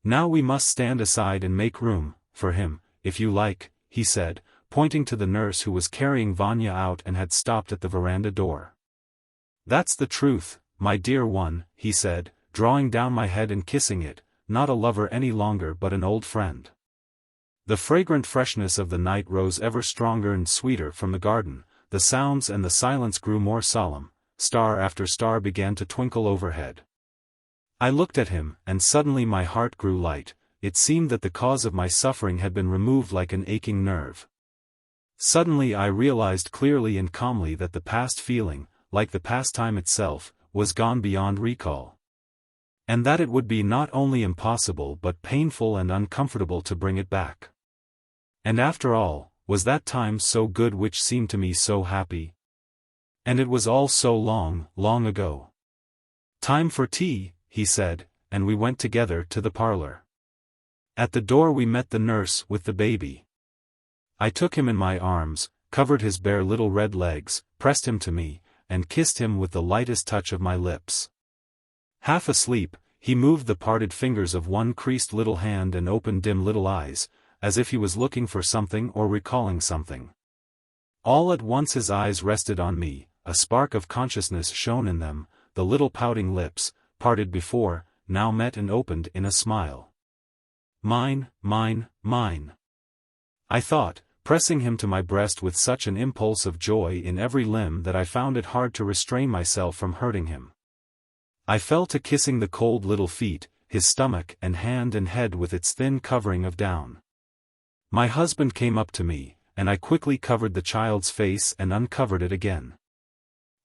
Now we must stand aside and make room, for him, if you like, he said, pointing to the nurse who was carrying Vanya out and had stopped at the veranda door. That's the truth, my dear one, he said, drawing down my head and kissing it, not a lover any longer but an old friend. The fragrant freshness of the night rose ever stronger and sweeter from the garden, the sounds and the silence grew more solemn, star after star began to twinkle overhead. I looked at him, and suddenly my heart grew light. It seemed that the cause of my suffering had been removed like an aching nerve. Suddenly I realized clearly and calmly that the past feeling, like the pastime itself, was gone beyond recall. And that it would be not only impossible but painful and uncomfortable to bring it back. And after all, was that time so good which seemed to me so happy? And it was all so long, long ago. "Time for tea," he said, and we went together to the parlor. At the door we met the nurse with the baby. I took him in my arms, covered his bare little red legs, pressed him to me, and kissed him with the lightest touch of my lips. Half asleep, he moved the parted fingers of one creased little hand and opened dim little eyes, as if he was looking for something or recalling something. All at once his eyes rested on me, a spark of consciousness shone in them, the little pouting lips, parted before, now met and opened in a smile. "Mine, mine, mine," I thought, pressing him to my breast with such an impulse of joy in every limb that I found it hard to restrain myself from hurting him. I fell to kissing the cold little feet, his stomach and hand and head with its thin covering of down. My husband came up to me, and I quickly covered the child's face and uncovered it again.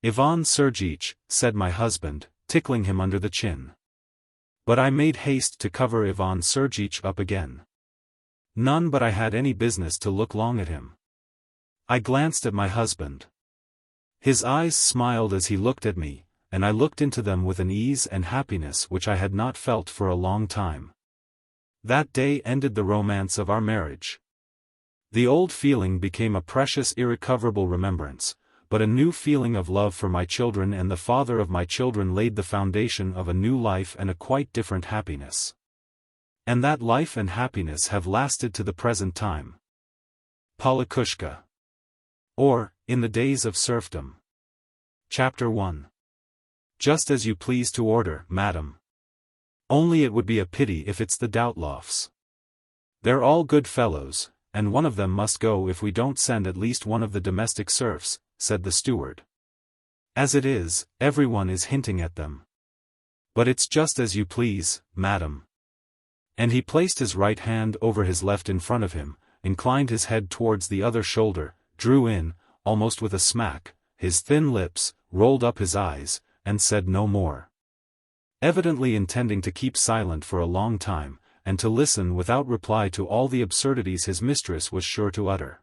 "Ivan Sergeitch," said my husband, tickling him under the chin. But I made haste to cover Ivan Sergeitch up again. None but I had any business to look long at him. I glanced at my husband. His eyes smiled as he looked at me, and I looked into them with an ease and happiness which I had not felt for a long time. That day ended the romance of our marriage. The old feeling became a precious irrecoverable remembrance, but a new feeling of love for my children and the father of my children laid the foundation of a new life and a quite different happiness. And that life and happiness have lasted to the present time. Polikoúshka. Or, in the days of serfdom. Chapter 1. Just as you please to order, madam. Only it would be a pity if it's the Doutlofs. They're all good fellows, and one of them must go if we don't send at least one of the domestic serfs, said the steward. As it is, everyone is hinting at them. But it's just as you please, madam. And he placed his right hand over his left in front of him, inclined his head towards the other shoulder, drew in, almost with a smack, his thin lips, rolled up his eyes, and said no more. Evidently intending to keep silent for a long time, and to listen without reply to all the absurdities his mistress was sure to utter.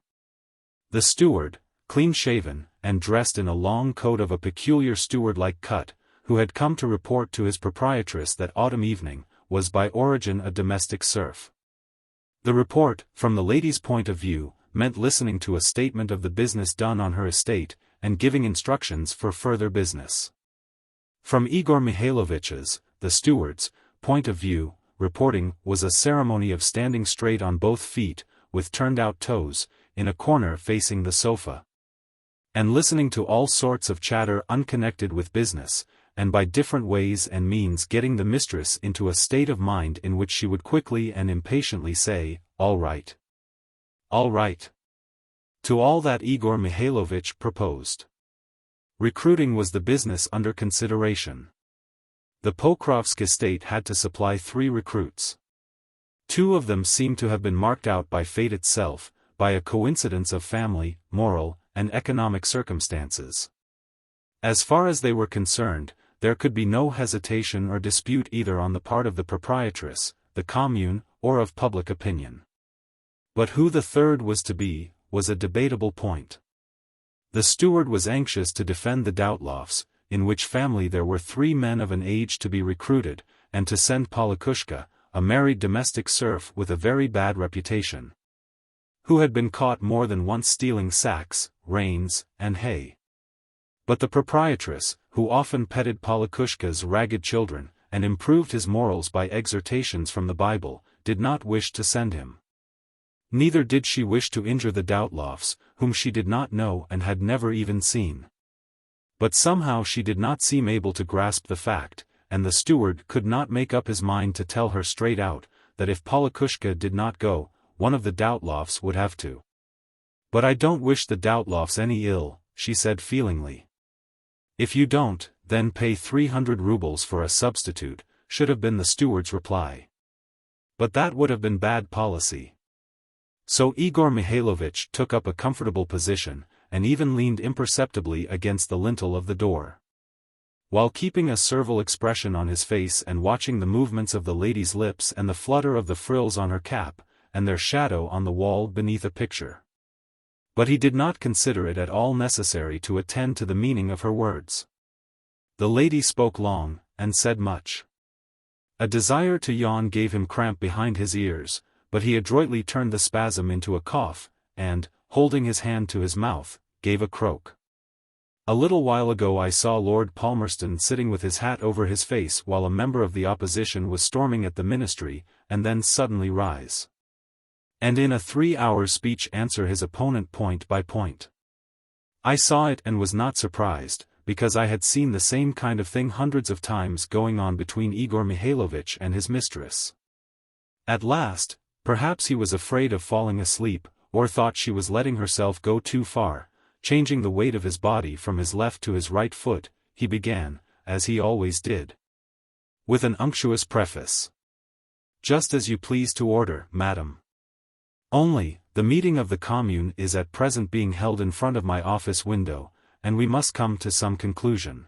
The steward, clean-shaven, and dressed in a long coat of a peculiar steward-like cut, who had come to report to his proprietress that autumn evening, was by origin a domestic serf. The report, from the lady's point of view, meant listening to a statement of the business done on her estate, and giving instructions for further business. From Igor Mikhailovitch's, the steward's, point of view, reporting was a ceremony of standing straight on both feet, with turned-out toes, in a corner facing the sofa, and listening to all sorts of chatter unconnected with business, and by different ways and means getting the mistress into a state of mind in which she would quickly and impatiently say, "All right. All right." To all that Igor Mikhailovitch proposed. Recruiting was the business under consideration. The Pokrovsk estate had to supply 3 recruits. 2 of them seemed to have been marked out by fate itself, by a coincidence of family, moral, and economic circumstances. As far as they were concerned, there could be no hesitation or dispute either on the part of the proprietress, the commune, or of public opinion. But who the third was to be, was a debatable point. The steward was anxious to defend the Doutlofs, in which family there were 3 men of an age to be recruited, and to send Polikoúshka, a married domestic serf with a very bad reputation, who had been caught more than once stealing sacks, reins, and hay. But the proprietress, who often petted Polikoúshka's ragged children, and improved his morals by exhortations from the Bible, did not wish to send him. Neither did she wish to injure the Doutlofs, whom she did not know and had never even seen. But somehow she did not seem able to grasp the fact, and the steward could not make up his mind to tell her straight out, that if Polikoúshka did not go, one of the Doutlofs would have to. "But I don't wish the Doutlofs any ill," she said feelingly. If you don't, then pay 300 rubles for a substitute, should have been the steward's reply. But that would have been bad policy. So Igor Mikhailovich took up a comfortable position, and even leaned imperceptibly against the lintel of the door. While keeping a servile expression on his face and watching the movements of the lady's lips and the flutter of the frills on her cap, and their shadow on the wall beneath a picture. But he did not consider it at all necessary to attend to the meaning of her words. The lady spoke long, and said much. A desire to yawn gave him cramp behind his ears, but he adroitly turned the spasm into a cough, and, holding his hand to his mouth, gave a croak. A little while ago I saw Lord Palmerston sitting with his hat over his face while a member of the opposition was storming at the ministry, and then suddenly rise. And in a 3-hour speech answer his opponent point by point. I saw it and was not surprised, because I had seen the same kind of thing hundreds of times going on between Igor Mikhailovich and his mistress. At last, perhaps he was afraid of falling asleep, or thought she was letting herself go too far, changing the weight of his body from his left to his right foot, he began, as he always did. With an unctuous preface. Just as you please to order, madam. Only, the meeting of the commune is at present being held in front of my office window, and we must come to some conclusion.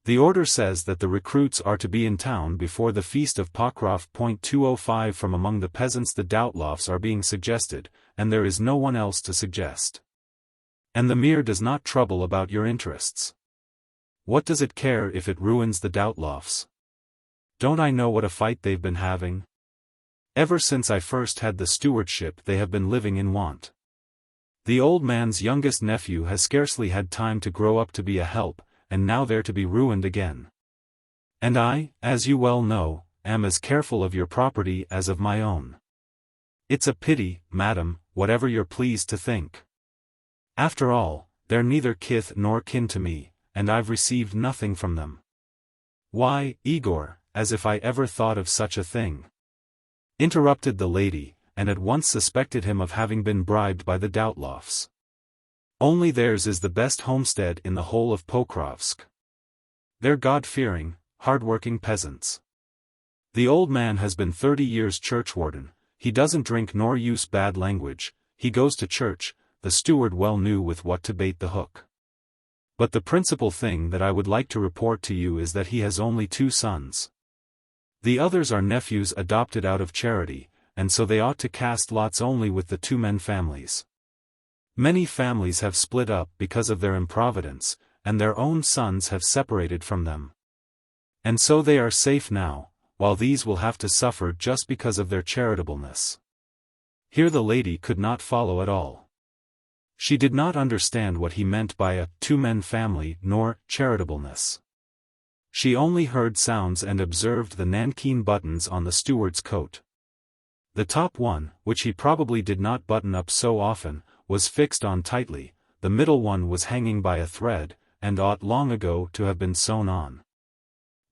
The order says that the recruits are to be in town before the feast of Pokrov. 205 From among the peasants the Doubtlofs are being suggested, and there is no one else to suggest. And the Mir does not trouble about your interests. What does it care if it ruins the Doubtlofs? Don't I know what a fight they've been having? Ever since I first had the stewardship they have been living in want. The old man's youngest nephew has scarcely had time to grow up to be a help, and now they're to be ruined again. And I, as you well know, am as careful of your property as of my own. It's a pity, madam, whatever you're pleased to think. After all, they're neither kith nor kin to me, and I've received nothing from them. Why, Igor, as if I ever thought of such a thing. Interrupted the lady, and at once suspected him of having been bribed by the Doubtlofs. Only theirs is the best homestead in the whole of Pokrovsk. They're God-fearing, hard-working peasants. The old man has been 30 years churchwarden, he doesn't drink nor use bad language, he goes to church, the steward well knew with what to bait the hook. But the principal thing that I would like to report to you is that he has only 2 sons. The others are nephews adopted out of charity, and so they ought to cast lots only with the 2 men families. Many families have split up because of their improvidence, and their own sons have separated from them. And so they are safe now, while these will have to suffer just because of their charitableness. Here the lady could not follow at all. She did not understand what he meant by a 2-men family nor charitableness. She only heard sounds and observed the nankeen buttons on the steward's coat. The top one, which he probably did not button up so often, was fixed on tightly, the middle one was hanging by a thread, and ought long ago to have been sewn on.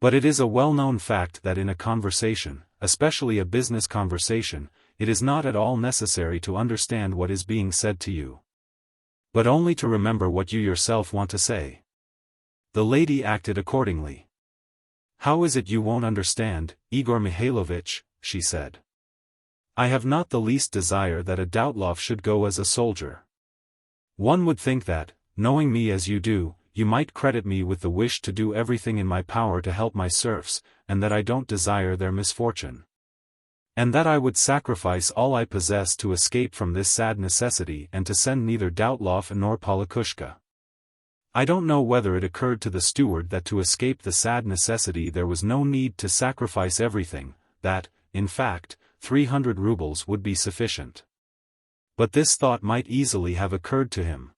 But it is a well-known fact that in a conversation, especially a business conversation, it is not at all necessary to understand what is being said to you, but only to remember what you yourself want to say. The lady acted accordingly. How is it you won't understand, Igor Mikhailovich, she said. I have not the least desire that a Doubtlof should go as a soldier. One would think that, knowing me as you do, you might credit me with the wish to do everything in my power to help my serfs, and that I don't desire their misfortune. And that I would sacrifice all I possess to escape from this sad necessity and to send neither Doubtlof nor Polikoúshka. I don't know whether it occurred to the steward that to escape the sad necessity there was no need to sacrifice everything, that, in fact, 300 rubles would be sufficient. But this thought might easily have occurred to him.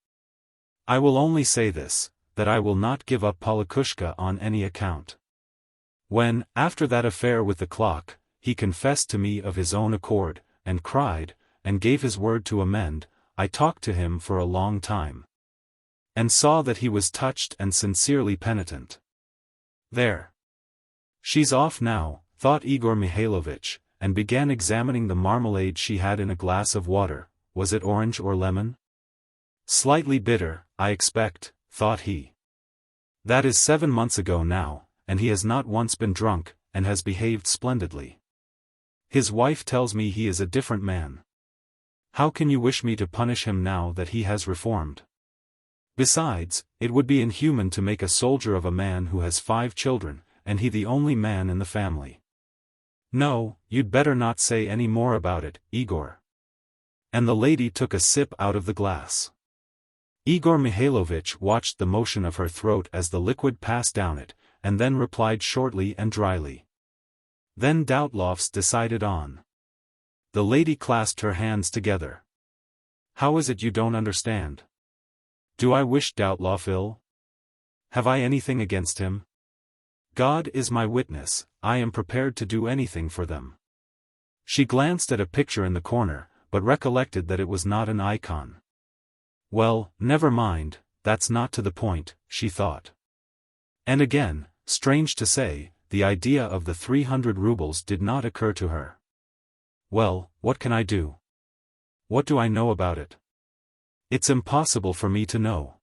I will only say this, that I will not give up Polikoúshka on any account. When, after that affair with the clock, he confessed to me of his own accord, and cried, and gave his word to amend, I talked to him for a long time. And saw that he was touched and sincerely penitent. There. She's off now, thought Igor Mikhailovich, and began examining the marmalade she had in a glass of water. Was it orange or lemon? Slightly bitter, I expect, thought he. That is 7 months ago now, and he has not once been drunk, and has behaved splendidly. His wife tells me he is a different man. How can you wish me to punish him now that he has reformed? Besides, it would be inhuman to make a soldier of a man who has 5 children, and he the only man in the family. No, you'd better not say any more about it, Igor. And the lady took a sip out of the glass. Igor Mikhailovich watched the motion of her throat as the liquid passed down it, and then replied shortly and dryly. Then Doubtloff's decided on. The lady clasped her hands together. How is it you don't understand? Do I wish Doubtloff ill? Have I anything against him? God is my witness, I am prepared to do anything for them. She glanced at a picture in the corner, but recollected that it was not an icon. Well, never mind, that's not to the point, she thought. And again, strange to say, the idea of the 300 rubles did not occur to her. Well, what can I do? What do I know about it? It's impossible for me to know.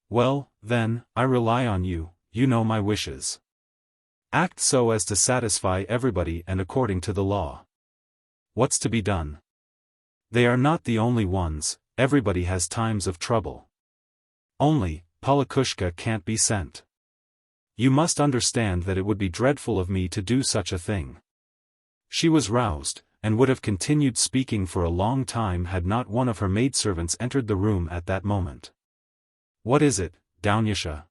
Well, then, I rely on you, you know my wishes. Act so as to satisfy everybody and according to the law. What's to be done? They are not the only ones, everybody has times of trouble. Only, Polikoúshka can't be sent. You must understand that it would be dreadful of me to do such a thing. She was roused, and would have continued speaking for a long time had not one of her maidservants entered the room at that moment. What is it, Dunyasha?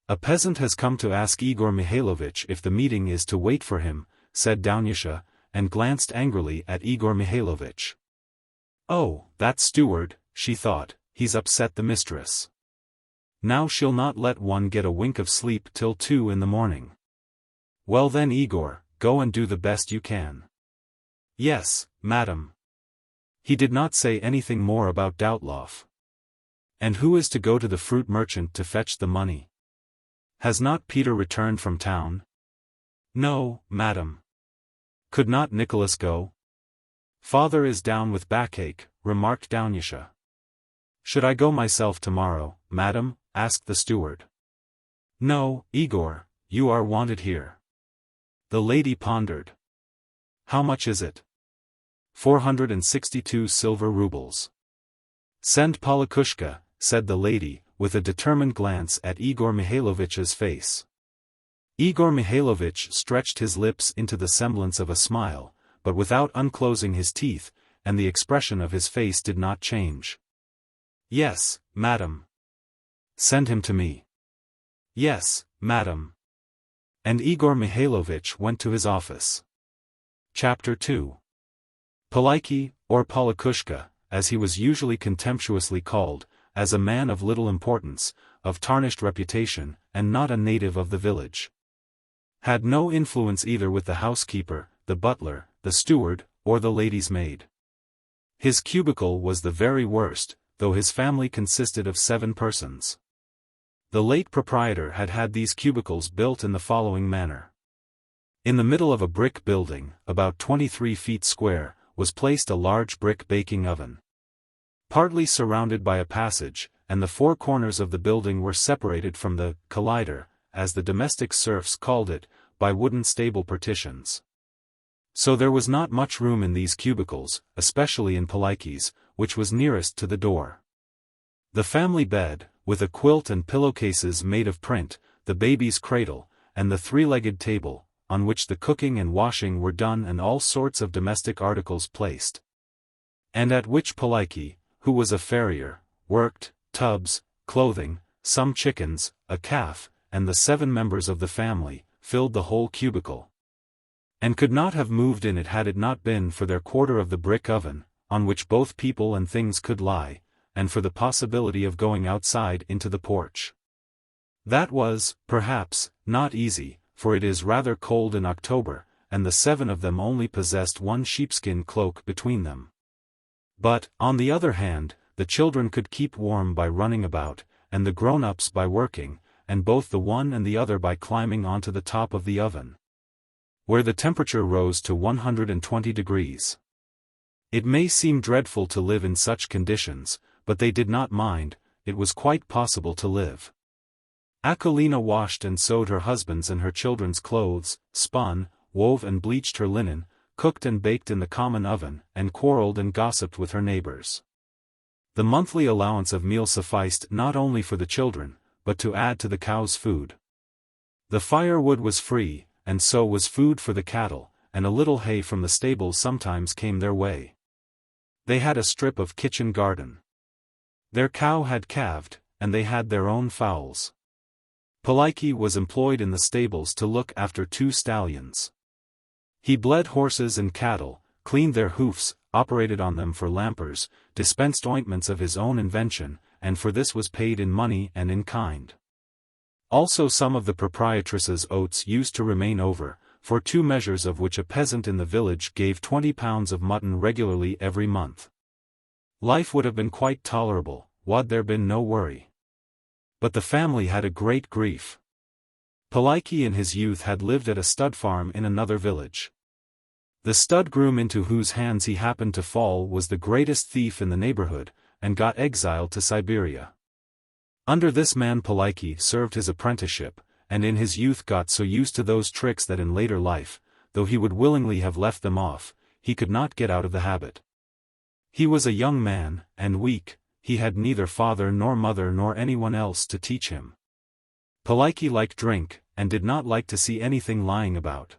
A peasant has come to ask Igor Mikhailovich if the meeting is to wait for him, said Dunyasha, and glanced angrily at Igor Mikhailovich. Oh, that steward, she thought, he's upset the mistress. Now she'll not let one get a wink of sleep till 2 in the morning. Well then, Igor, go and do the best you can. Yes, madam. He did not say anything more about Doubtloff. And who is to go to the fruit merchant to fetch the money? Has not Peter returned from town? No, madam. Could not Nicholas go? Father is down with backache, remarked Dunyasha. Should I go myself tomorrow, madam? Asked the steward. No, Igor, you are wanted here. The lady pondered. How much is it? 462 silver rubles. Send Polikoúshka, said the lady, with a determined glance at Igor Mikhailovich's face. Igor Mikhailovich stretched his lips into the semblance of a smile, but without unclosing his teeth, and the expression of his face did not change. Yes, madam. Send him to me. Yes, madam. And Igor Mikhailovich went to his office. Chapter 2. Poliki, or Polikoúshka, as he was usually contemptuously called, as a man of little importance, of tarnished reputation, and not a native of the village, had no influence either with the housekeeper, the butler, the steward, or the lady's maid. His cubicle was the very worst, though his family consisted of 7 persons. The late proprietor had had these cubicles built in the following manner. In the middle of a brick building, about 23 feet square, was placed a large brick baking oven. Partly surrounded by a passage, and the 4 corners of the building were separated from the collider, as the domestic serfs called it, by wooden stable partitions. So there was not much room in these cubicles, especially in Poliki's, which was nearest to the door. The family bed, with a quilt and pillowcases made of print, the baby's cradle, and the 3-legged table, on which the cooking and washing were done and all sorts of domestic articles placed. And at which Poliki, who was a farrier, worked, tubs, clothing, some chickens, a calf, and the 7 members of the family, filled the whole cubicle. And could not have moved in it had it not been for their quarter of the brick oven, on which both people and things could lie, and for the possibility of going outside into the porch. That was, perhaps, not easy, for it is rather cold in October, and the 7 of them only possessed 1 sheepskin cloak between them. But, on the other hand, the children could keep warm by running about, and the grown-ups by working, and both the one and the other by climbing onto the top of the oven, where the temperature rose to 120 degrees. It may seem dreadful to live in such conditions, but they did not mind, it was quite possible to live. Akolina washed and sewed her husband's and her children's clothes, spun, wove and bleached her linen, cooked and baked in the common oven, and quarreled and gossiped with her neighbors. The monthly allowance of meal sufficed not only for the children, but to add to the cows' food. The firewood was free, and so was food for the cattle, and a little hay from the stables sometimes came their way. They had a strip of kitchen garden. Their cow had calved, and they had their own fowls. Poliki was employed in the stables to look after 2 stallions. He bled horses and cattle, cleaned their hoofs, operated on them for lampers, dispensed ointments of his own invention, and for this was paid in money and in kind. Also some of the proprietress's oats used to remain over, for 2 measures of which a peasant in the village gave 20 pounds of mutton regularly every month. Life would have been quite tolerable, had there been no worry. But the family had a great grief. Poliki in his youth had lived at a stud farm in another village. The stud groom into whose hands he happened to fall was the greatest thief in the neighborhood, and got exiled to Siberia. Under this man Poliki served his apprenticeship, and in his youth got so used to those tricks that in later life, though he would willingly have left them off, he could not get out of the habit. He was a young man, and weak, he had neither father nor mother nor anyone else to teach him. Poliki liked drink, and did not like to see anything lying about.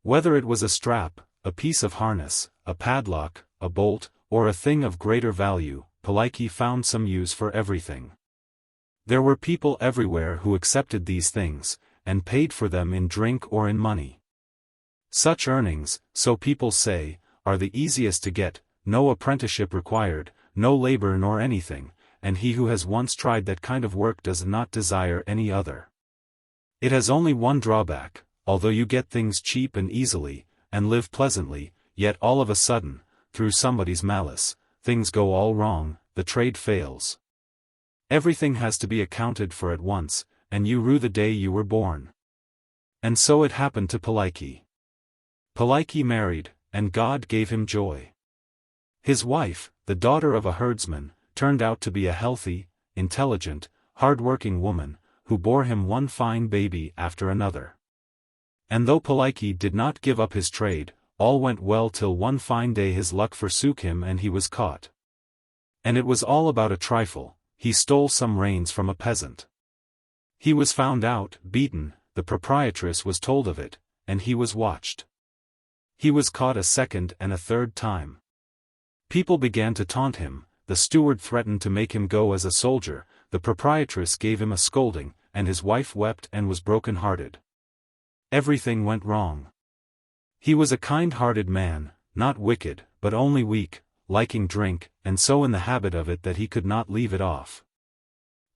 Whether it was a strap, a piece of harness, a padlock, a bolt, or a thing of greater value, Poliki found some use for everything. There were people everywhere who accepted these things, and paid for them in drink or in money. Such earnings, so people say, are the easiest to get, no apprenticeship required, no labor nor anything, and he who has once tried that kind of work does not desire any other. It has only one drawback: although you get things cheap and easily, and live pleasantly, yet all of a sudden, through somebody's malice, things go all wrong, the trade fails. Everything has to be accounted for at once, and you rue the day you were born. And so it happened to Poliki. Poliki married, and God gave him joy. His wife, the daughter of a herdsman, turned out to be a healthy, intelligent, hard-working woman, who bore him one fine baby after another. And though Poliki did not give up his trade, all went well till one fine day his luck forsook him and he was caught. And it was all about a trifle: he stole some reins from a peasant. He was found out, beaten, the proprietress was told of it, and he was watched. He was caught a second and a third time. People began to taunt him, the steward threatened to make him go as a soldier, the proprietress gave him a scolding, and his wife wept and was broken-hearted. Everything went wrong. He was a kind-hearted man, not wicked, but only weak, liking drink, and so in the habit of it that he could not leave it off.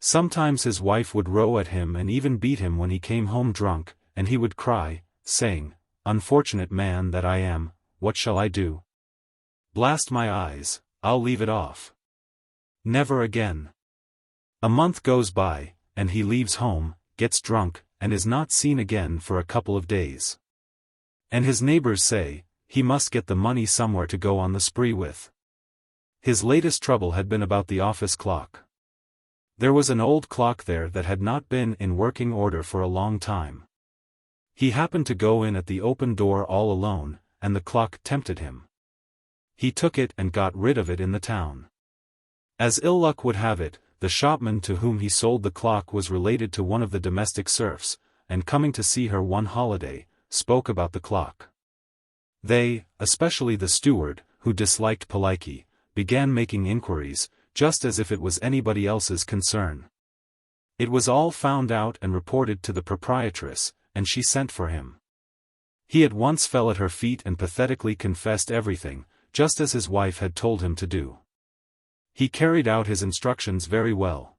Sometimes his wife would row at him and even beat him when he came home drunk, and he would cry, saying, "Unfortunate man that I am, what shall I do? Blast my eyes, I'll leave it off. Never again." A month goes by, and he leaves home, gets drunk, and is not seen again for a couple of days. And his neighbors say, he must get the money somewhere to go on the spree with. His latest trouble had been about the office clock. There was an old clock there that had not been in working order for a long time. He happened to go in at the open door all alone, and the clock tempted him. He took it and got rid of it in the town. As ill luck would have it, the shopman to whom he sold the clock was related to one of the domestic serfs, and coming to see her one holiday, spoke about the clock. They, especially the steward, who disliked Poliki, began making inquiries, just as if it was anybody else's concern. It was all found out and reported to the proprietress, and she sent for him. He at once fell at her feet and pathetically confessed everything, just as his wife had told him to do. He carried out his instructions very well.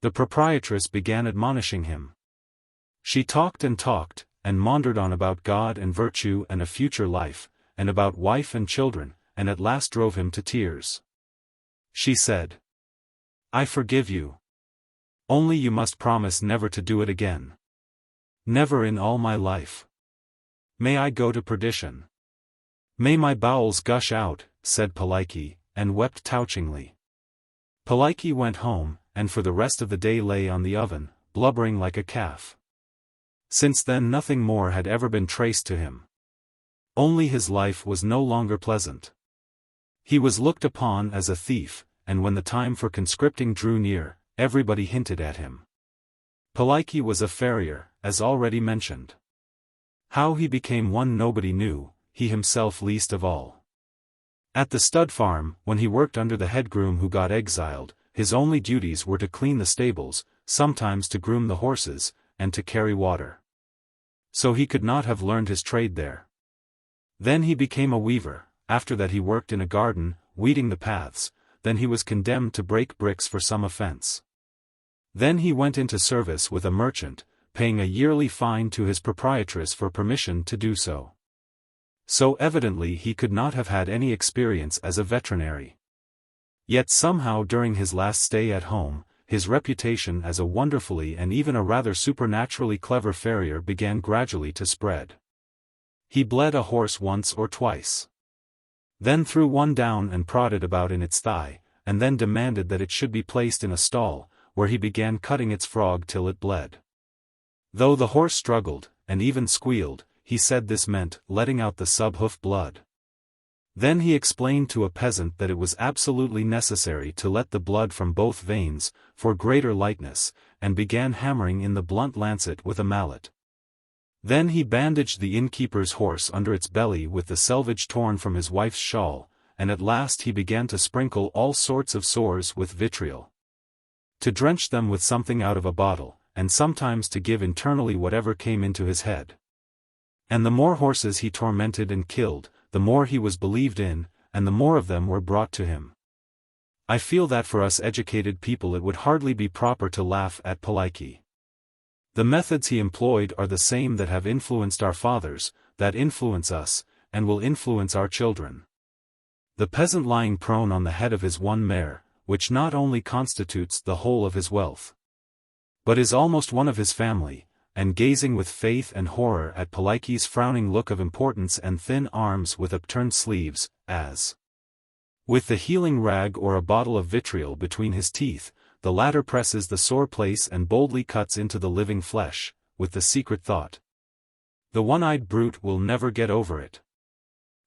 The proprietress began admonishing him. She talked, and maundered on about God and virtue and a future life, and about wife and children, and at last drove him to tears. She said, "I forgive you. Only you must promise never to do it again." "Never in all my life. May I go to perdition. May my bowels gush out," said Poliki, and wept touchingly. Polikoúshka went home, and for the rest of the day lay on the oven, blubbering like a calf. Since then nothing more had ever been traced to him. Only his life was no longer pleasant. He was looked upon as a thief, and when the time for conscripting drew near, everybody hinted at him. Polikoúshka was a farrier, as already mentioned. How he became one nobody knew, he himself least of all. At the stud farm, when he worked under the head groom who got exiled, his only duties were to clean the stables, sometimes to groom the horses, and to carry water. So he could not have learned his trade there. Then he became a weaver, after that he worked in a garden, weeding the paths, then he was condemned to break bricks for some offense. Then he went into service with a merchant, paying a yearly fine to his proprietress for permission to do so. So evidently he could not have had any experience as a veterinary. Yet somehow during his last stay at home, his reputation as a wonderfully and even a rather supernaturally clever farrier began gradually to spread. He bled a horse once or twice. Then threw one down and prodded about in its thigh, and then demanded that it should be placed in a stall, where he began cutting its frog till it bled. Though the horse struggled, and even squealed, he said this meant letting out the sub-hoof blood. Then he explained to a peasant that it was absolutely necessary to let the blood from both veins, for greater lightness, and began hammering in the blunt lancet with a mallet. Then he bandaged the innkeeper's horse under its belly with the selvage torn from his wife's shawl, and at last he began to sprinkle all sorts of sores with vitriol. To drench them with something out of a bottle, and sometimes to give internally whatever came into his head. And the more horses he tormented and killed, the more he was believed in, and the more of them were brought to him. I feel that for us educated people it would hardly be proper to laugh at Polikoúshka. The methods he employed are the same that have influenced our fathers, that influence us, and will influence our children. The peasant lying prone on the head of his one mare, which not only constitutes the whole of his wealth, but is almost one of his family, and gazing with faith and horror at Polikoúshka's frowning look of importance and thin arms with upturned sleeves, as with the healing rag or a bottle of vitriol between his teeth, the latter presses the sore place and boldly cuts into the living flesh, with the secret thought, the one-eyed brute will never get over it.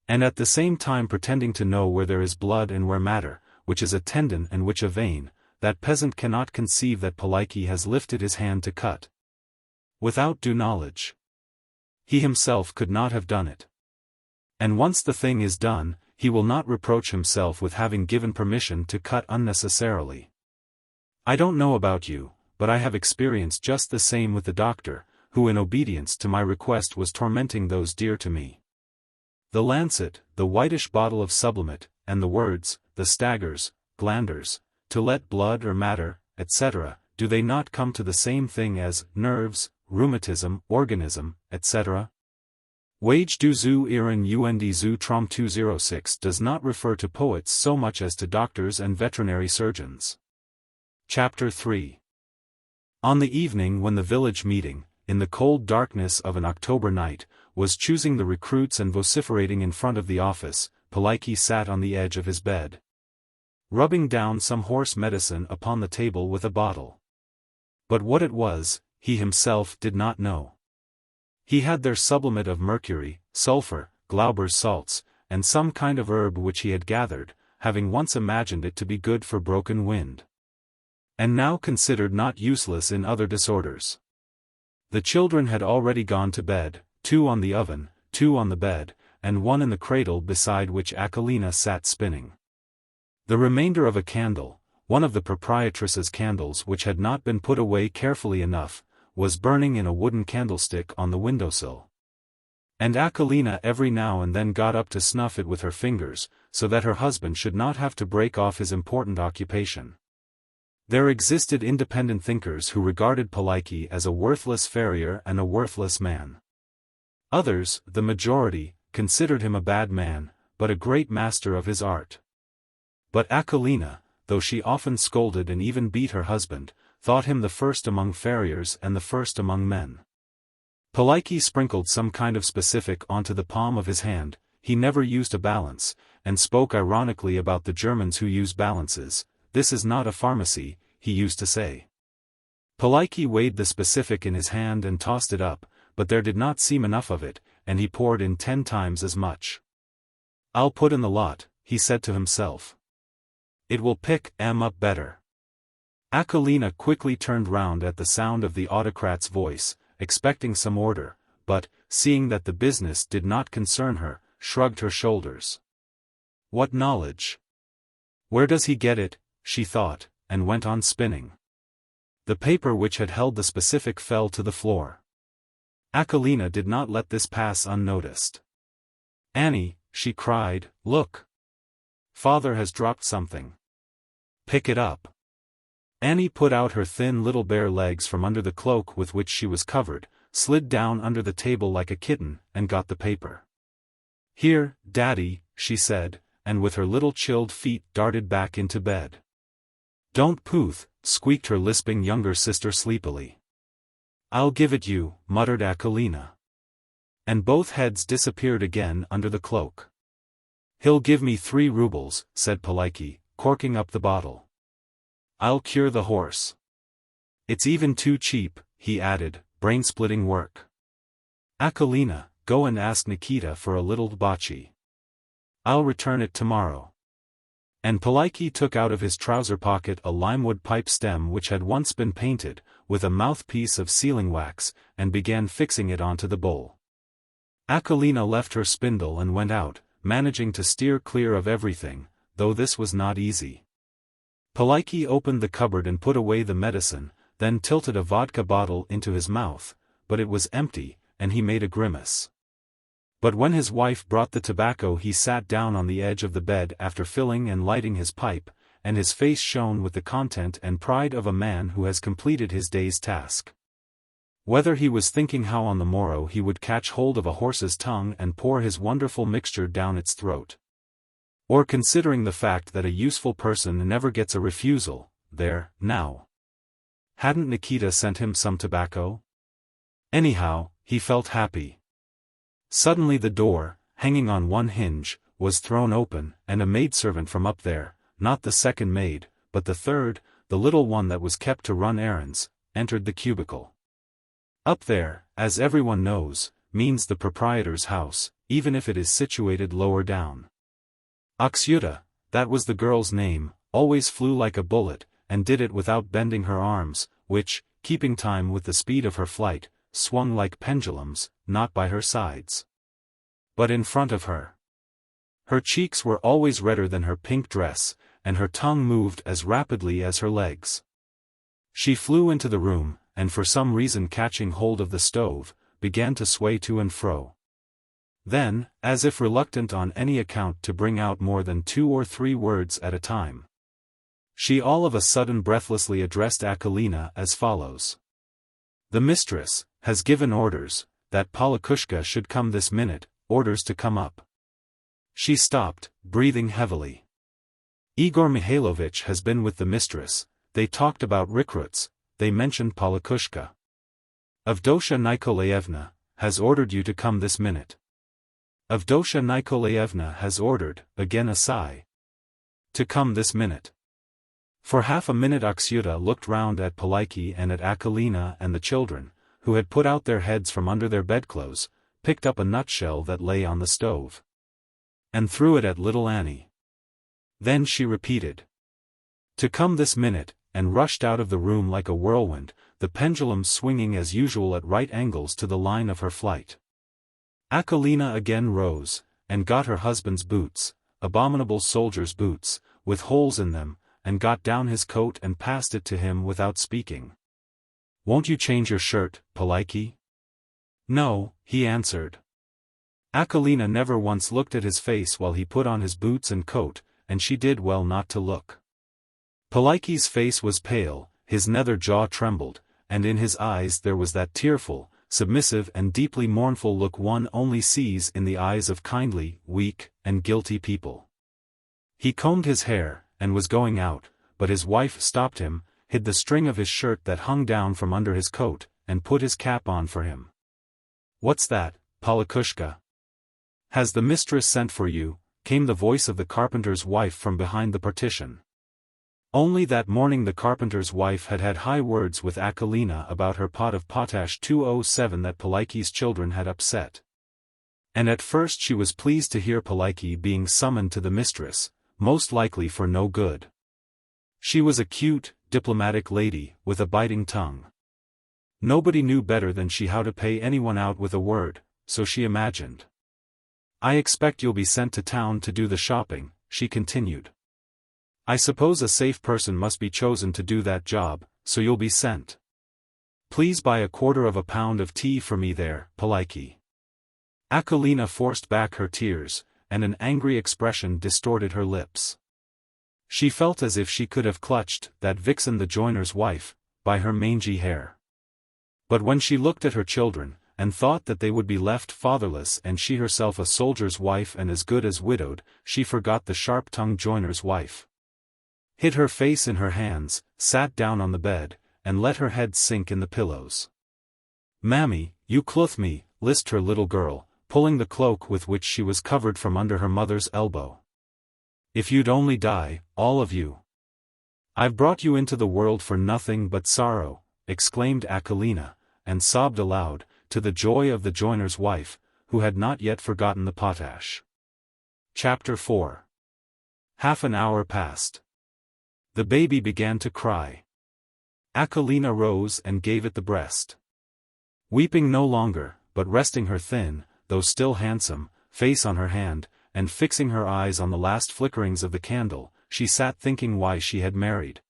And at the same time pretending to know where there is blood and where matter, which is a tendon and which a vein, that peasant cannot conceive that Polikoúshka has lifted his hand to cut. Without due knowledge, he himself could not have done it. And once the thing is done, he will not reproach himself with having given permission to cut unnecessarily. I don't know about you, but I have experienced just the same with the doctor, who in obedience to my request was tormenting those dear to me. The lancet, the whitish bottle of sublimate, and the words, the staggers, glanders, to let blood or matter, etc., do they not come to the same thing as nerves, rheumatism, organism, etc.? Wage du zu ihren und zu Traum 206 does not refer to poets so much as to doctors and veterinary surgeons. Chapter 3. On the evening when the village meeting, in the cold darkness of an October night, was choosing the recruits and vociferating in front of the office, Polikoúshka sat on the edge of his bed, rubbing down some horse medicine upon the table with a bottle. But what it was, he himself did not know. He had their sublimate of mercury, sulfur, Glauber's salts, and some kind of herb which he had gathered, having once imagined it to be good for broken wind, and now considered not useless in other disorders. The children had already gone to bed, 2 on the oven, 2 on the bed, and 1 in the cradle beside which Karenina sat spinning. The remainder of a candle, one of the proprietress's candles which had not been put away carefully enough, was burning in a wooden candlestick on the windowsill. And Karenina every now and then got up to snuff it with her fingers, so that her husband should not have to break off his important occupation. There existed independent thinkers who regarded Polikoúshka as a worthless farrier and a worthless man. Others, the majority, considered him a bad man, but a great master of his art. But Karenina, though she often scolded and even beat her husband, thought him the first among farriers and the first among men. Polikoúshka sprinkled some kind of specific onto the palm of his hand, he never used a balance, and spoke ironically about the Germans who use balances, this is not a pharmacy, he used to say. Poliki weighed the specific in his hand and tossed it up, but there did not seem enough of it, and he poured in 10 times as much. I'll put in the lot, he said to himself. It will pick em up better. Akolina quickly turned round at the sound of the autocrat's voice, expecting some order, but, seeing that the business did not concern her, shrugged her shoulders. What knowledge? Where does he get it, she thought, and went on spinning. The paper which had held the specific fell to the floor. Akolina did not let this pass unnoticed. Annie, she cried, look! Father has dropped something. Pick it up. Annie put out her thin little bare legs from under the cloak with which she was covered, slid down under the table like a kitten, and got the paper. Here, Daddy, she said, and with her little chilled feet darted back into bed. Don't pooth, squeaked her lisping younger sister sleepily. I'll give it you, muttered Akolina. And both heads disappeared again under the cloak. He'll give me 3 rubles, said Poliki, corking up the bottle. I'll cure the horse. It's even too cheap, he added, brain-splitting work. Akolina, go and ask Nikita for a little dbauchi. I'll return it tomorrow. And Poliki took out of his trouser pocket a limewood pipe stem which had once been painted, with a mouthpiece of sealing wax, and began fixing it onto the bowl. Akolina left her spindle and went out, managing to steer clear of everything, though this was not easy. Poliki opened the cupboard and put away the medicine, then tilted a vodka bottle into his mouth, but it was empty, and he made a grimace. But when his wife brought the tobacco he sat down on the edge of the bed after filling and lighting his pipe, and his face shone with the content and pride of a man who has completed his day's task. Whether he was thinking how on the morrow he would catch hold of a horse's tongue and pour his wonderful mixture down its throat. Or considering the fact that a useful person never gets a refusal, there, now. Hadn't Nikita sent him some tobacco? Anyhow, he felt happy. Suddenly the door, hanging on one hinge, was thrown open, and a maidservant from up there, not the second maid, but the third, the little one that was kept to run errands, entered the cubicle. Up there, as everyone knows, means the proprietor's house, even if it is situated lower down. Aksyuta, that was the girl's name, always flew like a bullet, and did it without bending her arms, which, keeping time with the speed of her flight, swung like pendulums, not by her sides, but in front of her. Her cheeks were always redder than her pink dress, and her tongue moved as rapidly as her legs. She flew into the room, and for some reason catching hold of the stove, began to sway to and fro. Then, as if reluctant on any account to bring out more than 2 or 3 words at a time, she all of a sudden breathlessly addressed Akolina as follows. The mistress has given orders that Polikoúshka should come this minute, orders to come up. She stopped, breathing heavily. Igor Mikhailovich has been with the mistress, they talked about recruits, they mentioned Polikoúshka. Avdotya Nikolaevna has ordered you to come this minute. Avdotya Nikolaevna has ordered, again a sigh, to come this minute. For half a minute Aksyuta looked round at Poliki and at Akolina and the children, who had put out their heads from under their bedclothes, picked up a nutshell that lay on the stove, and threw it at little Annie. Then she repeated, to come this minute, and rushed out of the room like a whirlwind, the pendulum swinging as usual at right angles to the line of her flight. Akolina again rose, and got her husband's boots, abominable soldier's boots, with holes in them, and got down his coat and passed it to him without speaking. Won't you change your shirt, Poliki? No, he answered. Akolina never once looked at his face while he put on his boots and coat, and she did well not to look. Poliki's face was pale, his nether jaw trembled, and in his eyes there was that tearful, submissive and deeply mournful look one only sees in the eyes of kindly, weak, and guilty people. He combed his hair, and was going out, but his wife stopped him, hid the string of his shirt that hung down from under his coat, and put his cap on for him. What's that, Polikoúshka? Has the mistress sent for you? Came the voice of the carpenter's wife from behind the partition. Only that morning the carpenter's wife had had high words with Karenina about her pot of potash 207 that Polikoúshka's children had upset. And at first she was pleased to hear Polikoúshka being summoned to the mistress, most likely for no good. She was a cute, diplomatic lady, with a biting tongue. Nobody knew better than she how to pay anyone out with a word, so she imagined. "I expect you'll be sent to town to do the shopping," she continued. "I suppose a safe person must be chosen to do that job, so you'll be sent. Please buy 1/4 pound of tea for me there, Polikoúshka." Karenina forced back her tears, and an angry expression distorted her lips. She felt as if she could have clutched that vixen the joiner's wife, by her mangy hair. But when she looked at her children, and thought that they would be left fatherless and she herself a soldier's wife and as good as widowed, she forgot the sharp-tongued joiner's wife. Hid her face in her hands, sat down on the bed, and let her head sink in the pillows. "Mammy, you clothe me," lisped her little girl, pulling the cloak with which she was covered from under her mother's elbow. "If you'd only die, all of you. I've brought you into the world for nothing but sorrow," exclaimed Karenina, and sobbed aloud, to the joy of the joiner's wife, who had not yet forgotten the potash. Chapter 4. Half an hour passed. The baby began to cry. Karenina rose and gave it the breast. Weeping no longer, but resting her thin, though still handsome, face on her hand, and fixing her eyes on the last flickerings of the candle, she sat thinking why she had married.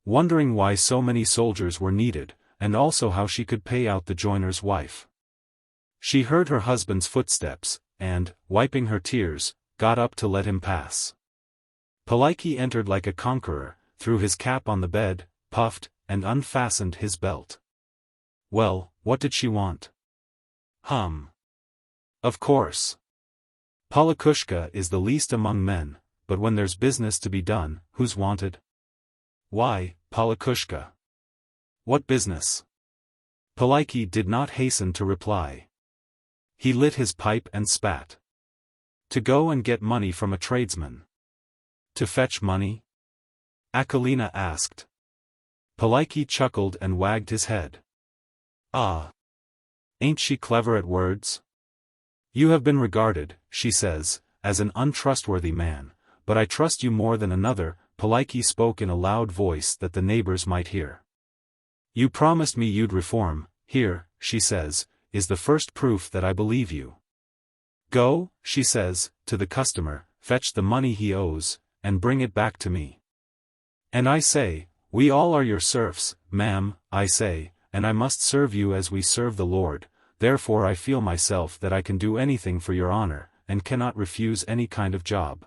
Wondering why so many soldiers were needed, and also how she could pay out the joiner's wife. She heard her husband's footsteps, and, wiping her tears, got up to let him pass. Polikoúshka entered like a conqueror, threw his cap on the bed, puffed, and unfastened his belt. Well, what did she want? Of course. Polikoúshka is the least among men, but when there's business to be done, who's wanted? Why, Polikoúshka. What business? Polikoúshka did not hasten to reply. He lit his pipe and spat. To go and get money from a tradesman. To fetch money? Karenina asked. Polikoúshka chuckled and wagged his head. Ah. Ain't she clever at words? You have been regarded, she says, as an untrustworthy man, but I trust you more than another. Polikoúshka spoke in a loud voice that the neighbors might hear. You promised me you'd reform. Here, she says, is the first proof that I believe you. Go, she says, to the customer, fetch the money he owes, and bring it back to me. And I say, we all are your serfs, ma'am, I say, and I must serve you as we serve the Lord, therefore I feel myself that I can do anything for your honor, and cannot refuse any kind of job.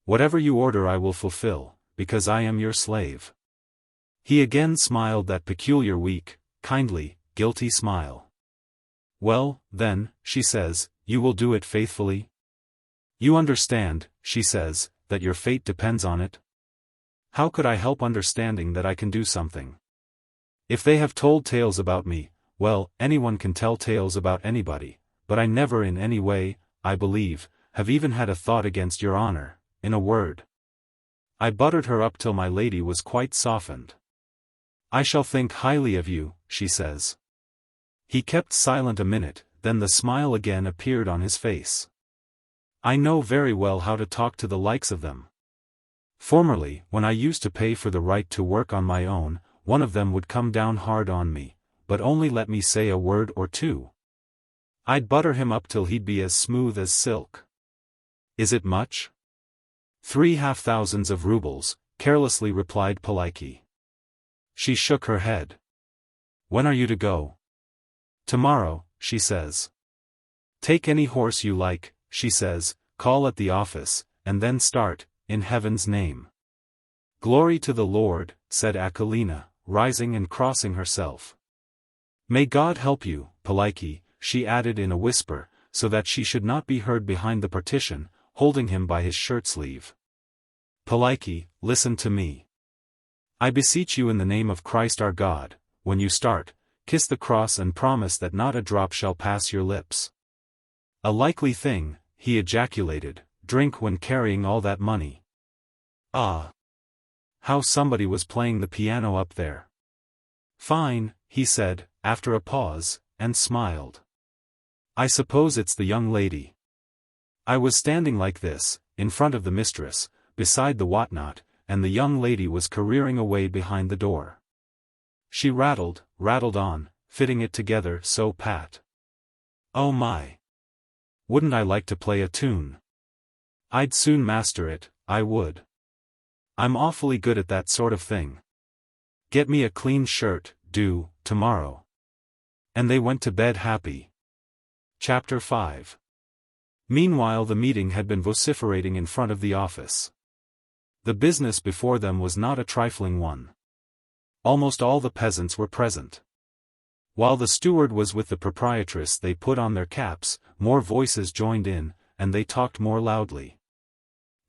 Whatever you order I will fulfill, because I am your slave. He again smiled that peculiar weak, kindly, guilty smile. Well, then, she says, you will do it faithfully? You understand, she says, that your fate depends on it? How could I help understanding that I can do something? If they have told tales about me, well, anyone can tell tales about anybody, but I never in any way, I believe, have even had a thought against your honor, in a word. I buttered her up till my lady was quite softened. I shall think highly of you, she says. He kept silent a minute, then the smile again appeared on his face. I know very well how to talk to the likes of them. Formerly, when I used to pay for the right to work on my own, one of them would come down hard on me, but only let me say a word or two. I'd butter him up till he'd be as smooth as silk. Is it much? 3,500 rubles, carelessly replied Polikoúshka. She shook her head. When are you to go? Tomorrow, she says. Take any horse you like, she says, call at the office, and then start, in heaven's name. Glory to the Lord, said Karenina, rising and crossing herself. May God help you, Polikoúshka, she added in a whisper, so that she should not be heard behind the partition, holding him by his shirt sleeve. Polikoúshka, listen to me. I beseech you in the name of Christ our God, when you start, kiss the cross and promise that not a drop shall pass your lips. A likely thing, he ejaculated, drink when carrying all that money. Ah! how somebody was playing the piano up there. Fine, he said, after a pause, and smiled. I suppose it's the young lady. I was standing like this, in front of the mistress, beside the whatnot, and the young lady was careering away behind the door. She rattled on, fitting it together so pat. Oh my! Wouldn't I like to play a tune? I'd soon master it, I would. I'm awfully good at that sort of thing. Get me a clean shirt, do, tomorrow. And they went to bed happy. Chapter 5. Meanwhile the meeting had been vociferating in front of the office. The business before them was not a trifling one. Almost all the peasants were present. While the steward was with the proprietress, they put on their caps, more voices joined in, and they talked more loudly.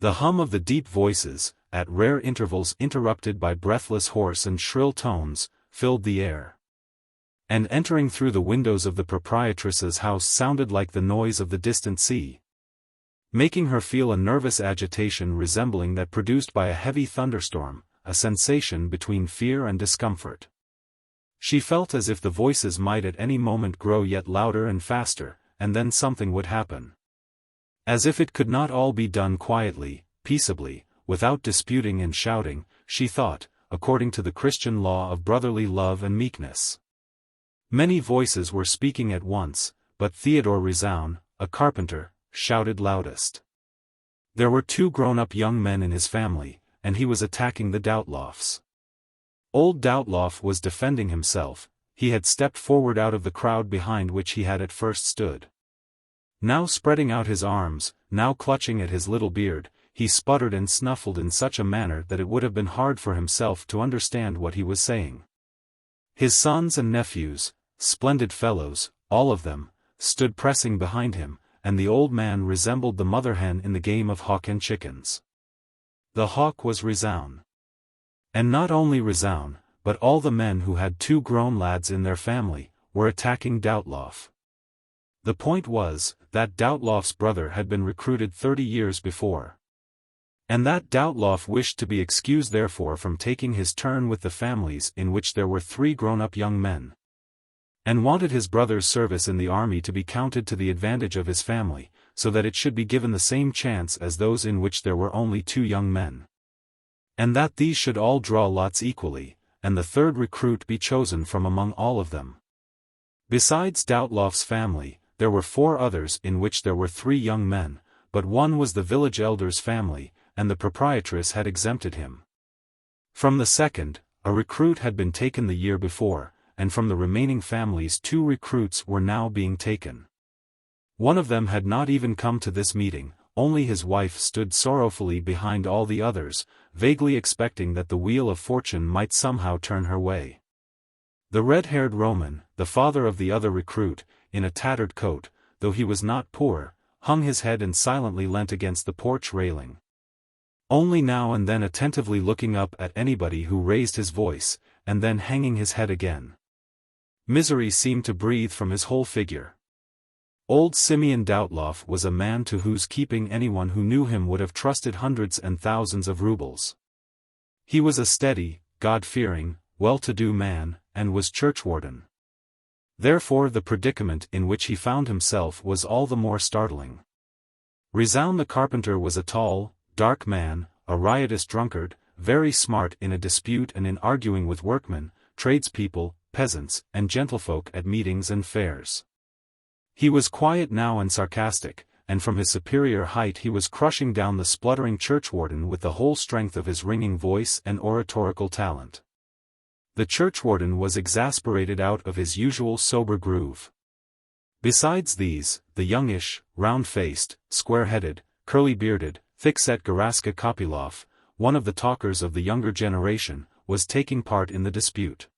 The hum of the deep voices, at rare intervals interrupted by breathless hoarse and shrill tones, filled the air. And entering through the windows of the proprietress's house sounded like the noise of the distant sea, making her feel a nervous agitation resembling that produced by a heavy thunderstorm, a sensation between fear and discomfort. She felt as if the voices might at any moment grow yet louder and faster, and then something would happen. As if it could not all be done quietly, peaceably, without disputing and shouting, she thought, according to the Christian law of brotherly love and meekness. Many voices were speaking at once, but Theodore Rizoun, a carpenter, shouted loudest. There were 2 grown-up young men in his family, and he was attacking the Doutlofs. Old Doutloff was defending himself. He had stepped forward out of the crowd behind which he had at first stood. Now spreading out his arms, now clutching at his little beard, he sputtered and snuffled in such a manner that it would have been hard for himself to understand what he was saying. His sons and nephews, splendid fellows, all of them, stood pressing behind him, and the old man resembled the mother hen in the game of hawk and chickens. The hawk was Rizoun. And not only Rizoun, but all the men who had 2 grown lads in their family, were attacking Doutloff. The point was, that Doutloff's brother had been recruited 30 years before. And that Doutloff wished to be excused therefore from taking his turn with the families in which there were 3 grown-up young men. And wanted his brother's service in the army to be counted to the advantage of his family, so that it should be given the same chance as those in which there were only 2 young men. And that these should all draw lots equally, and the 3rd recruit be chosen from among all of them. Besides Doutloff's family, there were 4 others in which there were 3 young men, but one was the village elder's family, and the proprietress had exempted him. From the 2nd, a recruit had been taken the year before, and from the remaining families 2 recruits were now being taken. One of them had not even come to this meeting, only his wife stood sorrowfully behind all the others, vaguely expecting that the wheel of fortune might somehow turn her way. The red-haired Roman, the father of the other recruit, in a tattered coat, though he was not poor, hung his head and silently leant against the porch railing, only now and then attentively looking up at anybody who raised his voice, and then hanging his head again. Misery seemed to breathe from his whole figure. Old Simeon Doutloff was a man to whose keeping anyone who knew him would have trusted hundreds and thousands of rubles. He was a steady, God-fearing, well-to-do man, and was churchwarden. Therefore the predicament in which he found himself was all the more startling. Rizoun the carpenter was a tall, dark man, a riotous drunkard, very smart in a dispute and in arguing with workmen, tradespeople, peasants, and gentlefolk at meetings and fairs. He was quiet now and sarcastic, and from his superior height he was crushing down the spluttering churchwarden with the whole strength of his ringing voice and oratorical talent. The churchwarden was exasperated out of his usual sober groove. Besides these, the youngish, round-faced, square-headed, curly-bearded, thick-set Garaska Kopylov, one of the talkers of the younger generation, was taking part in the dispute.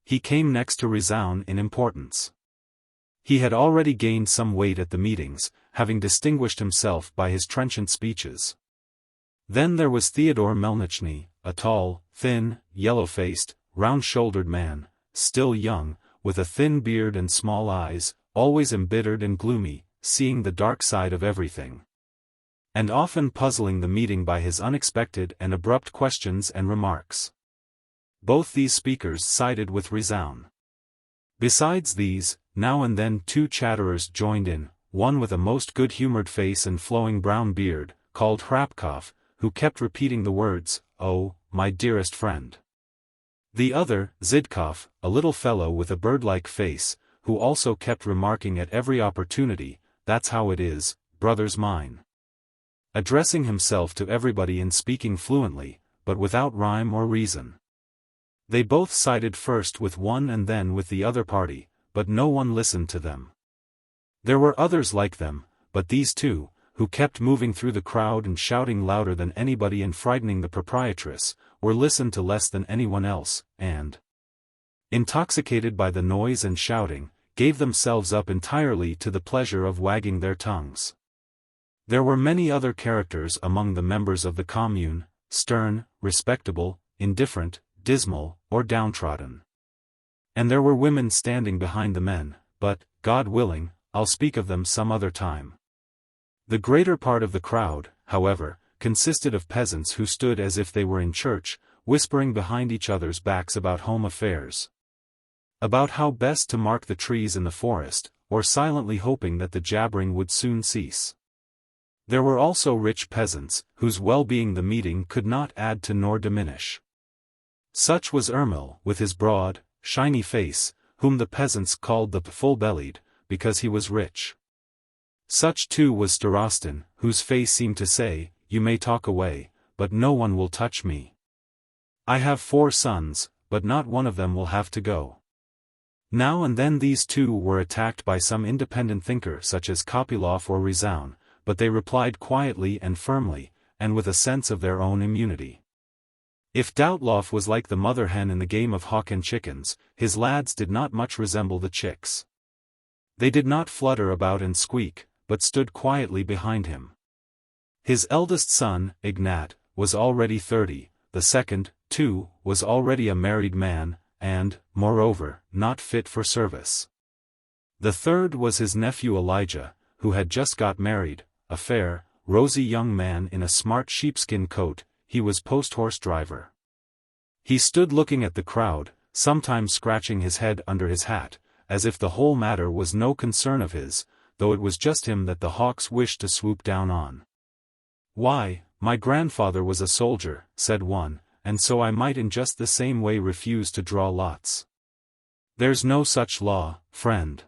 He came next to Rizoun in importance. He had already gained some weight at the meetings, having distinguished himself by his trenchant speeches. Then there was Theodore Melnichny, a tall, thin, yellow-faced, round-shouldered man, still young, with a thin beard and small eyes, always embittered and gloomy, seeing the dark side of everything. and often puzzling the meeting by his unexpected and abrupt questions and remarks. Both these speakers sided with Resound. Besides these, now and then 2 chatterers joined in, one with a most good-humored face and flowing brown beard, called Hrabkov, who kept repeating the words, "Oh, my dearest friend." The other, Zidkov, a little fellow with a bird-like face, who also kept remarking at every opportunity, "That's how it is, brothers mine," addressing himself to everybody and speaking fluently, but without rhyme or reason. They both sided first with one and then with the other party, but no one listened to them. There were others like them, but these 2, who kept moving through the crowd and shouting louder than anybody and frightening the proprietress, were listened to less than anyone else, and, intoxicated by the noise and shouting, gave themselves up entirely to the pleasure of wagging their tongues. There were many other characters among the members of the commune, stern, respectable, indifferent, dismal, or downtrodden. And there were women standing behind the men, but, God willing, I'll speak of them some other time. The greater part of the crowd, however, consisted of peasants who stood as if they were in church, whispering behind each other's backs about home affairs. About how best to mark the trees in the forest, or silently hoping that the jabbering would soon cease. There were also rich peasants, whose well-being the meeting could not add to nor diminish. Such was Ermil, with his broad, shiny face, whom the peasants called the full-bellied, because he was rich. Such too was Starostin, whose face seemed to say, "You may talk away, but no one will touch me. I have 4 sons, but not one of them will have to go." Now and then these 2 were attacked by some independent thinker such as Kopylov or Resound, but they replied quietly and firmly, and with a sense of their own immunity. If Doubtloff was like the mother hen in the game of hawk and chickens, his lads did not much resemble the chicks. They did not flutter about and squeak, but stood quietly behind him. His eldest son, Ignat, was already 30, the second, too, was already a married man, and, moreover, not fit for service. The third was his nephew Elijah, who had just got married, a fair, rosy young man in a smart sheepskin coat. He was post-horse driver. He stood looking at the crowd, sometimes scratching his head under his hat, as if the whole matter was no concern of his, though it was just him that the hawks wished to swoop down on. "Why, my grandfather was a soldier," said one, "and so I might in just the same way refuse to draw lots." "There's no such law, friend.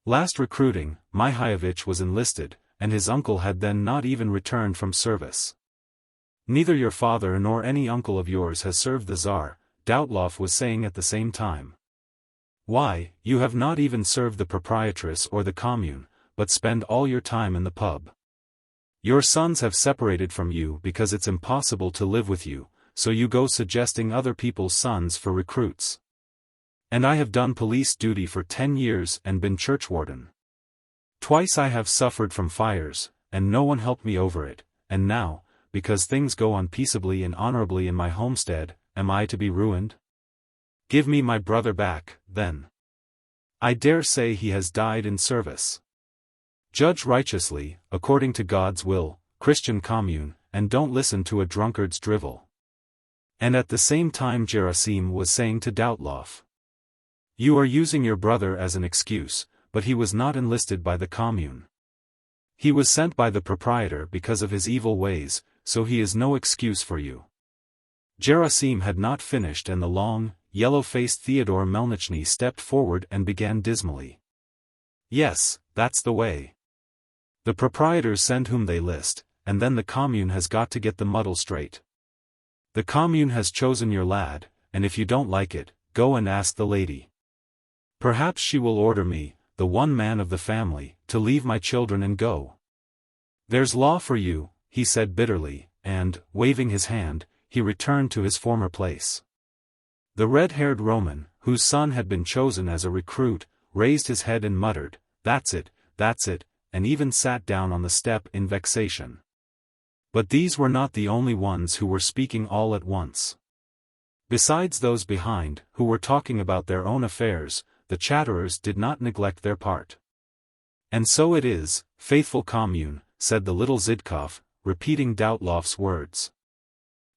Last recruiting, Mihailovich was enlisted, and his uncle had then not even returned from service. Neither your father nor any uncle of yours has served the Tsar," Doubtloff was saying at the same time. "Why, you have not even served the proprietress or the commune, but spend all your time in the pub. Your sons have separated from you because it's impossible to live with you, so you go suggesting other people's sons for recruits. And I have done police duty for 10 years and been churchwarden. Twice I have suffered from fires, and no one helped me over it, and now, because things go on peaceably and honorably in my homestead, am I to be ruined? Give me my brother back, then. I dare say he has died in service. Judge righteously, according to God's will, Christian commune, and don't listen to a drunkard's drivel." And at the same time Gerasim was saying to Doubtloff, "You are using your brother as an excuse, but he was not enlisted by the commune. He was sent by the proprietor because of his evil ways, so he is no excuse for you." Gerasim had not finished and the long, yellow-faced Theodore Melnichny stepped forward and began dismally. "Yes, that's the way. The proprietors send whom they list, and then the commune has got to get the muddle straight. The commune has chosen your lad, and if you don't like it, go and ask the lady. Perhaps she will order me, the one man of the family, to leave my children and go. There's law for you," he said bitterly, and, waving his hand, he returned to his former place. The red-haired Roman, whose son had been chosen as a recruit, raised his head and muttered, that's it, and even sat down on the step in vexation. But these were not the only ones who were speaking all at once. Besides those behind, who were talking about their own affairs, the chatterers did not neglect their part. "And so it is, faithful commune," said the little Zidkov, repeating Doubtloff's words.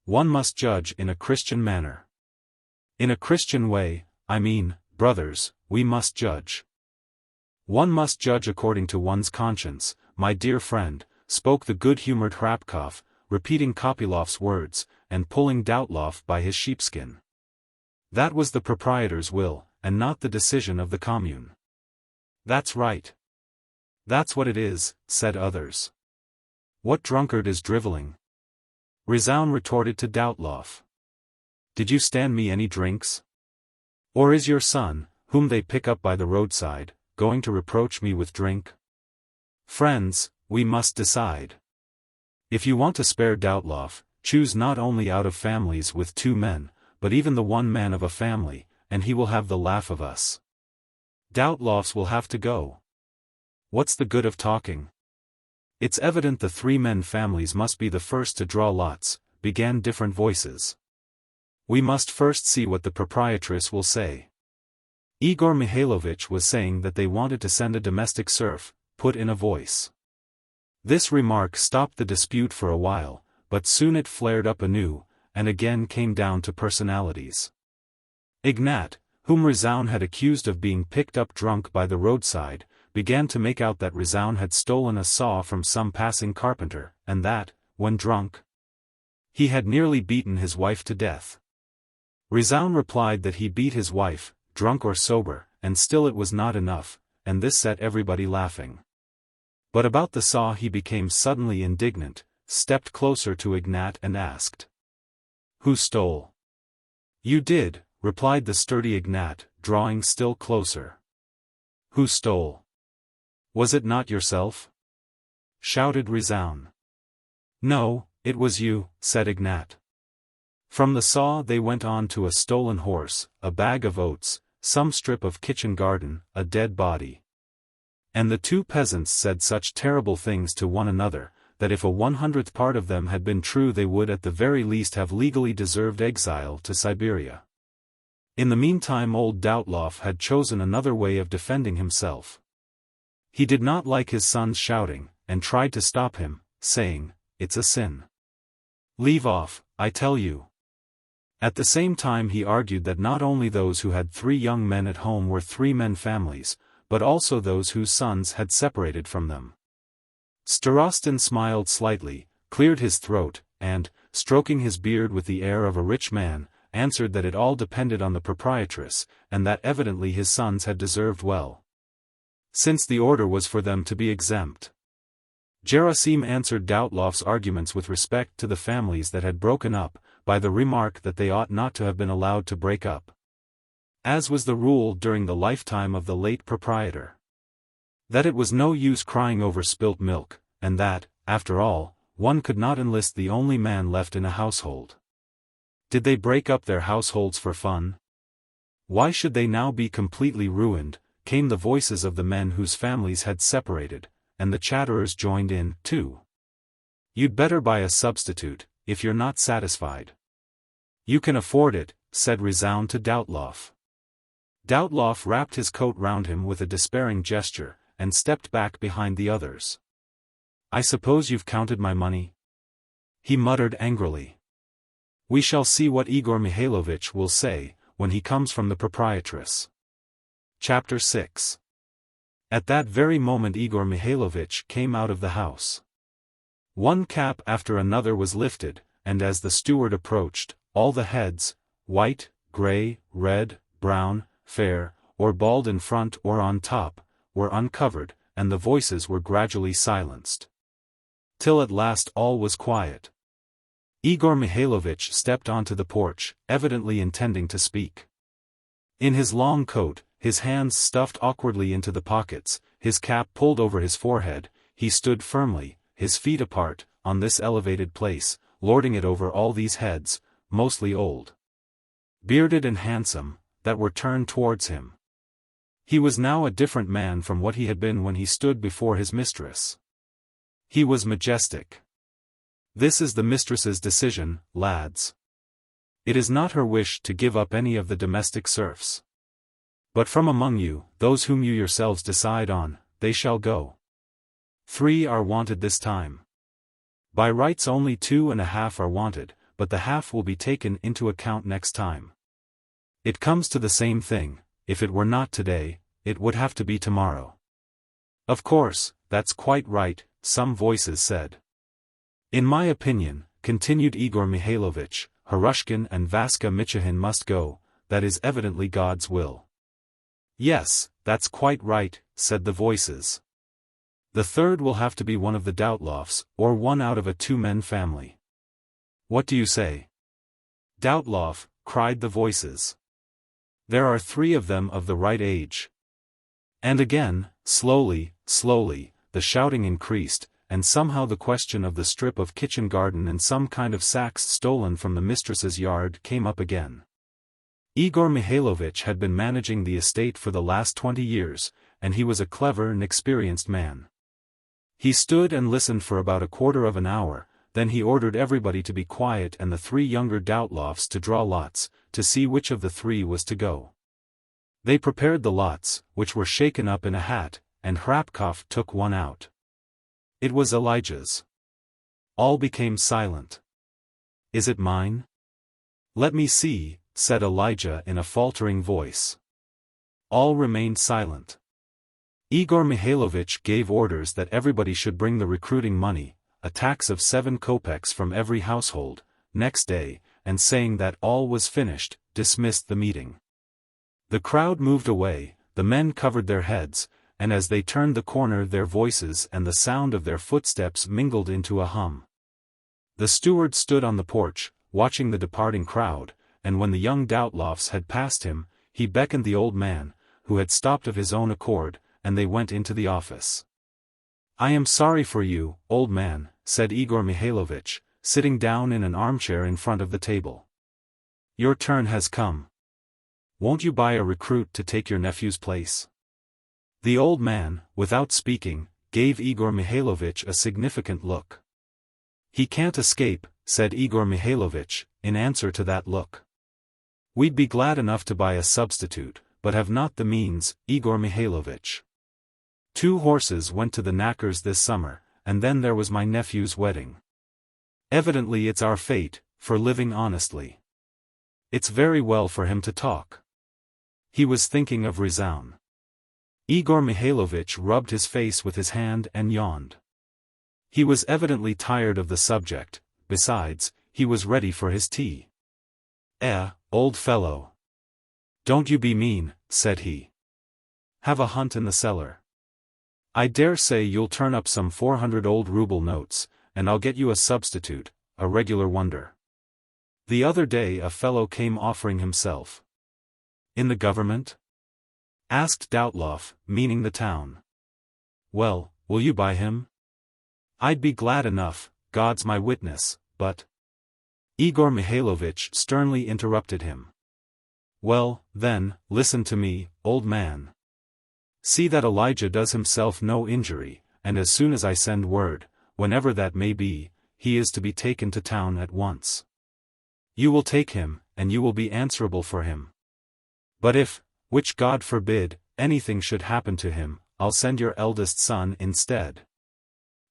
One must judge in a Christian manner. In a Christian way, I mean, brothers, we must judge. One must judge according to one's conscience, my dear friend, spoke the good-humored Hrabkov, repeating Kopylov's words, and pulling Doubtloff by his sheepskin. That was the proprietor's will, and not the decision of the commune. That's right. That's what it is, said others. What drunkard is driveling? Rizoun retorted to Doubtloff. Did you stand me any drinks? Or is your son, whom they pick up by the roadside, going to reproach me with drink? Friends, we must decide. If you want to spare Doubtloff, choose not only out of families with 2 men, but even the one man of a family, and he will have the laugh of us. Doubtloff's will have to go. What's the good of talking? It's evident the 3 men families must be the first to draw lots, began different voices. We must first see what the proprietress will say. Igor Mikhailovich was saying that they wanted to send a domestic serf, put in a voice. This remark stopped the dispute for a while, but soon it flared up anew, and again came down to personalities. Ignat, whom Rizoun had accused of being picked up drunk by the roadside, began to make out that Rizoun had stolen a saw from some passing carpenter, and that, when drunk, he had nearly beaten his wife to death. Rizoun replied that he beat his wife, drunk or sober, and still it was not enough, and this set everybody laughing. But about the saw he became suddenly indignant, stepped closer to Ignat and asked. Who stole? You did, replied the sturdy Ignat, drawing still closer. Who stole? Was it not yourself? Shouted Rizoun. No, it was you, said Ignat. From the saw they went on to a stolen horse, a bag of oats, some strip of kitchen garden, a dead body. And the 2 peasants said such terrible things to one another, that if a 100th part of them had been true they would at the very least have legally deserved exile to Siberia. In the meantime old Doubtloff had chosen another way of defending himself. He did not like his son's shouting, and tried to stop him, saying, It's a sin. Leave off, I tell you. At the same time he argued that not only those who had 3 young men at home were 3-men families, but also those whose sons had separated from them. Starostin smiled slightly, cleared his throat, and, stroking his beard with the air of a rich man, answered that it all depended on the proprietress, and that evidently his sons had deserved well, since the order was for them to be exempt. Gerasim answered Doubtloff's arguments with respect to the families that had broken up, by the remark that they ought not to have been allowed to break up, as was the rule during the lifetime of the late proprietor. That it was no use crying over spilt milk, and that, after all, one could not enlist the only man left in a household. Did they break up their households for fun? Why should they now be completely ruined? Came the voices of the men whose families had separated, and the chatterers joined in, too. You'd better buy a substitute, if you're not satisfied. You can afford it, said Rizoun to Doubtloff. Doubtloff wrapped his coat round him with a despairing gesture, and stepped back behind the others. I suppose you've counted my money? He muttered angrily. We shall see what Igor Mikhailovich will say, when he comes from the proprietress. Chapter 6. At that very moment Igor Mikhailovich came out of the house. One cap after another was lifted, and as the steward approached, all the heads, white, grey, red, brown, fair, or bald in front or on top, were uncovered, and the voices were gradually silenced. Till at last all was quiet. Igor Mikhailovich stepped onto the porch, evidently intending to speak. In his long coat, his hands stuffed awkwardly into the pockets, his cap pulled over his forehead, he stood firmly, his feet apart, on this elevated place, lording it over all these heads, mostly old, bearded and handsome, that were turned towards him. He was now a different man from what he had been when he stood before his mistress. He was majestic. This is the mistress's decision, lads. It is not her wish to give up any of the domestic serfs. But from among you, those whom you yourselves decide on, they shall go. 3 are wanted this time. By rights only 2.5 are wanted, but the half will be taken into account next time. It comes to the same thing. If it were not today, it would have to be tomorrow. Of course, that's quite right, some voices said. In my opinion, continued Igor Mikhailovich, Harushkin and Vaska Michahin must go, that is evidently God's will. Yes, that's quite right, said the voices. The third will have to be one of the Doubtlofs, or one out of a two-men family. What do you say? Doubtlof, cried the voices. There are 3 of them of the right age. And again, slowly, the shouting increased, and somehow the question of the strip of kitchen garden and some kind of sacks stolen from the mistress's yard came up again. Igor Mikhailovich had been managing the estate for the last 20 years, and he was a clever and experienced man. He stood and listened for about a quarter of an hour, then he ordered everybody to be quiet and the 3 younger Doutlofs to draw lots, to see which of the 3 was to go. They prepared the lots, which were shaken up in a hat, and Hrabkov took one out. It was Elijah's. All became silent. Is it mine? Let me see, said Elijah in a faltering voice. All remained silent. Igor Mikhailovich gave orders that everybody should bring the recruiting money, a tax of 7 kopecks from every household, next day, and saying that all was finished, dismissed the meeting. The crowd moved away, the men covered their heads, and as they turned the corner their voices and the sound of their footsteps mingled into a hum. The steward stood on the porch, watching the departing crowd, and when the young Doutlofs had passed him, he beckoned the old man, who had stopped of his own accord, and they went into the office. I am sorry for you, old man, said Igor Mikhailovich, sitting down in an armchair in front of the table. Your turn has come. Won't you buy a recruit to take your nephew's place? The old man, without speaking, gave Igor Mikhailovich a significant look. He can't escape, said Igor Mikhailovich, in answer to that look. We'd be glad enough to buy a substitute, but have not the means, Igor Mikhailovich. 2 horses went to the knackers this summer, and then there was my nephew's wedding. Evidently it's our fate, for living honestly. It's very well for him to talk. He was thinking of resign. Igor Mikhailovich rubbed his face with his hand and yawned. He was evidently tired of the subject, besides, he was ready for his tea. Old fellow. Don't you be mean, said he. Have a hunt in the cellar. I dare say you'll turn up some 400 old ruble notes, and I'll get you a substitute, a regular wonder. The other day a fellow came offering himself. In the government? Asked Doubtlof, meaning the town. Well, will you buy him? I'd be glad enough, God's my witness, but... Igor Mikhailovich sternly interrupted him. Well, then, listen to me, old man. See that Elijah does himself no injury, and as soon as I send word, whenever that may be, he is to be taken to town at once. You will take him, and you will be answerable for him. But if, which God forbid, anything should happen to him, I'll send your eldest son instead.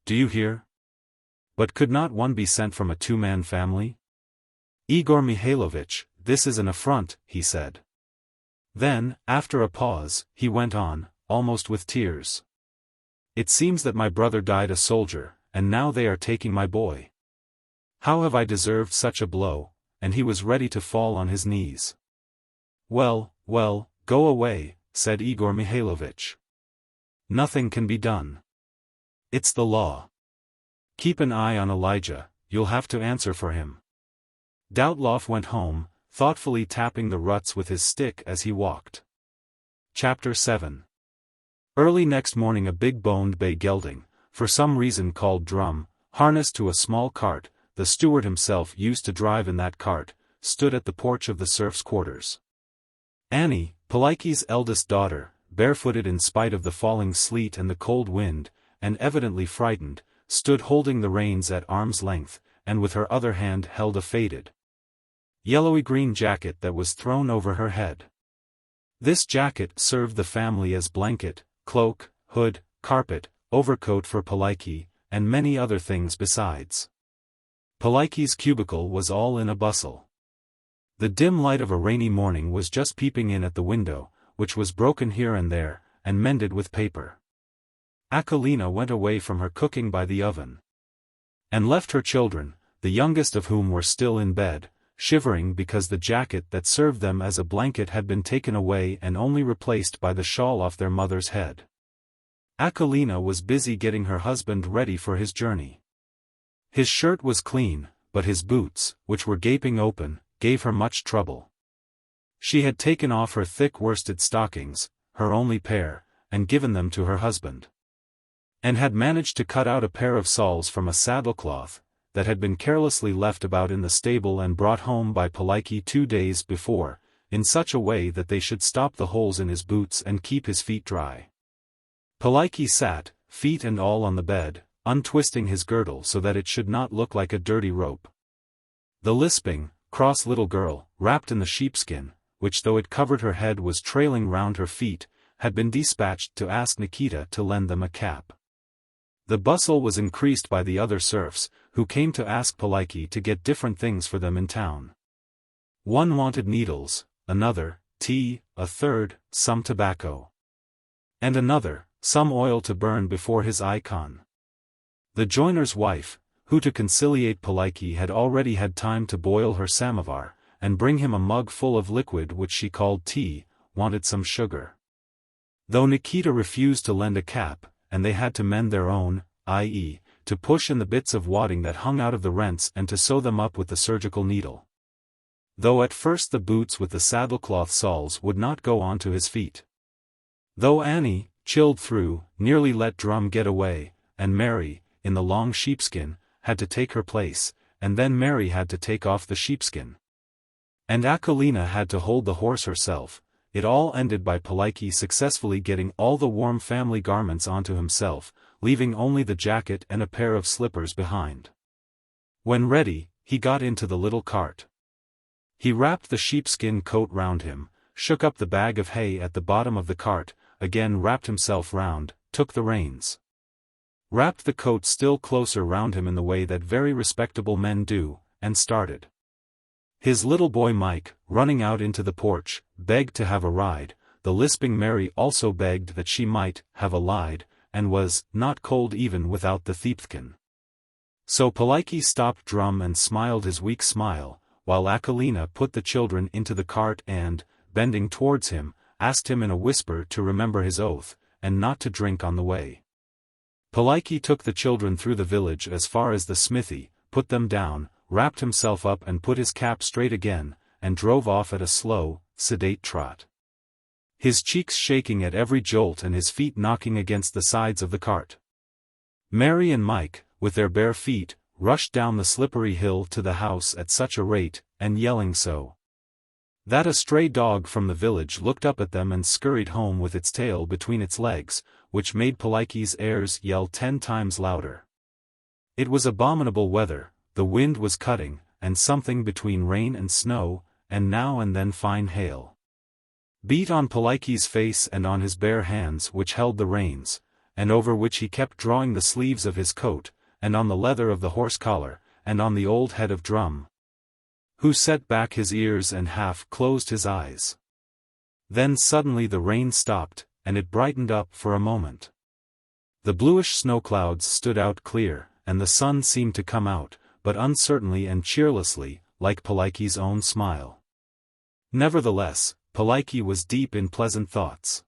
Do you hear? But could not one be sent from a 2-man family? Igor Mikhailovich, this is an affront, he said. Then, after a pause, he went on, almost with tears. It seems that my brother died a soldier, and now they are taking my boy. How have I deserved such a blow? And he was ready to fall on his knees. Well, go away, said Igor Mikhailovich. Nothing can be done. It's the law. Keep an eye on Elijah, you'll have to answer for him. Doubtlof went home, thoughtfully tapping the ruts with his stick as he walked. Chapter 7. Early next morning a big-boned bay gelding, for some reason called Drum, harnessed to a small cart, the steward himself used to drive in that cart, stood at the porch of the serfs' quarters. Annie, Polikoúshka's eldest daughter, barefooted in spite of the falling sleet and the cold wind, and evidently frightened, stood holding the reins at arm's length, and with her other hand held a faded, yellowy-green jacket that was thrown over her head. This jacket served the family as blanket, cloak, hood, carpet, overcoat for Poliki, and many other things besides. Poliki's cubicle was all in a bustle. The dim light of a rainy morning was just peeping in at the window, which was broken here and there, and mended with paper. Akolina went away from her cooking by the oven, and left her children, the youngest of whom were still in bed, shivering because the jacket that served them as a blanket had been taken away and only replaced by the shawl off their mother's head. Akolina was busy getting her husband ready for his journey. His shirt was clean, but his boots, which were gaping open, gave her much trouble. She had taken off her thick worsted stockings, her only pair, and given them to her husband, and had managed to cut out a pair of soles from a saddlecloth that had been carelessly left about in the stable and brought home by Poliki 2 days before, in such a way that they should stop the holes in his boots and keep his feet dry. Poliki sat, feet and all on the bed, untwisting his girdle so that it should not look like a dirty rope. The lisping, cross little girl, wrapped in the sheepskin, which though it covered her head was trailing round her feet, had been dispatched to ask Nikita to lend them a cap. The bustle was increased by the other serfs, who came to ask Poliki to get different things for them in town. One wanted needles, another, tea, a third, some tobacco, and another, some oil to burn before his icon. The joiner's wife, who to conciliate Poliki had already had time to boil her samovar, and bring him a mug full of liquid which she called tea, wanted some sugar. Though Nikita refused to lend a cap, and they had to mend their own, i.e., to push in the bits of wadding that hung out of the rents and to sew them up with the surgical needle. Though at first the boots with the saddlecloth soles would not go on to his feet. Though Annie, chilled through, nearly let Drum get away, and Mary, in the long sheepskin, had to take her place, and then Mary had to take off the sheepskin, and Akolina had to hold the horse herself, it all ended by Poliki successfully getting all the warm family garments onto himself, leaving only the jacket and a pair of slippers behind. When ready, he got into the little cart. He wrapped the sheepskin coat round him, shook up the bag of hay at the bottom of the cart, again wrapped himself round, took the reins, wrapped the coat still closer round him in the way that very respectable men do, and started. His little boy Mike, running out into the porch, begged to have a ride. The lisping Mary also begged that she might have a ride, and was not cold even without the thiefkin. So Poliki stopped Drum and smiled his weak smile, while Akolina put the children into the cart and, bending towards him, asked him in a whisper to remember his oath, and not to drink on the way. Poliki took the children through the village as far as the smithy, put them down, wrapped himself up and put his cap straight again, and drove off at a slow, sedate trot, his cheeks shaking at every jolt and his feet knocking against the sides of the cart. Mary and Mike, with their bare feet, rushed down the slippery hill to the house at such a rate, and yelling so, that a stray dog from the village looked up at them and scurried home with its tail between its legs, which made Poliki's heirs yell 10 times louder. It was abominable weather, the wind was cutting, and something between rain and snow, and now and then fine hail beat on Poliki's face and on his bare hands which held the reins, and over which he kept drawing the sleeves of his coat, and on the leather of the horse collar, and on the old head of Drum, who set back his ears and half closed his eyes. Then suddenly the rain stopped, and it brightened up for a moment. The bluish snow clouds stood out clear, and the sun seemed to come out, but uncertainly and cheerlessly, like Poliki's own smile. Nevertheless, Poliki was deep in pleasant thoughts.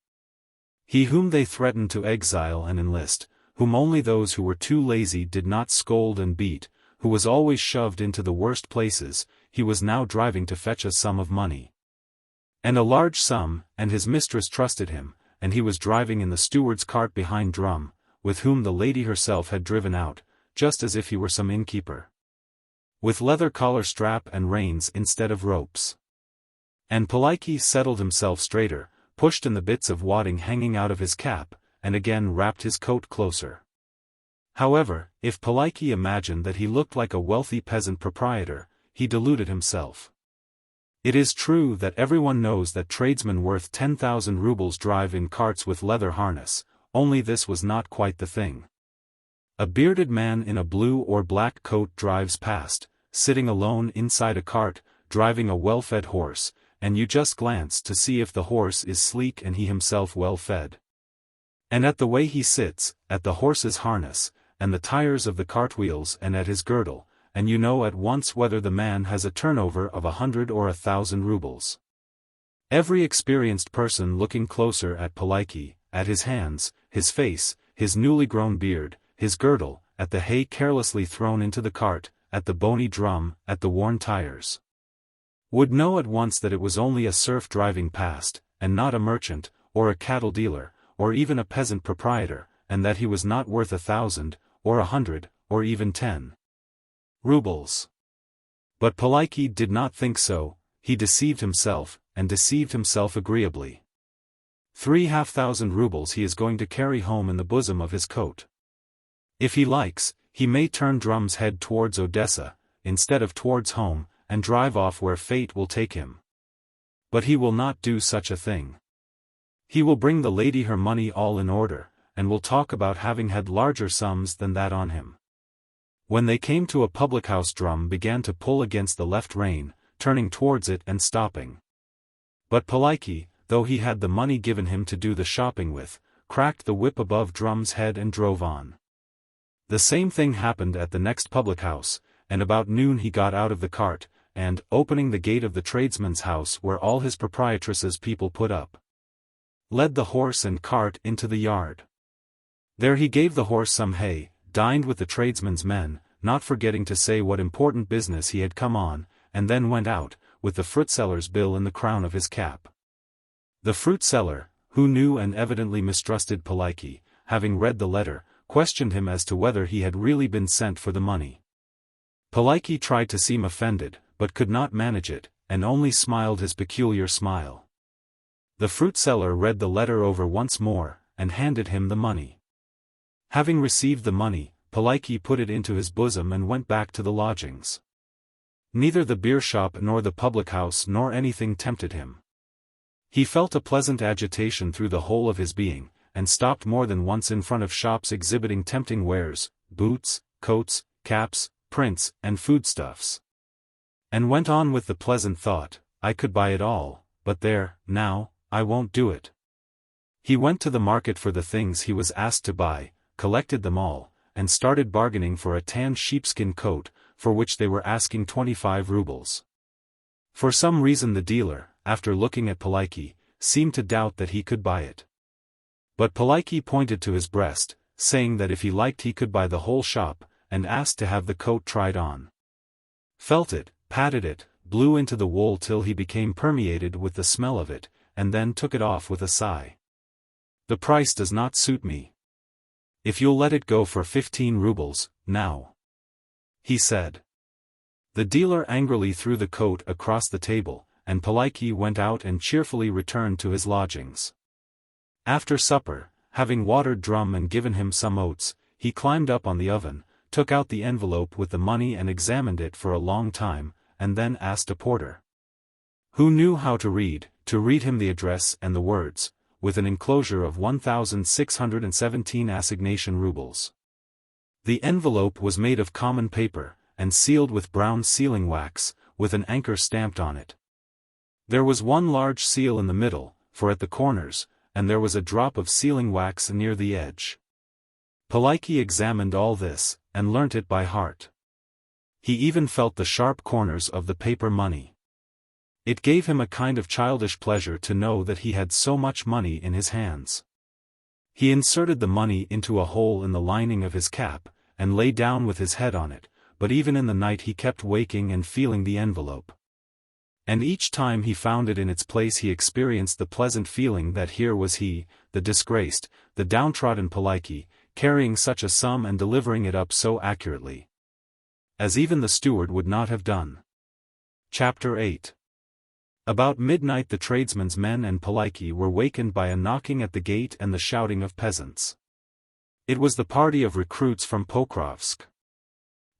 He whom they threatened to exile and enlist, whom only those who were too lazy did not scold and beat, who was always shoved into the worst places, he was now driving to fetch a sum of money. And a large sum, and his mistress trusted him, and he was driving in the steward's cart behind Drum, with whom the lady herself had driven out, just as if he were some innkeeper, with leather collar strap and reins instead of ropes. And Poliki settled himself straighter, pushed in the bits of wadding hanging out of his cap, and again wrapped his coat closer. However, if Poliki imagined that he looked like a wealthy peasant proprietor, he deluded himself. It is true that everyone knows that tradesmen worth 10,000 rubles drive in carts with leather harness, only this was not quite the thing. A bearded man in a blue or black coat drives past, sitting alone inside a cart, driving a well-fed horse, and you just glance to see if the horse is sleek and he himself well-fed. And at the way he sits, at the horse's harness, and the tires of the cartwheels and at his girdle, and you know at once whether the man has a turnover of 100 or 1,000 rubles. Every experienced person looking closer at Polikoúshka, at his hands, his face, his newly grown beard, his girdle, at the hay carelessly thrown into the cart, at the bony drum, at the worn tires, would know at once that it was only a serf driving past, and not a merchant, or a cattle dealer, or even a peasant proprietor, and that he was not worth 1,000, or 100, or even 10 rubles. But Polikoúshka did not think so. He deceived himself, and deceived himself agreeably. 3,500 rubles he is going to carry home in the bosom of his coat. If he likes, he may turn Drum's head towards Odessa, instead of towards home, and drive off where fate will take him. But he will not do such a thing. He will bring the lady her money all in order, and will talk about having had larger sums than that on him. When they came to a public house, Drum began to pull against the left rein, turning towards it and stopping. But Polikoúshka, though he had the money given him to do the shopping with, cracked the whip above Drum's head and drove on. The same thing happened at the next public house, and about noon he got out of the cart, and, opening the gate of the tradesman's house where all his proprietress's people put up, led the horse and cart into the yard. There he gave the horse some hay, dined with the tradesman's men, not forgetting to say what important business he had come on, and then went out, with the fruitseller's bill in the crown of his cap. The fruit seller, who knew and evidently mistrusted Polikoúshka, having read the letter, questioned him as to whether he had really been sent for the money. Polikoúshka tried to seem offended, but could not manage it, and only smiled his peculiar smile. The fruit seller read the letter over once more, and handed him the money. Having received the money, Polikoúshka put it into his bosom and went back to the lodgings. Neither the beer shop nor the public house nor anything tempted him. He felt a pleasant agitation through the whole of his being, and stopped more than once in front of shops exhibiting tempting wares, boots, coats, caps, prints, and foodstuffs. And went on with the pleasant thought, I could buy it all, but there, now, I won't do it. He went to the market for the things he was asked to buy, collected them all, and started bargaining for a tanned sheepskin coat, for which they were asking 25 rubles. For some reason the dealer, after looking at Polikoúshka, seemed to doubt that he could buy it. But Polikoúshka pointed to his breast, saying that if he liked he could buy the whole shop, and asked to have the coat tried on. Felt it, patted it, blew into the wool till he became permeated with the smell of it, and then took it off with a sigh. The price does not suit me. If you'll let it go for 15 rubles, now, he said. The dealer angrily threw the coat across the table, and Polikoúshka went out and cheerfully returned to his lodgings. After supper, having watered Drum and given him some oats, he climbed up on the oven, took out the envelope with the money and examined it for a long time, and then asked a porter, who knew how to read him the address and the words, with an enclosure of 1,617 assignation rubles. The envelope was made of common paper, and sealed with brown sealing wax, with an anchor stamped on it. There was one large seal in the middle, for at the corners, and there was a drop of sealing wax near the edge. Polikoúshka examined all this, and learnt it by heart. He even felt the sharp corners of the paper money. It gave him a kind of childish pleasure to know that he had so much money in his hands. He inserted the money into a hole in the lining of his cap, and lay down with his head on it, but even in the night he kept waking and feeling the envelope. And each time he found it in its place he experienced the pleasant feeling that here was he, the disgraced, the downtrodden Polikoúshka, carrying such a sum and delivering it up so accurately, as even the steward would not have done. Chapter 8. About midnight the tradesmen's men and Polikoúshka were wakened by a knocking at the gate and the shouting of peasants. It was the party of recruits from Pokrovsk.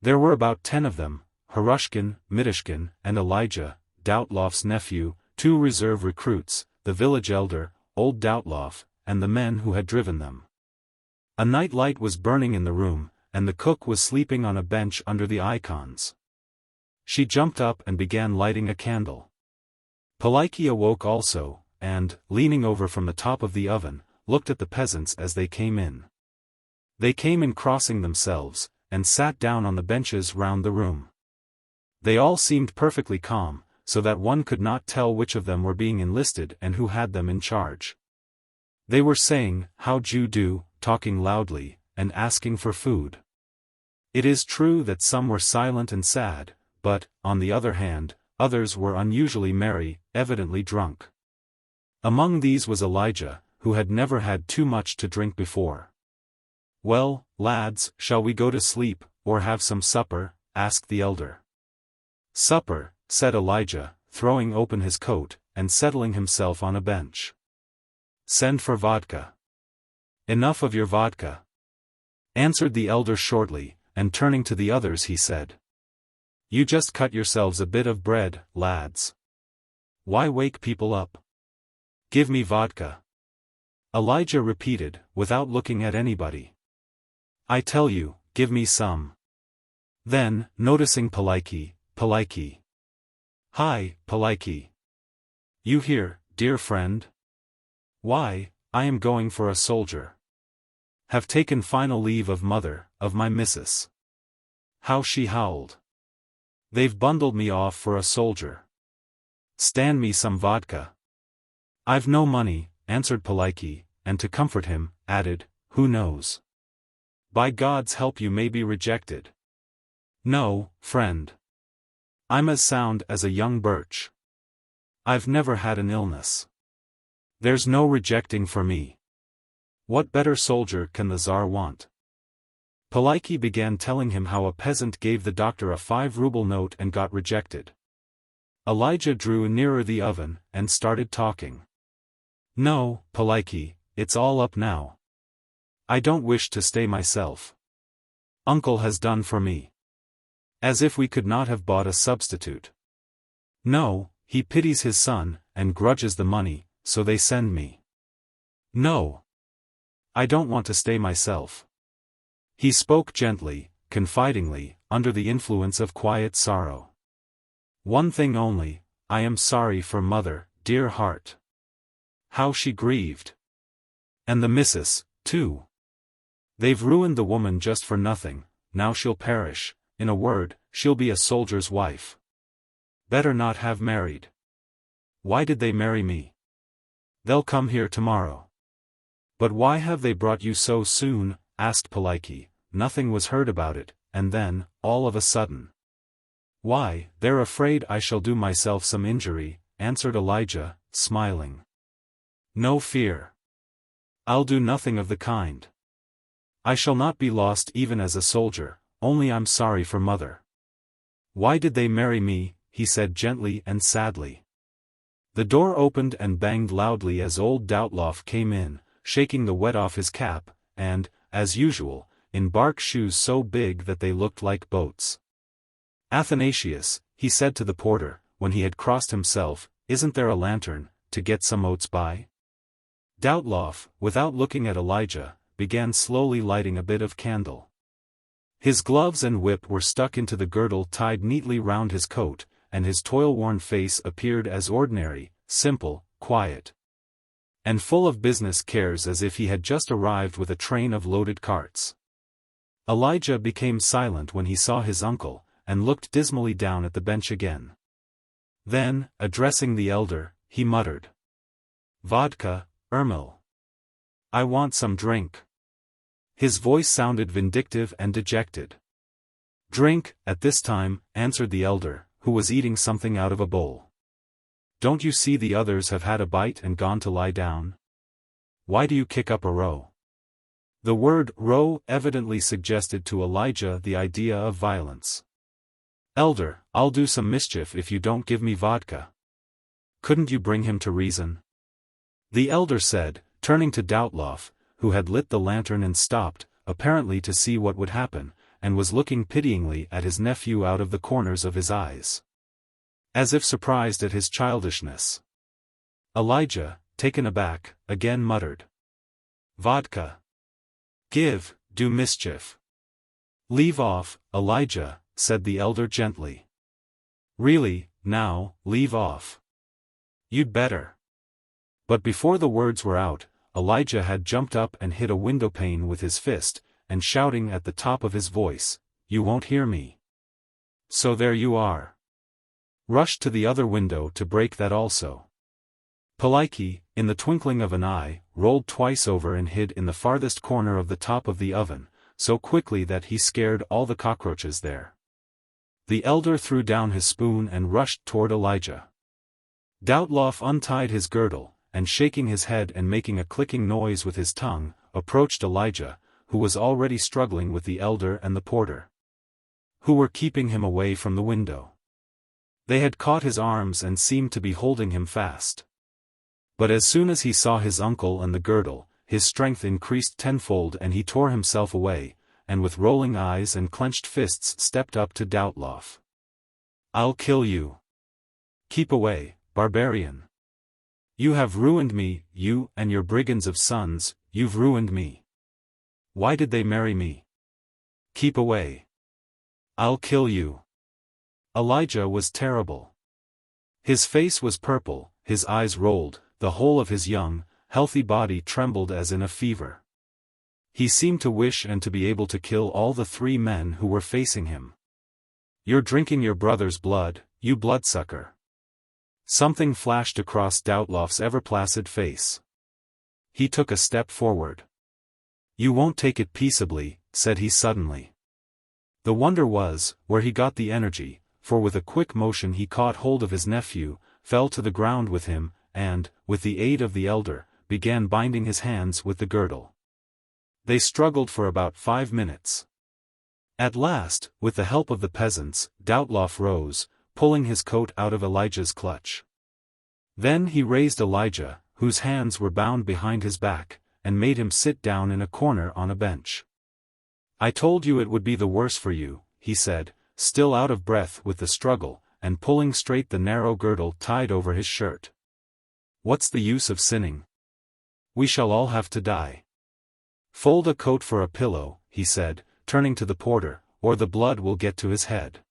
There were about 10 of them, Harushkin, Mitushkin, and Elijah, Doutlov's nephew, 2 reserve recruits, the village elder, old Doutlov, and the men who had driven them. A night light was burning in the room, and the cook was sleeping on a bench under the icons. She jumped up and began lighting a candle. Polikoúshka awoke also, and, leaning over from the top of the oven, looked at the peasants as they came in. They came in crossing themselves, and sat down on the benches round the room. They all seemed perfectly calm, so that one could not tell which of them were being enlisted and who had them in charge. They were saying, "How d'you do," talking loudly, and asking for food. It is true that some were silent and sad, but, on the other hand, others were unusually merry, evidently drunk. Among these was Elijah, who had never had too much to drink before. "Well, lads, shall we go to sleep, or have some supper?" asked the elder. "Supper," said Elijah, throwing open his coat, and settling himself on a bench. "Send for vodka." "Enough of your vodka," answered the elder shortly, and turning to the others he said. "You just cut yourselves a bit of bread, lads. Why wake people up? Give me vodka." Elijah repeated, without looking at anybody. "I tell you, give me some." Then, noticing Polikoúshka. "Hi, Polikoúshka. You here, dear friend?" "Why, I am going for a soldier. Have taken final leave of mother, of my missus." How she howled. "They've bundled me off for a soldier. Stand me some vodka." "I've no money," answered Polikoúshka, and to comfort him, added, "Who knows? By God's help you may be rejected." "No, friend. I'm as sound as a young birch. I've never had an illness. There's no rejecting for me. What better soldier can the Tsar want?" Polikoúshka began telling him how a peasant gave the doctor a 5-ruble note and got rejected. Elijah drew nearer the oven, and started talking. "No, Polikoúshka, it's all up now. I don't wish to stay myself. Uncle has done for me. As if we could not have bought a substitute. No, he pities his son, and grudges the money, so they send me. No. I don't want to stay myself." He spoke gently, confidingly, under the influence of quiet sorrow. "One thing only, I am sorry for mother, dear heart. How she grieved. And the missus, too. They've ruined the woman just for nothing, now she'll perish, in a word, she'll be a soldier's wife. Better not have married. Why did they marry me? They'll come here tomorrow." "But why have they brought you so soon?" asked Polikoúshka. Nothing was heard about it, and then, all of a sudden. "Why, they're afraid I shall do myself some injury," answered Elijah, smiling. "No fear. I'll do nothing of the kind. I shall not be lost even as a soldier, only I'm sorry for mother." "Why did they marry me?" he said gently and sadly. The door opened and banged loudly as old Doubtloff came in, shaking the wet off his cap, and, as usual, in bark shoes so big that they looked like boats. "Athanasius," he said to the porter, when he had crossed himself, "isn't there a lantern, to get some oats by?" Doubtloff, without looking at Elijah, began slowly lighting a bit of candle. His gloves and whip were stuck into the girdle tied neatly round his coat, and his toil-worn face appeared as ordinary, simple, quiet, and full of business cares as if he had just arrived with a train of loaded carts. Elijah became silent when he saw his uncle, and looked dismally down at the bench again. Then, addressing the elder, he muttered, "Vodka, Ermil. I want some drink." His voice sounded vindictive and dejected. "Drink, at this time," answered the elder, who was eating something out of a bowl. "Don't you see the others have had a bite and gone to lie down? Why do you kick up a row?" The word row evidently suggested to Elijah the idea of violence. "Elder, I'll do some mischief if you don't give me vodka. Couldn't you bring him to reason?" The elder said, turning to Doubtloff, who had lit the lantern and stopped, apparently to see what would happen, and was looking pityingly at his nephew out of the corners of his eyes, as if surprised at his childishness. Elijah, taken aback, again muttered, "Vodka. Do mischief. Leave off, Elijah, said the elder gently. Really, now, leave off. You'd better. But before the words were out, Elijah had jumped up and hit a windowpane with his fist, and shouting at the top of his voice, "You won't hear me. So there you are." Rushed to the other window to break that also. Polikoúshka, in the twinkling of an eye, rolled twice over and hid in the farthest corner of the top of the oven, so quickly that he scared all the cockroaches there. The elder threw down his spoon and rushed toward Elijah. Doubtloff untied his girdle, and shaking his head and making a clicking noise with his tongue, approached Elijah, who was already struggling with the elder and the porter, who were keeping him away from the window. They had caught his arms and seemed to be holding him fast. But as soon as he saw his uncle and the girdle, his strength increased tenfold and he tore himself away, and with rolling eyes and clenched fists stepped up to Doubtloff. "I'll kill you. Keep away, barbarian. You have ruined me, you and your brigands of sons, you've ruined me. Why did they marry me? Keep away. I'll kill you." Elijah was terrible. His face was purple, his eyes rolled, the whole of his young, healthy body trembled as in a fever. He seemed to wish and to be able to kill all the three men who were facing him. "You're drinking your brother's blood, you bloodsucker." Something flashed across Doubtloff's ever-placid face. He took a step forward. "You won't take it peaceably," said he suddenly. The wonder was, where he got the energy, for with a quick motion he caught hold of his nephew, fell to the ground with him, and, with the aid of the elder, began binding his hands with the girdle. They struggled for about 5 minutes. At last, with the help of the peasants, Doubtloff rose, pulling his coat out of Elijah's clutch. Then he raised Elijah, whose hands were bound behind his back, and made him sit down in a corner on a bench. "I told you it would be the worse for you," he said, still out of breath with the struggle, and pulling straight the narrow girdle tied over his shirt. "What's the use of sinning? We shall all have to die. Fold a coat for a pillow," he said, turning to the porter, "or the blood will get to his head."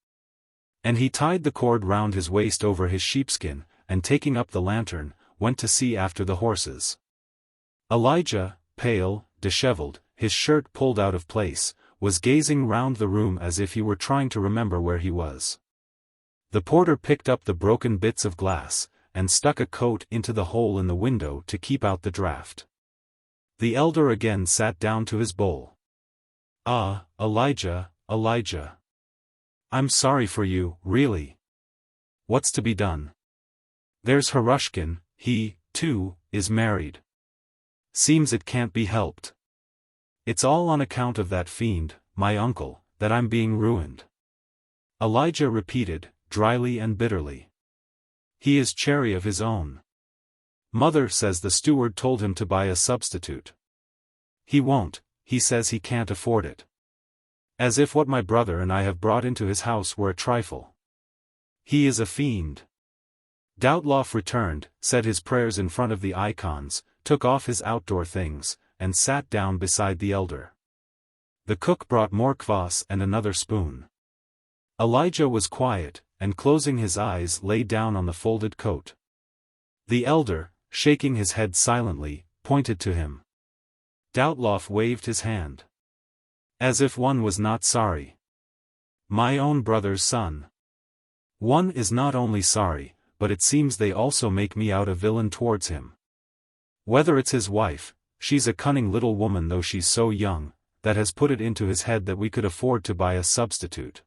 And he tied the cord round his waist over his sheepskin, and taking up the lantern, went to see after the horses. Elijah, pale, disheveled, his shirt pulled out of place, was gazing round the room as if he were trying to remember where he was. The porter picked up the broken bits of glass, and stuck a coat into the hole in the window to keep out the draught. The elder again sat down to his bowl. "Ah, Elijah, Elijah. I'm sorry for you, really. What's to be done? There's Hussars, he, too, is married. Seems it can't be helped. It's all on account of that fiend, my uncle, that I'm being ruined." Elijah repeated, dryly and bitterly. "He is cherry of his own. Mother says the steward told him to buy a substitute. He won't, he says he can't afford it. As if what my brother and I have brought into his house were a trifle. He is a fiend." Doubtloff returned, said his prayers in front of the icons, took off his outdoor things, and sat down beside the elder. The cook brought more kvass and another spoon. Elijah was quiet, and closing his eyes lay down on the folded coat. The elder, shaking his head silently, pointed to him. Doubtloff waved his hand, as if one was not sorry. "My own brother's son. One is not only sorry, but it seems they also make me out a villain towards him. Whether it's his wife, she's a cunning little woman though she's so young, that has put it into his head that we could afford to buy a substitute.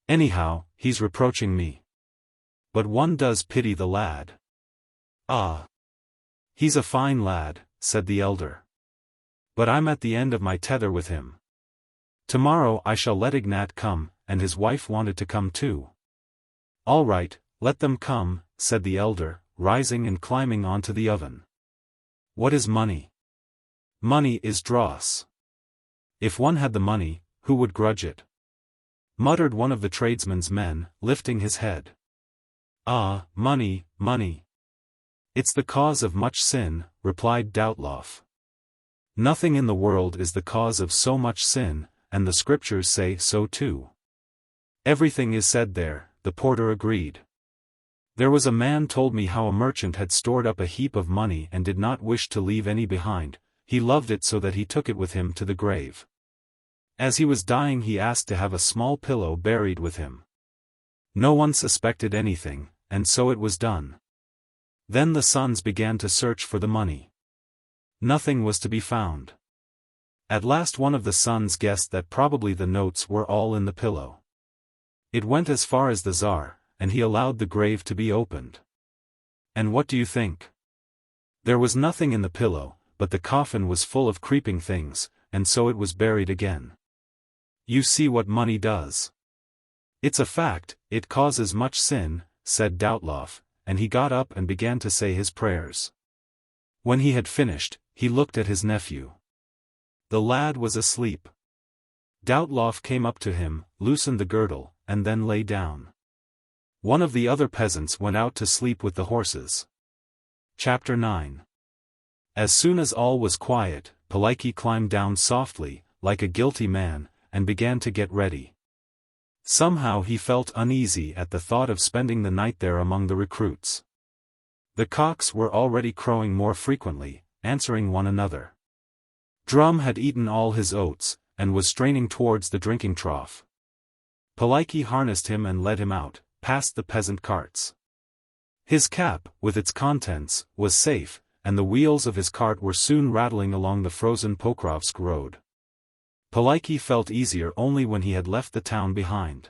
Anyhow, he's reproaching me. But one does pity the lad." "Ah. He's a fine lad," said the elder. "But I'm at the end of my tether with him. Tomorrow I shall let Ignat come, and his wife wanted to come too." "All right, let them come," said the elder, rising and climbing onto the oven. "What is money? Money is dross. If one had the money, who would grudge it?" muttered one of the tradesman's men, lifting his head. "Ah, money, money. It's the cause of much sin," replied Doubtloff. Nothing in the world is the cause of so much sin, and the scriptures say so too. Everything is said there, the porter agreed. There was a man told me how a merchant had stored up a heap of money and did not wish to leave any behind. He loved it so that he took it with him to the grave. As he was dying he asked to have a small pillow buried with him. No one suspected anything, and so it was done. Then the sons began to search for the money. Nothing was to be found. At last one of the sons guessed that probably the notes were all in the pillow. It went as far as the Tsar, and he allowed the grave to be opened. And what do you think? There was nothing in the pillow, but the coffin was full of creeping things, and so it was buried again. You see what money does. It's a fact, it causes much sin, said Doubtloff, and he got up and began to say his prayers. When he had finished, he looked at his nephew. The lad was asleep. Doubtloff came up to him, loosened the girdle, and then lay down. One of the other peasants went out to sleep with the horses. Chapter 9. As soon as all was quiet, Polikoúshka climbed down softly, like a guilty man, and began to get ready. Somehow he felt uneasy at the thought of spending the night there among the recruits. The cocks were already crowing more frequently, answering one another. Drum had eaten all his oats, and was straining towards the drinking trough. Polikoúshka harnessed him and led him out, past the peasant carts. His cap, with its contents, was safe, and the wheels of his cart were soon rattling along the frozen Pokrovsk road. Polikoúshka felt easier only when he had left the town behind.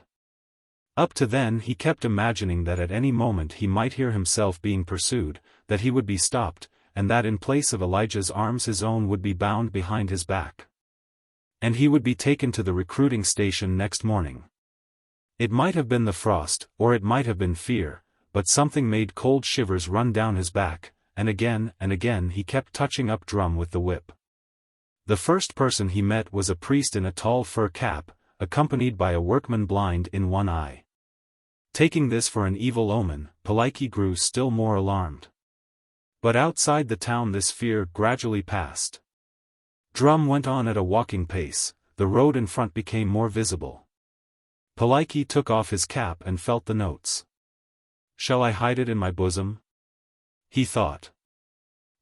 Up to then he kept imagining that at any moment he might hear himself being pursued, that he would be stopped, and that in place of Elijah's arms his own would be bound behind his back. And he would be taken to the recruiting station next morning. It might have been the frost, or it might have been fear, but something made cold shivers run down his back, and again he kept touching up Drum with the whip. The first person he met was a priest in a tall fur cap, accompanied by a workman blind in one eye. Taking this for an evil omen, Polikoúshka grew still more alarmed. But outside the town this fear gradually passed. Drum went on at a walking pace, the road in front became more visible. Polikoúshka took off his cap and felt the notes. Shall I hide it in my bosom? He thought.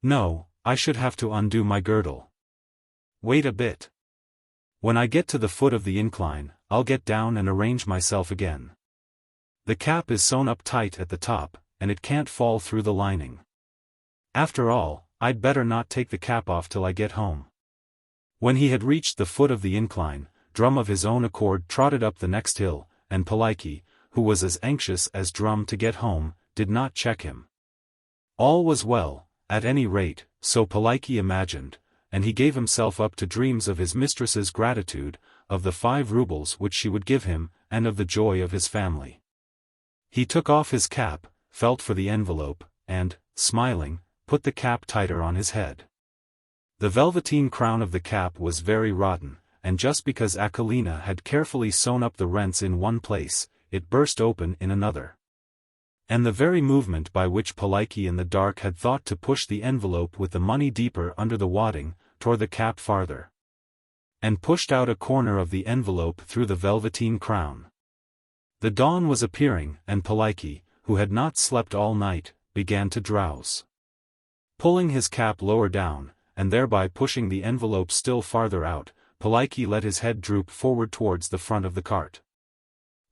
No, I should have to undo my girdle. Wait a bit. When I get to the foot of the incline, I'll get down and arrange myself again. The cap is sewn up tight at the top, and it can't fall through the lining. After all, I'd better not take the cap off till I get home. When he had reached the foot of the incline, Drum of his own accord trotted up the next hill, and Polikoúshka, who was as anxious as Drum to get home, did not check him. All was well, at any rate, so Polikoúshka imagined, and he gave himself up to dreams of his mistress's gratitude, of the 5 rubles which she would give him, and of the joy of his family. He took off his cap, felt for the envelope, and, smiling, put the cap tighter on his head. The velveteen crown of the cap was very rotten, and just because Karenina had carefully sewn up the rents in one place, it burst open in another. And the very movement by which Polikoúshka in the dark had thought to push the envelope with the money deeper under the wadding, tore the cap farther. And pushed out a corner of the envelope through the velveteen crown. The dawn was appearing, and Polikoúshka, who had not slept all night, began to drowse. Pulling his cap lower down, and thereby pushing the envelope still farther out, Polikoúshka let his head droop forward towards the front of the cart.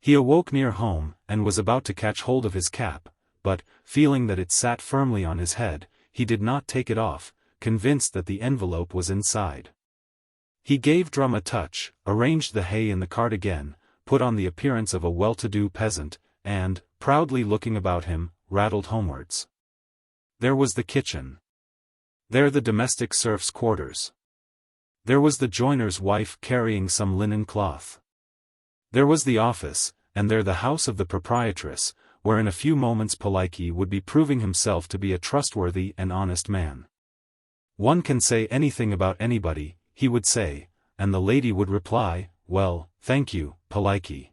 He awoke near home, and was about to catch hold of his cap, but, feeling that it sat firmly on his head, he did not take it off, convinced that the envelope was inside. He gave Drum a touch, arranged the hay in the cart again, put on the appearance of a well-to-do peasant, and, proudly looking about him, rattled homewards. There was the kitchen. There the domestic serf's quarters. There was the joiner's wife carrying some linen cloth. There was the office, and there the house of the proprietress, where in a few moments Polikoúshka would be proving himself to be a trustworthy and honest man. One can say anything about anybody, he would say, and the lady would reply, well, thank you, Polikoúshka.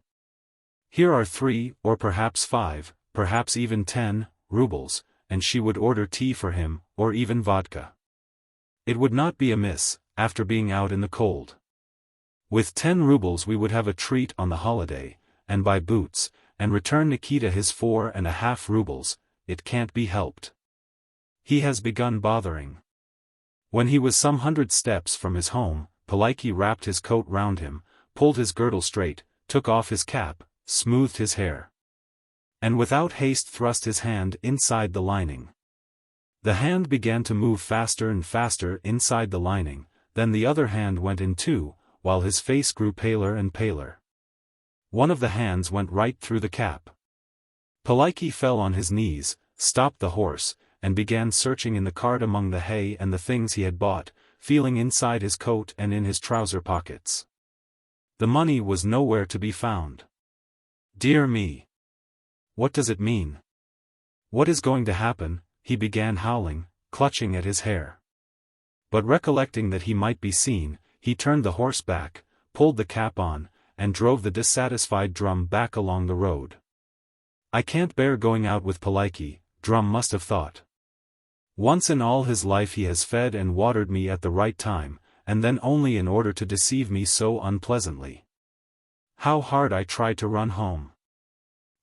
Here are 3, or perhaps 5, perhaps even 10, rubles, and she would order tea for him, or even vodka. It would not be amiss, after being out in the cold. With 10 rubles we would have a treat on the holiday, and buy boots, and return Nikita his 4.5 rubles, it can't be helped. He has begun bothering. When he was some 100 steps from his home, Polikoúshka wrapped his coat round him, pulled his girdle straight, took off his cap, smoothed his hair, and without haste thrust his hand inside the lining. The hand began to move faster and faster inside the lining, then the other hand went in too, while his face grew paler and paler. One of the hands went right through the cap. Polikoúshka fell on his knees, stopped the horse, and began searching in the cart among the hay and the things he had bought, feeling inside his coat and in his trouser pockets. The money was nowhere to be found. Dear me! What does it mean? What is going to happen? He began howling, clutching at his hair. But recollecting that he might be seen, he turned the horse back, pulled the cap on, and drove the dissatisfied Drum back along the road. I can't bear going out with Polikoúshka, Drum must have thought. Once in all his life he has fed and watered me at the right time, and then only in order to deceive me so unpleasantly. How hard I tried to run home.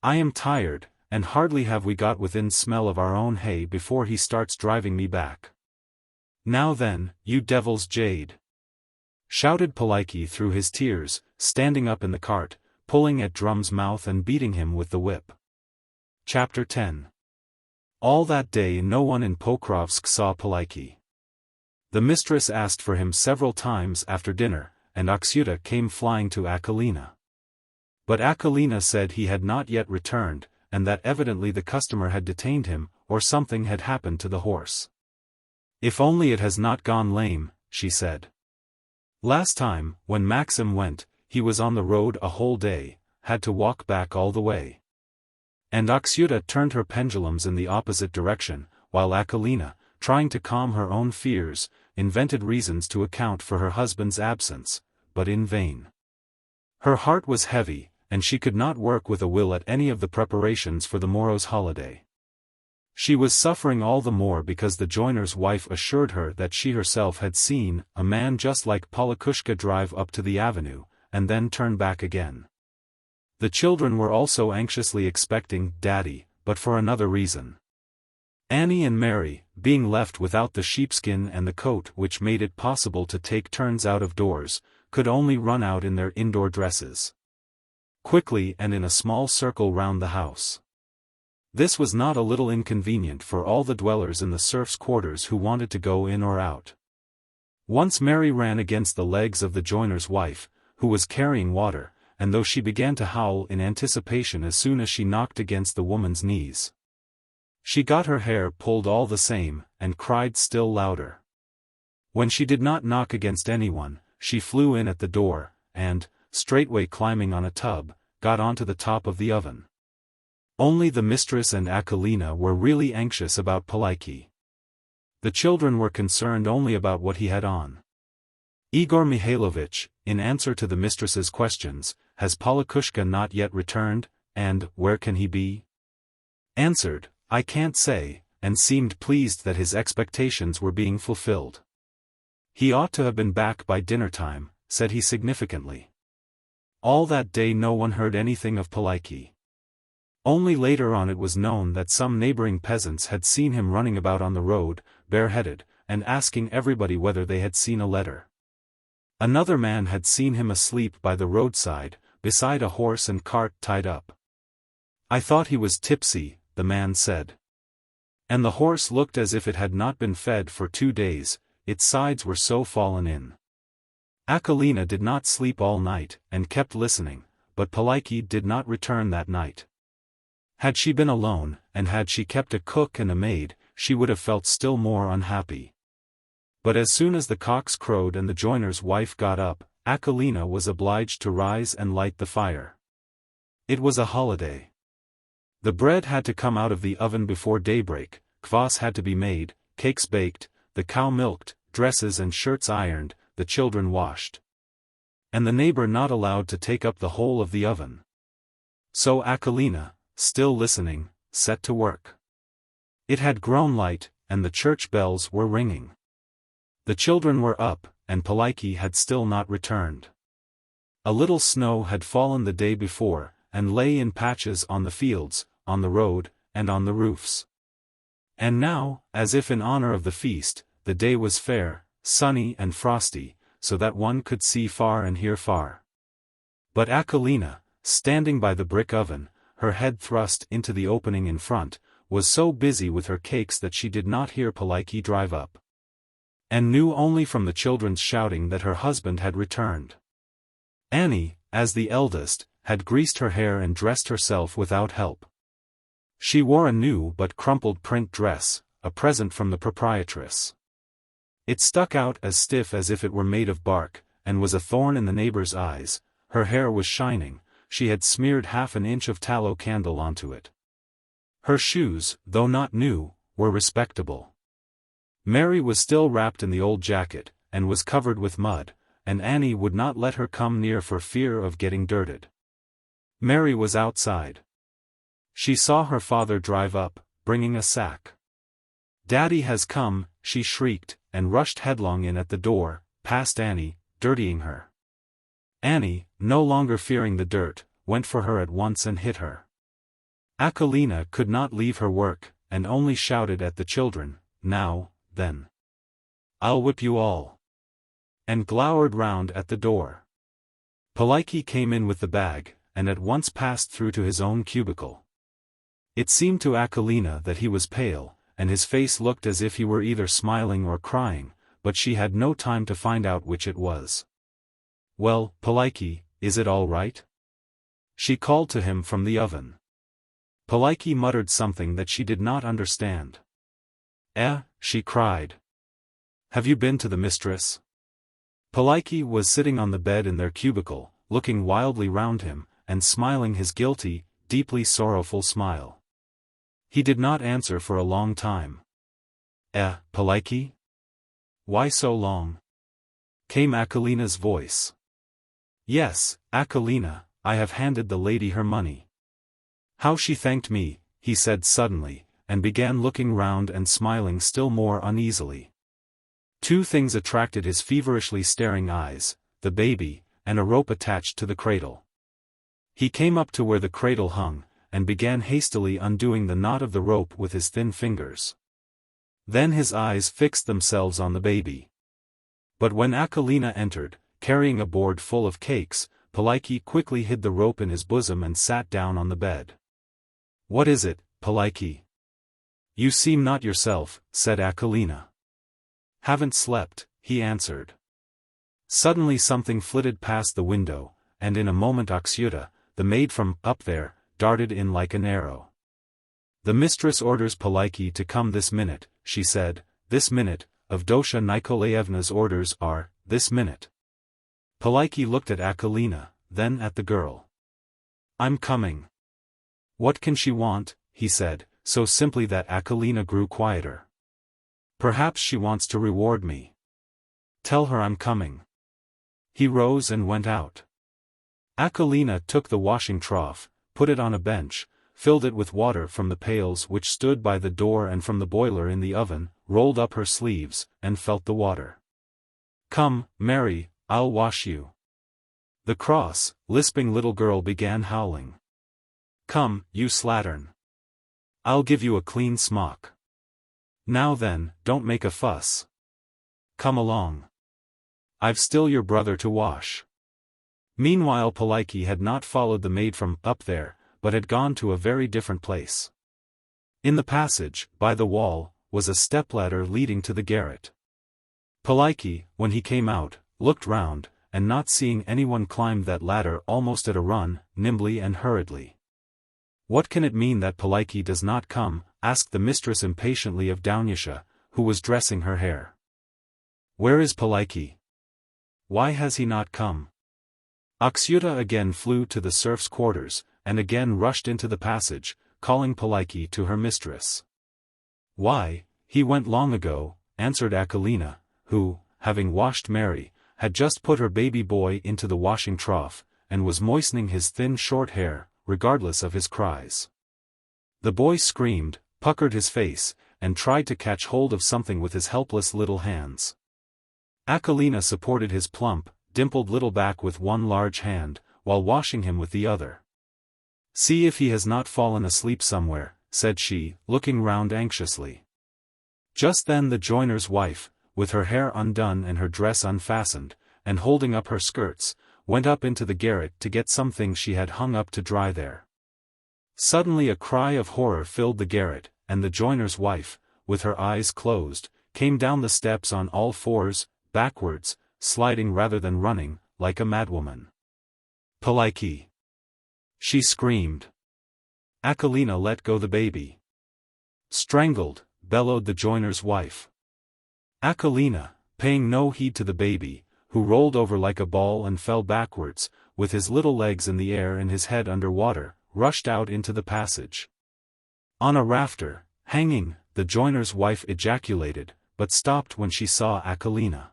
I am tired, and hardly have we got within smell of our own hay before he starts driving me back. Now then, you devil's jade! Shouted Polikoúshka through his tears, standing up in the cart, pulling at Drum's mouth and beating him with the whip. Chapter 10. All that day no one in Pokrovsk saw Polikoúshka. The mistress asked for him several times after dinner, and Aksyuta came flying to Akolina. But Akolina said he had not yet returned, and that evidently the customer had detained him, or something had happened to the horse. If only it has not gone lame, she said. Last time, when Maxim went, he was on the road a whole day, had to walk back all the way. And Aksyuta turned her pendulums in the opposite direction, while Akolina, trying to calm her own fears, invented reasons to account for her husband's absence, but in vain. Her heart was heavy, and she could not work with a will at any of the preparations for the morrow's holiday. She was suffering all the more because the joiner's wife assured her that she herself had seen a man just like Polikoúshka drive up to the avenue, and then turn back again. The children were also anxiously expecting Daddy, but for another reason. Annie and Mary, being left without the sheepskin and the coat which made it possible to take turns out of doors, could only run out in their indoor dresses. Quickly and in a small circle round the house. This was not a little inconvenient for all the dwellers in the serfs' quarters who wanted to go in or out. Once Mary ran against the legs of the joiner's wife, who was carrying water, and though she began to howl in anticipation as soon as she knocked against the woman's knees. She got her hair pulled all the same, and cried still louder. When she did not knock against anyone, she flew in at the door, and, straightway climbing on a tub, got onto the top of the oven. Only the mistress and Akolina were really anxious about Polikoúshka. The children were concerned only about what he had on. Igor Mikhailovich, in answer to the mistress's questions, has Polikoúshka not yet returned, and where can he be? Answered, I can't say, and seemed pleased that his expectations were being fulfilled. He ought to have been back by dinner time, said he significantly. All that day no one heard anything of Polikoúshka. Only later on it was known that some neighboring peasants had seen him running about on the road, bareheaded, and asking everybody whether they had seen a letter. Another man had seen him asleep by the roadside, beside a horse and cart tied up. I thought he was tipsy, the man said. And the horse looked as if it had not been fed for 2 days, its sides were so fallen in. Akolina did not sleep all night, and kept listening, but Polikoúshka did not return that night. Had she been alone, and had she kept a cook and a maid, she would have felt still more unhappy. But as soon as the cocks crowed and the joiner's wife got up, Akolina was obliged to rise and light the fire. It was a holiday. The bread had to come out of the oven before daybreak, kvass had to be made, cakes baked, the cow milked, dresses and shirts ironed, the children washed. And the neighbor not allowed to take up the whole of the oven. So Akolina, still listening, set to work. It had grown light, and the church bells were ringing. The children were up, and Poliki had still not returned. A little snow had fallen the day before, and lay in patches on the fields, on the road, and on the roofs. And now, as if in honor of the feast, the day was fair, sunny and frosty, so that one could see far and hear far. But Akolina, standing by the brick oven, her head thrust into the opening in front, was so busy with her cakes that she did not hear Poliki drive up. And knew only from the children's shouting that her husband had returned. Annie, as the eldest, had greased her hair and dressed herself without help. She wore a new but crumpled print dress, a present from the proprietress. It stuck out as stiff as if it were made of bark, and was a thorn in the neighbor's eyes. Her hair was shining, she had smeared half an inch of tallow candle onto it. Her shoes, though not new, were respectable. Mary was still wrapped in the old jacket, and was covered with mud, and Annie would not let her come near for fear of getting dirted. Mary was outside. She saw her father drive up, bringing a sack. "Daddy has come," she shrieked, and rushed headlong in at the door, past Annie, dirtying her. Annie, no longer fearing the dirt, went for her at once and hit her. Akolina could not leave her work, and only shouted at the children, "Now, then. I'll whip you all," and glowered round at the door. Poliki came in with the bag, and at once passed through to his own cubicle. It seemed to Akolina that he was pale, and his face looked as if he were either smiling or crying, but she had no time to find out which it was. "Well, Poliki, is it all right?" she called to him from the oven. Poliki muttered something that she did not understand. She cried. "Have you been to the mistress?" Poliki was sitting on the bed in their cubicle, looking wildly round him, and smiling his guilty, deeply sorrowful smile. He did not answer for a long time. Poliki? Why so long?" came Akolina's voice. "Yes, Akolina, I have handed the lady her money." "How she thanked me," he said suddenly, and began looking round and smiling still more uneasily. Two things attracted his feverishly staring eyes, the baby, and a rope attached to the cradle. He came up to where the cradle hung, and began hastily undoing the knot of the rope with his thin fingers. Then his eyes fixed themselves on the baby. But when Akolina entered, carrying a board full of cakes, Poliki quickly hid the rope in his bosom and sat down on the bed. "What is it, Poliki? You seem not yourself," said Akolina. "Haven't slept," he answered. Suddenly something flitted past the window, and in a moment Aksyuta, the maid from up there, darted in like an arrow. "The mistress orders Poliki to come this minute," she said. "This minute, Avdotya Nikolaevna's orders are, this minute." Poliki looked at Akolina, then at the girl. "I'm coming." "What can she want?" he said, so simply that Akolina grew quieter. "Perhaps she wants to reward me. Tell her I'm coming." He rose and went out. Akolina took the washing trough, put it on a bench, filled it with water from the pails which stood by the door and from the boiler in the oven, rolled up her sleeves, and felt the water. "Come, Mary, I'll wash you." The cross, lisping little girl began howling. "Come, you slattern. I'll give you a clean smock. Now then, don't make a fuss. Come along. I've still your brother to wash." Meanwhile Poliki had not followed the maid from up there, but had gone to a very different place. In the passage, by the wall, was a stepladder leading to the garret. Poliki, when he came out, looked round, and not seeing anyone climbed that ladder almost at a run, nimbly and hurriedly. "What can it mean that Poliki does not come?" asked the mistress impatiently of Dunyasha, who was dressing her hair. "Where is Poliki? Why has he not come?" Aksyuta again flew to the serfs' quarters, and again rushed into the passage, calling Poliki to her mistress. "Why, he went long ago," answered Akolina, who, having washed Mary, had just put her baby boy into the washing trough, and was moistening his thin short hair, regardless of his cries. The boy screamed, puckered his face, and tried to catch hold of something with his helpless little hands. Akolina supported his plump, dimpled little back with one large hand, while washing him with the other. "See if he has not fallen asleep somewhere," said she, looking round anxiously. Just then the joiner's wife, with her hair undone and her dress unfastened, and holding up her skirts, went up into the garret to get some things she had hung up to dry there. Suddenly a cry of horror filled the garret, and the joiner's wife, with her eyes closed, came down the steps on all fours, backwards, sliding rather than running, like a madwoman. "Poliki!" she screamed. Akolina let go the baby. "Strangled!" bellowed the joiner's wife. Akolina, paying no heed to the baby, who rolled over like a ball and fell backwards, with his little legs in the air and his head under water, rushed out into the passage. "On a rafter, hanging," the joiner's wife ejaculated, but stopped when she saw Akolina.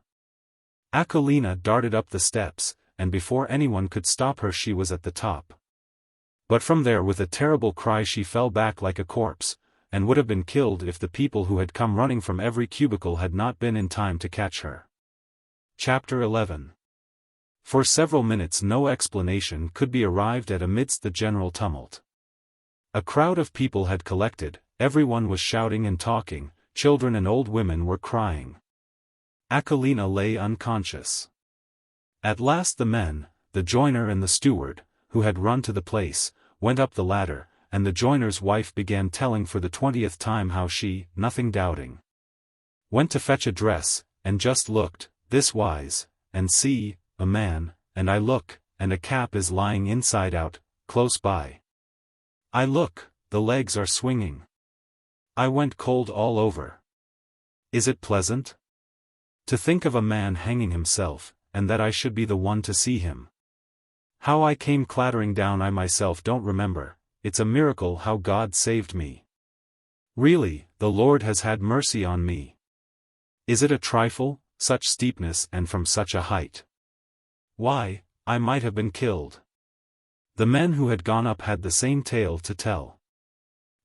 Akolina darted up the steps, and before anyone could stop her she was at the top. But from there with a terrible cry she fell back like a corpse, and would have been killed if the people who had come running from every cubicle had not been in time to catch her. Chapter 11. For several minutes no explanation could be arrived at amidst the general tumult. A crowd of people had collected, everyone was shouting and talking, children and old women were crying. Akolina lay unconscious. At last the men, the joiner and the steward, who had run to the place, went up the ladder, and the joiner's wife began telling for the 20th time how she, nothing doubting, went to fetch a dress, and just looked, this wise, and see, a man, and I look, and a cap is lying inside out, close by. I look, the legs are swinging. I went cold all over. Is it pleasant? To think of a man hanging himself, and that I should be the one to see him. How I came clattering down I myself don't remember, it's a miracle how God saved me. Really, the Lord has had mercy on me. Is it a trifle, such steepness and from such a height? Why, I might have been killed." The men who had gone up had the same tale to tell.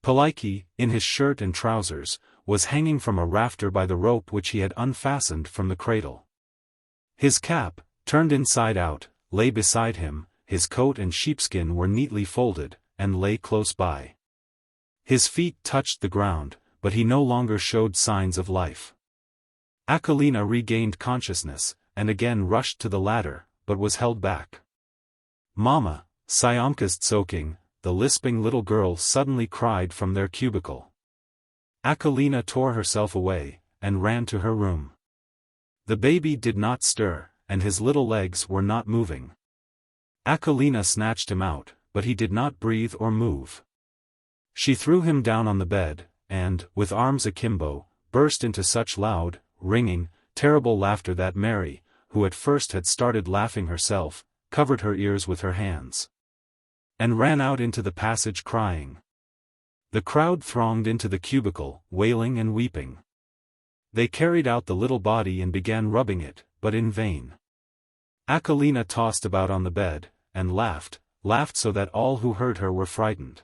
Poliki, in his shirt and trousers, was hanging from a rafter by the rope which he had unfastened from the cradle. His cap, turned inside out, lay beside him, his coat and sheepskin were neatly folded, and lay close by. His feet touched the ground, but he no longer showed signs of life. Akolina regained consciousness, and again rushed to the ladder, but was held back. "Mama, Siamka's soaking," the lisping little girl suddenly cried from their cubicle. Akolina tore herself away, and ran to her room. The baby did not stir, and his little legs were not moving. Akolina snatched him out, but he did not breathe or move. She threw him down on the bed, and, with arms akimbo, burst into such loud, ringing, terrible laughter that Mary, who at first had started laughing herself, covered her ears with her hands, and ran out into the passage crying. The crowd thronged into the cubicle, wailing and weeping. They carried out the little body and began rubbing it, but in vain. Akolina tossed about on the bed, and laughed so that all who heard her were frightened.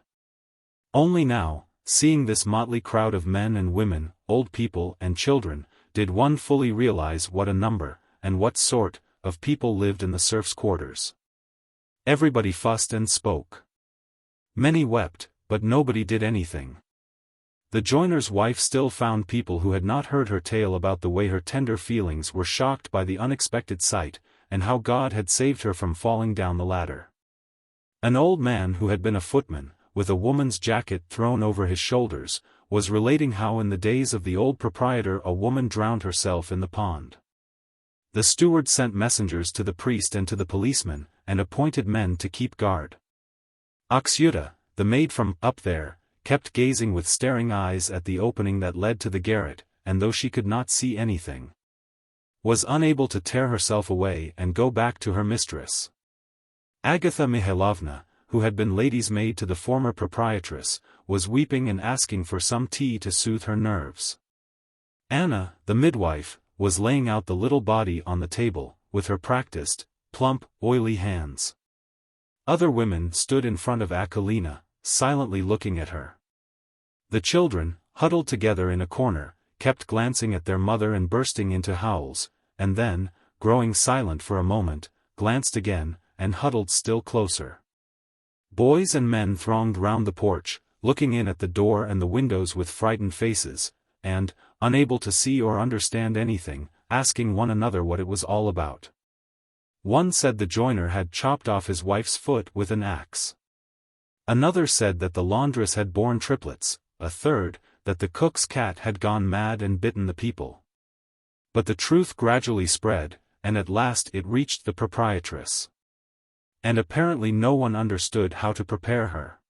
Only now, seeing this motley crowd of men and women, old people and children, did one fully realize what a number, and what sort, of people lived in the serfs' quarters. Everybody fussed and spoke. Many wept, but nobody did anything. The joiner's wife still found people who had not heard her tale about the way her tender feelings were shocked by the unexpected sight, and how God had saved her from falling down the ladder. An old man who had been a footman, with a woman's jacket thrown over his shoulders, was relating how in the days of the old proprietor a woman drowned herself in the pond. The steward sent messengers to the priest and to the policeman, and appointed men to keep guard. Aksyuta, the maid from up there, kept gazing with staring eyes at the opening that led to the garret, and though she could not see anything, was unable to tear herself away and go back to her mistress. Agatha Mihailovna, who had been lady's maid to the former proprietress, was weeping and asking for some tea to soothe her nerves. Anna, the midwife, was laying out the little body on the table, with her practiced, plump, oily hands. Other women stood in front of Akolina, silently looking at her. The children, huddled together in a corner, kept glancing at their mother and bursting into howls, and then, growing silent for a moment, glanced again, and huddled still closer. Boys and men thronged round the porch, looking in at the door and the windows with frightened faces, and, unable to see or understand anything, asking one another what it was all about. One said the joiner had chopped off his wife's foot with an axe. Another said that the laundress had borne triplets, a third, that the cook's cat had gone mad and bitten the people. But the truth gradually spread, and at last it reached the proprietress. And apparently no one understood how to prepare her.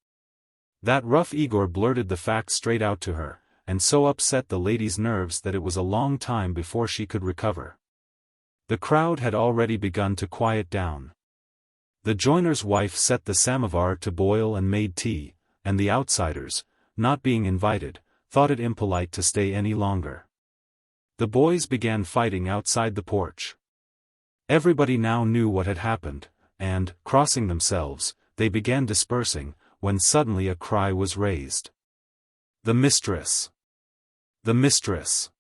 That rough Igor blurted the facts straight out to her, and so upset the lady's nerves that it was a long time before she could recover. The crowd had already begun to quiet down. The joiner's wife set the samovar to boil and made tea, and the outsiders, not being invited, thought it impolite to stay any longer. The boys began fighting outside the porch. Everybody now knew what had happened, and, crossing themselves, they began dispersing, when suddenly a cry was raised. "The mistress! The mistress!"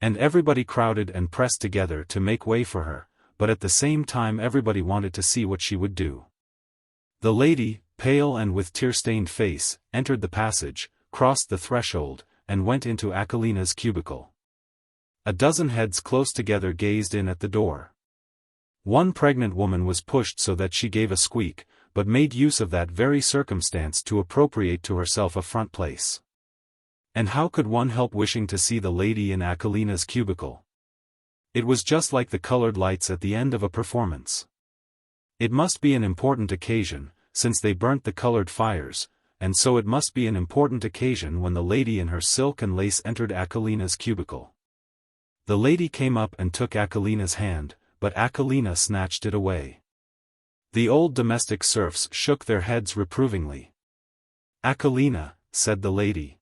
And everybody crowded and pressed together to make way for her, but at the same time everybody wanted to see what she would do. The lady, pale and with tear-stained face, entered the passage, crossed the threshold, and went into Akalina's cubicle. A dozen heads close together gazed in at the door. One pregnant woman was pushed so that she gave a squeak, but made use of that very circumstance to appropriate to herself a front place. And how could one help wishing to see the lady in Akalina's cubicle? It was just like the colored lights at the end of a performance. It must be an important occasion, since they burnt the colored fires, and so it must be an important occasion when the lady in her silk and lace entered Akalina's cubicle. The lady came up and took Akalina's hand, but Akalina snatched it away. The old domestic serfs shook their heads reprovingly. "Akalina," said the lady.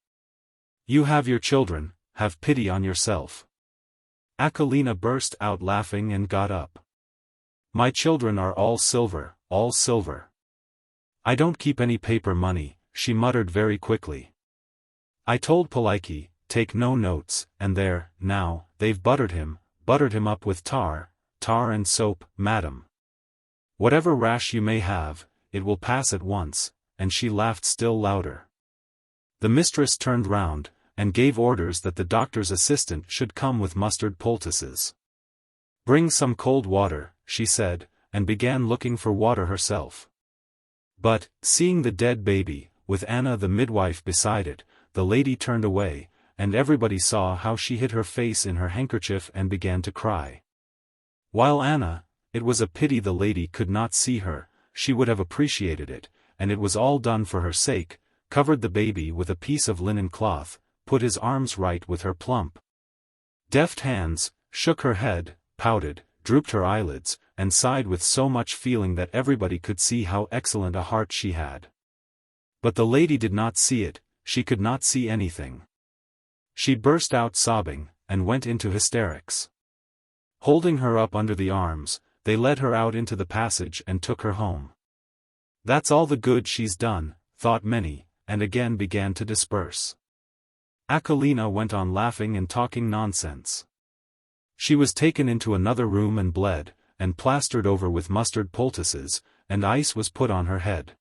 "You have your children, have pity on yourself." Akalina burst out laughing and got up. "My children are all silver, all silver. I don't keep any paper money," she muttered very quickly. "I told Polikoúshka, take no notes, and there, now, they've buttered him up with tar and soap, madam. Whatever rash you may have, it will pass at once," and she laughed still louder. The mistress turned round, and gave orders that the doctor's assistant should come with mustard poultices. "Bring some cold water," she said, and began looking for water herself. But, seeing the dead baby, with Anna the midwife beside it, the lady turned away, and everybody saw how she hid her face in her handkerchief and began to cry. While Anna, it was a pity the lady could not see her, she would have appreciated it, and it was all done for her sake, covered the baby with a piece of linen cloth, put his arms right with her plump, deft hands, shook her head, pouted, drooped her eyelids, and sighed with so much feeling that everybody could see how excellent a heart she had. But the lady did not see it, she could not see anything. She burst out sobbing, and went into hysterics. Holding her up under the arms, they led her out into the passage and took her home. "That's all the good she's done," thought many, and again began to disperse. Akalina went on laughing and talking nonsense. She was taken into another room and bled, and plastered over with mustard poultices, and ice was put on her head.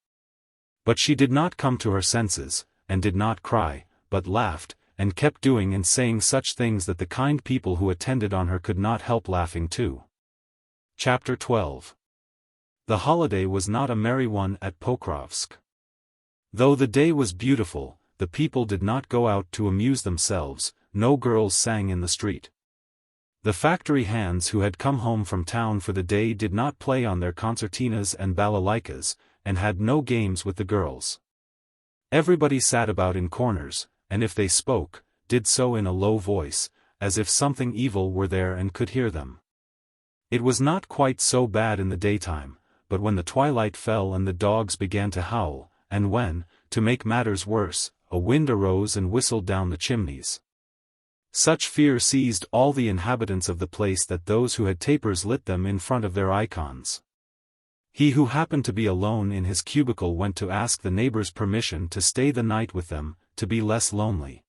But she did not come to her senses, and did not cry, but laughed, and kept doing and saying such things that the kind people who attended on her could not help laughing too. Chapter 12. The holiday was not a merry one at Pokrovsk. Though the day was beautiful, the people did not go out to amuse themselves, no girls sang in the street. The factory hands who had come home from town for the day did not play on their concertinas and balalaikas, and had no games with the girls. Everybody sat about in corners, and if they spoke, did so in a low voice, as if something evil were there and could hear them. It was not quite so bad in the daytime, but when the twilight fell and the dogs began to howl, and when, to make matters worse, a wind arose and whistled down the chimneys. Such fear seized all the inhabitants of the place that those who had tapers lit them in front of their icons. He who happened to be alone in his cubicle went to ask the neighbors' permission to stay the night with them, to be less lonely.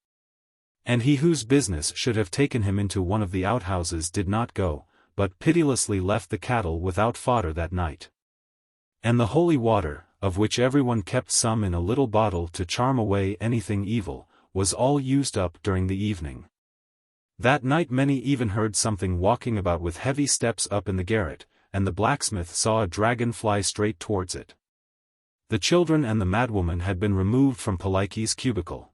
And he whose business should have taken him into one of the outhouses did not go, but pitilessly left the cattle without fodder that night. And the holy water, of which everyone kept some in a little bottle to charm away anything evil, was all used up during the evening. That night many even heard something walking about with heavy steps up in the garret, and the blacksmith saw a dragon fly straight towards it. The children and the madwoman had been removed from Polikoúshka's cubicle.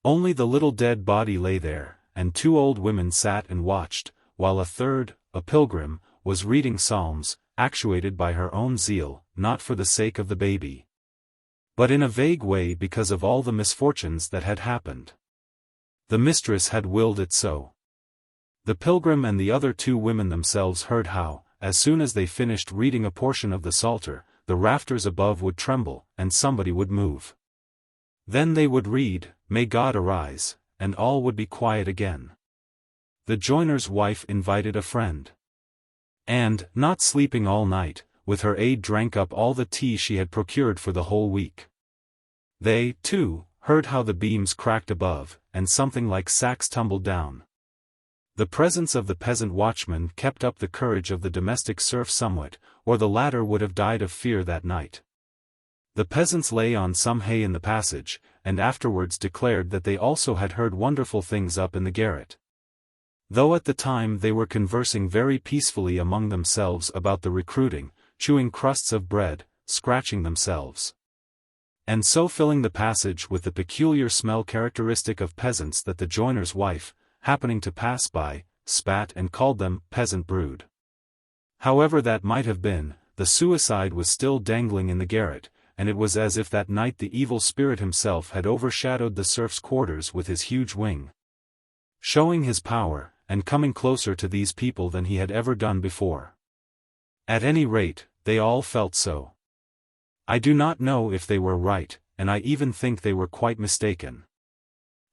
Only the little dead body lay there, and 2 old women sat and watched, while a third, a pilgrim, was reading psalms, actuated by her own zeal, not for the sake of the baby, but in a vague way because of all the misfortunes that had happened. The mistress had willed it so. The pilgrim and the other 2 women themselves heard how, as soon as they finished reading a portion of the Psalter, the rafters above would tremble, and somebody would move. Then they would read, "May God arise," and all would be quiet again. The joiner's wife invited a friend. And, not sleeping all night, with her aid drank up all the tea she had procured for the whole week. They, too, heard how the beams cracked above, and something like sacks tumbled down. The presence of the peasant watchman kept up the courage of the domestic serf somewhat, or the latter would have died of fear that night. The peasants lay on some hay in the passage, and afterwards declared that they also had heard wonderful things up in the garret. Though at the time they were conversing very peacefully among themselves about the recruiting, chewing crusts of bread, scratching themselves, and so filling the passage with the peculiar smell characteristic of peasants that the joiner's wife, happening to pass by, spat and called them peasant brood. However that might have been, the suicide was still dangling in the garret, and it was as if that night the evil spirit himself had overshadowed the serf's quarters with his huge wing, showing his power, and coming closer to these people than he had ever done before. At any rate, they all felt so. I do not know if they were right, and I even think they were quite mistaken.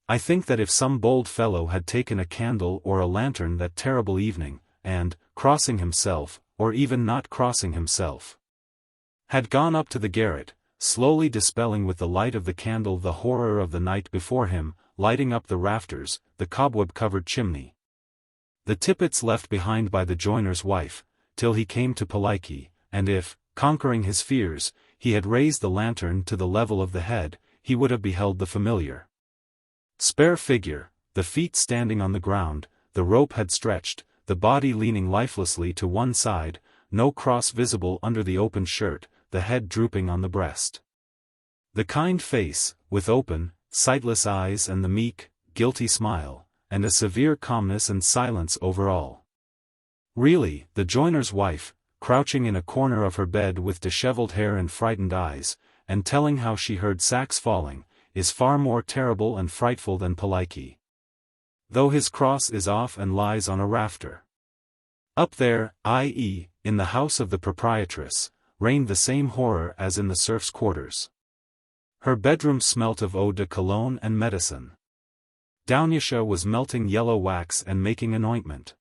I think that if some bold fellow had taken a candle or a lantern that terrible evening, and, crossing himself, or even not crossing himself, had gone up to the garret, slowly dispelling with the light of the candle the horror of the night before him, lighting up the rafters, the cobweb-covered chimney, the tippets left behind by the joiner's wife, till he came to Polikoúshka, and if, conquering his fears, he had raised the lantern to the level of the head, he would have beheld the familiar spare figure, the feet standing on the ground, the rope had stretched, the body leaning lifelessly to one side, no cross visible under the open shirt, the head drooping on the breast. The kind face, with open, sightless eyes and the meek, guilty smile, and a severe calmness and silence over all. Really, the joiner's wife, crouching in a corner of her bed with disheveled hair and frightened eyes, and telling how she heard sacks falling, is far more terrible and frightful than Polikoúshka. Though his cross is off and lies on a rafter. Up there, i.e., in the house of the proprietress, reigned the same horror as in the serf's quarters. Her bedroom smelt of eau de cologne and medicine. Dunyasha was melting yellow wax and making an ointment.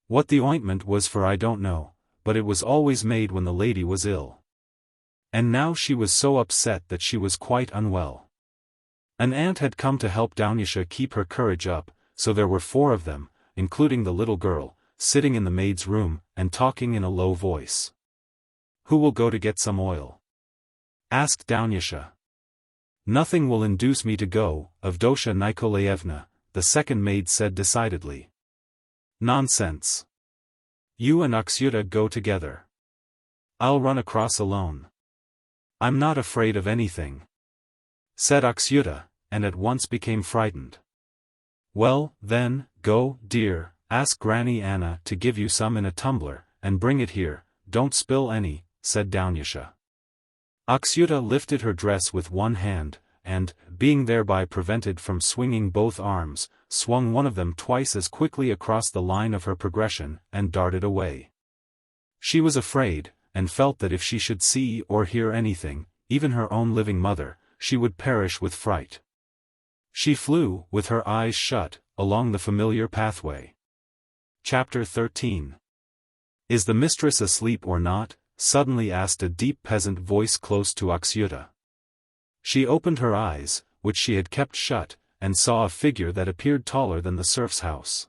What the ointment was for I don't know, but it was always made when the lady was ill. And now she was so upset that she was quite unwell. An aunt had come to help Dunyasha keep her courage up, so there were 4 of them, including the little girl, sitting in the maid's room, and talking in a low voice. "Who will go to get some oil?" asked Dunyasha. "Nothing will induce me to go, Avdotya Nikolaevna," the second maid said decidedly. "Nonsense. You and Aksyuta go together. I'll run across alone. I'm not afraid of anything," said Aksyuta, and at once became frightened. "Well, then, go, dear, ask Granny Anna to give you some in a tumbler, and bring it here, don't spill any," said Dunyasha. Aksyuta lifted her dress with one hand, and, being thereby prevented from swinging both arms, swung one of them twice as quickly across the line of her progression, and darted away. She was afraid, and felt that if she should see or hear anything, even her own living mother, she would perish with fright. She flew, with her eyes shut, along the familiar pathway. Chapter 13. "Is the mistress asleep or not?" suddenly asked a deep peasant voice close to Aksyuta. She opened her eyes, which she had kept shut, and saw a figure that appeared taller than the serf's house.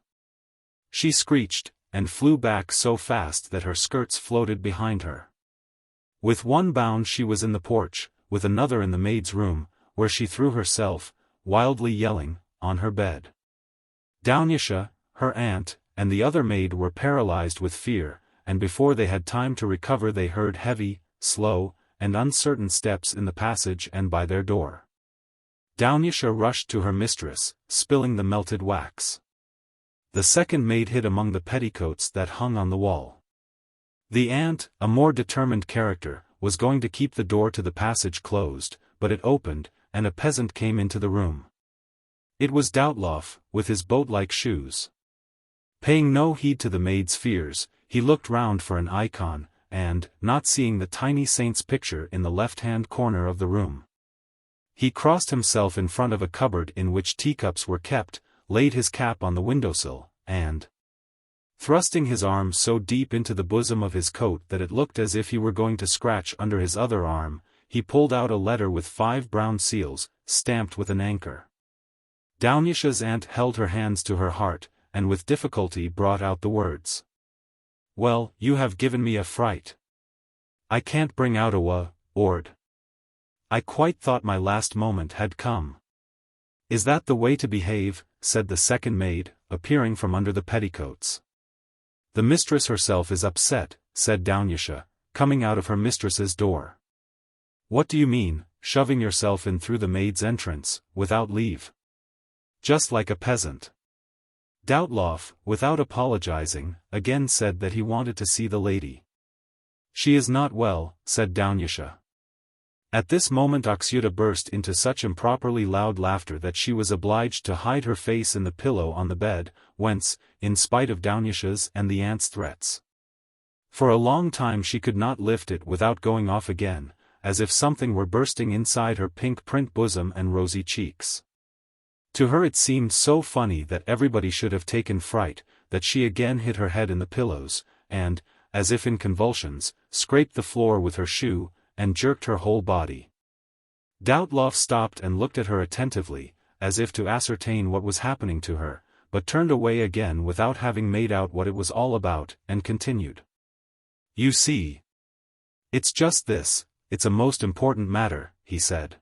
She screeched, and flew back so fast that her skirts floated behind her. With one bound she was in the porch, with another in the maid's room, where she threw herself, wildly yelling, on her bed. Dunyasha, her aunt, and the other maid were paralyzed with fear, and before they had time to recover they heard heavy, slow, and uncertain steps in the passage and by their door. Dunyasha rushed to her mistress, spilling the melted wax. The second maid hid among the petticoats that hung on the wall. The aunt, a more determined character, was going to keep the door to the passage closed, but it opened, and a peasant came into the room. It was Doubtloff, with his boat-like shoes. Paying no heed to the maid's fears, he looked round for an icon, and, not seeing the tiny saint's picture in the left-hand corner of the room, he crossed himself in front of a cupboard in which teacups were kept, laid his cap on the windowsill, and, thrusting his arm so deep into the bosom of his coat that it looked as if he were going to scratch under his other arm, he pulled out a letter with 5 brown seals, stamped with an anchor. Dunyasha's aunt held her hands to her heart, and with difficulty brought out the words. "Well, you have given me a fright. I can't bring out a word. I quite thought my last moment had come." "Is that the way to behave?" said the second maid, appearing from under the petticoats. "The mistress herself is upset," said Dunyasha, coming out of her mistress's door. "What do you mean, shoving yourself in through the maid's entrance, without leave? Just like a peasant." Doubtloff, without apologizing, again said that he wanted to see the lady. "She is not well," said Dunyasha. At this moment Aksyuta burst into such improperly loud laughter that she was obliged to hide her face in the pillow on the bed, whence, in spite of Dunyasha's and the aunt's threats, for a long time she could not lift it without going off again, as if something were bursting inside her pink print bosom and rosy cheeks. To her it seemed so funny that everybody should have taken fright, that she again hid her head in the pillows, and, as if in convulsions, scraped the floor with her shoe, and jerked her whole body. Doubtloff stopped and looked at her attentively, as if to ascertain what was happening to her, but turned away again without having made out what it was all about, and continued. "You see. It's just this, it's a most important matter," he said.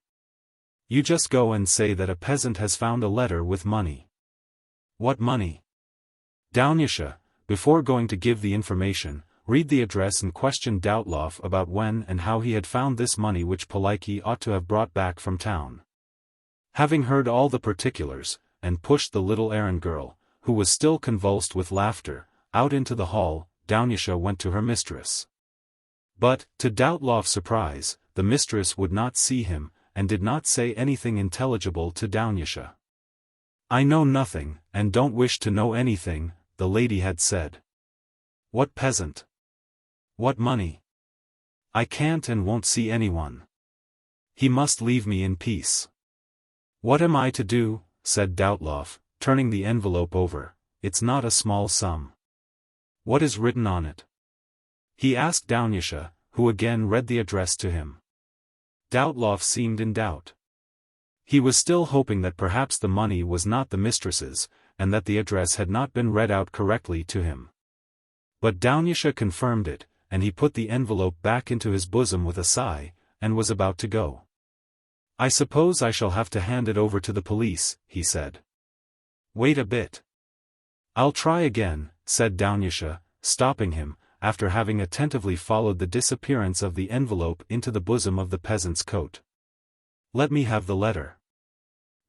"You just go and say that a peasant has found a letter with money." "What money?" Dunyasha, before going to give the information, read the address and questioned Doubtloff about when and how he had found this money which Polikoúshka ought to have brought back from town. Having heard all the particulars, and pushed the little errand girl, who was still convulsed with laughter, out into the hall, Dunyasha went to her mistress. But, to Doubtloff's surprise, the mistress would not see him, and did not say anything intelligible to Dunyasha. "I know nothing, and don't wish to know anything," the lady had said. "What peasant? What money? I can't and won't see anyone. He must leave me in peace." "What am I to do?" said Doubtloff, turning the envelope over. "It's not a small sum." "What is written on it?" he asked Dunyasha, who again read the address to him. Doubtloff seemed in doubt. He was still hoping that perhaps the money was not the mistress's, and that the address had not been read out correctly to him. But Dunyasha confirmed it, and he put the envelope back into his bosom with a sigh, and was about to go. "I suppose I shall have to hand it over to the police," he said. "Wait a bit. I'll try again," said Dunyasha, stopping him, after having attentively followed the disappearance of the envelope into the bosom of the peasant's coat. "Let me have the letter."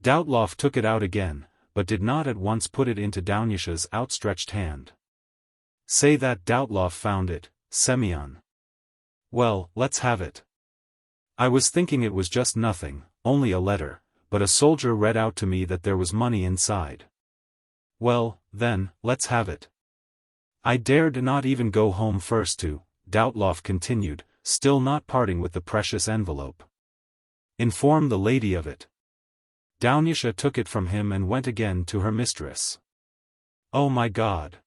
Doubtloff took it out again, but did not at once put it into Dunyasha's outstretched hand. "Say that Doubtloff found it, Semyon." "Well, let's have it. I was thinking it was just nothing, only a letter, but a soldier read out to me that there was money inside." "Well, then, let's have it." "I dared not even go home first to," Doubtloff continued, still not parting with the precious envelope. "Inform the lady of it." Dunyasha took it from him and went again to her mistress. "Oh my God!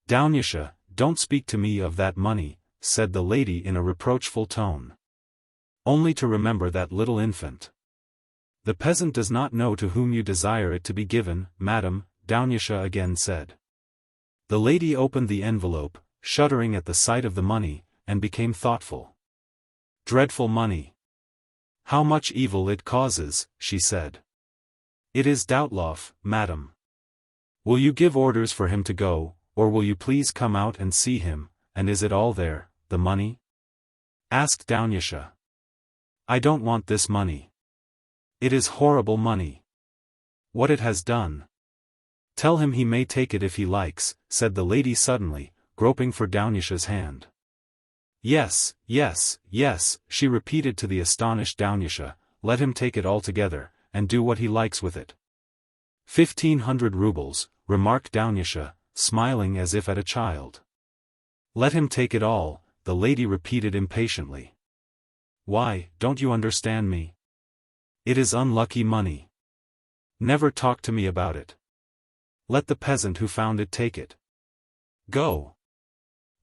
Dunyasha, don't speak to me of that money," said the lady in a reproachful tone. "Only to remember that little infant. The peasant does not know to whom you desire it to be given, madam, Dunyasha again said. The lady opened the envelope, shuddering at the sight of the money, and became thoughtful. Dreadful money! How much evil it causes, she said. It is Doubtloff, madam. Will you give orders for him to go, or will you please come out and see him, and is it all there, the money? Asked Dunyasha. I don't want this money. It is horrible money. What it has done. Tell him he may take it if he likes, said the lady suddenly, groping for Dunyasha's hand. Yes, yes, yes, she repeated to the astonished Dunyasha, let him take it altogether, and do what he likes with it. 1,500 rubles, remarked Dunyasha, smiling as if at a child. Let him take it all, the lady repeated impatiently. Why, don't you understand me? It is unlucky money. Never talk to me about it. Let the peasant who found it take it. Go.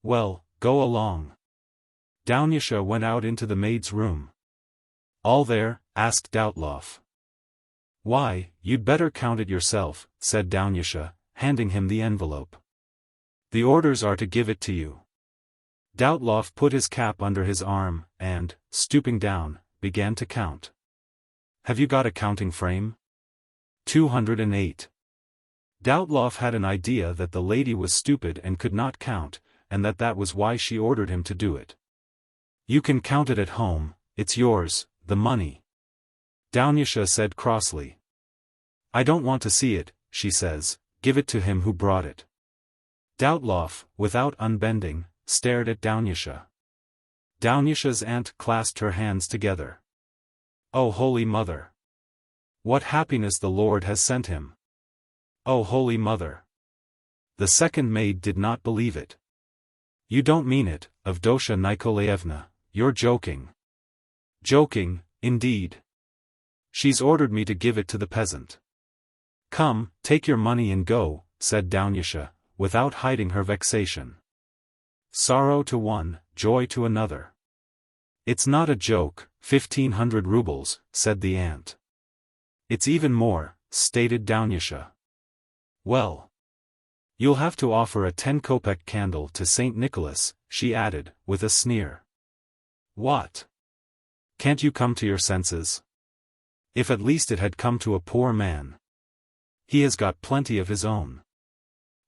Well, go along. Dunyasha went out into the maid's room. All there? Asked Doubtloff. Why, you'd better count it yourself, said Dunyasha, handing him the envelope. The orders are to give it to you. Doubtloff put his cap under his arm, and, stooping down, began to count. Have you got a counting frame? 208. Doubtloff had an idea that the lady was stupid and could not count, and that was why she ordered him to do it. You can count it at home, it's yours, the money. Dunyasha said crossly. I don't want to see it, she says, give it to him who brought it. Doubtloff, without unbending, stared at Dunyasha. Dunyasha's aunt clasped her hands together. O Holy Mother! What happiness the Lord has sent him! O Holy Mother! The second maid did not believe it. You don't mean it, Avdotya Nikolaevna, you're joking. Joking, indeed. She's ordered me to give it to the peasant. Come, take your money and go, said Dunyasha, without hiding her vexation. Sorrow to one, joy to another. It's not a joke, 1,500 rubles, said the aunt. It's even more, stated Dunyasha. Well. You'll have to offer a 10-kopeck candle to St. Nicholas, she added, with a sneer. What? Can't you come to your senses? If at least it had come to a poor man. He has got plenty of his own.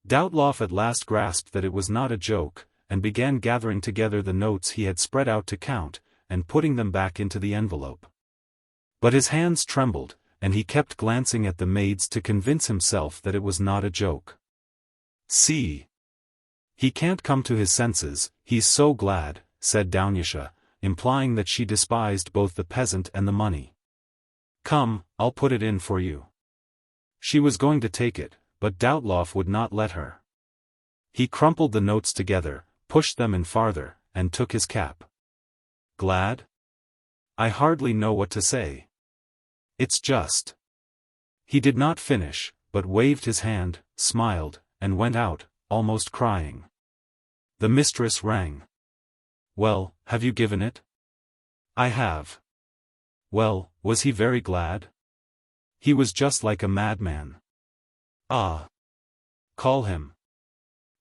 Doubtloff at last grasped that it was not a joke, and began gathering together the notes he had spread out to count, and putting them back into the envelope. But his hands trembled, and he kept glancing at the maids to convince himself that it was not a joke. See. He can't come to his senses, he's so glad, said Dunyasha, implying that she despised both the peasant and the money. Come, I'll put it in for you. She was going to take it, but Doubtloff would not let her. He crumpled the notes together, pushed them in farther, and took his cap. Glad? I hardly know what to say. It's just. He did not finish, but waved his hand, smiled, and went out, almost crying. The mistress rang. Well, have you given it? I have. Well, was he very glad? He was just like a madman. Ah. Call him.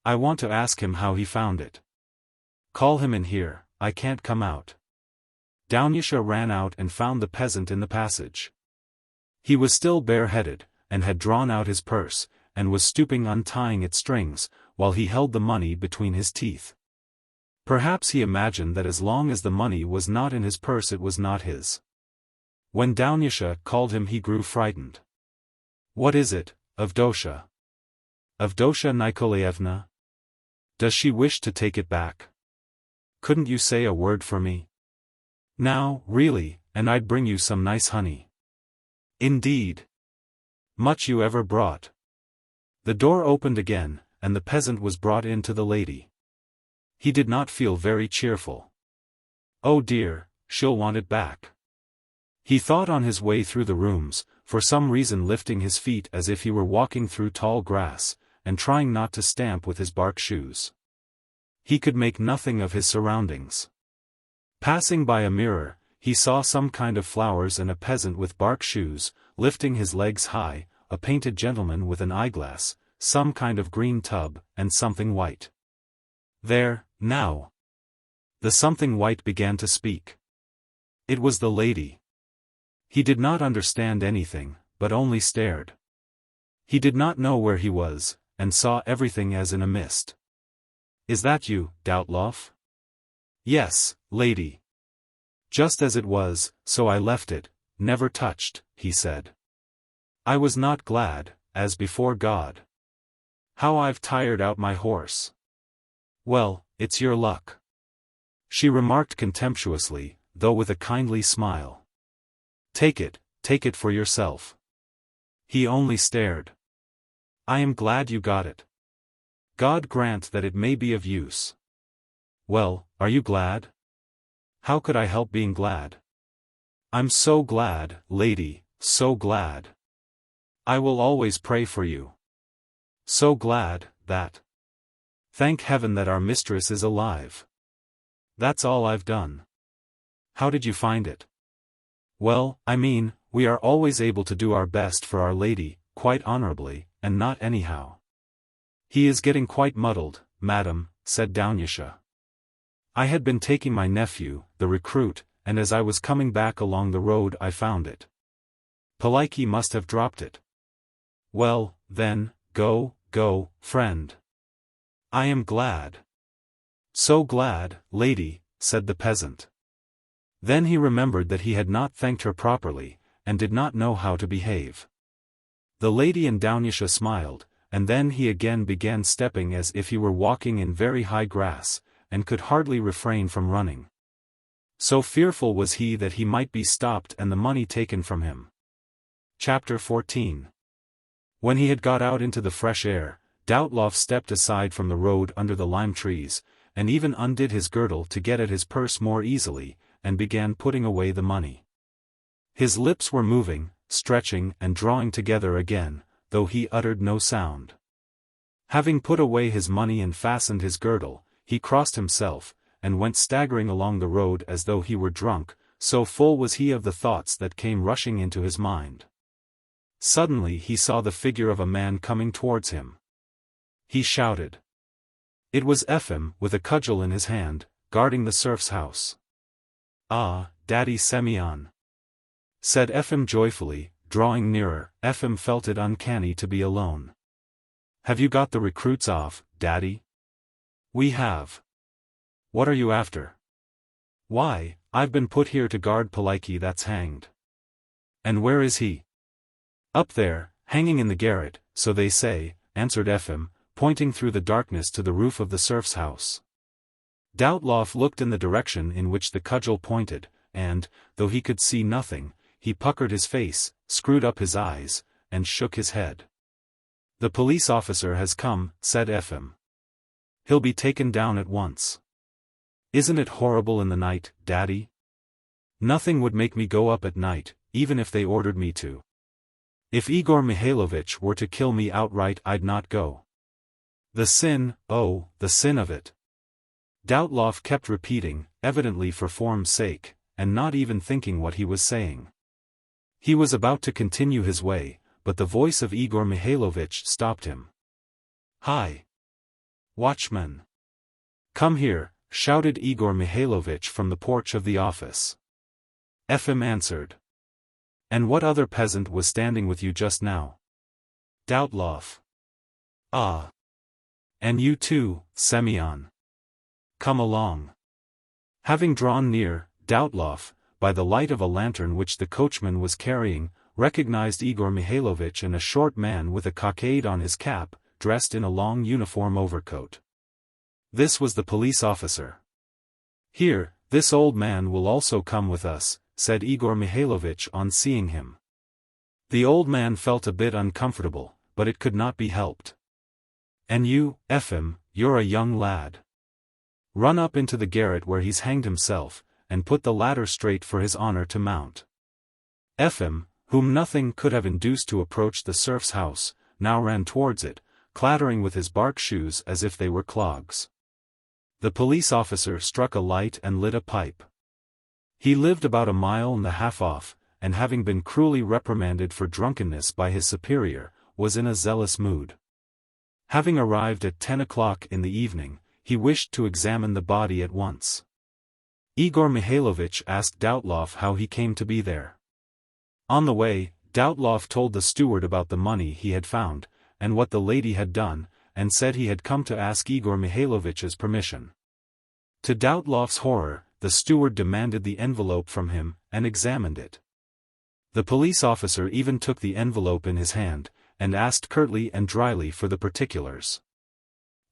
I want to ask him how he found it. Call him in here, I can't come out. Dunyasha ran out and found the peasant in the passage. He was still bareheaded, and had drawn out his purse, and was stooping untying its strings, while he held the money between his teeth. Perhaps he imagined that as long as the money was not in his purse it was not his. When Dunyasha called him he grew frightened. What is it, Avdotya? Avdotya Nikolaevna? Does she wish to take it back? Couldn't you say a word for me? Now, really, and I'd bring you some nice honey. Indeed. Much you ever brought. The door opened again, and the peasant was brought in to the lady. He did not feel very cheerful. Oh dear, she'll want it back. He thought on his way through the rooms, for some reason lifting his feet as if he were walking through tall grass, and trying not to stamp with his bark shoes. He could make nothing of his surroundings. Passing by a mirror, he saw some kind of flowers and a peasant with bark shoes, lifting his legs high, a painted gentleman with an eyeglass, some kind of green tub, and something white. There, now. The something white began to speak. It was the lady. He did not understand anything, but only stared. He did not know where he was, and saw everything as in a mist. "Is that you, Doubtloff?" "Yes, lady. Just as it was, so I left it, never touched," he said. "I was not glad, as before God. How I've tired out my horse." "Well, it's your luck," she remarked contemptuously, though with a kindly smile. Take it for yourself." He only stared. "I am glad you got it. God grant that it may be of use." "Well, are you glad?" "How could I help being glad? I'm so glad, lady, so glad. I will always pray for you. So glad, that. Thank heaven that our mistress is alive. That's all I've done." "How did you find it?" "Well, I mean, we are always able to do our best for Our Lady, quite honorably, and not anyhow." "He is getting quite muddled, madam," said Dunyasha. "I had been taking my nephew, the recruit, and as I was coming back along the road I found it. Poliki must have dropped it." "Well, then, go, friend. I am glad." "So glad, lady," said the peasant. Then he remembered that he had not thanked her properly, and did not know how to behave. The lady and Dunyasha smiled, and then he again began stepping as if he were walking in very high grass, and could hardly refrain from running. So fearful was he that he might be stopped and the money taken from him. Chapter 14. When he had got out into the fresh air, Doubtloff stepped aside from the road under the lime trees, and even undid his girdle to get at his purse more easily, and began putting away the money. His lips were moving, stretching and drawing together again, though he uttered no sound. Having put away his money and fastened his girdle, he crossed himself, and went staggering along the road as though he were drunk, so full was he of the thoughts that came rushing into his mind. Suddenly he saw the figure of a man coming towards him. He shouted. It was Ephem, with a cudgel in his hand, guarding the serf's house. "Ah, Daddy Semyon," said Ephem joyfully, drawing nearer. Ephem felt it uncanny to be alone. "Have you got the recruits off, Daddy?" "We have." "What are you after?" "Why, I've been put here to guard Poliki that's hanged." "And where is he?" "Up there, hanging in the garret, so they say," answered Ephem, pointing through the darkness to the roof of the serf's house. Doubtloff looked in the direction in which the cudgel pointed, and, though he could see nothing, he puckered his face, screwed up his eyes, and shook his head. "The police officer has come," said Ephem. "He'll be taken down at once." "Isn't it horrible in the night, Daddy?" "Nothing would make me go up at night, even if they ordered me to. If Igor Mikhailovich were to kill me outright I'd not go. The sin, oh, the sin of it." Doubtloff kept repeating, evidently for form's sake, and not even thinking what he was saying. He was about to continue his way, but the voice of Igor Mikhailovich stopped him. "Hi! Watchman! Come here," shouted Igor Mikhailovich from the porch of the office. Ephem answered. "And what other peasant was standing with you just now?" "Doubtloff." "Ah. And you too, Semyon. Come along." Having drawn near, Doubtloff, by the light of a lantern which the coachman was carrying, recognized Igor Mikhailovich and a short man with a cockade on his cap, dressed in a long uniform overcoat. This was the police officer. "Here, this old man will also come with us," said Igor Mikhailovich on seeing him. The old man felt a bit uncomfortable, but it could not be helped. "And you, Ephem, you're a young lad. Run up into the garret where he's hanged himself, and put the ladder straight for his honor to mount." Ephem, whom nothing could have induced to approach the serf's house, now ran towards it, clattering with his bark shoes as if they were clogs. The police officer struck a light and lit a pipe. He lived about a mile and a half off, and having been cruelly reprimanded for drunkenness by his superior, was in a zealous mood. Having arrived at 10 o'clock in the evening, he wished to examine the body at once. Igor Mikhailovich asked Dyatlov how he came to be there. On the way, Dyatlov told the steward about the money he had found, and what the lady had done, and said he had come to ask Igor Mikhailovich's permission. To Dyatlov's horror, the steward demanded the envelope from him, and examined it. The police officer even took the envelope in his hand, and asked curtly and dryly for the particulars.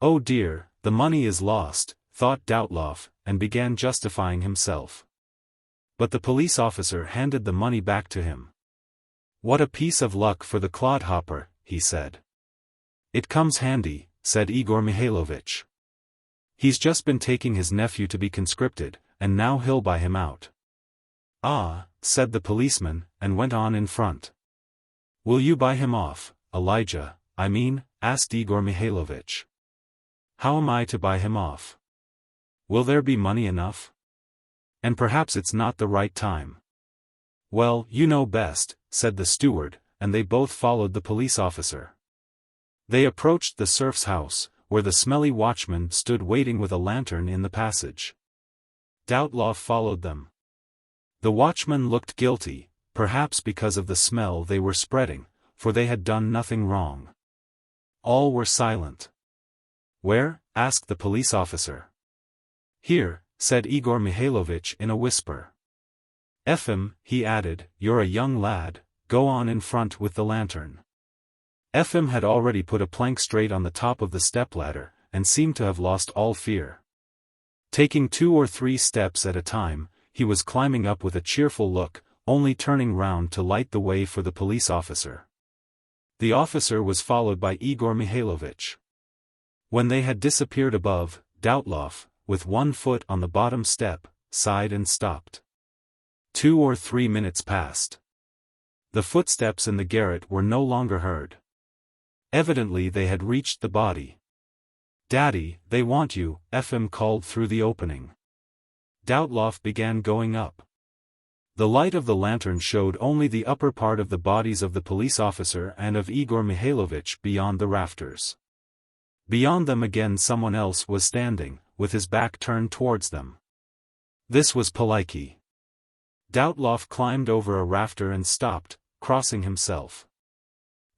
"Oh dear, the money is lost," thought Dyatlov, and began justifying himself. But the police officer handed the money back to him. "What a piece of luck for the clodhopper," he said. "It comes handy," said Igor Mikhailovich. "He's just been taking his nephew to be conscripted, and now he'll buy him out." "Ah," said the policeman, and went on in front. "Will you buy him off, Elijah, I mean?" asked Igor Mikhailovich. "How am I to buy him off? Will there be money enough? And perhaps it's not the right time." "Well, you know best," said the steward, and they both followed the police officer. They approached the serf's house, where the smelly watchman stood waiting with a lantern in the passage. Dyatlov followed them. The watchman looked guilty, perhaps because of the smell they were spreading, for they had done nothing wrong. All were silent. "Where?" asked the police officer. "Here," said Igor Mikhailovich in a whisper. "Efim," he added, "you're a young lad, go on in front with the lantern." Efim had already put a plank straight on the top of the stepladder, and seemed to have lost all fear. Taking 2 or 3 steps at a time, he was climbing up with a cheerful look, only turning round to light the way for the police officer. The officer was followed by Igor Mikhailovich. When they had disappeared above, Dyatlov, with one foot on the bottom step, sighed and stopped. 2 or 3 minutes passed. The footsteps in the garret were no longer heard. Evidently they had reached the body. "Daddy, they want you," Efim called through the opening. Dyatlov began going up. The light of the lantern showed only the upper part of the bodies of the police officer and of Igor Mikhailovich beyond the rafters. Beyond them again someone else was standing, with his back turned towards them. This was Polikoúshka. Dyatlov climbed over a rafter and stopped, crossing himself.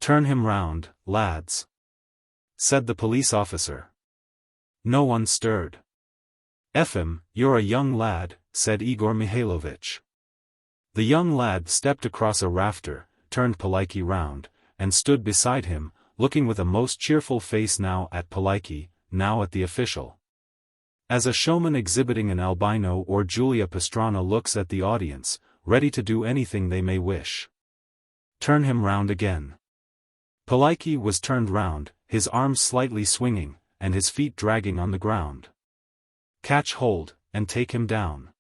"Turn him round, lads," said the police officer. No one stirred. "Efim, you're a young lad," said Igor Mikhailovich. The young lad stepped across a rafter, turned Polikoúshka round, and stood beside him, looking with a most cheerful face now at Polikoúshka, now at the official. As a showman exhibiting an albino or Julia Pastrana looks at the audience, ready to do anything they may wish. "Turn him round again." Polikoúshka was turned round, his arms slightly swinging, and his feet dragging on the ground. "Catch hold, and take him down."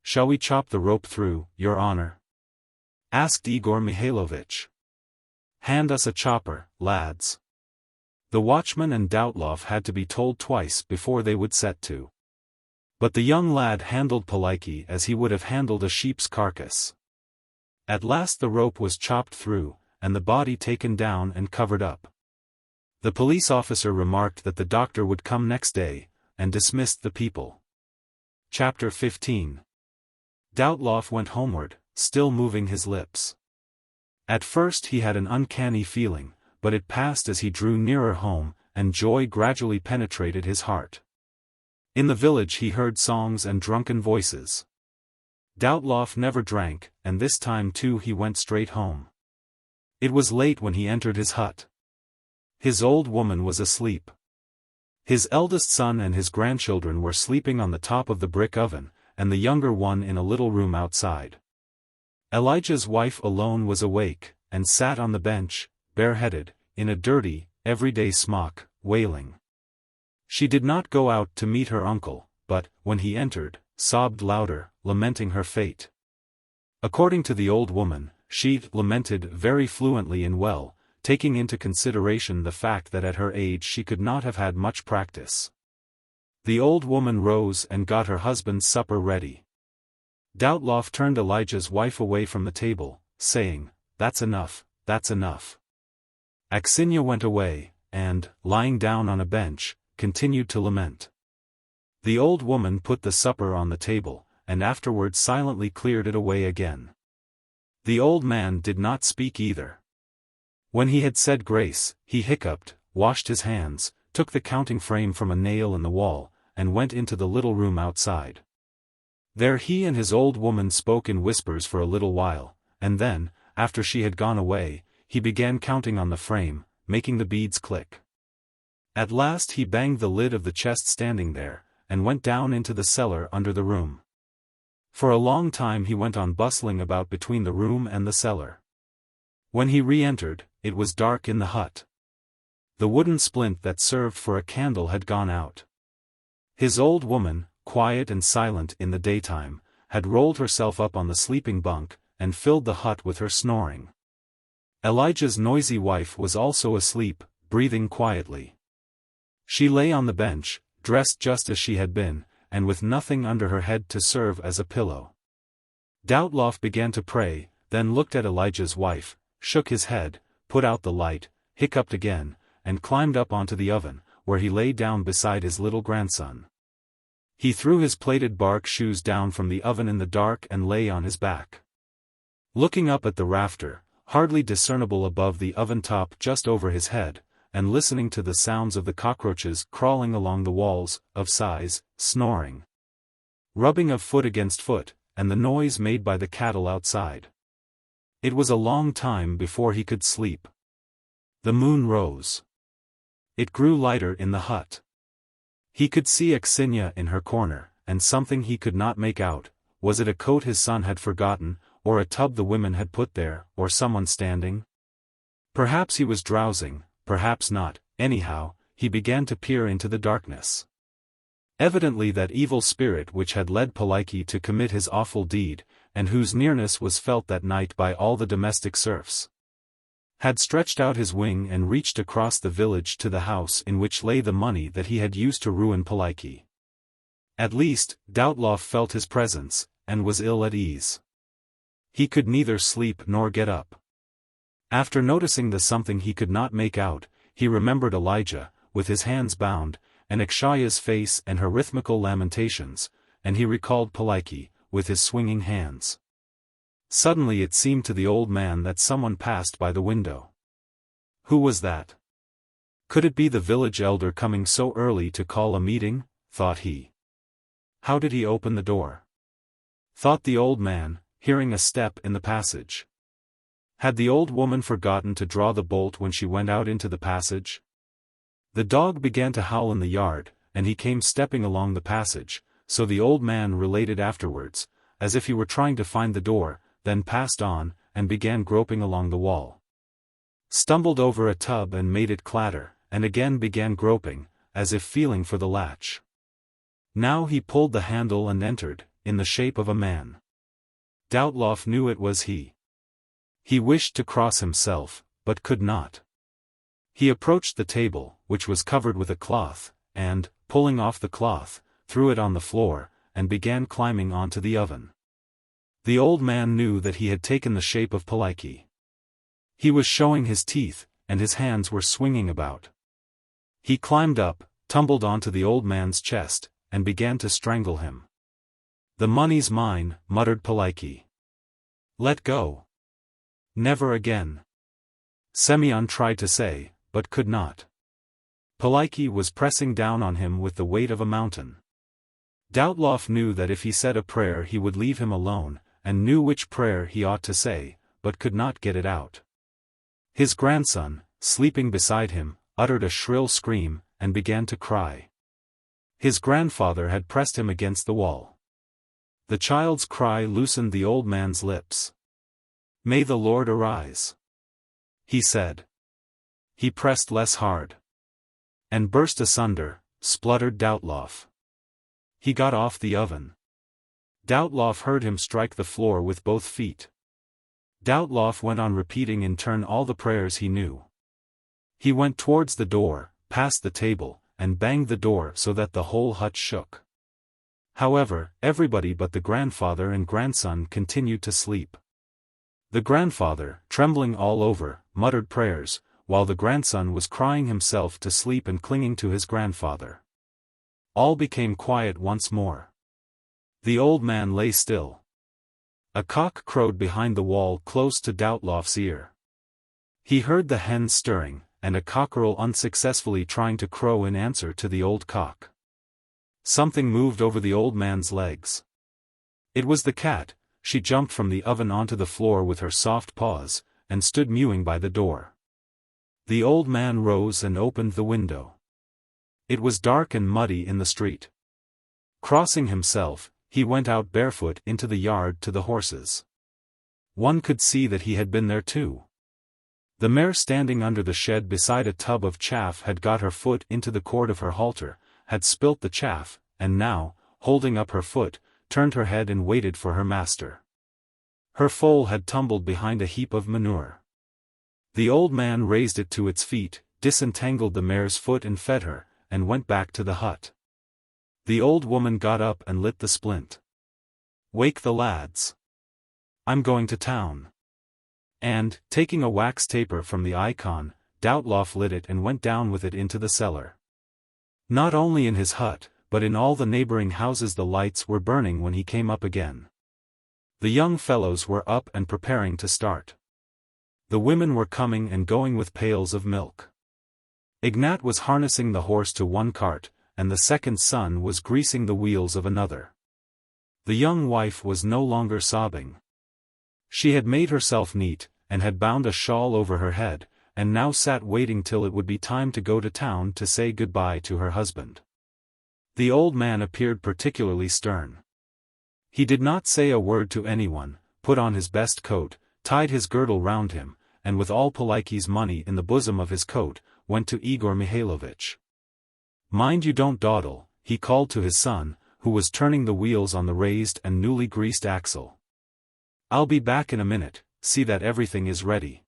"Shall we chop the rope through, your honor?" asked Igor Mikhailovich. "Hand us a chopper, lads." The watchman and Dyatlov had to be told twice before they would set to. But the young lad handled Polikoúshka as he would have handled a sheep's carcass. At last the rope was chopped through, and the body taken down and covered up. The police officer remarked that the doctor would come next day, and dismissed the people. Chapter 15. Dyatlov went homeward, still moving his lips. At first he had an uncanny feeling, but it passed as he drew nearer home, and joy gradually penetrated his heart. In the village he heard songs and drunken voices. Dyatlov never drank, and this time too he went straight home. It was late when he entered his hut. His old woman was asleep. His eldest son and his grandchildren were sleeping on the top of the brick oven, and the younger one in a little room outside. Elijah's wife alone was awake, and sat on the bench, bareheaded, in a dirty, everyday smock, wailing. She did not go out to meet her uncle, but, when he entered, sobbed louder, lamenting her fate. According to the old woman, she lamented very fluently and well, taking into consideration the fact that at her age she could not have had much practice. The old woman rose and got her husband's supper ready. Doubtloff turned Elijah's wife away from the table, saying, "That's enough, that's enough." Aksinya went away, and, lying down on a bench, continued to lament. The old woman put the supper on the table, and afterwards silently cleared it away again. The old man did not speak either. When he had said grace, he hiccuped, washed his hands, took the counting frame from a nail in the wall, and went into the little room outside. There he and his old woman spoke in whispers for a little while, and then, after she had gone away, he began counting on the frame, making the beads click. At last he banged the lid of the chest standing there, and went down into the cellar under the room. For a long time he went on bustling about between the room and the cellar. When he re-entered, it was dark in the hut. The wooden splint that served for a candle had gone out. His old woman, quiet and silent in the daytime, had rolled herself up on the sleeping bunk, and filled the hut with her snoring. Elijah's noisy wife was also asleep, breathing quietly. She lay on the bench, dressed just as she had been, and with nothing under her head to serve as a pillow. Doubtloff began to pray, then looked at Elijah's wife, shook his head, put out the light, hiccuped again, and climbed up onto the oven, where he lay down beside his little grandson. He threw his plated bark shoes down from the oven in the dark and lay on his back. Looking up at the rafter, hardly discernible above the oven top just over his head, and listening to the sounds of the cockroaches crawling along the walls, of sighs, snoring, rubbing of foot against foot, and the noise made by the cattle outside. It was a long time before he could sleep. The moon rose. It grew lighter in the hut. He could see Aksinya in her corner, and something he could not make out. Was it a coat his son had forgotten, or a tub the women had put there, or someone standing? Perhaps he was drowsing, perhaps not. Anyhow, he began to peer into the darkness. Evidently that evil spirit which had led Polikoúshka to commit his awful deed, and whose nearness was felt that night by all the domestic serfs, had stretched out his wing and reached across the village to the house in which lay the money that he had used to ruin Polikoúshka. At least, Doubtloff felt his presence, and was ill at ease. He could neither sleep nor get up. After noticing the something he could not make out, he remembered Elijah, with his hands bound, and Akshaya's face and her rhythmical lamentations, and he recalled Polikoúshka, with his swinging hands. Suddenly it seemed to the old man that someone passed by the window. Who was that? Could it be the village elder coming so early to call a meeting, thought he. How did he open the door? Thought the old man, hearing a step in the passage. Had the old woman forgotten to draw the bolt when she went out into the passage? The dog began to howl in the yard, and he came stepping along the passage, so the old man related afterwards, as if he were trying to find the door, then passed on, and began groping along the wall. Stumbled over a tub and made it clatter, and again began groping, as if feeling for the latch. Now he pulled the handle and entered, in the shape of a man. Doubtloff knew it was he. He wished to cross himself, but could not. He approached the table, which was covered with a cloth, and, pulling off the cloth, threw it on the floor, and began climbing onto the oven. The old man knew that he had taken the shape of Polikoúshka. He was showing his teeth, and his hands were swinging about. He climbed up, tumbled onto the old man's chest, and began to strangle him. "The money's mine," muttered Polikoúshka. "Let go." "Never again." Semyon tried to say, but could not. Polikoúshka was pressing down on him with the weight of a mountain. Doubtloff knew that if he said a prayer he would leave him alone, and knew which prayer he ought to say, but could not get it out. His grandson, sleeping beside him, uttered a shrill scream, and began to cry. His grandfather had pressed him against the wall. The child's cry loosened the old man's lips. "May the Lord arise," he said. He pressed less hard. "And burst asunder," spluttered Doubtloff. He got off the oven. Doubtloff heard him strike the floor with both feet. Doubtloff went on repeating in turn all the prayers he knew. He went towards the door, past the table, and banged the door so that the whole hut shook. However, everybody but the grandfather and grandson continued to sleep. The grandfather, trembling all over, muttered prayers, while the grandson was crying himself to sleep and clinging to his grandfather. All became quiet once more. The old man lay still. A cock crowed behind the wall close to Doubtloff's ear. He heard the hens stirring, and a cockerel unsuccessfully trying to crow in answer to the old cock. Something moved over the old man's legs. It was the cat. She jumped from the oven onto the floor with her soft paws, and stood mewing by the door. The old man rose and opened the window. It was dark and muddy in the street. Crossing himself, he went out barefoot into the yard to the horses. One could see that he had been there too. The mare standing under the shed beside a tub of chaff had got her foot into the cord of her halter, had spilt the chaff, and now, holding up her foot, turned her head and waited for her master. Her foal had tumbled behind a heap of manure. The old man raised it to its feet, disentangled the mare's foot and fed her, and went back to the hut. The old woman got up and lit the splint. "Wake the lads. I'm going to town." And, taking a wax taper from the icon, Doubtloff lit it and went down with it into the cellar. Not only in his hut, but in all the neighboring houses the lights were burning when he came up again. The young fellows were up and preparing to start. The women were coming and going with pails of milk. Ignat was harnessing the horse to one cart, and the second son was greasing the wheels of another. The young wife was no longer sobbing. She had made herself neat, and had bound a shawl over her head, and now sat waiting till it would be time to go to town to say goodbye to her husband. The old man appeared particularly stern. He did not say a word to anyone, put on his best coat, tied his girdle round him, and with all Polikoúshka's money in the bosom of his coat, went to Igor Mikhailovich. "Mind you don't dawdle," he called to his son, who was turning the wheels on the raised and newly greased axle. "I'll be back in a minute, see that everything is ready."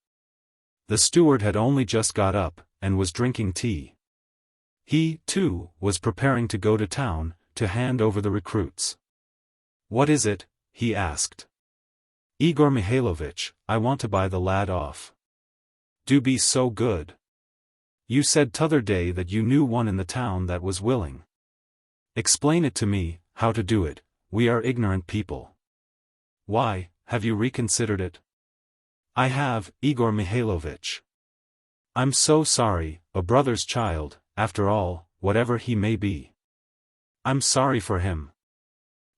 The steward had only just got up, and was drinking tea. He, too, was preparing to go to town, to hand over the recruits. "What is it?" he asked. "Igor Mikhailovich, I want to buy the lad off." "Do be so good. You said t'other day that you knew one in the town that was willing." "Explain it to me, how to do it, we are ignorant people." "Why, have you reconsidered it?" "I have, Igor Mikhailovich. I'm so sorry, a brother's child, after all, whatever he may be. I'm sorry for him.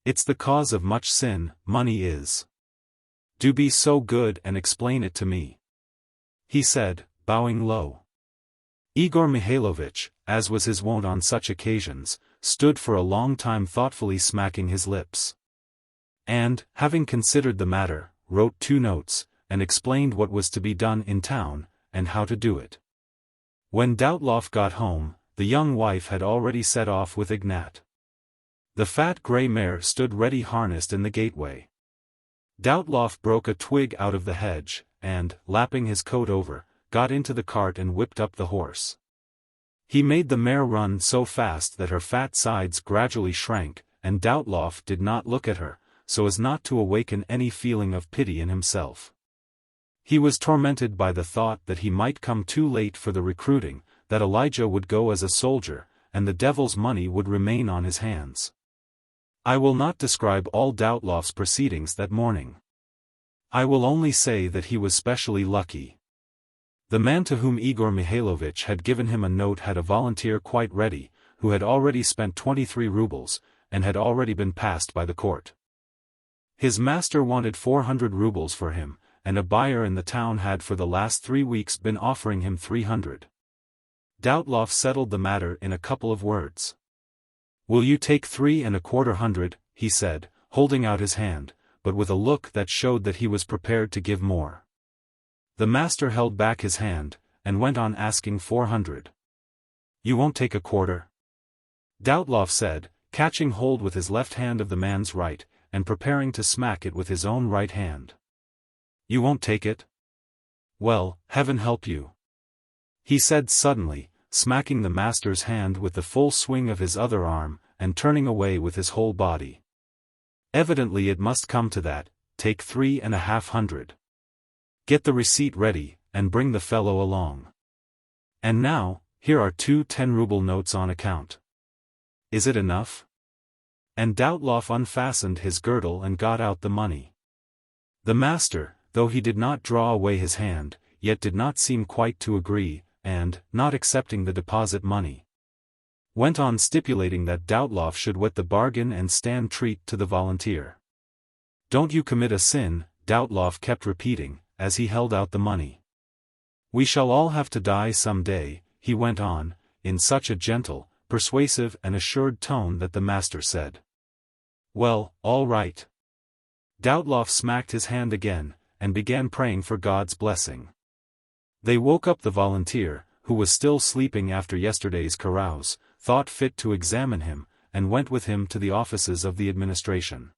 It's the cause of much sin, money is. Do be so good and explain it to me," he said, bowing low. Igor Mikhailovich, as was his wont on such occasions, stood for a long time thoughtfully smacking his lips. And, having considered the matter, wrote 2 notes, and explained what was to be done in town, and how to do it. When Doubtloff got home, the young wife had already set off with Ignat. The fat grey mare stood ready harnessed in the gateway. Doubtloff broke a twig out of the hedge, and, lapping his coat over, got into the cart and whipped up the horse. He made the mare run so fast that her fat sides gradually shrank, and Doubtloff did not look at her, so as not to awaken any feeling of pity in himself. He was tormented by the thought that he might come too late for the recruiting, that Elijah would go as a soldier, and the devil's money would remain on his hands. I will not describe all Doubtloff's proceedings that morning. I will only say that he was specially lucky. The man to whom Igor Mikhailovich had given him a note had a volunteer quite ready, who had already spent 23 rubles, and had already been passed by the court. His master wanted 400 rubles for him, and a buyer in the town had for the last 3 weeks been offering him 300. Doubtloff settled the matter in a couple of words. "Will you take 325, he said, holding out his hand, but with a look that showed that he was prepared to give more. The master held back his hand, and went on asking 400. "You won't take a quarter?" Doubtloff said, catching hold with his left hand of the man's right, and preparing to smack it with his own right hand. "You won't take it? Well, heaven help you," he said suddenly, smacking the master's hand with the full swing of his other arm, and turning away with his whole body. Evidently it must come to that, take 3,500. Get the receipt ready, and bring the fellow along. And now, here are 2 10-ruble notes on account. Is it enough? And Dyatlov unfastened his girdle and got out the money. The master, though he did not draw away his hand, yet did not seem quite to agree, and, not accepting the deposit money, went on stipulating that Dyatlov should wet the bargain and stand treat to the volunteer. Don't you commit a sin, Dyatlov kept repeating, as he held out the money. We shall all have to die some day, he went on, in such a gentle, persuasive and assured tone that the master said, "Well, all right." Dyatlov smacked his hand again, and began praying for God's blessing. They woke up the volunteer, who was still sleeping after yesterday's carouse, thought fit to examine him, and went with him to the offices of the administration.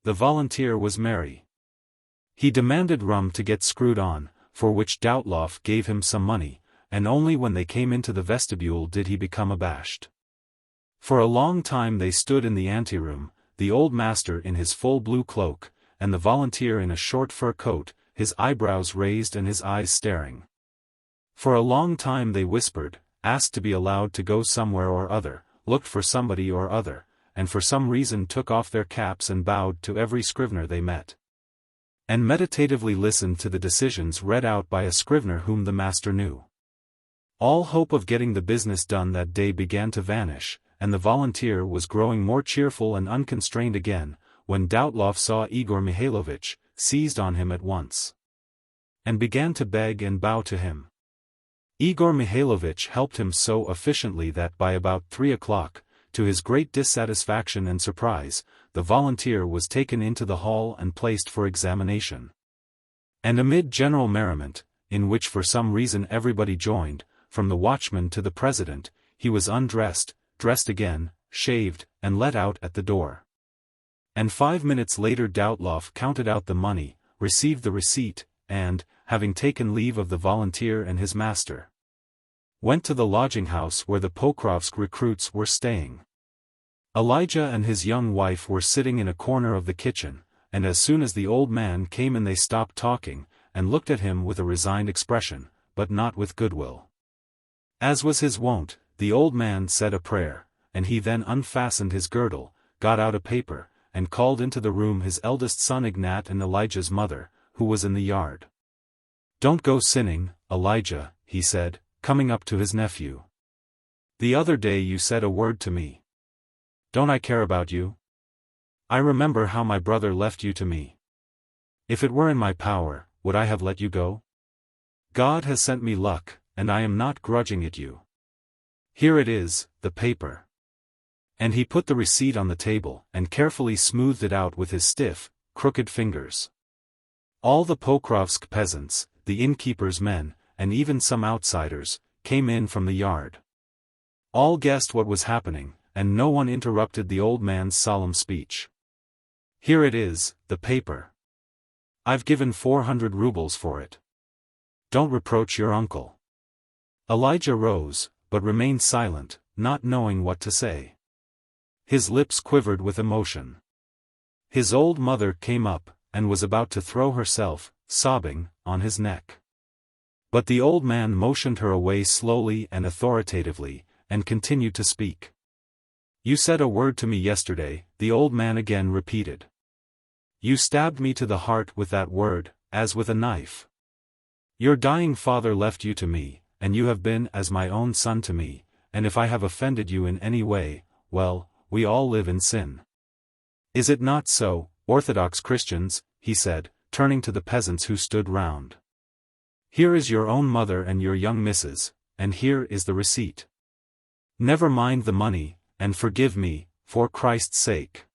The volunteer was merry. He demanded rum to get screwed on, for which Dyatlov gave him some money, and only when they came into the vestibule did he become abashed. For a long time they stood in the anteroom, the old master in his full blue cloak, and the volunteer in a short fur coat, his eyebrows raised and his eyes staring. For a long time they whispered, asked to be allowed to go somewhere or other, looked for somebody or other, and for some reason took off their caps and bowed to every scrivener they met, and meditatively listened to the decisions read out by a scrivener whom the master knew. All hope of getting the business done that day began to vanish, and the volunteer was growing more cheerful and unconstrained again, when Dyatlov saw Igor Mikhailovich, seized on him at once, and began to beg and bow to him. Igor Mikhailovich helped him so efficiently that by about 3 o'clock, to his great dissatisfaction and surprise, the volunteer was taken into the hall and placed for examination. And amid general merriment, in which for some reason everybody joined, from the watchman to the president, he was undressed, dressed again, shaved, and let out at the door. And 5 minutes later Dyatlov counted out the money, received the receipt, and, having taken leave of the volunteer and his master, went to the lodging-house where the Pokrovsk recruits were staying. Elijah and his young wife were sitting in a corner of the kitchen, and as soon as the old man came in they stopped talking, and looked at him with a resigned expression, but not with goodwill. As was his wont, the old man said a prayer, and he then unfastened his girdle, got out a paper, and called into the room his eldest son Ignat and Elijah's mother, who was in the yard. "Don't go sinning, Elijah," he said, coming up to his nephew. "The other day you said a word to me. Don't I care about you? I remember how my brother left you to me. If it were in my power, would I have let you go? God has sent me luck, and I am not grudging it you. Here it is, the paper." And he put the receipt on the table, and carefully smoothed it out with his stiff, crooked fingers. All the Pokrovsk peasants, the innkeeper's men, and even some outsiders, came in from the yard. All guessed what was happening, and no one interrupted the old man's solemn speech. "Here it is, the paper. I've given 400 rubles for it. Don't reproach your uncle." Elijah rose, but remained silent, not knowing what to say. His lips quivered with emotion. His old mother came up, and was about to throw herself, sobbing, on his neck. But the old man motioned her away slowly and authoritatively, and continued to speak. "You said a word to me yesterday," the old man again repeated. "You stabbed me to the heart with that word, as with a knife. Your dying father left you to me, and you have been as my own son to me, and if I have offended you in any way, well, we all live in sin. Is it not so, Orthodox Christians?" he said, turning to the peasants who stood round. "Here is your own mother and your young missus, and here is the receipt. Never mind the money, and forgive me, for Christ's sake."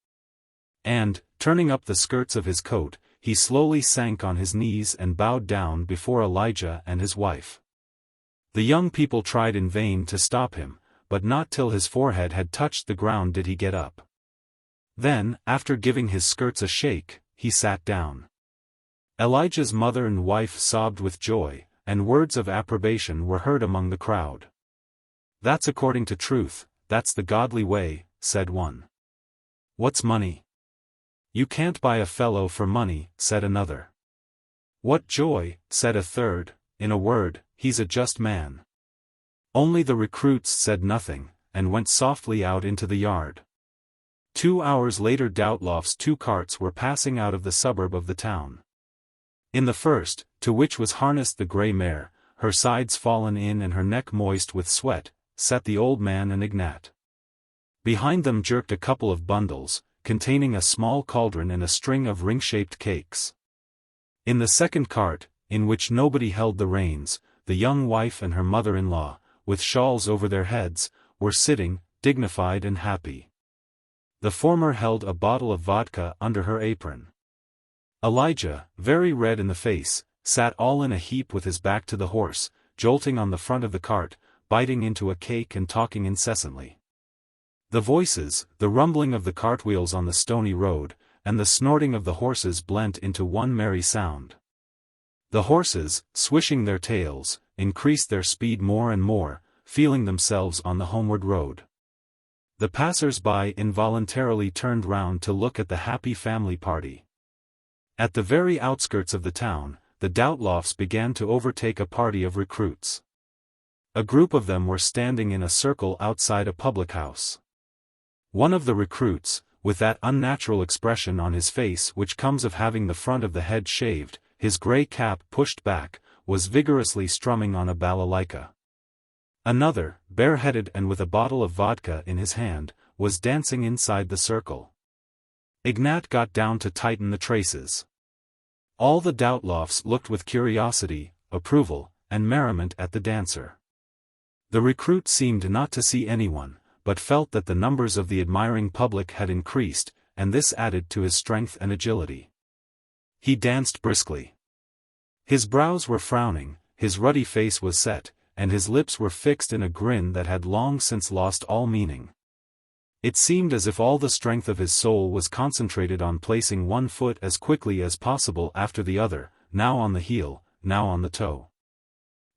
And, turning up the skirts of his coat, he slowly sank on his knees and bowed down before Elijah and his wife. The young people tried in vain to stop him, but not till his forehead had touched the ground did he get up. Then, after giving his skirts a shake, he sat down. Elijah's mother and wife sobbed with joy, and words of approbation were heard among the crowd. "That's according to truth, that's the godly way," said one. "What's money?" "You can't buy a fellow for money," said another. "What joy," said a third, "in a word, he's a just man." Only the recruits said nothing, and went softly out into the yard. 2 hours later Doubtloff's 2 carts were passing out of the suburb of the town. In the first, to which was harnessed the grey mare, her sides fallen in and her neck moist with sweat, sat the old man and Ignat. Behind them jerked a couple of bundles, containing a small cauldron and a string of ring-shaped cakes. In the second cart, in which nobody held the reins, the young wife and her mother-in-law, with shawls over their heads, were sitting, dignified and happy. The former held a bottle of vodka under her apron. Elijah, very red in the face, sat all in a heap with his back to the horse, jolting on the front of the cart, biting into a cake and talking incessantly. The voices, the rumbling of the cartwheels on the stony road, and the snorting of the horses blent into one merry sound. The horses, swishing their tails, increased their speed more and more, feeling themselves on the homeward road. The passers-by involuntarily turned round to look at the happy family party. At the very outskirts of the town, the Doubtloffs began to overtake a party of recruits. A group of them were standing in a circle outside a public house. One of the recruits, with that unnatural expression on his face which comes of having the front of the head shaved, his grey cap pushed back, was vigorously strumming on a balalaika. Another, bareheaded and with a bottle of vodka in his hand, was dancing inside the circle. Ignat got down to tighten the traces. All the Doubtloffs looked with curiosity, approval, and merriment at the dancer. The recruit seemed not to see anyone, but felt that the numbers of the admiring public had increased, and this added to his strength and agility. He danced briskly. His brows were frowning, his ruddy face was set, and his lips were fixed in a grin that had long since lost all meaning. It seemed as if all the strength of his soul was concentrated on placing one foot as quickly as possible after the other, now on the heel, now on the toe.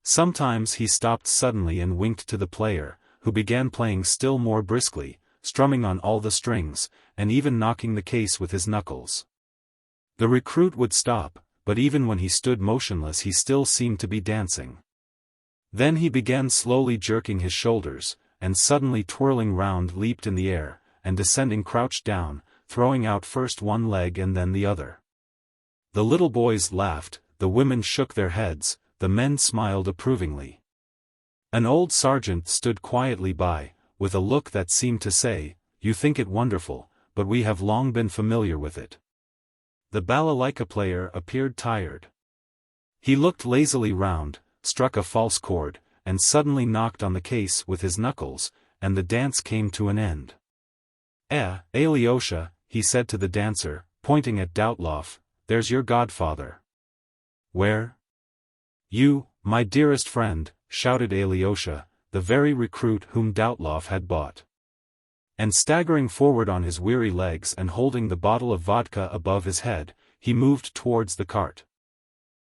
Sometimes he stopped suddenly and winked to the player, who began playing still more briskly, strumming on all the strings, and even knocking the case with his knuckles. The recruit would stop, but even when he stood motionless he still seemed to be dancing. Then he began slowly jerking his shoulders, and suddenly twirling round leaped in the air, and descending crouched down, throwing out first one leg and then the other. The little boys laughed, the women shook their heads, the men smiled approvingly. An old sergeant stood quietly by, with a look that seemed to say, "You think it wonderful, but we have long been familiar with it." The balalaika player appeared tired. He looked lazily round, struck a false chord, and suddenly knocked on the case with his knuckles, and the dance came to an end. Alyosha," he said to the dancer, pointing at Doubtloff, "there's your godfather." "Where?" "You, my dearest friend," shouted Alyosha, the very recruit whom Doubtloff had bought. And staggering forward on his weary legs and holding the bottle of vodka above his head, he moved towards the cart.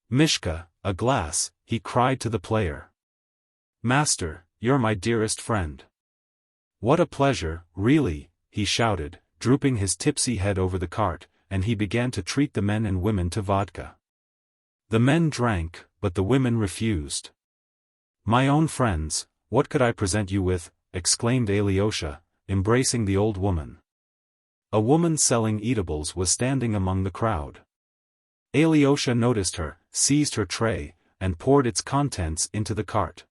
"Mishka, a glass," he cried to the player. "Master, you're my dearest friend." "What a pleasure, really," he shouted, drooping his tipsy head over the cart, and he began to treat the men and women to vodka. The men drank, but the women refused. "My own friends, what could I present you with?" exclaimed Alyosha, embracing the old woman. A woman selling eatables was standing among the crowd. Alyosha noticed her, seized her tray, and poured its contents into the cart.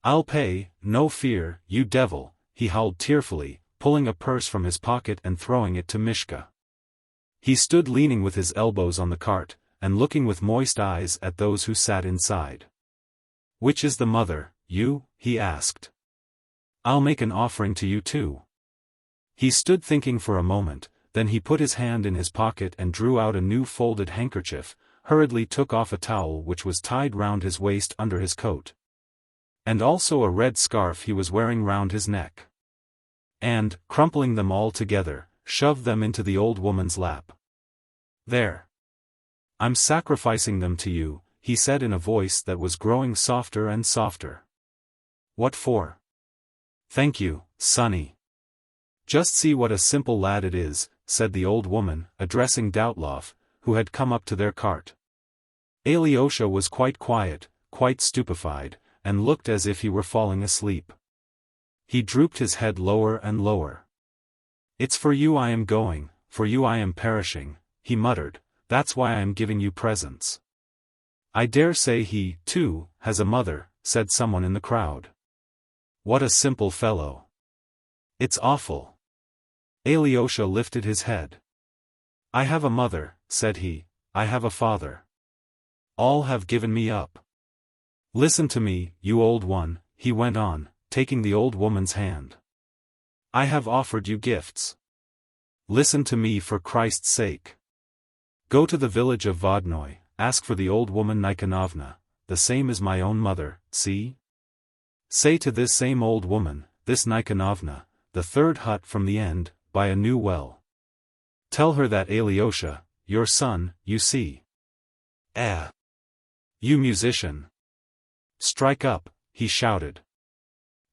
"I'll pay, no fear, you devil," he howled tearfully, pulling a purse from his pocket and throwing it to Mishka. He stood leaning with his elbows on the cart, and looking with moist eyes at those who sat inside. "Which is the mother, you?" he asked. "I'll make an offering to you too." He stood thinking for a moment, then he put his hand in his pocket and drew out a new folded handkerchief, hurriedly took off a towel which was tied round his waist under his coat. And also a red scarf he was wearing round his neck. And, crumpling them all together, shoved them into the old woman's lap. "There. I'm sacrificing them to you," he said in a voice that was growing softer and softer. "What for?" "Thank you, sonny." Just see what a simple lad it is, said the old woman, addressing Doubtloff, who had come up to their cart. Alyosha was quite quiet, quite stupefied, and looked as if he were falling asleep. He drooped his head lower and lower. "It's for you I am going, for you I am perishing," he muttered, "that's why I am giving you presents." "I dare say he, too, has a mother," said someone in the crowd. "What a simple fellow. It's awful." Alyosha lifted his head. "I have a mother," said he, "I have a father. All have given me up. Listen to me, you old one," he went on, taking the old woman's hand. "I have offered you gifts. Listen to me for Christ's sake. Go to the village of Vodnoy, ask for the old woman Nikonovna, the same as my own mother, see? Say to this same old woman, this Nikonovna, the third hut from the end, by a new well. Tell her that Alyosha, your son, you see. You musician. Strike up," he shouted.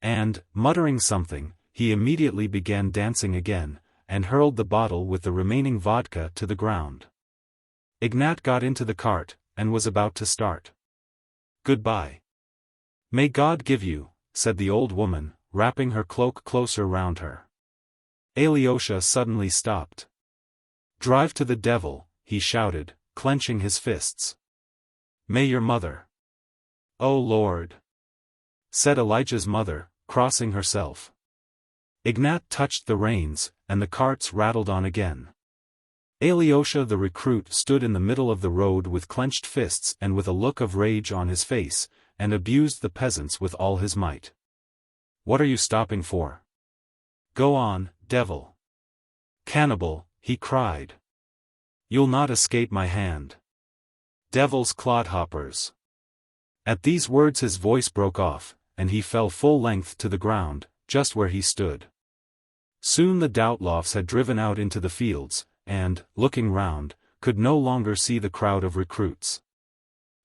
And, muttering something, he immediately began dancing again, and hurled the bottle with the remaining vodka to the ground. Ignat got into the cart, and was about to start. "Goodbye. May God give you," said the old woman, wrapping her cloak closer round her. Alyosha suddenly stopped. "Drive to the devil," he shouted, clenching his fists. "May your mother—" "Oh Lord!" said Elijah's mother, crossing herself. Ignat touched the reins, and the carts rattled on again. Alyosha the recruit stood in the middle of the road with clenched fists and with a look of rage on his face, and abused the peasants with all his might. "What are you stopping for? Go on, devil! Cannibal," he cried. "You'll not escape my hand. Devil's clodhoppers!" At these words his voice broke off, and he fell full length to the ground, just where he stood. Soon the Doubtloffs had driven out into the fields, and, looking round, could no longer see the crowd of recruits.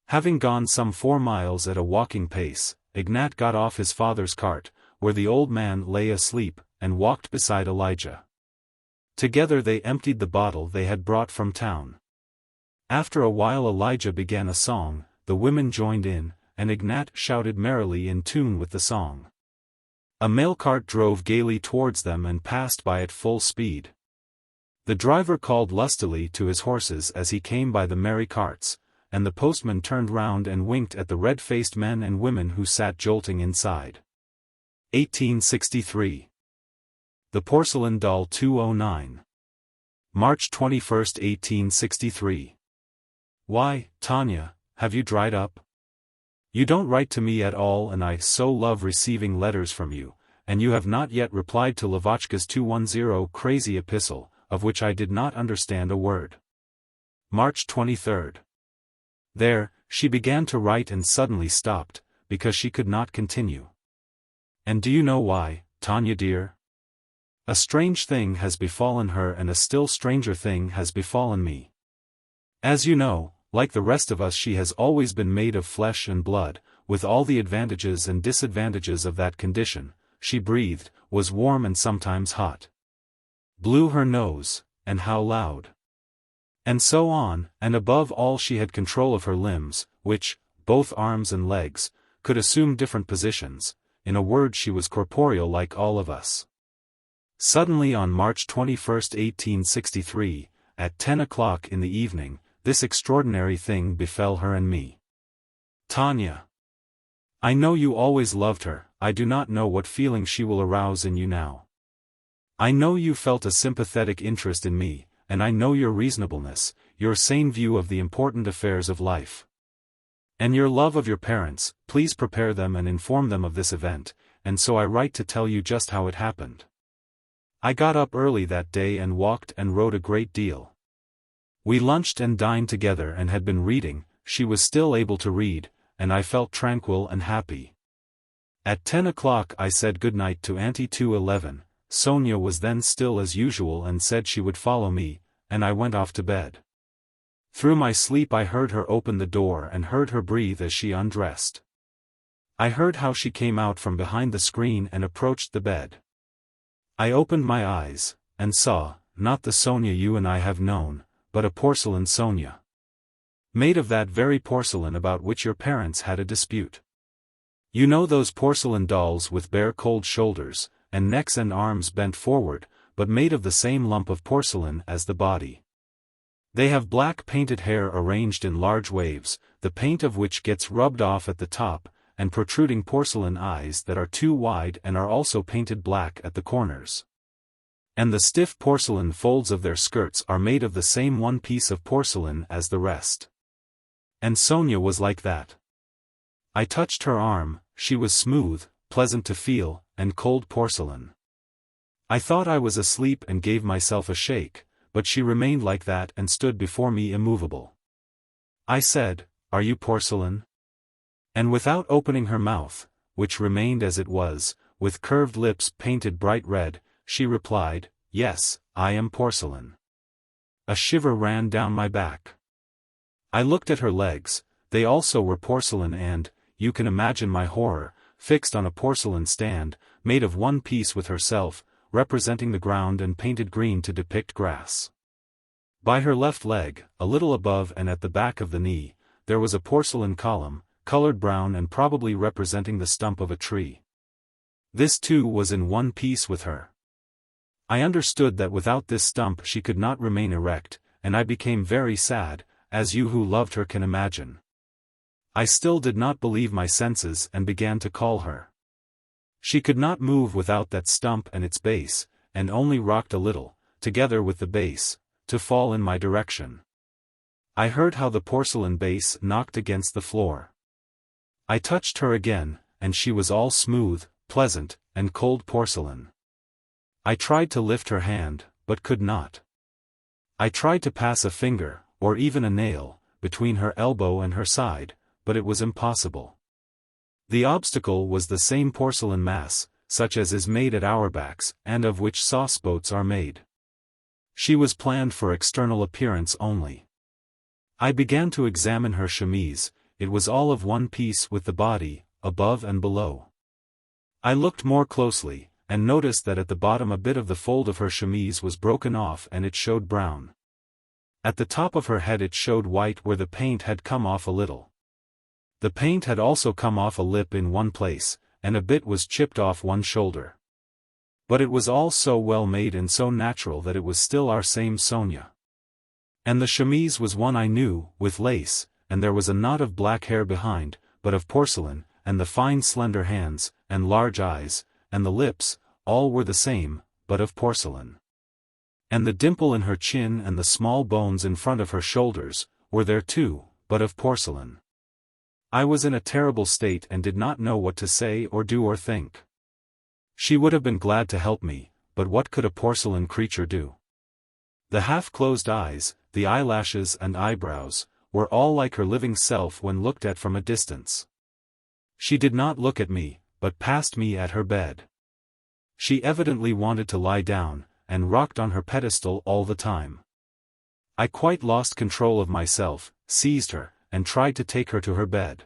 Having gone some 4 miles at a walking pace, Ignat got off his father's cart, where the old man lay asleep, and walked beside Elijah. Together they emptied the bottle they had brought from town. After a while Elijah began a song, the women joined in, and Ignat shouted merrily in tune with the song. A mail cart drove gaily towards them and passed by at full speed. The driver called lustily to his horses as he came by the merry carts, and the postman turned round and winked at the red-faced men and women who sat jolting inside. 1863. The Porcelain Doll 209. March 21, 1863. Why, Tanya, have you dried up? You don't write to me at all, and I so love receiving letters from you, and you have not yet replied to Lavochka's 210 crazy epistle, of which I did not understand a word. March 23. There, she began to write and suddenly stopped, because she could not continue. And do you know why, Tanya dear? A strange thing has befallen her, and a still stranger thing has befallen me. As you know, like the rest of us, she has always been made of flesh and blood, with all the advantages and disadvantages of that condition. She breathed, was warm and sometimes hot. Blew her nose, and how loud. And so on, and above all she had control of her limbs, which, both arms and legs, could assume different positions. In a word, she was corporeal like all of us. Suddenly on March 21, 1863, at 10 o'clock in the evening, this extraordinary thing befell her and me. Tanya. I know you always loved her, I do not know what feeling she will arouse in you now. I know you felt a sympathetic interest in me, and I know your reasonableness, your sane view of the important affairs of life. And your love of your parents. Please prepare them and inform them of this event, and so I write to tell you just how it happened. I got up early that day and walked and rode a great deal. We lunched and dined together and had been reading. She was still able to read, and I felt tranquil and happy. At 10 o'clock I said good night to Auntie 211. Sonia was then still as usual and said she would follow me, and I went off to bed. Through my sleep I heard her open the door and heard her breathe as she undressed. I heard how she came out from behind the screen and approached the bed. I opened my eyes, and saw, not the Sonia you and I have known, but a porcelain Sonia. Made of that very porcelain about which your parents had a dispute. You know those porcelain dolls with bare cold shoulders, and necks and arms bent forward, but made of the same lump of porcelain as the body. They have black painted hair arranged in large waves, the paint of which gets rubbed off at the top, and protruding porcelain eyes that are too wide and are also painted black at the corners. And the stiff porcelain folds of their skirts are made of the same one piece of porcelain as the rest. And Sonia was like that. I touched her arm, she was smooth, pleasant to feel, and cold porcelain. I thought I was asleep and gave myself a shake, but she remained like that and stood before me immovable. I said, "Are you porcelain?" And without opening her mouth, which remained as it was, with curved lips painted bright red, she replied, "Yes, I am porcelain." A shiver ran down my back. I looked at her legs, they also were porcelain and, you can imagine my horror, fixed on a porcelain stand, made of one piece with herself, representing the ground and painted green to depict grass. By her left leg, a little above and at the back of the knee, there was a porcelain column, colored brown and probably representing the stump of a tree. This too was in one piece with her. I understood that without this stump she could not remain erect, and I became very sad, as you who loved her can imagine. I still did not believe my senses and began to call her. She could not move without that stump and its base, and only rocked a little, together with the base, to fall in my direction. I heard how the porcelain base knocked against the floor. I touched her again, and she was all smooth, pleasant, and cold porcelain. I tried to lift her hand, but could not. I tried to pass a finger, or even a nail, between her elbow and her side, but it was impossible. The obstacle was the same porcelain mass, such as is made at Auerbach's, and of which sauce-boats are made. She was planned for external appearance only. I began to examine her chemise, it was all of one piece with the body, above and below. I looked more closely, and noticed that at the bottom a bit of the fold of her chemise was broken off and it showed brown. At the top of her head it showed white where the paint had come off a little. The paint had also come off a lip in one place, and a bit was chipped off one shoulder. But it was all so well made and so natural that it was still our same Sonia. And the chemise was one I knew, with lace, and there was a knot of black hair behind, but of porcelain, and the fine slender hands, and large eyes, and the lips, all were the same, but of porcelain. And the dimple in her chin and the small bones in front of her shoulders, were there too, but of porcelain. I was in a terrible state and did not know what to say or do or think. She would have been glad to help me, but what could a porcelain creature do? The half-closed eyes, the eyelashes and eyebrows, were all like her living self when looked at from a distance. She did not look at me, but passed me at her bed. She evidently wanted to lie down, and rocked on her pedestal all the time. I quite lost control of myself, seized her, and tried to take her to her bed.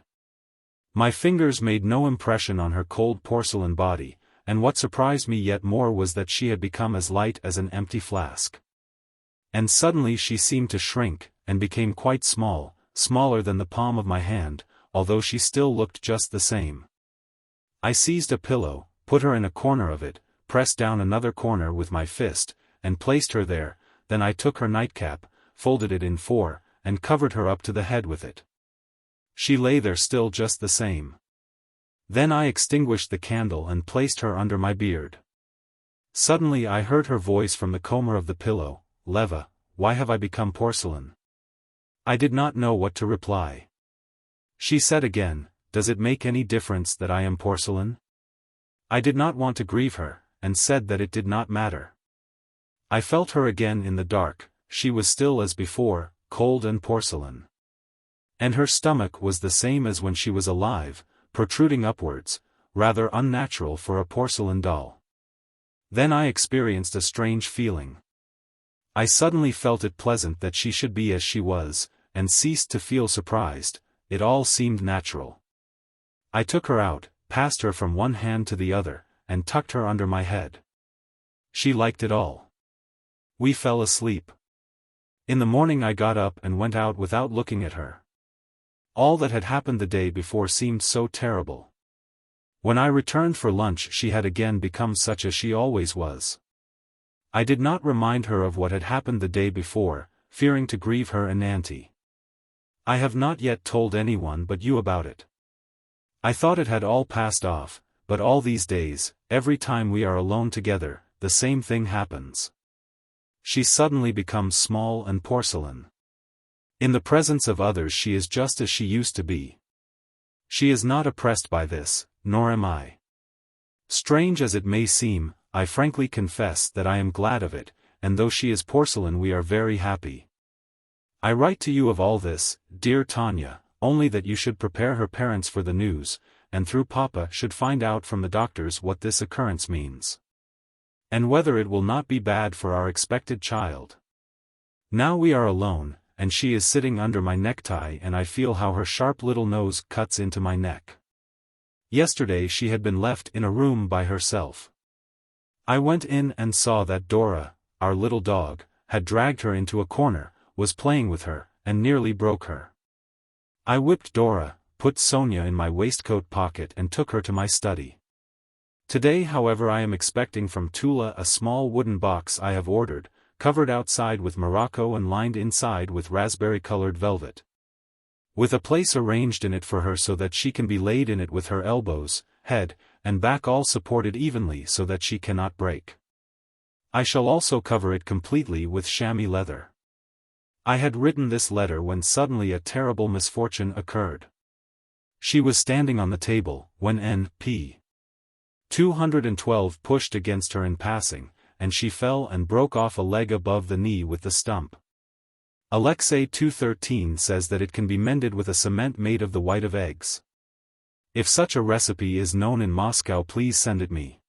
My fingers made no impression on her cold porcelain body, and what surprised me yet more was that she had become as light as an empty flask. And suddenly she seemed to shrink, and became quite small, smaller than the palm of my hand, although she still looked just the same. I seized a pillow, put her in a corner of it, pressed down another corner with my fist, and placed her there, then I took her nightcap, folded it in four, and covered her up to the head with it. She lay there still just the same. Then I extinguished the candle and placed her under my beard. Suddenly I heard her voice from the comber of the pillow, "Leva, why have I become porcelain?" I did not know what to reply. She said again, "Does it make any difference that I am porcelain?" I did not want to grieve her, and said that it did not matter. I felt her again in the dark, she was still as before, cold and porcelain. And her stomach was the same as when she was alive, protruding upwards, rather unnatural for a porcelain doll. Then I experienced a strange feeling. I suddenly felt it pleasant that she should be as she was, and ceased to feel surprised, it all seemed natural. I took her out, passed her from one hand to the other, and tucked her under my head. She liked it all. We fell asleep. In the morning I got up and went out without looking at her. All that had happened the day before seemed so terrible. When I returned for lunch she had again become such as she always was. I did not remind her of what had happened the day before, fearing to grieve her and Auntie. I have not yet told anyone but you about it. I thought it had all passed off, but all these days, every time we are alone together, the same thing happens. She suddenly becomes small and porcelain. In the presence of others she is just as she used to be. She is not oppressed by this, nor am I. Strange as it may seem, I frankly confess that I am glad of it, and though she is porcelain we are very happy. I write to you of all this, dear Tanya, only that you should prepare her parents for the news, and through Papa should find out from the doctors what this occurrence means. And whether it will not be bad for our expected child. Now we are alone, and she is sitting under my necktie and I feel how her sharp little nose cuts into my neck. Yesterday she had been left in a room by herself. I went in and saw that Dora, our little dog, had dragged her into a corner, was playing with her, and nearly broke her. I whipped Dora, put Sonia in my waistcoat pocket and took her to my study. Today however I am expecting from Tula a small wooden box I have ordered, covered outside with morocco and lined inside with raspberry-colored velvet. With a place arranged in it for her so that she can be laid in it with her elbows, head, and back all supported evenly so that she cannot break. I shall also cover it completely with chamois leather. I had written this letter when suddenly a terrible misfortune occurred. She was standing on the table, when N.P. 212 pushed against her in passing, and she fell and broke off a leg above the knee with the stump. Alexei 213 says that it can be mended with a cement made of the white of eggs. If such a recipe is known in Moscow please send it me.